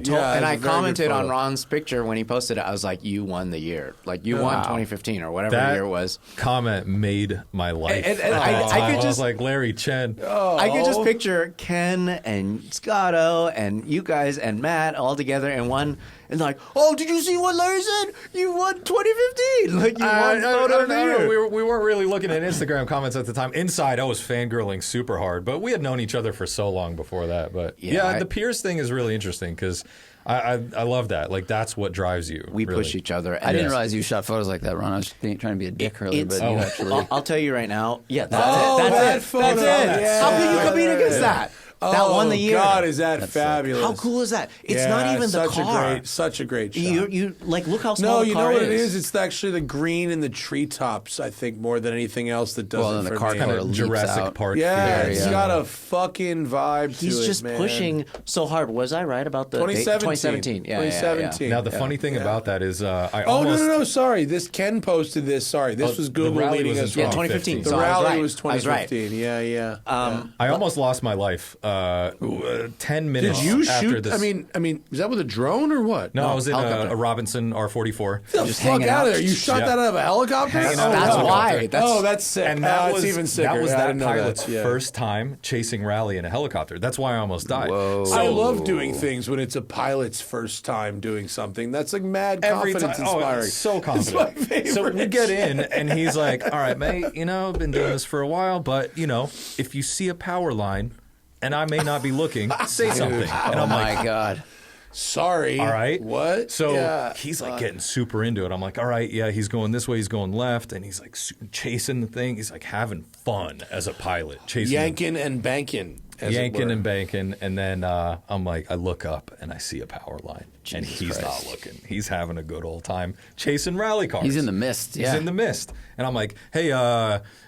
commented on Ron's picture when he posted it. I was like, "You won the year. Like you won 2015 or whatever the year was." Comment made my life. And I was like, Larry Chen. I could just picture Ken and Scotto and you guys and Matt all together in one. And like, oh, did you see what Larry said? You won 2015. Like, you won photo of the year. We weren't really looking at Instagram comments at the time. Inside, I was fangirling super hard, but we had known each other for so long before that. But the peers thing is really interesting because I love that. Like, that's what drives you. We push each other. I didn't realize you shot photos like that, Ron. I was trying to be a dick earlier, but you actually... I'll tell you right now. Yeah, that photo. That's it. Yeah. How can you compete against that? That won the year. God, is that fabulous? How cool is that? It's not even the car. Such a great shot. You like look how small the car is. No, you know what it is? It's actually the green and the treetops, I think, more than anything else that does it for the car me. kind of Jurassic Park. Yeah, it's got a fucking vibe to it, He's just pushing so hard. Was I right about the 2017? 2017. Now the funny thing about that is, no, sorry. Ken posted this. Sorry, this was Google leading us wrong. 2015. The rally was 2015. Yeah. I almost lost my life 10 minutes Did you after shoot? this. I mean, was that with a drone or what? No, I was in a Robinson R44. Get the fuck out of there! You shot that out of a helicopter? That's why. That's sick. And that was it's even sicker. That was I that didn't know pilot's that. Yeah. first time chasing rally in a helicopter. That's why I almost died. Whoa. I love doing things when it's a pilot's first time doing something. That's like mad confidence inspiring. So confident. It's my favorite. So we get in, and he's like, "All right, mate. I've been doing this for a while, but if you see a power line, and I may not be looking, say something." And I'm like, my God. Sorry. All right. What? So he's like getting super into it. I'm like, all right, yeah, he's going this way, he's going left, and he's like chasing the thing. He's like having fun as a pilot, chasing yanking and banking. Yanking and banking, and then I'm like, I look up and I see a power line, and he's not looking. He's having a good old time chasing rally cars. He's in the mist. He's in the mist, and I'm like, hey,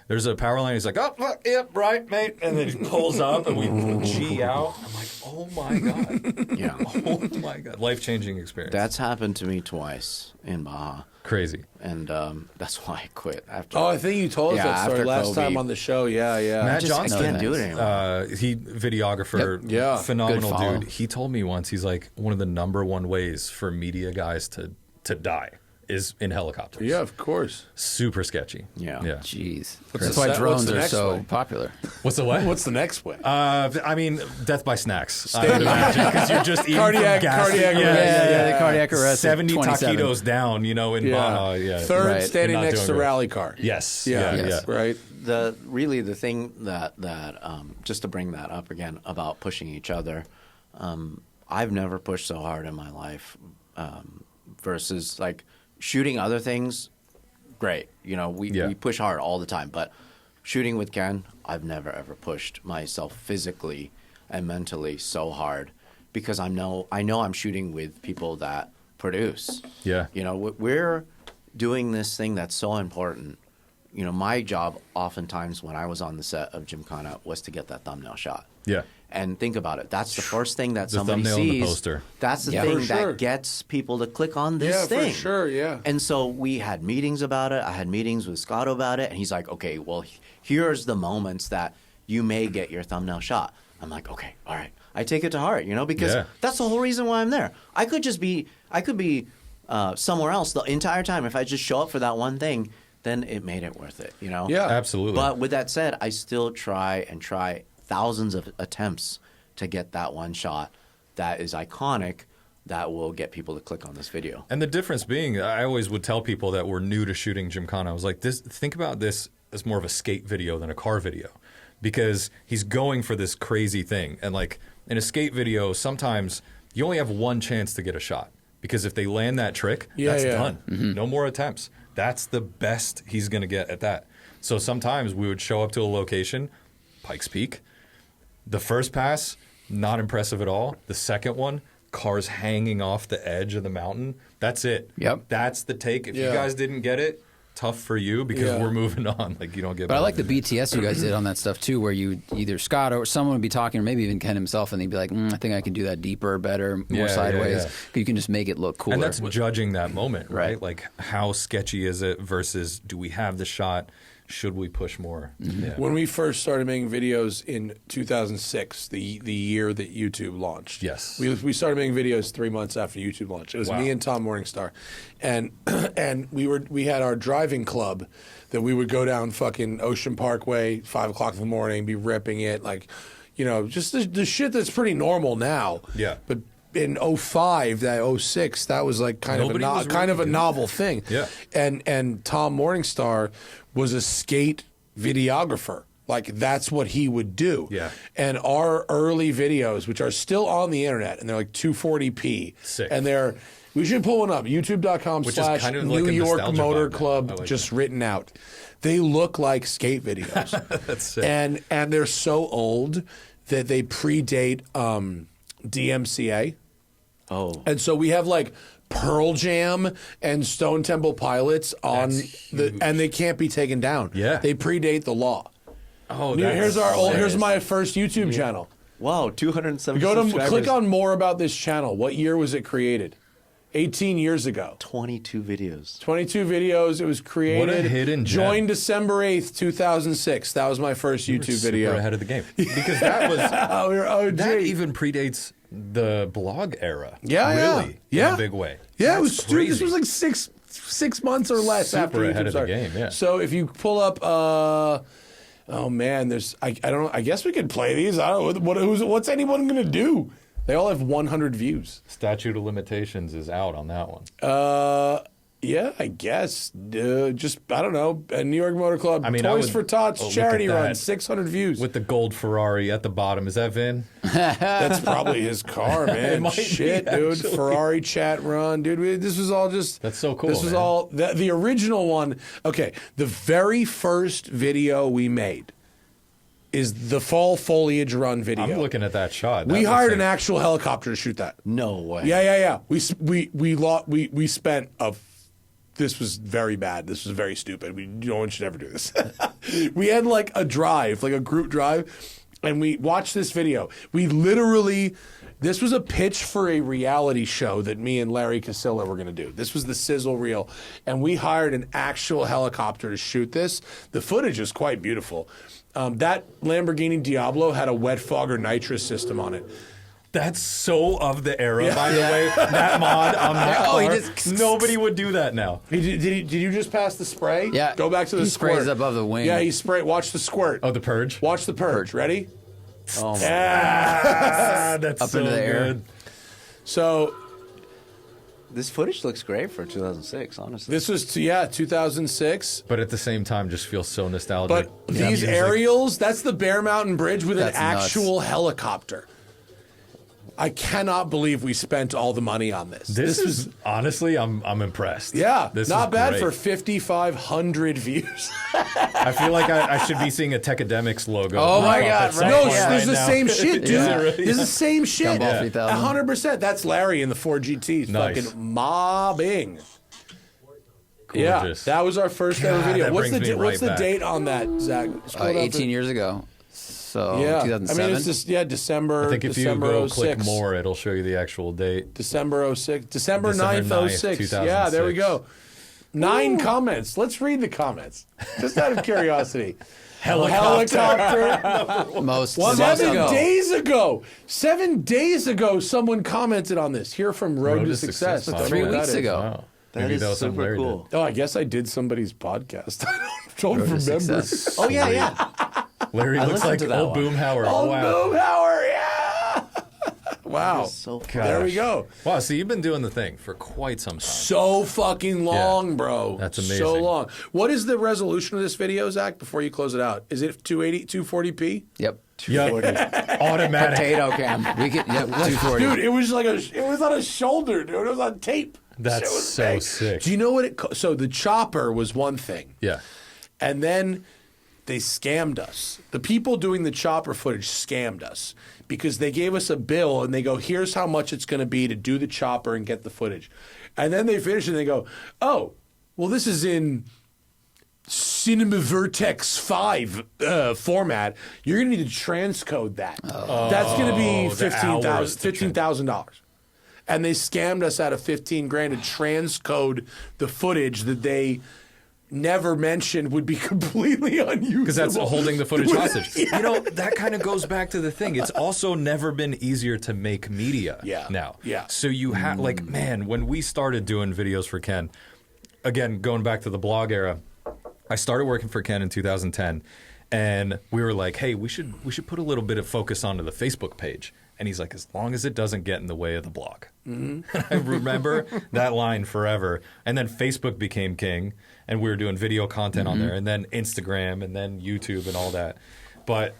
there's a power line. He's like, oh, yep, right, mate, and then he pulls up, and we G out. I'm like, oh my God, Yeah. oh my God, life-changing experience. That's happened to me twice in Baja. Crazy. And that's why I quit after. I think you told us that story last time on the show. Yeah. Matt Johnston, I can't do it anymore. He videographer, phenomenal dude. He told me once, he's like, one of the number one ways for media guys to die is in helicopters. Yeah, of course. Super sketchy. Yeah. Jeez. What's That's the why what's drones the are next so way? popular. What's the what? What's the next way? I mean, death by snacks. I would imagine, because you're just eating Cardiac cardiac arrest. The cardiac arrest. 70 27. taquitos down, in Baja. Third, standing And not next to doing good. rally car. Yes. Yeah. Right. The thing that just to bring that up again about pushing each other, I've never pushed so hard in my life versus like shooting other things. Great, we push hard all the time, but shooting with Ken, I've never ever pushed myself physically and mentally so hard because I know I'm shooting with people that produce. Yeah. We're doing this thing that's so important. My job oftentimes when I was on the set of Gymkhana was to get that thumbnail shot. Yeah. And think about it. That's the first thing that The somebody thumbnail sees. and the poster. That's the Yeah. thing For sure. that gets people to click on this thing. For sure, yeah. And so we had meetings about it. I had meetings with Scotto about it. And he's like, okay, well, here's the moments that you may get your thumbnail shot. I'm like, okay, all right. I take it to heart, because that's the whole reason why I'm there. I could be somewhere else the entire time. If I just show up for that one thing, then it made it worth it, Yeah, absolutely. But with that said, I still try thousands of attempts to get that one shot that is iconic that will get people to click on this video. And the difference being, I always would tell people that were new to shooting Gymkhana, I was like, think about this as more of a skate video than a car video. Because he's going for this crazy thing. And like in a skate video, sometimes you only have one chance to get a shot. Because if they land that trick, that's done. Mm-hmm. No more attempts. That's the best he's going to get at that. So sometimes we would show up to a location, Pikes Peak. The first pass, not impressive at all. The second one, cars hanging off the edge of the mountain. That's it. Yep. That's the take. If you guys didn't get it, tough for you because we're moving on. Like you don't get. But I like the BTS you guys did on that stuff too, where you either Scott or someone would be talking, or maybe even Ken himself, and he'd be like, "I think I can do that deeper, better, more sideways." You can just make it look cooler. And that's judging that moment, right? Like how sketchy is it versus do we have the shot? Should we push more? Mm-hmm. Yeah. When we first started making videos in 2006, the year that YouTube launched. Yes. We started making videos 3 months after YouTube launched. It was me and Tom Morningstar. And we had our driving club that we would go down fucking Ocean Parkway, 5 o'clock in the morning, be ripping it, like, just the shit that's pretty normal now. Yeah. But in 05, that 06, that was like kind of a novel thing. Yeah. And Tom Morningstar was a skate videographer. Like that's what he would do. Yeah. And our early videos, which are still on the internet, and they're like 240p. Sick. And we should pull one up. YouTube.com/New York Motor Club, just written out. They look like skate videos. That's sick. And they're so old that they predate DMCA. Oh. And so we have like Pearl Jam and Stone Temple Pilots on and they can't be taken down. Yeah. They predate the law. Oh, here's my first YouTube channel. Wow, 270 Go to subscribers. click on more about this channel. What year was it created? 18 years ago. 22 videos. 22 videos. It was created. What a hidden gem. Joined December 8th, 2006. That was my first YouTube video. Super ahead of the game because that was OG. that even predates the blog era. Yeah, really, yeah. in a big way. Yeah, That's it was. Dude, this crazy. was like six months or less Super after ahead YouTube of the started. game, yeah. So if you pull up, oh man, there's I don't know. I guess we could play these. I don't know. What's anyone gonna do? They all have 100 views. Statute of limitations is out on that one. Yeah, I guess. Just I don't know. New York Motor Club. I mean, Toys for Tots look charity at that. run, 600 views. With the gold Ferrari at the bottom. Is that Vin? That's probably his car, man. It might Shit, be, dude. actually. Ferrari chat run, dude. This was all just. That's so cool. This was man. all the original one. Okay, the very first video we made is the fall foliage run video. I'm looking at that shot. We hired an actual helicopter to shoot that. No way. Yeah. We spent a. This was very bad. This was very stupid. No one should ever do this. We had like a drive, like a group drive, and we watched this video. We literally, this was a pitch for a reality show that me and Larry Casilla were going to do. This was the sizzle reel, and we hired an actual helicopter to shoot this. The footage is quite beautiful. That Lamborghini Diablo had a wet fogger nitrous system on it. That's so of the era, by the way. That mod on that car. Nobody would do that now. Did you just pass the spray? Yeah. Go back to the He squirt. sprays above the wing. Yeah, he sprayed. Watch the squirt. Oh, the purge? Watch the purge. Ready? Oh, my Yeah. That's Up so into the air. good. So This footage looks great for 2006, honestly. this was 2006. But at the same time, just feels so nostalgic. But these aerials, that's the Bear Mountain Bridge with That's an nuts. actual helicopter. I cannot believe we spent all the money on this. This is honestly, I'm impressed. Yeah, this not is bad great. for 5,500 views. I feel like I should be seeing a Techademics logo. Oh my pop God, at some right. No, point Yeah. there's the now. same shit, dude. Is it really? There's the same shit. Gumball 3000. 100%. That's Larry in the 4 GTs. Nice. Fucking mobbing. Yeah, Gorgeous. that was our first ever God, video. that What's the brings me what's right the back. date on that, Zach? Scroll down 18 years ago. So Yeah, 2007. I mean it's just December. I think if December you go 06. click more, it'll show you the actual date. December 06. December December 9th, 9th, 06. Yeah, there we 2006. go. 9 comments. Let's read the comments. Just out of curiosity. Helicopter. most 7 ago. days ago. 7 days ago, someone commented on this. Here from Road to Success. Wow. Don't know 3 what that weeks is. ago. Wow. That Maybe is that was something super Larry cool. Oh, I guess I did somebody's podcast. I don't Road to remember. Success. Oh, yeah. did. Larry looks listened like to that old one. Boomhauer. Oh, Wow. Boomhauer, yeah. Wow. So There we go. Wow, so you've been doing the thing for quite some time. So fucking long, Yeah. bro. That's So amazing. long. What is the resolution of this video, Zach, before you close it out? Is it 280, 240p? Yep. Yeah, automatic. Potato cam. We could. Yep. 240. Dude, it was on a shoulder, dude. It was on tape. That's It was so big. sick. Do you know what so the chopper was one thing. Yeah. And then they scammed us. The people doing the chopper footage scammed us because they gave us a bill and they go, here's how much it's going to be to do the chopper and get the footage. And then they finish and they go, oh, well, this is in Cinema Vertex 5 format. You're going to need to transcode that. That's going to be the hours to $15,000. And they scammed us out of $15,000 to transcode the footage that they never mentioned would be completely unusable. Because that's holding the footage hostage. Yeah. You know, that kind of goes back to the thing. It's also never been easier to make media now. Yeah. So you have, like, man, when we started doing videos for Ken, again, going back to the blog era, I started working for Ken in 2010, and we were like, hey, we should put a little bit of focus onto the Facebook page. And he's like, as long as it doesn't get in the way of the blog. Mm-hmm. I remember that line forever. And then Facebook became king, and we were doing video content on there, and then Instagram, and then YouTube, and all that. But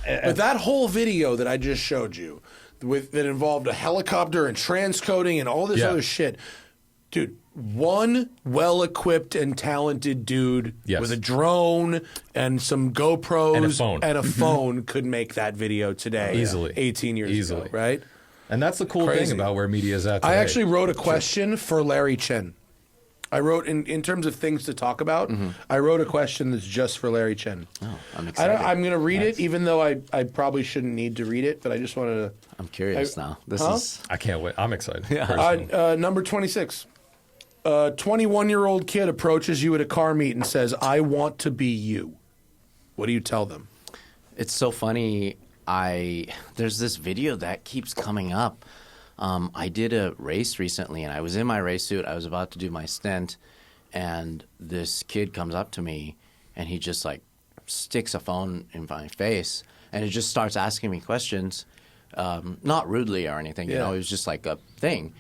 that whole video that I just showed you, that involved a helicopter and transcoding and all this other shit, Dude, one well-equipped and talented dude with a drone and some GoPros and a phone, could make that video today. Easily. 18 years ago, right? And that's the cool thing about where media is at today. I actually wrote a question for Larry Chen. I wrote, in terms of things to talk about, I wrote a question that's just for Larry Chen. Oh, I'm excited. I'm going to read it, even though I probably shouldn't need to read it, but I just wanted to... I'm curious now. This is... I can't wait. I'm excited. Yeah. Number 26. A 21-year-old kid approaches you at a car meet and says, I want to be you. What do you tell them? It's so funny. There's this video that keeps coming up. I did a race recently, and I was in my race suit. I was about to do my stint, and this kid comes up to me, and he just like sticks a phone in my face, and it just starts asking me questions, not rudely or anything. You know, it was just like a thing.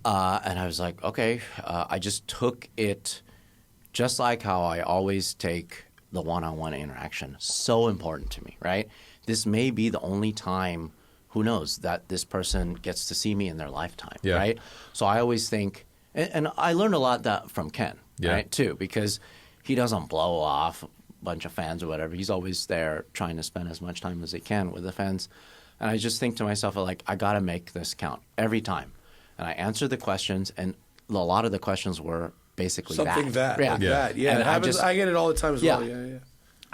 And I was like, okay. I just took it just like how I always take the one-on-one interaction. So important to me, right? This may be the only time, who knows, that this person gets to see me in their lifetime, right? So I always think, and I learned a lot that from Ken, right, too, because he doesn't blow off a bunch of fans or whatever. He's always there trying to spend as much time as he can with the fans. And I just think to myself, like, I got to make this count every time. And I answered the questions, and a lot of the questions were basically something that. Yeah. And I get it all the time as well.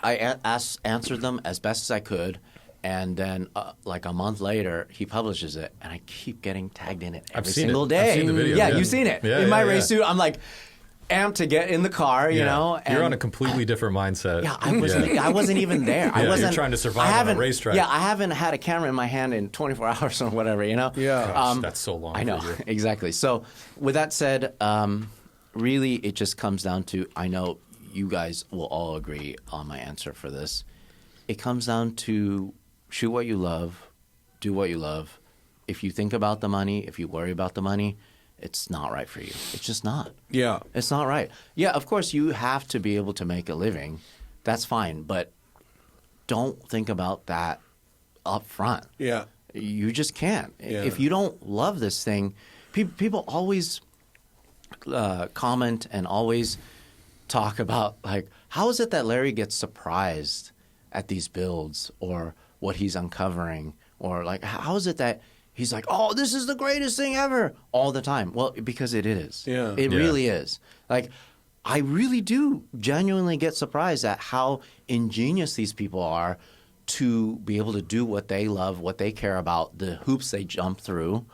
I answered them as best as I could, and then like a month later, he publishes it, and I keep getting tagged in it every single day. I've seen the video. Yeah, you've seen it. In my race suit, I'm like amped to get in the car, you know. And you're on a completely different mindset. Yeah, I wasn't even there. I wasn't you're trying to survive on a racetrack. Yeah, I haven't had a camera in my hand in 24 hours or whatever, you know. Yeah, gosh, that's so long. I know exactly. So with that said, really, it just comes down to, I know you guys will all agree on my answer for this. It comes down to shoot what you love, do what you love. If you think about the money, if you worry about the money, it's not right for you. It's just not. Yeah. It's not right. Yeah, of course, you have to be able to make a living. That's fine. But don't think about that up front. Yeah. You just can't. Yeah. If you don't love this thing, people always comment and always talk about, like, how is it that Larry gets surprised at these builds or what he's uncovering? Or, like, how is it that he's like, oh, this is the greatest thing ever all the time? Well, because it is. Yeah. It really is. Like, I really do genuinely get surprised at how ingenious these people are to be able to do what they love, what they care about, the hoops they jump through.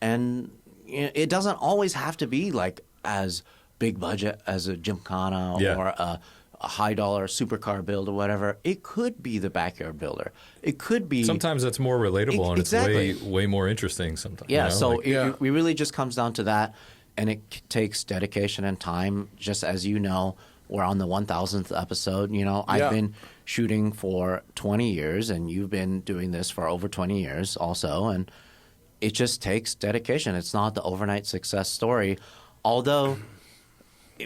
And it doesn't always have to be like as big budget as a Gymkhana or a high-dollar supercar build or whatever. It could be the backyard builder. It could be... Sometimes that's more relatable and exactly. it's way more interesting sometimes. Yeah, you know? so it really just comes down to that, and it takes dedication and time. Just as you know, we're on the 1,000th episode. You know, I've been shooting for 20 years, and you've been doing this for over 20 years also, and it just takes dedication. It's not the overnight success story, although...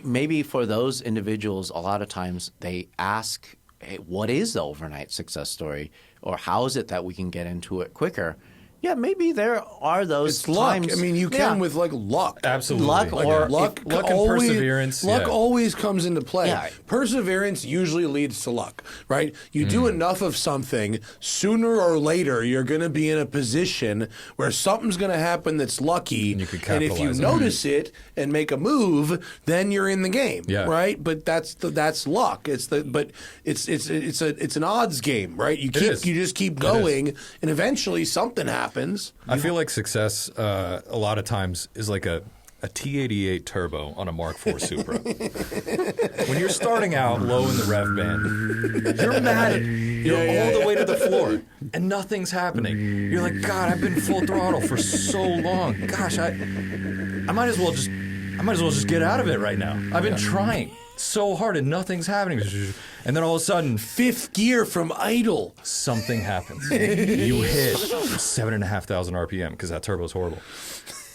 Maybe for those individuals, a lot of times they ask, hey, what is the overnight success story? Or how is it that we can get into it quicker? Yeah, maybe there are those times. Luck. I mean, you can with like luck. Absolutely. Luck or luck and always, perseverance. Luck always comes into play. Yeah. Perseverance usually leads to luck, right? You do enough of something, sooner or later, you're going to be in a position where something's going to happen that's lucky. And if you notice it and make a move, then you're in the game, right? But that's luck. It's an odds game, right? You just keep going, and eventually something happens. I feel like success a lot of times is like a T88 turbo on a Mark IV Supra. When you're starting out low in the rev band, you're mad. You're all the way to the floor, and nothing's happening. You're like, God, I've been full throttle for so long. Gosh, I might as well just get out of it right now. I've been trying so hard and nothing's happening. And then all of a sudden, fifth gear from idle, something happens. You hit 7,500 RPM because that turbo's horrible.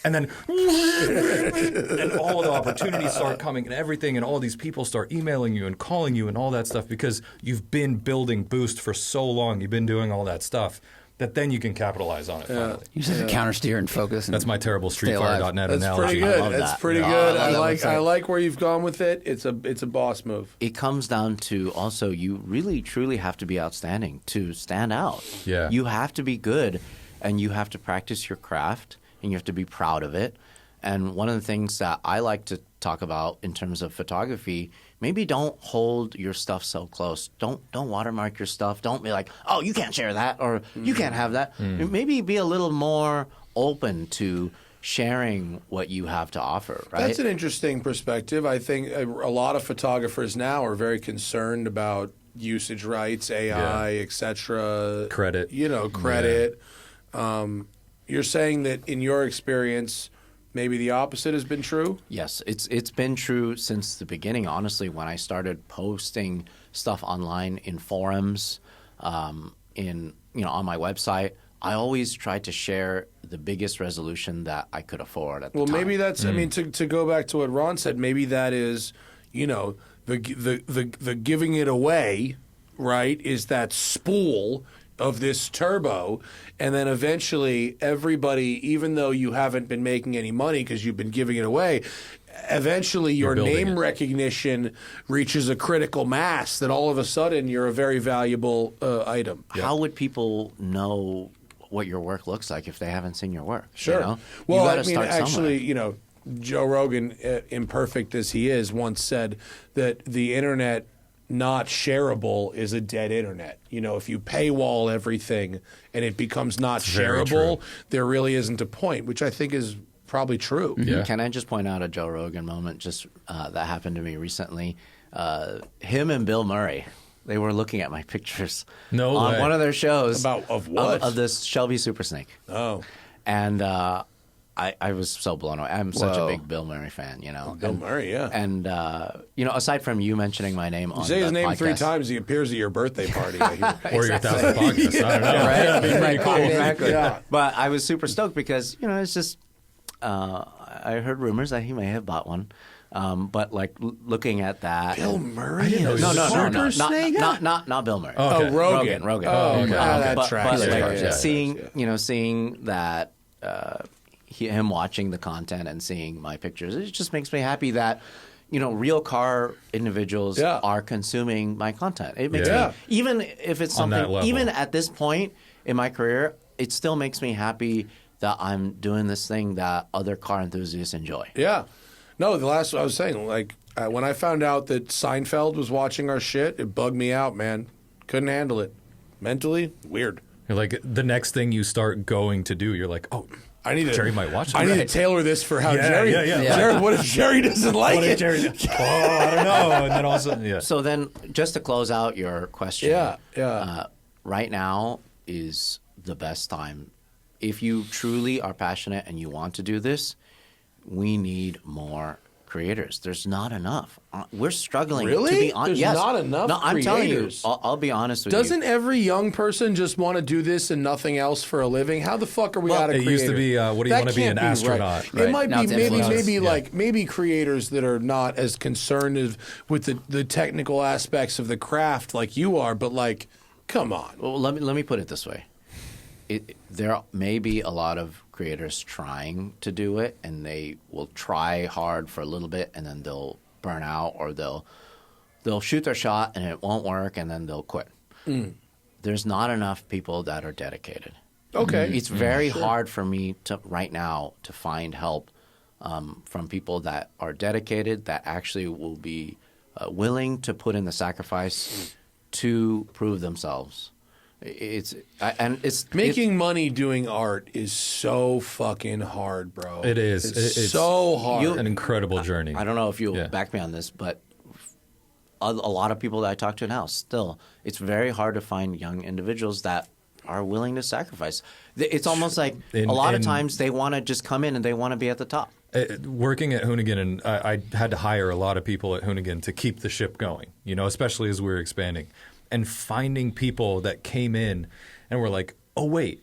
And then and all the opportunities start coming and everything, and all these people start emailing you and calling you and all that stuff because you've been building Boost for so long. You've been doing all that stuff. that then you can capitalize on it finally. You just have to counter steer and focus. And that's my terrible stay alive. StreetFighter.net That's analogy. pretty good. That's pretty good. I like where you've gone with it. It's a boss move. It comes down to also you really truly have to be outstanding to stand out. Yeah. You have to be good, and you have to practice your craft, and you have to be proud of it. And one of the things that I like to talk about in terms of photography, maybe don't hold your stuff so close. Don't watermark your stuff. Don't be like, oh, you can't share that, or you can't have that. Maybe be a little more open to sharing what you have to offer, right? That's an interesting perspective. I think a lot of photographers now are very concerned about usage rights, AI, etc. Credit. Credit. You're saying that in your experience, maybe the opposite has been true? Yes, it's been true since the beginning. Honestly, when I started posting stuff online in forums, on my website, I always tried to share the biggest resolution that I could afford at the time. Well, maybe that's. I mean, to go back to what Ron said, maybe that is, the giving it away, right? Is that spool of this turbo, and then eventually everybody, even though you haven't been making any money because you've been giving it away, eventually your name recognition reaches a critical mass that all of a sudden you're a very valuable item. How would people know what your work looks like if they haven't seen your work? Sure. Well, I mean, actually, Joe Rogan, imperfect as he is, once said that the internet not shareable is a dead internet. If you paywall everything and it becomes not shareable, there really isn't a point, which I think is probably true. Yeah. Can I just point out a Joe Rogan moment that happened to me recently? Him and Bill Murray, they were looking at my pictures on one of their shows. Of what? Of this Shelby Super Snake. Oh. And I was so blown away. I'm such a big Bill Murray fan, Bill Murray, yeah. And, aside from you mentioning my name on the podcast. You say his name 3 times, he appears at your birthday party. Or your 1,000th podcast. I don't know. Right? That'd be pretty cool. Exactly. Yeah. But I was super stoked because, it's just, I heard rumors that he may have bought one. But looking at that, Bill Murray, no, not Bill Murray. Oh, okay. Rogan. Oh, okay. That tracks. Seeing that. Him watching the content and seeing my pictures, it just makes me happy that real car individuals are consuming my content. It makes me, even if it's something, even at this point in my career, it still makes me happy that I'm doing this thing that other car enthusiasts enjoy. Yeah. No, the last I was saying, when I found out that Seinfeld was watching our shit, it bugged me out, man. Couldn't handle it. Mentally, weird. You're like, the next thing you start going to do, you're like, oh, Jerry might watch it. I need to tailor this for how Jerry. Jerry, what if Jerry doesn't like it? Jerry, I don't know. And then all of a sudden, So then, just to close out your question, right now is the best time. If you truly are passionate and you want to do this, we need more creators. There's not enough. We're struggling. Really? To be honest. There's not enough No, I'm telling you. creators. I'll be honest with you. Doesn't every young person just want to do this and nothing else for a living? How the fuck are we out of it creators? used to be, what do you want to be, an astronaut? Right. It might Now be it's maybe creators that are not as concerned with the technical aspects of the craft like you are, but come on. Well, let me put it this way. There may be a lot of creators trying to do it, and they will try hard for a little bit, and then they'll burn out, or they'll shoot their shot and it won't work, and then they'll quit. There's not enough people that are dedicated. Okay. It's very hard for me right now to find help from people that are dedicated, that actually will be willing to put in the sacrifice to prove themselves. Making money doing art is so fucking hard, bro. It is. It's so hard. An incredible journey. I don't know if you'll back me on this, but a lot of people that I talk to now, still, it's very hard to find young individuals that are willing to sacrifice. It's almost like a lot of times they want to just come in and they want to be at the top. Working at Hoonigan, and I had to hire a lot of people at Hoonigan to keep the ship going, especially as we were expanding. And finding people that came in and were like, oh, wait,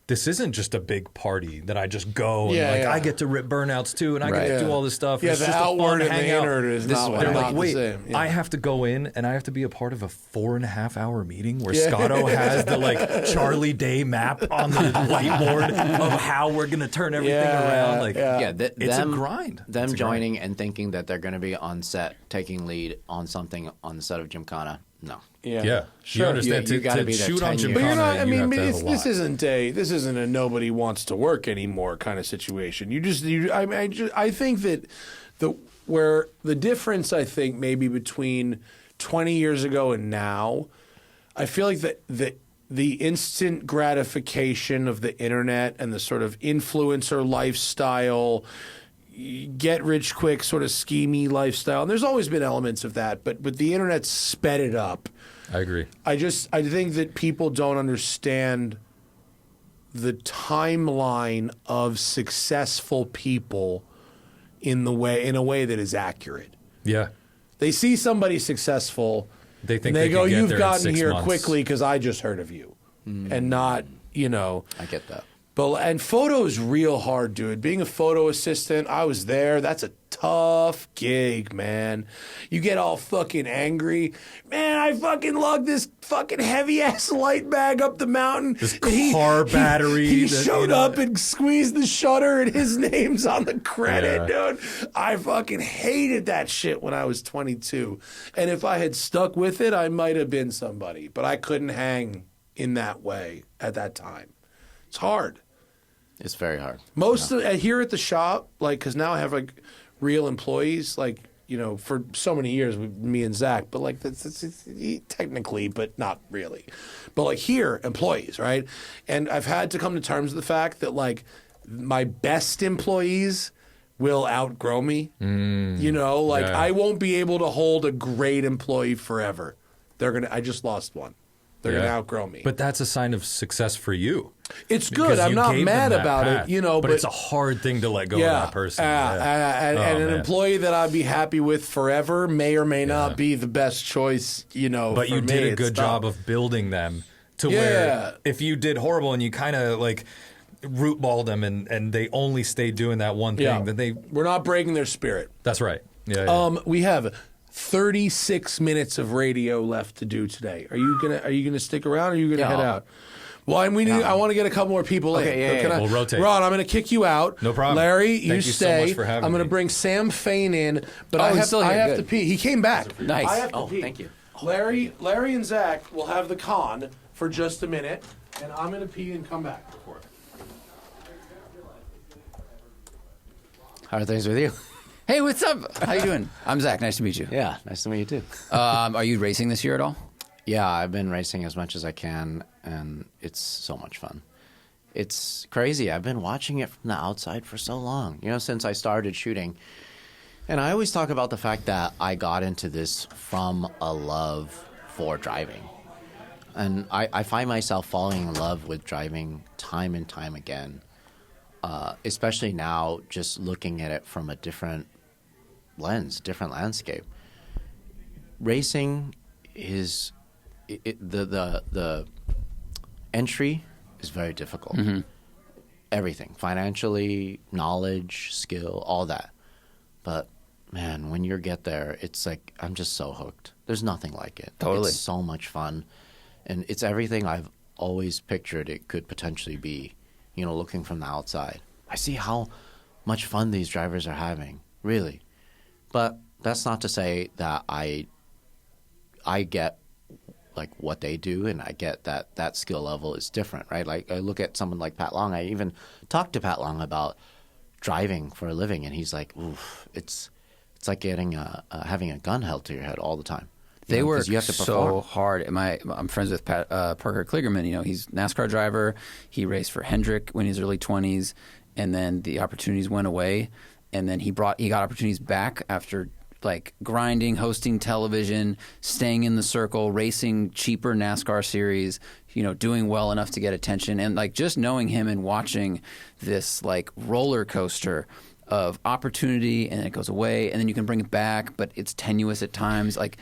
this isn't just a big party that I just go and I get to rip burnouts too, and I get to do all this stuff. Yeah, it's the just outward a and fun the hangout. inward is not wait, the same. Yeah. I have to go in and I have to be a part of a 4.5-hour meeting where Scotto has the like Charlie Day map on the whiteboard of how we're gonna turn everything around. Like, it's a grind. Them joining and thinking that they're going to be on set, taking lead on something on the set of Gymkhana. No. Yeah. Sure. You understand? You gotta to be there shoot on 10 Gymkhana, years. But you're not. I you mean, have to have a lot. this isn't a nobody wants to work anymore kind of situation. I think that where the difference, I think, maybe between 20 years ago and now, I feel like the instant gratification of the internet and the sort of influencer lifestyle, get rich quick sort of schemy lifestyle, and there's always been elements of that, but the internet sped it up. I agree. I think that people don't understand the timeline of successful people in a way that is accurate. Yeah. They see somebody successful, they think and they go, can get "You've there in gotten 6 here months. quickly because I just heard of you," and not, I get that. And photo is real hard, dude. Being a photo assistant, I was there. That's a tough gig, man. You get all fucking angry. Man, I fucking lugged this fucking heavy-ass light bag up the mountain. This car battery. He showed up and squeezed the shutter, and his name's on the credit, dude. I fucking hated that shit when I was 22. And if I had stuck with it, I might have been somebody. But I couldn't hang in that way at that time. It's hard. It's very hard. Here at the shop, like, because now I have like real employees, like, for so many years with me and Zach, but like that's technically, but not really. But like here, employees, right? And I've had to come to terms with the fact that like my best employees will outgrow me. I won't be able to hold a great employee forever. I just lost one. They're going to outgrow me. But that's a sign of success for you. It's good. I'm not mad about it, But it's a hard thing to let go of that person. And an employee that I'd be happy with forever may or may not be the best choice, But you did a good job of building them to where if you did horrible and you kind of like root balled them and they only stayed doing that one thing, then we're not breaking their spirit. That's right. Yeah. We have 36 minutes of radio left to do today. Are you gonna stick around or are you gonna head out? Well, I want to get a couple more people in. We'll rotate. Ron, I'm going to kick you out. No problem. Larry, Thank you stay. so much for having I'm going to me. bring Sam Fane in, but I have to pee. He came back. Nice. I have to pee. Thank you. Larry and Zach will have the con for just a minute, and I'm going to pee and come back. How are things with you? Hey, what's up? How you doing? I'm Zach. Nice to meet you. Yeah, nice to meet you too. Are you racing this year at all? Yeah, I've been racing as much as I can, and it's so much fun. It's crazy. I've been watching it from the outside for so long, since I started shooting. And I always talk about the fact that I got into this from a love for driving. And I find myself falling in love with driving time and time again, especially now just looking at it from a different lens, different landscape. Racing is... The entry is very difficult. Mm-hmm. Everything, financially, knowledge, skill, all that. But man, when you get there, it's like I'm just so hooked. There's nothing like it. Totally. It's so much fun, and it's everything I've always pictured it could potentially be. Looking from the outside, I see how much fun these drivers are having, really. But that's not to say that I get like what they do, and I get that skill level is different, right? Like I look at someone like Pat Long. I even talked to Pat Long about driving for a living, and he's like, "Oof, it's like getting having a gun held to your head all the time." They work you have to so hard. I'm friends with Parker Kligerman. He's a NASCAR driver. He raced for Hendrick when he was early 20s, and then the opportunities went away, and then he got opportunities back after like grinding, hosting television, staying in the circle, racing cheaper NASCAR series, doing well enough to get attention. And like just knowing him and watching this like roller coaster of opportunity, and it goes away, and then you can bring it back, but it's tenuous at times. Like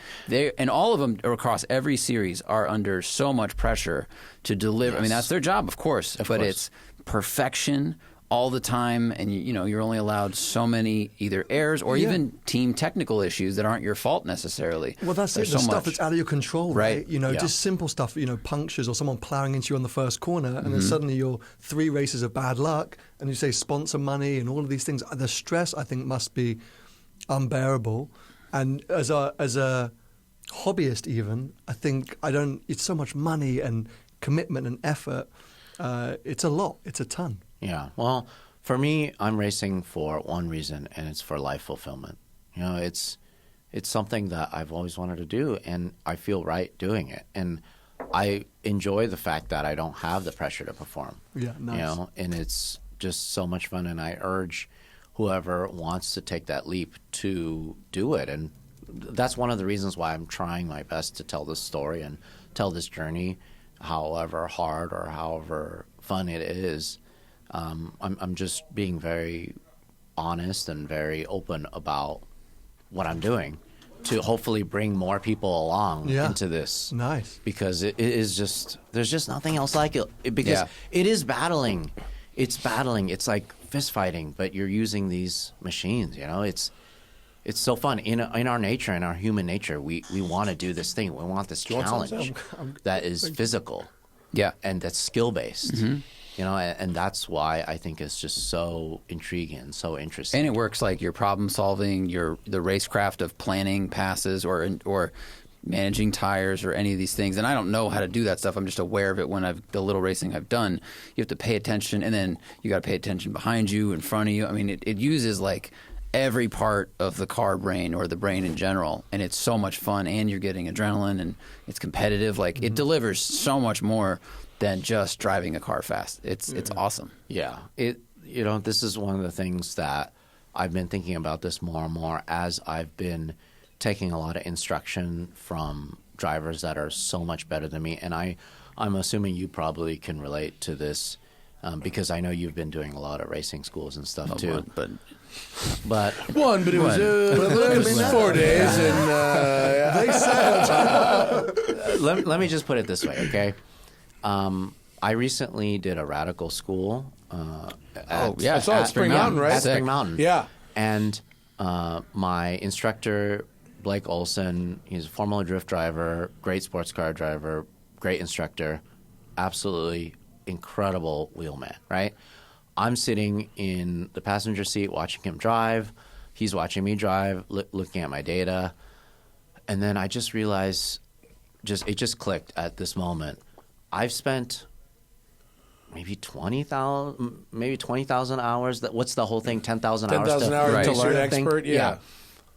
and all of them across every series are under so much pressure to deliver. I mean, that's their job, of course, but it's perfection all the time, and you're only allowed so many either errors or even team technical issues that aren't your fault necessarily. Well, that's There's it. The so stuff much. that's out of your control, right? Right. Just simple stuff. Punctures or someone plowing into you on the first corner, and then suddenly you're 3 races of bad luck, and you say sponsor money and all of these things. The stress, I think, must be unbearable. And as a hobbyist, even, I think It's so much money and commitment and effort. It's a lot. It's a ton. Yeah. Well, for me, I'm racing for one reason, and it's for life fulfillment. It's something that I've always wanted to do, and I feel right doing it. And I enjoy the fact that I don't have the pressure to perform. Yeah, nice. And it's just so much fun, and I urge whoever wants to take that leap to do it. And that's one of the reasons why I'm trying my best to tell this story and tell this journey, however hard or however fun it is. I'm just being very honest and very open about what I'm doing to hopefully bring more people along into this. Nice. Because it is just, there's just nothing else like it. Because it is battling. It's battling. It's like fist fighting, but you're using these machines, It's so fun. In our nature, in our human nature, we want to do this thing. We want this challenge that is physical. Yeah. And that's skill-based. Mm-hmm. And that's why I think it's just so intriguing and so interesting. And it works like your problem solving, the racecraft of planning passes or managing tires or any of these things. And I don't know how to do that stuff. I'm just aware of it when the little racing I've done. You have to pay attention, and then you got to pay attention behind you, in front of you. I mean, it uses like every part of the car brain or the brain in general, and it's so much fun, and you're getting adrenaline, and it's competitive. Like it delivers so much more than just driving a car fast. It's awesome. Yeah. This is one of the things that I've been thinking about this more and more as I've been taking a lot of instruction from drivers that are so much better than me. And I'm assuming you probably can relate to this because I know you've been doing a lot of racing schools and stuff too. But it was 4 days, and they said. Let me just put it this way, okay? I recently did a radical school. At Spring Mountain, right? At Spring Mountain. Yeah. And my instructor, Blake Olson, he's a Formula Drift driver, great sports car driver, great instructor, absolutely incredible wheelman, right? I'm sitting in the passenger seat watching him drive. He's watching me drive, looking at my data. And then I just realized, it just clicked at this moment. I've spent maybe 20,000 hours. What's the whole thing? 10,000 hours 10,000 hours to to learn be a an thing? expert. Yeah.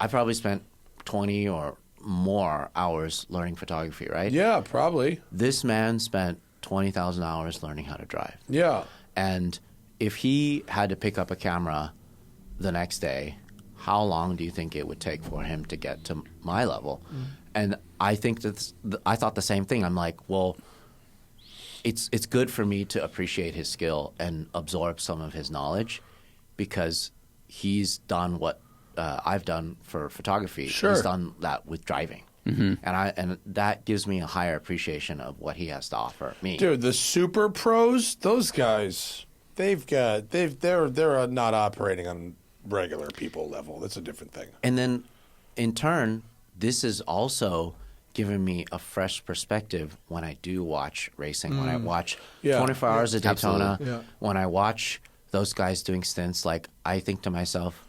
I probably spent 20 or more hours learning photography, right? Yeah, probably. This man spent 20,000 hours learning how to drive. Yeah. And if he had to pick up a camera the next day, how long do you think it would take for him to get to my level? And I think I thought the same thing. I'm like, well, it's good for me to appreciate his skill and absorb some of his knowledge because he's done what I've done for photography. Sure. He's done that with driving. Mm-hmm. And that gives me a higher appreciation of what he has to offer me. Dude, the super pros, those guys, they're not operating on regular people level. That's a different thing. And then, in turn, this is also giving me a fresh perspective when I do watch racing. When I watch 24 Hours of Daytona, when I watch those guys doing stints, like I think to myself,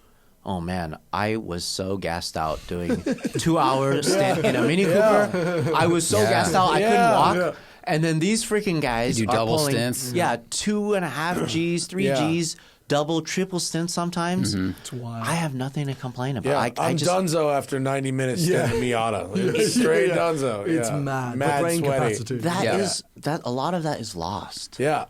oh man, I was so gassed out doing 2 hour stint in a Mini Cooper. I was so gassed out I couldn't walk. Yeah. And then these freaking guys you do are double pulling, stints. 2.5 Gs, 3 Gs, double, triple stints sometimes. It's wild. I have nothing to complain about. Yeah, I'm donezo after 90 minutes in the Miata. It's straight donezo. It's mad. Mad brain sweaty. capacity. A lot of that is lost. Yeah.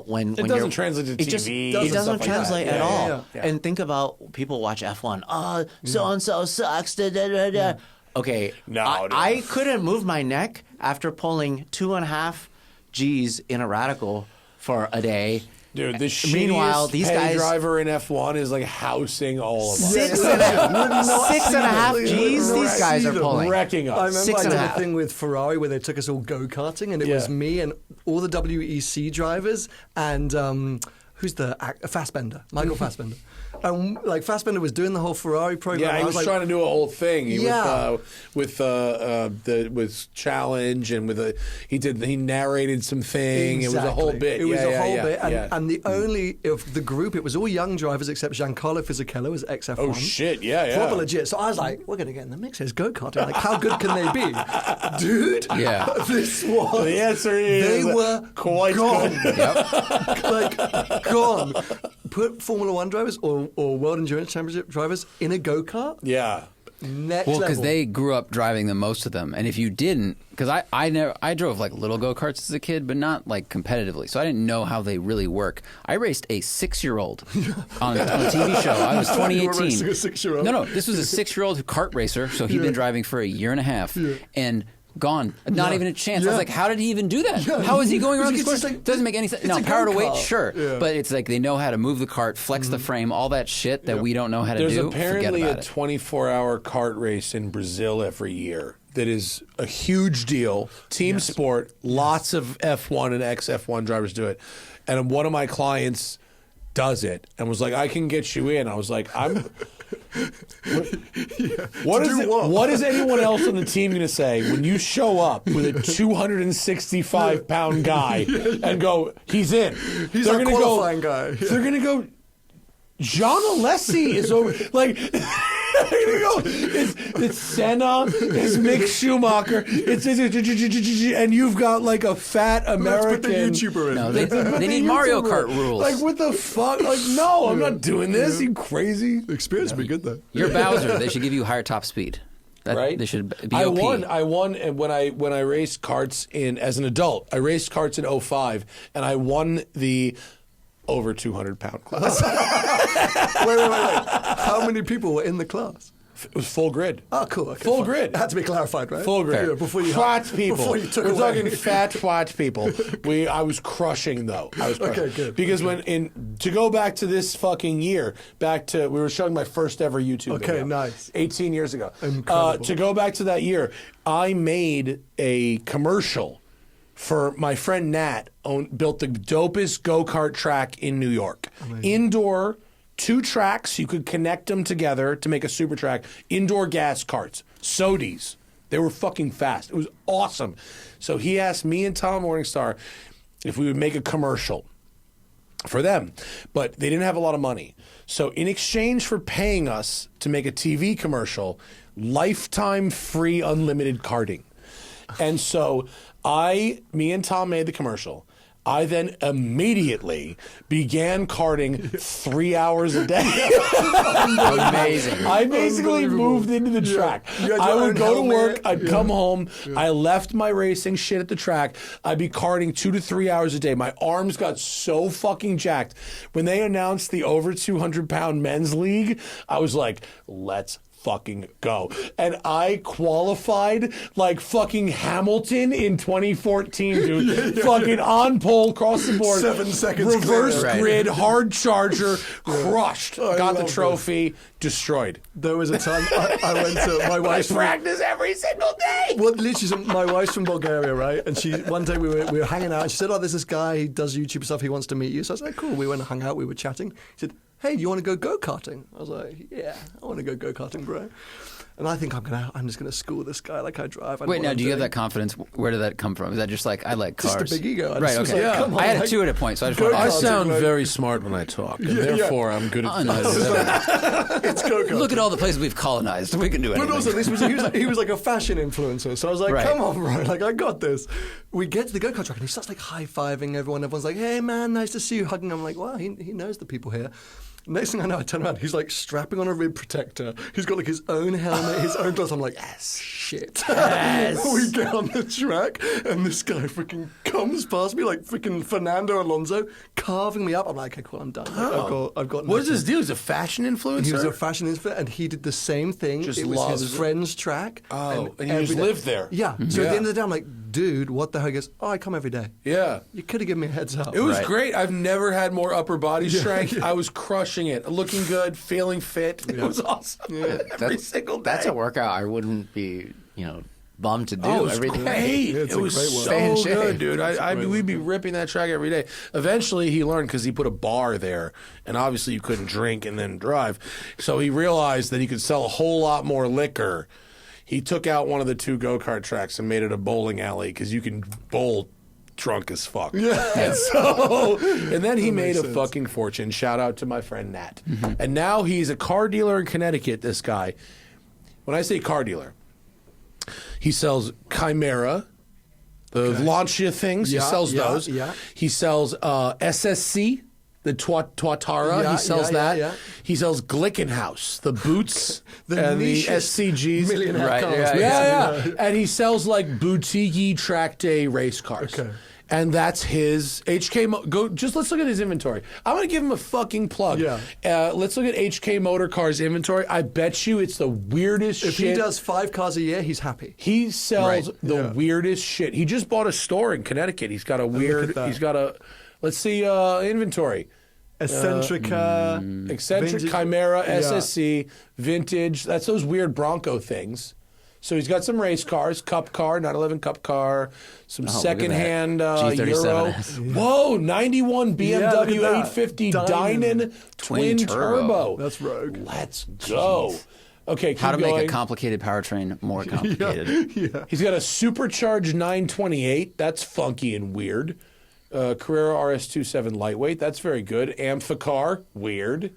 When it doesn't translate to TV. It doesn't translate at all. Yeah. And think about people watch F1. Oh, so-and-so sucks. Da, da, da, da. Okay. I couldn't move my neck after pulling 2.5 Gs in a radical for a day. Dude, the Meanwhile, shittiest these pay guys driver in F1 is like housing all of us. 6.5 G's these guys are pulling. Wrecking us. I remember I did a 6.5. thing with Ferrari where they took us all go-karting, and it was me and all the WEC drivers and who's the Fassbender, Michael Fassbender. And like Fassbender was doing the whole Ferrari program. Yeah, he was like, trying to do a whole thing with challenge and he narrated some thing. Exactly. It was a whole bit. It was a whole bit, yeah. and the only of the group, it was all young drivers except Giancarlo Fisichella was ex-F1. Oh shit! Yeah. Proper legit. So I was like, we're gonna get in the mix. There's go-karting. Like, how good can they be, dude? Yeah. This was. The answer is they were quite gone. good. Like gone. Put Formula One drivers or World Endurance Championship drivers in a go-kart. Yeah. Next Well, level. because they grew up driving them, most of them, and if you didn't, because I drove like little go-karts as a kid, but not like competitively, so I didn't know how they really work. I raced a 6-year-old on a TV show. I was 2018. You were racing a 6-year-old? No, this was a 6-year-old kart racer, so he'd been driving for a year and a half, and gone. Not even a chance. I was like, how did he even do that? How is he going around these courses? Doesn't make any sense. Now, power to weight, sure. But it's like they know how to move the cart, flex the frame, all that shit that we don't know how to There's do. apparently Forget a about it. 24-hour kart race in Brazil every year that is a huge deal. Team sport. Lots of F1 and ex-F1 drivers do it. And one of my clients does it and was like, I can get you in. I was like, what is anyone else on the team going to say when you show up with a 265-pound guy and go, he's in? He's a qualifying guy. They're going to go, John Alessi is over. Like, it's Senna, it's Mick Schumacher, and you've got like a fat American YouTuber in. No, they need Mario Kart rules. Like, what the fuck? Like, no, I'm not doing this. You crazy? The experience would be good though. You're Bowser. They should give you higher top speed. Right? They should be I OP. won when I raced karts as an adult. I raced karts in 05, and I won the over 200-pound class. Wait. How many people were in the class? It was full grid. Oh, cool. Okay, Full fine. grid. It had to be clarified, right? Full grid. Yeah, before you fat people. Before you took We're away. talking fat people. I was crushing though. Okay, good. Because to go back to this fucking year, we were showing my first ever YouTube video. Okay, nice. 18 years ago. Incredible. To go back to that year, I made a commercial for my friend Nat. Built the dopest go-kart track in New York. Amazing. Indoor. 2 tracks, you could connect them together to make a super track. Indoor gas carts, Sodies. They were fucking fast. It was awesome. So he asked me and Tom Morningstar if we would make a commercial for them. But they didn't have a lot of money. So in exchange for paying us to make a TV commercial, lifetime free unlimited karting. And so me and Tom made the commercial. I then immediately began karting 3 hours a day. Amazing. I basically moved into the track. I would go to work, I'd come home, I left my racing shit at the track, I'd be karting 2 to 3 hours a day. My arms got so fucking jacked. When they announced the over 200-pound men's league, I was like, let's fucking go. And I qualified like fucking Hamilton in 2014, dude. Fucking on pole, across the board. 7 seconds reverse clear. grid, hard charger, crushed. Got the trophy, destroyed. There was a time I went to my wife's practice every single day. Well, literally, my wife's from Bulgaria, right? And one day we were hanging out, and she said, "Oh, there's this guy. He does YouTube stuff. He wants to meet you." So I was like, "Cool." We went and hung out. We were chatting. He said, "Hey, do you want to go karting?" I was like, "Yeah, I want to go karting, bro." And I think I'm just gonna school this guy like I drive. Wait, now, do you have that confidence? Where did that come from? Is that just like, I like cars? Just a big ego. Right, okay. Like, I had a 2 at a point, so I just wanted to I sound very smart when I talk, and therefore I'm good at It's go-karting. Look at all the places we've colonized. We can do anything. But also, he was like a fashion influencer. So I was like, Right. come on, bro. Like, I got this. We get to the go-kart track, and he starts like high-fiving everyone. Everyone's like, hey, man, nice to see you. Hugging him. I'm like, wow, he knows the people here. Next thing I know, I turn around. He's like strapping on a rib protector. He's got like his own helmet, his own gloves. I'm like, yes, shit. Yes. We get on the track, and this guy freaking comes past me like freaking Fernando Alonso, carving me up. I'm like, okay, cool, I'm done. Like, I've got. What is this deal? He's a fashion influencer? He was a fashion influencer, and he did the same thing. Just it was loves his it. friend's track. Oh, and he just lived there. Yeah. So at the end of the day, I'm like, dude, what the hell? He goes, oh, I come every day. Yeah. You could have given me a heads up. It was great. I've never had more upper body strength. I was crushing it. Looking good, feeling fit. It was awesome. Every single day. That's a workout I wouldn't be, bummed to do. Oh, it was every day. great. It was so good, dude. We'd be ripping that track every day. Eventually, he learned because he put a bar there, and obviously you couldn't drink and then drive. So he realized that he could sell a whole lot more liquor. He took out one of the 2 go-kart tracks and made it a bowling alley because you can bowl drunk as fuck. Yeah. And then he made a fucking fortune. Shout out to my friend Nat. And now he's a car dealer in Connecticut, this guy. When I say car dealer, he sells Chimera, the Lancia things. He sells those. Yeah. He sells SSC, the Tuatara. He sells that. Yeah. He sells Glickenhaus, the boots and the SCGs. Millionaire cars. Yeah. And he sells like boutique track day race cars. Okay. And that's his HK. Let's look at his inventory. I'm going to give him a fucking plug. Yeah. Let's look at HK Motor Cars inventory. I bet you it's the weirdest shit. If he does 5 cars a year, he's happy. He sells the weirdest shit. He just bought a store in Connecticut. He's got a weird. He's got a. Let's see inventory. Eccentrica, Eccentric, vintage, Chimera, SSC, vintage. That's those weird Bronco things. So he's got some race cars, Cup car, 911 Cup car, some secondhand Euro. Whoa, 91 BMW 850 Dynon twin turbo. That's rogue. Let's go. Jeez. Okay, how to make a complicated powertrain more complicated. He's got a supercharged 928. That's funky and weird. Carrera RS27 lightweight. That's very good. Amphicar. Weird.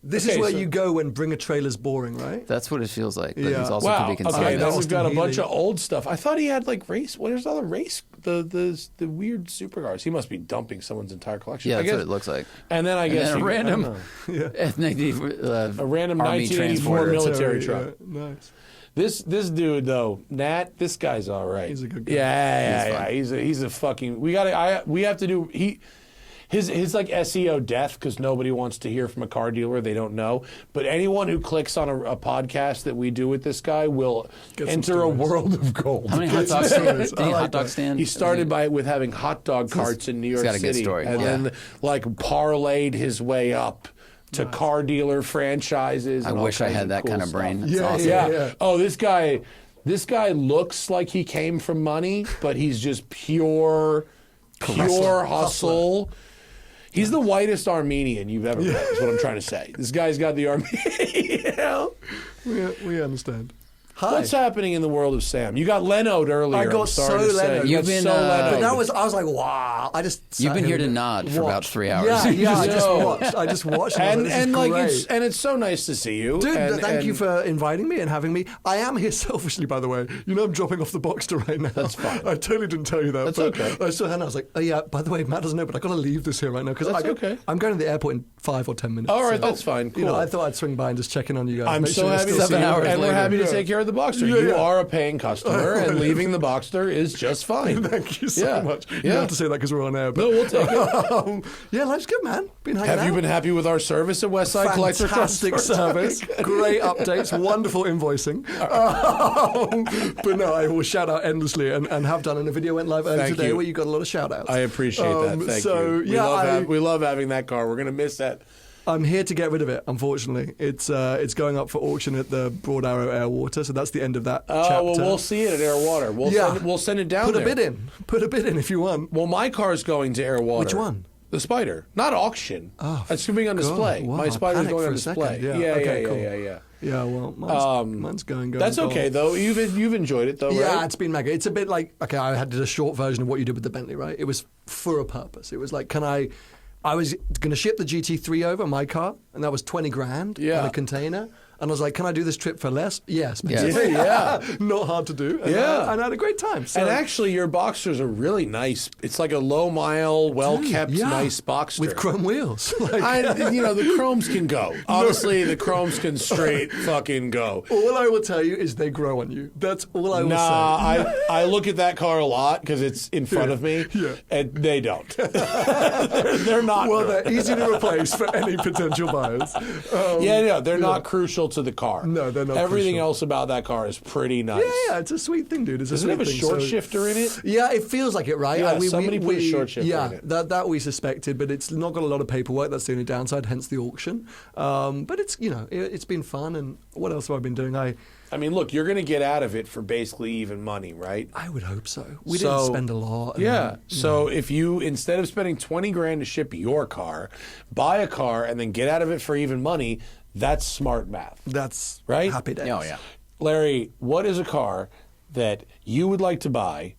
This is where you go when Bring a Trailer's boring, right? That's what it feels like. But he's also wow. could be considered. Okay, then we've got a bunch of old stuff. I thought he had like race. What is all the race? The weird supercars. He must be dumping someone's entire collection. Yeah, that's what it looks like. And then I guess a random, a random 1984 military truck. Yeah. Nice. This dude though, Nat. This guy's all right. He's a good guy. Yeah. He's a fucking. We have to do His like SEO death because nobody wants to hear from a car dealer they don't know. But anyone who clicks on a podcast that we do with this guy will enter a world of gold. How many hot dog stands? Hot dog stand? He started with having hot dog carts in New York City. He's got a good story. And then like parlayed his way up to car dealer franchises. I wish I had that kind of brain. That's awesome. Yeah. Oh, this guy looks like he came from money, but he's just pure hustle. He's the whitest Armenian you've ever met, is what I'm trying to say. This guy's got the Armenian. We understand. Hi. What's happening in the world of Sam? You got Leno'd earlier. I got so Leno'd. You've been, but that was, I was like, wow. You've been here to nod for about 3 hours. Yeah, I just watched. And it's so nice to see you. Dude, thank you for inviting me and having me. I am here selfishly, by the way. You know I'm dropping off the Boxster right now. That's fine. I totally didn't tell you that. That's okay. I saw Hannah, I was like, oh yeah, by the way, Matt doesn't know, but I've got to leave this here right now. Because okay. I'm going to the airport in 5 or 10 minutes. All right, that's fine. Cool. I thought I'd swing by and just check in on you guys. I'm so happy to see you. And we're happy to take care of the Boxster. You are a paying customer, and leaving the Boxster is just fine. Thank you so much. You don't have to say that because we're on air. But, no, we'll take it. Yeah, life's good, man. Been hanging out. Have you been happy with our service at Westside Collector? Fantastic service. Great updates. Wonderful invoicing. But no, I will shout out endlessly and have done. And the video went live earlier today where you got a lot of shout outs. I appreciate that. Thank you. We love having that car. We're going to miss that. I'm here to get rid of it, unfortunately. It's going up for auction at the Broad Arrow Airwater, so that's the end of that chapter. Well, we'll see it at Airwater. We'll send it down there. Put a bid in if you want. Well, my car's going to Airwater. Which one? The Spider. Not auction. Oh, it's going on display. Wow, My Spider's going on display. Yeah, Yeah, well, mine's going. That's okay, though. You've enjoyed it, though, right? Yeah, it's been mega. It's a bit like, okay, I had a short version of what you did with the Bentley, right? It was for a purpose. It was like, I was going to ship the GT3 over, my car, and that was 20 grand in a container. And I was like, can I do this trip for less? Yes. Yeah. Not hard to do. And I had a great time. So. And actually, your Boxsters are really nice. It's like a low-mile, well-kept, nice Boxster. With chrome wheels. The chromes can go. Honestly, the chromes can straight fucking go. All I will tell you is they grow on you. That's all I will say. I look at that car a lot because it's in front of me, and they don't. they're not. Well, they're easy to replace for any potential buyers. They're not crucial to the car. No, they're not Everything crucial. else about that car is pretty nice. Yeah, it's a sweet thing, dude. It's Does it have a sweet thing. short shifter in it? Yeah, it feels like it, right? Yeah, somebody put a short shifter yeah, in it. that we suspected, but it's not got a lot of paperwork. That's the only downside, hence the auction. But it's, it's been fun. And what else have I been doing? I mean, look, you're going to get out of it for basically even money, right? I would hope so. We didn't spend a lot. Yeah. So if you, instead of spending $20,000 to ship your car, buy a car and then get out of it for even money, that's smart math. That's right. Happy days. Oh, yeah. Larry, what is a car that you would like to buy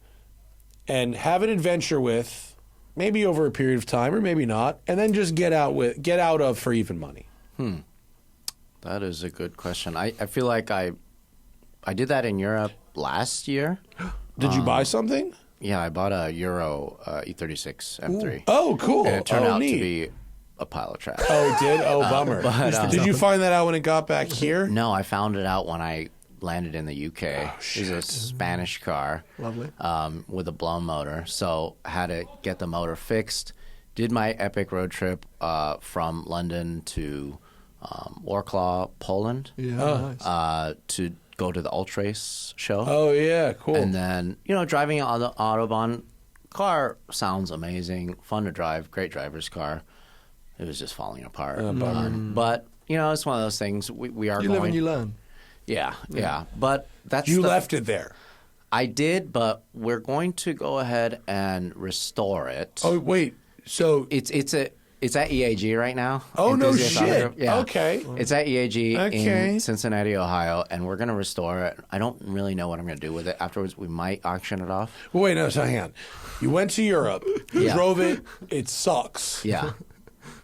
and have an adventure with, maybe over a period of time or maybe not, and then just get out of for even money? That is a good question. I feel like I did that in Europe last year. Did you buy something? Yeah, I bought a Euro E36 M3. Ooh. Oh, cool. And it turned out neat. to be a pile of trash. Oh, it did? Oh, bummer. Did you find that out when it got back here? No, I found it out when I landed in the UK. It was a Spanish car. Lovely. With a blown motor. So I had to get the motor fixed. Did my epic road trip from London to Wrocław, Poland. Yeah, nice. To go to the Ultrace show. Oh, yeah, cool. And then, driving on the Autobahn, car sounds amazing, fun to drive, great driver's car. It was just falling apart. But, it's one of those things. We are you going... live and you learn. Yeah. But that's... You left it there. I did, but we're going to go ahead and restore it. Oh, wait. So... It's at EAG right now. Oh, no Enthusiast Auto shit. Group. Yeah. Okay. It's at EAG Okay. in Cincinnati, Ohio, and we're going to restore it. I don't really know what I'm going to do with it. Afterwards, we might auction it off. Well, wait, no, so hang on. You went to Europe, you Yeah. drove it, it sucks. Yeah.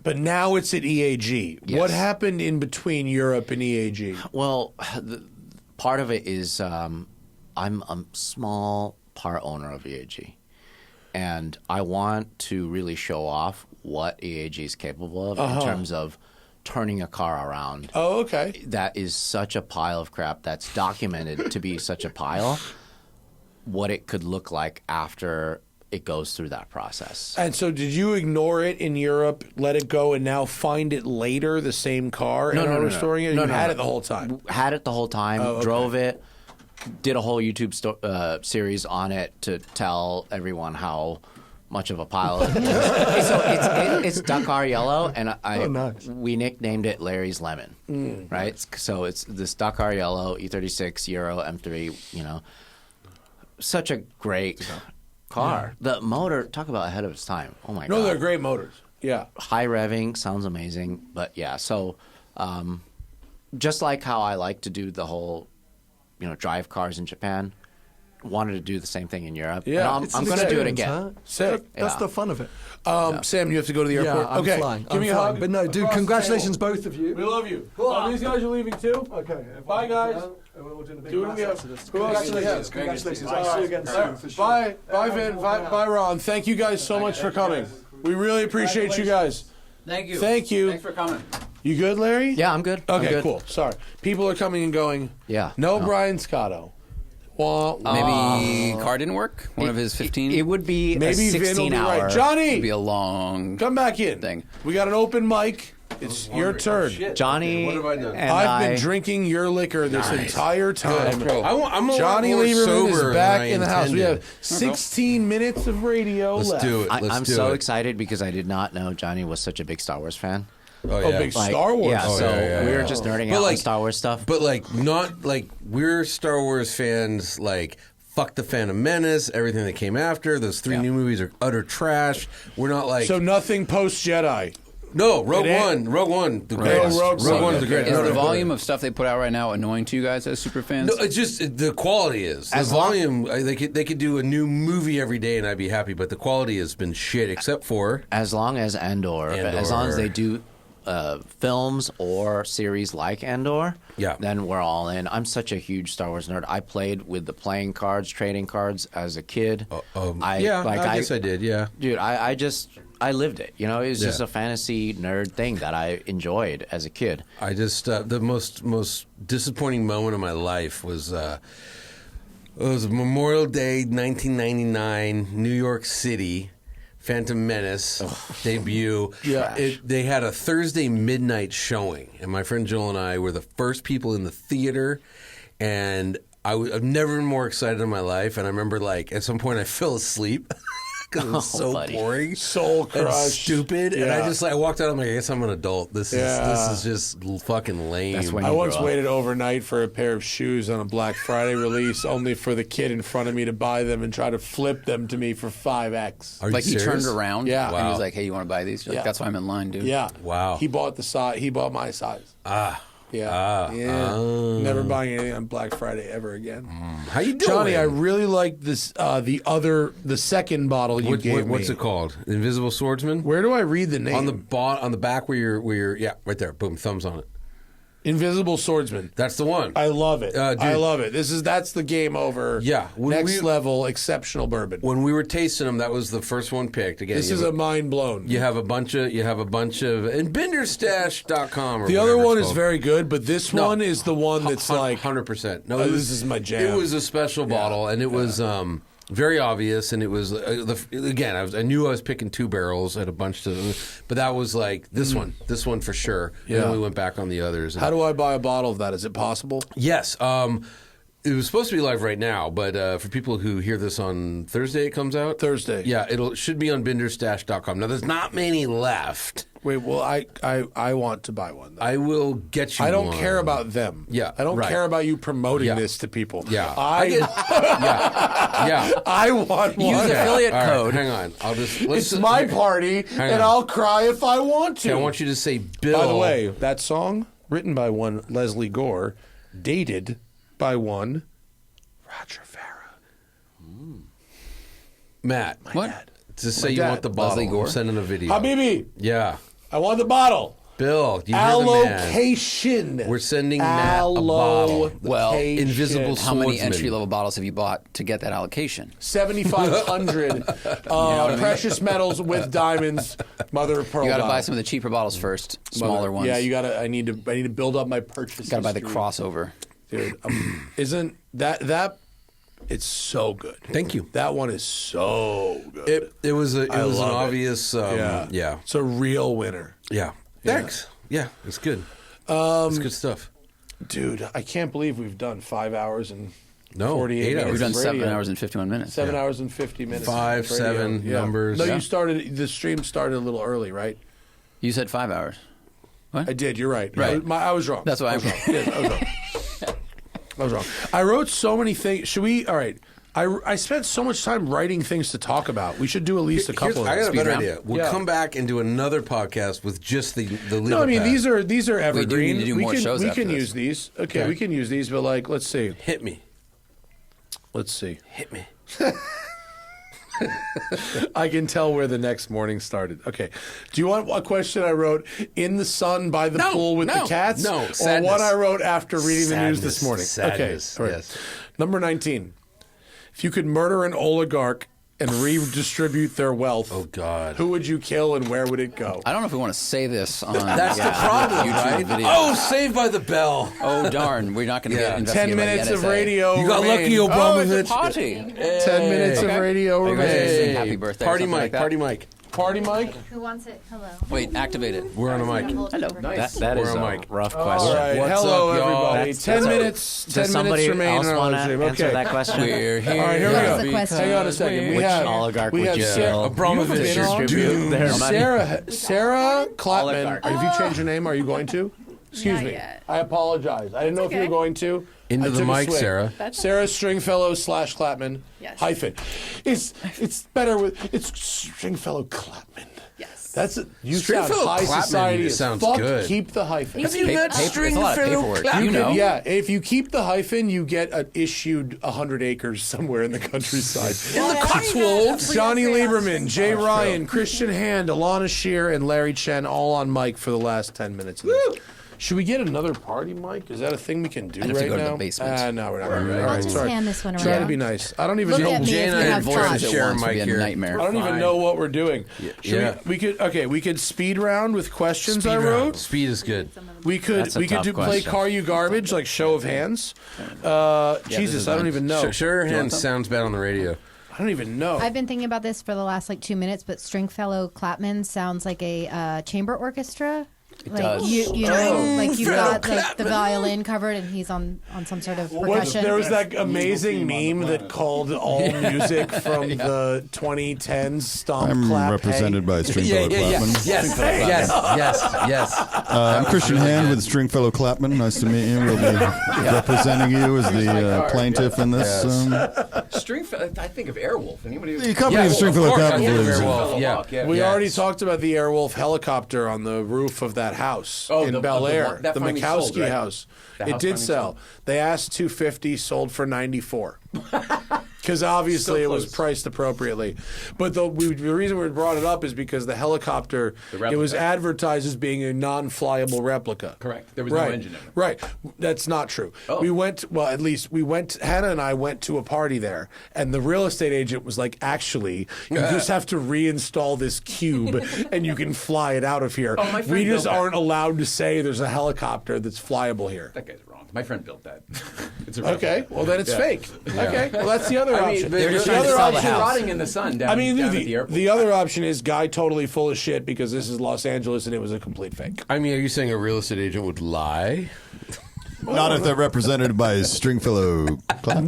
But now it's at EAG. Yes. What happened in between Europe and EAG? Well, part of it is I'm a small part owner of EAG. And I want to really show off what EAG is capable of in terms of turning a car around. Oh, okay. That is such a pile of crap that's documented to be such a pile, what it could look like after it goes through that process. And so did you ignore it in Europe, let it go, and now find it later, the same car, and are restoring it? No, you no, had no. it the whole time? Had it the whole time, Oh, okay. drove it, did a whole YouTube series on it to tell everyone how much of a pile it is. So it's Dakar Yellow, and we nicknamed it Larry's Lemon, right? So it's this Dakar Yellow E36 Euro M3, such a great car. Yeah. The motor, talk about ahead of its time. Oh, my God. No, they're great motors. Yeah. High revving, sounds amazing. But, yeah, so just like how I like to do the whole, drive cars in Japan, wanted to do the same thing in Europe. Yeah. And I'm going to do it again. Huh? Sick. That's the fun of it. Sam, you have to go to the airport. Yeah, I'm okay. flying. Give I'm me a flying. hug. But no, dude, Across the congratulations, table. both of you. We love you. These guys are leaving too? Okay. Bye, guys. Do what we have. Congratulations. Congratulations. I'll see you again soon, for sure. Bye. Bye, Vin. Bye, Ron. Thank you guys so much for coming. We really appreciate you guys. Thank you. Thank you. Thanks for coming. You good, Larry? Yeah, I'm good. Okay, I'm good. cool. Sorry. People are coming and going. Yeah. No Brian Scotto. Maybe car didn't work? One of his 15? It would be Maybe a Vin will 16 be hour. right. Johnny! It'd be a long Come back in. thing. We got an open mic. It's your turn. Johnny What have I done? and I've been drinking your liquor this entire time. Good. I'm a Johnny lot more Lieberman sober is back than I in the house. We intended. have 16 minutes of radio Let's left. do it. I'm so excited because I did not know Johnny was such a big Star Wars fan. Oh, Oh, yeah. big Star Wars. Yeah, Oh, so yeah, we were yeah. just nerding But out like- on Star Wars stuff. But not we're Star Wars fans. Fuck the Phantom Menace. Everything that came after those three new movies are utter trash. We're not like So nothing post Jedi. no Rogue It One. ain't- Rogue One, the Right. greatest. Rogue Rogue One. One is the greatest. Is No, the no, volume of stuff they put out right now annoying to you guys as super fans? No, it's just the quality is the As long- volume. They could do a new movie every day and I'd be happy. But the quality has been shit, except for as long as Andor, as long as they do films or series like Andor, then we're all in. I'm such a huge Star Wars nerd. I played with the playing cards, trading cards as a kid. I guess I did. Yeah, dude, I lived it. It was just a fantasy nerd thing that I enjoyed as a kid. I just the most disappointing moment of my life was. It was Memorial Day, 1999, New York City. Phantom Menace debut. They had a Thursday midnight showing, and my friend Joel and I were the first people in the theater, and I've never been more excited in my life. And I remember, like, at some point I fell asleep. Because it was so boring, Soul Crush, and stupid, and I walked out. I'm like, I guess I'm an adult. This is just fucking lame. I once waited overnight for a pair of shoes on a Black Friday release, only for the kid in front of me to buy them and try to flip them to me for 5x. Like he turned around, yeah, and he was like, "Hey, you want to buy these?" You're like, that's why I'm in line, dude. Yeah, wow. He bought my size. Never buying anything on Black Friday ever again. How you doing, Johnny? I really like this. The second bottle you gave me. What's it called? Invisible Swordsman. Where do I read the name? On the back where you're right there. Boom, thumbs on it. Invisible Swordsman. That's the one. I love it. I love it. That's the game over. Yeah, next level exceptional bourbon. When we were tasting them, that was the first one picked. Again, this is a mind blown. You have a bunch of and benderstash.com. The other one is very good, but this one is the one that's like 100%. No, this is my jam. It was a special bottle, and it was very obvious, and it was again. I knew I was picking two barrels at a bunch of, but that was like this one for sure. Yeah. And then we went back on the others. How do I buy a bottle of that? Is it possible? Yes. It was supposed to be live right now, but for people who hear this on Thursday, it comes out. Thursday. Yeah, it should be on benderstash.com. Now, there's not many left. Wait, well, I want to buy one. Though. I will get you one. I don't care about them. Yeah, I don't care about you promoting this to people. Yeah. I want one. Use affiliate code. Right, hang on. It's my party, and I'll cry if I want to. Okay, I want you to say Bill. By the way, that song, written by one Leslie Gore, dated by one Roger Farah. Matt. Dad. To say you want the bottle, I'm sending a video. Habibi. Yeah. I want the bottle. Bill, you allocation. We're sending Matt a bottle. Well, Invisible How many Swordsman. entry-level bottles have you bought to get that allocation? 7,500 precious metals with diamonds, mother of pearl. You got to buy some of the cheaper bottles first, smaller ones. Yeah, you got to. I need to build up my purchase. Got to buy the crossover, dude. Isn't that? It's so good. Thank you. That one is so good. It was an obvious. Yeah, it's a real winner. Yeah. Thanks. Yeah, it's good. It's good stuff. Dude, I can't believe we've done 5 hours and 48 8 minutes. We've done of 7 radio. hours and 51 minutes. 7 hours and 50 minutes. 5, 7 numbers. No, you started. The stream started a little early, right? You said 5 hours. What? I did. You're right. Right. I was wrong. That's why I'm wrong. Yes, I was wrong. I was wrong. I wrote so many things. Should we? All right. I spent so much time writing things to talk about. We should do at least a couple. I got a better idea. We'll Yeah. come back and do another podcast with just the No, I mean these are evergreen. We do need to do more shows We after can this. use these. Okay, we can use these. But like, let's see. Hit me. Let's see. Hit me. I can tell where the next morning started. Okay. Do you want a question I wrote in the sun by the pool with the cats? No. Or Sadness. one I wrote after reading the news Sadness. this morning? Sadness. Okay. All right. Yes. Number 19. If you could murder an oligarch and redistribute their wealth, oh God, who would you kill and where would it go? I don't know if we want to say this on That's the problem, YouTube right? video. Oh, Saved by the Bell. Oh, darn. We're not going to get investigated 10 minutes by the of NSA. radio. You got remain. lucky, Obama. Oh, it's a party. 10 minutes of radio. Are you guys remain. gonna sing happy birthday or Party something mic. like that? Party mic. Party mic. Who wants it? Hello. Wait, activate it. We're on a mic. Hello. That is We're on a mic. rough All question. right. What's Hello, up, y'all? everybody. 10 minutes. 10 Does somebody minutes remain else in our want live to stream. answer Okay. that question? We're here. All right, here we That was go. the question. Hang on a second. Which oligarch we would have you Sarah kill? Abramovich. You have distribute their money? Sarah Klapman. Oligarch. Have you changed your name? Are you going to? Excuse Not me. yet. I apologize. I didn't know if you were okay. going to. Into I the took a mic, swing. Sarah. Sarah Stringfellow / Klapman. Yes. Hyphen. It's better with Stringfellow Klapman. Yes. That's it. You Stringfellow sound high Klapman society as sounds fuck. good. Keep the hyphen. Have you met It's a lot of paperwork. Stringfellow You know. Yeah, if you keep the hyphen, you get issued 100 acres somewhere in the countryside. In the Cotswolds. Johnny Lieberman, Jay Ryan, Christian Hand, Elana Scherr, and Larry Chen all on mic for the last 10 minutes. Of this. Should we get another party mic? Is that a thing we can do I'd have to right go to now? the basement. No, we're not. I'll All right, just sorry. hand this one Try around. to be nice. I don't even Look know. at me Jane if and you I have had thoughts. voices share a mic Be a here. nightmare. I don't even know what we're doing. Yeah. We could speed round with questions I wrote. Speed is good. We could That's a play tough question. Car You Garbage, like show of hands. Jesus, I don't even know. Show your hands sounds bad on the radio. I don't even know. I've been thinking about this for the last 2 minutes, but Stringfellow Clapman sounds like a chamber orchestra. does. You know, like you've got the violin covered, and he's on some sort of percussion. There was that amazing meme that called all music from the 2010s Stomp I'm Clap. represented by Stringfellow Clapman. Yes. I'm Christian Hand with Stringfellow Clapman. Nice to meet you. We'll be representing you as the plaintiff in this. Stringfellow, I think of Airwolf. Anybody? The company of Stringfellow Clapman. We already talked about the Airwolf helicopter on the roof of that house in Bel Air, the Mikowski house. It did sell. They asked $250, sold for $94. Because obviously it was priced appropriately. But the reason we brought it up is because the helicopter, it was advertised as being a non-flyable replica. Correct. There was no engine in it. Right. That's not true. Oh. Hannah and I went to a party there, and the real estate agent was like, actually, you just have to reinstall this cube, and you can fly it out of here. We just aren't allowed to say there's a helicopter that's flyable here. That guy's wrong. My friend built that. It's Okay, well then it's fake. Okay, well that's the other option. They're just trying to sell the house. Rotting in the sun down, down at the airport. The other option is guy totally full of shit because this is Los Angeles and it was a complete fake. I mean, are you saying a real estate agent would lie? Not if they're represented by Stringfellow Clapman.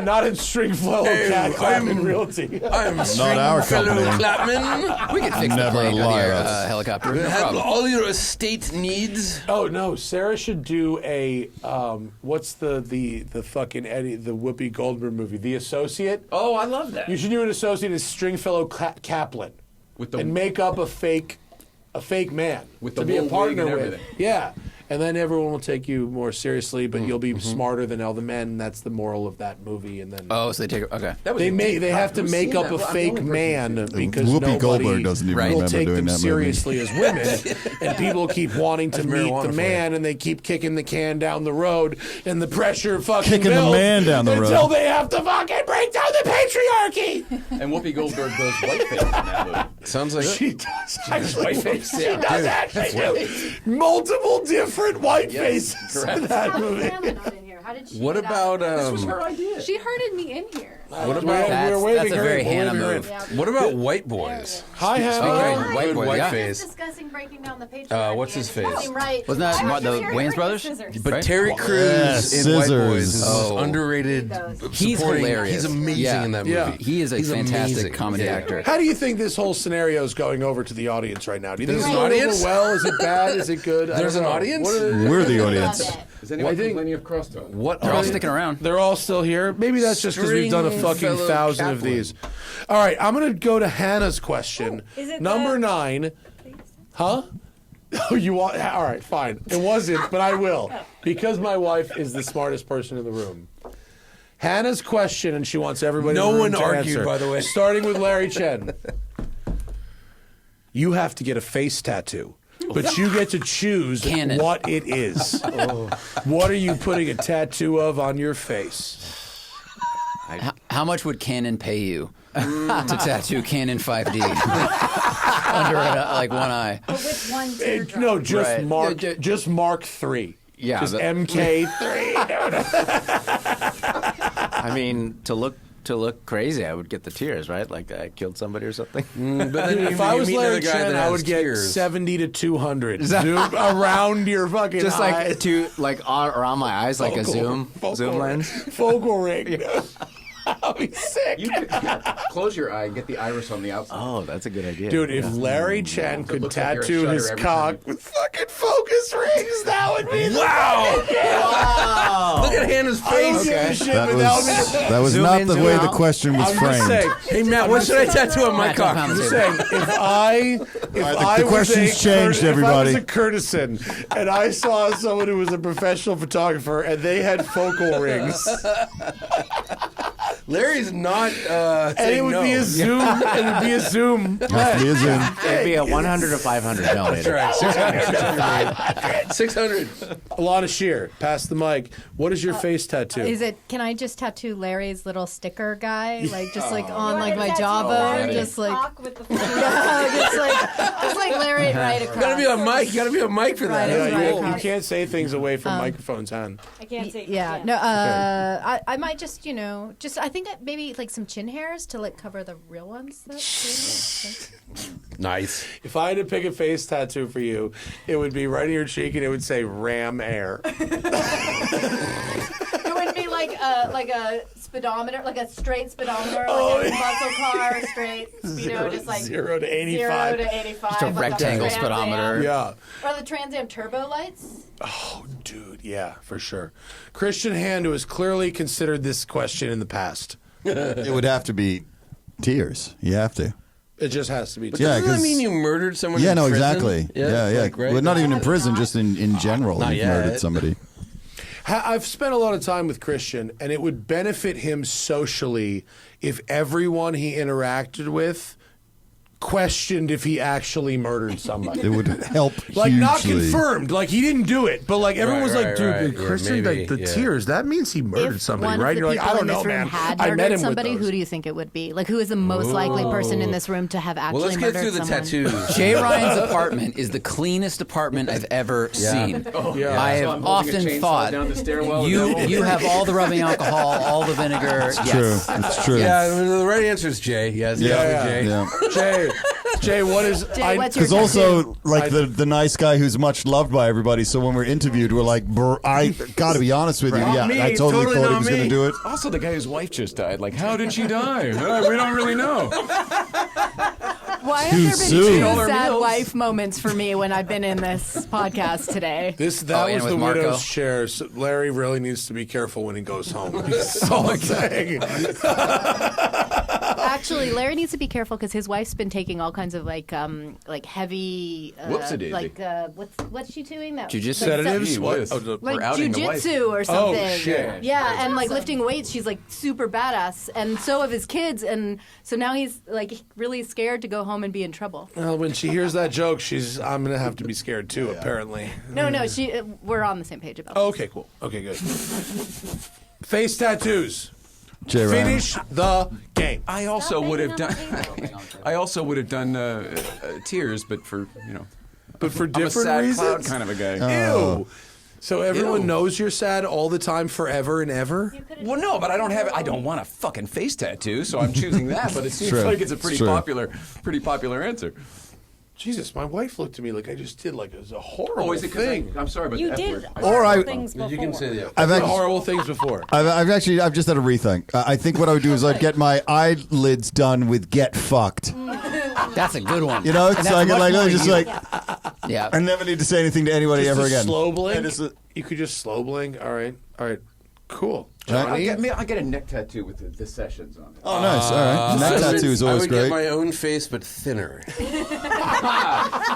Not in Stringfellow Clapman Realty. I'm not our company. Clapman. We could fix the plane on your helicopter. No problem. All your estate needs. Oh no, Sarah should do a what's the fucking the Whoopi Goldberg movie, The Associate. Oh, I love that. You should do an associate as Stringfellow Kaplan and make up a fake man with to the be a partner and with. everything. Yeah. And then everyone will take you more seriously, but you'll be smarter than all the men. And that's the moral of that movie. And then so they take okay. They have to make up a fake man because Whoopi Goldberg doesn't even will remember take doing them that seriously as women. And people keep wanting to meet the man, and they keep kicking the can down the road, and the pressure fucking Kicking the builds man down the road. until they have to fucking break down the patriarchy. And Whoopi Goldberg goes whiteface in that movie. Sounds like she does actually. Whiteface. She does actually do multiple different white faces in that movie. How did she What get about This was her idea. She herded me in here. What about that's a very Hannah move. What about white boys? Hi, Hannah. White boys, white yeah. face. Discussing breaking down the patriarchy. What's his face? Right. Wasn't that the Wayans brothers? But Right? Terry Crews in White Boys is Oh. underrated. He's supporting- hilarious. He's amazing in that movie. Yeah. He is a He's fantastic amazing. comedy actor. How do you think this whole scenario is going over to the audience right now? Do you think There's it's an going audience? over well? Is it bad? Is it good? There's an audience? We're the audience. Is anyone complaining of crosstalk? What They're all sticking around. They're all still here. Maybe that's just because we've done a fucking Stringfellow 1,000 of Kaplan. these. All right, I'm going to go to Hannah's question. Is it Number 9. Huh? Oh, you want? All right, fine. It wasn't, but I will because my wife is the smartest person in the room. Hannah's question, and she wants everybody. No in the room one to argued, answer. by the way. Starting with Larry Chen. You have to get a face tattoo. But you get to choose Canon. what it is. What are you putting a tattoo of on your face? How much would Canon pay you to tattoo Canon 5D under one eye? But with one teardrop. No, just Right. Mark. Just Mark 3. Yeah, just the- MK3. I mean, to look crazy, I would get the tears, right? Like I killed somebody or something. But then If I was Larry Chen, I would get 70 to 200. Zoom around your fucking Just eyes. around my eyes, like a zoom lens. Focal ring. I'll be sick. You could close your eye and get the iris on the outside. Oh, that's a good idea. Dude, if Larry Chen could looks like you're a tattoo shutter his every cock with fucking focus rings, that would be Wow! Wow! Look at Hannah's I don't face. give a shit That without was, me. that was Zoom not in, the zoom way the out. question was I'm just framed. saying. Hey Matt, what should I tattoo on my Matt, cock? don't I'm just pound saying, if I the was question's a changed, if I everybody. was a courtesan and I saw someone who was a professional photographer and they had focal rings, Larry's not and it saying would no. be a zoom, it would be a zoom. Has to be a zoom. It'd be a 100 or 500 millimeter. That's right. 600. Elana Scherr, pass the mic. What is your face tattoo? Is it? Can I just tattoo Larry's little sticker guy, like just like on You like want my to jawbone, tattoo just like cock with the just like Larry right across. Gotta be a mic. Gotta be a mic for that. Right, Yeah, right. you can't say things away from microphones, Han. I can't say. Yeah, no. I might just, I think think maybe like some chin hairs to like cover the real ones. Nice. If I had to pick a face tattoo for you, it would be right in your cheek, and it would say Ram Air. It would be like a speedometer, like a straight speedometer, like a muscle car, straight speedo, just like 0 to 85. 0 to 85. Just a like rectangle Trans Am. speedometer. Yeah. Or the Trans Am turbo lights. Oh, dude, yeah, for sure. Christian Hand, who has clearly considered this question in the past. It would have to be tears. You have to. It just has to be. But doesn't that mean you murdered someone? Yeah, in no, prison? exactly. Yeah. Like, right? Well, not even in prison, just in general. Not You've yet. murdered somebody. I've spent a lot of time with Christian, and it would benefit him socially if everyone he interacted with questioned if he actually murdered somebody. It would help Like, not hugely. confirmed. Like, he didn't do it. But, like, everyone was like, dude, right. Christian, maybe, like, the tears, that means he murdered If somebody, one right? of the You're like, people I don't in know, this room man. had I met murdered him somebody, with those. who do you think it would be? Like, who is the most likely person in this room to have actually Well, let's murdered get through the someone? tattoos. Jay Ryan's apartment is the cleanest apartment I've ever seen. Yeah. I So have I'm holding a often chainsaw thought down the stairwell. you have all the rubbing alcohol, all the vinegar. It's yes. true. It's true. Yeah, I mean, the right answer is Jay. Yes, definitely Jay. Jay, what is... Jay, what's your Because also, tattoo? like the nice guy who's much loved by everybody. So when we're interviewed, we're like, I got to be honest with you. Not Yeah, me, I totally totally thought he not was going to me. do it. Also, the guy whose wife just died. Like, how did she die? We don't really know. Why have Too there been soon. two sad wife moments for me when I've been in this podcast today? That and was the with Marco. widow's chair. So Larry really needs to be careful when he goes home. That's all I'm saying. Actually, Larry needs to be careful because his wife's been taking all kinds of like heavy, Whoopsie-daisy. like what's she doing? That Jujitsu? like, Sedatives? Gee What? whiz. Oh, no. We're like outing the wife. jujitsu or something. Oh, shit. Yeah, and like lifting weights, she's like super badass, and so have his kids, and so now he's like really scared to go home and be in trouble. Well, when she hears that joke, I'm going to have to be scared too, apparently. No, we're on the same page about. Oh, okay, cool. Okay, good. Face tattoos. Jay Ryan. Finish the game. I also would have done. I also would have done tears, but for But for I'm a different sad reasons. cloud kind of a guy. Ew. So everyone knows you're sad all the time, forever and ever? Well, no, but I don't want a fucking face tattoo, so I'm choosing that. But it seems True. like it's a pretty True. popular answer. Jesus, my wife looked at me like I just did like it was a horrible Oh, is it thing. because I'm sorry, but You the F did word. horrible things before. You can say that. I've Did actually, horrible things before. I've just had a rethink. I think what I would do is I'd get my eyelids done with "get fucked." That's a good one. You know, And so that's I can much more just you. like Yeah. I never need to say anything to anybody Just ever a again. slow blink? And it's a- You could just slow blink. All right. Cool. Right. Johnny? I'll get a neck tattoo with the sessions on it. Oh, nice. All right. Neck tattoo is I always would great. get my own face, but thinner.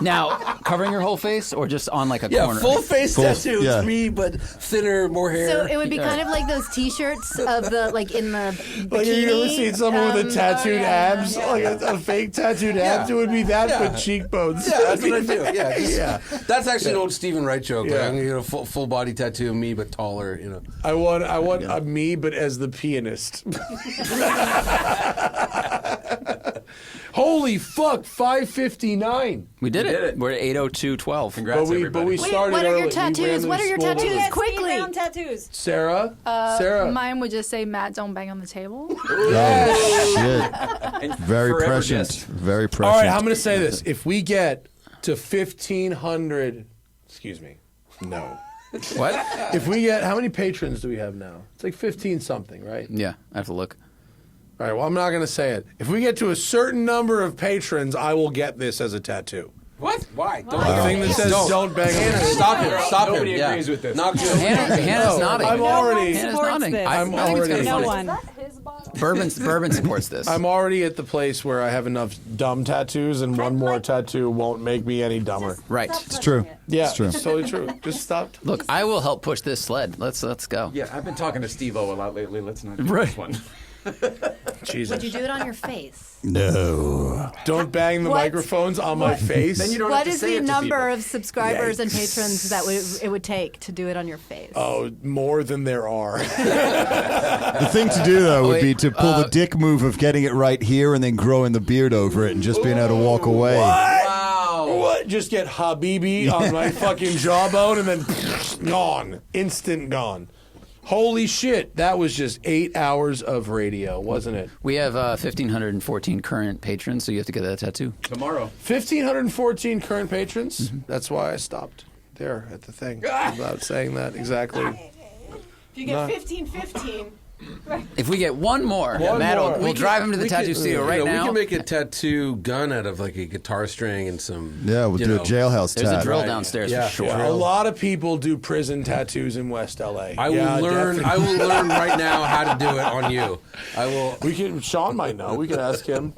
Now, covering your whole face or just on like a Yeah, corner? full face Full- tattoo. yeah. It's me, but thinner, more hair. So it would be kind of like those T-shirts of the like in the bikini. Like, have you ever seen someone with a tattooed abs? yeah. Like a fake tattooed abs? It would be that, but cheekbones. Yeah, that's what I do. Yeah, just- That's actually an Yeah. old Stephen Wright joke. Yeah. Like, I'm gonna get a full body tattoo of me, but taller. You know. I want a me, but as the pianist. Holy fuck! 5:59. We did it. We're at 8:02:12. Congrats, But we everybody. started what are early. your We tattoos? randomly What are your spoiled tattoos? it. Quickly. Round tattoos. Sarah? Mine would just say, Matt, don't bang on the table. Oh shit! And Very forever prescient. just- Very All prescient. right, I'm going to say this. If we get to 1,500, excuse me, no. What? If we get, how many patrons do we have now? It's like 15 something, right? Yeah, I have to look. All right, well, I'm not going to say it. If we get to a certain number of patrons, I will get this as a tattoo. What? Why? The thing that says don't bang on the Stop him! Stop him! Nobody Yeah. agrees with this. Knock Hannah's nodding. I'm already. Hannah's supports nodding. this. I think it's already- gonna No be one. Bourbon supports this. I'm already at the place where I have enough dumb tattoos, and one more tattoo won't make me any dumber. Right. It's true. Yeah, It's true. it's totally true. Just stop. Look, I will help push this sled. Let's go. Yeah, I've been talking to Steve-O a lot lately. Let's not do this one. Jesus. Would you do it on your face? No. Don't bang the What? microphones on my face. Then you don't What have to is say the it to number people. of subscribers and patrons that it would take to do it on your face? Oh, more than there are. The thing to do though would be to pull the dick move of getting it right here and then growing the beard over it and just being able to walk away. Wow. What? Just get Habibi on my fucking jawbone and then gone. Instant gone. Holy shit, that was just 8 hours of radio, wasn't it? We have 1,514 current patrons, so you have to get that tattoo. Tomorrow. 1,514 current patrons? That's why I stopped there at the thing without saying that exactly. If you get 15. If we get one more, we'll drive him to the tattoo studio right now. We can make a tattoo gun out of like a guitar string and some. Yeah, we'll do a jailhouse There's tat. a drill downstairs for sure. A lot of people do prison tattoos in West LA. I will learn. Definitely. I will learn right now how to do it on you. I will. We can. Sean might know. We can ask him.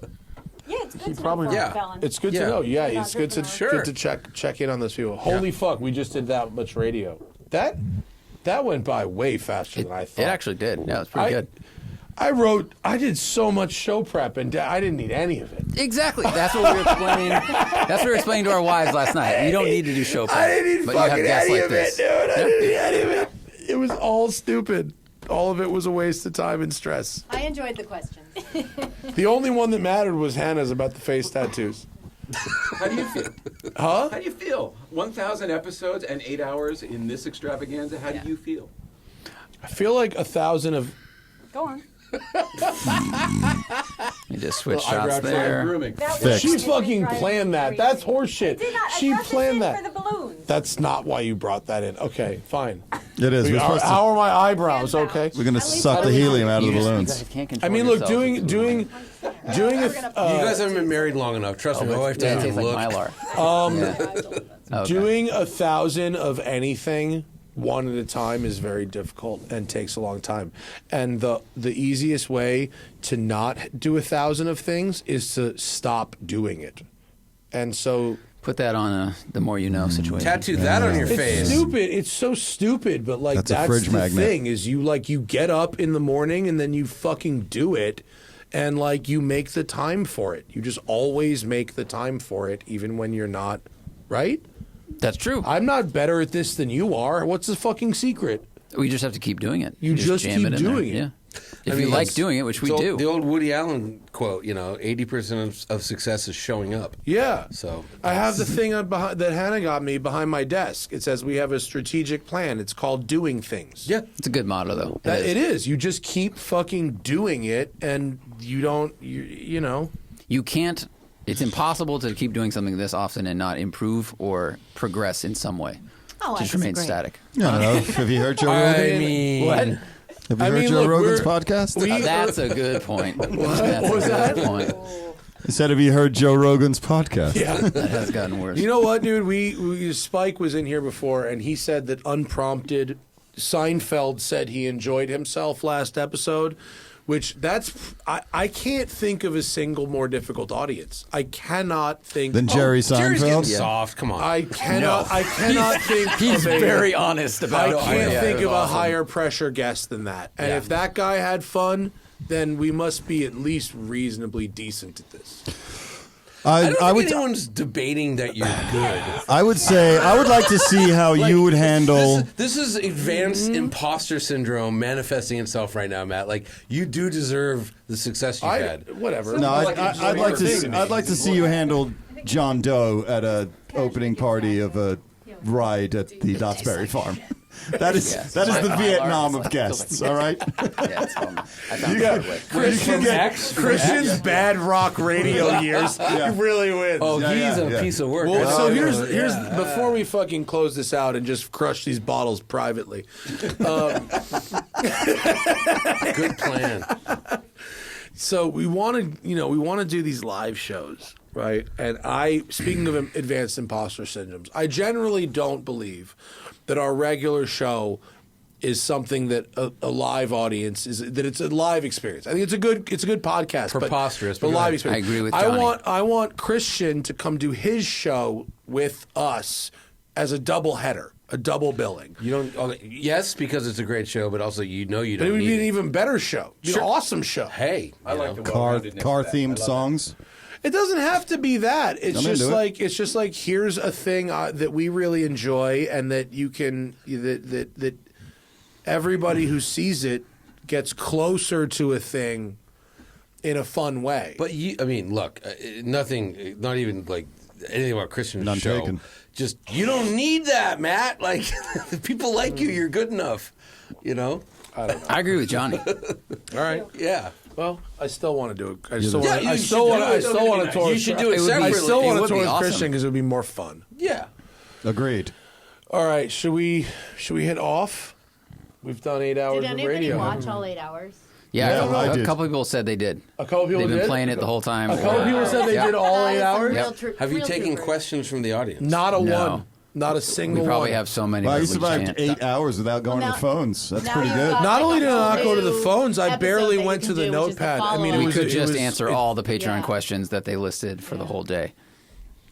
Yeah, it's good He to probably. know, felon. It's good to know. Yeah, it's good to check in on those people. Holy fuck, we just did that much radio. That went by way faster than I thought. It actually did. Yeah, it's pretty good. I did so much show prep, and I didn't need any of it. Exactly. That's what we were explaining. That's what we were explaining to our wives last night. You don't need to do show prep. I didn't need but you have fucking guests any like of this. it, dude. I didn't need any of it. It was all stupid. All of it was a waste of time and stress. I enjoyed the questions. The only one that mattered was Hannah's about the face tattoos. How do you feel? Huh? How do you feel? 1,000 episodes and 8 hours in this extravaganza. How do you feel? I feel like 1,000 of. Go on. You just switch shots there. She fucking planned that. That's horseshit. She planned that. For the balloons. That's not why you brought that in. Okay, fine. It is. How are my eyebrows? Okay. We're going to suck the helium out of the balloons. I mean, look, doing you guys haven't been married long enough. Trust me, my wife doesn't look. Doing 1,000 of anything one at a time is very difficult and takes a long time. And the easiest way to not do 1,000 of things is to stop doing it. And so put that on the more you know situation. Tattoo that on your face. It's stupid. It's so stupid, but like that's a fridge the magnet. thing is you get up in the morning and then you fucking do it. And like you make the time for it. You just always make the time for it, even when you're not, right? That's true. I'm not better at this than you are. What's the fucking secret? We just have to keep doing it. You just jam keep it in doing there. it. Yeah. If you like doing it, which we do. The old Woody Allen quote, 80% of success is showing up. Yeah. So I have the thing that Hannah got me behind my desk. It says we have a strategic plan. It's called doing things. Yeah. It's a good motto, though. It is. You just keep fucking doing it, and you don't, you know. You can't. It's impossible to keep doing something this often and not improve or progress in some way. Oh, just remain static. I don't know. Have you heard Joe Rogan? I mean, what? Have you heard Joe Rogan's podcast? That's a good point. What was that? Point. He said, have you heard Joe Rogan's podcast? Yeah. That has gotten worse. You know what, dude? Spike was in here before, and he said that unprompted, Seinfeld said he enjoyed himself last episode, which I can't think of a single more difficult audience. I cannot think Than Jerry Jerry's getting Seinfeld? soft. Come on. I cannot think He's of very honest about it. I can't think of a awesome. higher pressure guest than that. And if that guy had fun, then we must be at least reasonably decent at this. I don't think anyone's debating that you're good. I would say, I would like to see how you would handle. This is advanced imposter syndrome manifesting itself right now, Matt. Like, you do deserve the success you've had. Whatever. No, I'd like to see you handle John Doe at a opening party of a ride at the Knott's Berry Farm. That is the Vietnam of guests. All right. Yeah, it's fun. I found it Christian's bad rock radio years. He really wins. Oh, he's a piece of work. Well, so here's before we fucking close this out and just crush these bottles privately. Good plan. So we want to do these live shows, right? And speaking of advanced imposter syndromes, I generally don't believe that our regular show is something that a live audience that it's a live experience. I think it's a good podcast. Preposterous, but live experience. I agree with Johnny. I want Christian to come do his show with us as a double header, a double billing. You don't. Yes, because it's a great show, but also you don't. It would be an even better show. It'd be an awesome show. Hey, I like the car themed songs. It doesn't have to be that. It's just like here's a thing that we really enjoy, and that you can that everybody who sees it gets closer to a thing in a fun way. But look, nothing, not even like anything about Christian's None show. taken. Just you don't need that, Matt. Like people like you, you're good enough. You know. I don't know. I agree with Johnny. All right. Yeah. Well, I still want to do it. I Yeah, still want to. you I should still do want it. to. I still want to tour. You should do it I separately. still It want would to tour be with awesome. Christian because it would be more fun. Yeah. Agreed. All right. Should we hit off? We've done 8 hours Did of anybody radio. watch all 8 hours? Yeah, I a did. couple people said they did. A couple people They've been did? playing it the whole time. A couple people said they Yeah. did all That 8 is some hours. real Yep. Have you real taken troopers. questions from the audience? Not a No. one. Not a We single probably one. have so many. Wow, that you we survived can't. 8 hours without going Well, to the phones. That's now pretty you've good. got, Not like, only a did I not whole go to the new phones, I episode barely that you went can to the do, which is notepad. I mean, follow-up. We was- could it just was- answer it- all the Patreon Yeah. questions that they listed for the whole day.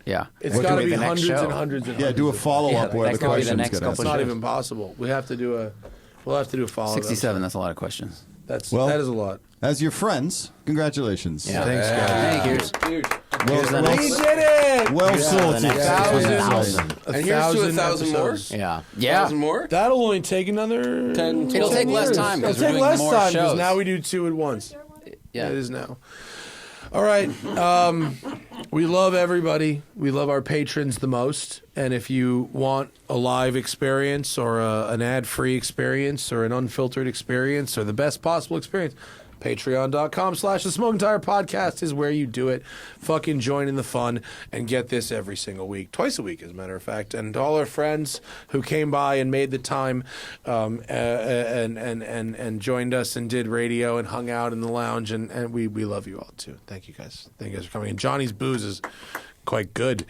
Yeah. It's What got could to be be the next hundreds show? and hundreds and Yeah, hundreds. do a of- follow up Yeah, where that the could be the questions next get couple asked. It's not shows. even possible. We have to do a. We'll have to do a follow. 67, that's a lot of questions. That's Well- that is a lot. As your friends, congratulations. Yeah. Thanks, guys. Thank you. Well, the well, next- We did it. well the sorted. next Thousands. And here's to 1,000 more. episodes. Yeah. Yeah. 1,000 more? That'll only take another 10, It'll 12 take less years. time It'll because we're take doing less more time because shows. now we do 2 at once. Yeah. It is now. All right. We love everybody. We love our patrons the most. And if you want a live experience or an ad-free experience or an unfiltered experience or the best possible experience, Patreon.com/The Smoking Tire Podcast is where you do it. Fucking join in the fun and get this every single week. Twice a week, as a matter of fact. And all our friends who came by and made the time and joined us and did radio and hung out in the lounge. And we love you all, too. Thank you guys. Thank you guys for coming. And Johnny's booze is quite good.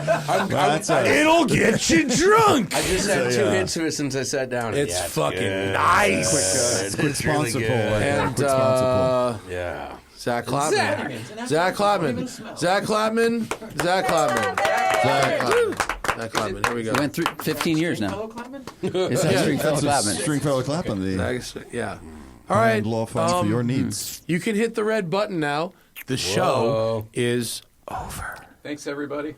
It'll get you drunk. I just had 2 hits of it since I sat down. It's Yeah, fucking good. nice. It's Quick really sponsor good. pull. And Quick sponsor pull. Yeah. Zach Klapman. Zach Klapman. Zach Klapman. Zach Klapman. Zach Klapman. Zach Klapman. Here we go. We went through 15 years now. It's Yeah, Stringfellow Clapman. Stringfellow Clapman. The Nice. Yeah. All right. law firm for your needs. You can hit the red button now. The show is over. Thanks, everybody.